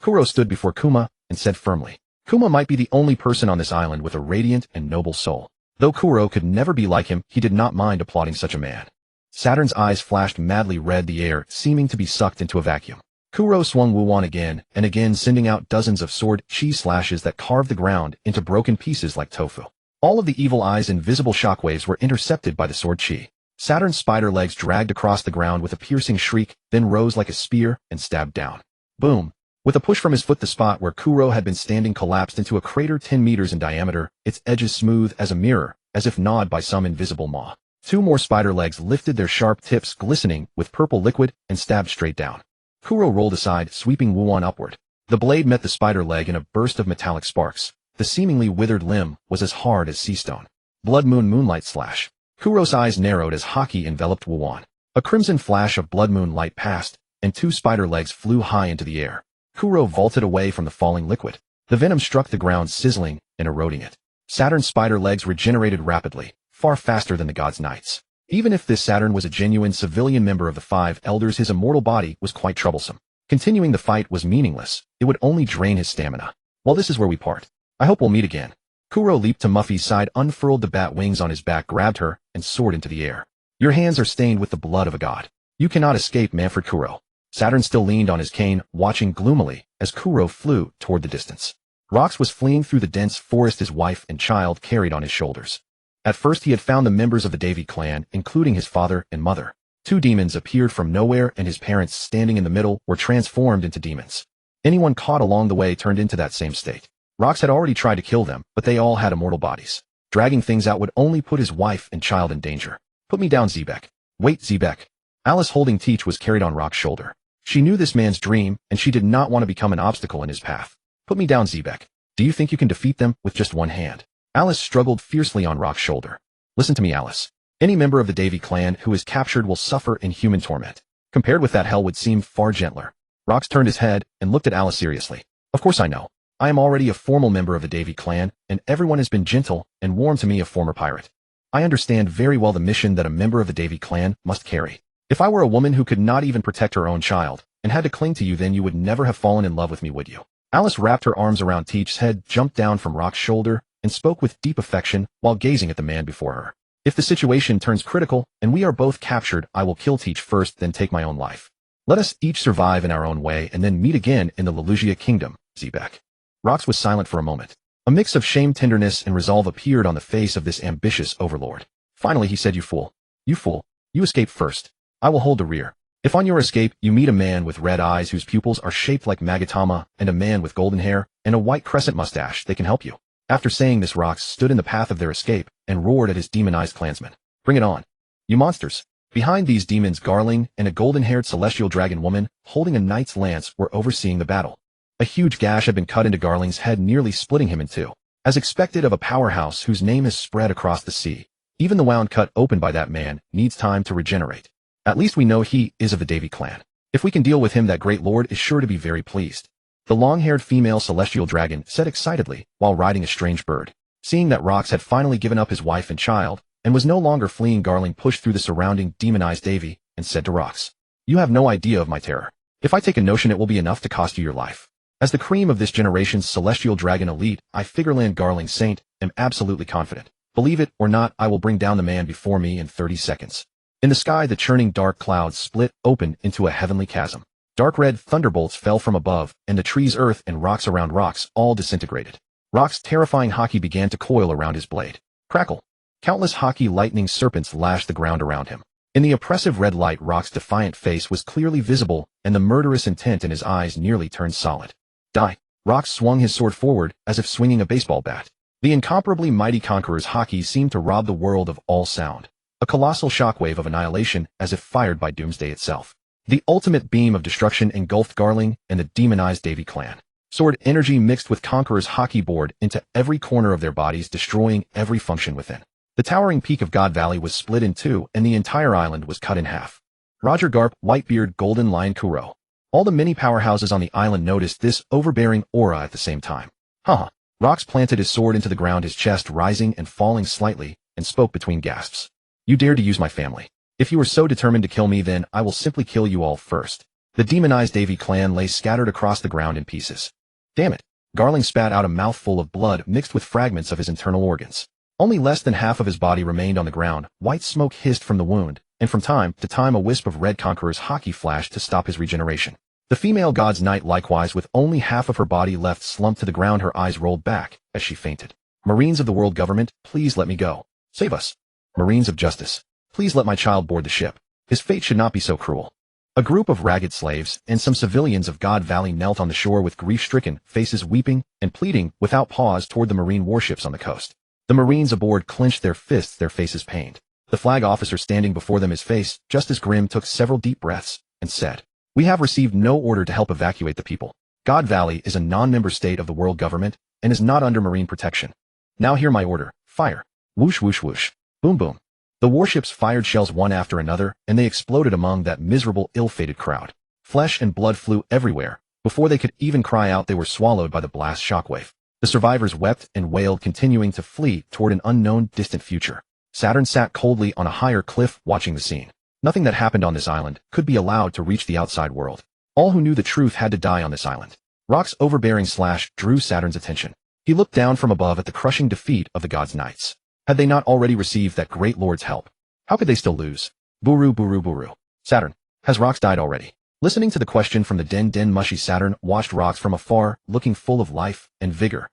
Kuro stood before Kuma and said firmly. Kuma might be the only person on this island with a radiant and noble soul. Though Kuro could never be like him, he did not mind applauding such a man. Saturn's eyes flashed madly red, the air seeming to be sucked into a vacuum. Kuro swung Wuan again and again, sending out dozens of sword chi slashes that carved the ground into broken pieces like tofu. All of the evil eye's invisible shockwaves were intercepted by the sword chi. Saturn's spider legs dragged across the ground with a piercing shriek, then rose like a spear and stabbed down. Boom! With a push from his foot, the spot where Kuro had been standing collapsed into a crater 10 meters in diameter, its edges smooth as a mirror, as if gnawed by some invisible maw. 2 more spider legs lifted, their sharp tips glistening with purple liquid, and stabbed straight down. Kuro rolled aside, sweeping Wuan upward. The blade met the spider leg in a burst of metallic sparks. The seemingly withered limb was as hard as sea stone. Blood moon moonlight slash. Kuro's eyes narrowed as haki enveloped Wuan. A crimson flash of blood moon light passed, and 2 spider legs flew high into the air. Kuro vaulted away from the falling liquid. The venom struck the ground, sizzling and eroding it. Saturn's spider legs regenerated rapidly, far faster than the god's knights. Even if this Saturn was a genuine civilian member of the 5 elders, his immortal body was quite troublesome. Continuing the fight was meaningless. It would only drain his stamina. Well, this is where we part. I hope we'll meet again. Kuro leaped to Muffy's side, unfurled the bat wings on his back, grabbed her, and soared into the air. Your hands are stained with the blood of a god. You cannot escape, Manfred Kuro. Saturn still leaned on his cane, watching gloomily as Kuro flew toward the distance. Rox was fleeing through the dense forest, his wife and child carried on his shoulders. At first he had found the members of the Davy clan, including his father and mother. 2 demons appeared from nowhere, and his parents, standing in the middle, were transformed into demons. Anyone caught along the way turned into that same state. Rox had already tried to kill them, but they all had immortal bodies. Dragging things out would only put his wife and child in danger. Put me down, Zebek. Wait, Zebek. Alice, holding Teach, was carried on Rox's shoulder. She knew this man's dream, and she did not want to become an obstacle in his path. Put me down, Zebek. Do you think you can defeat them with just one hand? Alice struggled fiercely on Rox's shoulder. Listen to me, Alice. Any member of the Davy clan who is captured will suffer inhuman torment. Compared with that, hell would seem far gentler. Rox turned his head and looked at Alice seriously. Of course I know. I am already a formal member of the Davy clan, and everyone has been gentle and warm to me, a former pirate. I understand very well the mission that a member of the Davy clan must carry. If I were a woman who could not even protect her own child, and had to cling to you, then you would never have fallen in love with me, would you? Alice wrapped her arms around Teach's head, jumped down from Rox's shoulder, and spoke with deep affection while gazing at the man before her. If the situation turns critical, and we are both captured, I will kill Teach first, then take my own life. Let us each survive in our own way, and then meet again in the Lelugia kingdom, Zebek. Rox was silent for a moment. A mix of shame, tenderness, and resolve appeared on the face of this ambitious overlord. Finally he said, You fool. You fool. You escape first. I will hold the rear. If on your escape you meet a man with red eyes whose pupils are shaped like Magatama, and a man with golden hair and a white crescent mustache, they can help you. After saying this, Rox stood in the path of their escape and roared at his demonized clansmen. Bring it on. You monsters. Behind these demons, Garling and a golden-haired celestial dragon woman holding a knight's lance were overseeing the battle. A huge gash had been cut into Garling's head, nearly splitting him in 2. As expected of a powerhouse whose name has spread across the sea, even the wound cut open by that man needs time to regenerate. At least we know he is of the Davy clan. If we can deal with him, that great lord is sure to be very pleased. The long-haired female celestial dragon said excitedly while riding a strange bird. Seeing that Rox had finally given up his wife and child and was no longer fleeing, Garling pushed through the surrounding demonized Davy and said to Rox, You have no idea of my terror. If I take a notion, it will be enough to cost you your life. As the cream of this generation's celestial dragon elite, I, Figureland Garling Saint, am absolutely confident. Believe it or not, I will bring down the man before me in 30 seconds. In the sky, the churning dark clouds split open into a heavenly chasm. Dark red thunderbolts fell from above, and the trees, earth, and rocks around Rox all disintegrated. Rox's terrifying haki began to coil around his blade. Crackle! Countless haki lightning serpents lashed the ground around him. In the oppressive red light, Rox's defiant face was clearly visible, and the murderous intent in his eyes nearly turned solid. Die! Rox swung his sword forward, as if swinging a baseball bat. The incomparably mighty Conqueror's haki seemed to rob the world of all sound. A colossal shockwave of annihilation, as if fired by Doomsday itself. The ultimate beam of destruction engulfed Garling and the demonized Davy clan. Sword energy mixed with Conqueror's haki bored into every corner of their bodies, destroying every function within. The towering peak of God Valley was split in 2, and the entire island was cut in half. Roger Garp, Whitebeard, Golden Lion Kuro. All the mini powerhouses on the island noticed this overbearing aura at the same time. Haha. Rox planted his sword into the ground, his chest rising and falling slightly, and spoke between gasps. You dared to use my family. If you are so determined to kill me, then I will simply kill you all first. The demonized Davy clan lay scattered across the ground in pieces. Damn it. Garling spat out a mouthful of blood mixed with fragments of his internal organs. Only less than half of his body remained on the ground. White smoke hissed from the wound, and from time to time a wisp of red conqueror's hockey flashed to stop his regeneration. The female god's knight likewise, with only half of her body left, slumped to the ground, her eyes rolled back as she fainted. Marines of the world government, please let me go. Save us. Marines of justice, please let my child board the ship. His fate should not be so cruel. A group of ragged slaves and some civilians of God Valley knelt on the shore with grief-stricken faces, weeping and pleading without pause toward the marine warships on the coast. The Marines aboard clenched their fists, their faces pained. The flag officer standing before them, his face just as grim, took several deep breaths and said, "We have received no order to help evacuate the people. God Valley is a non-member state of the world government and is not under marine protection. Now hear my order. Fire." Whoosh, whoosh, whoosh. Boom, boom. The warships fired shells one after another, and they exploded among that miserable, ill-fated crowd. Flesh and blood flew everywhere. Before they could even cry out, they were swallowed by the blast shockwave. The survivors wept and wailed, continuing to flee toward an unknown, distant future. Saturn sat coldly on a higher cliff, watching the scene. Nothing that happened on this island could be allowed to reach the outside world. All who knew the truth had to die on this island. Rock's overbearing slash drew Saturn's attention. He looked down from above at the crushing defeat of the god's knights. Had they not already received that great lord's help? How could they still lose? Buru, buru, buru. Saturn, has Rox died already? Listening to the question from the den mushy, Saturn watched Rox from afar, looking full of life and vigor.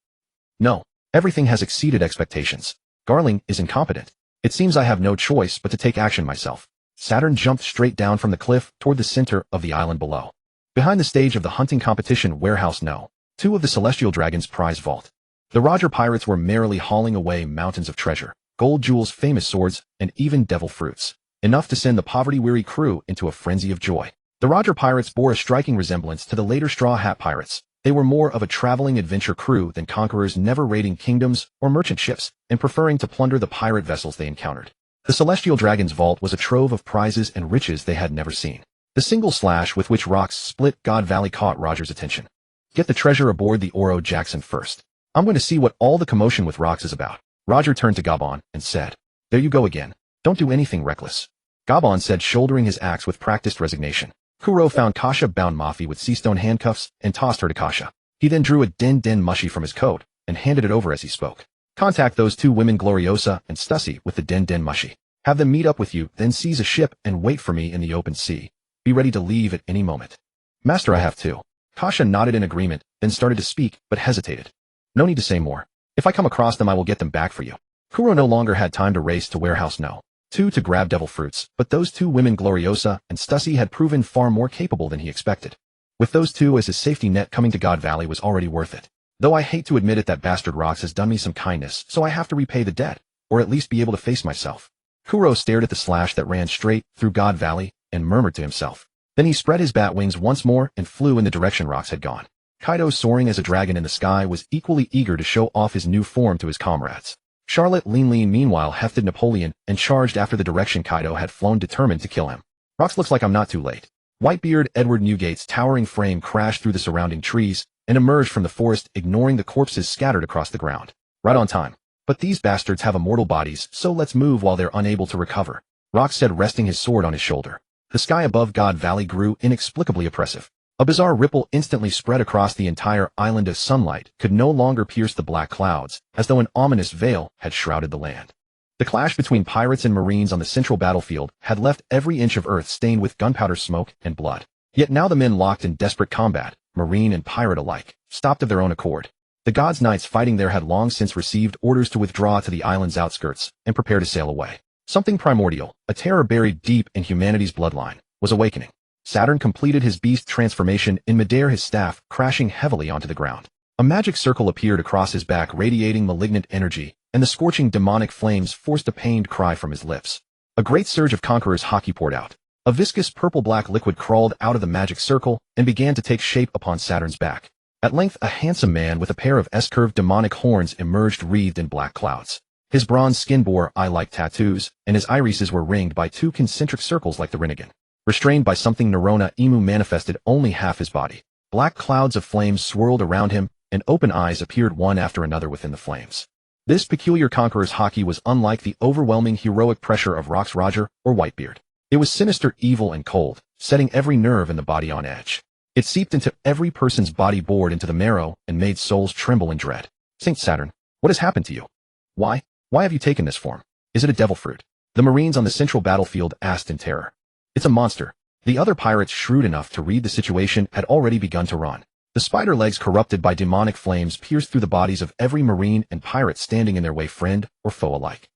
No, everything has exceeded expectations. Garling is incompetent. It seems I have no choice but to take action myself. Saturn jumped straight down from the cliff toward the center of the island below. Behind the stage of the hunting competition warehouse No. 2 of the Celestial Dragon's prize vault. The Roger pirates were merrily hauling away mountains of treasure, gold jewels, famous swords, and even devil fruits, enough to send the poverty-weary crew into a frenzy of joy. The Roger pirates bore a striking resemblance to the later Straw Hat pirates. They were more of a traveling adventure crew than conquerors, never raiding kingdoms or merchant ships, and preferring to plunder the pirate vessels they encountered. The Celestial Dragon's vault was a trove of prizes and riches they had never seen. The single slash with which Rox split God Valley caught Roger's attention. Get the treasure aboard the Oro Jackson first. I'm going to see what all the commotion with Rox is about. Roger turned to Gabon and said, "There you go again. Don't do anything reckless." Gabon said, shouldering his axe with practiced resignation. Kuro found Kasha bound Mafi with sea-stone handcuffs and tossed her to Kasha. He then drew a den mushy from his coat and handed it over as he spoke. "Contact those two women, Gloriosa and Stussy, with the den mushy. Have them meet up with you, then seize a ship and wait for me in the open sea. Be ready to leave at any moment." "Master, I have to." Kasha nodded in agreement, then started to speak, but hesitated. "No need to say more. If I come across them, I will get them back for you." Kuro no longer had time to race to warehouse No. 2 to grab devil fruits, but those two women, Gloriosa and Stussy, had proven far more capable than he expected. With those two as his safety net, coming to God Valley was already worth it. Though I hate to admit it, that bastard Rox has done me some kindness, so I have to repay the debt, or at least be able to face myself. Kuro stared at the slash that ran straight through God Valley and murmured to himself. Then he spread his bat wings once more and flew in the direction Rox had gone. Kaido, soaring as a dragon in the sky, was equally eager to show off his new form to his comrades. Charlotte Lean meanwhile hefted Napoleon and charged after the direction Kaido had flown, determined to kill him. "Rox, looks like I'm not too late." Whitebeard Edward Newgate's towering frame crashed through the surrounding trees and emerged from the forest, ignoring the corpses scattered across the ground. "Right on time. But these bastards have immortal bodies, so let's move while they're unable to recover," Rox said, resting his sword on his shoulder. The sky above God Valley grew inexplicably oppressive. A bizarre ripple instantly spread across the entire island as sunlight could no longer pierce the black clouds, as though an ominous veil had shrouded the land. The clash between pirates and marines on the central battlefield had left every inch of earth stained with gunpowder smoke and blood. Yet now the men, locked in desperate combat, marine and pirate alike, stopped of their own accord. The gods' knights fighting there had long since received orders to withdraw to the island's outskirts and prepare to sail away. Something primordial, a terror buried deep in humanity's bloodline, was awakening. Saturn completed his beast transformation in midair, his staff crashing heavily onto the ground. A magic circle appeared across his back, radiating malignant energy, and the scorching demonic flames forced a pained cry from his lips. A great surge of Conqueror's hockey poured out. A viscous purple-black liquid crawled out of the magic circle and began to take shape upon Saturn's back. At length, a handsome man with a pair of S-curved demonic horns emerged, wreathed in black clouds. His bronze skin bore eye-like tattoos, and his irises were ringed by two concentric circles like the Rinnegan. Restrained by something Nerona, Emu manifested only half his body. Black clouds of flames swirled around him, and open eyes appeared one after another within the flames. This peculiar conqueror's haki was unlike the overwhelming heroic pressure of Rock's Roger or Whitebeard. It was sinister, evil, and cold, setting every nerve in the body on edge. It seeped into every person's body, bored into the marrow, and made souls tremble in dread. Saint Saturn, what has happened to you? Why have you taken this form? Is it a devil fruit? The Marines on the central battlefield asked in terror. It's a monster. The other pirates, shrewd enough to read the situation, had already begun to run. The spider legs, corrupted by demonic flames, pierced through the bodies of every Marine and pirate standing in their way, friend or foe alike.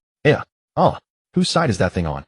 Whose side is that thing on?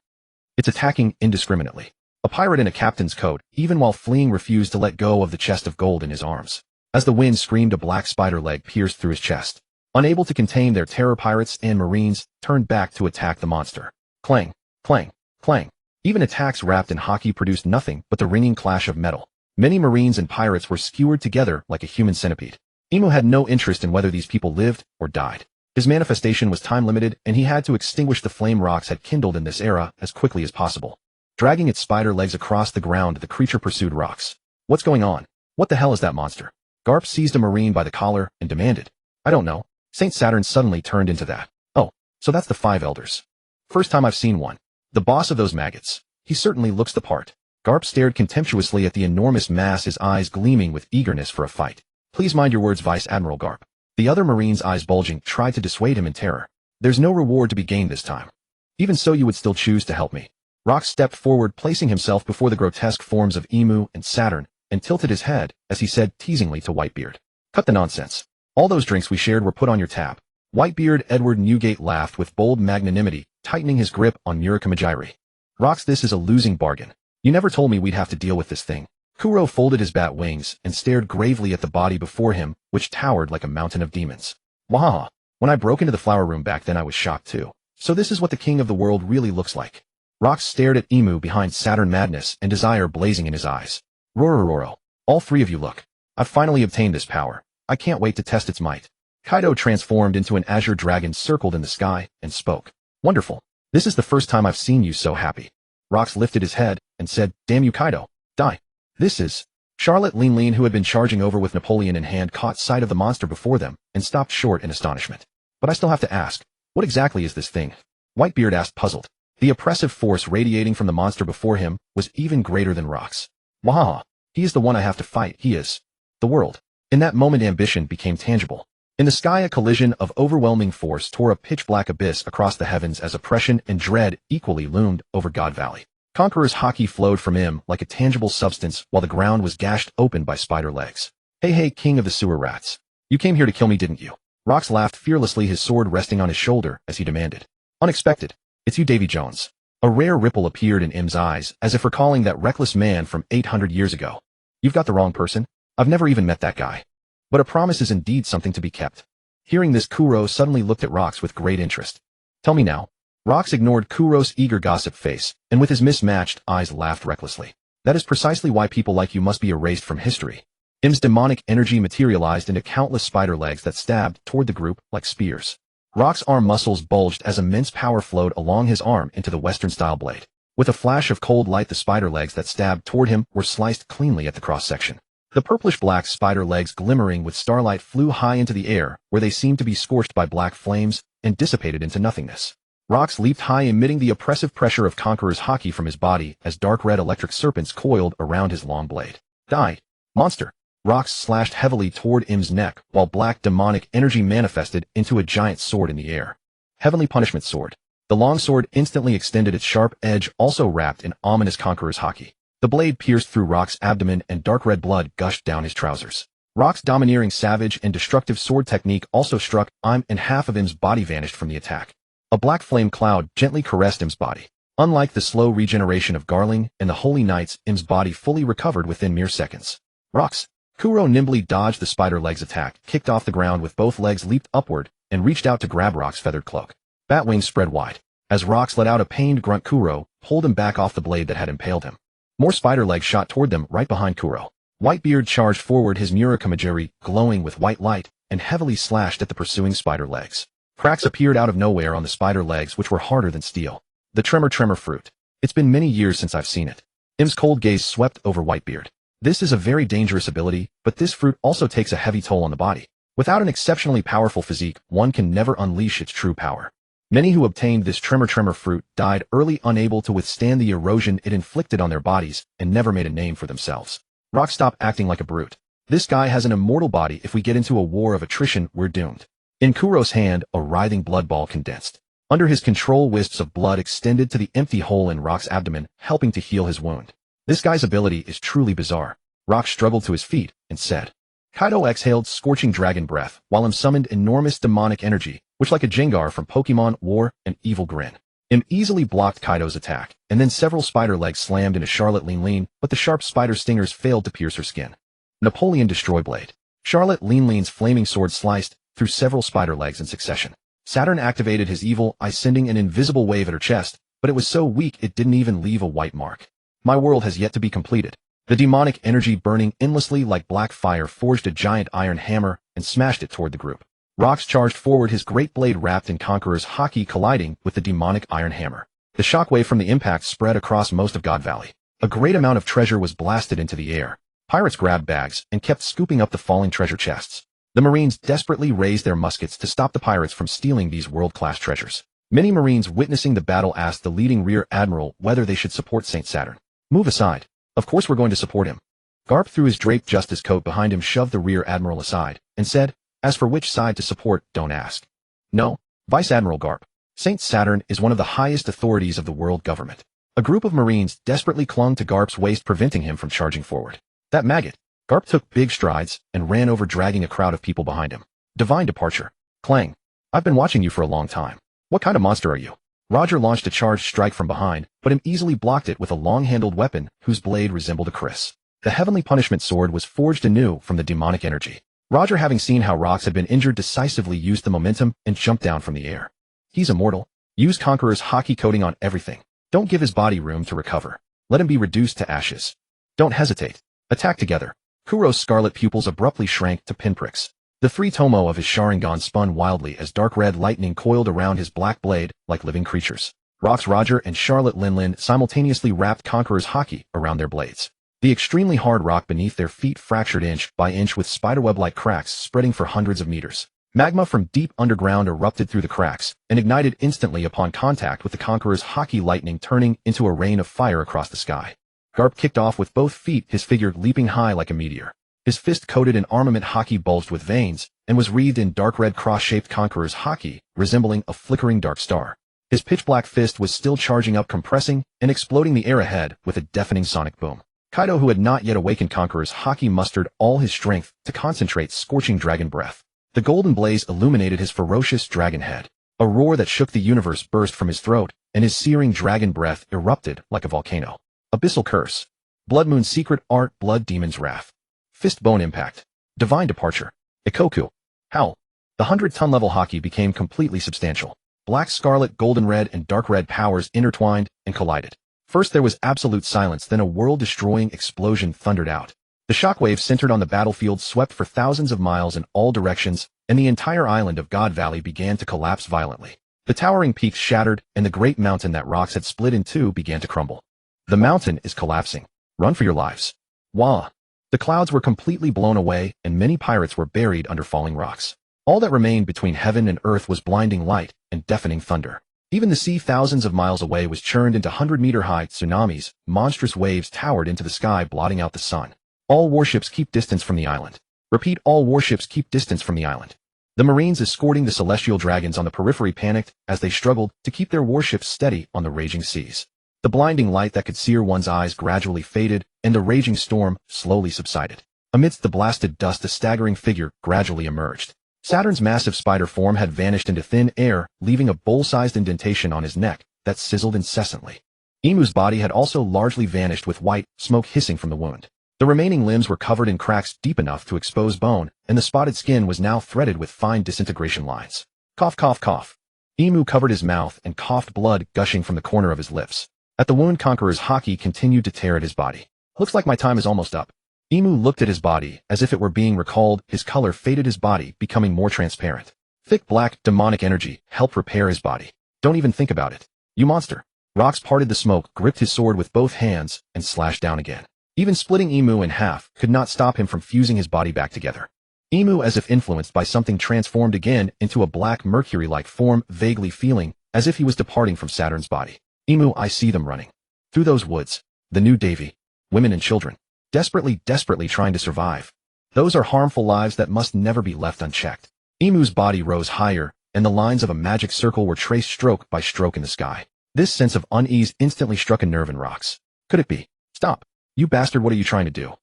It's attacking indiscriminately. A pirate in a captain's coat, even while fleeing, refused to let go of the chest of gold in his arms. As the wind screamed, a black spider leg pierced through his chest. Unable to contain their terror, pirates and Marines turned back to attack the monster. Clang, clang, clang. Even attacks wrapped in haki produced nothing but the ringing clash of metal. Many Marines and pirates were skewered together like a human centipede. Emu had no interest in whether these people lived or died. His manifestation was time-limited, and he had to extinguish the flame Rox had kindled in this era as quickly as possible. Dragging its spider legs across the ground, the creature pursued Rox. What's going on? What the hell is that monster? Garp seized a Marine by the collar and demanded. I don't know. Saint Saturn suddenly turned into that. Oh, so that's the 5 elders. First time I've seen one. The boss of those maggots. He certainly looks the part. Garp stared contemptuously at the enormous mass, his eyes gleaming with eagerness for a fight. Please mind your words, Vice Admiral Garp. The other Marine's eyes bulging tried to dissuade him in terror. There's no reward to be gained this time. Even so, you would still choose to help me. Rox stepped forward, placing himself before the grotesque forms of Emu and Saturn, and tilted his head as he said teasingly to Whitebeard. Cut the nonsense. All those drinks we shared were put on your tab. Whitebeard Edward Newgate laughed with bold magnanimity, tightening his grip on Murakamajiri. Rox, this is a losing bargain. You never told me we'd have to deal with this thing. Kuro folded his bat wings and stared gravely at the body before him, which towered like a mountain of demons. Wahaha. When I broke into the flower room back then, I was shocked too. So this is what the king of the world really looks like. Rox stared at Emu behind Saturn, madness and desire blazing in his eyes. Rorororo. All 3 of you look. I've finally obtained this power. I can't wait to test its might. Kaido transformed into an azure dragon, circled in the sky, and spoke. Wonderful. This is the first time I've seen you so happy. Rox lifted his head and said, damn you, Kaido. Die. This is... Charlotte Lean, who had been charging over with Napoleon in hand, caught sight of the monster before them and stopped short in astonishment. But I still have to ask, what exactly is this thing? Whitebeard asked, puzzled. The oppressive force radiating from the monster before him was even greater than Rox. Wahaha. He is the one I have to fight. He is... the world. In that moment, ambition became tangible. In the sky, a collision of overwhelming force tore a pitch-black abyss across the heavens as oppression and dread equally loomed over God Valley. Conqueror's haki flowed from him like a tangible substance while the ground was gashed open by spider legs. Hey, king of the sewer rats. You came here to kill me, didn't you? Rox laughed fearlessly, his sword resting on his shoulder as he demanded. Unexpected. It's you, Davy Jones. A rare ripple appeared in Im's eyes, as if recalling that reckless man from 800 years ago. You've got the wrong person. I've never even met that guy. But a promise is indeed something to be kept. Hearing this, Kuro suddenly looked at Rox with great interest. Tell me now. Rox ignored Kuro's eager gossip face, and with his mismatched eyes laughed recklessly. That is precisely why people like you must be erased from history. Im's demonic energy materialized into countless spider legs that stabbed toward the group like spears. Rox's arm muscles bulged as immense power flowed along his arm into the Western-style blade. With a flash of cold light, the spider legs that stabbed toward him were sliced cleanly at the cross-section. The purplish-black spider legs, glimmering with starlight, flew high into the air, where they seemed to be scorched by black flames, and dissipated into nothingness. Rox leaped high, emitting the oppressive pressure of Conqueror's haki from his body as dark red electric serpents coiled around his long blade. Die, monster! Rox slashed heavily toward Im's neck, while black demonic energy manifested into a giant sword in the air. Heavenly Punishment Sword. The long sword instantly extended, its sharp edge also wrapped in ominous Conqueror's haki. The blade pierced through Rox's abdomen and dark red blood gushed down his trousers. Rox's domineering, savage, and destructive sword technique also struck Im, and half of Im's body vanished from the attack. A black flame cloud gently caressed Im's body. Unlike the slow regeneration of Garling and the Holy Knights, Im's body fully recovered within mere seconds. Rox. Kuro nimbly dodged the spider leg's attack, kicked off the ground with both legs, leaped upward, and reached out to grab Rox's feathered cloak. Bat wings spread wide. As Rox let out a pained grunt, Kuro pulled him back off the blade that had impaled him. More spider legs shot toward them right behind Kuro. Whitebeard charged forward, his Murakamajiri glowing with white light, and heavily slashed at the pursuing spider legs. Cracks appeared out of nowhere on the spider legs, which were harder than steel. The tremor fruit. It's been many years since I've seen it. Im's cold gaze swept over Whitebeard. This is a very dangerous ability, but this fruit also takes a heavy toll on the body. Without an exceptionally powerful physique, one can never unleash its true power. Many who obtained this tremor fruit died early, unable to withstand the erosion it inflicted on their bodies, and never made a name for themselves. Rock, stop acting like a brute. This guy has an immortal body. If we get into a war of attrition, we're doomed. In Kuro's hand, a writhing blood ball condensed. Under his control, wisps of blood extended to the empty hole in Rock's abdomen, helping to heal his wound. This guy's ability is truly bizarre. Rock struggled to his feet and said. Kaido exhaled scorching dragon breath, while Im summoned enormous demonic energy, which, like a Jengar from Pokemon, wore an evil grin. Im easily blocked Kaido's attack, and then several spider legs slammed into Charlotte Lean, but the sharp spider stingers failed to pierce her skin. Napoleon Destroy Blade. Charlotte Lean's flaming sword sliced through several spider legs in succession. Saturn activated his evil eye, sending an invisible wave at her chest, but it was so weak it didn't even leave a white mark. My world has yet to be completed. The demonic energy burning endlessly like black fire forged a giant iron hammer and smashed it toward the group. Rox charged forward, his great blade wrapped in Conqueror's haki, colliding with the demonic iron hammer. The shockwave from the impact spread across most of God Valley. A great amount of treasure was blasted into the air. Pirates grabbed bags and kept scooping up the falling treasure chests. The Marines desperately raised their muskets to stop the pirates from stealing these world-class treasures. Many Marines witnessing the battle asked the leading rear admiral whether they should support Saint Saturn. Move aside. Of course we're going to support him. Garp threw his draped justice coat behind him, shoved the rear admiral aside, and said, as for which side to support, don't ask. No, Vice Admiral Garp. Saint Saturn is one of the highest authorities of the world government. A group of Marines desperately clung to Garp's waist, preventing him from charging forward. That maggot. Garp took big strides and ran over, dragging a crowd of people behind him. Divine Departure. Clang. I've been watching you for a long time. What kind of monster are you? Roger launched a charged strike from behind, but Im easily blocked it with a long-handled weapon whose blade resembled a kriss. The Heavenly Punishment Sword was forged anew from the demonic energy. Roger, having seen how Rox had been injured, decisively used the momentum and jumped down from the air. He's immortal. Use Conqueror's haki coating on everything. Don't give his body room to recover. Let him be reduced to ashes. Don't hesitate. Attack together. Kuro's scarlet pupils abruptly shrank to pinpricks. The three tomo of his Sharingan spun wildly as dark red lightning coiled around his black blade like living creatures. Rox, Roger, and Charlotte Lin simultaneously wrapped Conqueror's haki around their blades. The extremely hard rock beneath their feet fractured inch by inch, with spiderweb-like cracks spreading for hundreds of meters. Magma from deep underground erupted through the cracks and ignited instantly upon contact with the Conqueror's haki, lightning turning into a rain of fire across the sky. Garp kicked off with both feet, his figure leaping high like a meteor. His fist, coated in armament haki, bulged with veins and was wreathed in dark red cross-shaped Conqueror's haki, resembling a flickering dark star. His pitch-black fist was still charging up, compressing and exploding the air ahead with a deafening sonic boom. Kaido, who had not yet awakened Conqueror's haki, mustered all his strength to concentrate scorching dragon breath. The golden blaze illuminated his ferocious dragon head. A roar that shook the universe burst from his throat, and his searing dragon breath erupted like a volcano. Abyssal Curse. Blood Moon's Secret Art. Blood Demon's Wrath. Fist Bone Impact. Divine Departure. Ikoku. Howl. The 100-ton level haki became completely substantial. Black, scarlet, golden red, and dark red powers intertwined and collided. First there was absolute silence, then a world-destroying explosion thundered out. The shockwave centered on the battlefield, swept for thousands of miles in all directions, and the entire island of God Valley began to collapse violently. The towering peaks shattered, and the great mountain that Rox had split in two began to crumble. The mountain is collapsing. Run for your lives. Wah! The clouds were completely blown away, and many pirates were buried under falling rocks. All that remained between heaven and earth was blinding light and deafening thunder. Even the sea thousands of miles away was churned into 100-meter-high tsunamis. Monstrous waves towered into the sky, blotting out the sun. All warships keep distance from the island. Repeat, all warships keep distance from the island. The Marines escorting the celestial dragons on the periphery panicked as they struggled to keep their warships steady on the raging seas. The blinding light that could sear one's eyes gradually faded, and the raging storm slowly subsided. Amidst the blasted dust, a staggering figure gradually emerged. Saturn's massive spider form had vanished into thin air, leaving a bowl-sized indentation on his neck that sizzled incessantly. Imu's body had also largely vanished, with white smoke hissing from the wound. The remaining limbs were covered in cracks deep enough to expose bone, and the spotted skin was now threaded with fine disintegration lines. Cough, cough, cough. Imu covered his mouth and coughed, blood gushing from the corner of his lips. At the wound, Conqueror's haki continued to tear at his body. Looks like my time is almost up. Imu looked at his body as if it were being recalled. His color faded, his body becoming more transparent. Thick black demonic energy helped repair his body. Don't even think about it. You monster. Rox parted the smoke, gripped his sword with both hands, and slashed down again. Even splitting Emu in half could not stop him from fusing his body back together. Emu, as if influenced by something, transformed again into a black mercury-like form, vaguely feeling as if he was departing from Saturn's body. Emu, I see them running. Through those woods. The new Davy. Women and children. Desperately trying to survive. Those are harmful lives that must never be left unchecked. Emu's body rose higher, and the lines of a magic circle were traced stroke by stroke in the sky. This sense of unease instantly struck a nerve in Rox. Could it be? Stop. You bastard, what are you trying to do?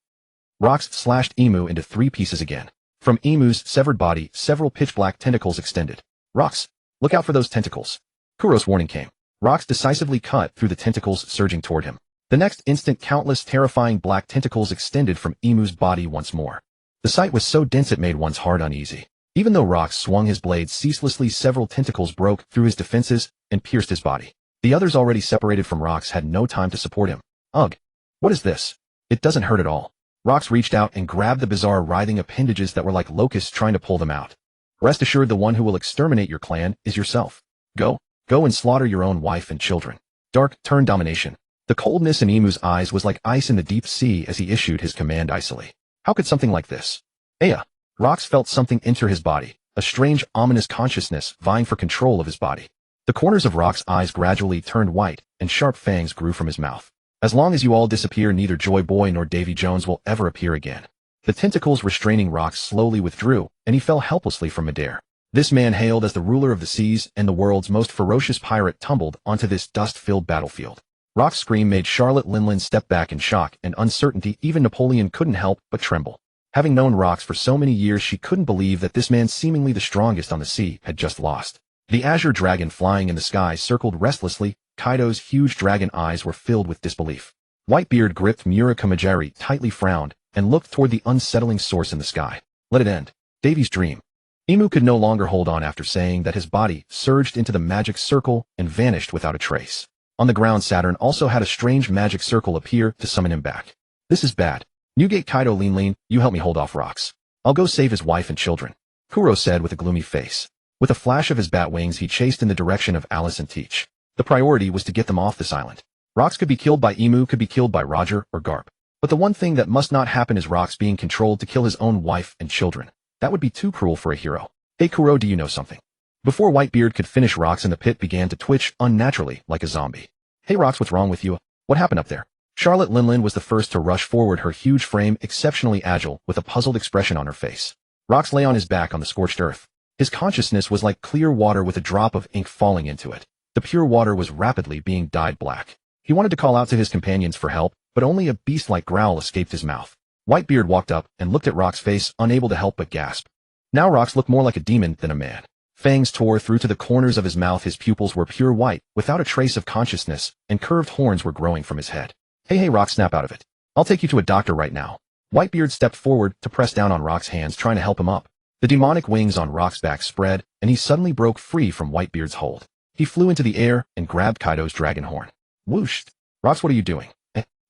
Rox slashed Emu into 3 pieces again. From Emu's severed body, several pitch-black tentacles extended. Rox, look out for those tentacles. Kuro's warning came. Rox decisively cut through the tentacles surging toward him. The next instant, countless terrifying black tentacles extended from Emu's body once more. The sight was so dense it made one's heart uneasy. Even though Rox swung his blades ceaselessly, several tentacles broke through his defenses and pierced his body. The others, already separated from Rox, had no time to support him. Ugh. What is this? It doesn't hurt at all. Rox reached out and grabbed the bizarre writhing appendages that were like locusts trying to pull them out. Rest assured, the one who will exterminate your clan is yourself. Go and slaughter your own wife and children. Dark turned domination. The coldness in Emu's eyes was like ice in the deep sea as he issued his command icily. How could something like this? Aya. Rox felt something enter his body, a strange, ominous consciousness vying for control of his body. The corners of Rox's eyes gradually turned white, and sharp fangs grew from his mouth. As long as you all disappear, neither Joy Boy nor Davy Jones will ever appear again. The tentacles restraining Rox slowly withdrew, and he fell helplessly from midair. This man, hailed as the ruler of the seas and the world's most ferocious pirate, tumbled onto this dust-filled battlefield. Rox's scream made Charlotte Linlin step back in shock and uncertainty. Even Napoleon couldn't help but tremble. Having known Rox for so many years, she couldn't believe that this man, seemingly the strongest on the sea, had just lost. The azure dragon flying in the sky circled restlessly. Kaido's huge dragon eyes were filled with disbelief. Whitebeard gripped Murakamajiri, tightly frowned, and looked toward the unsettling source in the sky. Let it end. Davy's dream. Emu could no longer hold on after saying that. His body surged into the magic circle and vanished without a trace. On the ground, Saturn also had a strange magic circle appear to summon him back. This is bad. Newgate Kaido, Lean, you help me hold off Rox. I'll go save his wife and children, Kuro said with a gloomy face. With a flash of his bat wings, he chased in the direction of Alice and Teach. The priority was to get them off this island. Rox could be killed by Emu, could be killed by Roger or Garp. But the one thing that must not happen is Rox being controlled to kill his own wife and children. That would be too cruel for a hero. Hey Kuro, do you know something? Before Whitebeard could finish, Rox in the pit began to twitch unnaturally like a zombie. Hey Rox, what's wrong with you? What happened up there? Charlotte Linlin was the first to rush forward, her huge frame exceptionally agile, with a puzzled expression on her face. Rox lay on his back on the scorched earth. His consciousness was like clear water with a drop of ink falling into it. The pure water was rapidly being dyed black. He wanted to call out to his companions for help, but only a beast-like growl escaped his mouth. Whitebeard walked up and looked at Rox's face, unable to help but gasp. Now Rox looked more like a demon than a man. Fangs tore through to the corners of his mouth, his pupils were pure white, without a trace of consciousness, and curved horns were growing from his head. Hey Rox, snap out of it. I'll take you to a doctor right now. Whitebeard stepped forward to press down on Rox's hands, trying to help him up. The demonic wings on Rox's back spread, and he suddenly broke free from Whitebeard's hold. He flew into the air and grabbed Kaido's dragon horn. Whoosh! Rox, what are you doing?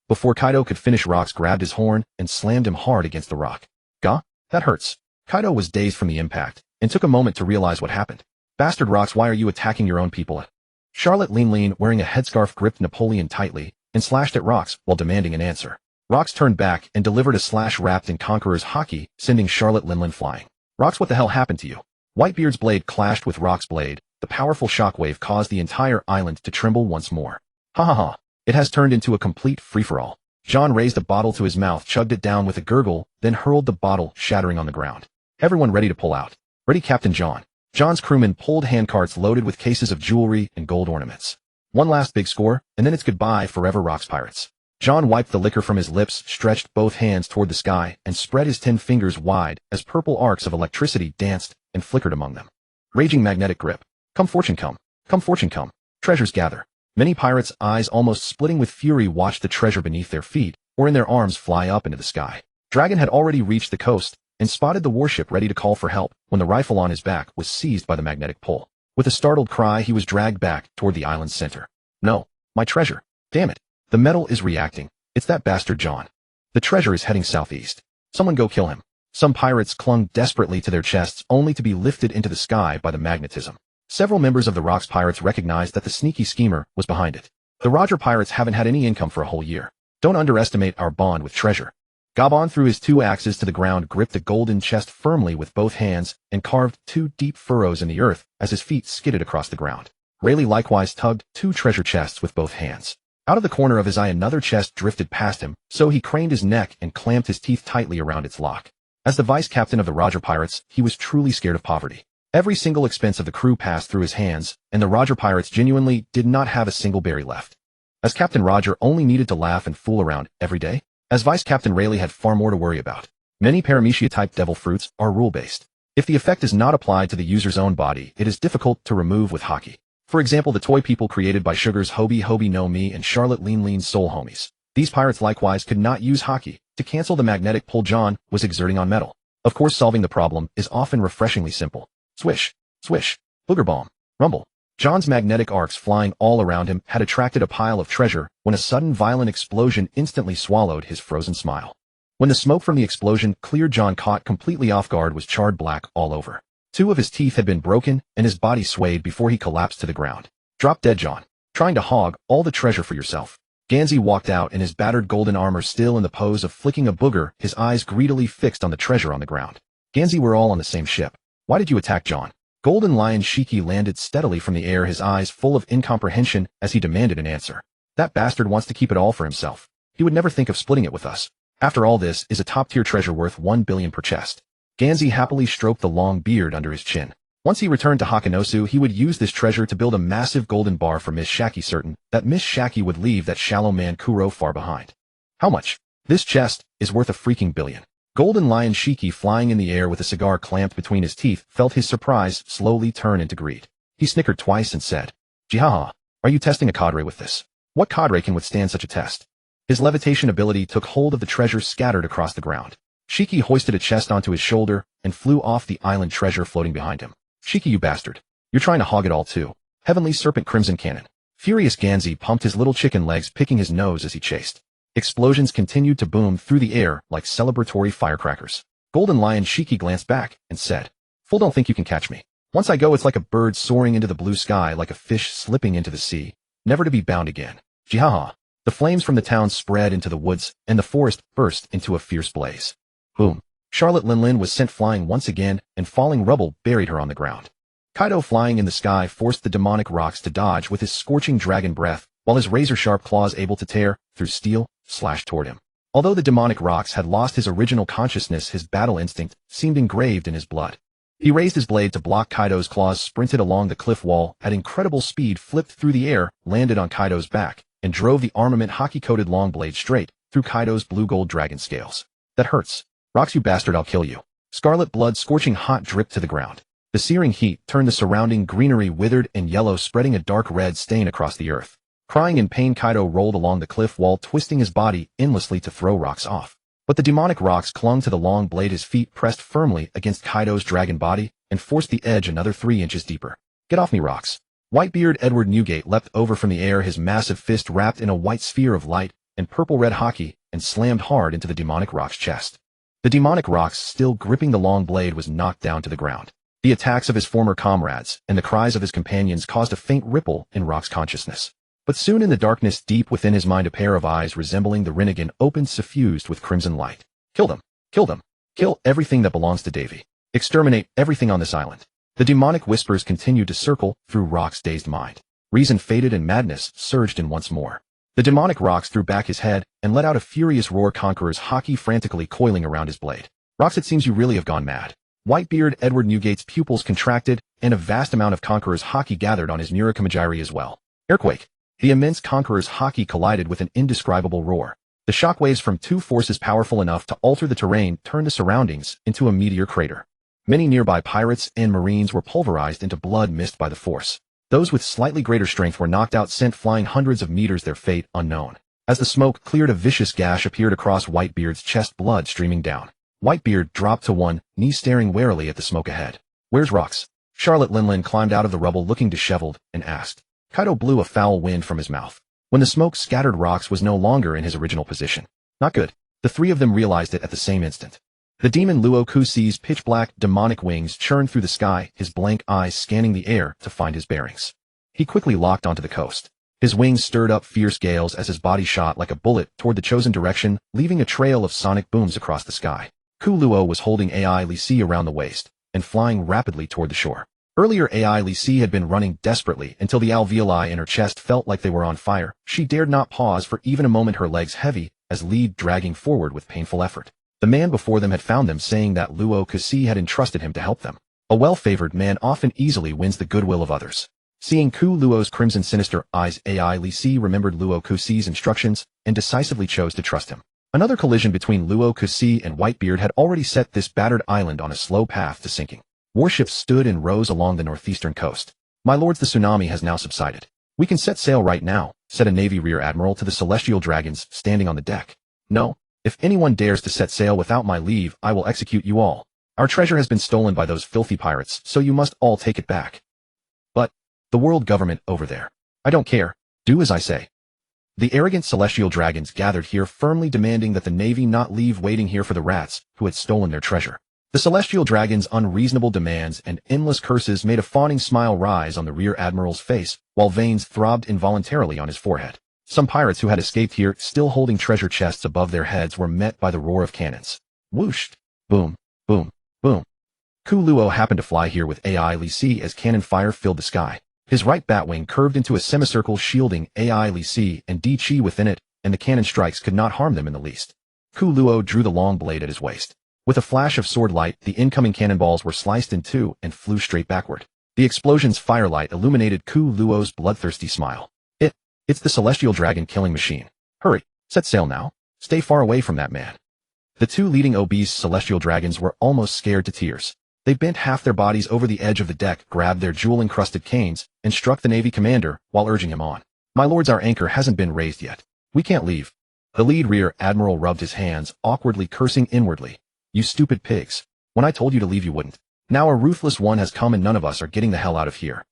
Before Kaido could finish, Rox grabbed his horn and slammed him hard against the rock. Gah? That hurts. Kaido was dazed from the impact, and took a moment to realize what happened. Bastard Rox, why are you attacking your own people? Charlotte Linlin, wearing a headscarf, gripped Napoleon tightly and slashed at Rox while demanding an answer. Rox turned back and delivered a slash wrapped in Conqueror's haki, sending Charlotte Linlin flying. Rox, what the hell happened to you? Whitebeard's blade clashed with Rox's blade. The powerful shockwave caused the entire island to tremble once more. Ha ha ha. It has turned into a complete free-for-all. John raised a bottle to his mouth, chugged it down with a gurgle, then hurled the bottle, shattering on the ground. Everyone ready to pull out. Ready, Captain John. John's crewmen pulled handcarts loaded with cases of jewelry and gold ornaments. One last big score, and then it's goodbye forever, Rox pirates. John wiped the liquor from his lips, stretched both hands toward the sky, and spread his 10 fingers wide as purple arcs of electricity danced and flickered among them. Raging magnetic grip. Come fortune come. Come fortune come. Treasures gather. Many pirates, eyes almost splitting with fury, watched the treasure beneath their feet or in their arms fly up into the sky. Dragon had already reached the coast and spotted the warship ready to call for help when the rifle on his back was seized by the magnetic pull. With a startled cry, he was dragged back toward the island's center. No, my treasure. Damn it. The metal is reacting. It's that bastard John. The treasure is heading southeast. Someone go kill him. Some pirates clung desperately to their chests only to be lifted into the sky by the magnetism. Several members of the Rox pirates recognized that the sneaky schemer was behind it. The Roger pirates haven't had any income for a whole year. Don't underestimate our bond with treasure. Gabon threw his 2 axes to the ground, gripped the golden chest firmly with both hands, and carved 2 deep furrows in the earth as his feet skidded across the ground. Rayleigh likewise tugged 2 treasure chests with both hands. Out of the corner of his eye another chest drifted past him, so he craned his neck and clamped his teeth tightly around its lock. As the vice-captain of the Roger pirates, he was truly scared of poverty. Every single expense of the crew passed through his hands, and the Roger pirates genuinely did not have a single berry left. As Captain Roger only needed to laugh and fool around every day, as Vice-Captain Rayleigh had far more to worry about. Many paramecia-type devil fruits are rule-based. If the effect is not applied to the user's own body, it is difficult to remove with hockey. For example, the toy people created by Sugar's Hobie No Me and Charlotte Lean's Soul Homies. These pirates likewise could not use hockey to cancel the magnetic pull John was exerting on metal. Of course, solving the problem is often refreshingly simple. Swish, swish, booger bomb, rumble. John's magnetic arcs flying all around him had attracted a pile of treasure when a sudden violent explosion instantly swallowed his frozen smile. When the smoke from the explosion cleared, John, caught completely off guard, was charred black all over. 2 of his teeth had been broken and his body swayed before he collapsed to the ground. Drop dead, John. Trying to hog all the treasure for yourself. Gansey walked out in his battered golden armor, still in the pose of flicking a booger, his eyes greedily fixed on the treasure on the ground. Gansey, we're all on the same ship. Why did you attack John? Golden Lion Shiki landed steadily from the air, his eyes full of incomprehension as he demanded an answer. That bastard wants to keep it all for himself. He would never think of splitting it with us. After all, this is a top-tier treasure worth 1 billion per chest. Gansey happily stroked the long beard under his chin. Once he returned to Hakanosu, he would use this treasure to build a massive golden bar for Miss Shaki, certain that Miss Shaki would leave that shallow man Kuro far behind. How much? This chest is worth a freaking billion. Golden Lion Shiki, flying in the air with a cigar clamped between his teeth, felt his surprise slowly turn into greed. He snickered twice and said, Jihaha, are you testing a cadre with this? What cadre can withstand such a test? His levitation ability took hold of the treasure scattered across the ground. Shiki hoisted a chest onto his shoulder and flew off the island treasure floating behind him. Shiki, you bastard. You're trying to hog it all too. Heavenly Serpent Crimson Cannon. Furious Gansey pumped his little chicken legs, picking his nose as he chased. Explosions continued to boom through the air like celebratory firecrackers. Golden Lion Shiki glanced back and said, Fool, don't think you can catch me. Once I go, it's like a bird soaring into the blue sky, like a fish slipping into the sea, never to be bound again. Jihaha. The flames from the town spread into the woods, and the forest burst into a fierce blaze. Boom. Charlotte Linlin was sent flying once again, and falling rubble buried her on the ground. Kaido, flying in the sky, forced the demonic rocks to dodge with his scorching dragon breath, while his razor-sharp claws, able to tear through steel, slashed toward him. Although the demonic rocks had lost his original consciousness, his battle instinct seemed engraved in his blood. He raised his blade to block Kaido's claws, sprinted along the cliff wall at incredible speed, flipped through the air, landed on Kaido's back, and drove the armament hockey-coated long blade straight through Kaido's blue-gold dragon scales. That hurts. Rocks, you bastard, I'll kill you. Scarlet blood, scorching hot, dripped to the ground. The searing heat turned the surrounding greenery withered and yellow, spreading a dark red stain across the earth. Crying in pain, Kaido rolled along the cliff wall, twisting his body endlessly to throw rocks off. But the demonic rocks clung to the long blade. His feet pressed firmly against Kaido's dragon body and forced the edge another 3 inches deeper. Get off me, rocks. Whitebeard Edward Newgate leapt over from the air, his massive fist wrapped in a white sphere of light and purple-red hockey, and slammed hard into the demonic rock's chest. The demonic rocks, still gripping the long blade, was knocked down to the ground. The attacks of his former comrades and the cries of his companions caused a faint ripple in Rock's consciousness. But soon, in the darkness deep within his mind, a pair of eyes resembling the Rinnegan opened, suffused with crimson light. Kill them! Kill them! Kill everything that belongs to Davy. Exterminate everything on this island. The demonic whispers continued to circle through Rock's dazed mind. Reason faded and madness surged in once more. The demonic rocks threw back his head and let out a furious roar, Conqueror's hockey frantically coiling around his blade. Rocks, it seems you really have gone mad. Whitebeard Edward Newgate's pupils contracted, and a vast amount of Conqueror's hockey gathered on his Murakamajiri as well. Earthquake. The immense Conqueror's hockey collided with an indescribable roar. The shockwaves from 2 forces powerful enough to alter the terrain turned the surroundings into a meteor crater. Many nearby pirates and marines were pulverized into blood mist by the force. Those with slightly greater strength were knocked out, sent flying hundreds of meters, their fate unknown. As the smoke cleared, a vicious gash appeared across Whitebeard's chest, blood streaming down. Whitebeard dropped to one knee, staring warily at the smoke ahead. Where's Rocks? Charlotte Linlin climbed out of the rubble, looking disheveled, and asked. Kaido blew a foul wind from his mouth. When the smoke scattered, Rocks was no longer in his original position. Not good. The 3 of them realized it at the same instant. The demon Luo Kusi's pitch-black, demonic wings churned through the sky, his blank eyes scanning the air to find his bearings. He quickly locked onto the coast. His wings stirred up fierce gales as his body shot like a bullet toward the chosen direction, leaving a trail of sonic booms across the sky. Ku Luo was holding Ai Li Si around the waist and flying rapidly toward the shore. Earlier Ai Li Si had been running desperately until the alveoli in her chest felt like they were on fire. She dared not pause for even a moment, her legs heavy as lead dragging forward with painful effort. The man before them had found them, saying that Luo Kusi had entrusted him to help them. A well-favored man often easily wins the goodwill of others. Seeing Ku Luo's crimson sinister eyes, Ai Li Si remembered Luo Kusi's instructions and decisively chose to trust him. Another collision between Luo Kusi and Whitebeard had already set this battered island on a slow path to sinking. Warships stood and rose along the northeastern coast. "My lords, the tsunami has now subsided. We can set sail right now," said a Navy Rear Admiral to the Celestial Dragons standing on the deck. "No. If anyone dares to set sail without my leave, I will execute you all. Our treasure has been stolen by those filthy pirates, so you must all take it back." "But the world government over there. I don't care. Do as I say." The arrogant Celestial Dragons gathered here, firmly demanding that the Navy not leave waiting here for the rats who had stolen their treasure. The Celestial Dragons' unreasonable demands and endless curses made a fawning smile rise on the Rear Admiral's face, while veins throbbed involuntarily on his forehead. Some pirates who had escaped here, still holding treasure chests above their heads, were met by the roar of cannons. Whoosh! Boom! Boom! Boom! Ku Luo happened to fly here with Ai Li Si as cannon fire filled the sky. His right batwing curved into a semicircle, shielding Ai Li Si and Di Chi within it, and the cannon strikes could not harm them in the least. Ku Luo drew the long blade at his waist. With a flash of sword light, the incoming cannonballs were sliced in two and flew straight backward. The explosion's firelight illuminated Ku Luo's bloodthirsty smile. It's the Celestial Dragon killing machine. Hurry, set sail now. Stay far away from that man." The two leading obese Celestial Dragons were almost scared to tears. They bent half their bodies over the edge of the deck, grabbed their jewel-encrusted canes, and struck the Navy commander while urging him on. "My lords, our anchor hasn't been raised yet. We can't leave." The lead Rear Admiral rubbed his hands, awkwardly cursing inwardly. "You stupid pigs. When I told you to leave, you wouldn't. Now a ruthless one has come and none of us are getting the hell out of here."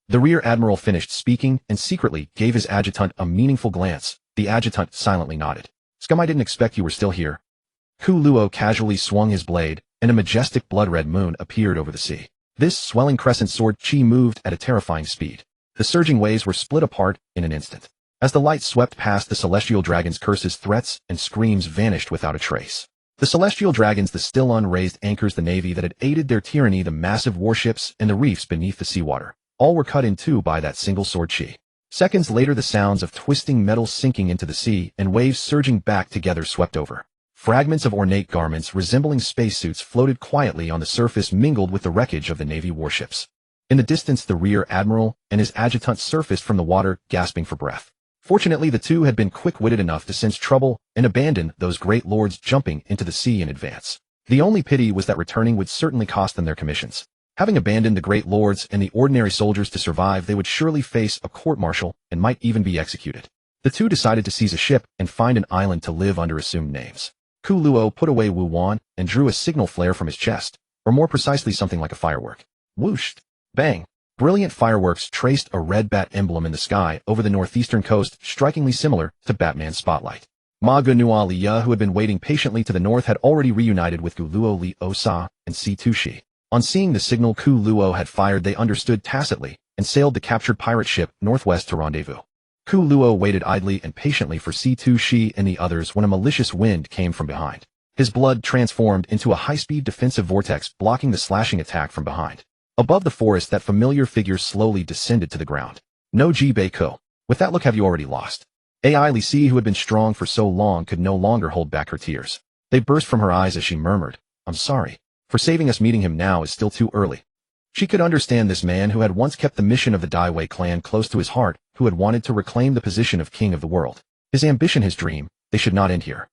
The Rear Admiral finished speaking and secretly gave his adjutant a meaningful glance. The adjutant silently nodded. "Scum, I didn't expect you were still here." Ku Luo casually swung his blade, and a majestic blood-red moon appeared over the sea. This swelling crescent sword chi moved at a terrifying speed. The surging waves were split apart in an instant. As the light swept past, the Celestial Dragons' curses, threats, and screams vanished without a trace. The Celestial Dragons, the still unraised anchors, the navy that had aided their tyranny, the massive warships, and the reefs beneath the seawater, all were cut in two by that single sword chi. Seconds later, the sounds of twisting metal sinking into the sea and waves surging back together swept over. Fragments of ornate garments resembling spacesuits floated quietly on the surface, mingled with the wreckage of the Navy warships. In the distance, the Rear Admiral and his adjutant surfaced from the water, gasping for breath. Fortunately, the two had been quick-witted enough to sense trouble and abandon those great lords, jumping into the sea in advance. The only pity was that returning would certainly cost them their commissions. Having abandoned the great lords and the ordinary soldiers to survive, they would surely face a court-martial and might even be executed. The two decided to seize a ship and find an island to live under assumed names. Ku Luo put away Wu Wan and drew a signal flare from his chest, or more precisely something like a firework. Whoosh! Bang! Brilliant fireworks traced a red bat emblem in the sky over the northeastern coast, strikingly similar to Batman's spotlight. Ma Gunua Liya, who had been waiting patiently to the north, had already reunited with Gu Luo Li Osa and Si Tushi. On seeing the signal Ku Luo had fired, they understood tacitly and sailed the captured pirate ship northwest to rendezvous. Ku Luo waited idly and patiently for Si Tushi and the others when a malicious wind came from behind. His blood transformed into a high-speed defensive vortex, blocking the slashing attack from behind. Above the forest, that familiar figure slowly descended to the ground. "No Ji-Bei Ko. With that look, have you already lost?" Ai Li Si, who had been strong for so long, could no longer hold back her tears. They burst from her eyes as she murmured, "I'm sorry. For saving us, meeting him now is still too early." She could understand this man who had once kept the mission of the Dai Wei clan close to his heart, who had wanted to reclaim the position of king of the world. His ambition, his dream, they should not end here.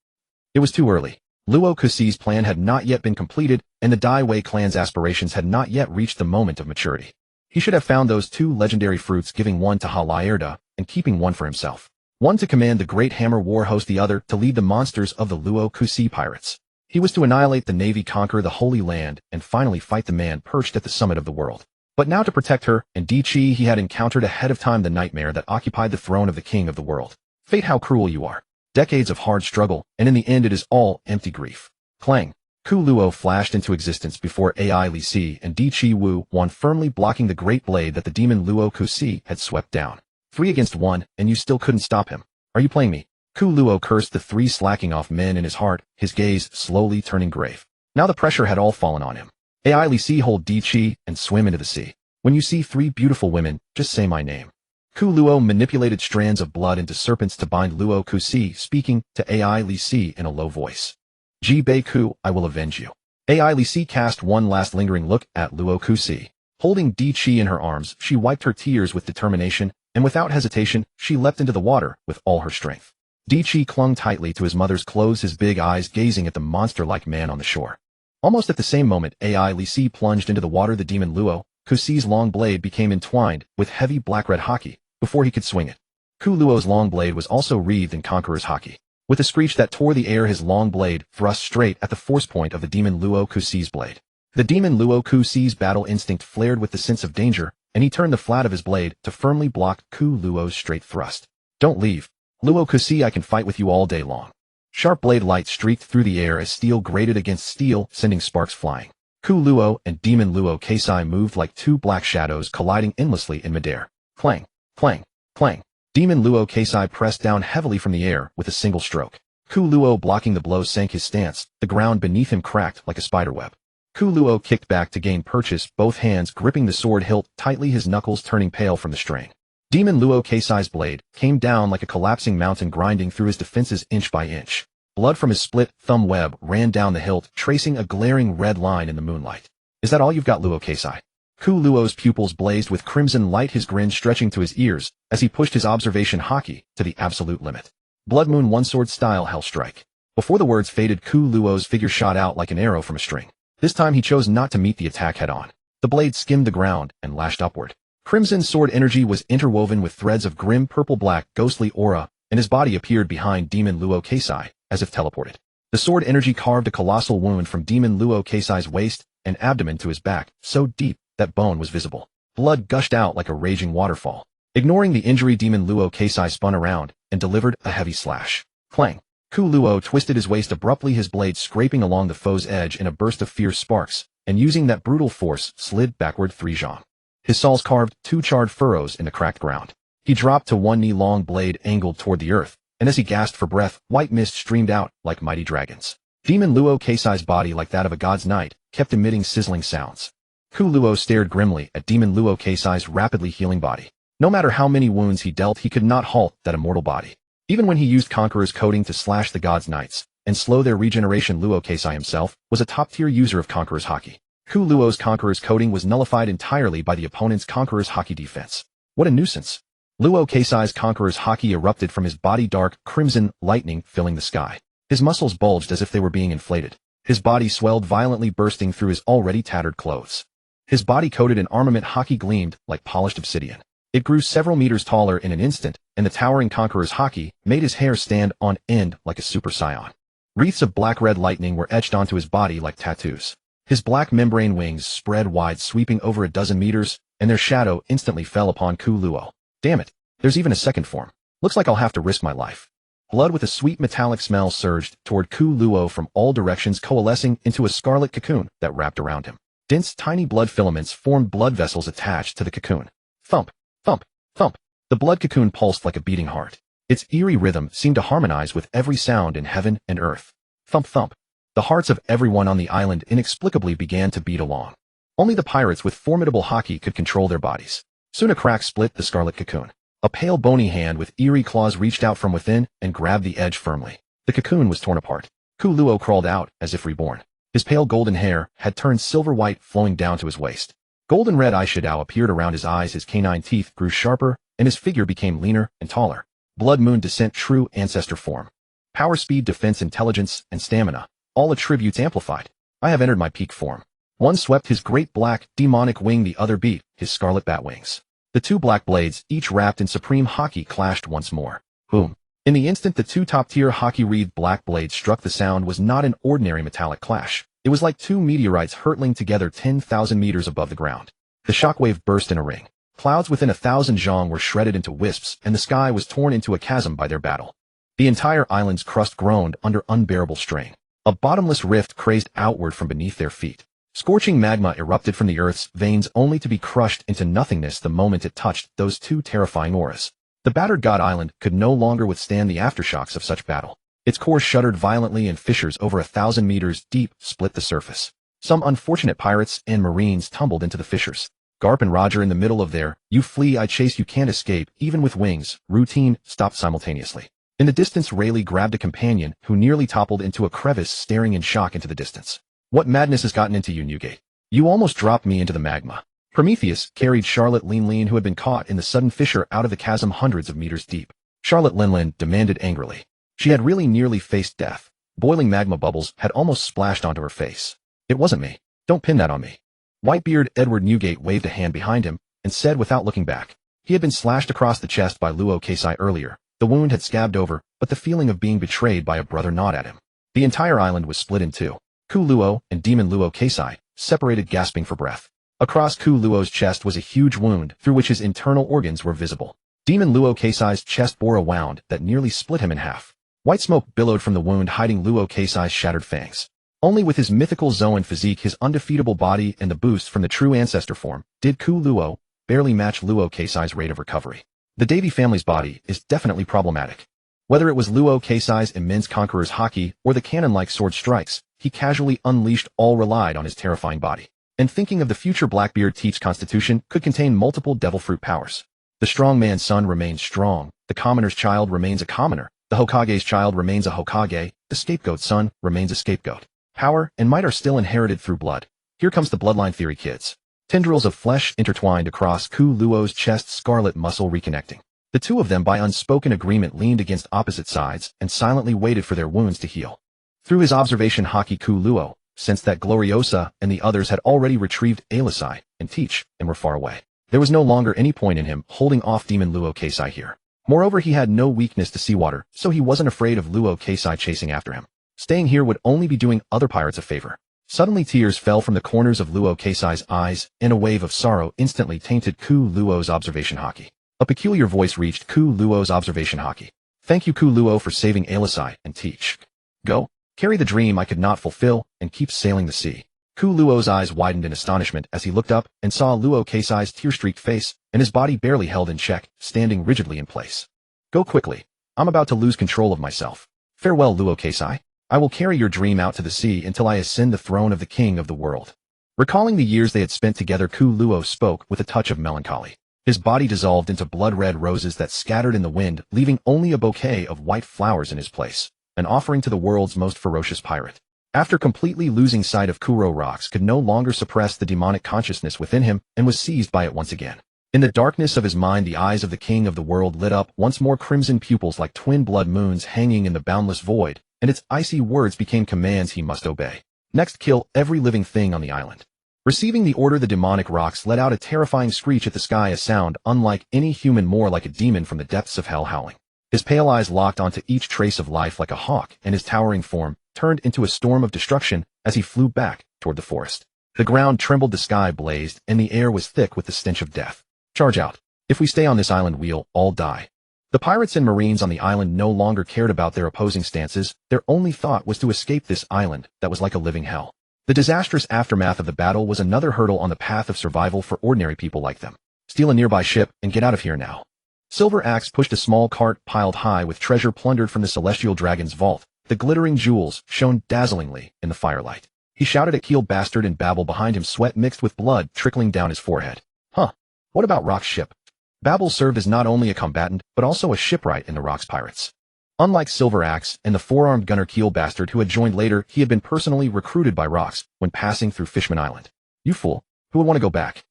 It was too early. Luo Kusi's plan had not yet been completed, and the Dai Wei clan's aspirations had not yet reached the moment of maturity. He should have found those two legendary fruits, giving one to Ha Laerda and keeping one for himself. One to command the Great Hammer war host, the other to lead the monsters of the Luo Kusi pirates. He was to annihilate the Navy, conquer the Holy Land, and finally fight the man perched at the summit of the world. But now, to protect her and Di Chi, he had encountered ahead of time the nightmare that occupied the throne of the king of the world. Fate, how cruel you are. Decades of hard struggle, and in the end it is all empty grief. Clang. Ku Luo flashed into existence before Ai Li Si and Di Chi Wu, one firmly blocking the great blade that the demon Luo Kusi had swept down. 3 against 1, and you still couldn't stop him. Are you playing me? Ku Luo cursed the 3 slacking off men in his heart, his gaze slowly turning grave. Now the pressure had all fallen on him. Ai Li Si hold Di Chi and swim into the sea. When you see 3 beautiful women, just say my name. Ku Luo manipulated strands of blood into serpents to bind Luo Ku Si, speaking to Ai Li Si in a low voice. Ji Bei Ku, I will avenge you. Ai Li Si cast one last lingering look at Luo Ku Si. Holding Di Chi in her arms, she wiped her tears with determination, and without hesitation, she leapt into the water with all her strength. Di Chi clung tightly to his mother's clothes, his big eyes gazing at the monster-like man on the shore. Almost at the same moment, Ai Li Si plunged into the water. The demon Luo Ku Si's long blade became entwined with heavy black-red haki before he could swing it. Ku Luo's long blade was also wreathed in Conqueror's haki. With a screech that tore the air, his long blade thrust straight at the force point of the demon Luo Ku Si's blade. The demon Luo Ku Si's battle instinct flared with the sense of danger, and he turned the flat of his blade to firmly block Ku Luo's straight thrust. Don't leave. Luo Ku Si, I can fight with you all day long. Sharp blade light streaked through the air as steel grated against steel, sending sparks flying. Ku Luo and demon Luo Keisai moved like 2 black shadows colliding endlessly in midair. Clang, clang, clang. Demon Luo Keisai pressed down heavily from the air with a single stroke. Ku Luo, blocking the blow, sank his stance. The ground beneath him cracked like a spiderweb. Ku Luo kicked back to gain purchase, both hands gripping the sword hilt tightly, his knuckles turning pale from the strain. Demon Luo Keisai's blade came down like a collapsing mountain, grinding through his defenses inch by inch. Blood from his split thumb web ran down the hilt, tracing a glaring red line in the moonlight. Is that all you've got, Luo Keisai? Ku Luo's pupils blazed with crimson light, his grin stretching to his ears as he pushed his observation haki to the absolute limit. Blood Moon one sword style hell strike. Before the words faded, Ku Luo's figure shot out like an arrow from a string. This time he chose not to meet the attack head on. The blade skimmed the ground and lashed upward. Crimson sword energy was interwoven with threads of grim purple-black ghostly aura, and his body appeared behind demon Luo Keisai, as if teleported. The sword energy carved a colossal wound from demon Luo Keisai's waist and abdomen to his back, so deep that bone was visible. Blood gushed out like a raging waterfall. Ignoring the injury, demon Luo Keisai spun around and delivered a heavy slash. Clang. Ku Luo twisted his waist abruptly, his blade scraping along the foe's edge in a burst of fierce sparks, and using that brutal force, slid backward 3 zhang. His saws carved 2 charred furrows in the cracked ground. He dropped to one knee, long blade angled toward the earth, and as he gasped for breath, white mist streamed out like mighty dragons. Demon Luo Keisai's body, like that of a god's knight, kept emitting sizzling sounds. Ku Luo stared grimly at demon Luo Keisai's rapidly healing body. No matter how many wounds he dealt, he could not halt that immortal body. Even when he used Conqueror's coating to slash the god's knights and slow their regeneration, Luo Keisai himself was a top-tier user of Conqueror's haki. Ku Luo's Conqueror's coating was nullified entirely by the opponent's Conqueror's haki defense. What a nuisance. Luo Keisai's Conqueror's haki erupted from his body, dark crimson lightning filling the sky. His muscles bulged as if they were being inflated. His body swelled violently, bursting through his already tattered clothes. His body, coated in armament haki, gleamed like polished obsidian. It grew several meters taller in an instant, and the towering Conqueror's haki made his hair stand on end like a super scion. Wreaths of black-red lightning were etched onto his body like tattoos. His black membrane wings spread wide, sweeping over a dozen meters, and their shadow instantly fell upon Ku Luo. Damn it, there's even a second form. Looks like I'll have to risk my life. Blood with a sweet metallic smell surged toward Ku Luo from all directions, coalescing into a scarlet cocoon that wrapped around him. Dense, tiny blood filaments formed blood vessels attached to the cocoon. Thump, thump, thump. The blood cocoon pulsed like a beating heart. Its eerie rhythm seemed to harmonize with every sound in heaven and earth. Thump, thump. The hearts of everyone on the island inexplicably began to beat along. Only the pirates with formidable haki could control their bodies. Soon a crack split the scarlet cocoon. A pale, bony hand with eerie claws reached out from within and grabbed the edge firmly. The cocoon was torn apart. Ku Luo crawled out as if reborn. His pale golden hair had turned silver white, flowing down to his waist. Golden red eyeshadow appeared around his eyes, his canine teeth grew sharper, and his figure became leaner and taller. Blood Moon descent, true ancestor form. Power, speed, defense, intelligence, and stamina, all attributes amplified. I have entered my peak form. One swept his great black, demonic wing, the other beat his scarlet bat wings. The 2 black blades, each wrapped in supreme haki, clashed once more. Boom. In the instant the 2 top-tier haki-wreathed black blades struck, the sound was not an ordinary metallic clash. It was like 2 meteorites hurtling together 10,000 meters above the ground. The shockwave burst in a ring. Clouds within 1,000 zhang were shredded into wisps, and the sky was torn into a chasm by their battle. The entire island's crust groaned under unbearable strain. A bottomless rift crazed outward from beneath their feet. Scorching magma erupted from the earth's veins, only to be crushed into nothingness the moment it touched those 2 terrifying auras. The battered God Island could no longer withstand the aftershocks of such battle. Its core shuddered violently and fissures over 1,000 meters deep split the surface. Some unfortunate pirates and marines tumbled into the fissures. Garp and Roger in the middle of there, "You flee, I chase, you can't escape, even with wings," routine stopped simultaneously. In the distance, Rayleigh grabbed a companion who nearly toppled into a crevice, staring in shock into the distance. "What madness has gotten into you, Newgate? You almost dropped me into the magma." Prometheus carried Charlotte Linlin, who had been caught in the sudden fissure, out of the chasm hundreds of meters deep. Charlotte Linlin demanded angrily. She had really nearly faced death. Boiling magma bubbles had almost splashed onto her face. "It wasn't me. Don't pin that on me." Whitebeard Edward Newgate waved a hand behind him and said without looking back. He had been slashed across the chest by Luo Keisai earlier. The wound had scabbed over, but the feeling of being betrayed by a brother gnawed at him. The entire island was split in two. Ku Luo and Demon Luo Keisai separated, gasping for breath. Across Ku Luo's chest was a huge wound through which his internal organs were visible. Demon Luo Keisai's chest bore a wound that nearly split him in half. White smoke billowed from the wound, hiding Luo Keisai's shattered fangs. Only with his mythical Zoan physique, his undefeatable body, and the boost from the true ancestor form did Ku Luo barely match Luo Keisai's rate of recovery. The Davy family's body is definitely problematic. Whether it was Luo Keisai's immense conqueror's haki or the cannon-like sword strikes, he casually unleashed all relied on his terrifying body. And thinking of the future, Blackbeard Teach's constitution could contain multiple devil fruit powers. The strong man's son remains strong, the commoner's child remains a commoner, the Hokage's child remains a Hokage, the scapegoat's son remains a scapegoat. Power and might are still inherited through blood. Here comes the bloodline theory, kids. Tendrils of flesh intertwined across Ku Luo's chest, scarlet muscle reconnecting. The two of them, by unspoken agreement, leaned against opposite sides and silently waited for their wounds to heal. Through his observation, Haki Ku Luo sensed that Gloriosa and the others had already retrieved Alisai and Teach and were far away. There was no longer any point in him holding off Demon Luo Keisai here. Moreover, he had no weakness to seawater, so he wasn't afraid of Luo Keisai chasing after him. Staying here would only be doing other pirates a favor. Suddenly tears fell from the corners of Luo Keisai's eyes, and a wave of sorrow instantly tainted Ku Luo's observation haki. A peculiar voice reached Ku Luo's observation haki. "Thank you, Ku Luo, for saving Alisai and Teach. Go, carry the dream I could not fulfill, and keep sailing the sea." Ku Luo's eyes widened in astonishment as he looked up and saw Luo Keisai's tear-streaked face and his body barely held in check, standing rigidly in place. "Go quickly. I'm about to lose control of myself. Farewell, Luo Keisai. I will carry your dream out to the sea until I ascend the throne of the king of the world." Recalling the years they had spent together, Ku Luo spoke with a touch of melancholy. His body dissolved into blood-red roses that scattered in the wind, leaving only a bouquet of white flowers in his place, an offering to the world's most ferocious pirate. After completely losing sight of Kuro, Rocks could no longer suppress the demonic consciousness within him and was seized by it once again. In the darkness of his mind, the eyes of the king of the world lit up once more, crimson pupils like twin blood moons hanging in the boundless void, and its icy words became commands he must obey. Next, kill every living thing on the island. Receiving the order, the demonic Rocks let out a terrifying screech at the sky, a sound unlike any human, more like a demon from the depths of hell howling. His pale eyes locked onto each trace of life like a hawk, and his towering form turned into a storm of destruction as he flew back toward the forest. The ground trembled, the sky blazed, and the air was thick with the stench of death. "Charge out. If we stay on this island, we'll all die." The pirates and marines on the island no longer cared about their opposing stances. Their only thought was to escape this island that was like a living hell. The disastrous aftermath of the battle was another hurdle on the path of survival for ordinary people like them. Steal a nearby ship and get out of here now. Silver Axe pushed a small cart piled high with treasure plundered from the Celestial Dragon's vault. The glittering jewels shone dazzlingly in the firelight. He shouted at Keel Bastard, and Babel behind him, sweat mixed with blood trickling down his forehead. "Huh. What about Rock's ship?" Babel served as not only a combatant, but also a shipwright in the Rocks Pirates. Unlike Silver Axe and the four-armed gunner Keel Bastard, who had joined later, he had been personally recruited by Rocks when passing through Fishman Island. "You fool. Who would want to go back?"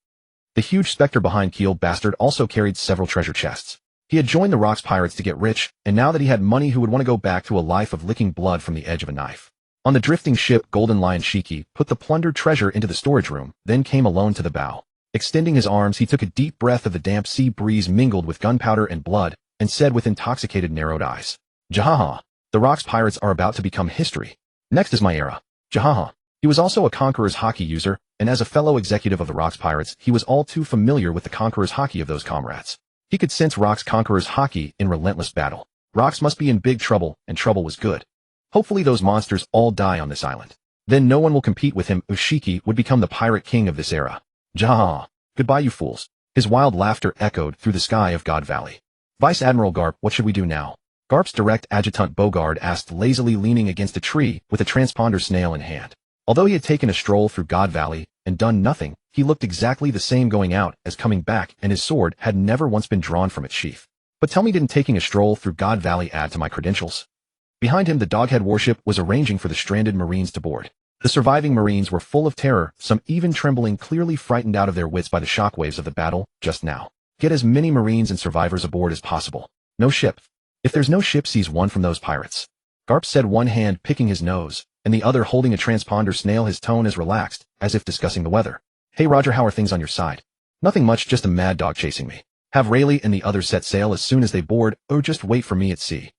The huge specter behind Keel Bastard also carried several treasure chests. He had joined the Rocks Pirates to get rich, and now that he had money, who would want to go back to a life of licking blood from the edge of a knife? On the drifting ship, Golden Lion Shiki put the plundered treasure into the storage room, then came alone to the bow. Extending his arms, he took a deep breath of the damp sea breeze mingled with gunpowder and blood, and said with intoxicated, narrowed eyes, "Jahaha, the Rocks Pirates are about to become history. Next is my era. Jahaha." He was also a Conqueror's haki user, and as a fellow executive of the Rocks Pirates, he was all too familiar with the Conqueror's haki of those comrades. He could sense Rocks Conqueror's haki in relentless battle. Rocks must be in big trouble, and trouble was good. Hopefully those monsters all die on this island. Then no one will compete with him. Ushiki would become the pirate king of this era. "Jahaha. Goodbye, you fools." His wild laughter echoed through the sky of God Valley. Vice Admiral Garp, what should we do now? Garp's direct adjutant Bogard asked, lazily leaning against a tree with a transponder snail in hand. Although he had taken a stroll through God Valley and done nothing, he looked exactly the same going out as coming back, and his sword had never once been drawn from its sheath. But tell me, didn't taking a stroll through God Valley add to my credentials? Behind him, the Doghead warship was arranging for the stranded Marines to board. The surviving Marines were full of terror, some even trembling, clearly frightened out of their wits by the shockwaves of the battle just now. Get as many Marines and survivors aboard as possible. No ship. If there's no ship, seize one from those pirates. Garp said, one hand picking his nose, and the other holding a transponder snail, his tone as relaxed, as if discussing the weather. Hey Roger, how are things on your side? Nothing much, just a mad dog chasing me. Have Rayleigh and the others set sail as soon as they board, or just wait for me at sea?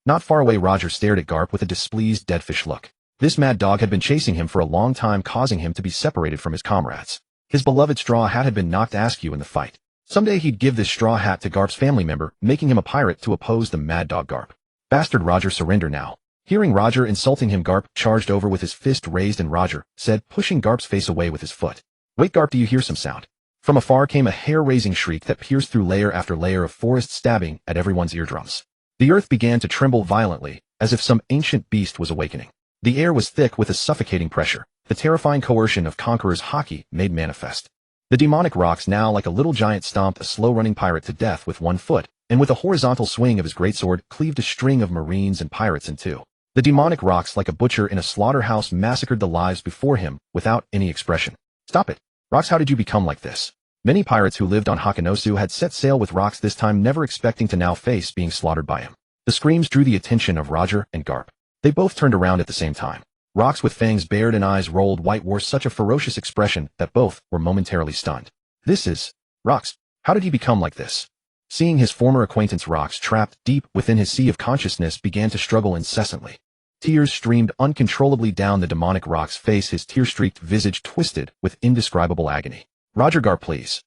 Not far away, Roger stared at Garp with a displeased deadfish look. This mad dog had been chasing him for a long time, causing him to be separated from his comrades. His beloved straw hat had been knocked askew in the fight. Someday he'd give this straw hat to Garp's family member, making him a pirate to oppose the mad dog Garp. Bastard Roger, surrender now. Hearing Roger insulting him, Garp charged over with his fist raised, and Roger said, pushing Garp's face away with his foot. Wait Garp, do you hear some sound? From afar came a hair-raising shriek that pierced through layer after layer of forest, stabbing at everyone's eardrums. The earth began to tremble violently, as if some ancient beast was awakening. The air was thick with a suffocating pressure, the terrifying coercion of Conqueror's hockey made manifest. The demonic rocks, now like a little giant, stomped a slow-running pirate to death with one foot, and with a horizontal swing of his greatsword cleaved a string of Marines and pirates in two. The demonic rocks, like a butcher in a slaughterhouse, massacred the lives before him without any expression. Stop it. Rocks, how did you become like this? Many pirates who lived on Hakanosu had set sail with Rocks this time, never expecting to now face being slaughtered by him. The screams drew the attention of Roger and Garp. They both turned around at the same time. Rocks, with fangs bared and eyes rolled white, wore such a ferocious expression that both were momentarily stunned. This is... Rocks, how did he become like this? Seeing his former acquaintance Rocks trapped deep within his sea of consciousness began to struggle incessantly. Tears streamed uncontrollably down the demonic Rock's face, his tear-streaked visage twisted with indescribable agony. Roger, Garp, please.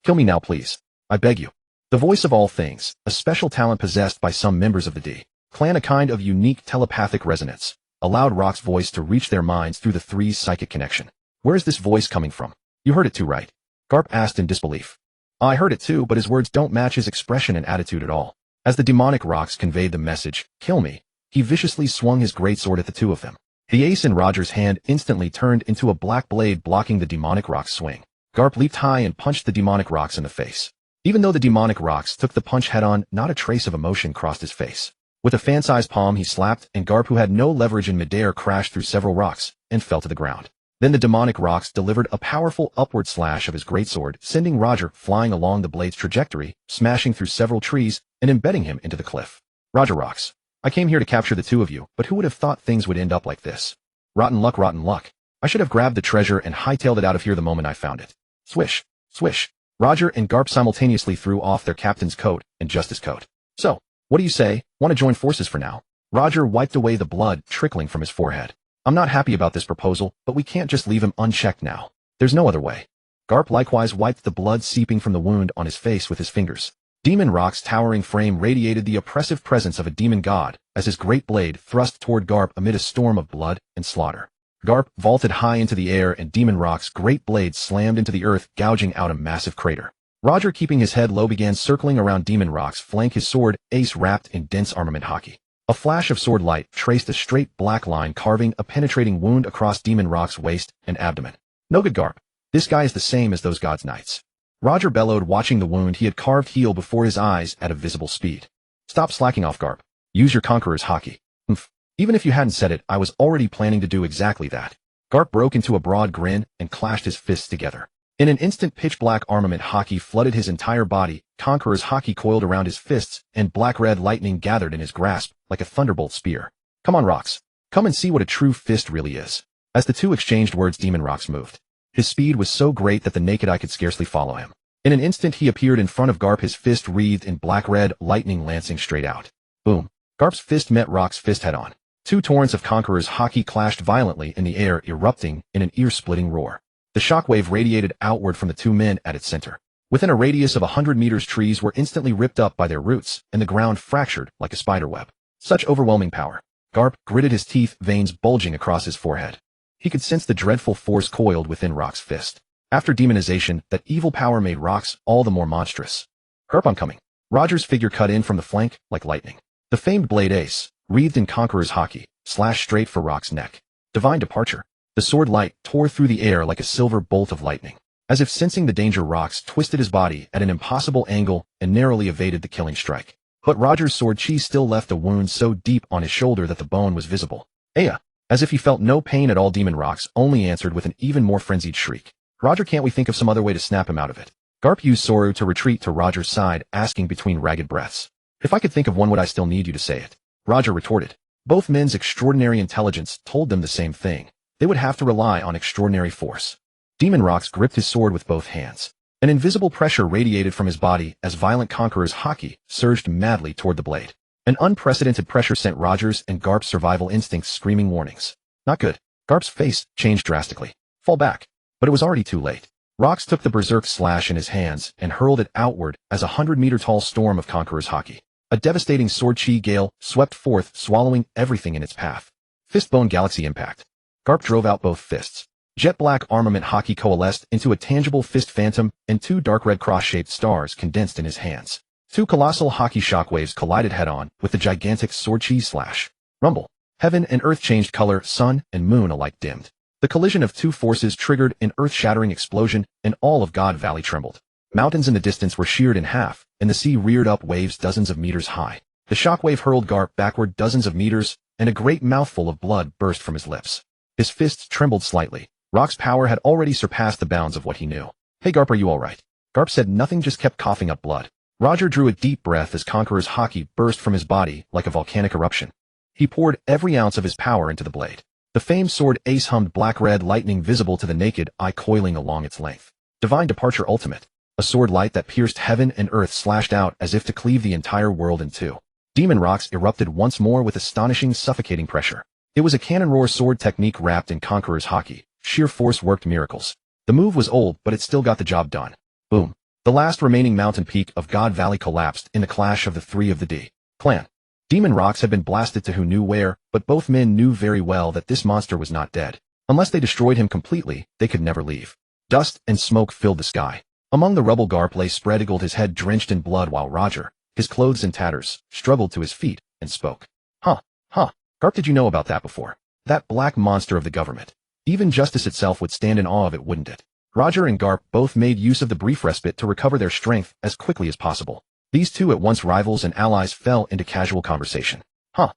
Kill me now, please. I beg you. The voice of all things, a special talent possessed by some members of the D clan, a kind of unique telepathic resonance, allowed Rock's voice to reach their minds through the three's psychic connection. Where is this voice coming from? You heard it too, right? Garp asked in disbelief. I heard it too, but his words don't match his expression and attitude at all. As the demonic Rocks conveyed the message, kill me, he viciously swung his greatsword at the two of them. The ace in Roger's hand instantly turned into a black blade, blocking the demonic Rock's swing. Garp leaped high and punched the demonic Rocks in the face. Even though the demonic Rocks took the punch head-on, not a trace of emotion crossed his face. With a fan-sized palm he slapped, and Garp, who had no leverage in midair, crashed through several rocks and fell to the ground. Then the demonic Rocks delivered a powerful upward slash of his greatsword, sending Roger flying along the blade's trajectory, smashing through several trees and embedding him into the cliff. Roger, Rocks, I came here to capture the two of you, but who would have thought things would end up like this? Rotten luck, rotten luck. I should have grabbed the treasure and hightailed it out of here the moment I found it. Swish, swish. Roger and Garp simultaneously threw off their captain's coat and Justice coat. So, what do you say? Want to join forces for now? Roger wiped away the blood trickling from his forehead. I'm not happy about this proposal, but we can't just leave him unchecked now. There's no other way. Garp likewise wiped the blood seeping from the wound on his face with his fingers. Demon Rock's towering frame radiated the oppressive presence of a demon god as his great blade thrust toward Garp amid a storm of blood and slaughter. Garp vaulted high into the air, and Demon Rock's great blade slammed into the earth, gouging out a massive crater. Roger, keeping his head low, began circling around Demon Rock's flank, his sword ace wrapped in dense armament hockey. A flash of sword light traced a straight black line, carving a penetrating wound across Demon Rock's waist and abdomen. No good, Garp. This guy is the same as those gods' knights. Roger bellowed, watching the wound he had carved heal before his eyes at a visible speed. Stop slacking off, Garp. Use your Conqueror's hockey. Even if you hadn't said it, I was already planning to do exactly that. Garp broke into a broad grin and clashed his fists together. In an instant, pitch-black armament hockey flooded his entire body, Conqueror's hockey coiled around his fists, and black-red lightning gathered in his grasp like a thunderbolt spear. Come on, Rocks. Come and see what a true fist really is. As the two exchanged words, Demon Rocks moved. His speed was so great that the naked eye could scarcely follow him. In an instant, he appeared in front of Garp, his fist wreathed in black-red lightning lancing straight out. Boom. Garp's fist met Rock's fist head-on. Two torrents of Conqueror's hockey clashed violently in the air, erupting in an ear-splitting roar. The shockwave radiated outward from the two men at its center. Within a radius of 100 meters, trees were instantly ripped up by their roots, and the ground fractured like a spiderweb. Such overwhelming power. Garp gritted his teeth, veins bulging across his forehead. He could sense the dreadful force coiled within Rock's fist. After demonization, that evil power made Rocks all the more monstrous. Garp, I'm coming. Roger's figure cut in from the flank like lightning. The famed blade ace, wreathed in Conqueror's haki, slashed straight for Rock's neck. Divine departure. The sword light tore through the air like a silver bolt of lightning. As if sensing the danger, Rox twisted his body at an impossible angle and narrowly evaded the killing strike. But Roger's sword chi still left a wound so deep on his shoulder that the bone was visible. Aya! As if he felt no pain at all, Demon Rox only answered with an even more frenzied shriek. Roger, can't we think of some other way to snap him out of it? Garp used Soru to retreat to Roger's side, asking between ragged breaths. If I could think of one, would I still need you to say it? Roger retorted. Both men's extraordinary intelligence told them the same thing. They would have to rely on extraordinary force. Demon Rox gripped his sword with both hands. An invisible pressure radiated from his body as violent Conqueror's haki surged madly toward the blade. An unprecedented pressure sent Roger's and Garp's survival instincts screaming warnings. Not good. Garp's face changed drastically. Fall back. But it was already too late. Rox took the berserk slash in his hands and hurled it outward as a 100-meter-tall storm of Conqueror's haki. A devastating sword chi gale swept forth, swallowing everything in its path. Fistbone galaxy impact. Garp drove out both fists. Jet-black armament haki coalesced into a tangible fist phantom, and two dark red cross-shaped stars condensed in his hands. Two colossal haki shockwaves collided head-on with the gigantic sword chi slash. Rumble. Heaven and earth changed color, sun and moon alike dimmed. The collision of two forces triggered an earth-shattering explosion, and all of God Valley trembled. Mountains in the distance were sheared in half, and the sea reared up waves dozens of meters high. The shockwave hurled Garp backward dozens of meters, and a great mouthful of blood burst from his lips. His fists trembled slightly. Rock's power had already surpassed the bounds of what he knew. Hey Garp, are you alright? Garp said nothing, just kept coughing up blood. Roger drew a deep breath as Conqueror's haki burst from his body like a volcanic eruption. He poured every ounce of his power into the blade. The famed sword ace hummed black-red lightning visible to the naked eye coiling along its length. Divine departure ultimate. A sword light that pierced heaven and earth slashed out as if to cleave the entire world in two. Demon Rox erupted once more with astonishing, suffocating pressure. It was a cannon roar sword technique wrapped in Conqueror's haki. Sheer force worked miracles. The move was old, but it still got the job done. Boom. The last remaining mountain peak of God Valley collapsed in the clash of the three of the D clan. Demon Rox had been blasted to who knew where, but both men knew very well that this monster was not dead. Unless they destroyed him completely, they could never leave. Dust and smoke filled the sky. Among the rubble, Garp lay spread-eagled, his head drenched in blood, while Roger, his clothes in tatters, struggled to his feet and spoke. Huh. Garp, did you know about that before? That black monster of the government. Even justice itself would stand in awe of it, wouldn't it? Roger and Garp both made use of the brief respite to recover their strength as quickly as possible. These two, at once rivals and allies, fell into casual conversation. Huh,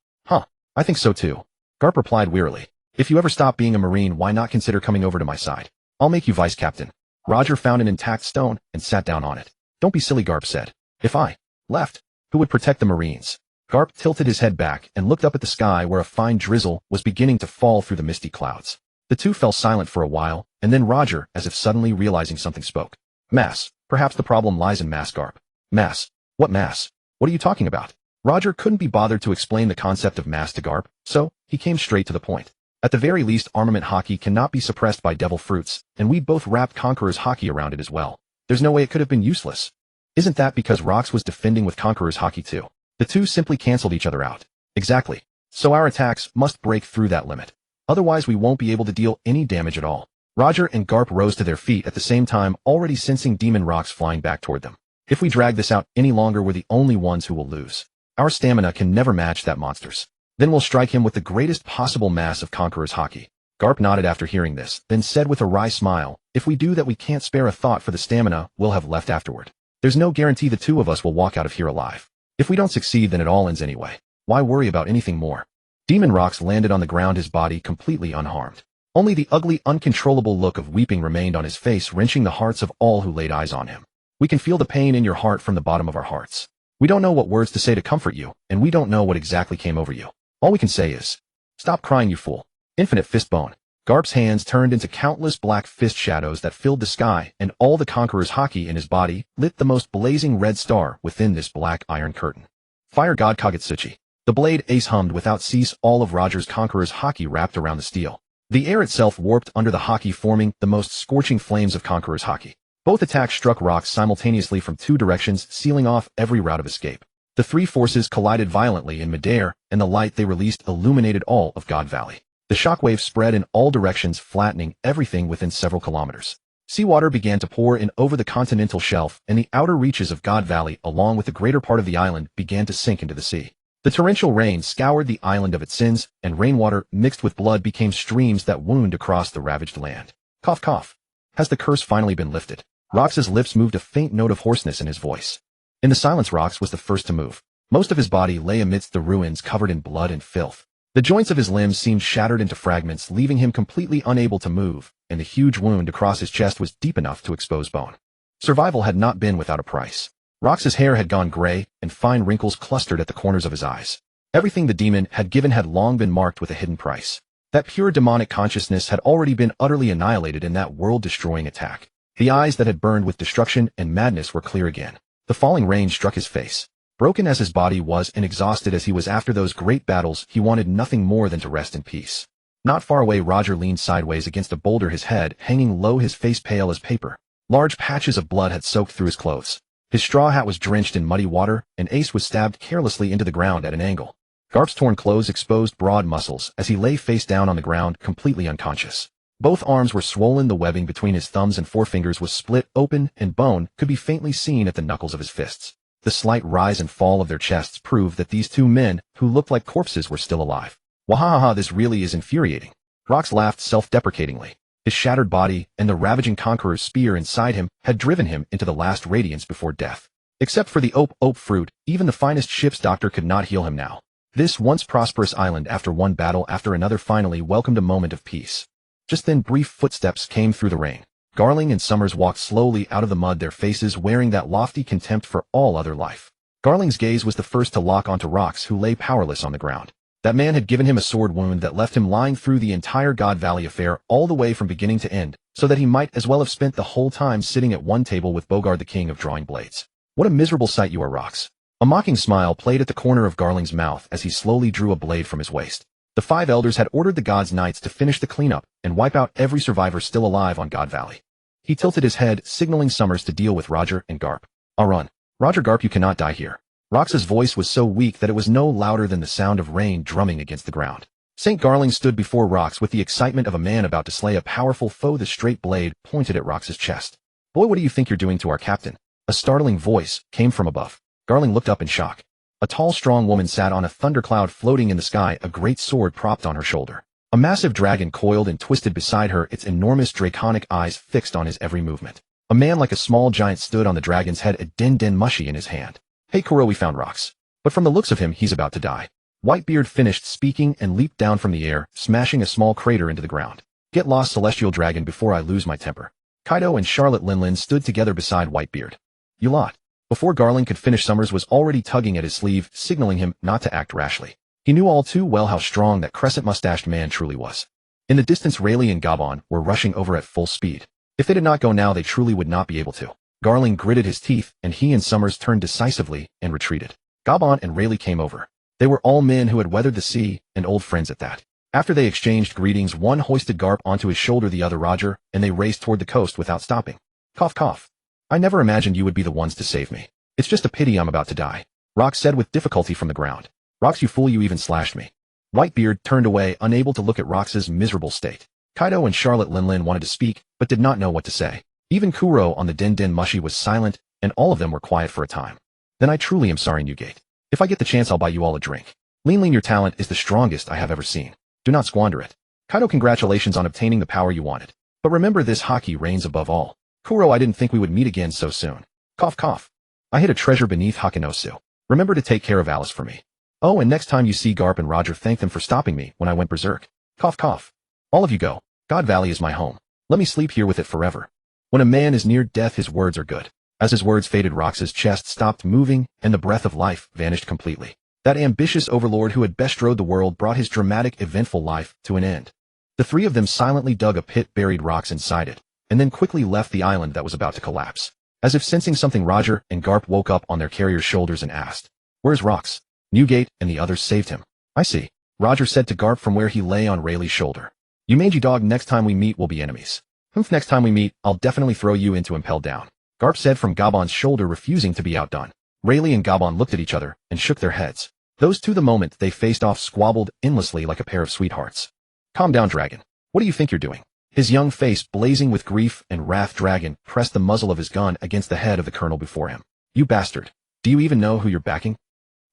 I think so too. Garp replied wearily. If you ever stop being a Marine, why not consider coming over to my side? I'll make you vice captain. Roger found an intact stone and sat down on it. Don't be silly, Garp said. If I left, who would protect the Marines? Garp tilted his head back and looked up at the sky where a fine drizzle was beginning to fall through the misty clouds. The two fell silent for a while, and then Roger, as if suddenly realizing something, spoke. Mass. Perhaps the problem lies in mass, Garp. Mass. What mass? What are you talking about? Roger couldn't be bothered to explain the concept of mass to Garp, so he came straight to the point. At the very least, armament haki cannot be suppressed by devil fruits, and we both wrapped Conqueror's haki around it as well. There's no way it could have been useless. Isn't that because Rox was defending with Conqueror's haki too? The two simply canceled each other out. Exactly. So our attacks must break through that limit. Otherwise we won't be able to deal any damage at all. Roger and Garp rose to their feet at the same time, already sensing Demon Rox flying back toward them. If we drag this out any longer, we're the only ones who will lose. Our stamina can never match that monster's. Then we'll strike him with the greatest possible mass of Conqueror's haki. Garp nodded after hearing this, then said with a wry smile, if we do that, we can't spare a thought for the stamina we'll have left afterward. There's no guarantee the two of us will walk out of here alive. If we don't succeed, then it all ends anyway. Why worry about anything more? Demon Rox landed on the ground, his body completely unharmed. Only the ugly, uncontrollable look of weeping remained on his face, wrenching the hearts of all who laid eyes on him. We can feel the pain in your heart from the bottom of our hearts. We don't know what words to say to comfort you, and we don't know what exactly came over you. All we can say is, stop crying, you fool. Infinite fist bone. Garp's hands turned into countless black fist shadows that filled the sky, and all the Conqueror's haki in his body lit the most blazing red star within this black iron curtain. Fire God Kagetsuchi. The blade ace hummed without cease, all of Roger's Conqueror's haki wrapped around the steel. The air itself warped under the haki, forming the most scorching flames of Conqueror's haki. Both attacks struck Rox simultaneously from two directions, sealing off every route of escape. The three forces collided violently in midair, and the light they released illuminated all of God Valley. The shockwave spread in all directions, flattening everything within several kilometers. Seawater began to pour in over the continental shelf, and the outer reaches of God Valley, along with the greater part of the island, began to sink into the sea. The torrential rain scoured the island of its sins, and rainwater mixed with blood became streams that wound across the ravaged land. Cough, cough. Has the curse finally been lifted? Rox's lips moved, a faint note of hoarseness in his voice. In the silence, Rox was the first to move. Most of his body lay amidst the ruins, covered in blood and filth. The joints of his limbs seemed shattered into fragments, leaving him completely unable to move, and the huge wound across his chest was deep enough to expose bone. Survival had not been without a price. Rox's hair had gone gray, and fine wrinkles clustered at the corners of his eyes. Everything the demon had given had long been marked with a hidden price. That pure demonic consciousness had already been utterly annihilated in that world-destroying attack. The eyes that had burned with destruction and madness were clear again. The falling rain struck his face. Broken as his body was and exhausted as he was after those great battles, he wanted nothing more than to rest in peace. Not far away, Roger leaned sideways against a boulder, his head hanging low, his face pale as paper. Large patches of blood had soaked through his clothes. His straw hat was drenched in muddy water, and Ace was stabbed carelessly into the ground at an angle. Garp's torn clothes exposed broad muscles as he lay face down on the ground, completely unconscious. Both arms were swollen, the webbing between his thumbs and forefingers was split open, and bone could be faintly seen at the knuckles of his fists. The slight rise and fall of their chests proved that these two men, who looked like corpses, were still alive. Wahahaha, this really is infuriating. Rox laughed self-deprecatingly. His shattered body and the ravaging conqueror's spear inside him had driven him into the last radiance before death. Except for the ope fruit, even the finest ship's doctor could not heal him now. This once prosperous island, after one battle after another, finally welcomed a moment of peace. Just then, brief footsteps came through the rain. Garling and Summers walked slowly out of the mud, their faces wearing that lofty contempt for all other life. Garling's gaze was the first to lock onto Rox, who lay powerless on the ground. That man had given him a sword wound that left him lying through the entire God Valley affair, all the way from beginning to end, so that he might as well have spent the whole time sitting at one table with Bogard, the king of drawing blades. What a miserable sight you are, Rox. A mocking smile played at the corner of Garling's mouth as he slowly drew a blade from his waist. The 5 elders had ordered the gods' knights to finish the cleanup and wipe out every survivor still alive on God Valley. He tilted his head, signaling Summers to deal with Roger and Garp. I'll run. Roger, Garp, you cannot die here. Rox's voice was so weak that it was no louder than the sound of rain drumming against the ground. St. Garling stood before Rox with the excitement of a man about to slay a powerful foe, the straight blade pointed at Rox's chest. Boy, what do you think you're doing to our captain? A startling voice came from above. Garling looked up in shock. A tall, strong woman sat on a thundercloud floating in the sky, a great sword propped on her shoulder. A massive dragon coiled and twisted beside her, its enormous draconic eyes fixed on his every movement. A man like a small giant stood on the dragon's head, a den mushy in his hand. Hey Kuro, we found Rox. But from the looks of him, he's about to die. Whitebeard finished speaking and leaped down from the air, smashing a small crater into the ground. Get lost, celestial dragon, before I lose my temper. Kaido and Charlotte Linlin stood together beside Whitebeard. You lot. Before Garling could finish, Summers was already tugging at his sleeve, signaling him not to act rashly. He knew all too well how strong that crescent-mustached man truly was. In the distance, Rayleigh and Gabon were rushing over at full speed. If they did not go now, they truly would not be able to. Garling gritted his teeth, and he and Summers turned decisively and retreated. Gabon and Rayleigh came over. They were all men who had weathered the sea, and old friends at that. After they exchanged greetings, one hoisted Garp onto his shoulder, the other Roger, and they raced toward the coast without stopping. Cough, cough. I never imagined you would be the ones to save me. It's just a pity I'm about to die. Rox said with difficulty from the ground. Rox, you fool, you even slashed me. Whitebeard turned away, unable to look at Rox's miserable state. Kaido and Charlotte Linlin wanted to speak, but did not know what to say. Even Kuro on the den mushy was silent, and all of them were quiet for a time. Then I truly am sorry, Newgate. If I get the chance, I'll buy you all a drink. Lean, your talent is the strongest I have ever seen. Do not squander it. Kaido, congratulations on obtaining the power you wanted. But remember, this hockey reigns above all. Kuro, I didn't think we would meet again so soon. Cough, cough. I hid a treasure beneath Hakanosu. Remember to take care of Alice for me. Oh, and next time you see Garp and Roger, thank them for stopping me when I went berserk. Cough, cough. All of you go. God Valley is my home. Let me sleep here with it forever. When a man is near death, his words are good. As his words faded, Rox's chest stopped moving, and the breath of life vanished completely. That ambitious overlord who had bestrode the world brought his dramatic, eventful life to an end. The 3 of them silently dug a pit, buried Rox inside it, and then quickly left the island that was about to collapse. As if sensing something, Roger and Garp woke up on their carrier's shoulders and asked, "Where's Rox?" Newgate and the others saved him. I see. Roger said to Garp from where he lay on Rayleigh's shoulder. You mangy dog, next time we meet we'll be enemies. Humph, next time we meet, I'll definitely throw you into impel down. Garp said from Gabon's shoulder, refusing to be outdone. Rayleigh and Gabon looked at each other and shook their heads. Those two, the moment they faced off, squabbled endlessly like a pair of sweethearts. Calm down, dragon. What do you think you're doing? His young face blazing with grief and wrath. Dragon pressed the muzzle of his gun against the head of the colonel before him. You bastard. Do you even know who you're backing?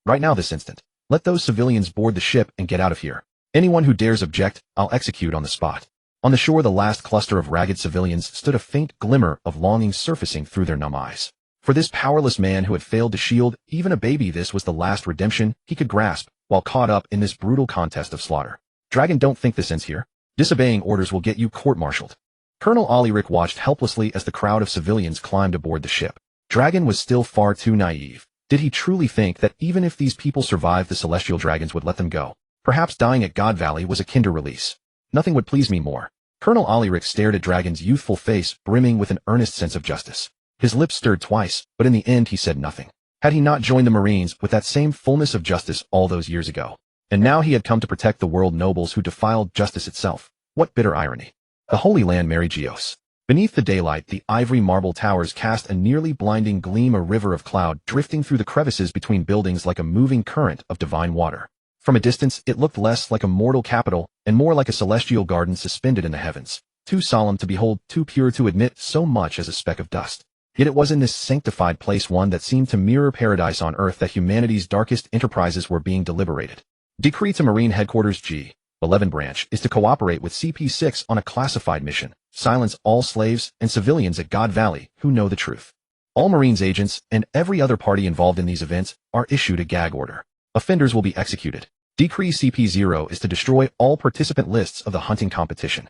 Right now this instant. Let those civilians board the ship and get out of here. Anyone who dares object, I'll execute on the spot. On the shore the last cluster of ragged civilians stood, a faint glimmer of longing surfacing through their numb eyes. For this powerless man who had failed to shield even a baby, this was the last redemption he could grasp while caught up in this brutal contest of slaughter. Dragon, don't think this ends here. Disobeying orders will get you court-martialed. Colonel Ollyric watched helplessly as the crowd of civilians climbed aboard the ship. Dragon was still far too naive. Did he truly think that even if these people survived, the celestial dragons would let them go? Perhaps dying at God Valley was a kinder release. Nothing would please me more. Colonel Ollyric stared at Dragon's youthful face, brimming with an earnest sense of justice. His lips stirred twice, but in the end he said nothing. Had he not joined the Marines with that same fullness of justice all those years ago? And now he had come to protect the world nobles who defiled justice itself. What bitter irony. The Holy Land, Mary Geos. Beneath the daylight, the ivory marble towers cast a nearly blinding gleam, a river of cloud drifting through the crevices between buildings like a moving current of divine water. From a distance, it looked less like a mortal capital and more like a celestial garden suspended in the heavens, too solemn to behold, too pure to admit so much as a speck of dust. Yet it was in this sanctified place, one that seemed to mirror paradise on earth, that humanity's darkest enterprises were being deliberated. Decree to Marine Headquarters G11 Branch is to cooperate with CP6 on a classified mission. Silence all slaves and civilians at God Valley who know the truth. All Marines agents and every other party involved in these events are issued a gag order. Offenders will be executed. Decree CP0 is to destroy all participant lists of the hunting competition.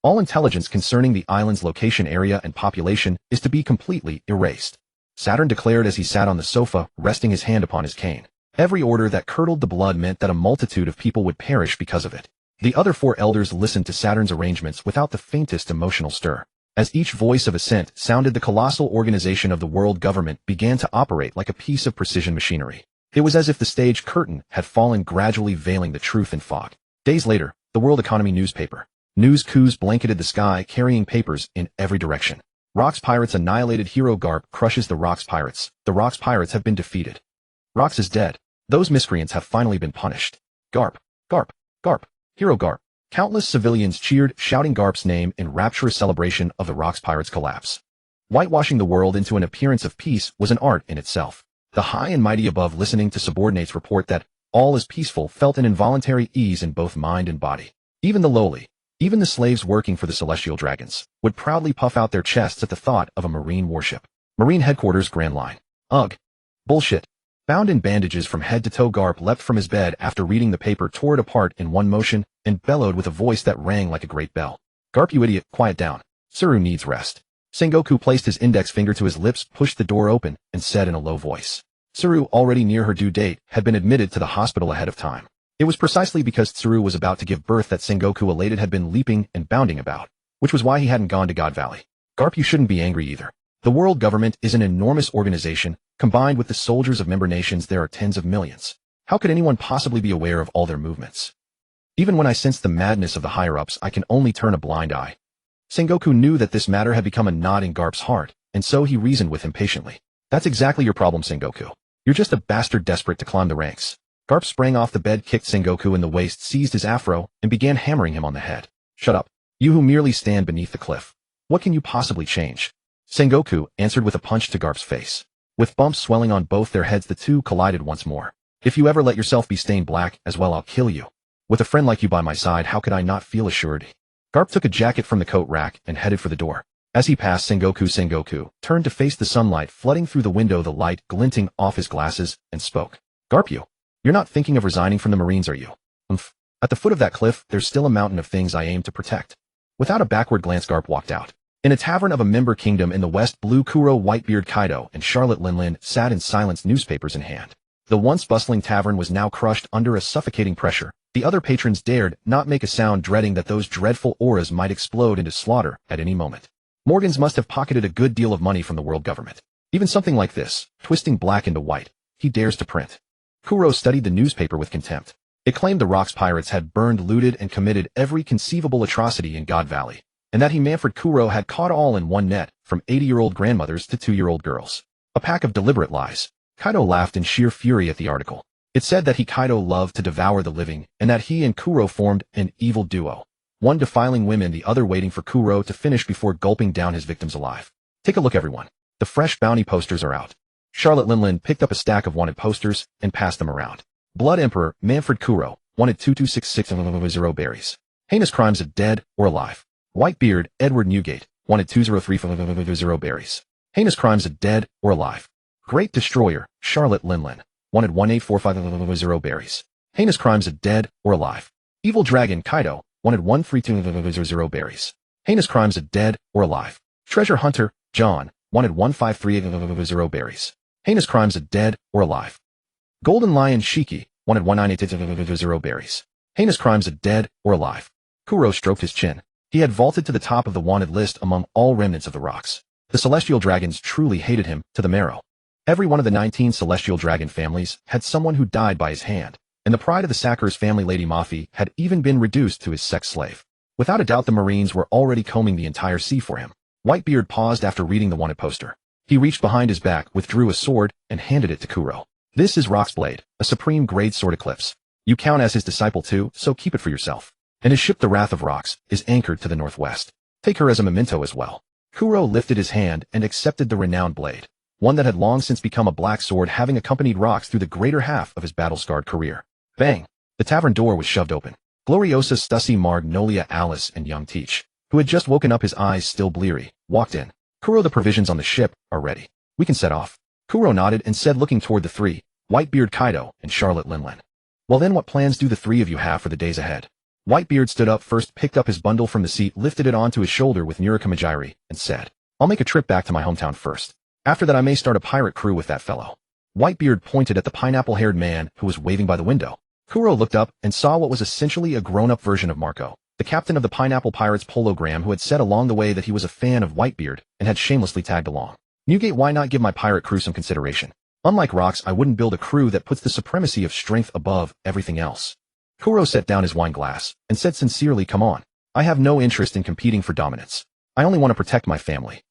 All intelligence concerning the island's location, area, and population is to be completely erased. Saturn declared as he sat on the sofa, resting his hand upon his cane. Every order that curdled the blood meant that a multitude of people would perish because of it. The other four elders listened to Saturn's arrangements without the faintest emotional stir. As each voice of assent sounded, the colossal organization of the world government began to operate like a piece of precision machinery. It was as if the stage curtain had fallen, gradually veiling the truth in fog. Days later, the World Economy newspaper. News coups blanketed the sky, carrying papers in every direction. Rox Pirates annihilated. Hero Garp crushes the Rox Pirates. The Rox Pirates have been defeated. Rox is dead. Those miscreants have finally been punished. Garp, Garp, Garp, Hero Garp. Countless civilians cheered, shouting Garp's name in rapturous celebration of the Rox Pirates' collapse. Whitewashing the world into an appearance of peace was an art in itself. The high and mighty above, listening to subordinates report that all is peaceful, felt an involuntary ease in both mind and body. Even the lowly, even the slaves working for the celestial dragons, would proudly puff out their chests at the thought of a Marine warship. Marine Headquarters Grand Line. Ugh. Bullshit. Bound in bandages from head to toe, Garp leapt from his bed after reading the paper, tore it apart in one motion, and bellowed with a voice that rang like a great bell. Garp, you idiot, quiet down. Tsuru needs rest. Sengoku placed his index finger to his lips, pushed the door open, and said in a low voice. Tsuru, already near her due date, had been admitted to the hospital ahead of time. It was precisely because Tsuru was about to give birth that Sengoku, elated, had been leaping and bounding about, which was why he hadn't gone to God Valley. Garp, you shouldn't be angry either. The world government is an enormous organization. Combined with the soldiers of member nations, there are tens of millions. How could anyone possibly be aware of all their movements? Even when I sense the madness of the higher-ups, I can only turn a blind eye. Sengoku knew that this matter had become a knot in Garp's heart, and so he reasoned with him patiently. That's exactly your problem, Sengoku. You're just a bastard desperate to climb the ranks. Garp sprang off the bed, kicked Sengoku in the waist, seized his afro, and began hammering him on the head. Shut up. You who merely stand beneath the cliff. What can you possibly change? Sengoku answered with a punch to Garp's face. With bumps swelling on both their heads, the two collided once more. If you ever let yourself be stained black as well, I'll kill you. With a friend like you by my side, how could I not feel assured? Garp took a jacket from the coat rack and headed for the door. As he passed Sengoku turned to face the sunlight flooding through the window, the light glinting off his glasses, and spoke. Garp, you're not thinking of resigning from the Marines, are you? At the foot of that cliff, there's still a mountain of things I aim to protect. Without a backward glance, Garp walked out. In a tavern of a member kingdom in the west, Blue Kuro, Whitebeard Kaido, and Charlotte Linlin sat in silence, newspapers in hand. The once bustling tavern was now crushed under a suffocating pressure. The other patrons dared not make a sound, dreading that those dreadful auras might explode into slaughter at any moment. Morgans must have pocketed a good deal of money from the world government. Even something like this, twisting black into white, he dares to print. Kuro studied the newspaper with contempt. It claimed the Rox Pirates had burned, looted, and committed every conceivable atrocity in God Valley, and that he, Manfred Kuro, had caught all in one net, from 80-year-old grandmothers to 2-year-old girls. A pack of deliberate lies. Kaido laughed in sheer fury at the article. It said that Kaido loved to devour the living, and that he and Kuro formed an evil duo. one defiling women, the other waiting for Kuro to finish before gulping down his victims alive. Take a look, everyone. The fresh bounty posters are out. Charlotte Linlin picked up a stack of wanted posters and passed them around. Blood Emperor Manfred Kuro wanted 22660 berries. Heinous crimes of dead or alive. Whitebeard Edward Newgate wanted 20350 berries. Heinous crimes of dead or alive. Great Destroyer Charlotte Linlin wanted 18450 berries. Heinous crimes of dead or alive. Evil Dragon Kaido wanted 13200 berries. Heinous crimes of dead or alive. Treasure Hunter John wanted 15300 berries. Heinous crimes of dead or alive. Golden Lion Shiki wanted 19800 berries. Heinous crimes of dead or alive. Kuro stroked his chin. He had vaulted to the top of the wanted list among all remnants of the rocks. The celestial dragons truly hated him to the marrow. Every one of the 19 celestial dragon families had someone who died by his hand, and the pride of the Sakura's family, Lady Mafi, had even been reduced to his sex slave. Without a doubt, the Marines were already combing the entire sea for him. Whitebeard paused after reading the wanted poster. He reached behind his back, withdrew a sword, and handed it to Kuro. This is Rock's Blade, a supreme grade sword Eclipse. You count as his disciple too, so keep it for yourself. And his ship, the Wrath of Rocks, is anchored to the northwest. Take her as a memento as well. Kuro lifted his hand and accepted the renowned blade, one that had long since become a black sword, having accompanied Rocks through the greater half of his battle-scarred career. Bang! The tavern door was shoved open. Gloriosa, Stussy, Magnolia, Alice, and young Teach, who had just woken up, his eyes still bleary, walked in. Kuro, the provisions on the ship are ready. We can set off. Kuro nodded and said, looking toward the three, Whitebeard, Kaido, and Charlotte Linlin. Well then, what plans do the three of you have for the days ahead? Whitebeard stood up first, picked up his bundle from the seat, lifted it onto his shoulder with Nurika Majiri, and said, I'll make a trip back to my hometown first. After that I may start a pirate crew with that fellow. Whitebeard pointed at the pineapple-haired man who was waving by the window. Kuro looked up and saw what was essentially a grown-up version of Marco, the captain of the Pineapple Pirates pologram, who had said along the way that he was a fan of Whitebeard and had shamelessly tagged along. Newgate, why not give my pirate crew some consideration? Unlike Rocks, I wouldn't build a crew that puts the supremacy of strength above everything else. Kuro set down his wine glass and said sincerely, come on. I have no interest in competing for dominance. I only want to protect my family.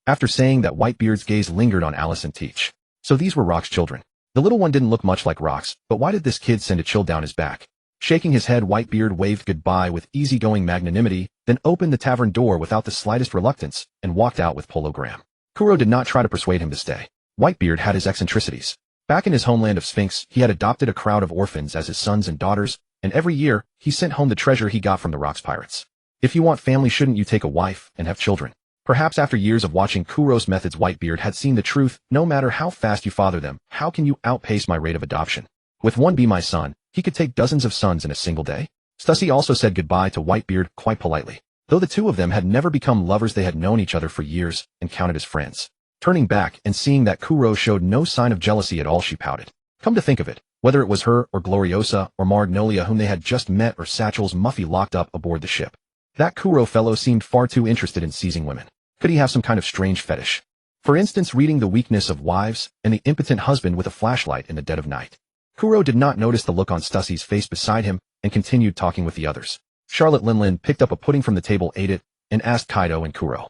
After saying that, Whitebeard's gaze lingered on Alice and Teach. So these were Rock's children. The little one didn't look much like Rocks, but why did this kid send a chill down his back? Shaking his head, Whitebeard waved goodbye with easygoing magnanimity, then opened the tavern door without the slightest reluctance and walked out with Pologram. Kuro did not try to persuade him to stay. Whitebeard had his eccentricities. Back in his homeland of Sphinx, he had adopted a crowd of orphans as his sons and daughters, and every year, he sent home the treasure he got from the Rocks pirates. If you want family, shouldn't you take a wife and have children? Perhaps after years of watching Kuro's methods, Whitebeard had seen the truth. No matter how fast you father them, how can you outpace my rate of adoption? With one be my son, he could take dozens of sons in a single day. Stussy also said goodbye to Whitebeard quite politely. Though the two of them had never become lovers, they had known each other for years and counted as friends. Turning back and seeing that Kuro showed no sign of jealousy at all, she pouted. Come to think of it, whether it was her or Gloriosa or Magnolia whom they had just met, or Satchel's Muffy locked up aboard the ship, that Kuro fellow seemed far too interested in seizing women. Could he have some kind of strange fetish? For instance, reading the weakness of wives and the impotent husband with a flashlight in the dead of night. Kuro did not notice the look on Stussy's face beside him and continued talking with the others. Charlotte Linlin picked up a pudding from the table, ate it, and asked Kaido and Kuro.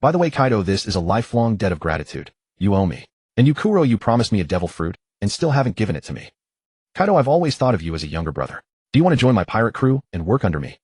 By the way, Kaido, this is a lifelong debt of gratitude. You owe me. And you, Kuro, you promised me a devil fruit and still haven't given it to me. Kaido, I've always thought of you as a younger brother. Do you want to join my pirate crew and work under me?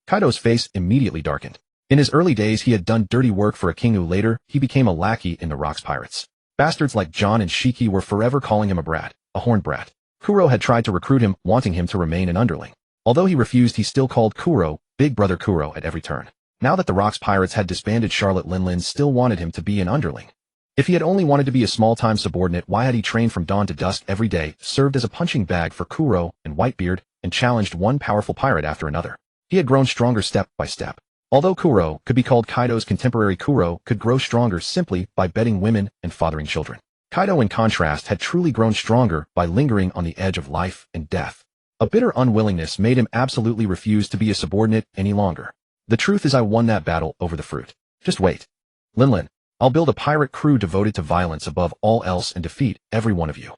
Kaido's face immediately darkened. In his early days, he had done dirty work for a king who later, he became a lackey in the Rocks pirates. Bastards like John and Shiki were forever calling him a brat, a horned brat. Kuro had tried to recruit him, wanting him to remain an underling. Although he refused, he still called Kuro Big Brother Kuro at every turn. Now that the Rocks pirates had disbanded, Charlotte Linlin still wanted him to be an underling. If he had only wanted to be a small-time subordinate, why had he trained from dawn to dusk every day, served as a punching bag for Kuro and Whitebeard, and challenged one powerful pirate after another? He had grown stronger step by step. Although Kuro could be called Kaido's contemporary, Kuro could grow stronger simply by bedding women and fathering children. Kaido, in contrast, had truly grown stronger by lingering on the edge of life and death. A bitter unwillingness made him absolutely refuse to be a subordinate any longer. The truth is, I won that battle over the fruit. Just wait. Linlin, I'll build a pirate crew devoted to violence above all else and defeat every one of you.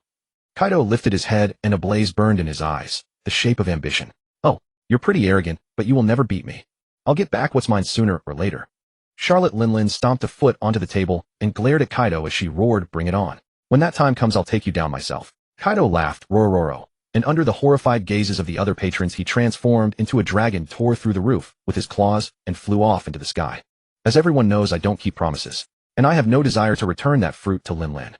Kaido lifted his head and a blaze burned in his eyes, the shape of ambition. Oh, you're pretty arrogant, but you will never beat me. I'll get back what's mine sooner or later. Charlotte Linlin stomped a foot onto the table and glared at Kaido as she roared, bring it on. When that time comes, I'll take you down myself. Kaido laughed, Rororo. and under the horrified gazes of the other patrons he transformed into a dragon, tore through the roof with his claws, and flew off into the sky. As everyone knows, I don't keep promises, and I have no desire to return that fruit to Linlan.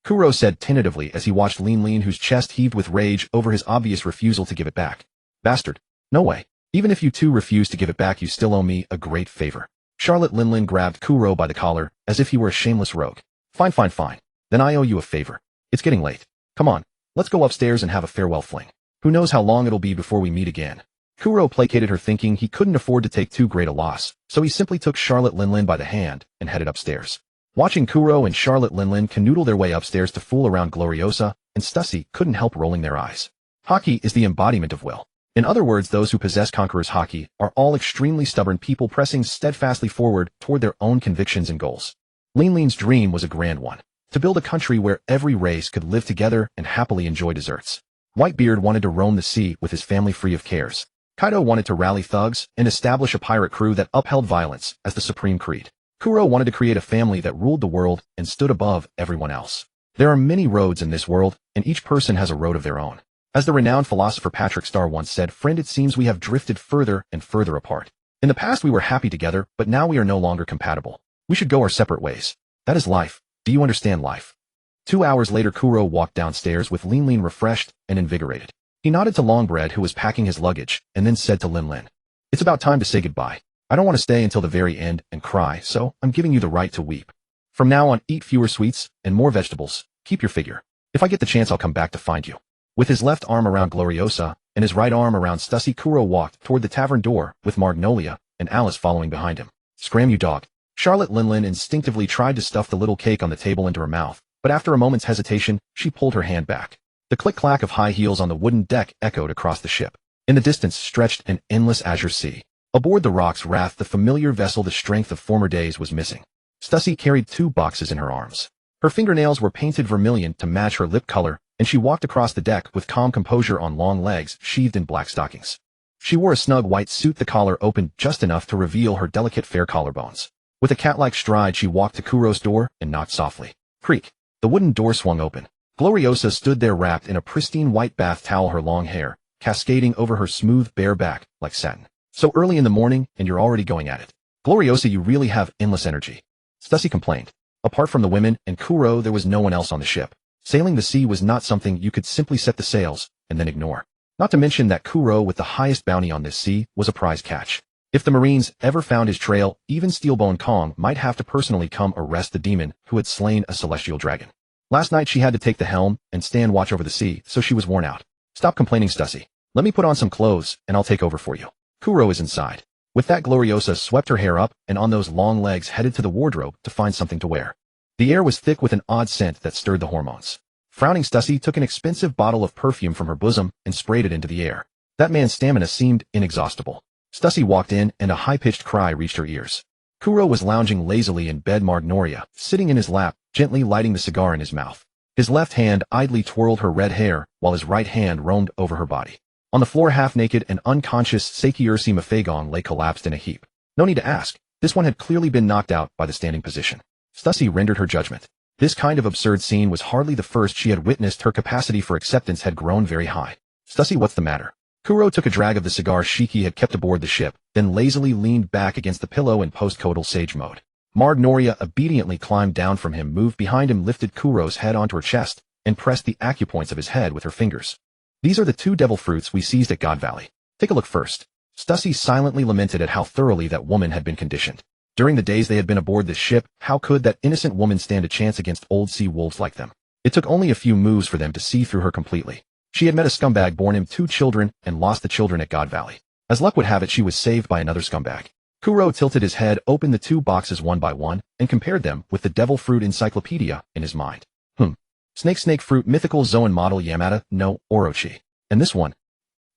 Kuro said tentatively as he watched Linlin, whose chest heaved with rage over his obvious refusal to give it back. Bastard. No way. Even if you two refuse to give it back, you still owe me a great favor. Charlotte Linlin grabbed Kuro by the collar, as if he were a shameless rogue. Fine. Then I owe you a favor. It's getting late. Come on, let's go upstairs and have a farewell fling. Who knows how long it'll be before we meet again. Kuro placated her, thinking he couldn't afford to take too great a loss, so he simply took Charlotte Linlin by the hand and headed upstairs. Watching Kuro and Charlotte Linlin canoodle their way upstairs to fool around, Gloriosa and Stussy couldn't help rolling their eyes. Haki is the embodiment of will. In other words, those who possess Conqueror's Haki are all extremely stubborn people pressing steadfastly forward toward their own convictions and goals. Linlin's dream was a grand one. To build a country where every race could live together and happily enjoy desserts. Whitebeard wanted to roam the sea with his family free of cares. Kaido wanted to rally thugs and establish a pirate crew that upheld violence as the supreme creed. Kuro wanted to create a family that ruled the world and stood above everyone else. There are many roads in this world, and each person has a road of their own. As the renowned philosopher Patrick Starr once said, "Friend, it seems we have drifted further and further apart. In the past we were happy together, but now we are no longer compatible. We should go our separate ways. That is life. Do you understand life?" 2 hours later, Kuro walked downstairs with Linlin refreshed and invigorated. He nodded to Longbread, who was packing his luggage, and then said to Linlin, "It's about time to say goodbye. I don't want to stay until the very end and cry, so I'm giving you the right to weep. From now on, eat fewer sweets and more vegetables. Keep your figure. If I get the chance, I'll come back to find you." With his left arm around Gloriosa and his right arm around Stussy, Kuro walked toward the tavern door with Magnolia and Alice following behind him. "Scram, you dog." Charlotte Linlin instinctively tried to stuff the little cake on the table into her mouth, but after a moment's hesitation, she pulled her hand back. The click-clack of high heels on the wooden deck echoed across the ship. In the distance stretched an endless azure sea. Aboard the Rock's Wrath, the familiar vessel the strength of former days was missing. Stussy carried 2 boxes in her arms. Her fingernails were painted vermilion to match her lip color, and she walked across the deck with calm composure on long legs sheathed in black stockings. She wore a snug white suit, the collar opened just enough to reveal her delicate fair collarbones. With a cat-like stride, she walked to Kuro's door and knocked softly. Creak. The wooden door swung open. Gloriosa stood there wrapped in a pristine white bath towel, her long hair cascading over her smooth bare back like satin. "So early in the morning, and you're already going at it. Gloriosa, you really have endless energy," Stussy complained. Apart from the women and Kuro, there was no one else on the ship. Sailing the sea was not something you could simply set the sails and then ignore. Not to mention that Kuro, with the highest bounty on this sea, was a prize catch. If the Marines ever found his trail, even Steelbone Kong might have to personally come arrest the demon who had slain a celestial dragon. Last night she had to take the helm and stand watch over the sea, so she was worn out. "Stop complaining, Stussy. Let me put on some clothes and I'll take over for you. Kuro is inside." With that, Gloriosa swept her hair up and on those long legs headed to the wardrobe to find something to wear. The air was thick with an odd scent that stirred the hormones. Frowning, Stussy took an expensive bottle of perfume from her bosom and sprayed it into the air. That man's stamina seemed inexhaustible. Stussy walked in and a high-pitched cry reached her ears. Kuro was lounging lazily in bed, Magnolia sitting in his lap, gently lighting the cigar in his mouth. His left hand idly twirled her red hair while his right hand roamed over her body. On the floor, half-naked and unconscious, Sekiursi Mafagong lay collapsed in a heap. No need to ask. This one had clearly been knocked out by the standing position. Stussy rendered her judgment. This kind of absurd scene was hardly the first she had witnessed. Her capacity for acceptance had grown very high. "Stussy, what's the matter?" Kuro took a drag of the cigar Shiki had kept aboard the ship, then lazily leaned back against the pillow in post-coital sage mode. Magnolia obediently climbed down from him, moved behind him, lifted Kuro's head onto her chest, and pressed the acupoints of his head with her fingers. "These are the 2 devil fruits we seized at God Valley. Take a look first." Stussy silently lamented at how thoroughly that woman had been conditioned. During the days they had been aboard this ship, how could that innocent woman stand a chance against old sea wolves like them? It took only a few moves for them to see through her completely. She had met a scumbag, borne him 2 children, and lost the children at God Valley. As luck would have it, she was saved by another scumbag. Kuro tilted his head, opened the 2 boxes one by one, and compared them with the devil fruit encyclopedia in his mind. Snake fruit, mythical Zoan model Yamata, no, Orochi. And this one?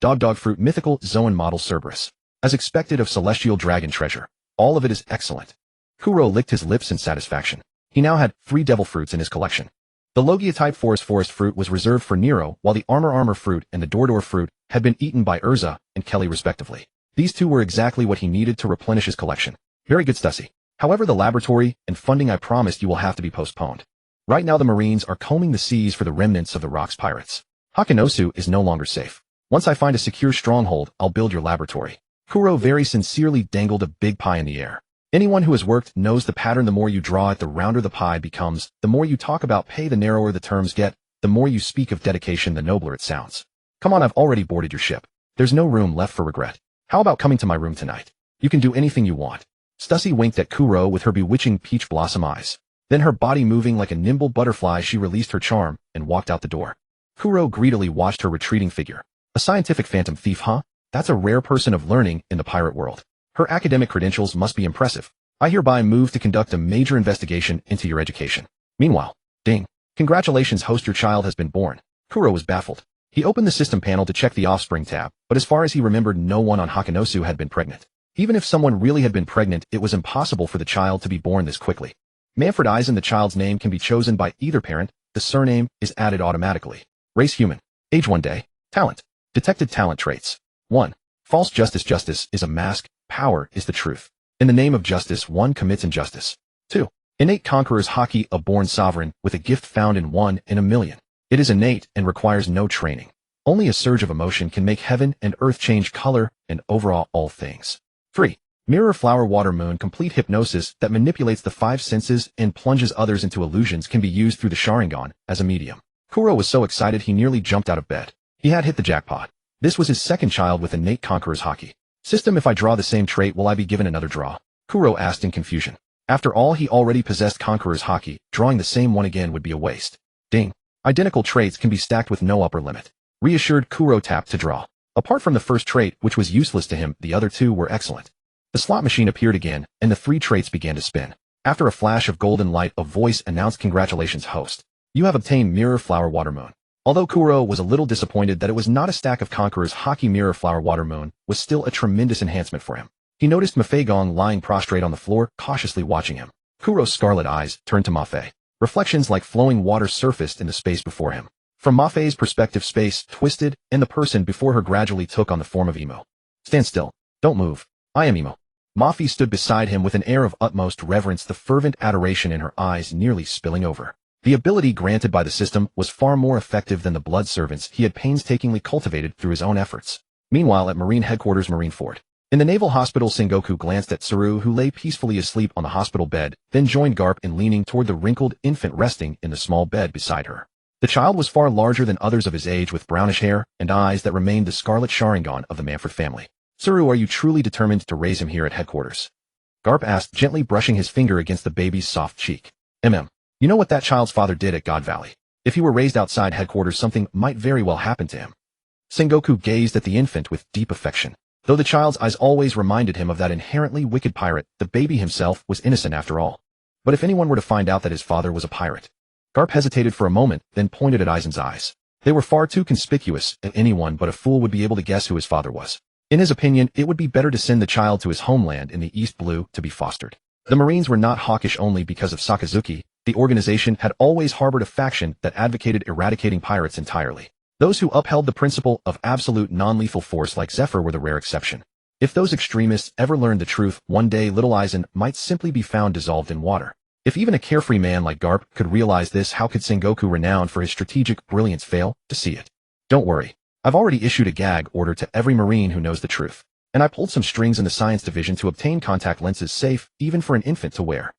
Dog fruit, mythical Zoan model Cerberus. As expected of celestial dragon treasure. All of it is excellent. Kuro licked his lips in satisfaction. He now had 3 devil fruits in his collection. The Logia-type forest fruit was reserved for Nero, while the armor fruit and the Dordor fruit had been eaten by Urza and Kelly respectively. These 2 were exactly what he needed to replenish his collection. Very good, Stussy. However, the laboratory and funding I promised you will have to be postponed. Right now the Marines are combing the seas for the remnants of the Rock's pirates. Hakanosu is no longer safe. Once I find a secure stronghold, I'll build your laboratory. Kuro very sincerely dangled a big pie in the air. Anyone who has worked knows the pattern. The more you draw it, the rounder the pie becomes. The more you talk about pay, the narrower the terms get. The more you speak of dedication, the nobler it sounds. Come on, I've already boarded your ship. There's no room left for regret. How about coming to my room tonight? You can do anything you want. Stussy winked at Kuro with her bewitching peach blossom eyes. Then, her body moving like a nimble butterfly, she released her charm and walked out the door. Kuro greedily watched her retreating figure. A scientific phantom thief, huh? That's a rare person of learning in the pirate world. Her academic credentials must be impressive. I hereby move to conduct a major investigation into your education. Meanwhile, ding. Congratulations, host, your child has been born. Kuro was baffled. He opened the system panel to check the offspring tab, but as far as he remembered, no one on Hakanosu had been pregnant. Even if someone really had been pregnant, it was impossible for the child to be born this quickly. Manfred Eisen, the child's name can be chosen by either parent. The surname is added automatically. Race human. Age 1 day. Talent. Detected talent traits. 1. False justice. Justice is a mask. Power is the truth. In the name of justice, one commits injustice. 2. Innate conqueror's haki, a born sovereign with a gift found in 1 in a million. It is innate and requires no training. Only a surge of emotion can make heaven and earth change color and overall all things. 3. Mirror flower water moon, complete hypnosis that manipulates the 5 senses and plunges others into illusions, can be used through the Sharingan as a medium. Kuro was so excited he nearly jumped out of bed. He had hit the jackpot. This was his second child with innate conqueror's haki. System, if I draw the same trait, will I be given another draw? Kuro asked in confusion. After all, he already possessed conqueror's haki. Drawing the same one again would be a waste. Ding. Identical traits can be stacked with no upper limit. Reassured, Kuro tapped to draw. Apart from the first trait, which was useless to him, the other 2 were excellent. The slot machine appeared again, and the 3 traits began to spin. After a flash of golden light, a voice announced, "Congratulations, host. You have obtained Mirror Flower Water Moon." Although Kuro was a little disappointed that it was not a stack of Conqueror's haki, Mirror Flower Water Moon was still a tremendous enhancement for him. He noticed Mafe Gong lying prostrate on the floor, cautiously watching him. Kuro's scarlet eyes turned to Mafe. Reflections like flowing water surfaced in the space before him. From Mafe's perspective, space twisted, and the person before her gradually took on the form of Emo. "Stand still. Don't move. I am Emo." Mafe stood beside him with an air of utmost reverence, the fervent adoration in her eyes nearly spilling over. The ability granted by the system was far more effective than the blood servants he had painstakingly cultivated through his own efforts. Meanwhile, at Marine Headquarters Marineford, in the Naval Hospital, Sengoku glanced at Saru, who lay peacefully asleep on the hospital bed, then joined Garp in leaning toward the wrinkled infant resting in the small bed beside her. The child was far larger than others of his age, with brownish hair and eyes that remained the scarlet Sharingan of the Manfred family. "Saru, are you truly determined to raise him here at headquarters?" Garp asked, gently brushing his finger against the baby's soft cheek. You know what that child's father did at God Valley. If he were raised outside headquarters, something might very well happen to him." Sengoku gazed at the infant with deep affection. Though the child's eyes always reminded him of that inherently wicked pirate, the baby himself was innocent after all. But if anyone were to find out that his father was a pirate? Garp hesitated for a moment, then pointed at Aizen's eyes. They were far too conspicuous, and anyone but a fool would be able to guess who his father was. In his opinion, it would be better to send the child to his homeland in the East Blue to be fostered. The Marines were not hawkish only because of Sakazuki. The organization had always harbored a faction that advocated eradicating pirates entirely. Those who upheld the principle of absolute non-lethal force like Zephyr were the rare exception. If those extremists ever learned the truth, one day little Aizen might simply be found dissolved in water. If even a carefree man like Garp could realize this, how could Sengoku, renowned for his strategic brilliance, fail to see it? "Don't worry. I've already issued a gag order to every Marine who knows the truth. And I pulled some strings in the science division to obtain contact lenses safe even for an infant to wear."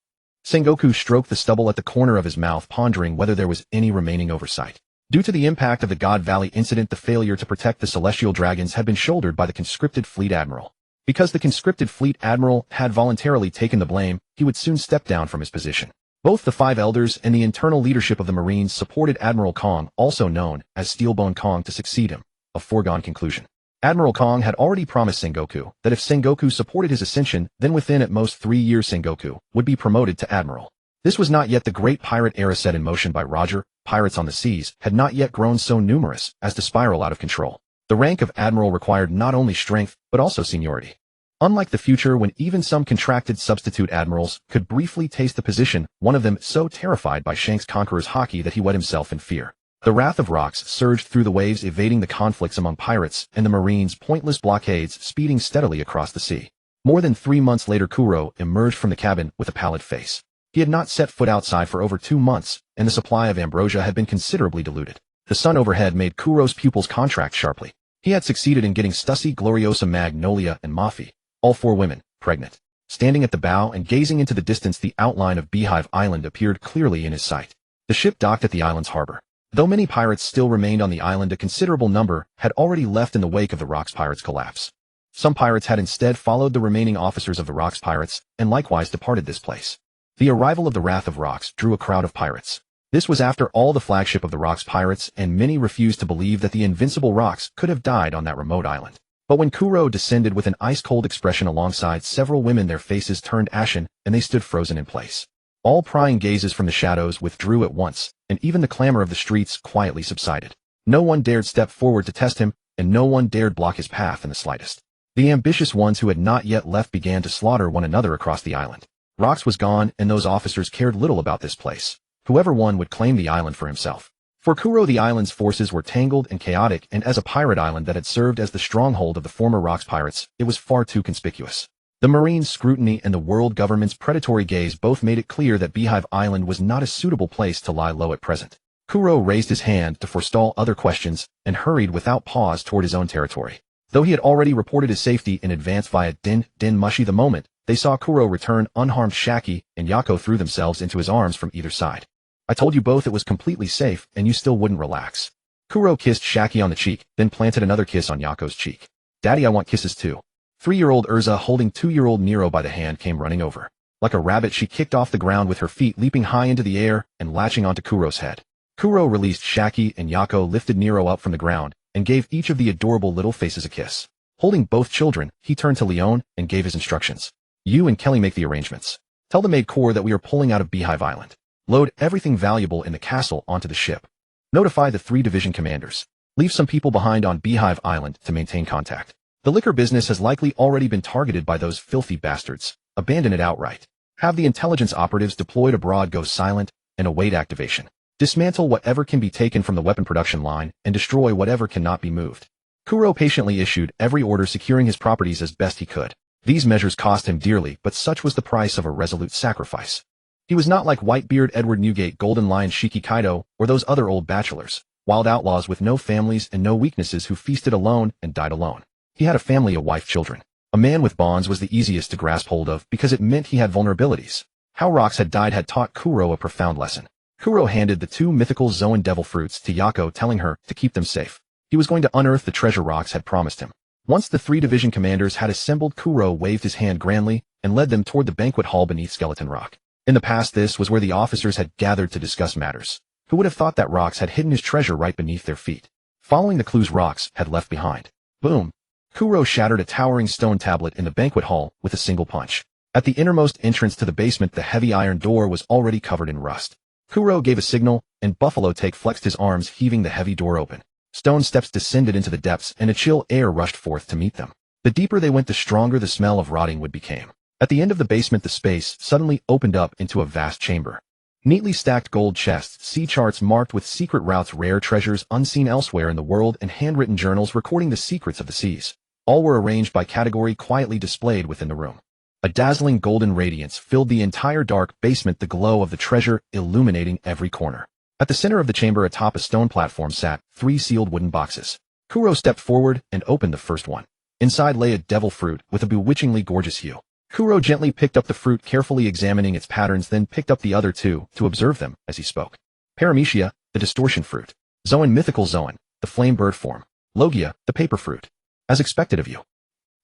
Sengoku stroked the stubble at the corner of his mouth, pondering whether there was any remaining oversight. Due to the impact of the God Valley incident, the failure to protect the Celestial Dragons had been shouldered by the conscripted fleet admiral. Because the conscripted fleet admiral had voluntarily taken the blame, he would soon step down from his position. Both the 5 elders and the internal leadership of the Marines supported Admiral Kong, also known as Steelbone Kong, to succeed him, a foregone conclusion. Admiral Kong had already promised Sengoku that if Sengoku supported his ascension, then within at most 3 years Sengoku would be promoted to admiral. This was not yet the great pirate era set in motion by Roger. Pirates on the seas had not yet grown so numerous as to spiral out of control. The rank of admiral required not only strength, but also seniority. Unlike the future, when even some contracted substitute admirals could briefly taste the position, one of them so terrified by Shank's Conqueror's haki that he wet himself in fear. The wrath of rocks surged through the waves, evading the conflicts among pirates and the Marines' pointless blockades, speeding steadily across the sea. More than 3 months later, Kuro emerged from the cabin with a pallid face. He had not set foot outside for over 2 months, and the supply of ambrosia had been considerably diluted. The sun overhead made Kuro's pupils contract sharply. He had succeeded in getting Stussy, Gloriosa, Magnolia, and Mafi, all 4 women, pregnant. Standing at the bow and gazing into the distance, the outline of Beehive Island appeared clearly in his sight. The ship docked at the island's harbor. Though many pirates still remained on the island, a considerable number had already left in the wake of the Rocks Pirates' collapse. Some pirates had instead followed the remaining officers of the Rocks Pirates and likewise departed this place. The arrival of the Wrath of Rocks drew a crowd of pirates. This was after all the flagship of the Rocks Pirates, and many refused to believe that the invincible Rocks could have died on that remote island. But when Kuro descended with an ice-cold expression alongside several women, their faces turned ashen and they stood frozen in place. All prying gazes from the shadows withdrew at once, and even the clamor of the streets quietly subsided. No one dared step forward to test him, and no one dared block his path in the slightest. The ambitious ones who had not yet left began to slaughter one another across the island. Rocks was gone, and those officers cared little about this place. Whoever won would claim the island for himself. For Kuro, the island's forces were tangled and chaotic, and as a pirate island that had served as the stronghold of the former Rocks Pirates, it was far too conspicuous. The Marines' scrutiny and the world government's predatory gaze both made it clear that Beehive Island was not a suitable place to lie low at present. Kuro raised his hand to forestall other questions and hurried without pause toward his own territory. Though he had already reported his safety in advance via Din Mushi, the moment they saw Kuro return unharmed, Shaki and Yako threw themselves into his arms from either side. I told you both it was completely safe, and you still wouldn't relax. Kuro kissed Shaki on the cheek, then planted another kiss on Yako's cheek. Daddy, I want kisses too. 3-year-old Urza, holding 2-year-old Nero by the hand, came running over. Like a rabbit, she kicked off the ground with her feet, leaping high into the air and latching onto Kuro's head. Kuro released Shaki, and Yako lifted Nero up from the ground and gave each of the adorable little faces a kiss. Holding both children, he turned to Leon and gave his instructions. You and Kelly make the arrangements. Tell the maid corps that we are pulling out of Beehive Island. Load everything valuable in the castle onto the ship. Notify the 3 division commanders. Leave some people behind on Beehive Island to maintain contact. The liquor business has likely already been targeted by those filthy bastards. Abandon it outright. Have the intelligence operatives deployed abroad go silent and await activation. Dismantle whatever can be taken from the weapon production line and destroy whatever cannot be moved. Kuro patiently issued every order, securing his properties as best he could. These measures cost him dearly, but such was the price of a resolute sacrifice. He was not like Whitebeard, Edward Newgate, Golden Lion, Shiki Kaido, or those other old bachelors, wild outlaws with no families and no weaknesses who feasted alone and died alone. He had a family, a wife, children. A man with bonds was the easiest to grasp hold of because it meant he had vulnerabilities. How Rocks had died had taught Kuro a profound lesson. Kuro handed the 2 mythical Zoan devil fruits to Yako, telling her to keep them safe. He was going to unearth the treasure Rocks had promised him. Once the 3 division commanders had assembled, Kuro waved his hand grandly and led them toward the banquet hall beneath Skeleton Rock. In the past, this was where the officers had gathered to discuss matters. Who would have thought that Rocks had hidden his treasure right beneath their feet? Following the clues Rocks had left behind. Boom! Kuro shattered a towering stone tablet in the banquet hall with a single punch. At the innermost entrance to the basement, the heavy iron door was already covered in rust. Kuro gave a signal, and Buffalo Take flexed his arms, heaving the heavy door open. Stone steps descended into the depths, and a chill air rushed forth to meet them. The deeper they went, the stronger the smell of rotting wood became. At the end of the basement, the space suddenly opened up into a vast chamber. Neatly stacked gold chests, sea charts marked with secret routes, rare treasures unseen elsewhere in the world, and handwritten journals recording the secrets of the seas. All were arranged by category, quietly displayed within the room. A dazzling golden radiance filled the entire dark basement, the glow of the treasure illuminating every corner. At the center of the chamber, atop a stone platform, sat 3 sealed wooden boxes. Kuro stepped forward and opened the first one. Inside lay a devil fruit with a bewitchingly gorgeous hue. Kuro gently picked up the fruit, carefully examining its patterns, then picked up the other 2 to observe them as he spoke. Paramecia, the distortion fruit. Zoan, mythical Zoan, the flame bird form. Logia, the paper fruit. As expected of you.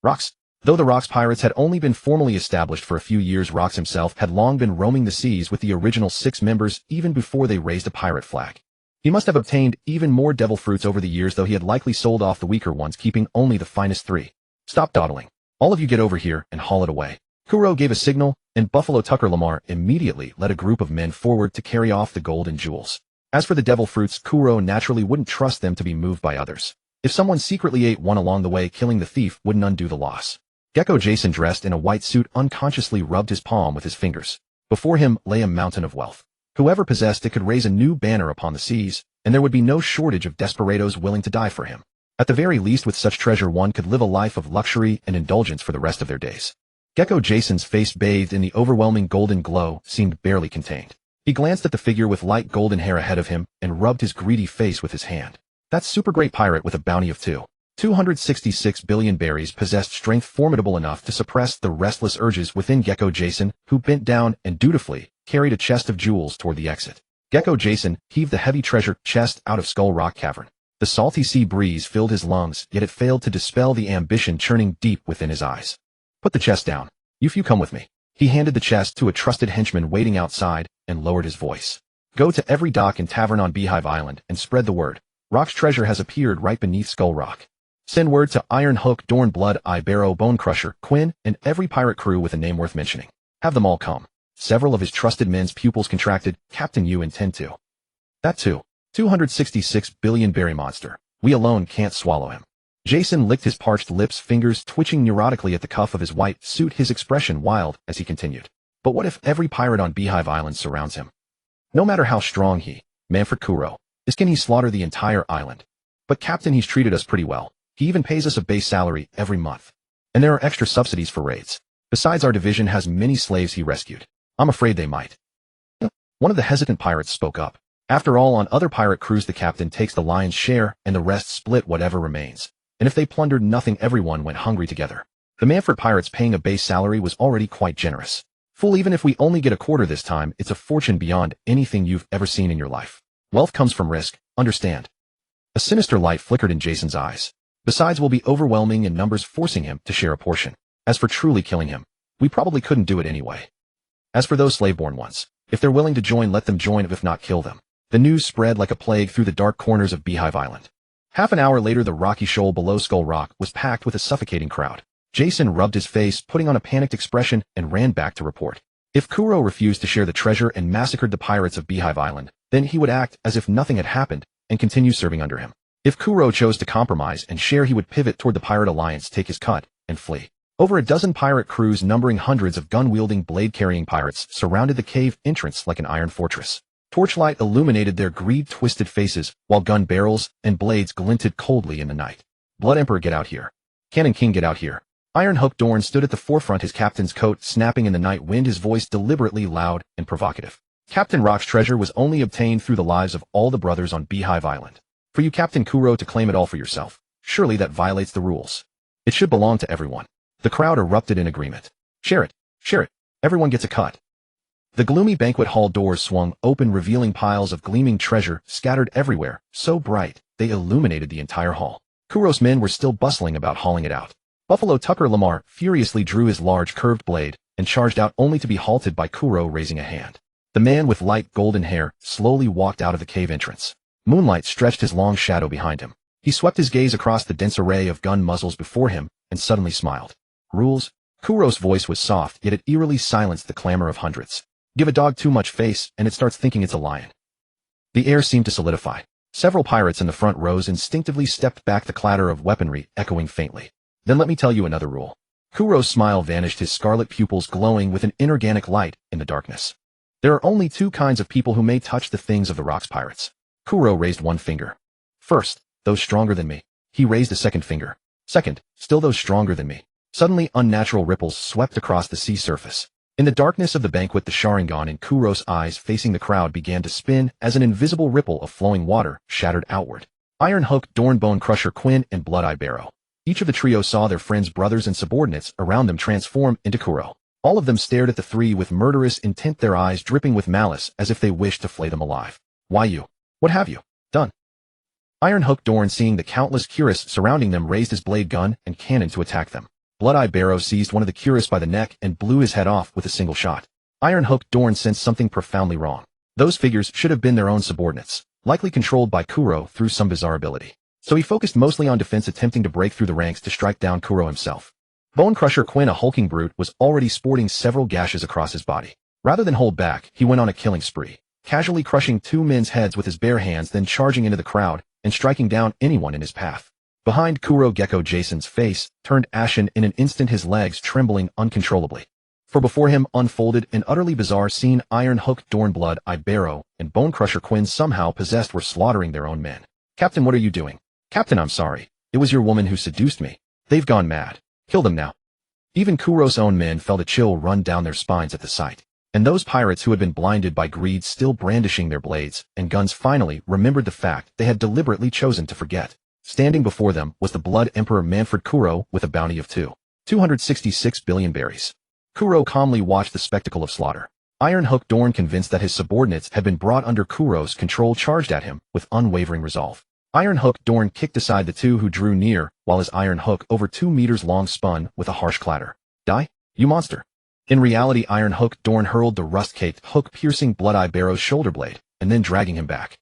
Rocks. Though the Rocks Pirates had only been formally established for a few years, Rocks himself had long been roaming the seas with the original 6 members even before they raised a pirate flag. He must have obtained even more devil fruits over the years, though he had likely sold off the weaker ones, keeping only the finest 3. Stop dawdling. All of you get over here and haul it away. Kuro gave a signal, and Buffalo Tucker Lamar immediately led a group of men forward to carry off the gold and jewels. As for the devil fruits, Kuro naturally wouldn't trust them to be moved by others. If someone secretly ate one along the way, killing the thief wouldn't undo the loss. Gecko Jason, dressed in a white suit, unconsciously rubbed his palm with his fingers. Before him lay a mountain of wealth. Whoever possessed it could raise a new banner upon the seas, and there would be no shortage of desperados willing to die for him. At the very least, with such treasure, one could live a life of luxury and indulgence for the rest of their days. Gecko Jason's face, bathed in the overwhelming golden glow, seemed barely contained. He glanced at the figure with light golden hair ahead of him and rubbed his greedy face with his hand. That super great pirate with a bounty of 266 billion berries possessed strength formidable enough to suppress the restless urges within Gecko Jason, who bent down and dutifully carried a chest of jewels toward the exit. Gecko Jason heaved the heavy treasure chest out of Skull Rock Cavern. The salty sea breeze filled his lungs, yet it failed to dispel the ambition churning deep within his eyes. Put the chest down. You few come with me. He handed the chest to a trusted henchman waiting outside and lowered his voice. Go to every dock and tavern on Beehive Island and spread the word. Rock's treasure has appeared right beneath Skull Rock. Send word to Iron Hook, Dorn Blood, Eye Barrow, Bone Crusher, Quinn, and every pirate crew with a name worth mentioning. Have them all come. Several of his trusted men's pupils contracted. Captain, you intend to. That too. 266 billion berry monster. We alone can't swallow him. Jason licked his parched lips, fingers twitching neurotically at the cuff of his white suit, his expression wild as he continued. But what if every pirate on Beehive Island surrounds him? No matter how strong he, Manfred Kuro, is, can he slaughter the entire island? But Captain, he's treated us pretty well. He even pays us a base salary every month. And there are extra subsidies for raids. Besides, our division has many slaves he rescued. I'm afraid they might. One of the hesitant pirates spoke up. After all, on other pirate crews the captain takes the lion's share and the rest split whatever remains. And if they plundered nothing, everyone went hungry together. The Manfred pirates paying a base salary was already quite generous. Fool, even if we only get a quarter this time, it's a fortune beyond anything you've ever seen in your life. Wealth comes from risk, understand? A sinister light flickered in Jason's eyes. Besides, we'll be overwhelming in numbers, forcing him to share a portion. As for truly killing him, we probably couldn't do it anyway. As for those slave-born ones, if they're willing to join, let them join, if not kill them. The news spread like a plague through the dark corners of Beehive Island. Half an hour later, the rocky shoal below Skull Rock was packed with a suffocating crowd. Jason rubbed his face, putting on a panicked expression, and ran back to report. If Kuro refused to share the treasure and massacred the pirates of Beehive Island, then he would act as if nothing had happened and continue serving under him. If Kuro chose to compromise and share, he would pivot toward the pirate alliance, take his cut, and flee. Over a dozen pirate crews numbering hundreds of gun-wielding, blade-carrying pirates surrounded the cave entrance like an iron fortress. Torchlight illuminated their greed-twisted faces, while gun barrels and blades glinted coldly in the night. Blood Emperor, get out here. Cannon King, get out here. Iron Hook Dorn stood at the forefront, his captain's coat snapping in the night wind, his voice deliberately loud and provocative. Captain Rock's treasure was only obtained through the lives of all the brothers on Beehive Island. For you, Captain Kuro, to claim it all for yourself, surely that violates the rules. It should belong to everyone. The crowd erupted in agreement. Share it. Share it. Everyone gets a cut. The gloomy banquet hall doors swung open, revealing piles of gleaming treasure scattered everywhere, so bright they illuminated the entire hall. Kuro's men were still bustling about hauling it out. Buffalo Tucker Lamar furiously drew his large curved blade and charged out, only to be halted by Kuro raising a hand. The man with light golden hair slowly walked out of the cave entrance. Moonlight stretched his long shadow behind him. He swept his gaze across the dense array of gun muzzles before him and suddenly smiled. Rules? Kuro's voice was soft, yet it eerily silenced the clamor of hundreds. Give a dog too much face, and it starts thinking it's a lion. The air seemed to solidify. Several pirates in the front rows instinctively stepped back, the clatter of weaponry echoing faintly. Then let me tell you another rule. Kuro's smile vanished, his scarlet pupils glowing with an inorganic light in the darkness. There are only two kinds of people who may touch the things of the Rock's pirates. Kuro raised one finger. First, those stronger than me. He raised a second finger. Second, still those stronger than me. Suddenly, unnatural ripples swept across the sea surface. In the darkness of the banquet, the Sharingan in Kuro's eyes facing the crowd began to spin as an invisible ripple of flowing water shattered outward. Iron Hook, Dorn Bone Crusher, Quinn, and Blood Eye Barrow. Each of the trio saw their friends, brothers, and subordinates around them transform into Kuro. All of them stared at the three with murderous intent, their eyes dripping with malice as if they wished to flay them alive. Why you? What have you done? Iron Hook Dorn, seeing the countless cuirass surrounding them, raised his blade gun and cannon to attack them. Blood Eye Barrow seized one of the cuirass by the neck and blew his head off with a single shot. Iron Hook Dorn sensed something profoundly wrong. Those figures should have been their own subordinates, likely controlled by Kuro through some bizarre ability. So he focused mostly on defense, attempting to break through the ranks to strike down Kuro himself. Bone Crusher Quinn, a hulking brute, was already sporting several gashes across his body. Rather than hold back, he went on a killing spree, casually crushing two men's heads with his bare hands, then charging into the crowd and striking down anyone in his path. Behind Kuro, Gecko Jason's face turned ashen in an instant, his legs trembling uncontrollably. For before him unfolded an utterly bizarre scene. Iron Hook Dorn, Blood Eye Barrow, and Bone Crusher Quinn, somehow possessed, were slaughtering their own men. Captain, what are you doing? Captain, I'm sorry. It was your woman who seduced me. They've gone mad. Kill them now. Even Kuro's own men felt a chill run down their spines at the sight. And those pirates who had been blinded by greed still brandishing their blades and guns finally remembered the fact they had deliberately chosen to forget. Standing before them was the Blood Emperor Manfred Kuro with a bounty of 266 billion berries. Kuro calmly watched the spectacle of slaughter. Iron Hook Dorn, convinced that his subordinates had been brought under Kuro's control, charged at him with unwavering resolve. Iron Hook Dorn kicked aside the two who drew near, while his iron hook over 2 meters long spun with a harsh clatter. Die, you monster! In reality, Iron Hook Dorn hurled the rust-caked hook piercing Blood-Eye Barrow's shoulder blade, and then dragging him back.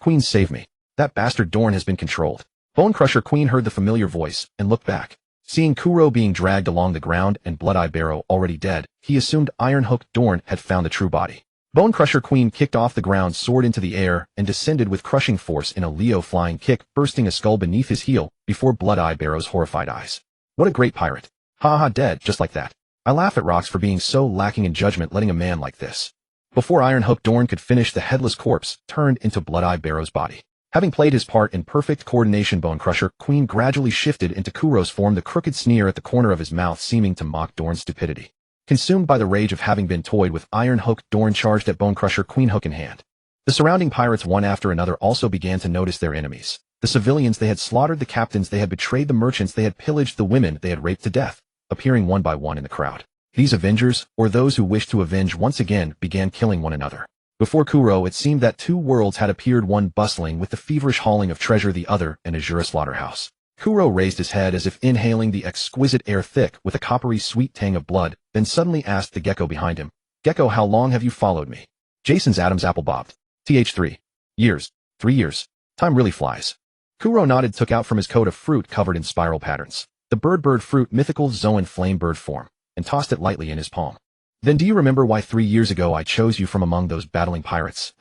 Queen, save me. That bastard Dorn has been controlled. Bone Crusher Queen heard the familiar voice and looked back. Seeing Kuro being dragged along the ground and Blood-Eye Barrow already dead, he assumed Iron Hook Dorn had found the true body. Bone Crusher Queen kicked off the ground, soared into the air, and descended with crushing force in a Leo flying kick, bursting a skull beneath his heel before Blood-Eye Barrow's horrified eyes. What a great pirate. Ha ha, dead just like that. I laugh at rocks for being so lacking in judgment, letting a man like this. Before Iron Hook Dorn could finish, the headless corpse turned into Blood-Eye Barrow's body. Having played his part in perfect coordination, Bone Crusher Queen gradually shifted into Kuro's form, the crooked sneer at the corner of his mouth seeming to mock Dorn's stupidity. Consumed by the rage of having been toyed with, Iron Hook Dorn charged at Bone Crusher Queen, hook in hand. The surrounding pirates, one after another, also began to notice their enemies. The civilians they had slaughtered, the captains they had betrayed, the merchants they had pillaged, the women they had raped to death, appearing one by one in the crowd. These avengers, or those who wished to avenge, once again began killing one another. Before Kuro, it seemed that two worlds had appeared, one bustling with the feverish hauling of treasure, the other an azure slaughterhouse. Kuro raised his head as if inhaling the exquisite air thick with a coppery sweet tang of blood, then suddenly asked the gecko behind him, "Gecko, how long have you followed me?" Jason's Adam's apple bobbed. 3 years. 3 years. Time really flies. Kuro nodded, took out from his coat a fruit covered in spiral patterns. The bird fruit, mythical Zoan flame bird form, and tossed it lightly in his palm. Then do you remember why 3 years ago I chose you from among those battling pirates?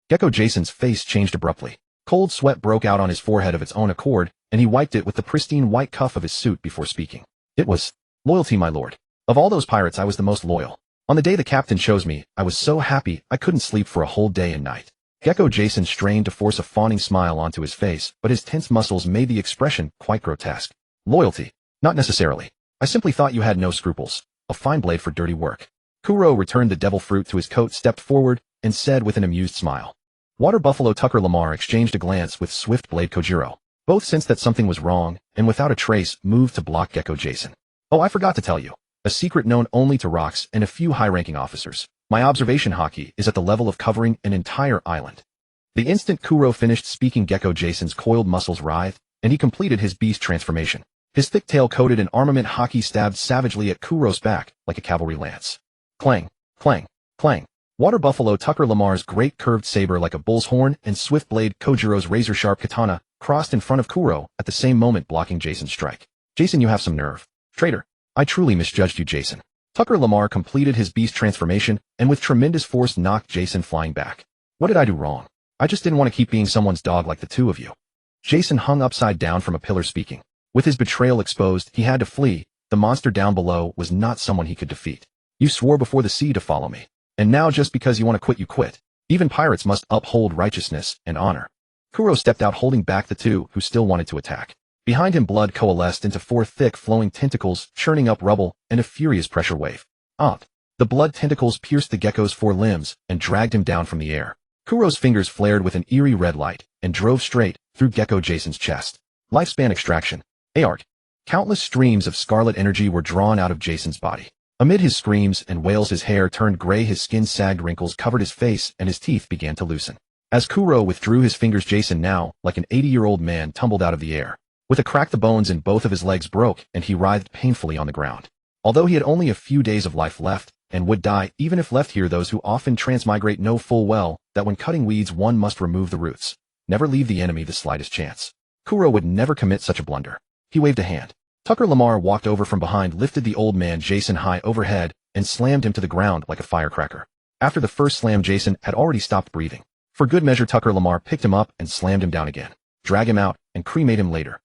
Gecko Jason's face changed abruptly. Cold sweat broke out on his forehead of its own accord, and he wiped it with the pristine white cuff of his suit before speaking. It was loyalty, my lord. Of all those pirates, I was the most loyal. On the day the captain chose me, I was so happy I couldn't sleep for a whole day and night. Gecko Jason strained to force a fawning smile onto his face, but his tense muscles made the expression quite grotesque. Loyalty? Not necessarily. I simply thought you had no scruples. A fine blade for dirty work. Kuro returned the devil fruit to his coat, stepped forward, and said with an amused smile. Water Buffalo Tucker Lamar exchanged a glance with Swift Blade Kojiro. Both sensed that something was wrong, and without a trace, moved to block Gecko Jason. Oh, I forgot to tell you. A secret known only to Rocks and a few high-ranking officers. My observation hockey is at the level of covering an entire island. The instant Kuro finished speaking, Gecko Jason's coiled muscles writhed, and he completed his beast transformation. His thick tail, coated in armament hockey, stabbed savagely at Kuro's back like a cavalry lance. Clang, clang, clang. Water Buffalo Tucker Lamar's great curved saber like a bull's horn and Swift Blade Kojiro's razor-sharp katana crossed in front of Kuro at the same moment, blocking Jason's strike. Jason, you have some nerve. Traitor. I truly misjudged you, Jason. Tucker Lamar completed his beast transformation and with tremendous force knocked Jason flying back. What did I do wrong? I just didn't want to keep being someone's dog like the two of you. Jason hung upside down from a pillar, speaking. With his betrayal exposed, he had to flee. The monster down below was not someone he could defeat. You swore before the sea to follow me. And now just because you want to quit, you quit. Even pirates must uphold righteousness and honor. Kuro stepped out, holding back the two who still wanted to attack. Behind him, blood coalesced into 4 thick flowing tentacles, churning up rubble and a furious pressure wave. The blood tentacles pierced the gecko's 4 limbs and dragged him down from the air. Kuro's fingers flared with an eerie red light and drove straight through Gecko Jason's chest. Lifespan extraction. ARC. Countless streams of scarlet energy were drawn out of Jason's body. Amid his screams and wails, his hair turned gray, his skin sagged, wrinkles covered his face, and his teeth began to loosen. As Kuro withdrew his fingers, Jason, now like an 80-year-old man, tumbled out of the air. With a crack, the bones in both of his legs broke, and he writhed painfully on the ground. Although he had only a few days of life left, and would die even if left here, those who often transmigrate know full well that when cutting weeds one must remove the roots. Never leave the enemy the slightest chance. Kuro would never commit such a blunder. He waved a hand. Tucker Lamar walked over from behind, lifted the old man Jason high overhead, and slammed him to the ground like a firecracker. After the first slam, Jason had already stopped breathing. For good measure, Tucker Lamar picked him up and slammed him down again. Drag him out and cremate him later.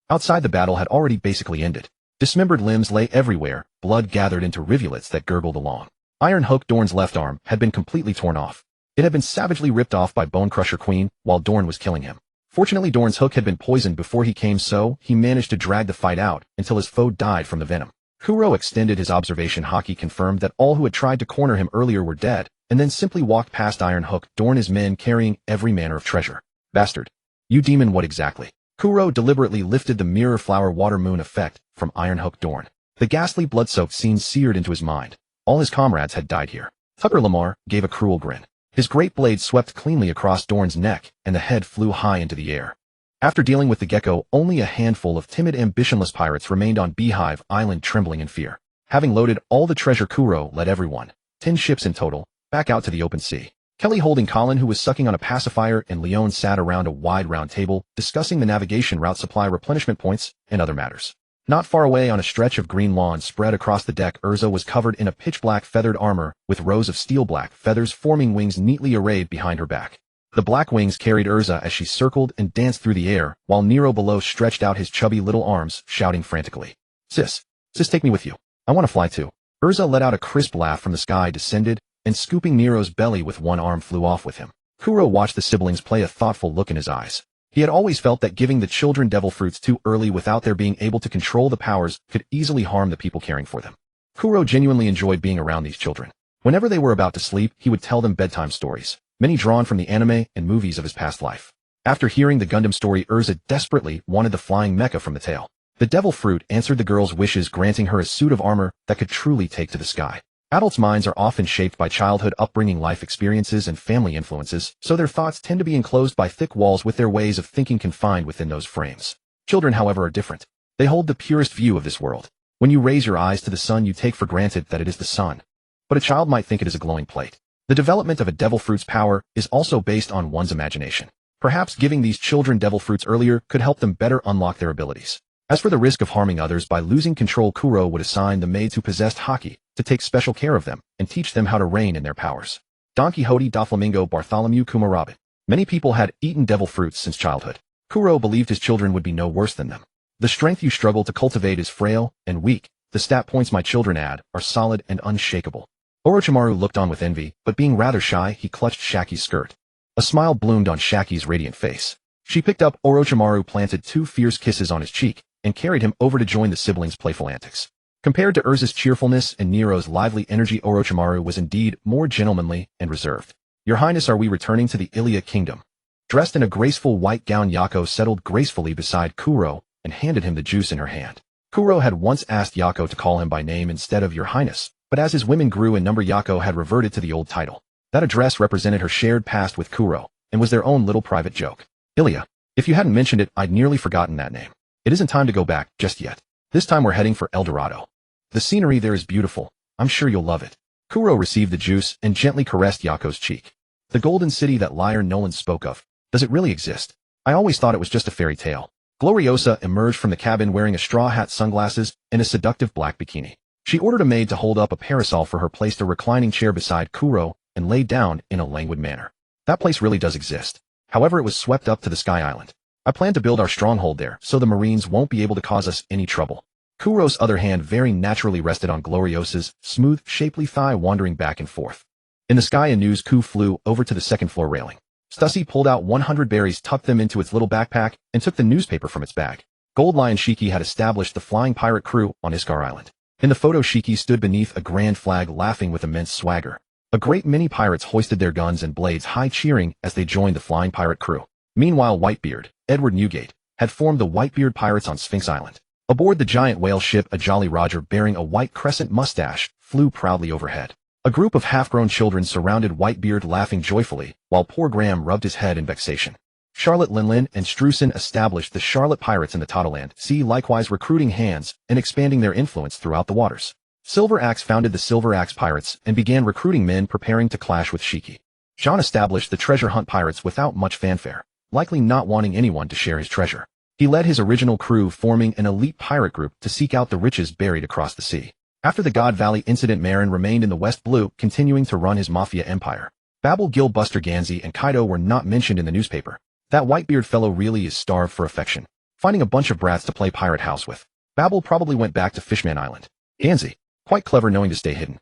Outside, the battle had already basically ended. Dismembered limbs lay everywhere, blood gathered into rivulets that gurgled along. Iron Hook Dorn's left arm had been completely torn off. It had been savagely ripped off by Bone Crusher Queen while Dorn was killing him. Fortunately, Dorn's hook had been poisoned before he came, so he managed to drag the fight out until his foe died from the venom. Kuro extended his observation. Haki confirmed that all who had tried to corner him earlier were dead, and then simply walked past Iron Hook, Dorn his men carrying every manner of treasure. Bastard. You demon, what exactly? Kuro deliberately lifted the mirror flower water moon effect from Iron Hook Dorn. The ghastly blood-soaked scene seared into his mind. All his comrades had died here. Tucker Lamar gave a cruel grin. His great blade swept cleanly across Dorn's neck, and the head flew high into the air. After dealing with the gecko, only a handful of timid, ambitionless pirates remained on Beehive Island, trembling in fear. Having loaded all the treasure, Kuro led everyone, 10 ships in total, back out to the open sea. Kelly holding Colin, who was sucking on a pacifier, and Leon sat around a wide round table, discussing the navigation route, supply replenishment points, and other matters. Not far away on a stretch of green lawn spread across the deck, Urza was covered in a pitch-black feathered armor, with rows of steel-black feathers forming wings neatly arrayed behind her back. The black wings carried Urza as she circled and danced through the air, while Nero below stretched out his chubby little arms, shouting frantically. Sis, take me with you. I want to fly too. Urza let out a crisp laugh from the sky, descended, and scooping Nero's belly with one arm flew off with him. Kuro watched the siblings play, a thoughtful look in his eyes. He had always felt that giving the children devil fruits too early without their being able to control the powers could easily harm the people caring for them. Kuro genuinely enjoyed being around these children. Whenever they were about to sleep, he would tell them bedtime stories, many drawn from the anime and movies of his past life. After hearing the Gundam story, Urza desperately wanted the flying mecha from the tale. The devil fruit answered the girl's wishes, granting her a suit of armor that could truly take to the sky. Adults' minds are often shaped by childhood upbringing, life experiences, and family influences, so their thoughts tend to be enclosed by thick walls, with their ways of thinking confined within those frames. Children, however, are different. They hold the purest view of this world. When you raise your eyes to the sun, you take for granted that it is the sun. But a child might think it is a glowing plate. The development of a devil fruit's power is also based on one's imagination. Perhaps giving these children devil fruits earlier could help them better unlock their abilities. As for the risk of harming others by losing control, Kuro would assign the maids who possessed Haki to take special care of them and teach them how to reign in their powers. Don Quixote, Doflamingo, Bartholomew Kumarabit. Many people had eaten devil fruits since childhood. Kuro believed his children would be no worse than them. The strength you struggle to cultivate is frail and weak. The stat points my children add are solid and unshakable. Orochimaru looked on with envy, but being rather shy, he clutched Shaki's skirt. A smile bloomed on Shaki's radiant face. She picked up Orochimaru, planted 2 fierce kisses on his cheek, and carried him over to join the siblings' playful antics. Compared to Urza's cheerfulness and Nero's lively energy, Orochimaru was indeed more gentlemanly and reserved. Your Highness, are we returning to the Ilia Kingdom? Dressed in a graceful white gown, Yako settled gracefully beside Kuro and handed him the juice in her hand. Kuro had once asked Yako to call him by name instead of Your Highness, but as his women grew in number, Yako had reverted to the old title. That address represented her shared past with Kuro, and was their own little private joke. Ilia. If you hadn't mentioned it, I'd nearly forgotten that name. It isn't time to go back just yet. This time we're heading for El Dorado. The scenery there is beautiful. I'm sure you'll love it. Kuro received the juice and gently caressed Yako's cheek. The golden city that liar Nolan spoke of. Does it really exist? I always thought it was just a fairy tale. Gloriosa emerged from the cabin wearing a straw hat, sunglasses, and a seductive black bikini. She ordered a maid to hold up a parasol for her, placed a reclining chair beside Kuro, and laid down in a languid manner. That place really does exist. However, it was swept up to the Sky Island. I plan to build our stronghold there, so the Marines won't be able to cause us any trouble. Kuro's other hand very naturally rested on Gloriosa's smooth, shapely thigh, wandering back and forth. In the sky, a news coup flew over to the second floor railing. Stussy pulled out 100 berries, tucked them into its little backpack, and took the newspaper from its bag. Gold Lion Shiki had established the flying pirate crew on Iskar Island. In the photo, Shiki stood beneath a grand flag, laughing with immense swagger. A great many pirates hoisted their guns and blades high, cheering as they joined the flying pirate crew. Meanwhile, Whitebeard, Edward Newgate, had formed the Whitebeard Pirates on Sphinx Island. Aboard the giant whale ship, a Jolly Roger bearing a white crescent mustache flew proudly overhead. A group of half-grown children surrounded Whitebeard, laughing joyfully, while poor Graham rubbed his head in vexation. Charlotte Linlin and Strusen established the Charlotte Pirates in the Totoland Sea, likewise recruiting hands and expanding their influence throughout the waters. Silver Axe founded the Silver Axe Pirates and began recruiting men preparing to clash with Shiki. John established the Treasure Hunt Pirates without much fanfare, likely not wanting anyone to share his treasure. He led his original crew, forming an elite pirate group to seek out the riches buried across the sea. After the God Valley incident, Marin remained in the West Blue, continuing to run his mafia empire. Babel, Gil, Buster, Gansey, and Kaido were not mentioned in the newspaper. That Whitebeard fellow really is starved for affection. Finding a bunch of brats to play pirate house with. Babel probably went back to Fishman Island. Gansey, quite clever knowing to stay hidden.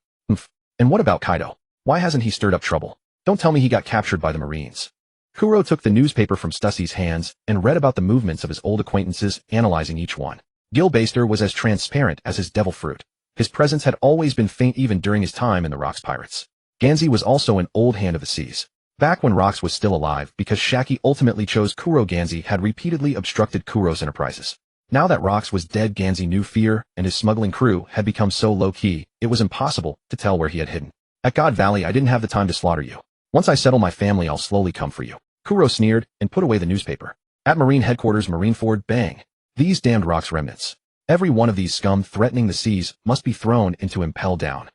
And what about Kaido? Why hasn't he stirred up trouble? Don't tell me he got captured by the Marines. Kuro took the newspaper from Stussy's hands and read about the movements of his old acquaintances, analyzing each one. Gil Baster was as transparent as his devil fruit. His presence had always been faint even during his time in the Rocks Pirates. Ganzi was also an old hand of the seas. Back when Rocks was still alive, because Shaki ultimately chose Kuro, Ganzi had repeatedly obstructed Kuro's enterprises. Now that Rocks was dead, Ganzi knew fear, and his smuggling crew had become so low-key, it was impossible to tell where he had hidden. At God Valley, I didn't have the time to slaughter you. Once I settle my family, I'll slowly come for you. Kuro sneered and put away the newspaper. At Marine headquarters, Marineford, bang. These damned Rocks remnants. Every one of these scum threatening the seas must be thrown into impel down.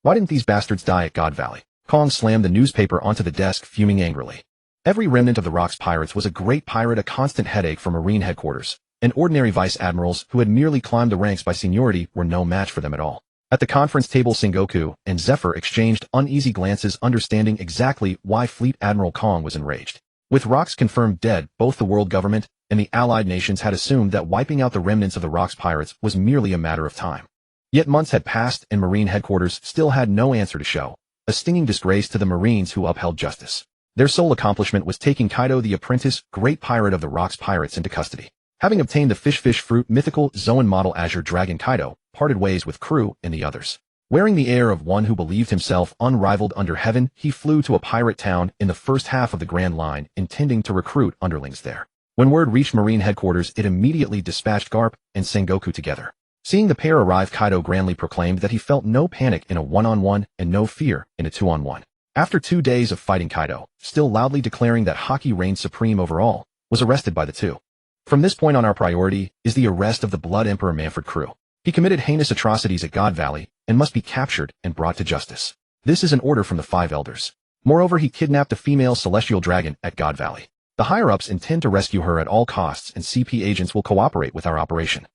Why didn't these bastards die at God Valley? Kong slammed the newspaper onto the desk, fuming angrily. Every remnant of the Rocks Pirates was a great pirate, a constant headache for Marine headquarters, and ordinary vice admirals who had merely climbed the ranks by seniority were no match for them at all. At the conference table, Sengoku and Zephyr exchanged uneasy glances, understanding exactly why Fleet Admiral Kong was enraged. With Rocks confirmed dead, both the world government and the allied nations had assumed that wiping out the remnants of the Rocks Pirates was merely a matter of time. Yet months had passed and Marine headquarters still had no answer to show, a stinging disgrace to the Marines who upheld justice. Their sole accomplishment was taking Kaido, the apprentice, great pirate of the Rocks Pirates, into custody. Having obtained the fish fruit mythical Zoan model Azure Dragon, Kaido parted ways with crew and the others. Wearing the air of one who believed himself unrivaled under heaven, he flew to a pirate town in the first half of the Grand Line, intending to recruit underlings there. When word reached Marine headquarters, it immediately dispatched Garp and Sengoku together. Seeing the pair arrive, Kaido grandly proclaimed that he felt no panic in a one-on-one and no fear in a two-on-one. After 2 days of fighting, Kaido, still loudly declaring that Haki reigned supreme over all, was arrested by the two. From this point on, our priority is the arrest of the Blood Emperor Manfred Crew. He committed heinous atrocities at God Valley and must be captured and brought to justice. This is an order from the 5 elders. Moreover, he kidnapped a female celestial dragon at God Valley. The higher-ups intend to rescue her at all costs, and CP agents will cooperate with our operation.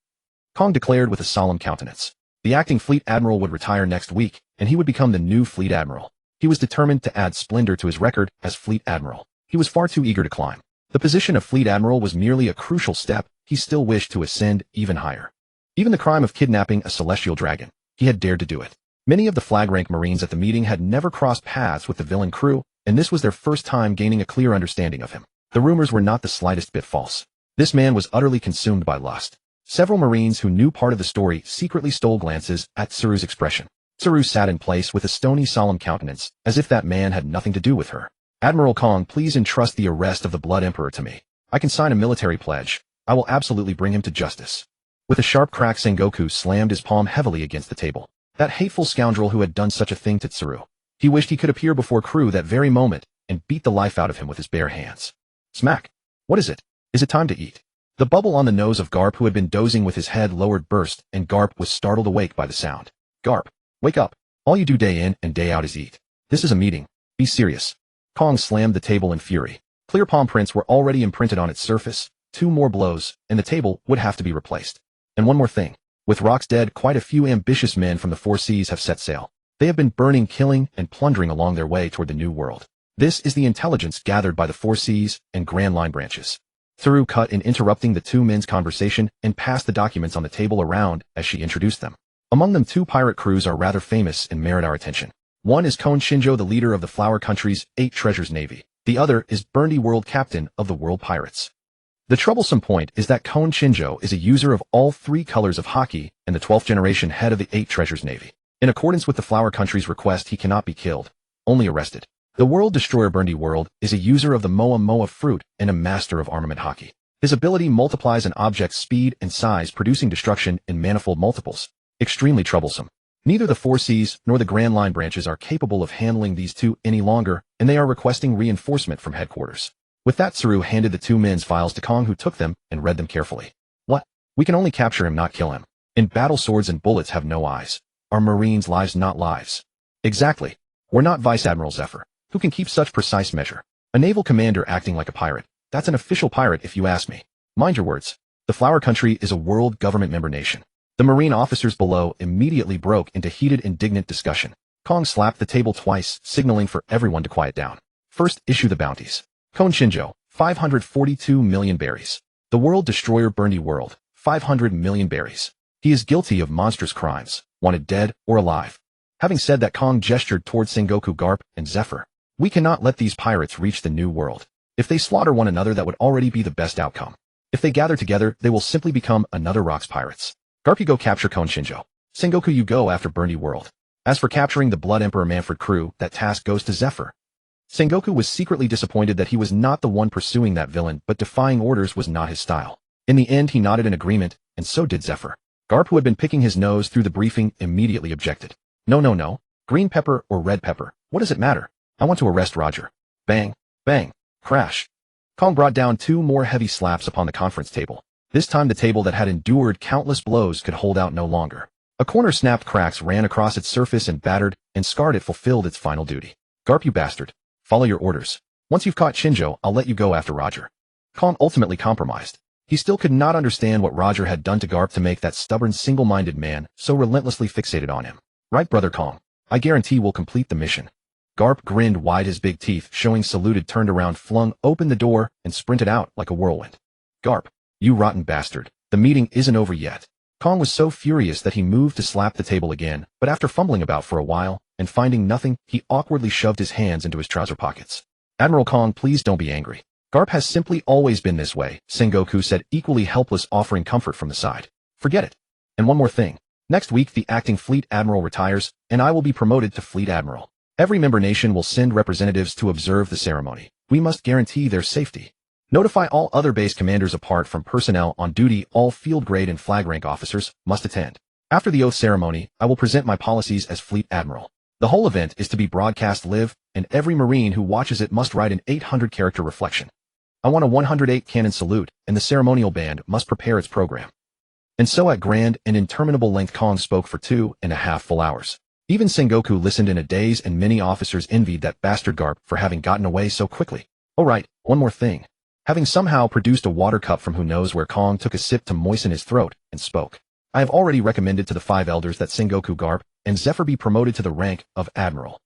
Kong declared with a solemn countenance. The acting fleet admiral would retire next week, and he would become the new fleet admiral. He was determined to add splendor to his record as fleet admiral. He was far too eager to climb. The position of fleet admiral was merely a crucial step. He still wished to ascend even higher. Even the crime of kidnapping a celestial dragon, he had dared to do it. Many of the flag rank Marines at the meeting had never crossed paths with the villain Crew, and this was their first time gaining a clear understanding of him. The rumors were not the slightest bit false. This man was utterly consumed by lust. Several Marines who knew part of the story secretly stole glances at Tsuru's expression. Tsuru sat in place with a stony, solemn countenance, as if that man had nothing to do with her. Admiral Kong, please entrust the arrest of the Blood Emperor to me. I can sign a military pledge. I will absolutely bring him to justice. With a sharp crack, Sengoku slammed his palm heavily against the table. That hateful scoundrel who had done such a thing to Tsuru. He wished he could appear before Crew that very moment and beat the life out of him with his bare hands. Smack. What is it? Is it time to eat? The bubble on the nose of Garp, who had been dozing with his head lowered, burst, and Garp was startled awake by the sound. Garp, wake up. All you do day in and day out is eat. This is a meeting. Be serious. Kong slammed the table in fury. Clear palm prints were already imprinted on its surface. 2 more blows, and the table would have to be replaced. And one more thing. With Rocks dead, quite a few ambitious men from the 4 seas have set sail. They have been burning, killing, and plundering along their way toward the New World. This is the intelligence gathered by the 4 seas and Grand Line branches. Tsuru cut in, interrupting the 2 men's conversation, and passed the documents on the table around as she introduced them. Among them, 2 pirate crews are rather famous and merit our attention. One is Kon Shinjo, the leader of the Flower Country's 8 Treasures Navy. The other is Burndy, world captain of the World Pirates. The troublesome point is that Kon Shinjo is a user of all 3 colors of Haki and the 12th generation head of the 8 Treasures Navy. In accordance with the Flower Country's request, he cannot be killed, only arrested. The World Destroyer Burndy World is a user of the Moa fruit and a master of armament Haki. His ability multiplies an object's speed and size, producing destruction in manifold multiples. Extremely troublesome. Neither the 4 seas nor the Grand Line branches are capable of handling these 2 any longer, and they are requesting reinforcement from headquarters. With that, Tsuru handed the 2 men's files to Kong, who took them and read them carefully. What? We can only capture him, not kill him. In battle, swords and bullets have no eyes. Our Marines' lives, not lives. Exactly. We're not Vice Admiral Zephyr, who can keep such precise measure. A naval commander acting like a pirate. That's an official pirate if you ask me. Mind your words. The Flower Country is a world government member nation. The Marine officers below immediately broke into heated, indignant discussion. Kong slapped the table twice, signaling for everyone to quiet down. First, issue the bounties. Kon Shinjo, 542 million berries. The World Destroyer Burndy World, 500 million berries. He is guilty of monstrous crimes, wanted dead or alive. Having said that, Kong gestured toward Sengoku, Garp, and Zephyr. We cannot let these pirates reach the New World. If they slaughter one another, that would already be the best outcome. If they gather together, they will simply become another Rocks Pirates. Garp, you go capture Kon Shinjo. Sengoku, you go after Burndy World. As for capturing the Blood Emperor Manfred crew, that task goes to Zephyr. Sengoku was secretly disappointed that he was not the one pursuing that villain, but defying orders was not his style. In the end, he nodded in agreement, and so did Zephyr. Garp, who had been picking his nose through the briefing, immediately objected. No. Green pepper or red pepper, what does it matter? I want to arrest Roger. Bang, bang, crash. Kong brought down 2 more heavy slaps upon the conference table. This time the table that had endured countless blows could hold out no longer. A corner snapped, cracks ran across its surface and battered and scarred it fulfilled its final duty. Garp, you bastard. Follow your orders. Once you've caught Shinjo, I'll let you go after Roger. Kong ultimately compromised. He still could not understand what Roger had done to Garp to make that stubborn, single-minded man so relentlessly fixated on him. Right, brother Kong. I guarantee we'll complete the mission. Garp grinned wide, his big teeth showing, saluted, turned around, flung open the door, and sprinted out like a whirlwind. Garp, you rotten bastard. The meeting isn't over yet. Kong was so furious that he moved to slap the table again, but after fumbling about for a while, and finding nothing, he awkwardly shoved his hands into his trouser pockets. Admiral Kong, please don't be angry. Garp has simply always been this way, Sengoku said, equally helpless, offering comfort from the side. Forget it. And one more thing. Next week the acting fleet admiral retires, and I will be promoted to fleet admiral. Every member nation will send representatives to observe the ceremony. We must guarantee their safety. Notify all other base commanders apart from personnel on duty. All field grade and flag rank officers must attend. After the oath ceremony, I will present my policies as fleet admiral. The whole event is to be broadcast live, and every Marine who watches it must write an 800-character reflection. I want a 108 cannon salute, and the ceremonial band must prepare its program. And so at grand and interminable length Kong spoke for 2.5 full hours. Even Sengoku listened in a daze, and many officers envied that bastard Garp for having gotten away so quickly. Oh right, one more thing. Having somehow produced a water cup from who knows where, Kong took a sip to moisten his throat, and spoke. I have already recommended to the 5 elders that Sengoku, Garp, and Zephyr be promoted to the rank of admiral.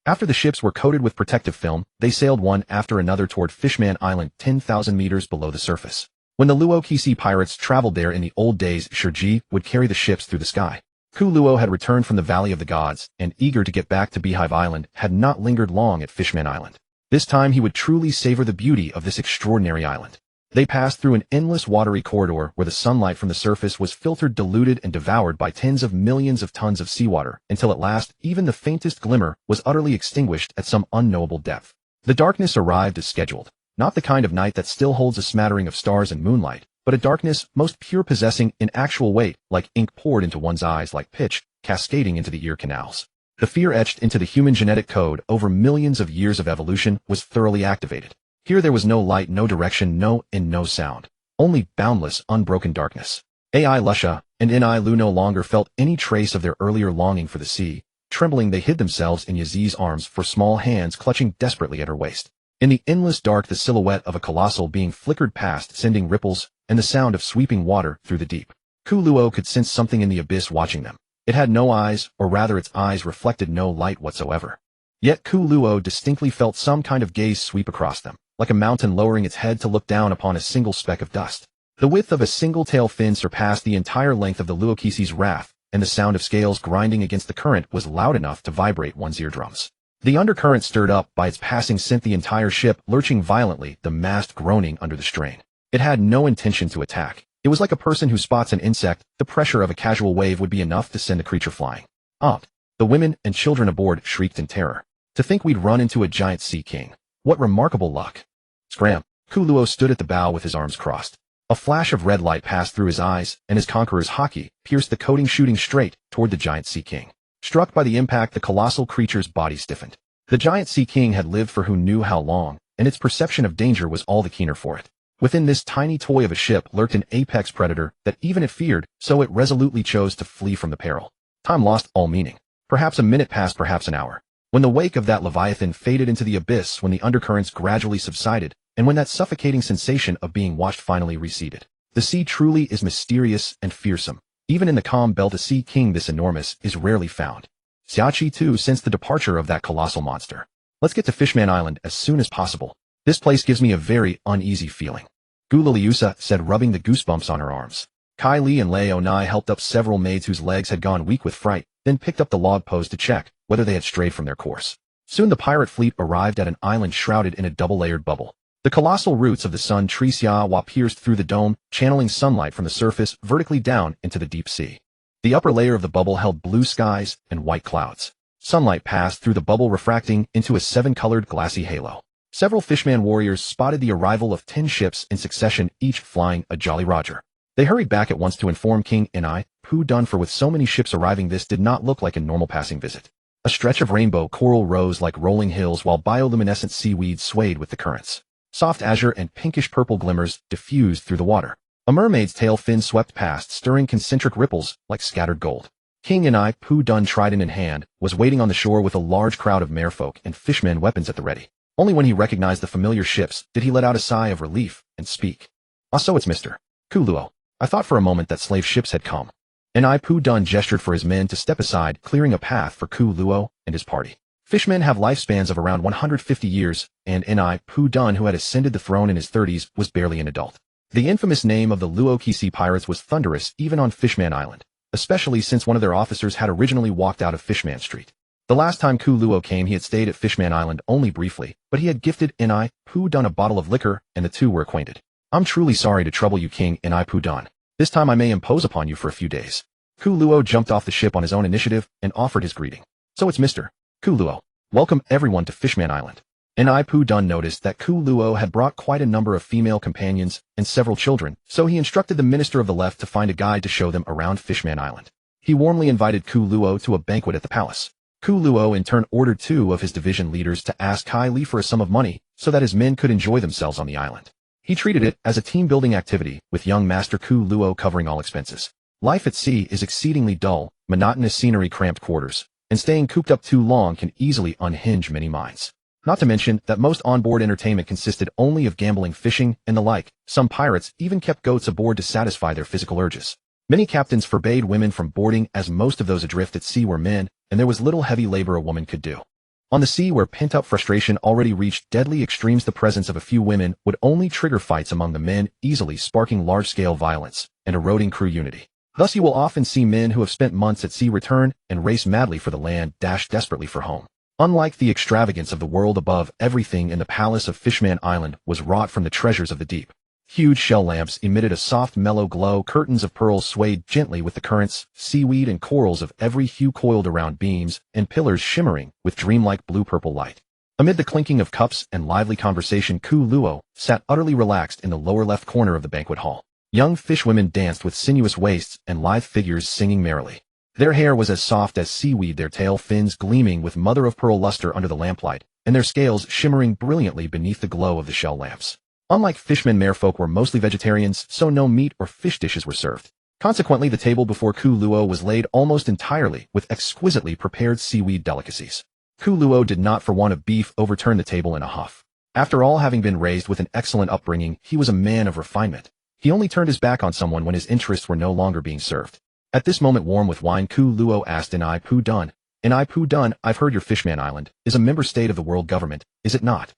After the ships were coated with protective film, they sailed one after another toward Fishman Island, 10,000 meters below the surface. When the Luo Kisi pirates traveled there in the old days, Shirji would carry the ships through the sky. Ku Luo had returned from the Valley of the Gods, and eager to get back to Beehive Island, had not lingered long at Fishman Island. This time he would truly savor the beauty of this extraordinary island. They passed through an endless watery corridor where the sunlight from the surface was filtered, diluted, and devoured by tens of millions of tons of seawater, until at last even the faintest glimmer was utterly extinguished at some unknowable depth. The darkness arrived as scheduled, not the kind of night that still holds a smattering of stars and moonlight, but a darkness most pure, possessing in actual weight, like ink poured into one's eyes, like pitch, cascading into the ear canals. The fear etched into the human genetic code over millions of years of evolution was thoroughly activated. Here there was no light, no direction, no sound. Only boundless, unbroken darkness. Ai Lusha and Ni Lu no longer felt any trace of their earlier longing for the sea. Trembling, they hid themselves in Yazi's arms, for small hands clutching desperately at her waist. In the endless dark, the silhouette of a colossal being flickered past, sending ripples and the sound of sweeping water through the deep. Ku Luo could sense something in the abyss watching them. It had no eyes, or rather its eyes reflected no light whatsoever. Yet Ku Luo distinctly felt some kind of gaze sweep across them, like a mountain lowering its head to look down upon a single speck of dust. The width of a single tail fin surpassed the entire length of the Luokisi's wrath, and the sound of scales grinding against the current was loud enough to vibrate one's eardrums. The undercurrent stirred up by its passing sent the entire ship lurching violently, the mast groaning under the strain. It had no intention to attack. It was like a person who spots an insect. The pressure of a casual wave would be enough to send the creature flying. Up. The women and children aboard shrieked in terror. To think we'd run into a giant sea king. What remarkable luck. Scram. Ku Luo stood at the bow with his arms crossed. A flash of red light passed through his eyes, and his conqueror's haki pierced the coating, shooting straight toward the giant sea king. Struck by the impact, the colossal creature's body stiffened. The giant sea king had lived for who knew how long, and its perception of danger was all the keener for it. Within this tiny toy of a ship lurked an apex predator that even it feared, so it resolutely chose to flee from the peril. Time lost all meaning. Perhaps a minute passed, perhaps an hour. When the wake of that leviathan faded into the abyss, when the undercurrents gradually subsided, and when that suffocating sensation of being washed finally receded. The sea truly is mysterious and fearsome. Even in the calm belt, a sea king this enormous is rarely found. Xiaoqi too sensed the departure of that colossal monster. Let's get to Fishman Island as soon as possible. This place gives me a very uneasy feeling. Gu Liliusa said, rubbing the goosebumps on her arms. Kai Li and Lei Onai helped up several maids whose legs had gone weak with fright, then picked up the log post to check whether they had strayed from their course. Soon the pirate fleet arrived at an island shrouded in a double-layered bubble. The colossal roots of the sun tree Xia Hua pierced through the dome, channeling sunlight from the surface vertically down into the deep sea. The upper layer of the bubble held blue skies and white clouds. Sunlight passed through the bubble, refracting into a 7-colored glassy halo. Several fishman warriors spotted the arrival of 10 ships in succession, each flying a Jolly Roger. They hurried back at once to inform King Ni, Pu Dun, for with so many ships arriving, this did not look like a normal passing visit. A stretch of rainbow coral rose like rolling hills, while bioluminescent seaweed swayed with the currents. Soft azure and pinkish purple glimmers diffused through the water. A mermaid's tail fin swept past, stirring concentric ripples like scattered gold. King Ni, Pu Dun, trident in hand, was waiting on the shore with a large crowd of merfolk and fishmen, weapons at the ready. Only when he recognized the familiar ships did he let out a sigh of relief and speak. "Ah, so it's Mr. Kuluo. I thought for a moment that slave ships had come." Ni, Pu Dun gestured for his men to step aside, clearing a path for Kuluo and his party. Fishmen have lifespans of around 150 years, and Ni, Pu Dun, who had ascended the throne in his 30s, was barely an adult. The infamous name of the Luo-Kisi pirates was thunderous even on Fishman Island, especially since one of their officers had originally walked out of Fishman Street. The last time Kuluo came, he had stayed at Fishman Island only briefly, but he had gifted Ni, Pu Dun a bottle of liquor, and the two were acquainted. "I'm truly sorry to trouble you, King Ni, Pu Dun. This time I may impose upon you for a few days." Kuluo jumped off the ship on his own initiative and offered his greeting. "So it's Mr. Kuluo. Welcome everyone to Fishman Island." Ni, Pu Dun noticed that Kuluo had brought quite a number of female companions and several children, so he instructed the Minister of the Left to find a guide to show them around Fishman Island. He warmly invited Kuluo to a banquet at the palace. Kuluo in turn ordered 2 of his division leaders to ask Kai Li for a sum of money so that his men could enjoy themselves on the island. He treated it as a team-building activity, with young Master Kuluo covering all expenses. Life at sea is exceedingly dull, monotonous scenery, cramped quarters, and staying cooped up too long can easily unhinge many minds. Not to mention that most onboard entertainment consisted only of gambling, fishing, and the like. Some pirates even kept goats aboard to satisfy their physical urges. Many captains forbade women from boarding, as most of those adrift at sea were men, and there was little heavy labor a woman could do. On the sea, where pent-up frustration already reached deadly extremes, the presence of a few women would only trigger fights among the men, easily sparking large-scale violence and eroding crew unity. Thus you will often see men who have spent months at sea return and race madly for the land, dash desperately for home. Unlike the extravagance of the world above, everything in the palace of Fishman Island was wrought from the treasures of the deep. Huge shell lamps emitted a soft, mellow glow, curtains of pearls swayed gently with the currents, seaweed and corals of every hue coiled around beams, and pillars shimmering with dreamlike blue-purple light. Amid the clinking of cups and lively conversation, Kuluo sat utterly relaxed in the lower left corner of the banquet hall. Young fishwomen danced with sinuous waists and lithe figures, singing merrily. Their hair was as soft as seaweed, their tail fins gleaming with mother-of-pearl luster under the lamplight, and their scales shimmering brilliantly beneath the glow of the shell lamps. Unlike fishmen, merfolk were mostly vegetarians, so no meat or fish dishes were served. Consequently, the table before Kuluo was laid almost entirely with exquisitely prepared seaweed delicacies. Kuluo did not for want of beef overturn the table in a huff. After all, having been raised with an excellent upbringing, he was a man of refinement. He only turned his back on someone when his interests were no longer being served. At this moment, warm with wine, Kuluo asked Ni, Pu Dun, "Ni, Pu Dun, I've heard your Fishman Island is a member state of the world government, is it not?"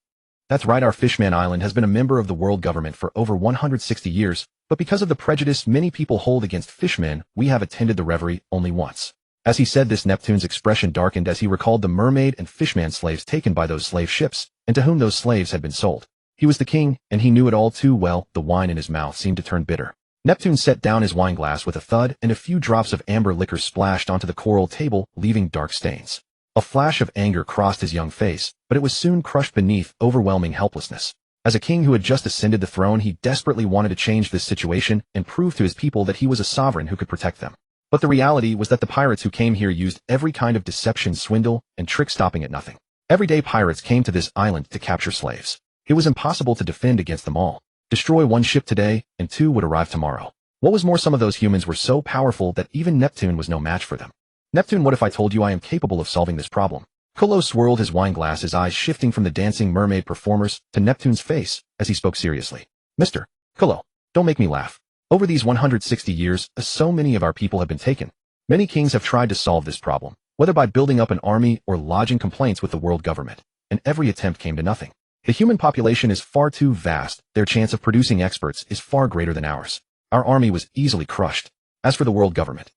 "That's right, our Fishman Island has been a member of the world government for over 160 years, but because of the prejudice many people hold against fishmen, we have attended the revelry only once." As he said this, Neptune's expression darkened as he recalled the mermaid and fishman slaves taken by those slave ships, and to whom those slaves had been sold. He was the king, and he knew it all too well. The wine in his mouth seemed to turn bitter. Neptune set down his wineglass with a thud, and a few drops of amber liquor splashed onto the coral table, leaving dark stains. A flash of anger crossed his young face, but it was soon crushed beneath overwhelming helplessness. As a king who had just ascended the throne, he desperately wanted to change this situation and prove to his people that he was a sovereign who could protect them. But the reality was that the pirates who came here used every kind of deception, swindle, and trick, stopping at nothing. Everyday pirates came to this island to capture slaves. It was impossible to defend against them all. Destroy one ship today, and 2 would arrive tomorrow. What was more, some of those humans were so powerful that even Neptune was no match for them. "Neptune, what if I told you I am capable of solving this problem?" Kolo swirled his wineglass, his eyes shifting from the dancing mermaid performers to Neptune's face as he spoke seriously. "Mr. Kolo, don't make me laugh. Over these 160 years, so many of our people have been taken. Many kings have tried to solve this problem, whether by building up an army or lodging complaints with the world government, and every attempt came to nothing. The human population is far too vast, their chance of producing experts is far greater than ours. Our army was easily crushed. As for the world government..."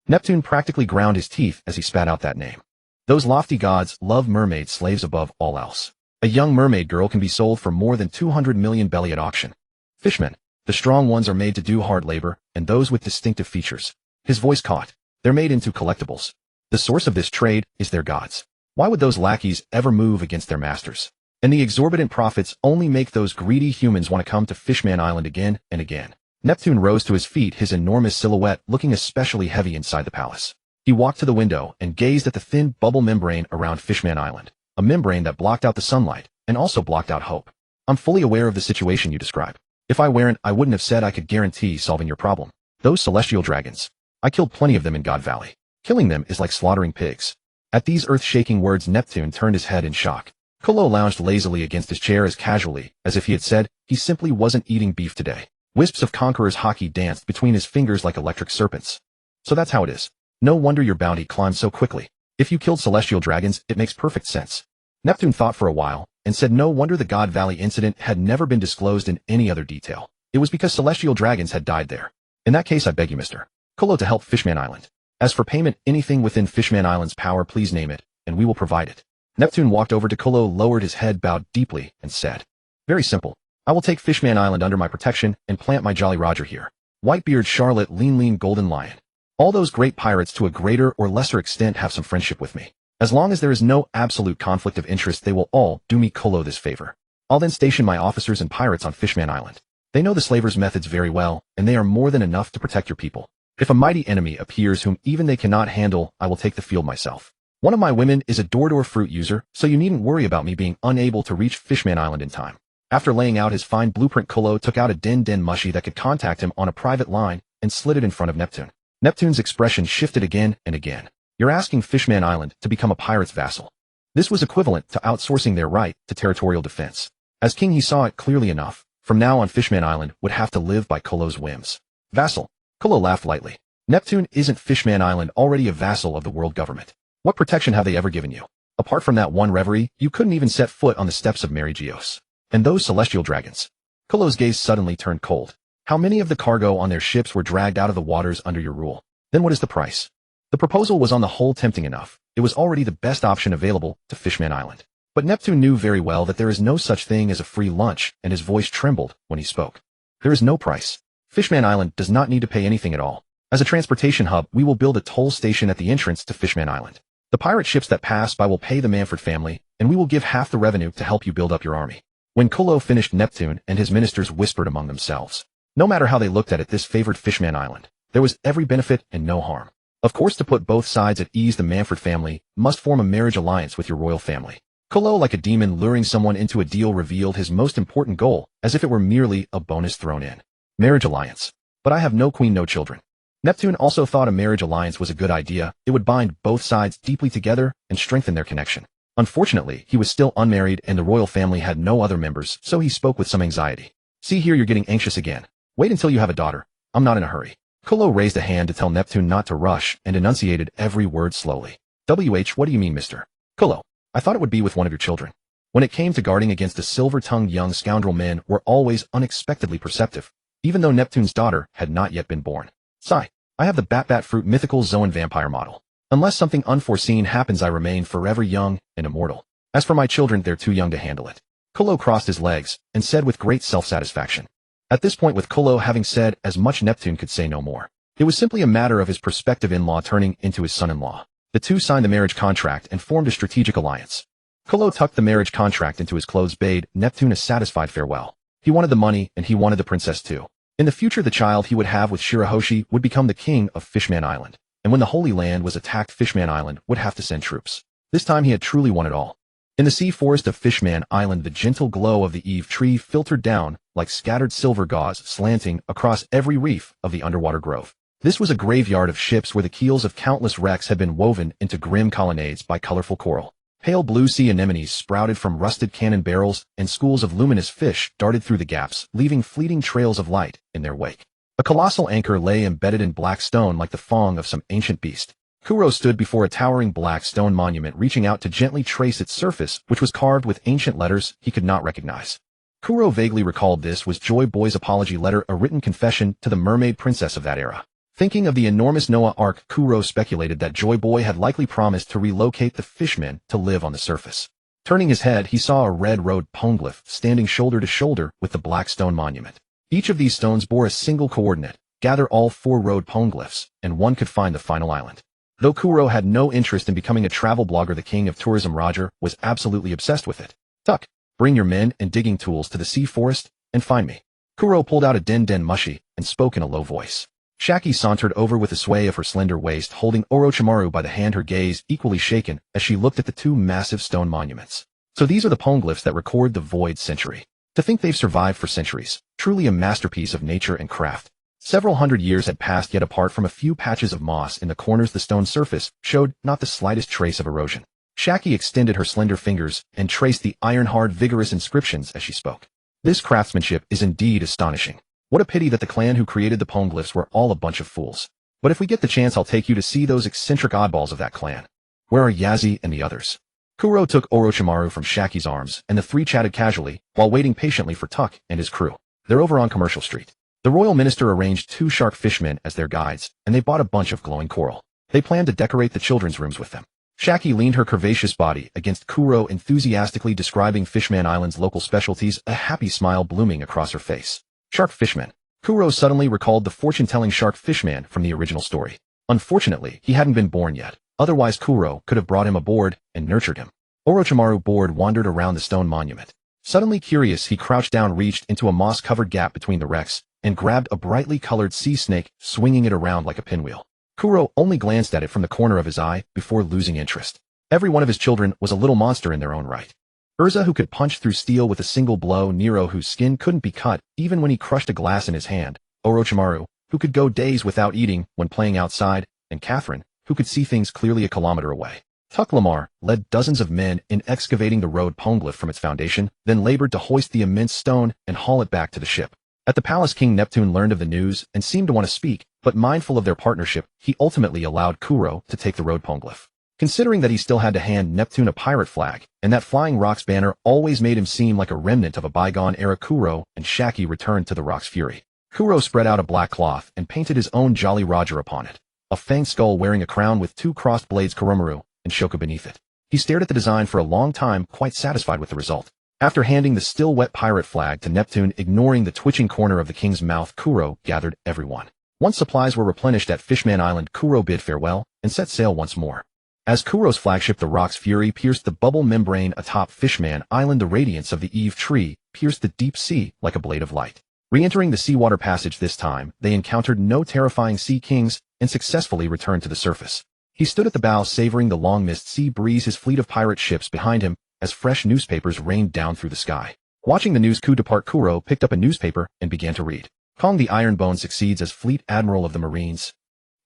Neptune practically ground his teeth as he spat out that name. "Those lofty gods love mermaid slaves above all else. A young mermaid girl can be sold for more than 200 million belly at auction. Fishmen, the strong ones are made to do hard labor, and those with distinctive features. His voice caught. They're made into collectibles. The source of this trade is their gods. Why would those lackeys ever move against their masters? And the exorbitant profits only make those greedy humans want to come to Fishman Island again and again. Neptune rose to his feet, his enormous silhouette looking especially heavy inside the palace. He walked to the window and gazed at the thin bubble membrane around Fishman Island, a membrane that blocked out the sunlight and also blocked out hope. I'm fully aware of the situation you describe. If I weren't, I wouldn't have said I could guarantee solving your problem. Those celestial dragons. I killed plenty of them in God Valley. Killing them is like slaughtering pigs. At these earth-shaking words, Neptune turned his head in shock. Kolo lounged lazily against his chair as casually as if he had said he simply wasn't eating beef today. Wisps of Conqueror's hockey danced between his fingers like electric serpents. So that's how it is. No wonder your bounty climbed so quickly. If you killed celestial dragons, it makes perfect sense. Neptune thought for a while and said no wonder the God Valley incident had never been disclosed in any other detail. It was because celestial dragons had died there. In that case, I beg you, Mr. Kolo, to help Fishman Island. As for payment, anything within Fishman Island's power, please name it, and we will provide it. Neptune walked over to Kolo, lowered his head, bowed deeply, and said, very simple. I will take Fishman Island under my protection and plant my Jolly Roger here. Whitebeard, Charlotte, lean Golden Lion. All those great pirates to a greater or lesser extent have some friendship with me. As long as there is no absolute conflict of interest, they will all do me Kolo this favor. I'll then station my officers and pirates on Fishman Island. They know the slavers' methods very well, and they are more than enough to protect your people. If a mighty enemy appears whom even they cannot handle, I will take the field myself. One of my women is a door-to-door fruit user, so you needn't worry about me being unable to reach Fishman Island in time. After laying out his fine blueprint, Kolo took out a den mushy that could contact him on a private line and slid it in front of Neptune. Neptune's expression shifted again and again. You're asking Fishman Island to become a pirate's vassal. This was equivalent to outsourcing their right to territorial defense. As king, he saw it clearly enough. From now on, Fishman Island would have to live by Kolo's whims. Vassal. Kolo laughed lightly. Neptune, isn't Fishman Island already a vassal of the world government? What protection have they ever given you? Apart from that one reverie, you couldn't even set foot on the steps of Mary Geos. And those celestial dragons. Kolo's gaze suddenly turned cold. How many of the cargo on their ships were dragged out of the waters under your rule? Then what is the price? The proposal was on the whole tempting enough. It was already the best option available to Fishman Island. But Neptune knew very well that there is no such thing as a free lunch, and his voice trembled when he spoke. There is no price. Fishman Island does not need to pay anything at all. As a transportation hub, we will build a toll station at the entrance to Fishman Island. The pirate ships that pass by will pay the Manfred family, and we will give half the revenue to help you build up your army. When Kolo finished, Neptune and his ministers whispered among themselves. No matter how they looked at it, this favored Fishman Island. There was every benefit and no harm. Of course, to put both sides at ease, the Manfred family must form a marriage alliance with your royal family. Kolo, like a demon luring someone into a deal, revealed his most important goal, as if it were merely a bonus thrown in. Marriage alliance. But I have no queen, no children. Neptune also thought a marriage alliance was a good idea. It would bind both sides deeply together and strengthen their connection. Unfortunately, he was still unmarried and the royal family had no other members, so he spoke with some anxiety. See here, you're getting anxious again. Wait until you have a daughter. I'm not in a hurry. Kolo raised a hand to tell Neptune not to rush and enunciated every word slowly. What do you mean, Mr. Kolo? I thought it would be with one of your children. When it came to guarding against the silver-tongued young scoundrel, men were always unexpectedly perceptive, even though Neptune's daughter had not yet been born. Sigh. I have the Bat fruit mythical Zoan vampire model. Unless something unforeseen happens, I remain forever young and immortal. As for my children, they're too young to handle it. Kolo crossed his legs and said with great self-satisfaction. At this point, with Kolo having said as much, Neptune could say no more. It was simply a matter of his prospective in-law turning into his son-in-law. The two signed the marriage contract and formed a strategic alliance. Kolo tucked the marriage contract into his clothes, bade Neptune a satisfied farewell. He wanted the money, and he wanted the princess too. In the future, the child he would have with Shirahoshi would become the king of Fishman Island, and when the Holy Land was attacked, Fishman Island would have to send troops. This time he had truly won it all. In the sea forest of Fishman Island, the gentle glow of the Eve tree filtered down like scattered silver gauze, slanting across every reef of the underwater grove. This was a graveyard of ships where the keels of countless wrecks had been woven into grim colonnades by colorful coral. Pale blue sea anemones sprouted from rusted cannon barrels, and schools of luminous fish darted through the gaps, leaving fleeting trails of light in their wake. A colossal anchor lay embedded in black stone like the fang of some ancient beast. Kuro stood before a towering black stone monument, reaching out to gently trace its surface, which was carved with ancient letters he could not recognize. Kuro vaguely recalled this was Joy Boy's apology letter, a written confession to the mermaid princess of that era. Thinking of the enormous Noah Ark, Kuro speculated that Joy Boy had likely promised to relocate the fishmen to live on the surface. Turning his head, he saw a red-road poneglyph standing shoulder to shoulder with the black stone monument. Each of these stones bore a single coordinate, gather all 4 road poneglyphs, and one could find the final island. Though Kuro had no interest in becoming a travel blogger, the king of tourism Roger was absolutely obsessed with it. Tuck, bring your men and digging tools to the sea forest, and find me. Kuro pulled out a den mushi, and spoke in a low voice. Shaki sauntered over with a sway of her slender waist, holding Orochimaru by the hand, her gaze equally shaken as she looked at the 2 massive stone monuments. So these are the poneglyphs that record the void century. To think they've survived for centuries, truly a masterpiece of nature and craft. Several hundred years had passed, yet apart from a few patches of moss in the corners, the stone surface showed not the slightest trace of erosion. Shaki extended her slender fingers and traced the iron-hard, vigorous inscriptions as she spoke. This craftsmanship is indeed astonishing. What a pity that the clan who created the poneglyphs were all a bunch of fools. But if we get the chance, I'll take you to see those eccentric oddballs of that clan. Where are Yazi and the others? Kuro took Orochimaru from Shaki's arms, and the 3 chatted casually, while waiting patiently for Tuck and his crew. They're over on Commercial Street. The royal minister arranged 2 shark fishmen as their guides, and they bought a bunch of glowing coral. They planned to decorate the children's rooms with them. Shaki leaned her curvaceous body against Kuro, enthusiastically describing Fishman Island's local specialties, a happy smile blooming across her face. Shark fishman. Kuro suddenly recalled the fortune-telling shark fishman from the original story. Unfortunately, he hadn't been born yet. Otherwise, Kuro could have brought him aboard and nurtured him. Orochimaru, bored, wandered around the stone monument. Suddenly curious, he crouched down, reached into a moss-covered gap between the wrecks, and grabbed a brightly colored sea snake, swinging it around like a pinwheel. Kuro only glanced at it from the corner of his eye before losing interest. Every one of his children was a little monster in their own right. Urza, who could punch through steel with a single blow, Nero, whose skin couldn't be cut even when he crushed a glass in his hand, Orochimaru, who could go days without eating when playing outside, and Catherine, who could see things clearly a kilometer away. Tuck Lamar led dozens of men in excavating the road poneglyph from its foundation, then labored to hoist the immense stone and haul it back to the ship. At the palace, King Neptune learned of the news and seemed to want to speak, but mindful of their partnership, he ultimately allowed Kuro to take the road poneglyph. Considering that he still had to hand Neptune a pirate flag, and that flying rocks banner always made him seem like a remnant of a bygone era, Kuro and Shaki returned to the rock's fury. Kuro spread out a black cloth and painted his own Jolly Roger upon it, a fanged skull wearing a crown with 2 crossed blades, Koromaru and Shoka beneath it. He stared at the design for a long time, quite satisfied with the result. After handing the still wet pirate flag to Neptune, ignoring the twitching corner of the king's mouth, Kuro gathered everyone. Once supplies were replenished at Fishman Island, Kuro bid farewell and set sail once more. As Kuro's flagship, the Rock's Fury, pierced the bubble membrane atop Fishman Island, the radiance of the Eve Tree pierced the deep sea like a blade of light. Re-entering the seawater passage this time, they encountered no terrifying sea kings and successfully returned to the surface. He stood at the bow, savoring the long mist sea breeze, his fleet of pirate ships behind him, as fresh newspapers rained down through the sky. Watching the news coup depart, Kuro picked up a newspaper and began to read. Kong the Ironbone succeeds as Fleet Admiral of the Marines.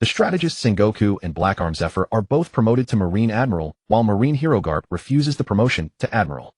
The strategists Sengoku and Black Arm Zephyr are both promoted to Marine Admiral, while Marine Hero Garp refuses the promotion to Admiral.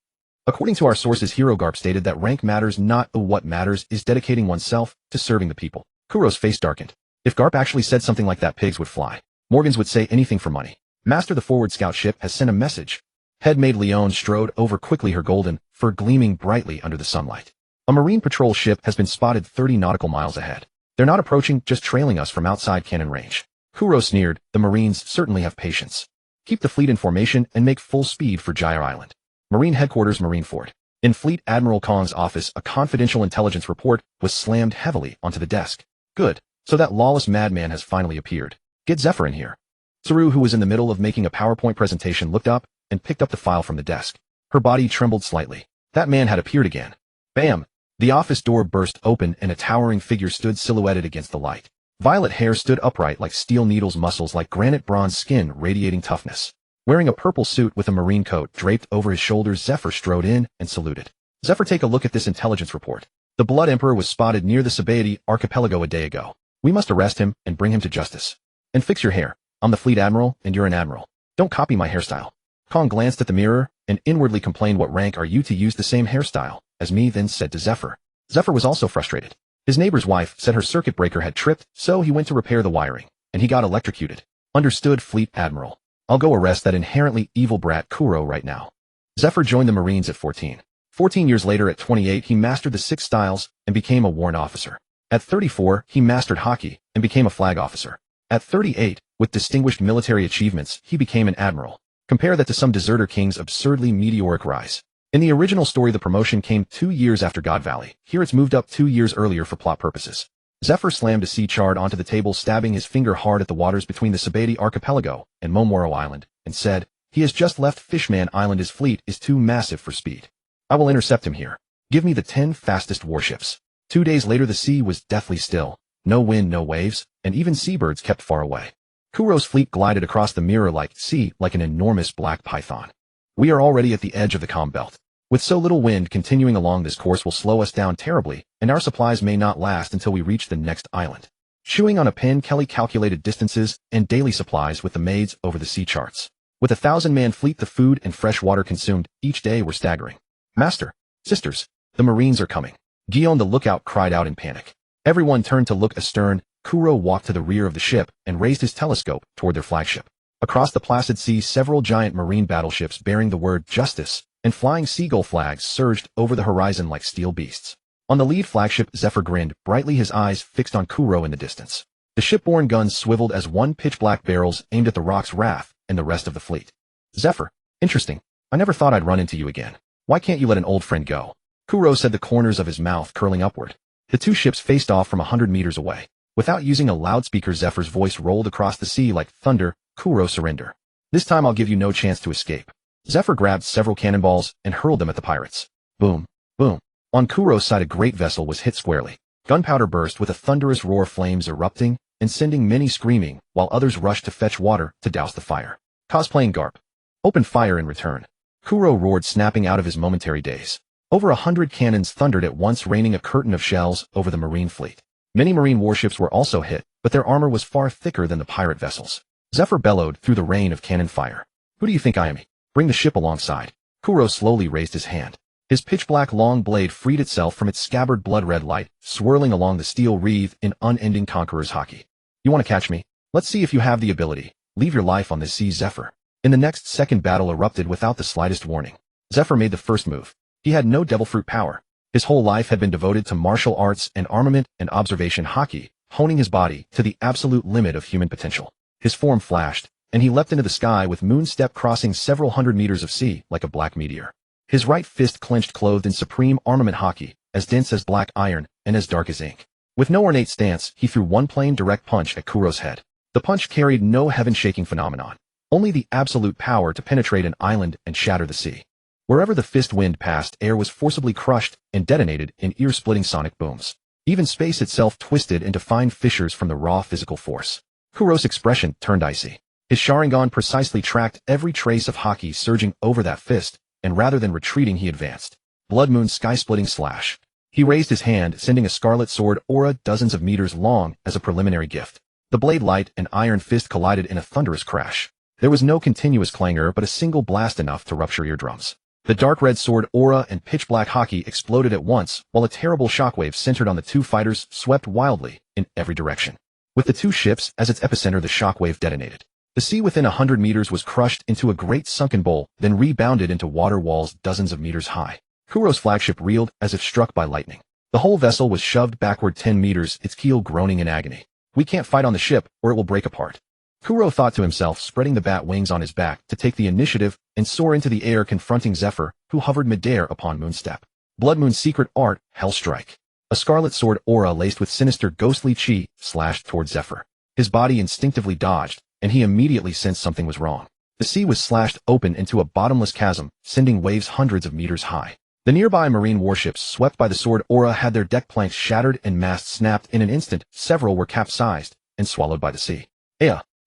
According to our sources, Hero Garp stated that rank matters not, what matters is dedicating oneself to serving the people. Kuro's face darkened. If Garp actually said something like that, pigs would fly. Morgans would say anything for money. Master, the forward scout ship has sent a message. Head-maid Leone strode over quickly, her golden fur gleaming brightly under the sunlight. A Marine patrol ship has been spotted 30 nautical miles ahead. They're not approaching, just trailing us from outside cannon range. Kuro sneered, the Marines certainly have patience. Keep the fleet in formation and make full speed for Gyre Island. Marine Headquarters, Marineford. In Fleet Admiral Kong's office, a confidential intelligence report was slammed heavily onto the desk. Good, so that lawless madman has finally appeared. Get Zephyr in here. Saru, who was in the middle of making a PowerPoint presentation, looked up and picked up the file from the desk. Her body trembled slightly. That man had appeared again. Bam! The office door burst open and a towering figure stood silhouetted against the light. Violet hair stood upright like steel needles, muscles like granite, bronze skin radiating toughness. Wearing a purple suit with a marine coat draped over his shoulders, Zephyr strode in and saluted. Zephyr, take a look at this intelligence report. The Blood Emperor was spotted near the Sabaody archipelago a day ago. We must arrest him and bring him to justice. And fix your hair. I'm the Fleet Admiral and you're an admiral. Don't copy my hairstyle. Kong glanced at the mirror and inwardly complained, what rank are you to use the same hairstyle as me? Then said to Zephyr. Zephyr was also frustrated. His neighbor's wife said her circuit breaker had tripped, so he went to repair the wiring, and he got electrocuted. Understood, Fleet Admiral. I'll go arrest that inherently evil brat Kuro right now. Zephyr joined the Marines at 14. 14 years later, at 28, he mastered the 6 styles and became a warrant officer. At 34, he mastered hockey and became a flag officer. At 38, with distinguished military achievements, he became an admiral. Compare that to some deserter king's absurdly meteoric rise. In the original story, the promotion came 2 years after God Valley. Here it's moved up 2 years earlier for plot purposes. Zephyr slammed a sea chart onto the table, stabbing his finger hard at the waters between the Sabati Archipelago and Momoro Island, and said, "He has just left Fishman Island. His fleet is too massive for speed. I will intercept him here. Give me the 10 fastest warships." 2 days later the sea was deathly still. No wind, no waves, and even seabirds kept far away. Kuro's fleet glided across the mirror-like sea like an enormous black python. "We are already at the edge of the calm belt. With so little wind, continuing along this course will slow us down terribly, and our supplies may not last until we reach the next island." Chewing on a pen, Kelly calculated distances and daily supplies with the maids over the sea charts. With a 1,000-man fleet, the food and fresh water consumed each day were staggering. "Master, sisters, the Marines are coming." Guillaume the lookout cried out in panic. Everyone turned to look astern. Kuro walked to the rear of the ship and raised his telescope toward their flagship. Across the placid sea, several giant marine battleships bearing the word justice and flying seagull flags surged over the horizon like steel beasts. On the lead flagship, Zephyr grinned brightly, his eyes fixed on Kuro in the distance. The shipborne guns swiveled as one pitch-black barrels aimed at the Rock's Wrath and the rest of the fleet. "Zephyr, interesting. I never thought I'd run into you again. Why can't you let an old friend go?" Kuro said, the corners of his mouth curling upward. The two ships faced off from 100 meters away. Without using a loudspeaker, Zephyr's voice rolled across the sea like thunder. "Kuro, surrender. This time I'll give you no chance to escape." Zephyr grabbed several cannonballs and hurled them at the pirates. Boom, boom. On Kuro's side, a great vessel was hit squarely. Gunpowder burst with a thunderous roar, flames erupting and sending many screaming, while others rushed to fetch water to douse the fire. Cosplaying Garp. "Open fire in return." Kuro roared, snapping out of his momentary daze. Over 100 cannons thundered at once, raining a curtain of shells over the marine fleet. Many marine warships were also hit, but their armor was far thicker than the pirate vessels. Zephyr bellowed through the rain of cannon fire. "Who do you think I am? Bring the ship alongside." Kuro slowly raised his hand. His pitch-black long blade freed itself from its scabbard, blood-red light, swirling along the steel wreath in unending conqueror's hockey. "You want to catch me? Let's see if you have the ability. Leave your life on this sea, Zephyr." In the next second, battle erupted without the slightest warning. Zephyr made the first move. He had no devil fruit power. His whole life had been devoted to martial arts and armament and observation hockey, honing his body to the absolute limit of human potential. His form flashed, and he leapt into the sky with moon step, crossing several hundred meters of sea like a black meteor. His right fist clenched, clothed in supreme armament hockey, as dense as black iron and as dark as ink. With no ornate stance, he threw one plain direct punch at Kuro's head. The punch carried no heaven-shaking phenomenon, only the absolute power to penetrate an island and shatter the sea. Wherever the fist wind passed, air was forcibly crushed and detonated in ear-splitting sonic booms. Even space itself twisted into fine fissures from the raw physical force. Kuro's expression turned icy. His Sharingan precisely tracked every trace of hockey surging over that fist, and rather than retreating, he advanced. Blood Moon, sky-splitting slash. He raised his hand, sending a scarlet sword aura dozens of meters long as a preliminary gift. The blade light and iron fist collided in a thunderous crash. There was no continuous clangor, but a single blast enough to rupture eardrums. The dark red sword aura and pitch-black hockey exploded at once, while a terrible shockwave centered on the two fighters swept wildly in every direction. With the two ships as its epicenter, the shockwave detonated. The sea within 100 meters was crushed into a great sunken bowl, then rebounded into water walls dozens of meters high. Kuro's flagship reeled as if struck by lightning. The whole vessel was shoved backward 10 meters, its keel groaning in agony. "We can't fight on the ship, or it will break apart." Kuro thought to himself, spreading the bat wings on his back to take the initiative and soar into the air, confronting Zephyr, who hovered midair upon Moonstep. Blood Moon's secret art, Hell Strike. A scarlet sword aura laced with sinister ghostly chi slashed toward Zephyr. His body instinctively dodged, and he immediately sensed something was wrong. The sea was slashed open into a bottomless chasm, sending waves hundreds of meters high. The nearby marine warships, swept by the sword aura, had their deck planks shattered and masts snapped in an instant. Several were capsized and swallowed by the sea.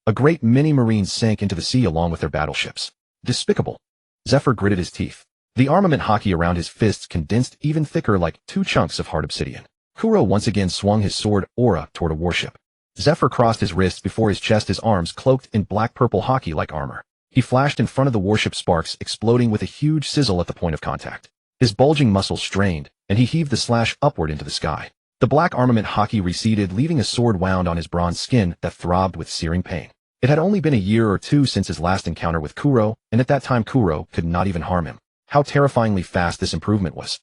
A great many Marines sank into the sea along with their battleships. Despicable. Zephyr gritted his teeth. The armament hockey around his fists condensed even thicker like two chunks of hard obsidian. Kuro once again swung his sword aura toward a warship. Zephyr crossed his wrists before his chest, his arms cloaked in black-purple hockey-like armor. He flashed in front of the warship, sparks exploding with a huge sizzle at the point of contact. His bulging muscles strained, and he heaved the slash upward into the sky. The black armament hockey receded, leaving a sword wound on his bronze skin that throbbed with searing pain. It had only been a year or two since his last encounter with Kuro, and at that time Kuro could not even harm him. How terrifyingly fast this improvement was.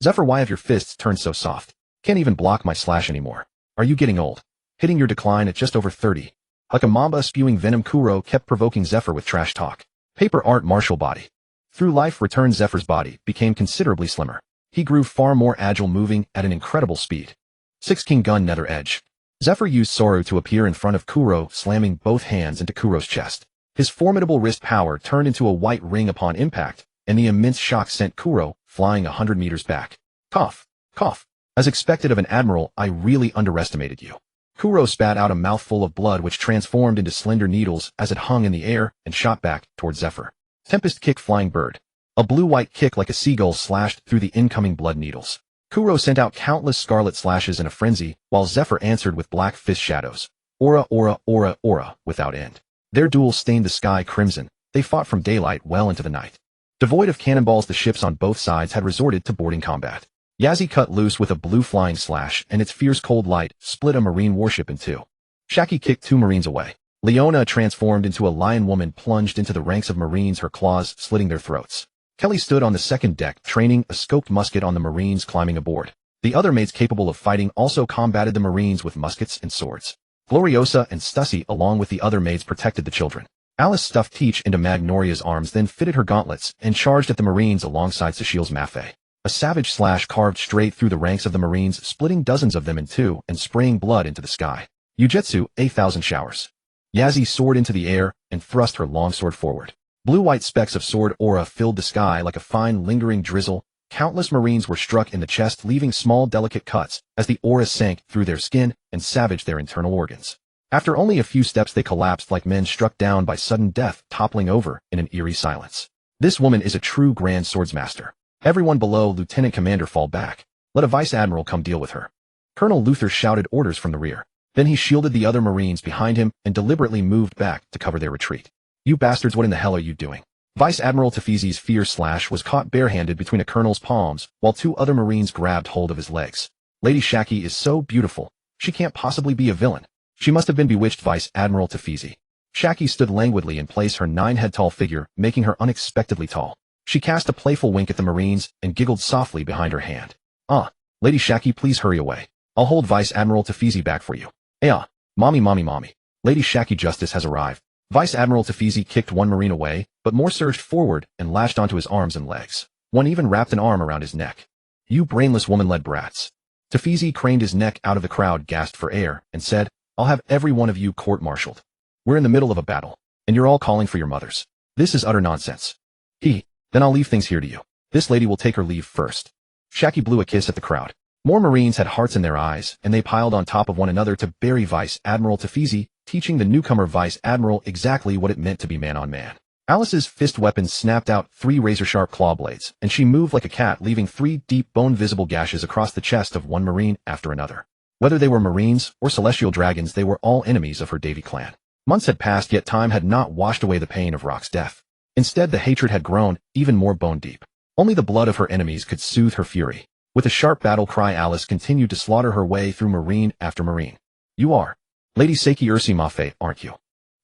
Zephyr, why have your fists turned so soft? Can't even block my slash anymore. Are you getting old? Hitting your decline at just over 30. Like a mamba spewing venom, Kuro kept provoking Zephyr with trash talk. Paper art, martial body. Through life returned, Zephyr's body became considerably slimmer. He grew far more agile, moving at an incredible speed. 6 King Gun Nether Edge. Zephyr used Soru to appear in front of Kuro, slamming both hands into Kuro's chest. His formidable wrist power turned into a white ring upon impact, and the immense shock sent Kuro flying 100 meters back. Cough. Cough. As expected of an admiral, I really underestimated you. Kuro spat out a mouthful of blood which transformed into slender needles as it hung in the air and shot back toward Zephyr. Tempest Kick Flying Bird. A blue-white kick like a seagull slashed through the incoming blood needles. Kuro sent out countless scarlet slashes in a frenzy, while Zephyr answered with black fist shadows. Aura, aura, aura, aura, without end. Their duel stained the sky crimson. They fought from daylight well into the night. Devoid of cannonballs, the ships on both sides had resorted to boarding combat. Yazzie cut loose with a blue flying slash, and its fierce cold light split a marine warship in two. Shaki kicked 2 marines away. Leona, transformed into a lion woman, plunged into the ranks of marines, her claws slitting their throats. Kelly stood on the second deck, training a scoped musket on the marines climbing aboard. The other maids capable of fighting also combated the marines with muskets and swords. Gloriosa and Stussy, along with the other maids, protected the children. Alice stuffed Teach into Magnoria's arms, then fitted her gauntlets and charged at the marines alongside Cecil's Maffei. A savage slash carved straight through the ranks of the marines, splitting dozens of them in two and spraying blood into the sky. Yujetsu, 1,000 showers. Yazzie soared into the air and thrust her longsword forward. Blue-white specks of sword aura filled the sky like a fine lingering drizzle. Countless marines were struck in the chest, leaving small delicate cuts as the aura sank through their skin and savaged their internal organs. After only a few steps they collapsed like men struck down by sudden death, toppling over in an eerie silence. This woman is a true grand swordsmaster. Everyone below Lieutenant Commander fall back. Let a Vice Admiral come deal with her. Colonel Luther shouted orders from the rear. Then he shielded the other marines behind him and deliberately moved back to cover their retreat. You bastards, what in the hell are you doing? Vice Admiral Tafizi's fierce slash was caught barehanded between a colonel's palms, while 2 other marines grabbed hold of his legs. Lady Shaki is so beautiful. She can't possibly be a villain. She must have been bewitched. Vice Admiral Tafizi. Shaki stood languidly in place, her 9-head-tall figure making her unexpectedly tall. She cast a playful wink at the marines and giggled softly behind her hand. Lady Shaki, please hurry away. I'll hold Vice Admiral Tafizi back for you. Mommy. Lady Shaki, justice has arrived. Vice Admiral Tafizi kicked 1 marine away, but more surged forward and lashed onto his arms and legs. One even wrapped an arm around his neck. You brainless woman-led brats. Tafizi craned his neck out of the crowd, gasped for air, and said, I'll have every one of you court-martialed. We're in the middle of a battle, and you're all calling for your mothers. This is utter nonsense. Then I'll leave things here to you. This lady will take her leave first. Shaki blew a kiss at the crowd. More marines had hearts in their eyes, and they piled on top of one another to bury Vice Admiral Tafizi, teaching the newcomer Vice Admiral exactly what it meant to be man-on-man. Alice's fist weapon snapped out 3 razor-sharp claw blades, and she moved like a cat, leaving 3 deep bone-visible gashes across the chest of one marine after another. Whether they were marines or celestial dragons, they were all enemies of her Davy clan. Months had passed, yet time had not washed away the pain of Rock's death. Instead, the hatred had grown even more bone-deep. Only the blood of her enemies could soothe her fury. With a sharp battle cry, Alice continued to slaughter her way through marine after marine. You are Lady Seiki Ursi Maffei, aren't you?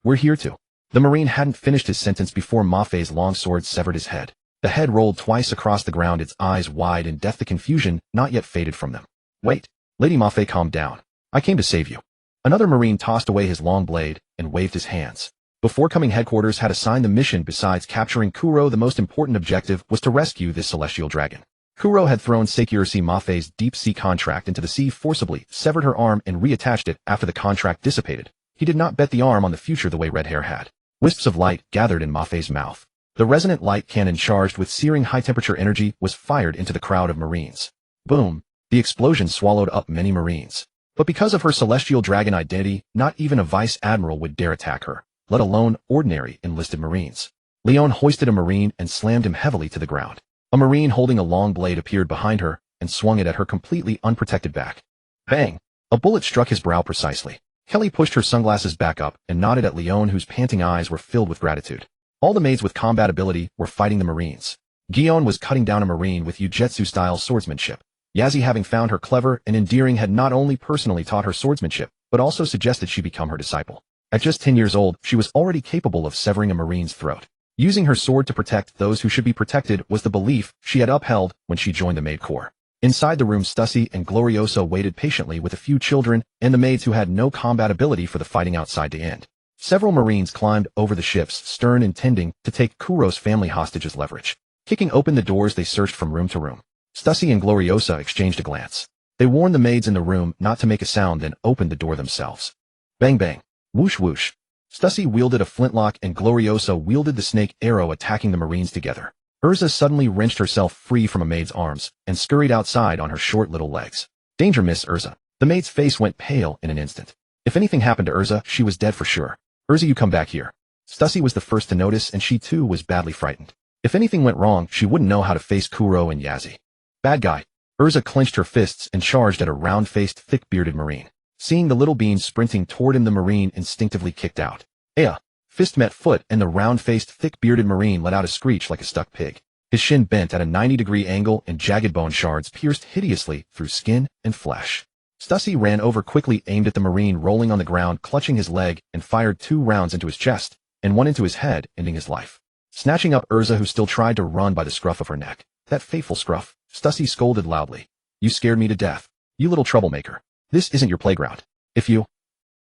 We're here to. The marine hadn't finished his sentence before Maffei's longsword severed his head. The head rolled twice across the ground, its eyes wide in death, the confusion not yet faded from them. Wait. Lady Maffei, calm down. I came to save you. Another marine tossed away his long blade and waved his hands. Before coming, headquarters had assigned the mission. Besides capturing Kuro, the most important objective was to rescue this celestial dragon. Kuro had thrown Seiki Ursi Maffei's deep-sea contract into the sea forcibly, severed her arm, and reattached it after the contract dissipated. He did not bet the arm on the future the way Red Hair had. Wisps of light gathered in Maffei's mouth. The resonant light cannon, charged with searing high-temperature energy, was fired into the crowd of marines. Boom! The explosion swallowed up many marines. But because of her celestial dragon identity, not even a vice admiral would dare attack her, let alone ordinary enlisted marines. Leon hoisted a marine and slammed him heavily to the ground. A marine holding a long blade appeared behind her and swung it at her completely unprotected back. Bang! A bullet struck his brow precisely. Kelly pushed her sunglasses back up and nodded at Leon, whose panting eyes were filled with gratitude. All the maids with combat ability were fighting the marines. Guion was cutting down a marine with Yujetsu-style swordsmanship. Yazzie, having found her clever and endearing, had not only personally taught her swordsmanship, but also suggested she become her disciple. At just 10 years old, she was already capable of severing a marine's throat. Using her sword to protect those who should be protected was the belief she had upheld when she joined the maid corps. Inside the room, Stussy and Gloriosa waited patiently with a few children and the maids who had no combat ability for the fighting outside to end. Several marines climbed over the ship's stern, intending to take Kuro's family hostage as leverage. Kicking open the doors, they searched from room to room. Stussy and Gloriosa exchanged a glance. They warned the maids in the room not to make a sound, then opened the door themselves. Bang bang. Whoosh whoosh. Stussy wielded a flintlock and Gloriosa wielded the snake arrow, attacking the Marines together. Urza suddenly wrenched herself free from a maid's arms and scurried outside on her short little legs. Danger, Miss Urza. The maid's face went pale in an instant. If anything happened to Urza, she was dead for sure. Urza, you come back here. Stussy was the first to notice, and she too was badly frightened. If anything went wrong, she wouldn't know how to face Kuro and Yazzie. Bad guy. Urza clenched her fists and charged at a round-faced, thick-bearded Marine. Seeing the little bean sprinting toward him, the Marine instinctively kicked out. Aya! Fist met foot, and the round-faced, thick-bearded Marine let out a screech like a stuck pig. His shin bent at a 90-degree angle, and jagged bone shards pierced hideously through skin and flesh. Stussy ran over quickly, aimed at the Marine rolling on the ground, clutching his leg, and fired 2 rounds into his chest, and 1 into his head, ending his life. Snatching up Urza, who still tried to run, by the scruff of her neck. That fateful scruff. Stussy scolded loudly. You scared me to death. You little troublemaker. This isn't your playground. If you...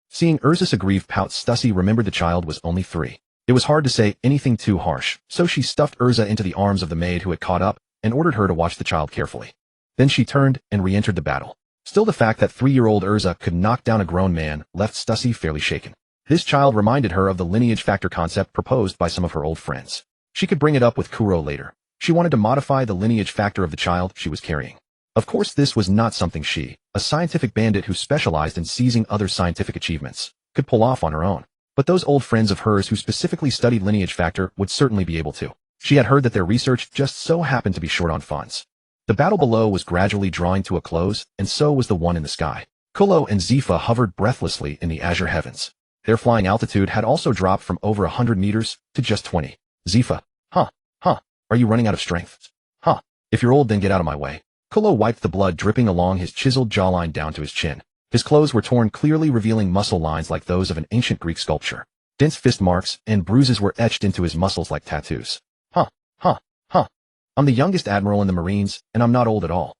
Seeing Urza's aggrieved pout, Stussy remembered the child was only 3. It was hard to say anything too harsh, so she stuffed Urza into the arms of the maid who had caught up, and ordered her to watch the child carefully. Then she turned and re-entered the battle. Still, the fact that 3-year-old Urza could knock down a grown man left Stussy fairly shaken. This child reminded her of the lineage factor concept proposed by some of her old friends. She could bring it up with Kuro later. She wanted to modify the lineage factor of the child she was carrying. Of course, this was not something she, a scientific bandit who specialized in seizing other scientific achievements, could pull off on her own. But those old friends of hers who specifically studied lineage factor would certainly be able to. She had heard that their research just so happened to be short on funds. The battle below was gradually drawing to a close, and so was the one in the sky. Kolo and Zifa hovered breathlessly in the azure heavens. Their flying altitude had also dropped from over 100 meters to just 20. Zifa. Are you running out of strength? If you're old, then get out of my way. Kolo wiped the blood dripping along his chiseled jawline down to his chin. His clothes were torn, clearly revealing muscle lines like those of an ancient Greek sculpture. Dense fist marks and bruises were etched into his muscles like tattoos. I'm the youngest admiral in the Marines, and I'm not old at all.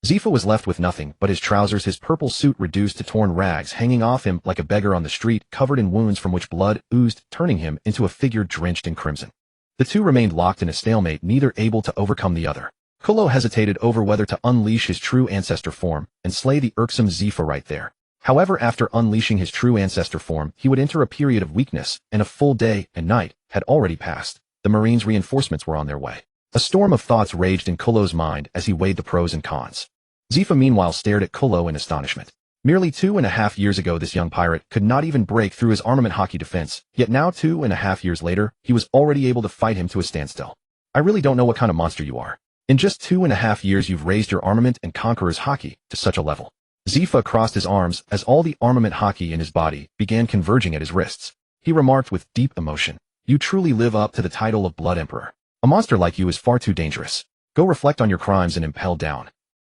Zifa was left with nothing but his trousers, his purple suit reduced to torn rags hanging off him like a beggar on the street, covered in wounds from which blood oozed, turning him into a figure drenched in crimson. The two remained locked in a stalemate, neither able to overcome the other. Kolo hesitated over whether to unleash his true ancestor form and slay the irksome Zifa right there. However, after unleashing his true ancestor form, he would enter a period of weakness, and a full day and night had already passed. The Marines' reinforcements were on their way. A storm of thoughts raged in Kolo's mind as he weighed the pros and cons. Zifa meanwhile stared at Kolo in astonishment. Merely 2.5 years ago, this young pirate could not even break through his armament hockey defense, yet now 2.5 years later, he was already able to fight him to a standstill. I really don't know what kind of monster you are. In just 2.5 years, you've raised your armament and conqueror's hockey to such a level. Zifa crossed his arms as all the armament hockey in his body began converging at his wrists. He remarked with deep emotion, "You truly live up to the title of Blood Emperor. A monster like you is far too dangerous. Go reflect on your crimes and impel down."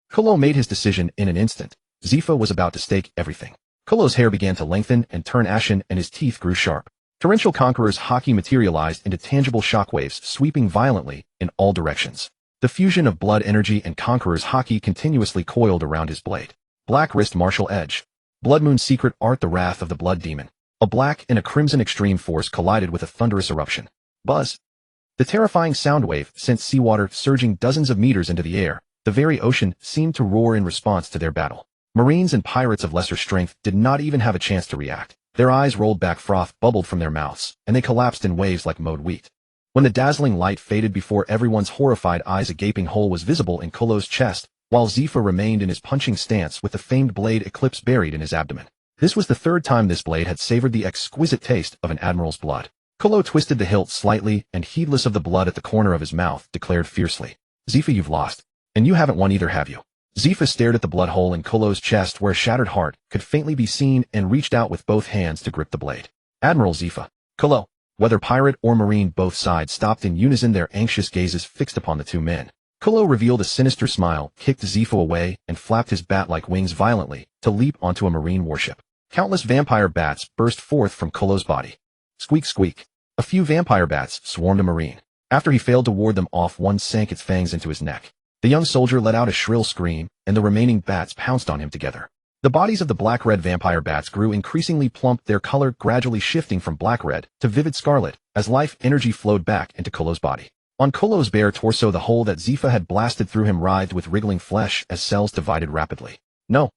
Kolo made his decision in an instant. Zifa was about to stake everything. Kolo's hair began to lengthen and turn ashen, and his teeth grew sharp. Torrential Conqueror's hockey materialized into tangible shockwaves, sweeping violently in all directions. The fusion of blood energy and Conqueror's hockey continuously coiled around his blade. Black wrist martial edge. Blood moon secret art, the wrath of the blood demon. A black and a crimson extreme force collided with a thunderous eruption. Buzz. The terrifying sound wave sent seawater surging dozens of meters into the air. The very ocean seemed to roar in response to their battle. Marines and pirates of lesser strength did not even have a chance to react. Their eyes rolled back, froth bubbled from their mouths, and they collapsed in waves like mowed wheat. When the dazzling light faded before everyone's horrified eyes, a gaping hole was visible in Kolo's chest, while Zifa remained in his punching stance with the famed blade Eclipse buried in his abdomen. This was the third time this blade had savored the exquisite taste of an admiral's blood. Kolo twisted the hilt slightly and, heedless of the blood at the corner of his mouth, declared fiercely, "Zifa, you've lost. And you haven't won either, have you?" Zifa stared at the blood hole in Kolo's chest where a shattered heart could faintly be seen and reached out with both hands to grip the blade. "Admiral Zifa." Kolo. Whether pirate or marine, both sides stopped in unison, their anxious gazes fixed upon the two men. Kolo revealed a sinister smile, kicked Zifa away, and flapped his bat-like wings violently to leap onto a marine warship. Countless vampire bats burst forth from Kolo's body. Squeak, squeak. A few vampire bats swarmed a marine. After he failed to ward them off, one sank its fangs into his neck. The young soldier let out a shrill scream, and the remaining bats pounced on him together. The bodies of the black-red vampire bats grew increasingly plump, their color gradually shifting from black-red to vivid scarlet as life energy flowed back into Kolo's body. On Kolo's bare torso, the hole that Zifa had blasted through him writhed with wriggling flesh as cells divided rapidly. No.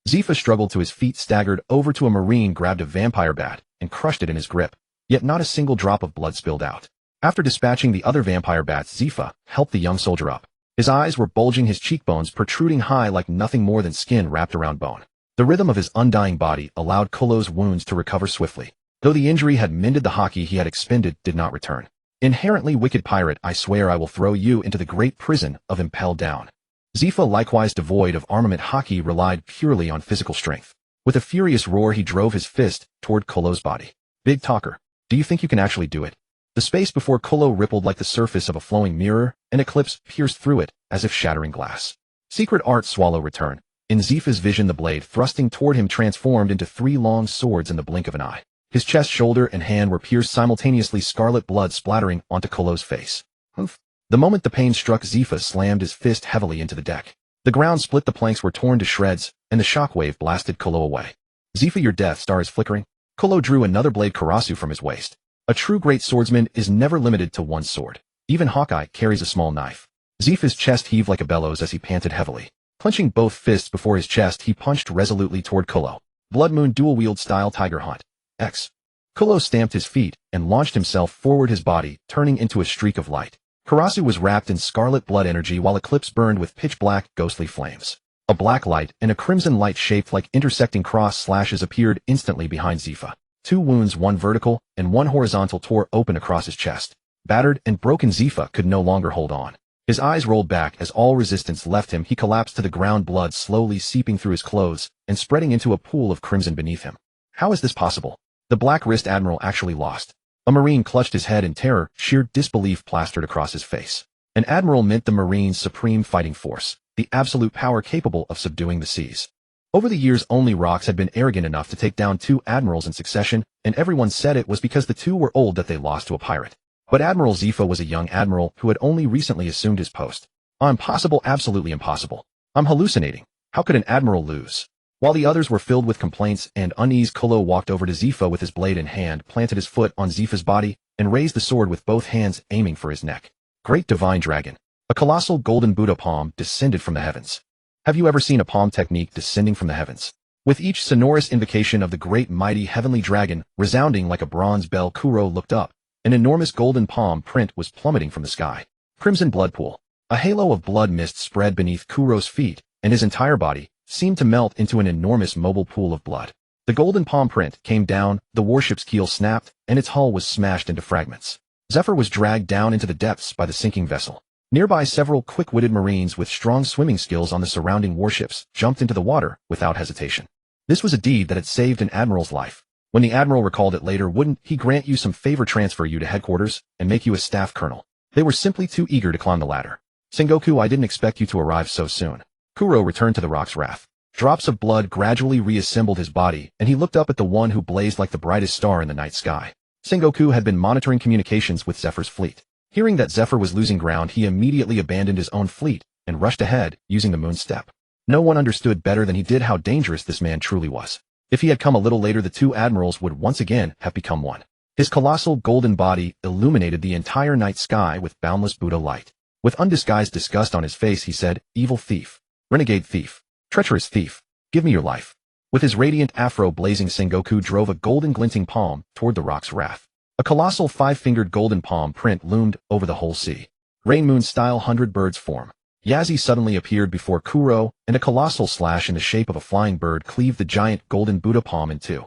Zifa struggled to his feet, staggered over to a marine, grabbed a vampire bat, and crushed it in his grip. Yet not a single drop of blood spilled out. After dispatching the other vampire bats, Zifa helped the young soldier up. His eyes were bulging, his cheekbones protruding high like nothing more than skin wrapped around bone. The rhythm of his undying body allowed Kolo's wounds to recover swiftly. Though the injury had mended, the hockey he had expended did not return. Inherently wicked pirate, I swear I will throw you into the great prison of Impel Down. Zifa, likewise devoid of armament, hockey relied purely on physical strength. With a furious roar, he drove his fist toward Kolo's body. Big talker. Do you think you can actually do it? The space before Kolo rippled like the surface of a flowing mirror, an eclipse pierced through it, as if shattering glass. Secret art swallow return. In Zifa's vision, the blade thrusting toward him transformed into 3 long swords in the blink of an eye. His chest, shoulder, and hand were pierced simultaneously, scarlet blood splattering onto Kolo's face. Humph. The moment the pain struck, Zifa slammed his fist heavily into the deck. The ground split, the planks were torn to shreds, and the shockwave blasted Kolo away. Zifa, your Death Star is flickering. Kolo drew another blade karasu from his waist. A true great swordsman is never limited to one sword. Even Hawkeye carries a small knife. Zifa's chest heaved like a bellows as he panted heavily. Clenching both fists before his chest, he punched resolutely toward Kolo. Blood Moon dual-wield style Tiger Hunt. X. Kolo stamped his feet and launched himself forward, his body turning into a streak of light. Karasu was wrapped in scarlet blood energy while Eclipse burned with pitch-black, ghostly flames. A black light and a crimson light shaped like intersecting cross slashes appeared instantly behind Zifa. 2 wounds, one vertical and one horizontal, tore open across his chest. Battered and broken, Zifa could no longer hold on. His eyes rolled back as all resistance left him. He collapsed to the ground, blood slowly seeping through his clothes and spreading into a pool of crimson beneath him. How is this possible? The Black Wrist Admiral actually lost. A Marine clutched his head in terror, sheer disbelief plastered across his face. An Admiral meant the Marine's supreme fighting force, the absolute power capable of subduing the seas. Over the years, only Rocks had been arrogant enough to take down 2 admirals in succession, and everyone said it was because the 2 were old that they lost to a pirate. But Admiral Zifa was a young admiral who had only recently assumed his post. Impossible, absolutely impossible. I'm hallucinating. How could an admiral lose? While the others were filled with complaints and unease, Kolo walked over to Zifa with his blade in hand, planted his foot on Zifa's body, and raised the sword with both hands, aiming for his neck. Great divine dragon. A colossal golden Buddha palm descended from the heavens. Have you ever seen a palm technique descending from the heavens? With each sonorous invocation of the great mighty heavenly dragon, resounding like a bronze bell, Kuro looked up. An enormous golden palm print was plummeting from the sky. Crimson blood pool. A halo of blood mist spread beneath Kuro's feet, and his entire body seemed to melt into an enormous mobile pool of blood. The golden palm print came down, the warship's keel snapped, and its hull was smashed into fragments. Zephyr was dragged down into the depths by the sinking vessel. Nearby, several quick-witted Marines with strong swimming skills on the surrounding warships jumped into the water without hesitation. This was a deed that had saved an admiral's life. When the admiral recalled it later, wouldn't he grant you some favor, transfer you to headquarters, and make you a staff colonel? They were simply too eager to climb the ladder. Sengoku, I didn't expect you to arrive so soon. Kuro returned to the Rock's wrath. Drops of blood gradually reassembled his body, and he looked up at the one who blazed like the brightest star in the night sky. Sengoku had been monitoring communications with Zephyr's fleet. Hearing that Zephyr was losing ground, he immediately abandoned his own fleet and rushed ahead, using the moon step. No one understood better than he did how dangerous this man truly was. If he had come a little later, the 2 admirals would once again have become one. His colossal golden body illuminated the entire night sky with boundless Buddha light. With undisguised disgust on his face, he said, "Evil thief. Renegade thief. Treacherous thief. Give me your life." With his radiant afro blazing, Sengoku drove a golden glinting palm toward the Rock's wrath. A colossal 5-fingered golden palm print loomed over the whole sea. Rain Moon style 100 birds form. Yazi suddenly appeared before Kuro, and a colossal slash in the shape of a flying bird cleaved the giant golden Buddha palm in 2.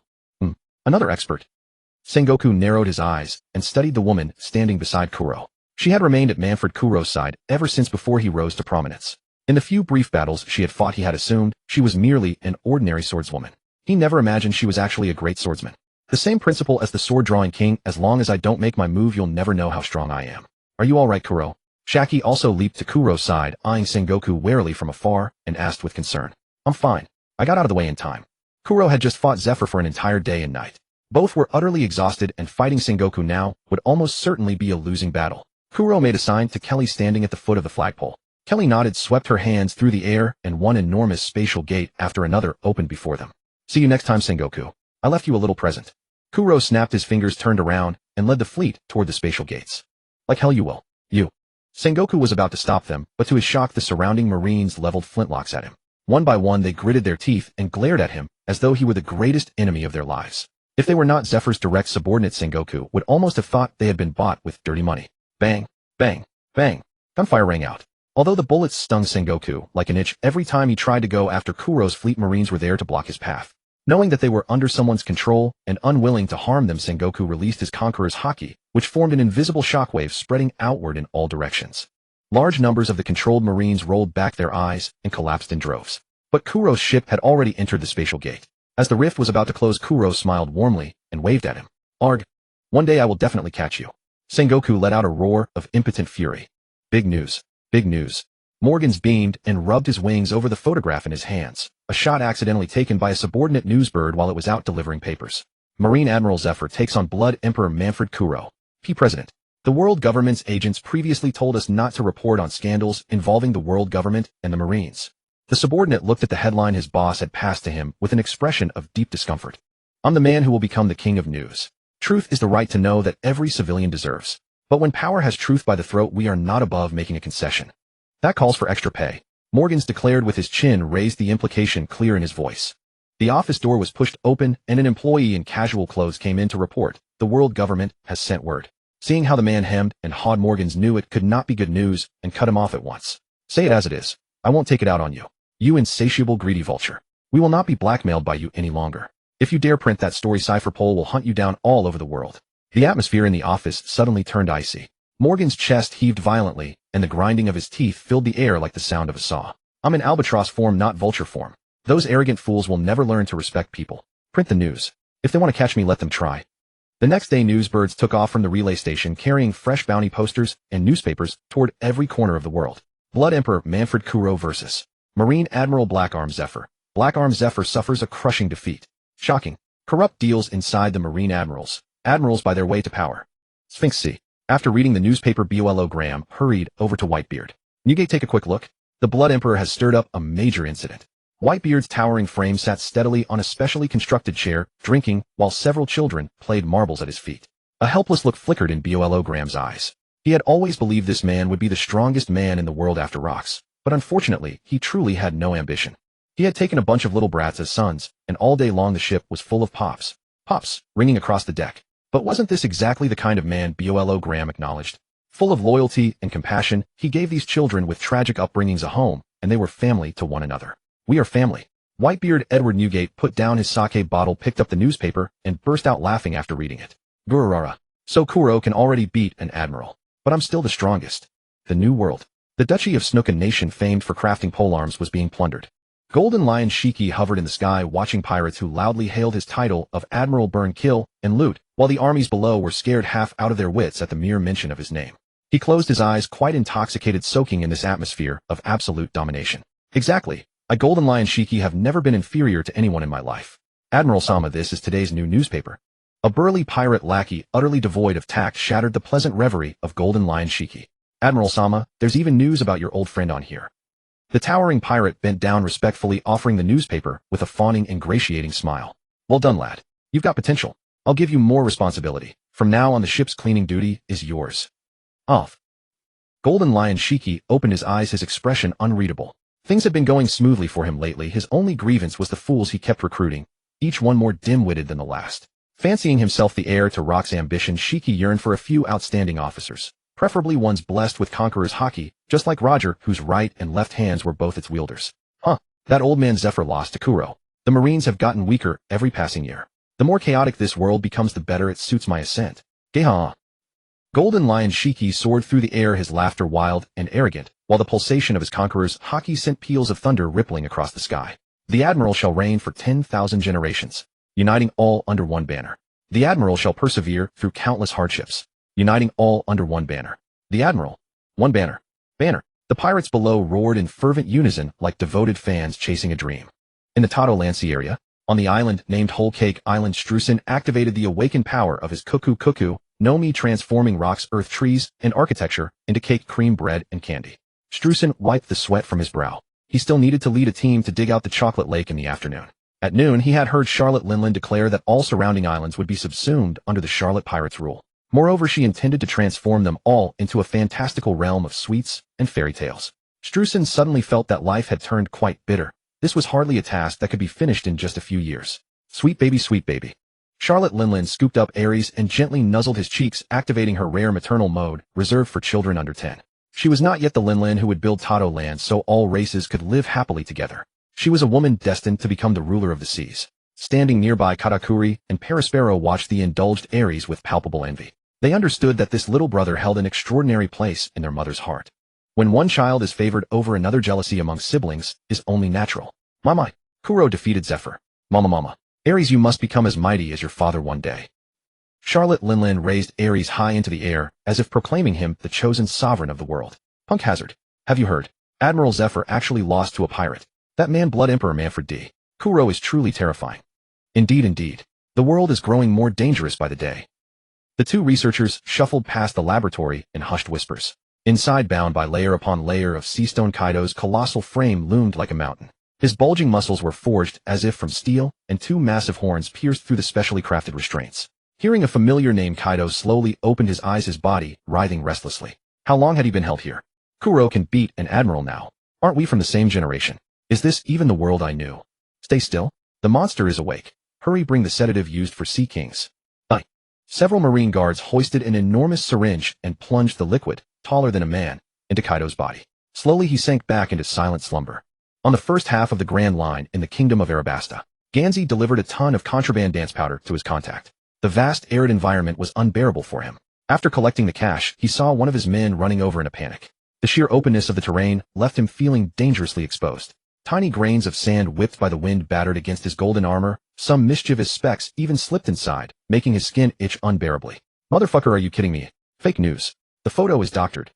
Another expert. Sengoku narrowed his eyes and studied the woman standing beside Kuro. She had remained at Manfred Kuro's side ever since before he rose to prominence. In the few brief battles she had fought, he had assumed she was merely an ordinary swordswoman. He never imagined she was actually a great swordsman. The same principle as the sword-drawing king: as long as I don't make my move, you'll never know how strong I am. Are you all right, Kuro? Shaki also leaped to Kuro's side, eyeing Sengoku warily from afar, and asked with concern. I'm fine. I got out of the way in time. Kuro had just fought Zephyr for an entire day and night. Both were utterly exhausted, and fighting Sengoku now would almost certainly be a losing battle. Kuro made a sign to Kelly standing at the foot of the flagpole. Kelly nodded, swept her hands through the air, and one enormous spatial gate after another opened before them. See you next time, Sengoku. I left you a little present. Kuro snapped his fingers, turned around, and led the fleet toward the spatial gates. Like hell you will. You. Sengoku was about to stop them, but to his shock the surrounding Marines leveled flintlocks at him. One by one they gritted their teeth and glared at him, as though he were the greatest enemy of their lives. If they were not Zephyr's direct subordinate, Sengoku would almost have thought they had been bought with dirty money. Bang, bang, bang. Gunfire rang out. Although the bullets stung Sengoku like an itch every time he tried to go after Kuro's fleet, Marines were there to block his path. Knowing that they were under someone's control and unwilling to harm them, Sengoku released his Conqueror's haki, which formed an invisible shockwave spreading outward in all directions. Large numbers of the controlled Marines rolled back their eyes and collapsed in droves. But Kuro's ship had already entered the spatial gate. As the rift was about to close, Kuro smiled warmly and waved at him. Arg. One day I will definitely catch you. Sengoku let out a roar of impotent fury. Big news. Big news. Morgans beamed and rubbed his wings over the photograph in his hands, a shot accidentally taken by a subordinate newsbird while it was out delivering papers. Marine Admiral Zephyr takes on Blood Emperor Manfred Kuro. President. The world government's agents previously told us not to report on scandals involving the world government and the Marines. The subordinate looked at the headline his boss had passed to him with an expression of deep discomfort. I'm the man who will become the king of news. Truth is the right to know that every civilian deserves. But when power has truth by the throat, we are not above making a concession. That calls for extra pay. Morgans declared with his chin raised, the implication clear in his voice. The office door was pushed open and an employee in casual clothes came in to report. The world government has sent word. Seeing how the man hemmed and hawed, Morgans knew it could not be good news and cut him off at once. Say it as it is. I won't take it out on you. You insatiable greedy vulture. We will not be blackmailed by you any longer. If you dare print that story, Cypherpole will hunt you down all over the world. The atmosphere in the office suddenly turned icy. Morgan's chest heaved violently, and the grinding of his teeth filled the air like the sound of a saw. I'm in albatross form, not vulture form. Those arrogant fools will never learn to respect people. Print the news. If they want to catch me, let them try. The next day, newsbirds took off from the relay station carrying fresh bounty posters and newspapers toward every corner of the world. Blood Emperor Manfred Kuro versus Marine Admiral Blackarm Zephyr. Blackarm Zephyr suffers a crushing defeat. Shocking. Corrupt deals inside the Marine admirals. Admirals by their way to power. Sphinx C. After reading the newspaper, Bolo Graham hurried over to Whitebeard. Newgate, take a quick look. The Blood Emperor has stirred up a major incident. Whitebeard's towering frame sat steadily on a specially constructed chair, drinking, while several children played marbles at his feet. A helpless look flickered in Bolo Graham's eyes. He had always believed this man would be the strongest man in the world after Rocks, but unfortunately, he truly had no ambition. He had taken a bunch of little brats as sons, and all day long the ship was full of pops. Pops, ringing across the deck. But wasn't this exactly the kind of man Bolo Graham acknowledged? Full of loyalty and compassion, he gave these children with tragic upbringings a home, and they were family to one another. We are family. Whitebeard Edward Newgate put down his sake bottle, picked up the newspaper, and burst out laughing after reading it. Gururara. So Kuro can already beat an admiral. But I'm still the strongest. The New World. The Duchy of Snook, a nation famed for crafting polearms, was being plundered. Golden Lion Shiki hovered in the sky watching pirates who loudly hailed his title of Admiral Burn, Kill, and Loot, while the armies below were scared half out of their wits at the mere mention of his name. He closed his eyes, quite intoxicated, soaking in this atmosphere of absolute domination. Exactly. I, Golden Lion Shiki, have never been inferior to anyone in my life. Admiral Sama, this is today's new newspaper. A burly pirate lackey, utterly devoid of tact, shattered the pleasant reverie of Golden Lion Shiki. Admiral Sama, there's even news about your old friend on here. The towering pirate bent down respectfully, offering the newspaper with a fawning, ingratiating smile. Well done, lad. You've got potential. I'll give you more responsibility. From now on, the ship's cleaning duty is yours. Off. Golden Lion Shiki opened his eyes, his expression unreadable. Things had been going smoothly for him lately. His only grievance was the fools he kept recruiting, each one more dim-witted than the last. Fancying himself the heir to Rock's ambition, Shiki yearned for a few outstanding officers, preferably ones blessed with Conqueror's haki, just like Roger, whose right and left hands were both its wielders. That old man Zephyr lost to Kuro. The Marines have gotten weaker every passing year. The more chaotic this world becomes, the better it suits my ascent. Geha. Golden Lion Shiki soared through the air, his laughter wild and arrogant, while the pulsation of his Conqueror's haki sent peals of thunder rippling across the sky. The Admiral shall reign for 10,000 generations, uniting all under one banner. The Admiral shall persevere through countless hardships, uniting all under one banner. The Admiral. One banner. Banner. The pirates below roared in fervent unison like devoted fans chasing a dream. In the Tato Lancy area, on the island named Whole Cake Island, Strusen activated the awakened power of his Cuckoo no Mi, transforming rocks, earth, trees, and architecture into cake, cream, bread, and candy. Strusen wiped the sweat from his brow. He still needed to lead a team to dig out the chocolate lake in the afternoon. At noon, he had heard Charlotte Linland declare that all surrounding islands would be subsumed under the Charlotte Pirates' rule. Moreover, she intended to transform them all into a fantastical realm of sweets and fairy tales. Strusen suddenly felt that life had turned quite bitter. This was hardly a task that could be finished in just a few years. Sweet baby, sweet baby. Charlotte Linlin scooped up Aries and gently nuzzled his cheeks, activating her rare maternal mode, reserved for children under 10. She was not yet the Linlin who would build Tato land so all races could live happily together. She was a woman destined to become the ruler of the seas. Standing nearby, Katakuri and Perispero watched the indulged Aries with palpable envy. They understood that this little brother held an extraordinary place in their mother's heart. When one child is favored over another, jealousy among siblings is only natural. Mama, Kuro defeated Zephyr. Mama. Aries, you must become as mighty as your father one day. Charlotte Linlin raised Aries high into the air, as if proclaiming him the chosen sovereign of the world. Punk Hazard. Have you heard? Admiral Zephyr actually lost to a pirate. That man, Blood Emperor Manfred D. Kuro, is truly terrifying. Indeed. The world is growing more dangerous by the day. The two researchers shuffled past the laboratory in hushed whispers. Inside, bound by layer upon layer of seastone, Kaido's colossal frame loomed like a mountain. His bulging muscles were forged as if from steel, and two massive horns pierced through the specially crafted restraints. Hearing a familiar name, Kaido slowly opened his eyes, his body writhing restlessly. How long had he been held here? Kuro can beat an admiral now. Aren't we from the same generation? Is this even the world I knew? Stay still. The monster is awake. Hurry, bring the sedative used for sea kings. Several marine guards hoisted an enormous syringe and plunged the liquid, taller than a man, into Kaido's body. Slowly he sank back into silent slumber. On the first half of the Grand Line in the Kingdom of Arabasta, Ganzi delivered a ton of contraband dance powder to his contact. The vast arid environment was unbearable for him. After collecting the cash, he saw one of his men running over in a panic. The sheer openness of the terrain left him feeling dangerously exposed. Tiny grains of sand whipped by the wind battered against his golden armor. Some mischievous specks even slipped inside, making his skin itch unbearably. Motherfucker, are you kidding me? Fake news. The photo is doctored.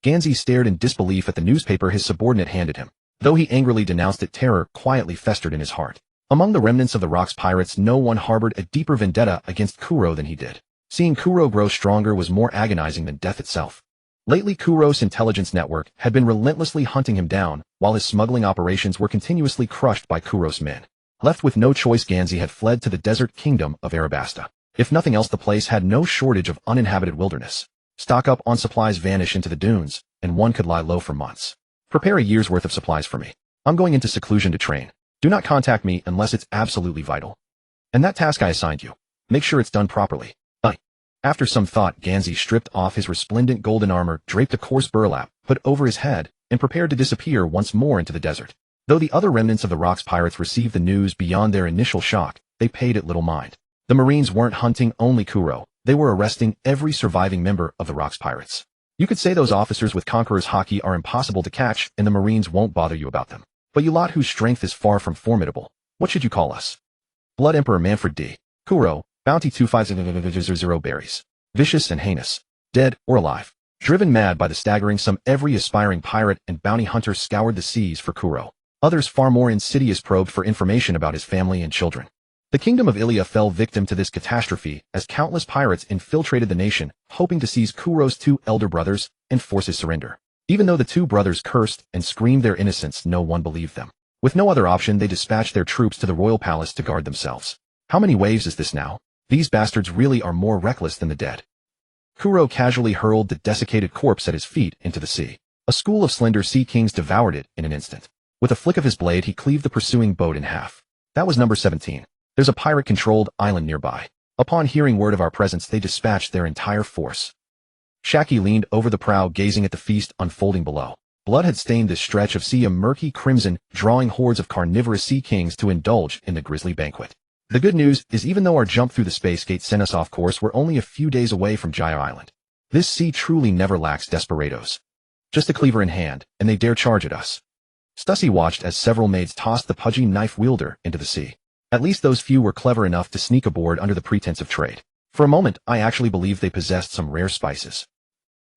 Ganzi stared in disbelief at the newspaper his subordinate handed him. Though he angrily denounced it, terror quietly festered in his heart. Among the remnants of the Rocks pirates, no one harbored a deeper vendetta against Kuro than he did. Seeing Kuro grow stronger was more agonizing than death itself. Lately, Kuro's intelligence network had been relentlessly hunting him down, while his smuggling operations were continuously crushed by Kuro's men. Left with no choice, Ganzi had fled to the desert kingdom of Arabasta. If nothing else, the place had no shortage of uninhabited wilderness. Stock up on supplies, vanish into the dunes, and one could lie low for months. Prepare a year's worth of supplies for me. I'm going into seclusion to train. Do not contact me unless it's absolutely vital. And that task I assigned you, make sure it's done properly. After some thought, Ganzi stripped off his resplendent golden armor, draped a coarse burlap, put over his head, and prepared to disappear once more into the desert. Though the other remnants of the Rocks pirates received the news beyond their initial shock, they paid it little mind. The Marines weren't hunting only Kuro, they were arresting every surviving member of the Rocks pirates. You could say those officers with Conqueror's Haki are impossible to catch, and the Marines won't bother you about them. But you lot whose strength is far from formidable, what should you call us? Blood Emperor Manfred D. Kuro, Bounty 25000 berries. Vicious and heinous. Dead or alive. Driven mad by the staggering sum, every aspiring pirate and bounty hunter scoured the seas for Kuro. Others far more insidious probed for information about his family and children. The kingdom of Ilia fell victim to this catastrophe as countless pirates infiltrated the nation, hoping to seize Kuro's two elder brothers and force his surrender. Even though the two brothers cursed and screamed their innocence, no one believed them. With no other option, they dispatched their troops to the royal palace to guard themselves. How many waves is this now? These bastards really are more reckless than the dead. Kuro casually hurled the desiccated corpse at his feet into the sea. A school of slender sea kings devoured it in an instant. With a flick of his blade, he cleaved the pursuing boat in half. That was number 17. There's a pirate-controlled island nearby. Upon hearing word of our presence, they dispatched their entire force. Shaki leaned over the prow, gazing at the feast unfolding below. Blood had stained this stretch of sea a murky crimson, drawing hordes of carnivorous sea kings to indulge in the grisly banquet. The good news is, even though our jump through the space gate sent us off course, we're only a few days away from Jaya Island. This sea truly never lacks desperados. Just a cleaver in hand, and they dare charge at us. Stussy watched as several maids tossed the pudgy knife wielder into the sea. At least those few were clever enough to sneak aboard under the pretense of trade. For a moment, I actually believed they possessed some rare spices.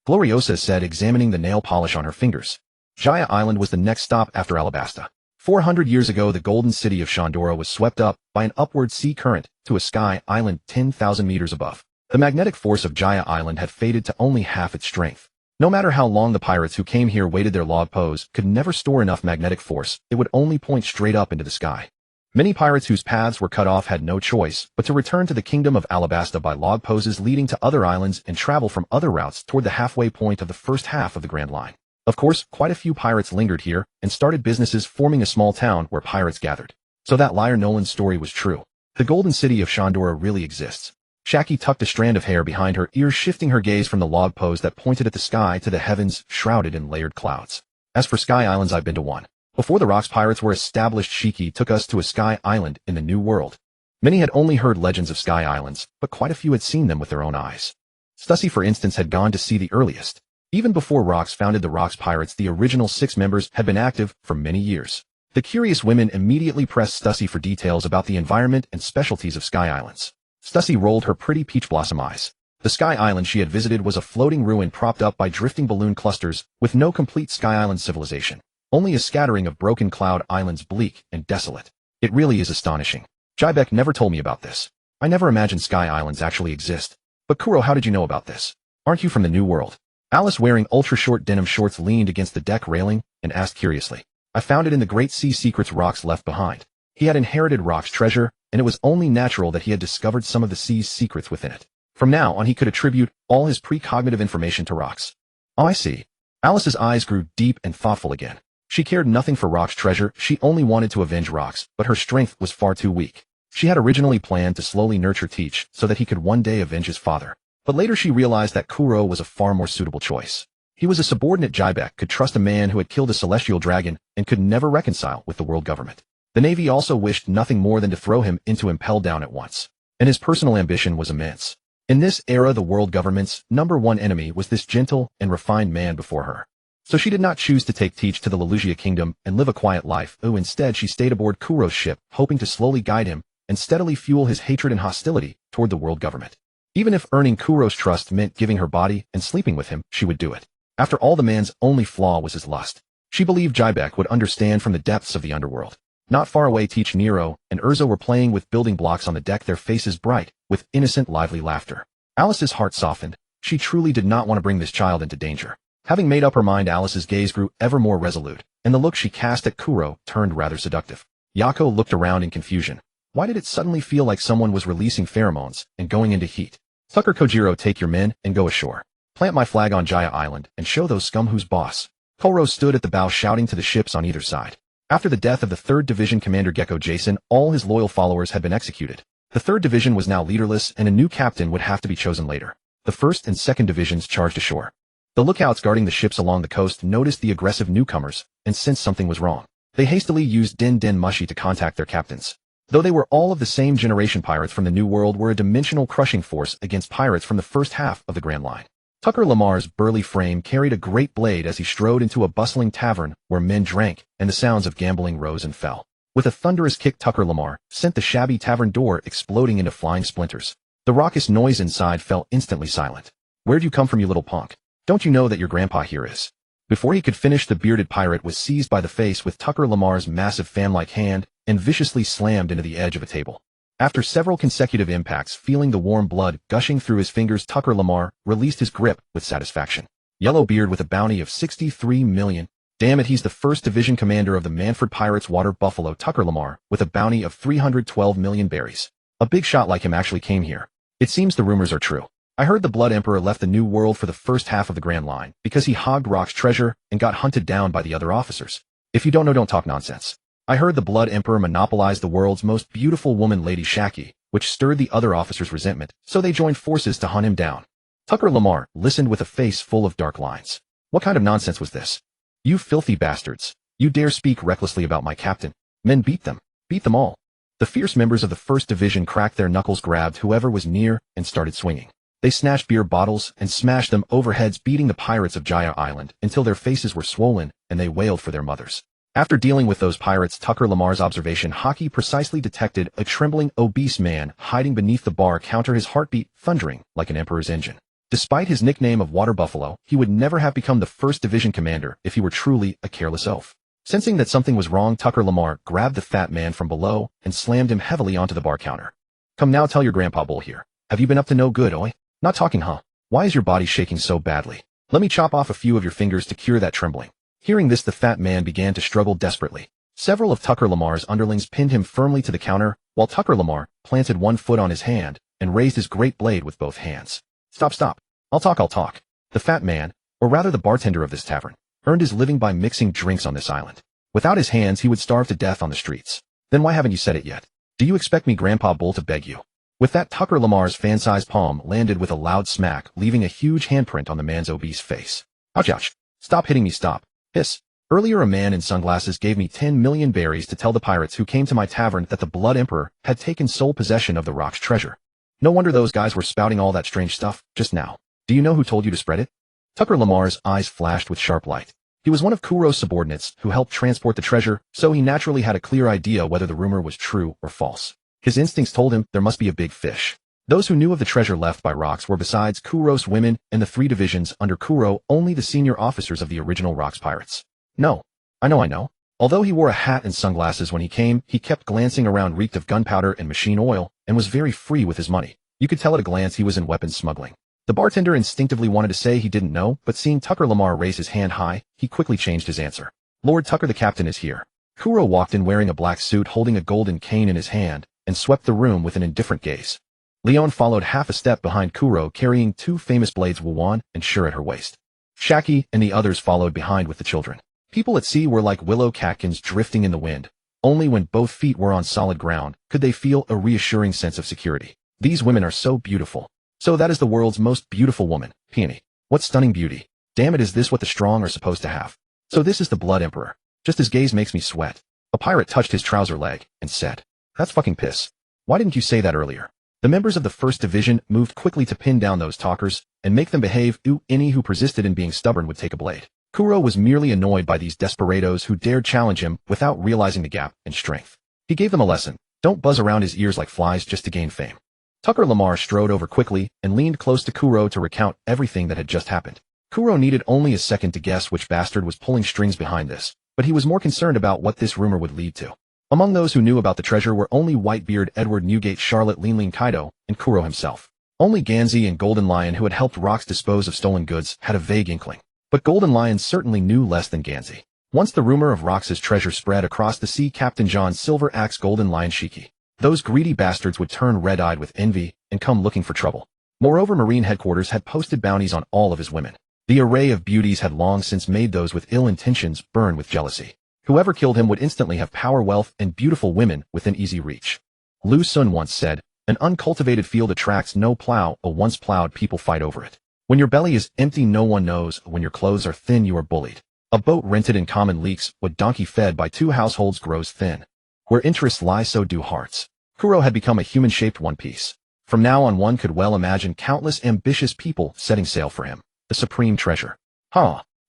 Gloriosa said, examining the nail polish on her fingers. Jaya Island was the next stop after Alabasta. 400 years ago, the golden city of Shandora was swept up by an upward sea current to a sky island 10,000 meters above. The magnetic force of Jaya Island had faded to only half its strength. No matter how long the pirates who came here waited, their log pose could never store enough magnetic force. It would only point straight up into the sky. Many pirates whose paths were cut off had no choice but to return to the kingdom of Alabasta by log poses leading to other islands and travel from other routes toward the halfway point of the first half of the Grand Line. Of course, quite a few pirates lingered here and started businesses, forming a small town where pirates gathered. So that liar Nolan's story was true. The golden city of Shandora really exists. Shaki tucked a strand of hair behind her ears, shifting her gaze from the log pose that pointed at the sky to the heavens shrouded in layered clouds. As for Sky Islands, I've been to one. Before the Rocks pirates were established, Shiki took us to a Sky Island in the New World. Many had only heard legends of Sky Islands, but quite a few had seen them with their own eyes. Stussy, for instance, had gone to see the earliest. Even before Rocks founded the Rocks pirates, the original 6 members had been active for many years. The curious women immediately pressed Stussy for details about the environment and specialties of Sky Islands. Stussy rolled her pretty peach blossom eyes. The Sky Island she had visited was a floating ruin propped up by drifting balloon clusters, with no complete Sky Island civilization. Only a scattering of broken cloud islands, bleak and desolate. It really is astonishing. Jaibeck never told me about this. I never imagined Sky Islands actually exist. But Kuro, how did you know about this? Aren't you from the New World? Alice, wearing ultra-short denim shorts, leaned against the deck railing and asked curiously. I found it in the great sea secrets Rocks left behind. He had inherited Rocks' treasure, and it was only natural that he had discovered some of the sea's secrets within it. From now on, he could attribute all his precognitive information to Rocks. Oh, I see. Alice's eyes grew deep and thoughtful again. She cared nothing for Rocks' treasure, she only wanted to avenge Rocks, but her strength was far too weak. She had originally planned to slowly nurture Teach so that he could one day avenge his father. But later she realized that Kuro was a far more suitable choice. He was a subordinate. Jaibeck could trust a man who had killed a celestial dragon and could never reconcile with the world government. The Navy also wished nothing more than to throw him into Impel Down at once. And his personal ambition was immense. In this era, the world government's #1 enemy was this gentle and refined man before her. So she did not choose to take Teach to the Lelusia kingdom and live a quiet life. Instead, she stayed aboard Kuro's ship, hoping to slowly guide him and steadily fuel his hatred and hostility toward the world government. Even if earning Kuro's trust meant giving her body and sleeping with him, she would do it. After all, the man's only flaw was his lust. She believed Jaibeck would understand from the depths of the underworld. Not far away, Teach, Nero, and Urza were playing with building blocks on the deck, their faces bright with innocent, lively laughter. Alice's heart softened. She truly did not want to bring this child into danger. Having made up her mind, Alice's gaze grew ever more resolute, and the look she cast at Kuro turned rather seductive. Yako looked around in confusion. Why did it suddenly feel like someone was releasing pheromones and going into heat? Tucker, Kojiro, take your men and go ashore. Plant my flag on Jaya Island and show those scum who's boss. Koro stood at the bow, shouting to the ships on either side. After the death of the 3rd Division Commander Gecko Jason, all his loyal followers had been executed. The 3rd Division was now leaderless, and a new captain would have to be chosen later. The 1st and 2nd Divisions charged ashore. The lookouts guarding the ships along the coast noticed the aggressive newcomers and sensed something was wrong. They hastily used Den Den Mushi to contact their captains. Though they were all of the same generation, pirates from the New World were a dimensional crushing force against pirates from the first half of the Grand Line. Tucker Lamar's burly frame carried a great blade as he strode into a bustling tavern where men drank and the sounds of gambling rose and fell. With a thunderous kick, Tucker Lamar sent the shabby tavern door exploding into flying splinters. The raucous noise inside fell instantly silent. Where'd you come from, you little punk? Don't you know that your grandpa here is? Before he could finish, the bearded pirate was seized by the face with Tucker Lamar's massive fan-like hand and viciously slammed into the edge of a table. After several consecutive impacts, feeling the warm blood gushing through his fingers, Tucker Lamar released his grip with satisfaction. Yellowbeard with a bounty of 63 million. Damn it, he's the 1st Division Commander of the Manfred Pirates. Water Buffalo Tucker Lamar with a bounty of 312 million berries. A big shot like him actually came here. It seems the rumors are true. I heard the Blood Emperor left the New World for the first half of the Grand Line because he hogged Rock's treasure and got hunted down by the other officers. If you don't know, don't talk nonsense. I heard the Blood Emperor monopolized the world's most beautiful woman, Lady Shaki, which stirred the other officers' resentment, so they joined forces to hunt him down. Tucker Lamar listened with a face full of dark lines. What kind of nonsense was this? You filthy bastards. You dare speak recklessly about my captain. Men, beat them. Beat them all. The fierce members of the 1st Division cracked their knuckles, grabbed whoever was near, and started swinging. They snatched beer bottles and smashed them over heads, beating the pirates of Jaya Island until their faces were swollen and they wailed for their mothers. After dealing with those pirates, Tucker Lamar's observation hockey precisely detected a trembling, obese man hiding beneath the bar counter, his heartbeat thundering like an emperor's engine. Despite his nickname of Water Buffalo, he would never have become the 1st Division Commander if he were truly a careless oaf. Sensing that something was wrong, Tucker Lamar grabbed the fat man from below and slammed him heavily onto the bar counter. Come now, tell your grandpa Bull here. Have you been up to no good, oi? Not talking, huh? Why is your body shaking so badly? Let me chop off a few of your fingers to cure that trembling. Hearing this, the fat man began to struggle desperately. Several of Tucker Lamar's underlings pinned him firmly to the counter, while Tucker Lamar planted one foot on his hand and raised his great blade with both hands. Stop. I'll talk. The fat man, or rather the bartender of this tavern, earned his living by mixing drinks on this island. Without his hands, he would starve to death on the streets. Then why haven't you said it yet? Do you expect me, Grandpa Bull, to beg you? With that, Tucker Lamar's fan-sized palm landed with a loud smack, leaving a huge handprint on the man's obese face. Ouch. Stop hitting me, stop. Hiss. Earlier, a man in sunglasses gave me 10 million berries to tell the pirates who came to my tavern that the Blood Emperor had taken sole possession of the rock's treasure. No wonder those guys were spouting all that strange stuff just now. Do you know who told you to spread it? Tucker Lamar's eyes flashed with sharp light. He was one of Kuro's subordinates who helped transport the treasure, so he naturally had a clear idea whether the rumor was true or false. His instincts told him there must be a big fish. Those who knew of the treasure left by rocks were, besides Kuro's women and the 3 divisions under Kuro, only the senior officers of the original Rocks pirates. No. I know. Although he wore a hat and sunglasses when he came, he kept glancing around, reeked of gunpowder and machine oil, and was very free with his money. You could tell at a glance he was in weapons smuggling. The bartender instinctively wanted to say he didn't know, but seeing Tucker Lamar raise his hand high, he quickly changed his answer. Lord Tucker, the captain, is here. Kuro walked in wearing a black suit, holding a golden cane in his hand, and swept the room with an indifferent gaze. Leon followed half a step behind Kuro, carrying 2 famous blades, Wuwan and Sure, at her waist. Shaki and the others followed behind with the children. People at sea were like willow catkins drifting in the wind. Only when both feet were on solid ground could they feel a reassuring sense of security. These women are so beautiful. So that is the world's most beautiful woman, Peony. What stunning beauty. Damn it, is this what the strong are supposed to have? So this is the Blood Emperor. Just his gaze makes me sweat. A pirate touched his trouser leg and said, "That's fucking piss. Why didn't you say that earlier?" The members of the 1st Division moved quickly to pin down those talkers and make them behave. Any who persisted in being stubborn would take a blade. Kuro was merely annoyed by these desperados who dared challenge him without realizing the gap in strength. He gave them a lesson. Don't buzz around his ears like flies just to gain fame. Tucker Lamar strode over quickly and leaned close to Kuro to recount everything that had just happened. Kuro needed only a second to guess which bastard was pulling strings behind this, but he was more concerned about what this rumor would lead to. Among those who knew about the treasure were only Whitebeard, Edward Newgate, Charlotte, Lean Kaido, and Kuro himself. Only Gansey and Golden Lion, who had helped Rocks dispose of stolen goods, had a vague inkling. But Golden Lion certainly knew less than Gansey. Once the rumor of Rox's treasure spread across the sea, Captain John Silver axed Golden Lion Shiki. Those greedy bastards would turn red-eyed with envy and come looking for trouble. Moreover, Marine headquarters had posted bounties on all of his women. The array of beauties had long since made those with ill intentions burn with jealousy. Whoever killed him would instantly have power, wealth, and beautiful women within easy reach. Lu Sun once said, "An uncultivated field attracts no plow, a once plowed people fight over it." When your belly is empty, no one knows. When your clothes are thin, you are bullied. A boat rented in common leaks, what donkey fed by 2 households grows thin. Where interests lie, so do hearts. Kuro had become a human-shaped one piece. From now on, one could well imagine countless ambitious people setting sail for him, the supreme treasure.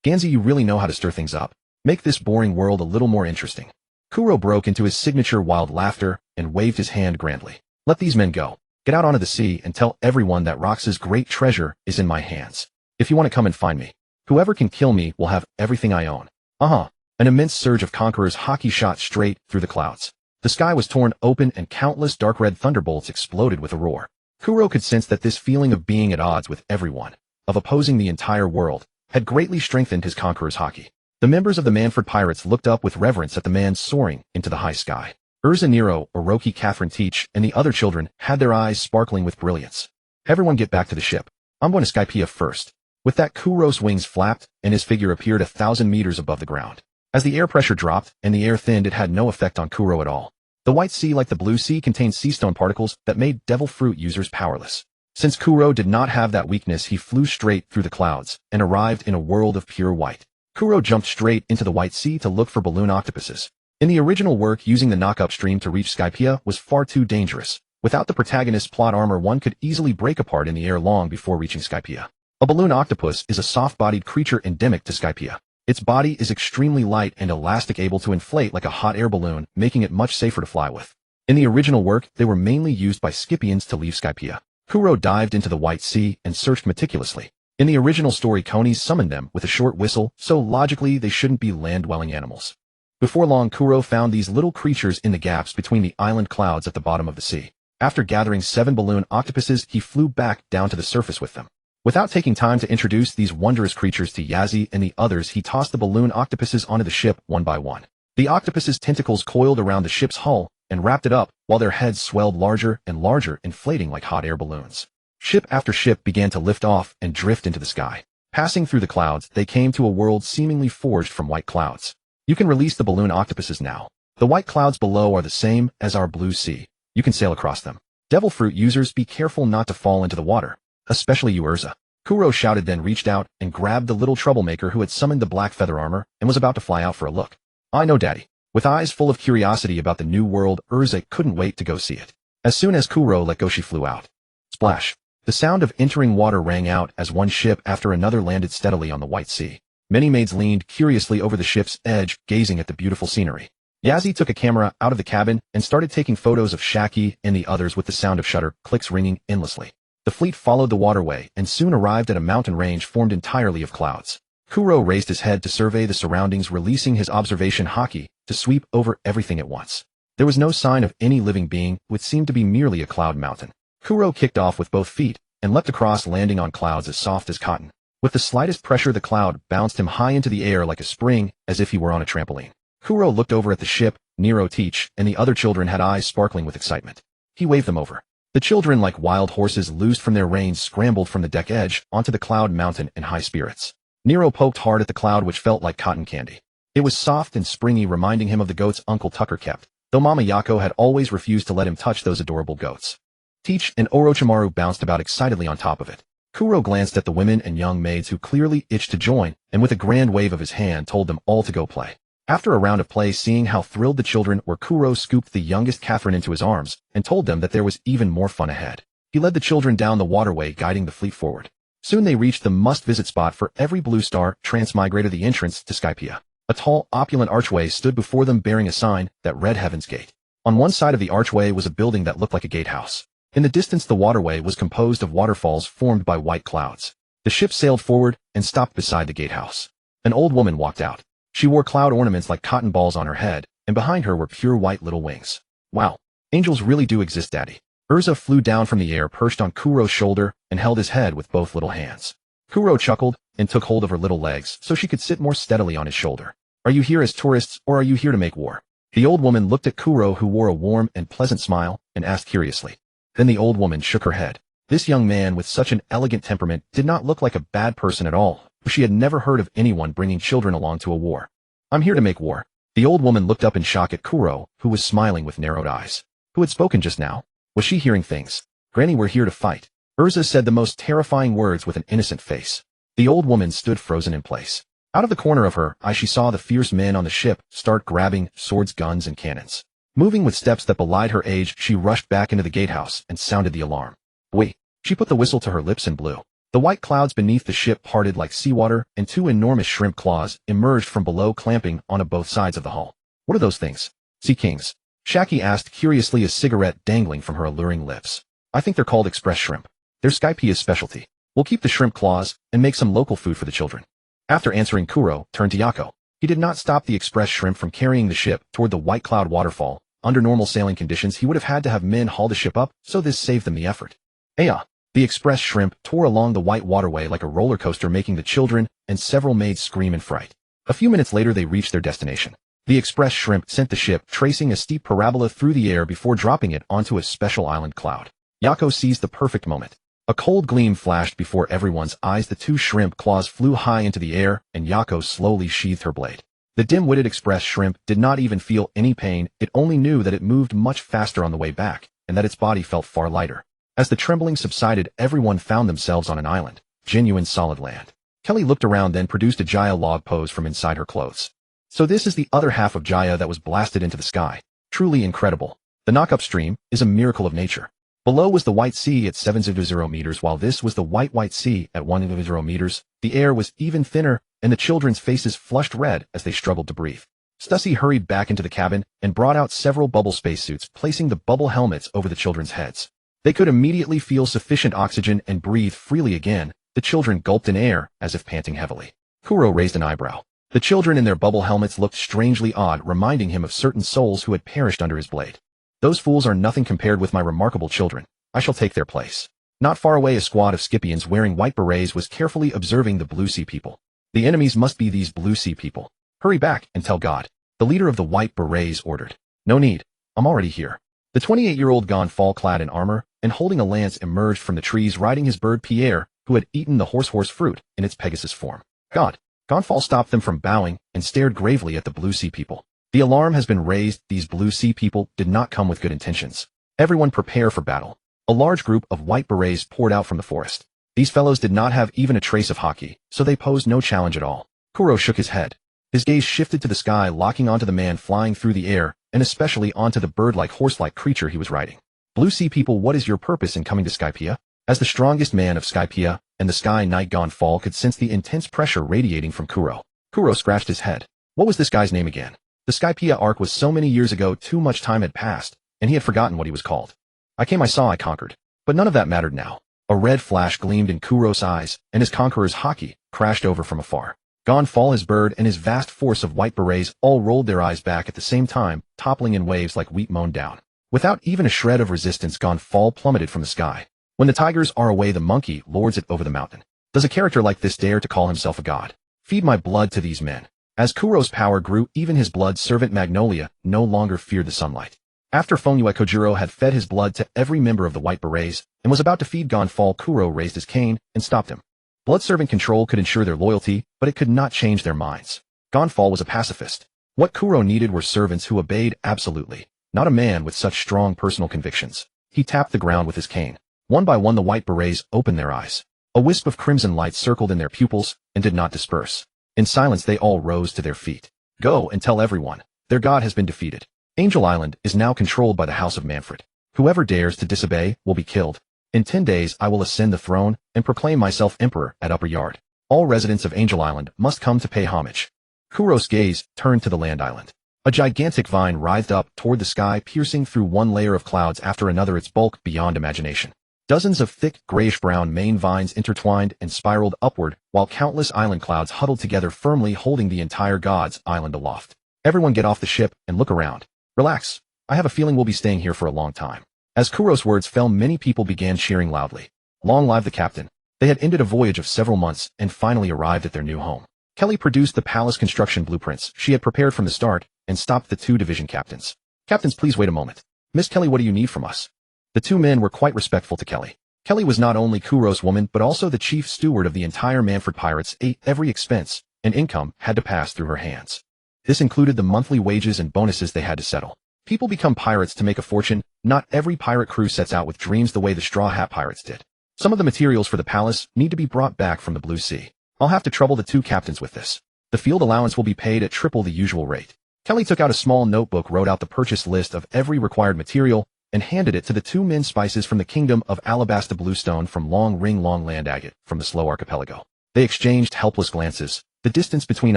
Gansey, you really know how to stir things up. Make this boring world a little more interesting. Kuro broke into his signature wild laughter and waved his hand grandly. Let these men go. Get out onto the sea and tell everyone that Rox's great treasure is in my hands. If you want to come and find me, whoever can kill me will have everything I own. An immense surge of conquerors hockey shot straight through the clouds. The sky was torn open and countless dark red thunderbolts exploded with a roar. Kuro could sense that this feeling of being at odds with everyone, of opposing the entire world, had greatly strengthened his conqueror's hockey. The members of the Manfred Pirates looked up with reverence at the man soaring into the high sky. Urza Nero, Oroki, Catherine Teach, and the other children had their eyes sparkling with brilliance. Everyone get back to the ship. I'm going to Skypiea first. With that, Kuro's wings flapped, and his figure appeared 1,000 meters above the ground. As the air pressure dropped and the air thinned, it had no effect on Kuro at all. The White Sea, like the Blue Sea, contained sea stone particles that made devil fruit users powerless. Since Kuro did not have that weakness, he flew straight through the clouds and arrived in a world of pure white. Kuro jumped straight into the White Sea to look for balloon octopuses. In the original work, using the knock upstream to reach Skypiea was far too dangerous. Without the protagonist's plot armor, one could easily break apart in the air long before reaching Skypiea. A balloon octopus is a soft-bodied creature endemic to Skypiea. Its body is extremely light and elastic, able to inflate like a hot air balloon, making it much safer to fly with. In the original work, they were mainly used by Scypians to leave Skypiea. Kuro dived into the White Sea and searched meticulously. In the original story, conies summoned them with a short whistle, so logically they shouldn't be land-dwelling animals. Before long, Kuro found these little creatures in the gaps between the island clouds at the bottom of the sea. After gathering 7 balloon octopuses, he flew back down to the surface with them. Without taking time to introduce these wondrous creatures to Yazzie and the others, he tossed the balloon octopuses onto the ship one by one. The octopus's tentacles coiled around the ship's hull and wrapped it up, while their heads swelled larger and larger, inflating like hot air balloons. Ship after ship began to lift off and drift into the sky. Passing through the clouds, they came to a world seemingly forged from white clouds. You can release the balloon octopuses now. The white clouds below are the same as our blue sea. You can sail across them. Devil fruit users, be careful not to fall into the water. Especially you, Urza. Kuro shouted, then reached out and grabbed the little troublemaker who had summoned the black feather armor and was about to fly out for a look. I know, Daddy. With eyes full of curiosity about the new world, Urza couldn't wait to go see it. As soon as Kuro let go, she flew out. Splash. The sound of entering water rang out as one ship after another landed steadily on the white sea. Many maids leaned curiously over the ship's edge, gazing at the beautiful scenery. Yazzie took a camera out of the cabin and started taking photos of Shaki and the others with the sound of shutter clicks ringing endlessly. The fleet followed the waterway and soon arrived at a mountain range formed entirely of clouds. Kuro raised his head to survey the surroundings, releasing his observation haki to sweep over everything at once. There was no sign of any living being, which seemed to be merely a cloud mountain. Kuro kicked off with both feet and leapt across, landing on clouds as soft as cotton. With the slightest pressure, the cloud bounced him high into the air like a spring, as if he were on a trampoline. Kuro looked over at the ship. Nero, Teach, and the other children had eyes sparkling with excitement. He waved them over. The children, like wild horses loosed from their reins, scrambled from the deck edge onto the cloud mountain in high spirits. Nero poked hard at the cloud, which felt like cotton candy. It was soft and springy, reminding him of the goats Uncle Tucker kept, though Mama Yako had always refused to let him touch those adorable goats. Teach and Orochimaru bounced about excitedly on top of it. Kuro glanced at the women and young maids who clearly itched to join, and with a grand wave of his hand told them all to go play. After a round of play, seeing how thrilled the children were, Kuro scooped the youngest Catherine into his arms and told them that there was even more fun ahead. He led the children down the waterway, guiding the fleet forward. Soon they reached the must-visit spot for every blue star, Transmigrated, the entrance to Skypiea. A tall, opulent archway stood before them, bearing a sign that read Heaven's Gate. On one side of the archway was a building that looked like a gatehouse. In the distance, the waterway was composed of waterfalls formed by white clouds. The ship sailed forward and stopped beside the gatehouse. An old woman walked out. She wore cloud ornaments like cotton balls on her head, and behind her were pure white little wings. Wow, angels really do exist, Daddy. Urza flew down from the air, perched on Kuro's shoulder, and held his head with both little hands. Kuro chuckled and took hold of her little legs so she could sit more steadily on his shoulder. Are you here as tourists, or are you here to make war? The old woman looked at Kuro, who wore a warm and pleasant smile, and asked curiously. Then the old woman shook her head. This young man with such an elegant temperament did not look like a bad person at all, but she had never heard of anyone bringing children along to a war. I'm here to make war. The old woman looked up in shock at Kuro, who was smiling with narrowed eyes. Who had spoken just now? Was she hearing things? Granny, we're here to fight. Urza said the most terrifying words with an innocent face. The old woman stood frozen in place. Out of the corner of her eye, she saw the fierce men on the ship start grabbing swords, guns, and cannons. Moving with steps that belied her age, she rushed back into the gatehouse and sounded the alarm. Wait. She put the whistle to her lips and blew. The white clouds beneath the ship parted like seawater, and two enormous shrimp claws emerged from below, clamping onto both sides of the hull. What are those things? Sea kings. Shaki asked curiously, a cigarette dangling from her alluring lips. I think they're called express shrimp. They're Skypiea's specialty. We'll keep the shrimp claws and make some local food for the children. After answering, Kuro turned to Yako. He did not stop the express shrimp from carrying the ship toward the white cloud waterfall. Under normal sailing conditions, he would have had to have men haul the ship up, so this saved them the effort. Aya! The express shrimp tore along the white waterway like a roller coaster, making the children and several maids scream in fright. A few minutes later, they reached their destination. The express shrimp sent the ship tracing a steep parabola through the air before dropping it onto a special island cloud. Yako seized the perfect moment. A cold gleam flashed before everyone's eyes. The two shrimp claws flew high into the air, and Yako slowly sheathed her blade. The dim-witted express shrimp did not even feel any pain. It only knew that it moved much faster on the way back, and that its body felt far lighter. As the trembling subsided, everyone found themselves on an island, genuine solid land. Kelly looked around, then produced a Jaya log pose from inside her clothes. So this is the other half of Jaya that was blasted into the sky. Truly incredible. The knock-up stream is a miracle of nature. Below was the white sea at 700 meters, while this was the white sea at 100 meters. The air was even thinner, and the children's faces flushed red as they struggled to breathe. Stussy hurried back into the cabin and brought out several bubble spacesuits, placing the bubble helmets over the children's heads. They could immediately feel sufficient oxygen and breathe freely again. The children gulped in air as if panting heavily. Kuro raised an eyebrow. The children in their bubble helmets looked strangely odd, reminding him of certain souls who had perished under his blade. Those fools are nothing compared with my remarkable children. I shall take their place. Not far away, a squad of Scipians wearing white berets was carefully observing the Blue Sea people. The enemies must be these Blue Sea people. Hurry back and tell God. The leader of the White Berets ordered. No need. I'm already here. The 28-year-old Gonfal, clad in armor and holding a lance, emerged from the trees riding his bird Pierre, who had eaten the horse fruit in its Pegasus form. Gonfal stopped them from bowing and stared gravely at the Blue Sea people. The alarm has been raised. These Blue Sea people did not come with good intentions. Everyone prepare for battle. A large group of White Berets poured out from the forest. These fellows did not have even a trace of hockey, so they posed no challenge at all. Kuro shook his head. His gaze shifted to the sky, locking onto the man flying through the air, and especially onto the bird-like, horse-like creature he was riding. Blue Sea people, what is your purpose in coming to Skypiea? As the strongest man of Skypiea and the Sky Knight, Gonfal could sense the intense pressure radiating from Kuro. Kuro scratched his head. What was this guy's name again? The Skypiea arc was so many years ago, too much time had passed, and he had forgotten what he was called. I came, I saw, I conquered. But none of that mattered now. A red flash gleamed in Kuro's eyes, and his conqueror's haki crashed over from afar. Gonfal, his bird, and his vast force of White Berets all rolled their eyes back at the same time, toppling in waves like wheat mown down. Without even a shred of resistance, Gonfal plummeted from the sky. When the tigers are away, the monkey lords it over the mountain. Does a character like this dare to call himself a god? Feed my blood to these men. As Kuro's power grew, even his blood servant Magnolia no longer feared the sunlight. After Fongyue Kojiro had fed his blood to every member of the White Berets and was about to feed Gonfal, Kuro raised his cane and stopped him. Blood servant control could ensure their loyalty, but it could not change their minds. Gonfal was a pacifist. What Kuro needed were servants who obeyed absolutely, not a man with such strong personal convictions. He tapped the ground with his cane. One by one, the White Berets opened their eyes. A wisp of crimson light circled in their pupils and did not disperse. In silence, they all rose to their feet. Go and tell everyone. Their god has been defeated. Angel Island is now controlled by the House of Manfred. Whoever dares to disobey will be killed. In 10 days, I will ascend the throne and proclaim myself emperor at Upper Yard. All residents of Angel Island must come to pay homage. Kuro's gaze turned to the land island. A gigantic vine writhed up toward the sky, piercing through one layer of clouds after another, its bulk beyond imagination. Dozens of thick, grayish-brown main vines intertwined and spiraled upward, while countless island clouds huddled together, firmly holding the entire God's Island aloft. Everyone get off the ship and look around. Relax. I have a feeling we'll be staying here for a long time. As Kuro's words fell, many people began cheering loudly. Long live the captain. They had ended a voyage of several months and finally arrived at their new home. Kelly produced the palace construction blueprints she had prepared from the start and stopped the 2 division captains. Captains, please wait a moment. Miss Kelly, what do you need from us? The 2 men were quite respectful to Kelly. Kelly was not only Kuro's woman but also the chief steward of the entire Manfred Pirates. Every expense and income had to pass through her hands. This included the monthly wages and bonuses they had to settle. People become pirates to make a fortune. Not every pirate crew sets out with dreams the way the Straw Hat Pirates did. Some of the materials for the palace need to be brought back from the Blue Sea. I'll have to trouble the 2 captains with this. The field allowance will be paid at triple the usual rate. Kelly took out a small notebook, wrote out the purchase list of every required material, and handed it to the 2 men. Spices from the kingdom of Alabasta, bluestone from Long Ring, long land agate from the Slow Archipelago. They exchanged helpless glances. The distance between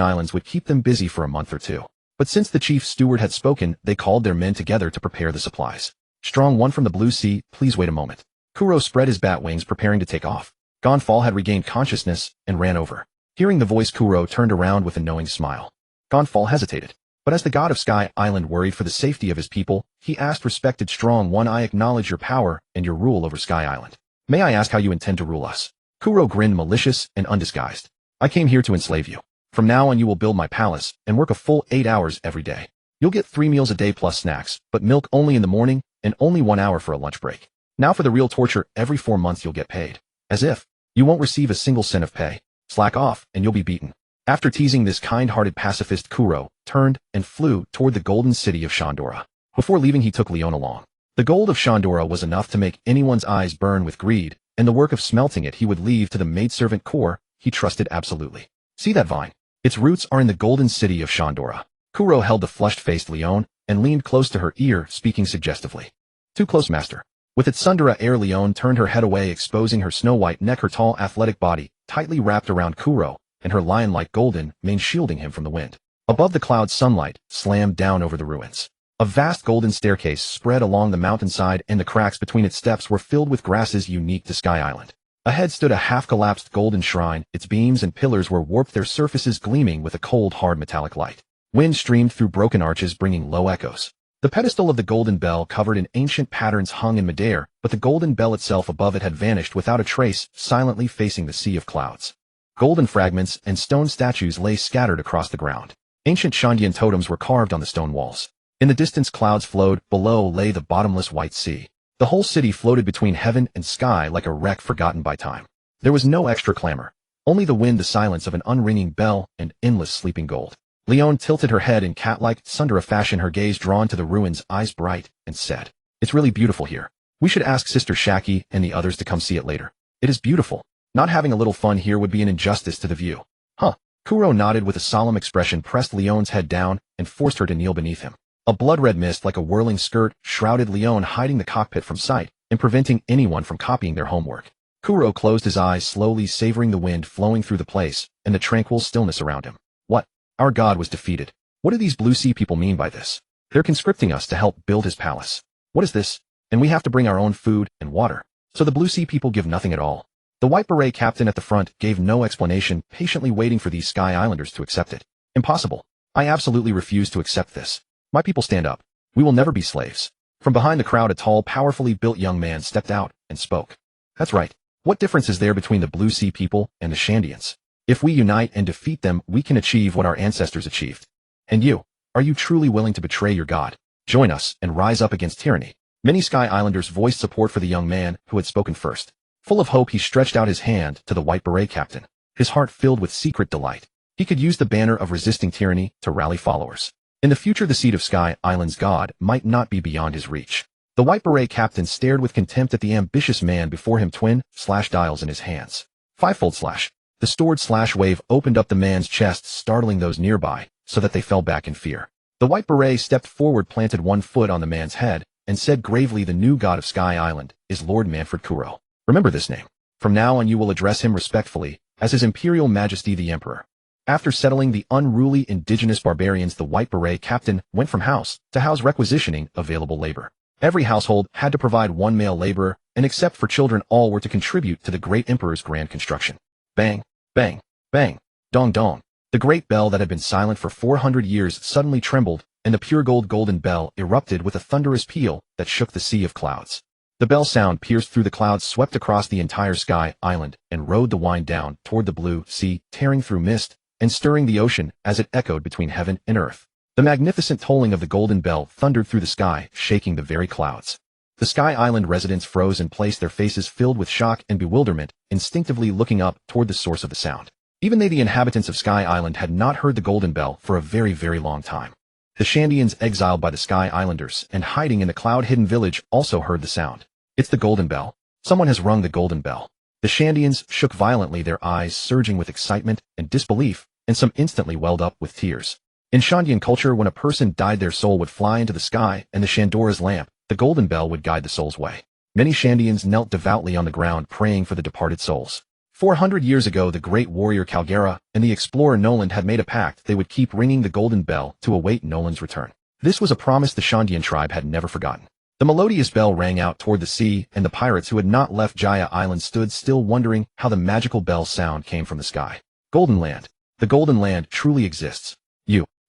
islands would keep them busy for a month or 2. But since the chief steward had spoken, they called their men together to prepare the supplies. Strong one from the Blue Sea, please wait a moment. Kuro spread his bat wings, preparing to take off. Gonfal had regained consciousness and ran over. Hearing the voice, Kuro turned around with a knowing smile. Gonfal hesitated. But as the god of Sky Island worried for the safety of his people, he asked, respected Strong One, I acknowledge your power and your rule over Sky Island. May I ask how you intend to rule us? Kuro grinned, malicious and undisguised. I came here to enslave you. From now on you will build my palace and work a full 8 hours every day. You'll get 3 meals a day plus snacks, but milk only in the morning and only 1 hour for a lunch break. Now for the real torture, every 4 months you'll get paid. As if. You won't receive a single cent of pay. Slack off and you'll be beaten. After teasing this kind-hearted pacifist, Kuro turned and flew toward the golden city of Shandora. Before leaving, he took Leon along. The gold of Shandora was enough to make anyone's eyes burn with greed, and the work of smelting it he would leave to the maidservant Kor he trusted absolutely. See that vine? Its roots are in the golden city of Shandora. Kuro held the flushed-faced Leon and leaned close to her ear, speaking suggestively. Too close, master. With its Sundara air, Leon turned her head away, exposing her snow-white neck, her tall, athletic body tightly wrapped around Kuro, and her lion-like golden mane shielding him from the wind. Above the clouds, sunlight slammed down over the ruins. A vast golden staircase spread along the mountainside, and the cracks between its steps were filled with grasses unique to Sky Island. Ahead stood a half-collapsed golden shrine. Its beams and pillars were warped, their surfaces gleaming with a cold, hard metallic light. Wind streamed through broken arches, bringing low echoes. The pedestal of the golden bell, covered in ancient patterns, hung in midair, but the golden bell itself above it had vanished without a trace, silently facing the sea of clouds. Golden fragments and stone statues lay scattered across the ground. Ancient Shandian totems were carved on the stone walls. In the distance clouds flowed, below lay the bottomless white sea. The whole city floated between heaven and sky like a wreck forgotten by time. There was no extra clamor. Only the wind, the silence of an unringing bell, and endless sleeping gold. Leone tilted her head in cat-like, Sundara fashion, her gaze drawn to the ruins, eyes bright, and said, "It's really beautiful here. We should ask Sister Shaki and the others to come see it later. It is beautiful. Not having a little fun here would be an injustice to the view." "Huh." Kuro nodded with a solemn expression, pressed Leone's head down, and forced her to kneel beneath him. A blood-red mist like a whirling skirt shrouded Leone, hiding the cockpit from sight and preventing anyone from copying their homework. Kuro closed his eyes slowly, savoring the wind flowing through the place and the tranquil stillness around him. What? Our god was defeated. What do these Blue Sea people mean by this? They're conscripting us to help build his palace. What is this? And we have to bring our own food and water. So the Blue Sea people give nothing at all. The White Beret captain at the front gave no explanation, patiently waiting for these Sky Islanders to accept it. Impossible. I absolutely refuse to accept this. My people, stand up. We will never be slaves. From behind the crowd, a tall, powerfully built young man stepped out and spoke. That's right. What difference is there between the Blue Sea people and the Shandians? If we unite and defeat them, we can achieve what our ancestors achieved. And you, are you truly willing to betray your god? Join us and rise up against tyranny. Many Sky Islanders voiced support for the young man who had spoken first. Full of hope, he stretched out his hand to the White Beret captain, his heart filled with secret delight. He could use the banner of resisting tyranny to rally followers. In the future, the seat of Sky Island's god might not be beyond his reach. The White Beret captain stared with contempt at the ambitious man before him, twin slash dials in his hands. Fivefold slash. The stored slash wave opened up the man's chest, startling those nearby, so that they fell back in fear. The White Beret stepped forward, planted one foot on the man's head, and said gravely, "The new god of Sky Island is Lord Manfred Kuro. Remember this name. From now on you will address him respectfully as His Imperial Majesty the Emperor." After settling the unruly indigenous barbarians, the White Beret captain went from house to house requisitioning available labor. Every household had to provide one male laborer, and except for children, all were to contribute to the great emperor's grand construction. Bang, bang, bang, dong dong. The great bell that had been silent for 400 years suddenly trembled, and the pure golden bell erupted with a thunderous peal that shook the sea of clouds. The bell sound pierced through the clouds, swept across the entire Sky Island, and rode the wind down toward the blue sea, tearing through mist and stirring the ocean as it echoed between heaven and earth. The magnificent tolling of the golden bell thundered through the sky, shaking the very clouds. The Sky Island residents froze in place, their faces filled with shock and bewilderment, instinctively looking up toward the source of the sound. Even they, the inhabitants of Sky Island, had not heard the golden bell for a very, very long time. The Shandians, exiled by the Sky Islanders and hiding in the cloud-hidden village, also heard the sound. It's the golden bell. Someone has rung the golden bell. The Shandians shook violently, their eyes surging with excitement and disbelief, and some instantly welled up with tears. In Shandian culture, when a person died, their soul would fly into the sky, and the Shandora's lamp, the golden bell, would guide the soul's way. Many Shandians knelt devoutly on the ground, praying for the departed souls. 400 years ago, the great warrior Calgera and the explorer Noland had made a pact. They would keep ringing the golden bell to await Noland's return. This was a promise the Shandian tribe had never forgotten. The melodious bell rang out toward the sea, and the pirates who had not left Jaya Island stood still, wondering how the magical bell sound came from the sky. Golden Land. The Golden Land truly exists.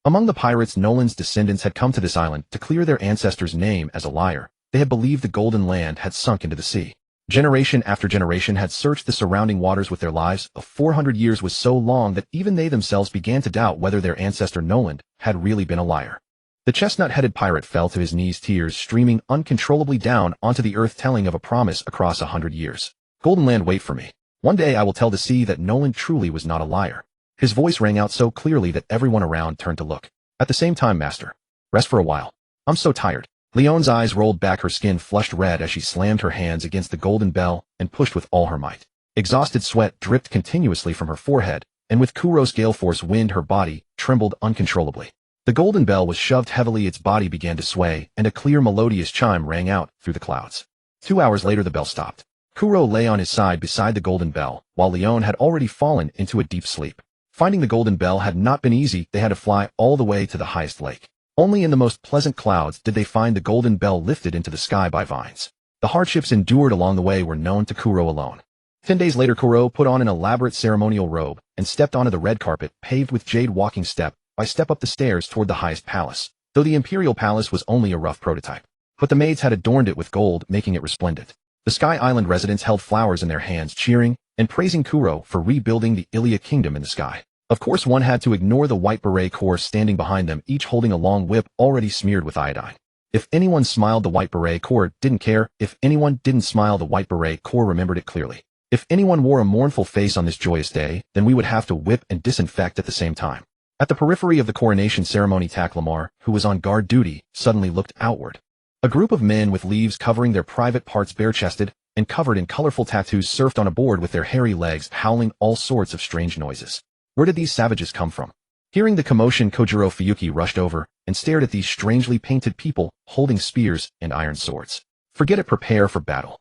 Among the pirates, Noland's descendants had come to this island to clear their ancestor's name as a liar. They had believed the Golden Land had sunk into the sea. Generation after generation had searched the surrounding waters with their lives. 400 years was so long that even they themselves began to doubt whether their ancestor Noland had really been a liar. The chestnut-headed pirate fell to his knees, tears streaming uncontrollably down onto the earth, telling of a promise across 100 years. Golden Land, wait for me. One day I will tell the sea that Noland truly was not a liar. His voice rang out so clearly that everyone around turned to look. At the same time, master, rest for a while. I'm so tired. Leone's eyes rolled back, her skin flushed red as she slammed her hands against the golden bell and pushed with all her might. Exhausted sweat dripped continuously from her forehead, and with Kuro's gale force wind, her body trembled uncontrollably. The golden bell was shoved heavily, its body began to sway, and a clear melodious chime rang out through the clouds. 2 hours later, the bell stopped. Kuro lay on his side beside the golden bell, while Leone had already fallen into a deep sleep. Finding the golden bell had not been easy. They had to fly all the way to the highest lake. Only in the most pleasant clouds did they find the golden bell lifted into the sky by vines. The hardships endured along the way were known to Kuro alone. 10 days later, Kuro put on an elaborate ceremonial robe and stepped onto the red carpet paved with jade, walking step by step up the stairs toward the highest palace, though the imperial palace was only a rough prototype. But the maids had adorned it with gold, making it resplendent. The Sky Island residents held flowers in their hands, cheering and praising Kuro for rebuilding the Ilia kingdom in the sky. Of course, one had to ignore the white beret corps standing behind them, each holding a long whip already smeared with iodine. If anyone smiled, the white beret corps didn't care. If anyone didn't smile, the white beret corps remembered it clearly. If anyone wore a mournful face on this joyous day, then we would have to whip and disinfect at the same time. At the periphery of the coronation ceremony, Lamar, who was on guard duty, suddenly looked outward. A group of men with leaves covering their private parts, bare-chested and covered in colorful tattoos, surfed on a board with their hairy legs, howling all sorts of strange noises. Where did these savages come from? Hearing the commotion, Kojiro Fuyuki rushed over and stared at these strangely painted people holding spears and iron swords. Forget it, prepare for battle.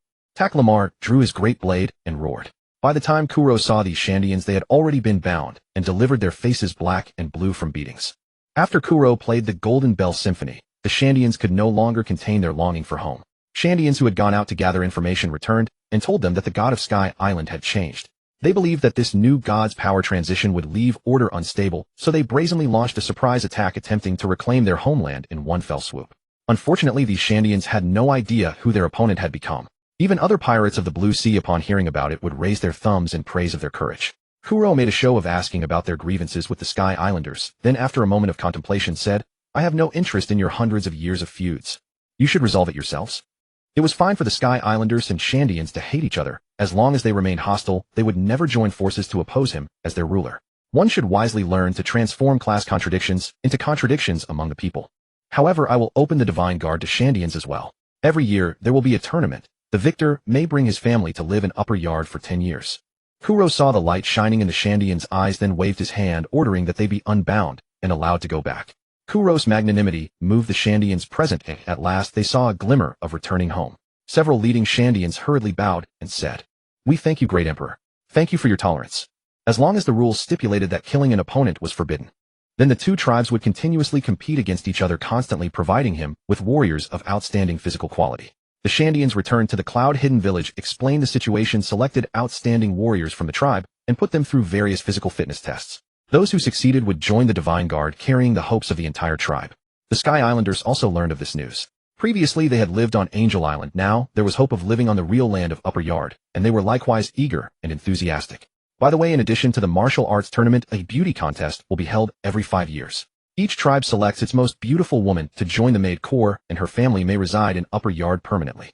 Lamar drew his great blade and roared. By the time Kuro saw these Shandians, they had already been bound and delivered, their faces black and blue from beatings. After Kuro played the Golden Bell Symphony, the Shandians could no longer contain their longing for home. Shandians who had gone out to gather information returned and told them that the god of Sky Island had changed. They believed that this new god's power transition would leave order unstable, so they brazenly launched a surprise attack, attempting to reclaim their homeland in one fell swoop. Unfortunately, these Shandians had no idea who their opponent had become. Even other pirates of the Blue Sea, upon hearing about it, would raise their thumbs in praise of their courage. Kuro made a show of asking about their grievances with the Sky Islanders, then after a moment of contemplation said, "I have no interest in your hundreds of years of feuds. You should resolve it yourselves." It was fine for the Sky Islanders and Shandians to hate each other. As long as they remained hostile, they would never join forces to oppose him as their ruler. One should wisely learn to transform class contradictions into contradictions among the people. However, I will open the Divine Guard to Shandians as well. Every year, there will be a tournament. The victor may bring his family to live in Upper Yard for 10 years. Kuro saw the light shining in the Shandians' eyes, then waved his hand, ordering that they be unbound and allowed to go back. Kuro's magnanimity moved the Shandians present, and at last they saw a glimmer of returning home. Several leading Shandians hurriedly bowed and said, "We thank you, great emperor. Thank you for your tolerance." As long as the rules stipulated that killing an opponent was forbidden, then the two tribes would continuously compete against each other, constantly providing him with warriors of outstanding physical quality. The Shandians returned to the cloud-hidden village, explained the situation, selected outstanding warriors from the tribe, and put them through various physical fitness tests. Those who succeeded would join the Divine Guard, carrying the hopes of the entire tribe. The Sky Islanders also learned of this news. Previously, they had lived on Angel Island. Now, there was hope of living on the real land of Upper Yard, and they were likewise eager and enthusiastic. By the way, in addition to the martial arts tournament, a beauty contest will be held every 5 years. Each tribe selects its most beautiful woman to join the maid corps, and her family may reside in Upper Yard permanently.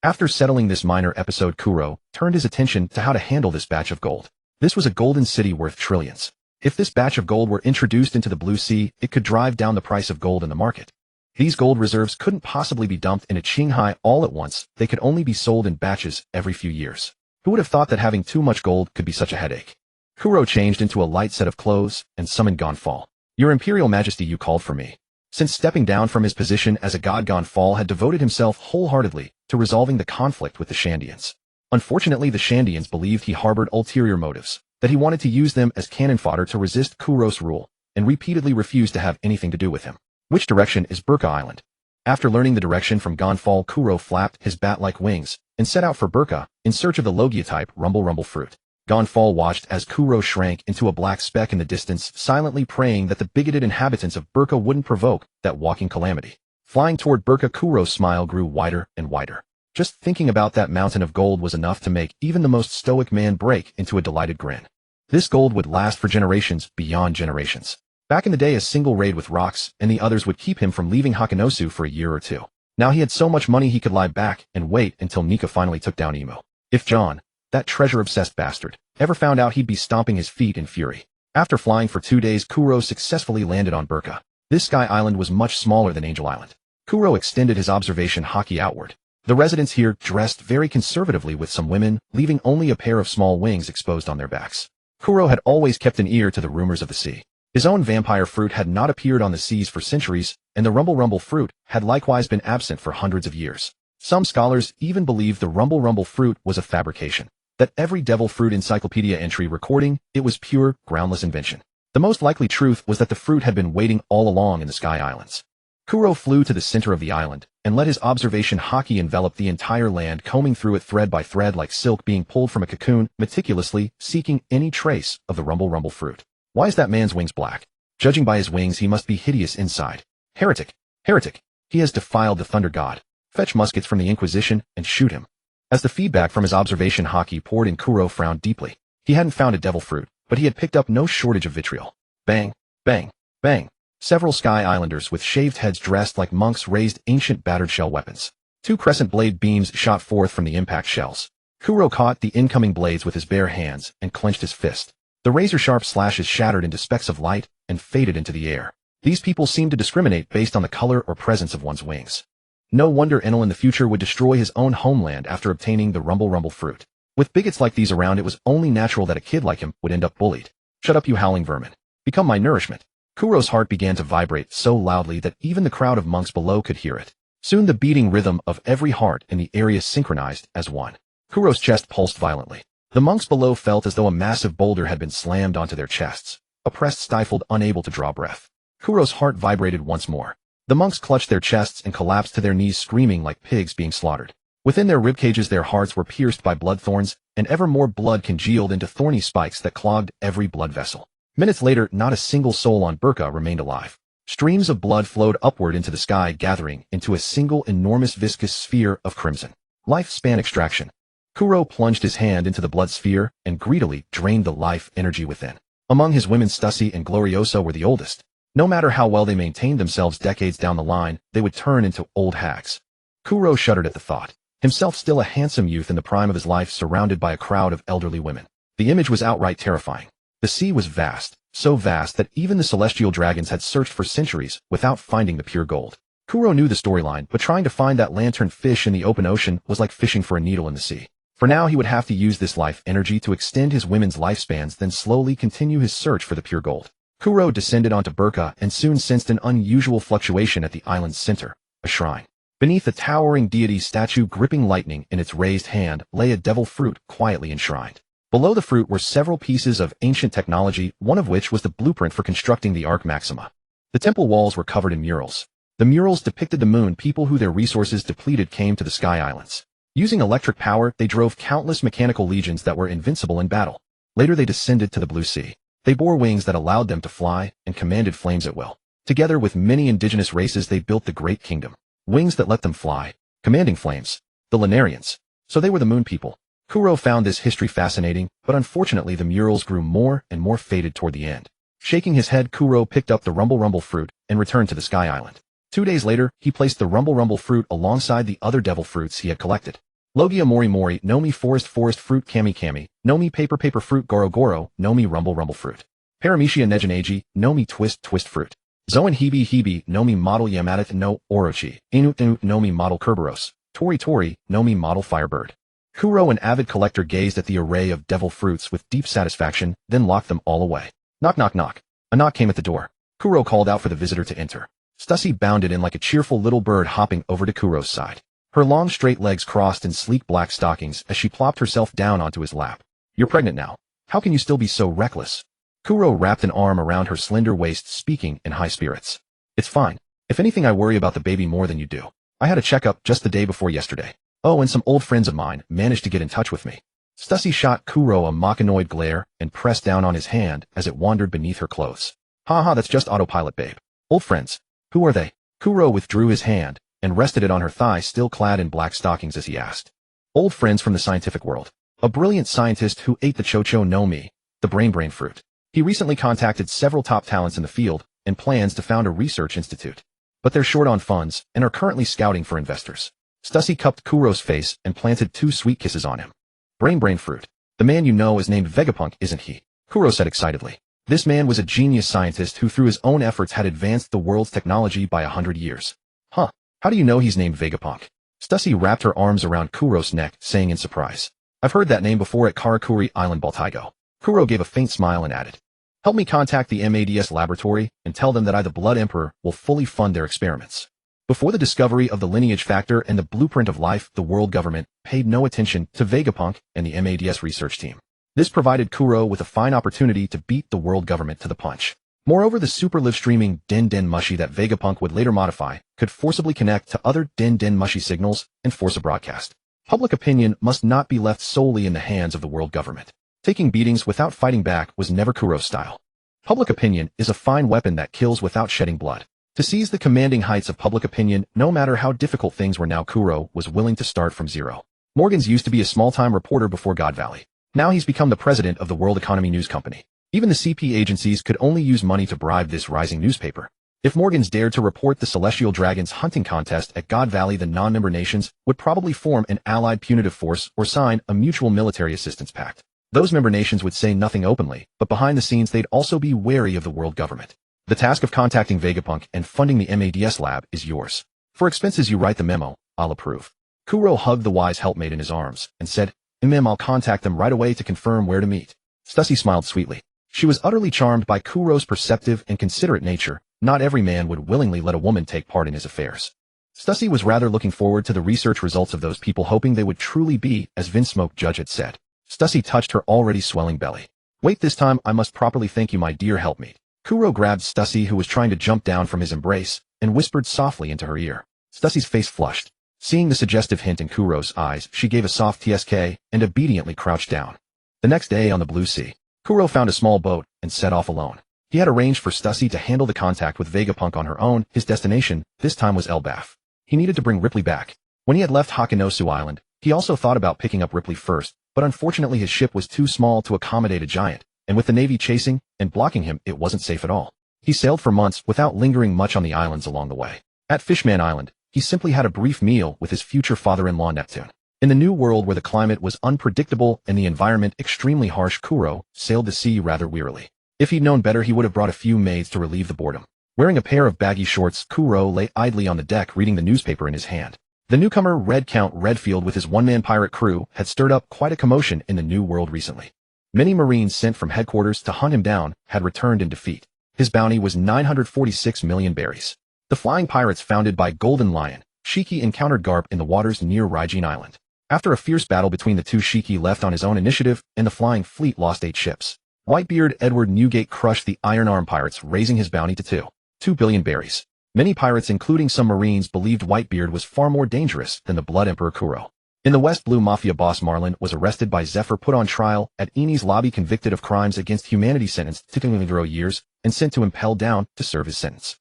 After settling this minor episode, Kuro turned his attention to how to handle this batch of gold. This was a golden city worth trillions. If this batch of gold were introduced into the Blue Sea, it could drive down the price of gold in the market. These gold reserves couldn't possibly be dumped in a Qinghai all at once. They could only be sold in batches every few years. Who would have thought that having too much gold could be such a headache? Kuro changed into a light set of clothes and summoned Gonfall. "Your Imperial Majesty, you called for me." Since stepping down from his position as a god, Gonfall had devoted himself wholeheartedly to resolving the conflict with the Shandians. Unfortunately, the Shandians believed he harbored ulterior motives, that he wanted to use them as cannon fodder to resist Kuro's rule, and repeatedly refused to have anything to do with him. Which direction is Burka Island? After learning the direction from Gonfall, Kuro flapped his bat-like wings and set out for Burka in search of the Logia-type rumble fruit. Gonfall watched as Kuro shrank into a black speck in the distance, silently praying that the bigoted inhabitants of Burka wouldn't provoke that walking calamity. Flying toward Burka, Kuro's smile grew wider and wider. Just thinking about that mountain of gold was enough to make even the most stoic man break into a delighted grin. This gold would last for generations beyond generations. Back in the day, a single raid with rocks and the others would keep him from leaving Hakanosu for a year or two. Now he had so much money he could lie back and wait until Nika finally took down Imo. If John, that treasure-obsessed bastard, ever found out, he'd be stomping his feet in fury. After flying for 2 days, Kuro successfully landed on Burka. This Sky Island was much smaller than Angel Island. Kuro extended his observation haki outward. The residents here dressed very conservatively, with some women leaving only a pair of small wings exposed on their backs. Kuro had always kept an ear to the rumors of the sea. His own vampire fruit had not appeared on the seas for centuries, and the rumble fruit had likewise been absent for hundreds of years. Some scholars even believed the rumble fruit was a fabrication, that every devil fruit encyclopedia entry recording it was pure, groundless invention. The most likely truth was that the fruit had been waiting all along in the Sky Islands. Kuro flew to the center of the island and let his observation haki envelop the entire land, combing through it thread by thread like silk being pulled from a cocoon, meticulously seeking any trace of the rumble fruit. Why is that man's wings black? Judging by his wings, he must be hideous inside. Heretic! Heretic! He has defiled the Thunder God. Fetch muskets from the Inquisition and shoot him. As the feedback from his observation haki poured in, Kuro frowned deeply. He hadn't found a devil fruit, but he had picked up no shortage of vitriol. Bang, bang, bang. Several Sky Islanders with shaved heads dressed like monks raised ancient battered shell weapons. 2 crescent blade beams shot forth from the impact shells. Kuro caught the incoming blades with his bare hands and clenched his fist. The razor-sharp slashes shattered into specks of light and faded into the air. These people seemed to discriminate based on the color or presence of one's wings. No wonder Enel in the future would destroy his own homeland after obtaining the rumble fruit. With bigots like these around, it was only natural that a kid like him would end up bullied. Shut up, you howling vermin. Become my nourishment. Kuro's heart began to vibrate so loudly that even the crowd of monks below could hear it. Soon the beating rhythm of every heart in the area synchronized as one. Kuro's chest pulsed violently. The monks below felt as though a massive boulder had been slammed onto their chests. Oppressed, stifled, unable to draw breath. Kuro's heart vibrated once more. The monks clutched their chests and collapsed to their knees, screaming like pigs being slaughtered. Within their ribcages their hearts were pierced by blood thorns, and ever more blood congealed into thorny spikes that clogged every blood vessel. Minutes later, not a single soul on Burka remained alive. Streams of blood flowed upward into the sky, gathering into a single enormous viscous sphere of crimson. Lifespan extraction. Kuro plunged his hand into the blood sphere and greedily drained the life energy within. Among his women, Stussy and Gloriosa were the oldest. No matter how well they maintained themselves decades down the line, they would turn into old hags. Kuro shuddered at the thought. Himself still a handsome youth in the prime of his life, surrounded by a crowd of elderly women. The image was outright terrifying. The sea was vast, so vast that even the celestial dragons had searched for centuries without finding the pure gold. Kuro knew the storyline, but trying to find that lantern fish in the open ocean was like fishing for a needle in the sea. For now, he would have to use this life energy to extend his women's lifespans, then slowly continue his search for the pure gold. Kuro descended onto Burka and soon sensed an unusual fluctuation at the island's center, a shrine. Beneath a towering deity statue gripping lightning in its raised hand lay a devil fruit quietly enshrined. Below the fruit were several pieces of ancient technology, one of which was the blueprint for constructing the Ark Maxima. The temple walls were covered in murals. The murals depicted the moon people who, their resources depleted, came to the Sky Islands. Using electric power, they drove countless mechanical legions that were invincible in battle. Later they descended to the blue sea. They bore wings that allowed them to fly and commanded flames at will. Together with many indigenous races they built the Great Kingdom. Wings that let them fly, commanding flames. The Lunarians. So they were the moon people. Kuro found this history fascinating, but unfortunately the murals grew more and more faded toward the end. Shaking his head, Kuro picked up the rumble fruit and returned to the Sky Island. 2 days later, he placed the rumble fruit alongside the other devil fruits he had collected. Logia Mori Nomi forest fruit Kami Nomi paper fruit Goro Nomi rumble fruit. Paramecia Nejineji Nomi twist fruit. Zoan Hibi Nomi model Yamato no Orochi Inut Nomi model Kerberos. Tori Nomi model Firebird. Kuro, an avid collector, gazed at the array of devil fruits with deep satisfaction, then locked them all away. Knock knock knock. A knock came at the door. Kuro called out for the visitor to enter. Stussy bounded in like a cheerful little bird, hopping over to Kuro's side. Her long straight legs crossed in sleek black stockings as she plopped herself down onto his lap. You're pregnant now. How can you still be so reckless? Kuro wrapped an arm around her slender waist, speaking in high spirits. It's fine. If anything, I worry about the baby more than you do. I had a checkup just the day before yesterday. Oh, and some old friends of mine managed to get in touch with me. Stussy shot Kuro a machinoid glare and pressed down on his hand as it wandered beneath her clothes. Haha, that's just autopilot, babe. Old friends. Who are they? Kuro withdrew his hand and rested it on her thigh, still clad in black stockings, as he asked. Old friends from the scientific world. A brilliant scientist who ate the Chocho no Mi, the brain fruit. He recently contacted several top talents in the field and plans to found a research institute. But they're short on funds and are currently scouting for investors. Stussy cupped Kuro's face and planted 2 sweet kisses on him. Brain fruit. The man you know is named Vegapunk, isn't he? Kuro said excitedly. This man was a genius scientist who through his own efforts had advanced the world's technology by 100 years. Huh. How do you know he's named Vegapunk? Stussy wrapped her arms around Kuro's neck, saying in surprise. I've heard that name before at Karakuri Island, Baltaigo. Kuro gave a faint smile and added. Help me contact the MADS laboratory and tell them that I, the Blood Emperor, will fully fund their experiments. Before the discovery of the lineage factor and the blueprint of life, the world government paid no attention to Vegapunk and the MADS research team. This provided Kuro with a fine opportunity to beat the world government to the punch. Moreover, the super live streaming Den Mushi that Vegapunk would later modify could forcibly connect to other Den Mushi signals and force a broadcast. Public opinion must not be left solely in the hands of the world government. Taking beatings without fighting back was never Kuro's style. Public opinion is a fine weapon that kills without shedding blood. To seize the commanding heights of public opinion, no matter how difficult things were, now Kuro was willing to start from zero. Morgans used to be a small-time reporter before God Valley. Now he's become the president of the World Economy News Company. Even the CP agencies could only use money to bribe this rising newspaper. If Morgans dared to report the Celestial Dragons hunting contest at God Valley, the non-member nations would probably form an allied punitive force or sign a mutual military assistance pact. Those member nations would say nothing openly, but behind the scenes they'd also be wary of the world government. The task of contacting Vegapunk and funding the MADS lab is yours. For expenses you write the memo, I'll approve. Kuro hugged the wise helpmate in his arms and said, I'll contact them right away to confirm where to meet. Stussy smiled sweetly. She was utterly charmed by Kuro's perceptive and considerate nature. Not every man would willingly let a woman take part in his affairs. Stussy was rather looking forward to the research results of those people, hoping they would truly be, as Vince Smoke Judge had said. Stussy touched her already swelling belly. Wait, this time I must properly thank you, my dear helpmate. Kuro grabbed Stussy, who was trying to jump down from his embrace, and whispered softly into her ear. Stussy's face flushed. Seeing the suggestive hint in Kuro's eyes, she gave a soft TSK and obediently crouched down. The next day on the Blue Sea, Kuro found a small boat and set off alone. He had arranged for Stussy to handle the contact with Vegapunk on her own. His destination, this time, was Elbaf. He needed to bring Ripley back. When he had left Hakanosu Island, he also thought about picking up Ripley first, but unfortunately his ship was too small to accommodate a giant, and with the Navy chasing and blocking him, it wasn't safe at all. He sailed for months without lingering much on the islands along the way. At Fishman Island, he simply had a brief meal with his future father-in-law Neptune. In the new world where the climate was unpredictable and the environment extremely harsh, Kuro sailed the sea rather wearily. If he'd known better, he would have brought a few maids to relieve the boredom. Wearing a pair of baggy shorts, Kuro lay idly on the deck reading the newspaper in his hand. The newcomer, Red Count Redfield, with his one-man pirate crew, had stirred up quite a commotion in the New World recently. Many Marines sent from headquarters to hunt him down had returned in defeat. His bounty was 946 million berries. The flying pirates founded by Golden Lion, Shiki, encountered Garp in the waters near Raijin Island. After a fierce battle between the two, Shiki left on his own initiative, and the flying fleet lost 8 ships. Whitebeard Edward Newgate crushed the Iron Arm pirates, raising his bounty to 2 billion berries. Many pirates, including some Marines, believed Whitebeard was far more dangerous than the Blood Emperor Kuro. In the West, Blue Mafia boss Marlin was arrested by Zephyr, put on trial at Eni's lobby, convicted of crimes against humanity, sentenced to 0 years, and sent to Impel Down to serve his sentence.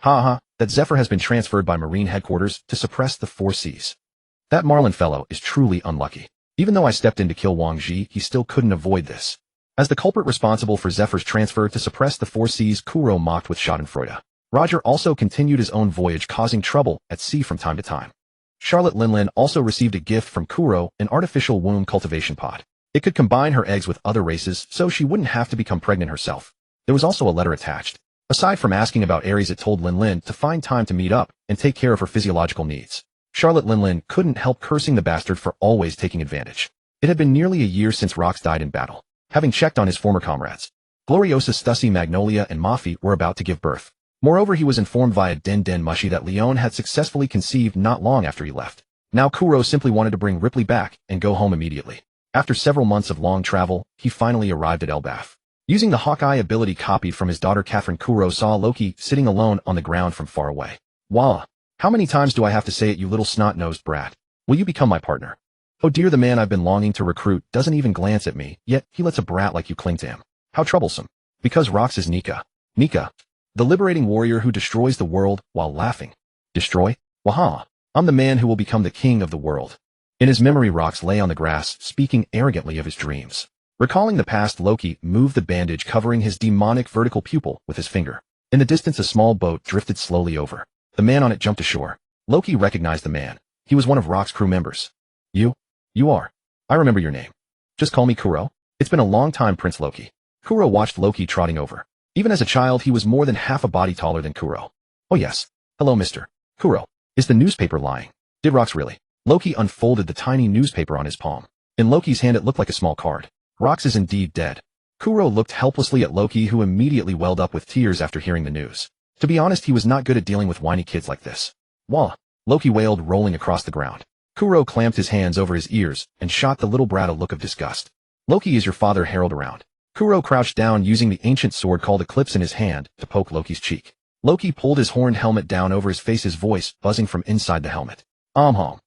That Zephyr has been transferred by Marine headquarters to suppress the 4 Seas. That Marlin fellow is truly unlucky. Even though I stepped in to kill Wang Ji, he still couldn't avoid this. As the culprit responsible for Zephyr's transfer to suppress the 4 Seas, Kuro mocked with schadenfreude. Roger also continued his own voyage, causing trouble at sea from time to time. Charlotte Linlin also received a gift from Kuro, an artificial womb cultivation pod. It could combine her eggs with other races, so she wouldn't have to become pregnant herself. There was also a letter attached. Aside from asking about Ares, it told Linlin to find time to meet up and take care of her physiological needs. Charlotte Linlin couldn't help cursing the bastard for always taking advantage. It had been nearly a year since Rox died in battle. Having checked on his former comrades, Gloriosa, Stussy, Magnolia, and Mafi were about to give birth. Moreover, he was informed via Den Den Mushi that Leon had successfully conceived not long after he left. Now Kuro simply wanted to bring Ripley back and go home immediately. After several months of long travel, he finally arrived at Elbaf. Using the Hawkeye ability copied from his daughter Catherine, Kuro saw Loki sitting alone on the ground from far away. Walla! How many times do I have to say it, you little snot-nosed brat? Will you become my partner? Oh dear, the man I've been longing to recruit doesn't even glance at me, yet he lets a brat like you cling to him. How troublesome. Because Rox is Nika. Nika, the liberating warrior who destroys the world while laughing. Destroy? Waha! I'm the man who will become the king of the world. In his memory, Rox lay on the grass, speaking arrogantly of his dreams. Recalling the past, Loki moved the bandage covering his demonic vertical pupil with his finger. In the distance, a small boat drifted slowly over. The man on it jumped ashore. Loki recognized the man. He was one of Rox's crew members. You are. I remember your name. Just call me Kuro. It's been a long time, Prince Loki. Kuro watched Loki trotting over. Even as a child, he was more than half a body taller than Kuro. Oh yes. Hello, Mr. Kuro. Is the newspaper lying? Did Rox really? Loki unfolded the tiny newspaper on his palm. In Loki's hand, it looked like a small card. Rox is indeed dead. Kuro looked helplessly at Loki, who immediately welled up with tears after hearing the news. To be honest, he was not good at dealing with whiny kids like this. Wah! Loki wailed, rolling across the ground. Kuro clamped his hands over his ears and shot the little brat a look of disgust. Loki, is your father Harold around? Kuro crouched down, using the ancient sword called Eclipse in his hand to poke Loki's cheek. Loki pulled his horned helmet down over his face, his voice buzzing from inside the helmet. Hom.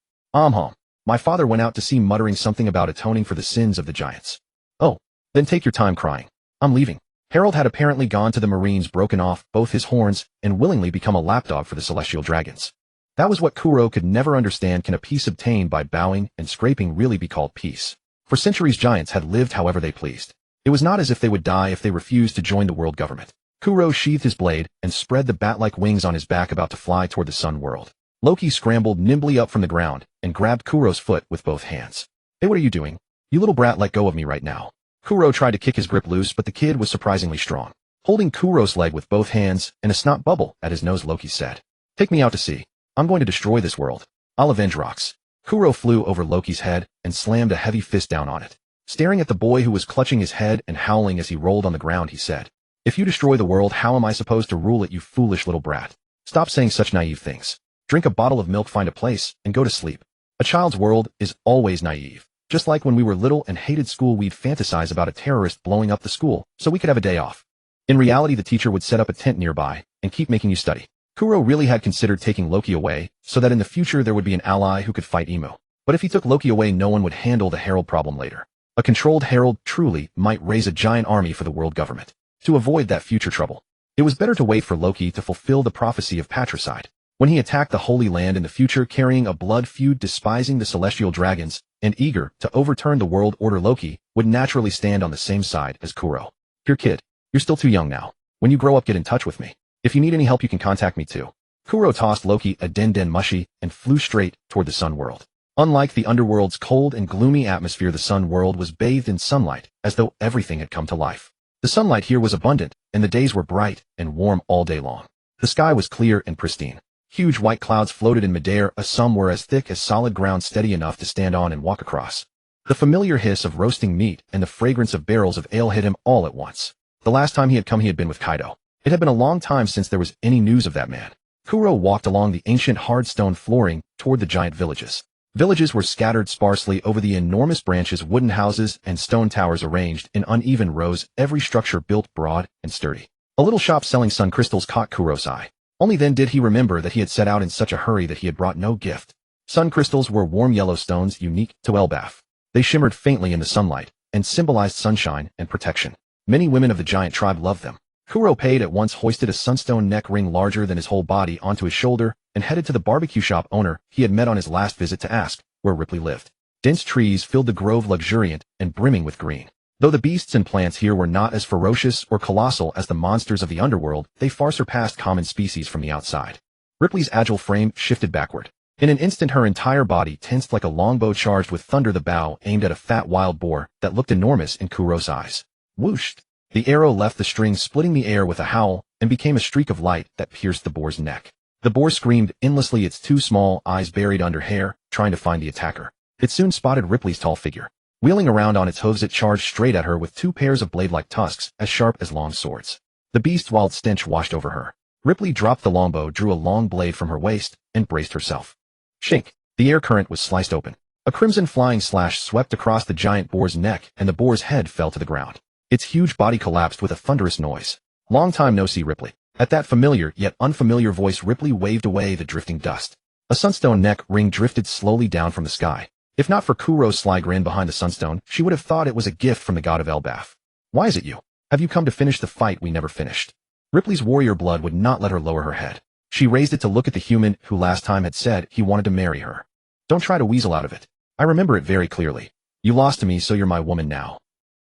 My father went out to sea, muttering something about atoning for the sins of the giants. Oh, then take your time crying. I'm leaving. Harold had apparently gone to the Marines, broken off both his horns, and willingly become a lapdog for the Celestial Dragons. That was what Kuro could never understand. Can a peace obtained by bowing and scraping really be called peace? For centuries, giants had lived however they pleased. It It was not as if they would die if they refused to join the world government. Kuro sheathed his blade and spread the bat-like wings on his back about to fly toward the sun world. Loki scrambled nimbly up from the ground and grabbed Kuro's foot with both hands. Hey, what are you doing? You little brat, let go of me right now. Kuro tried to kick his grip loose, but the kid was surprisingly strong. Holding Kuro's leg with both hands and a snot bubble at his nose, Loki said, "Take me out to sea. I'm going to destroy this world. I'll avenge rocks." Kuro flew over Loki's head and slammed a heavy fist down on it. Staring at the boy who was clutching his head and howling as he rolled on the ground, he said, "If you destroy the world, how am I supposed to rule it, you foolish little brat? Stop saying such naive things. Drink a bottle of milk, find a place, and go to sleep." A child's world is always naive. Just like when we were little and hated school, we'd fantasize about a terrorist blowing up the school so we could have a day off. In reality, the teacher would set up a tent nearby and keep making you study. Kuro really had considered taking Loki away so that in the future there would be an ally who could fight Emu. But if he took Loki away, no one would handle the herald problem later. A controlled herald truly might raise a giant army for the world government. To avoid that future trouble, it was better to wait for Loki to fulfill the prophecy of patricide. When he attacked the Holy Land in the future carrying a blood feud, despising the celestial dragons, and eager to overturn the world order, Loki would naturally stand on the same side as Kuro. "Here, kid, you're still too young now. When you grow up, get in touch with me. If you need any help, you can contact me too." Kuro tossed Loki a den mushy and flew straight toward the sun world. Unlike the underworld's cold and gloomy atmosphere, the sun world was bathed in sunlight as though everything had come to life. The sunlight here was abundant, and the days were bright and warm all day long. The sky was clear and pristine. Huge white clouds floated in midair, some were as thick as solid ground, steady enough to stand on and walk across. The familiar hiss of roasting meat and the fragrance of barrels of ale hit him all at once. The last time he had come, he had been with Kaido. It had been a long time since there was any news of that man. Kuro walked along the ancient hard stone flooring toward the giant villages. Villages were scattered sparsely over the enormous branches, wooden houses and stone towers arranged in uneven rows, every structure built broad and sturdy. A little shop selling sun crystals caught Kuro's eye. Only then did he remember that he had set out in such a hurry that he had brought no gift. Sun crystals were warm yellow stones unique to Elbaf. They shimmered faintly in the sunlight and symbolized sunshine and protection. Many women of the giant tribe loved them. Kuro paid at once, hoisted a sunstone neck ring larger than his whole body onto his shoulder, and headed to the barbecue shop owner he had met on his last visit to ask where Ripley lived. Dense trees filled the grove, luxuriant and brimming with green. Though the beasts and plants here were not as ferocious or colossal as the monsters of the underworld, they far surpassed common species from the outside. Ripley's agile frame shifted backward. In an instant, her entire body tensed like a longbow charged with thunder, the bow aimed at a fat wild boar that looked enormous in Kuro's eyes. Whoosh! The arrow left the string, splitting the air with a howl, and became a streak of light that pierced the boar's neck. The boar screamed endlessly, its two small eyes buried under hair, trying to find the attacker. It soon spotted Ripley's tall figure. Wheeling around on its hooves, it charged straight at her with two pairs of blade-like tusks as sharp as long swords. The beast's wild stench washed over her. Ripley dropped the longbow, drew a long blade from her waist, and braced herself. Shink! The air current was sliced open. A crimson flying slash swept across the giant boar's neck, and the boar's head fell to the ground. Its huge body collapsed with a thunderous noise. "Long time no see, Ripley." At that familiar yet unfamiliar voice, Ripley waved away the drifting dust. A sunstone neck ring drifted slowly down from the sky. If not for Kuro's sly grin behind the sunstone, she would have thought it was a gift from the god of Elbaf. "Why is it you? Have you come to finish the fight we never finished?" Ripley's warrior blood would not let her lower her head. She raised it to look at the human who last time had said he wanted to marry her. "Don't try to weasel out of it. I remember it very clearly. You lost to me, so you're my woman now."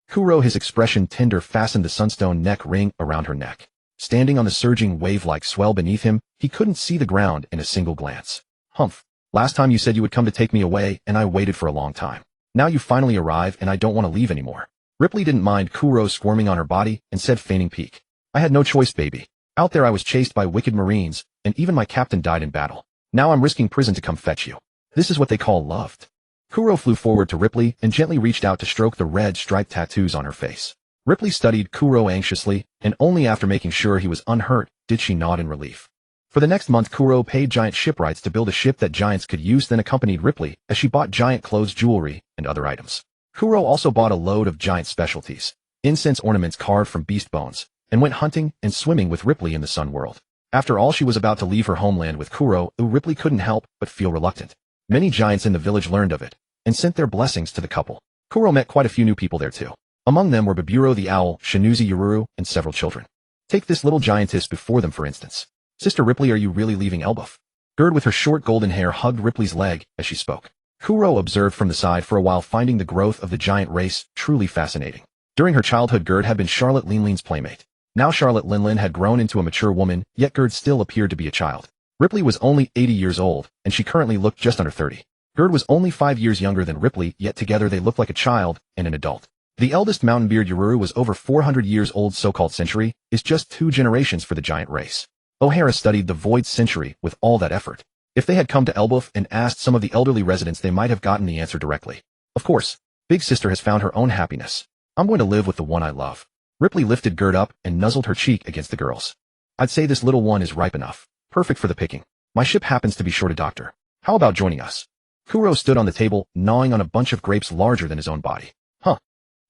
Kuro, his expression tender, fastened the sunstone neck ring around her neck. Standing on the surging wave-like swell beneath him, he couldn't see the ground in a single glance. "Humph. Last time you said you would come to take me away, and I waited for a long time. Now you finally arrive, and I don't want to leave anymore." Ripley didn't mind Kuro squirming on her body and said, feigning pique, "I had no choice, baby. Out there I was chased by wicked marines, and even my captain died in battle. Now I'm risking prison to come fetch you. This is what they call loved." Kuro flew forward to Ripley and gently reached out to stroke the red striped tattoos on her face. Ripley studied Kuro anxiously, and only after making sure he was unhurt did she nod in relief. For the next month, Kuro paid giant shipwrights to build a ship that giants could use, then accompanied Ripley as she bought giant clothes, jewelry, and other items. Kuro also bought a load of giant specialties, incense ornaments carved from beast bones, and went hunting and swimming with Ripley in the sun world. After all, she was about to leave her homeland with Kuro, who Ripley couldn't help but feel reluctant. Many giants in the village learned of it and sent their blessings to the couple. Kuro met quite a few new people there too. Among them were Baburo the owl, Shinuzi Yoruru, and several children. Take this little giantess before them, for instance. "Sister Ripley, are you really leaving Elbaf?" Gerd, with her short golden hair, hugged Ripley's leg as she spoke. Kuro observed from the side for a while, finding the growth of the giant race truly fascinating. During her childhood, Gerd had been Charlotte Linlin's playmate. Now Charlotte Linlin had grown into a mature woman, yet Gerd still appeared to be a child. Ripley was only 80 years old, and she currently looked just under 30. Gerd was only 5 years younger than Ripley, yet together they looked like a child and an adult. The eldest mountain-beard Yaruru was over 400 years old. So-called century is just 2 generations for the giant race. O'Hara studied the void century with all that effort. If they had come to Elbeuf and asked some of the elderly residents, they might have gotten the answer directly. Of course, Big Sister has found her own happiness. I'm going to live with the one I love. Ripley lifted Gerd up and nuzzled her cheek against the girl's. I'd say this little one is ripe enough. Perfect for the picking. My ship happens to be short a doctor. How about joining us? Kuro stood on the table, gnawing on a bunch of grapes larger than his own body. Huh.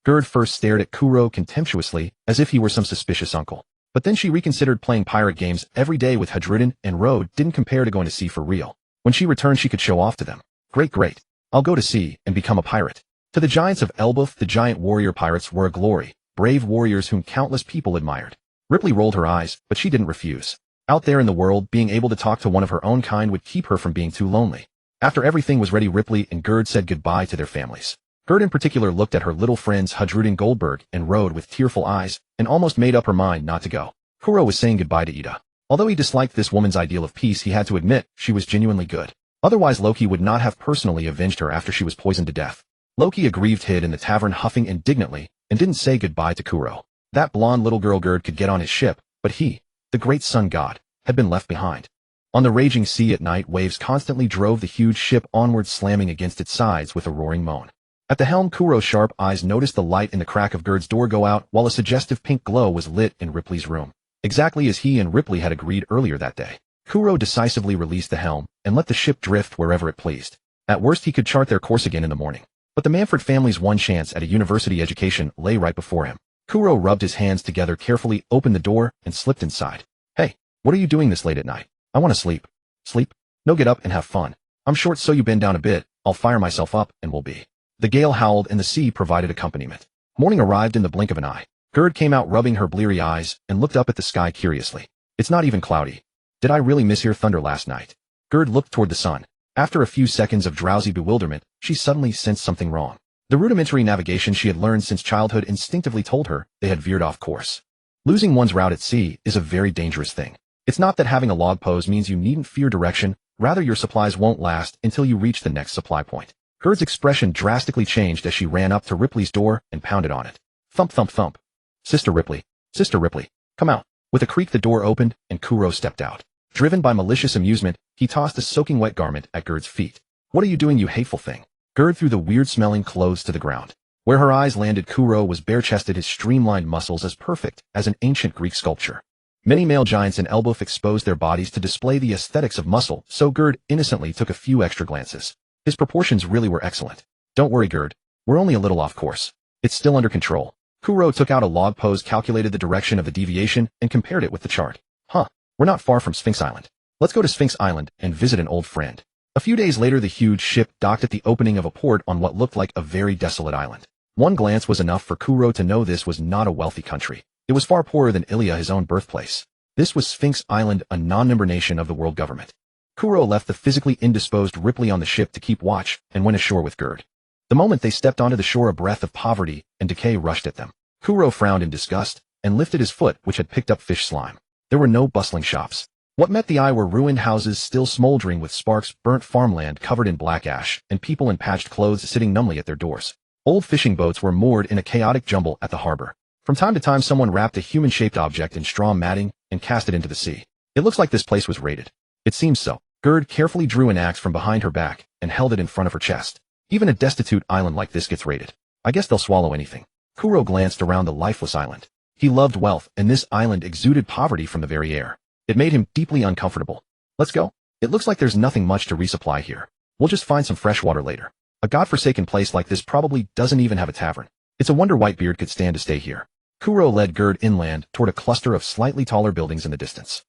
Gerd first stared at Kuro contemptuously, as if he were some suspicious uncle. But then she reconsidered. Playing pirate games every day with Hadrudin and Rode didn't compare to going to sea for real. When she returned, she could show off to them. Great. I'll go to sea and become a pirate. To the giants of Elbeuf, the giant warrior pirates were a glory, brave warriors whom countless people admired. Ripley rolled her eyes, but she didn't refuse. Out there in the world, being able to talk to one of her own kind would keep her from being too lonely. After everything was ready, Ripley and Gerd said goodbye to their families. Gerd in particular looked at her little friends Hadrudin Goldberg and Rode with tearful eyes, and almost made up her mind not to go. Kuro was saying goodbye to Ida. Although he disliked this woman's ideal of peace, he had to admit she was genuinely good. Otherwise Loki would not have personally avenged her after she was poisoned to death. Loki, aggrieved, hid in the tavern huffing indignantly, and didn't say goodbye to Kuro. That blonde little girl Gerd could get on his ship, but he, the great sun god, had been left behind. On the raging sea at night, waves constantly drove the huge ship onward, slamming against its sides with a roaring moan. At the helm, Kuro's sharp eyes noticed the light in the crack of Gerd's door go out, while a suggestive pink glow was lit in Ripley's room. Exactly as he and Ripley had agreed earlier that day. Kuro decisively released the helm and let the ship drift wherever it pleased. At worst, he could chart their course again in the morning. But the Manfred family's one chance at a university education lay right before him. Kuro rubbed his hands together carefully, opened the door, and slipped inside. Hey, what are you doing this late at night? I want to sleep. Sleep? No, get up and have fun. I'm short, so you bend down a bit, I'll fire myself up, and we'll be. The gale howled and the sea provided accompaniment. Morning arrived in the blink of an eye. Gerd came out rubbing her bleary eyes and looked up at the sky curiously. It's not even cloudy. Did I really mishear thunder last night? Gerd looked toward the sun. After a few seconds of drowsy bewilderment, she suddenly sensed something wrong. The rudimentary navigation she had learned since childhood instinctively told her they had veered off course. Losing one's route at sea is a very dangerous thing. It's not that having a log pose means you needn't fear direction, rather your supplies won't last until you reach the next supply point. Gerd's expression drastically changed as she ran up to Ripley's door and pounded on it. Thump, thump, thump. Sister Ripley, come out. With a creak, the door opened and Kuro stepped out. Driven by malicious amusement, he tossed a soaking wet garment at Gerd's feet. What are you doing, you hateful thing? Gerd threw the weird-smelling clothes to the ground. Where her eyes landed, Kuro was bare-chested, his streamlined muscles as perfect as an ancient Greek sculpture. Many male giants in Elbeuf exposed their bodies to display the aesthetics of muscle, so Gerd innocently took a few extra glances. His proportions really were excellent. Don't worry, Gerd. We're only a little off course. It's still under control. Kuro took out a log pose, calculated the direction of the deviation, and compared it with the chart. Huh, we're not far from Sphinx Island. Let's go to Sphinx Island and visit an old friend. A few days later, the huge ship docked at the opening of a port on what looked like a very desolate island. One glance was enough for Kuro to know this was not a wealthy country. It was far poorer than Ilia, his own birthplace. This was Sphinx Island, a non-member nation of the world government. Kuro left the physically indisposed Ripley on the ship to keep watch and went ashore with Gerd. The moment they stepped onto the shore, a breath of poverty and decay rushed at them. Kuro frowned in disgust and lifted his foot, which had picked up fish slime. There were no bustling shops. What met the eye were ruined houses still smoldering with sparks, burnt farmland covered in black ash, and people in patched clothes sitting numbly at their doors. Old fishing boats were moored in a chaotic jumble at the harbor. From time to time, someone wrapped a human-shaped object in straw matting and cast it into the sea. It looks like this place was raided. It seems so. Gerd carefully drew an axe from behind her back and held it in front of her chest. Even a destitute island like this gets raided. I guess they'll swallow anything. Kuro glanced around the lifeless island. He loved wealth, and this island exuded poverty from the very air. It made him deeply uncomfortable. Let's go. It looks like there's nothing much to resupply here. We'll just find some fresh water later. A godforsaken place like this probably doesn't even have a tavern. It's a wonder Whitebeard could stand to stay here. Kuro led Gerd inland toward a cluster of slightly taller buildings in the distance.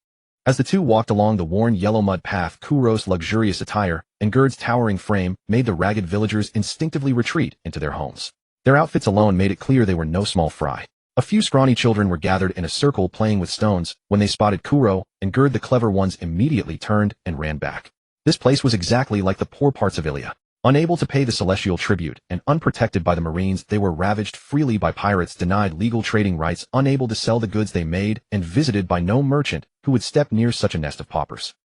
As the two walked along the worn yellow mud path, Kuro's luxurious attire and Gerd's towering frame made the ragged villagers instinctively retreat into their homes. Their outfits alone made it clear they were no small fry. A few scrawny children were gathered in a circle playing with stones. When they spotted Kuro and Gerd, the clever ones immediately turned and ran back. This place was exactly like the poor parts of Ilia. Unable to pay the celestial tribute and unprotected by the Marines, they were ravaged freely by pirates, denied legal trading rights, unable to sell the goods they made, and visited by no merchant who would step near such a nest of paupers.